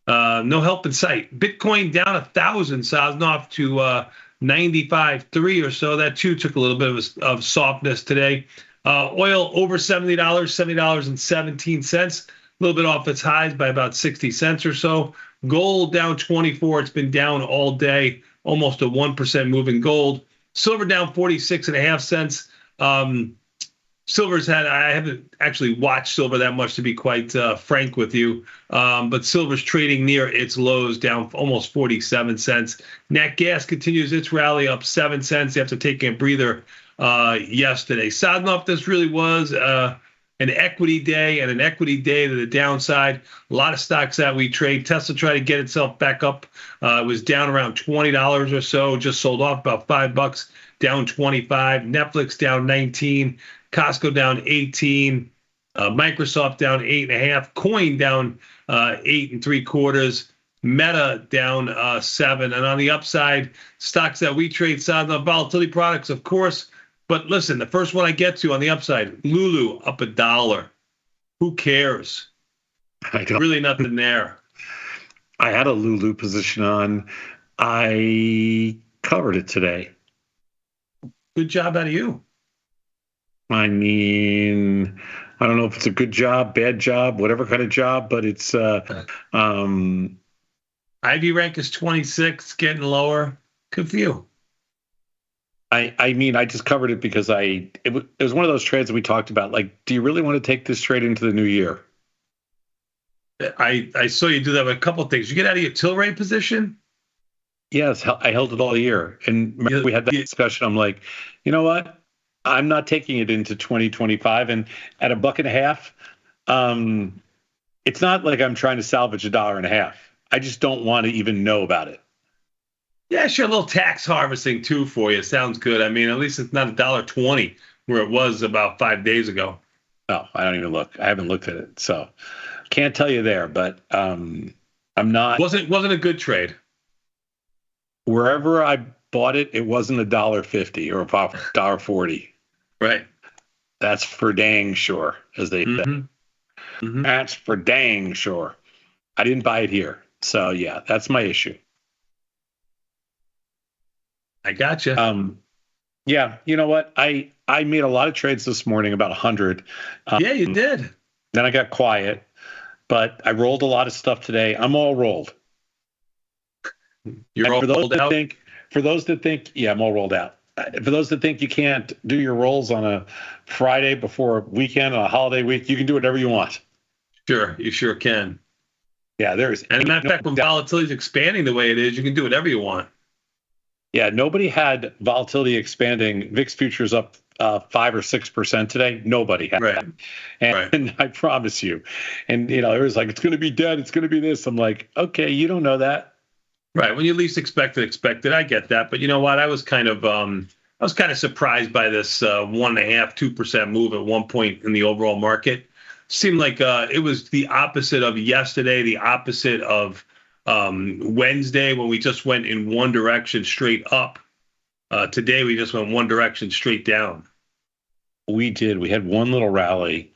help in sight. Bitcoin down 1,000, Sosnoff to 95.3 or so. That too took a little bit of softness today. Oil over $70, $70.17, a little bit off its highs by about 60 cents or so. Gold down 24. It's been down all day, almost a 1% move in gold. Silver down 46.5 cents. I haven't actually watched silver that much, to be quite frank with you, but silver's trading near its lows, down almost 47 cents. Nat gas continues its rally, up 7 cents after taking a breather yesterday. Sadnoff, this really was an equity day, and an equity day to the downside. A lot of stocks that we trade. Tesla tried to get itself back up. It was down around $20 or so, just sold off about $5, down 25. Netflix down 19. Costco down 18, Microsoft down 8.5, Coin down 8 3/4, Meta down 7. And on the upside, stocks that we trade, volatility products, of course. But listen, the first one I get to on the upside, Lulu up $1. Who cares? Really nothing there. I had a Lulu position on. I covered it today. Good job out of you. I mean, I don't know if it's a good job, bad job, whatever kind of job, but it's IV rank is 26, getting lower. Good for you. I mean, I just covered it because it was one of those trades that we talked about. Like, do you really want to take this trade into the new year? I saw you do that with a couple of things. You get out of your Tilray position? Yes, I held it all year. And remember we had that discussion. I'm like, you know what? I'm not taking it into 2025. And at $1.50, It's not like I'm trying to salvage $1.50. I just don't want to even know about it. Yeah, sure. A little tax harvesting too for you. Sounds good. I mean, at least it's not $1.20 where it was about 5 days ago. No, I don't even look. I haven't looked at it, so can't tell you there. But I'm not. Wasn't a good trade. Wherever I bought it, it wasn't $1.50 or $1.40. Right. That's for dang sure, as they say. Mm-hmm. That's for dang sure. I didn't buy it here, so yeah, that's my issue. I gotcha. Yeah, you know what? I made a lot of trades this morning, about 100. Yeah, you did. Then I got quiet, but I rolled a lot of stuff today. I'm all rolled. You're all rolled out? For those that think, yeah, I'm all rolled out. For those that think you can't do your rolls on a Friday before a weekend, on a holiday week, you can do whatever you want. Sure, you sure can. Yeah, there's. And as a matter of fact, when volatility is expanding the way it is, you can do whatever you want. Yeah, nobody had volatility expanding. VIX futures up 5 or 6% today. Nobody had that. And I promise you. And, it was like, it's going to be dead. It's going to be this. I'm like, okay, you don't know that. Right. When you least expect it. I get that. But you know what? I was kind of surprised by this 1.5-2% move at one point in the overall market. Seemed like it was the opposite of yesterday, the opposite of Wednesday, when we just went in one direction straight up. Today we just went one direction straight down. We did. We had one little rally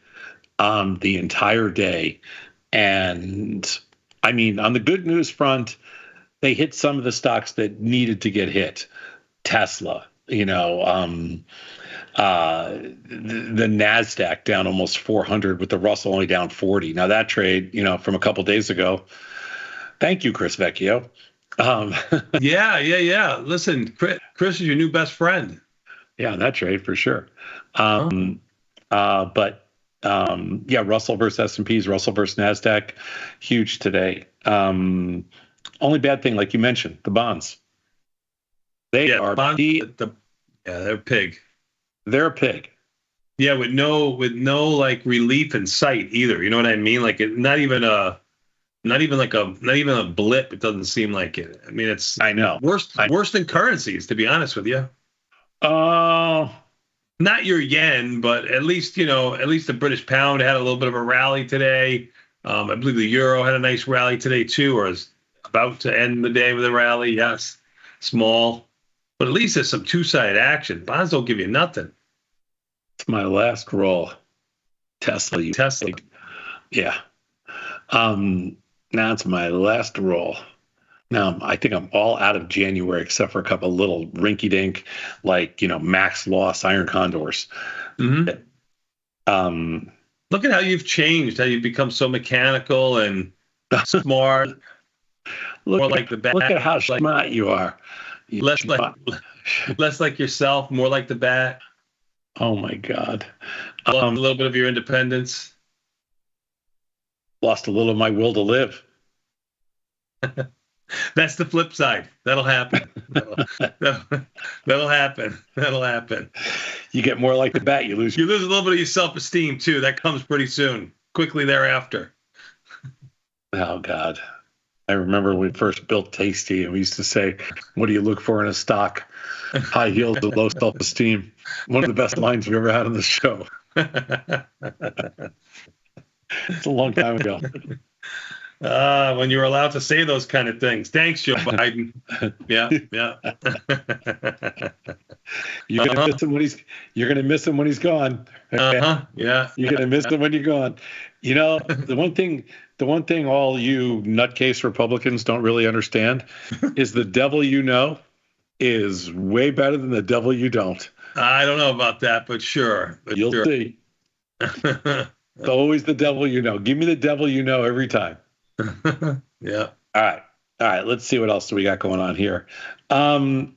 the entire day. And I mean, on the good news front, they hit some of the stocks that needed to get hit. Tesla, the NASDAQ down almost 400 with the Russell only down 40. Now that trade, from a couple days ago. Thank you, Chris Vecchio. Yeah. Listen, Chris is your new best friend. Yeah, that trade for sure. Russell versus S&Ps, Russell versus NASDAQ, huge today. Only bad thing, like you mentioned, the bonds. They are they're pig. They're a pig. Yeah, with no like relief in sight either. You know what I mean? Like not even a blip. It doesn't seem like it. I mean, I know worse than currencies, to be honest with you. Not your yen, but at least the British pound had a little bit of a rally today. I believe the euro had a nice rally today too, or is about to end the day with a rally. Yes, small, but at least there's some two-sided action. Bonds don't give you nothing. It's my last roll. Tesla. Yeah. Now it's my last roll. Now I think I'm all out of January except for a couple of little rinky-dink, like max loss iron condors. Mm-hmm. Look at how you've changed. How you've become so mechanical and smart. More like the bat. Look at how smart you are. Less like yourself, more like the bat. Oh my God. Lost a little bit of your independence. Lost a little of my will to live. That's the flip side. That'll happen. That'll happen. You get more like the bat, you lose. You lose a little bit of your self-esteem too. That comes pretty soon, quickly thereafter. Oh God. I remember when we first built Tasty and we used to say, what do you look for in a stock? High yield and low self-esteem. One of the best lines we've ever had on the show. It's a long time ago. When you were allowed to say those kind of things. Thanks, Joe Biden. Yeah. You're gonna miss him when he's gone. Yeah. You're gonna miss him when you're gone. The one thing all you nutcase Republicans don't really understand is the devil you know is way better than the devil you don't. I don't know about that, but sure. You'll see. It's always the devil you know. Give me the devil you know every time. Yeah. All right. Let's see what else do we got going on here. What are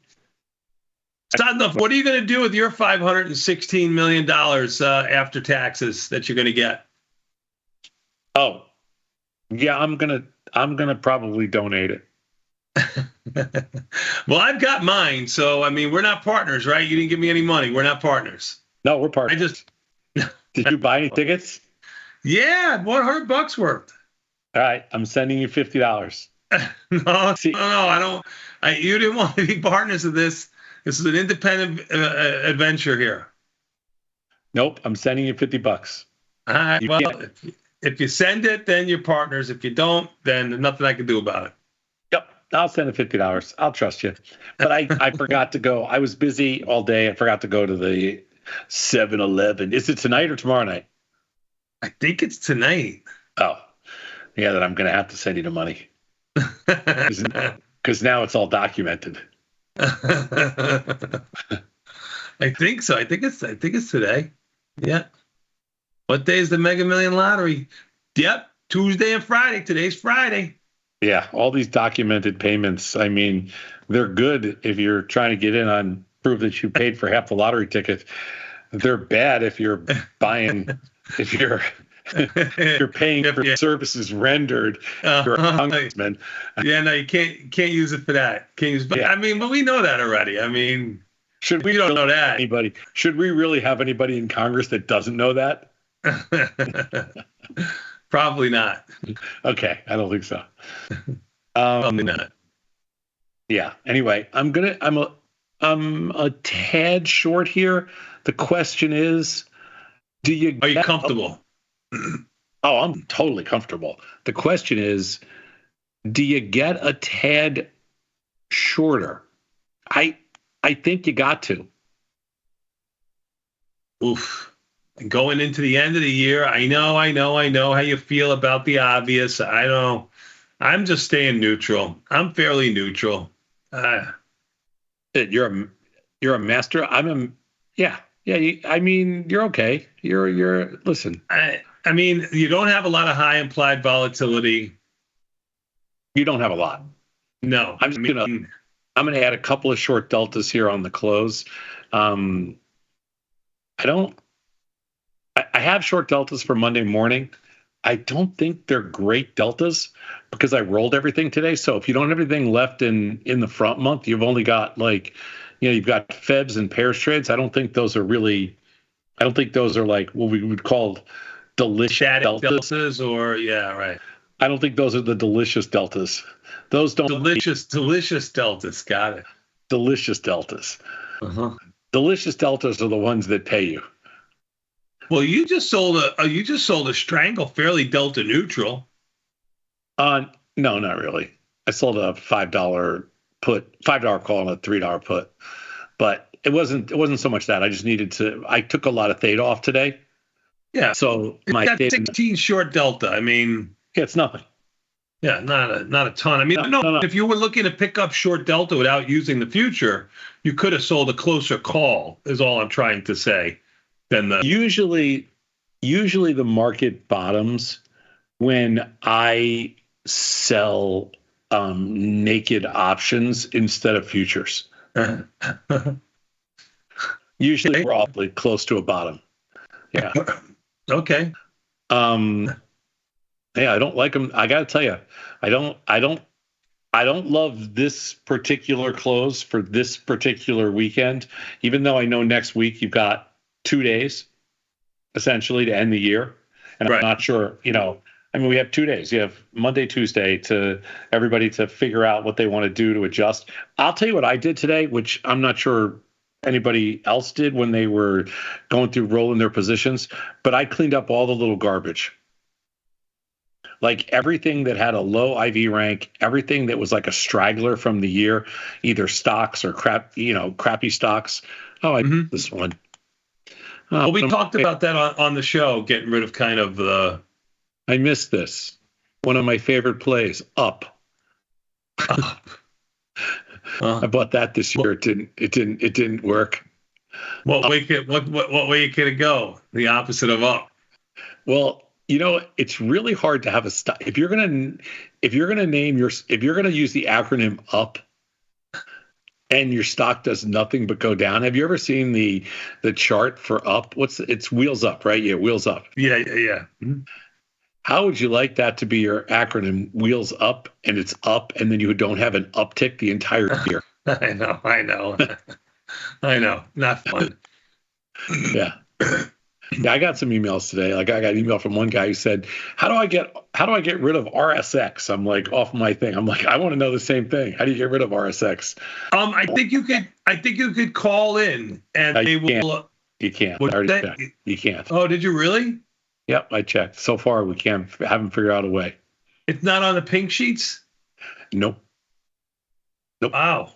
you going to do with your $516 million after taxes that you're going to get? Oh, yeah, I'm gonna probably donate it. Well, I've got mine, so I mean, we're not partners, right? You didn't give me any money. We're not partners. No, we're partners. Did you buy any tickets? Yeah, $100 worth. All right, I'm sending you $50. No, I don't. You didn't want to be partners of this. This is an independent adventure here. Nope, I'm sending you $50. All right. You Well, can't- if you send it, then you're partners. If you don't, then there's nothing I can do about it. Yep, I'll send it $50. I'll trust you. But I forgot to go. I was busy all day. I forgot to go to the 7-Eleven. Is it tonight or tomorrow night? I think it's tonight. Oh, yeah, then I'm going to have to send you the money. Because now it's all documented. I think so. I think it's today. Yeah. What day is the Mega Million Lottery? Yep, Tuesday and Friday. Today's Friday. Yeah, all these documented payments. I mean, they're good if you're trying to get in on prove that you paid for half the lottery ticket. They're bad if you're buying, if you're paying for services rendered. You're a congressman. Yeah, no, you can't use it for that. Can't use. Yeah. I mean, but we know that already. I mean, should we don't know that. Anybody? Should we really have anybody in Congress that doesn't know that? Probably not. Okay, I don't think so. Probably not. Yeah. Anyway, I'm a tad short here. The question is, are you comfortable? Oh, I'm totally comfortable. The question is, do you get a tad shorter? I think you got to. Oof. Going into the end of the year, I know how you feel about the obvious. I know. I'm just staying neutral. I'm fairly neutral. You're a master. Yeah. I mean, you're okay. You're listen. I mean, you don't have a lot of high implied volatility. You don't have a lot. No. I'm gonna add a couple of short deltas here on the close. I have short deltas for Monday morning. I don't think they're great deltas because I rolled everything today. So if you don't have anything left in the front month, you've only got you've got Febs and pairs trades. I don't think those are like what we would call delicious deltas. Or yeah, right. I don't think those are the delicious deltas. Those don't delicious deltas. Got it. Delicious deltas. Uh-huh. Delicious deltas are the ones that pay you. Well, you just sold a strangle fairly delta neutral. No, not really. I sold a $5 call and a $3 put, but it wasn't so much that. I just needed to. I took a lot of theta off today. Yeah. So my 16 short delta. I mean, it's nothing. Yeah, not a ton. I mean, no. If you were looking to pick up short delta without using the future, you could have sold a closer call. Is all I'm trying to say. Usually the market bottoms when I sell naked options instead of futures. Usually we're awfully close to a bottom. Yeah. Okay. Yeah, I don't like them. I got to tell you, I don't love this particular close for this particular weekend, even though I know next week you've got 2 days essentially to end the year. And I'm not sure, I mean, we have 2 days. You have Monday, Tuesday to everybody to figure out what they want to do to adjust. I'll tell you what I did today, which I'm not sure anybody else did when they were going through rolling their positions, but I cleaned up all the little garbage. Like everything that had a low IV rank, everything that was like a straggler from the year, either stocks or crappy stocks. Oh, I did this one. Well, we talked about that on the show, getting rid of kind of the. I missed this. One of my favorite plays, Up. I bought that this year. It didn't work. What way could it go? The opposite of Up. Well, it's really hard to have a stock. If you're gonna use the acronym UP and your stock does nothing but go down. Have you ever seen the chart for Up? It's wheels up, right? Yeah, wheels up. Yeah. Mm-hmm. How would you like that to be your acronym? Wheels up, and it's up, and then you don't have an uptick the entire year. I know. Not fun. Yeah. Yeah, I got some emails today. Like I got an email from one guy who said, how do I get rid of RSX? I'm like, off my thing. I'm like, I want to know the same thing. How do you get rid of RSX? I think you could call in and they will. You can't. I already checked. You can't. Oh, did you really? Yep, I checked. So far, we haven't figured out a way. It's not on the pink sheets? Nope. Wow.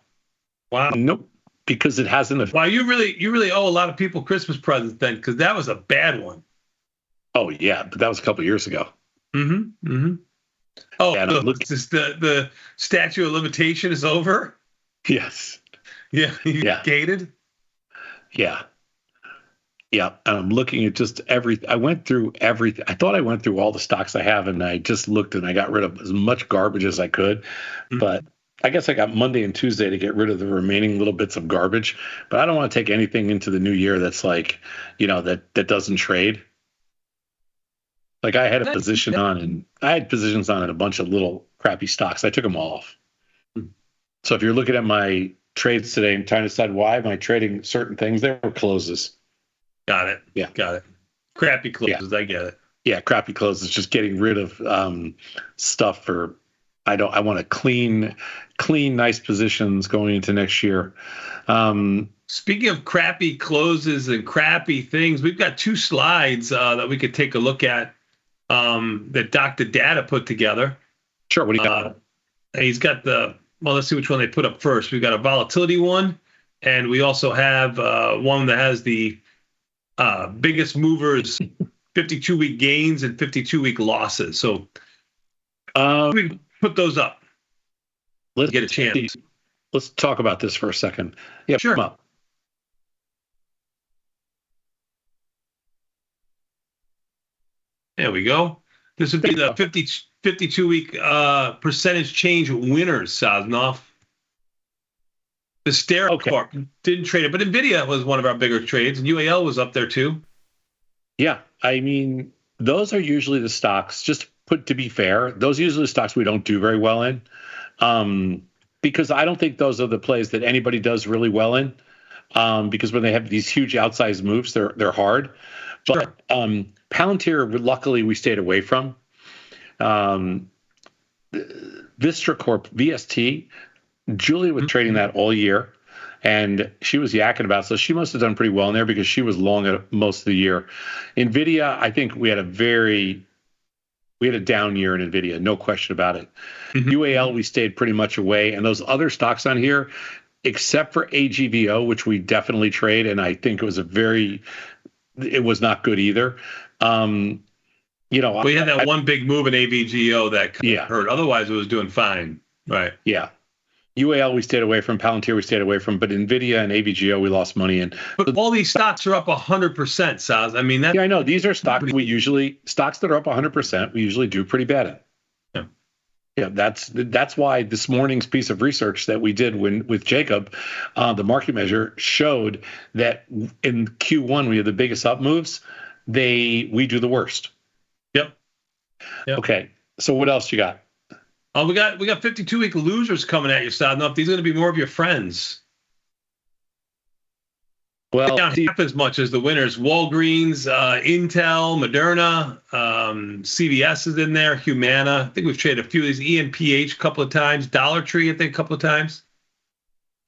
Nope. Because it hasn't. Wow, you really owe a lot of people Christmas presents then, because that was a bad one. Oh yeah, but that was a couple of years ago. Mm-hmm. Oh, yeah, the statute of limitation is over? Yes. Yeah. Gated? Yeah. Yeah, and I'm looking at just everything. I went through everything. I thought I went through all the stocks I have, and I just looked and I got rid of as much garbage as I could. Mm-hmm. But I guess I got Monday and Tuesday to get rid of the remaining little bits of garbage. But I don't want to take anything into the new year that's like, that doesn't trade. Like I had a position on, and I had positions on in a bunch of little crappy stocks. I took them all off. So if you're looking at my trades today and trying to decide why am I trading certain things, they were closes. Got it. Yeah. Got it. Crappy closes. Yeah. I get it. Yeah. Crappy closes. Just getting rid of stuff for, I want to clean, nice positions going into next year. Speaking of crappy closes and crappy things, we've got 2 slides that we could take a look at that Dr. Data put together. Sure. What do you got? He's got let's see which one they put up first. We've got a volatility one, and we also have one that has the biggest movers, 52-week gains and 52-week losses. So we put those up. Let's get a chance. Let's talk about this for a second. Yeah, sure. Come up. There we go. This would be the 52-week percentage change winners, Sosnoff. The Corp didn't trade it, but NVIDIA was one of our bigger trades, and UAL was up there too. Yeah, I mean, those are usually the stocks, just to be fair, those are usually the stocks we don't do very well in, because I don't think those are the plays that anybody does really well in, because when they have these huge outsized moves, they're hard. But sure. Palantir, luckily, we stayed away from. Vistra Corp, VST, Julie was trading that all year, and she was yakking about it, so she must have done pretty well in there because she was long at most of the year. NVIDIA, I think we had a down year in NVIDIA, no question about it. Mm-hmm. UAL, we stayed pretty much away, and those other stocks on here, except for AGVO, which we definitely trade, and I think it was it was not good either. We had that one big move in AVGO that kind of hurt. Otherwise, it was doing fine. Right. Yeah. UAL we stayed away from, Palantir we stayed away from, but NVIDIA and AVGO we lost money in. But all these stocks are up 100%, Saz. I mean, I know. These are stocks that are up 100%, we usually do pretty bad in. Yeah. Yeah, that's why this morning's piece of research that we did with Jacob, the market measure, showed that in Q1 we have the biggest up moves. We do the worst. Yep. Okay. So what else you got? We got 52-week losers coming at you, Sadnov. These are going to be more of your friends. Well, not half as much as the winners. Walgreens, Intel, Moderna, CVS is in there, Humana. I think we've traded a few of these. ENPH a couple of times. Dollar Tree, I think, a couple of times.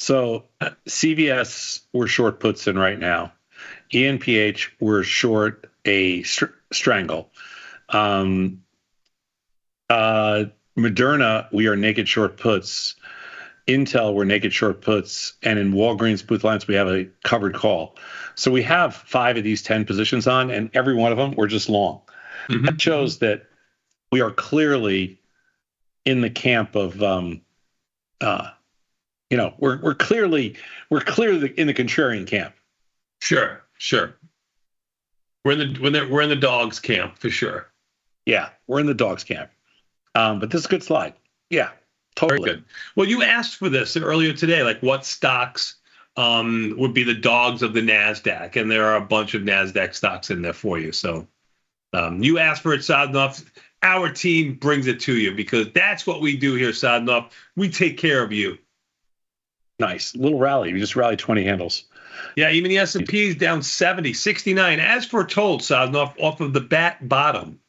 So CVS, we're short puts in right now. ENPH, we're short a strangle. Moderna, we are naked short puts. Intel, we're naked short puts. And in Walgreens, Booth Alliance, we have a covered call. So we have 5 of these 10 positions on, and every one of them, we're just long. Mm-hmm. That shows that we are clearly in the camp of, we're clearly in the contrarian camp. Sure. We're in the dogs camp for sure. Yeah, we're in the dogs camp. But this is a good slide. Yeah, totally. Very good. Well, you asked for this earlier today, like what stocks would be the dogs of the NASDAQ, and there are a bunch of NASDAQ stocks in there for you. So you asked for it, Sadnov. Our team brings it to you because that's what we do here, Sadnov. We take care of you. Nice. Little rally. We just rallied 20 handles. Yeah, even the S&P is down 70, 69, as foretold, Sal, off of the bat bottom.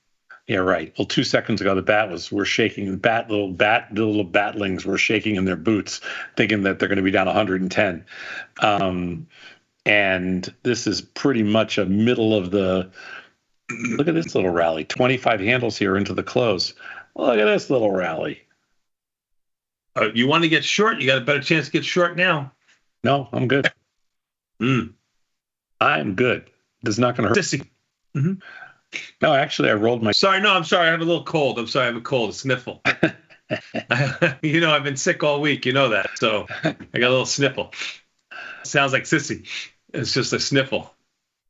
Yeah, right. Well, 2 seconds ago, we're shaking. The little batlings were shaking in their boots, thinking that they're going to be down 110. And this is pretty much a middle of the. Look at this little rally. 25 handles here into the close. Look at this little rally. You want to get short? You got a better chance to get short now. No, I'm good. I'm good. This is not going to hurt. Mm-hmm. No, actually, I rolled my. Sorry, no, I'm sorry. I have a little cold. I'm sorry, I have a cold, a sniffle. I've been sick all week. You know that. So I got a little sniffle. Sounds like sissy. It's just a sniffle.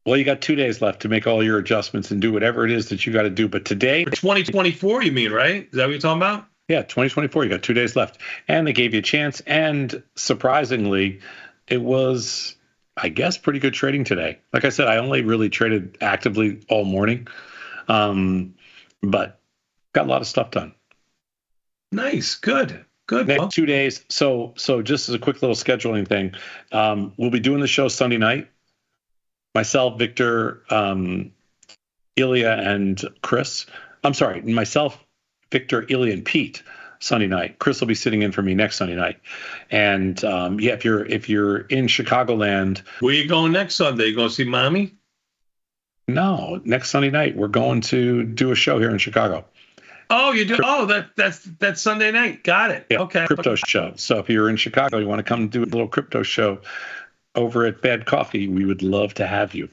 Well, you got 2 days left to make all your adjustments and do whatever it is that you got to do. But today. For 2024, you mean, right? Is that what you're talking about? Yeah, 2024. You got 2 days left. And they gave you a chance. And surprisingly, it was, I guess, pretty good trading today. Like I said, I only really traded actively all morning, but got a lot of stuff done. Nice. Good. Next 2 days. So just as a quick little scheduling thing, we'll be doing the show Sunday night. Myself, Victor, Ilya, and Chris. I'm sorry, myself, Victor, Ilya, and Pete. Sunday night. Chris will be sitting in for me next Sunday night. And if you're in Chicagoland, where are you going next Sunday? You going to see Mommy? No, next Sunday night we're going to do a show here in Chicago. Oh, you do? Oh, that's Sunday night. Got it. Yeah, okay. Crypto show. So if you're in Chicago, you want to come do a little crypto show over at Bad Coffee, we would love to have you.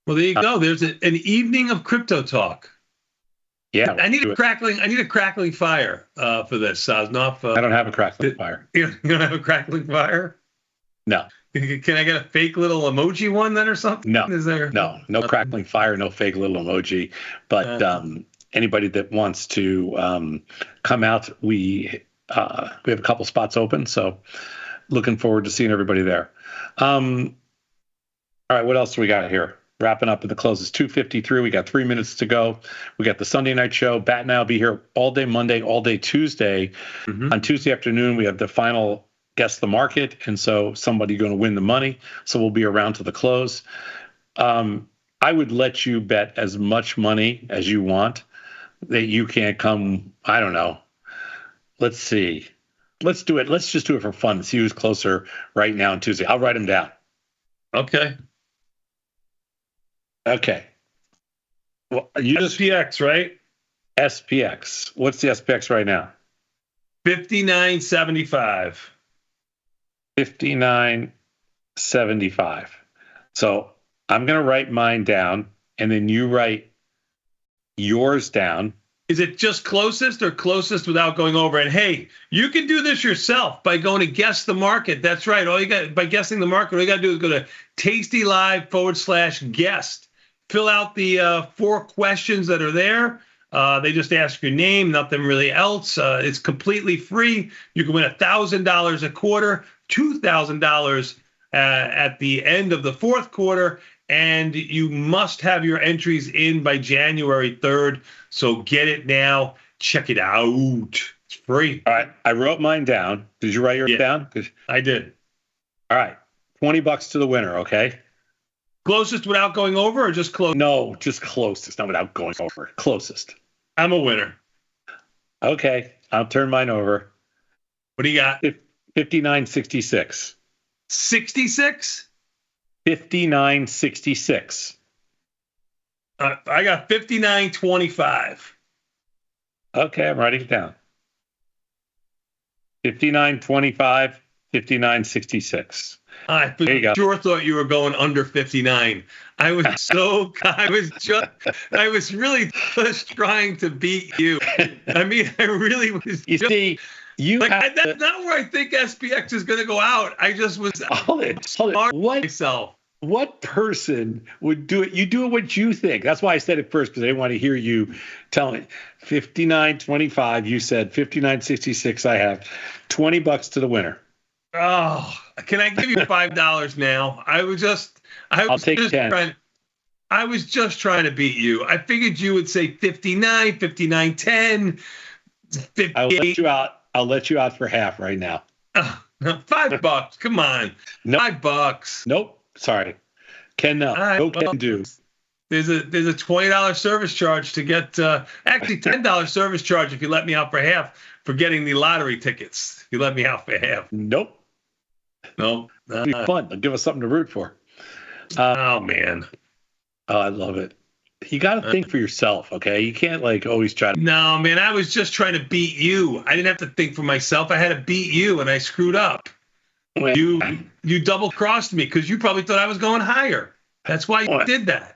Well, there you go. There's an evening of crypto talk. Yeah, I need a crackling fire for this, Sosnoff. I don't have a crackling fire. You don't have a crackling fire? No. Can I get a fake little emoji one then or something? No. Is there? No crackling fire, no fake little emoji. But anybody that wants to come out, we have a couple spots open. So looking forward to seeing everybody there. All right, what else do we got here? Wrapping up at the close is 2:53. We got 3 minutes to go. We got the Sunday night show. Bat and I will be here all day Monday, all day Tuesday. Mm-hmm. On Tuesday afternoon, we have the final Guess the Market, and so somebody going to win the money. So we'll be around to the close. I would let you bet as much money as you want that you can't come. I don't know. Let's see. Let's do it. Let's just do it for fun. See who's closer right now on Tuesday. I'll write them down. Okay. Well, you just SPX, right? SPX. What's the SPX right now? 59.75. 59.75. So I'm going to write mine down, and then you write yours down. Is it just closest or closest without going over? And hey, you can do this yourself by going to Guess the Market. That's right. By guessing the market, all you got to do is go to tastylive/guest. Fill out the 4 questions that are there. They just ask your name, nothing really else. It's completely free. You can win $1,000 a quarter, $2,000 at the end of the 4th quarter, and you must have your entries in by January 3rd. So get it now. Check it out. It's free. All right. I wrote mine down. Did you write yours down? I did. All right. $20 to the winner, okay? Closest without going over or just close? No, just closest, not without going over. Closest. I'm a winner. Okay. I'll turn mine over. What do you got? 59.66. 66? 59.66. I got 59.25. Okay, I'm writing it down. 59.25, 59.66. I for sure thought you were going under 59. I was really just trying to beat you. I mean, I really was. You see, that's not where I think SPX is going to go out. I just was hold it. myself. What person would do it? You do it what you think. That's why I said it first, because I didn't want to hear you telling it. 59.25. You said 59.66. I have $20 to the winner. Oh, can I give you $5 now? I'll take 10. I was just trying to beat you. I figured you would say 59, 59.10, 58. I'll let you out for half right now. $5. Come on. Nope. $5. Nope. Sorry. Ken, no. No can do. There's a $20 service charge to get, actually $10 service charge if you let me out for half for getting the lottery tickets. You let me out for half. Nope. No. It'll be fun. They'll give us something to root for. Oh, man. Oh, I love it. You got to think for yourself, okay? You can't, like, always try to... No, man, I was just trying to beat you. I didn't have to think for myself. I had to beat you, and I screwed up. You double-crossed me because you probably thought I was going higher. That's why you did that.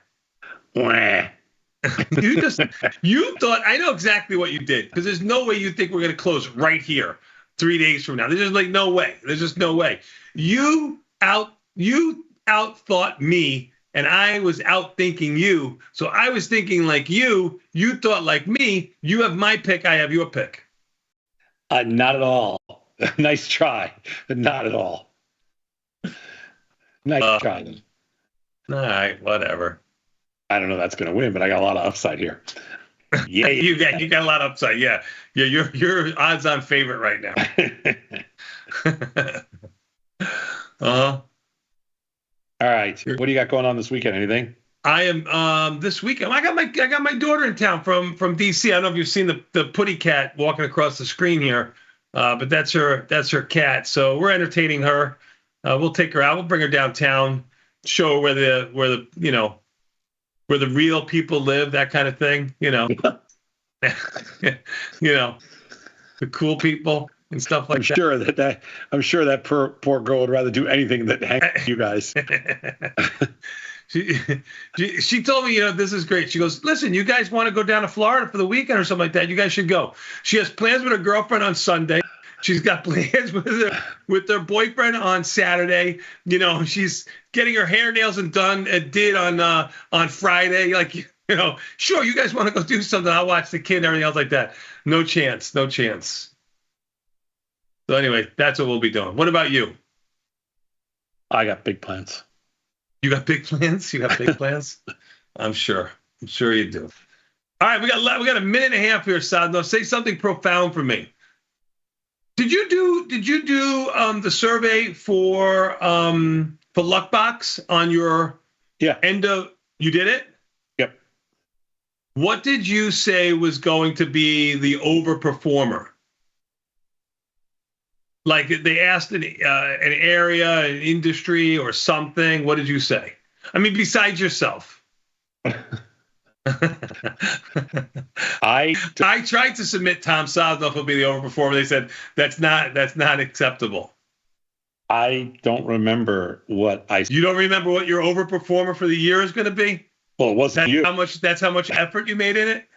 You thought, I know exactly what you did, because there's no way you think we're going to close right here 3 days from now. There's just like no way. There's just no way. You outthought me, and I was outthinking you. So I was thinking like you thought like me. You have my pick, I have your pick. Not at all. Nice try. Not at all. Nice try. All right, whatever. I don't know that's going to win, but I got a lot of upside here. Yeah, you got a lot of upside. Yeah. You're odds-on favorite right now. All right. What do you got going on this weekend? Anything? I am this weekend. I got my daughter in town from DC. I don't know if you've seen the putty cat walking across the screen here, but that's her cat. So we're entertaining her. We'll take her out. We'll bring her downtown, show her where the real people live, that kind of thing. The cool people and stuff like that. I'm sure that poor girl would rather do anything than hang with you guys. She told me, this is great. She goes, listen, you guys want to go down to Florida for the weekend or something like that? You guys should go. She has plans with her girlfriend on Sunday. She's got plans with her boyfriend on Saturday. She's getting her hair, nails, and did on Friday. Like, sure, you guys want to go do something? I'll watch the kid and everything else like that. No chance. So anyway, that's what we'll be doing. What about you? I got big plans. You got big plans? You got big plans? I'm sure you do. All right, we got a minute and a half here, Sadno. Say something profound for me. Did you do the survey for Luckbox on your end of? You did it? Yep. What did you say was going to be the overperformer? Like they asked an area, an industry, or something. What did you say? I mean, besides yourself. I tried to submit Tom Sosnoff will be the overperformer. They said that's not acceptable. I don't remember what I. You don't remember what your overperformer for the year is going to be? Well, it wasn't you. That's how much effort you made in it.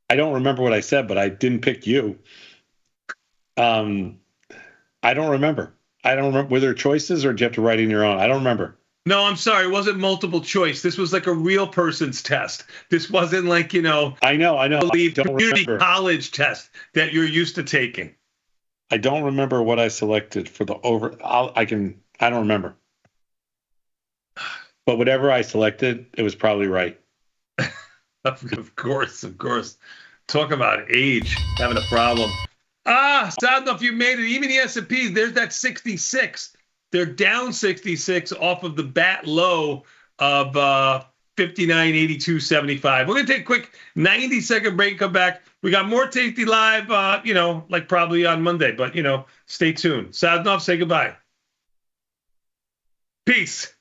I don't remember what I said, but I didn't pick you. I don't remember. Were there choices, or did you have to write in your own? I don't remember. No, I'm sorry. It wasn't multiple choice. This was like a real person's test. This wasn't like, I know. Community college test that you're used to taking. I don't remember what I selected for the over. I don't remember. But whatever I selected, it was probably right. Of course. Talk about age, having a problem. Sadno, if you made it, even the S&P, there's that 66. They're down 66 off of the bat low of 59.8275. We're going to take a quick 90-second break and come back. We got more Tasty Live, like probably on Monday, but, stay tuned. Sadnov, say goodbye. Peace.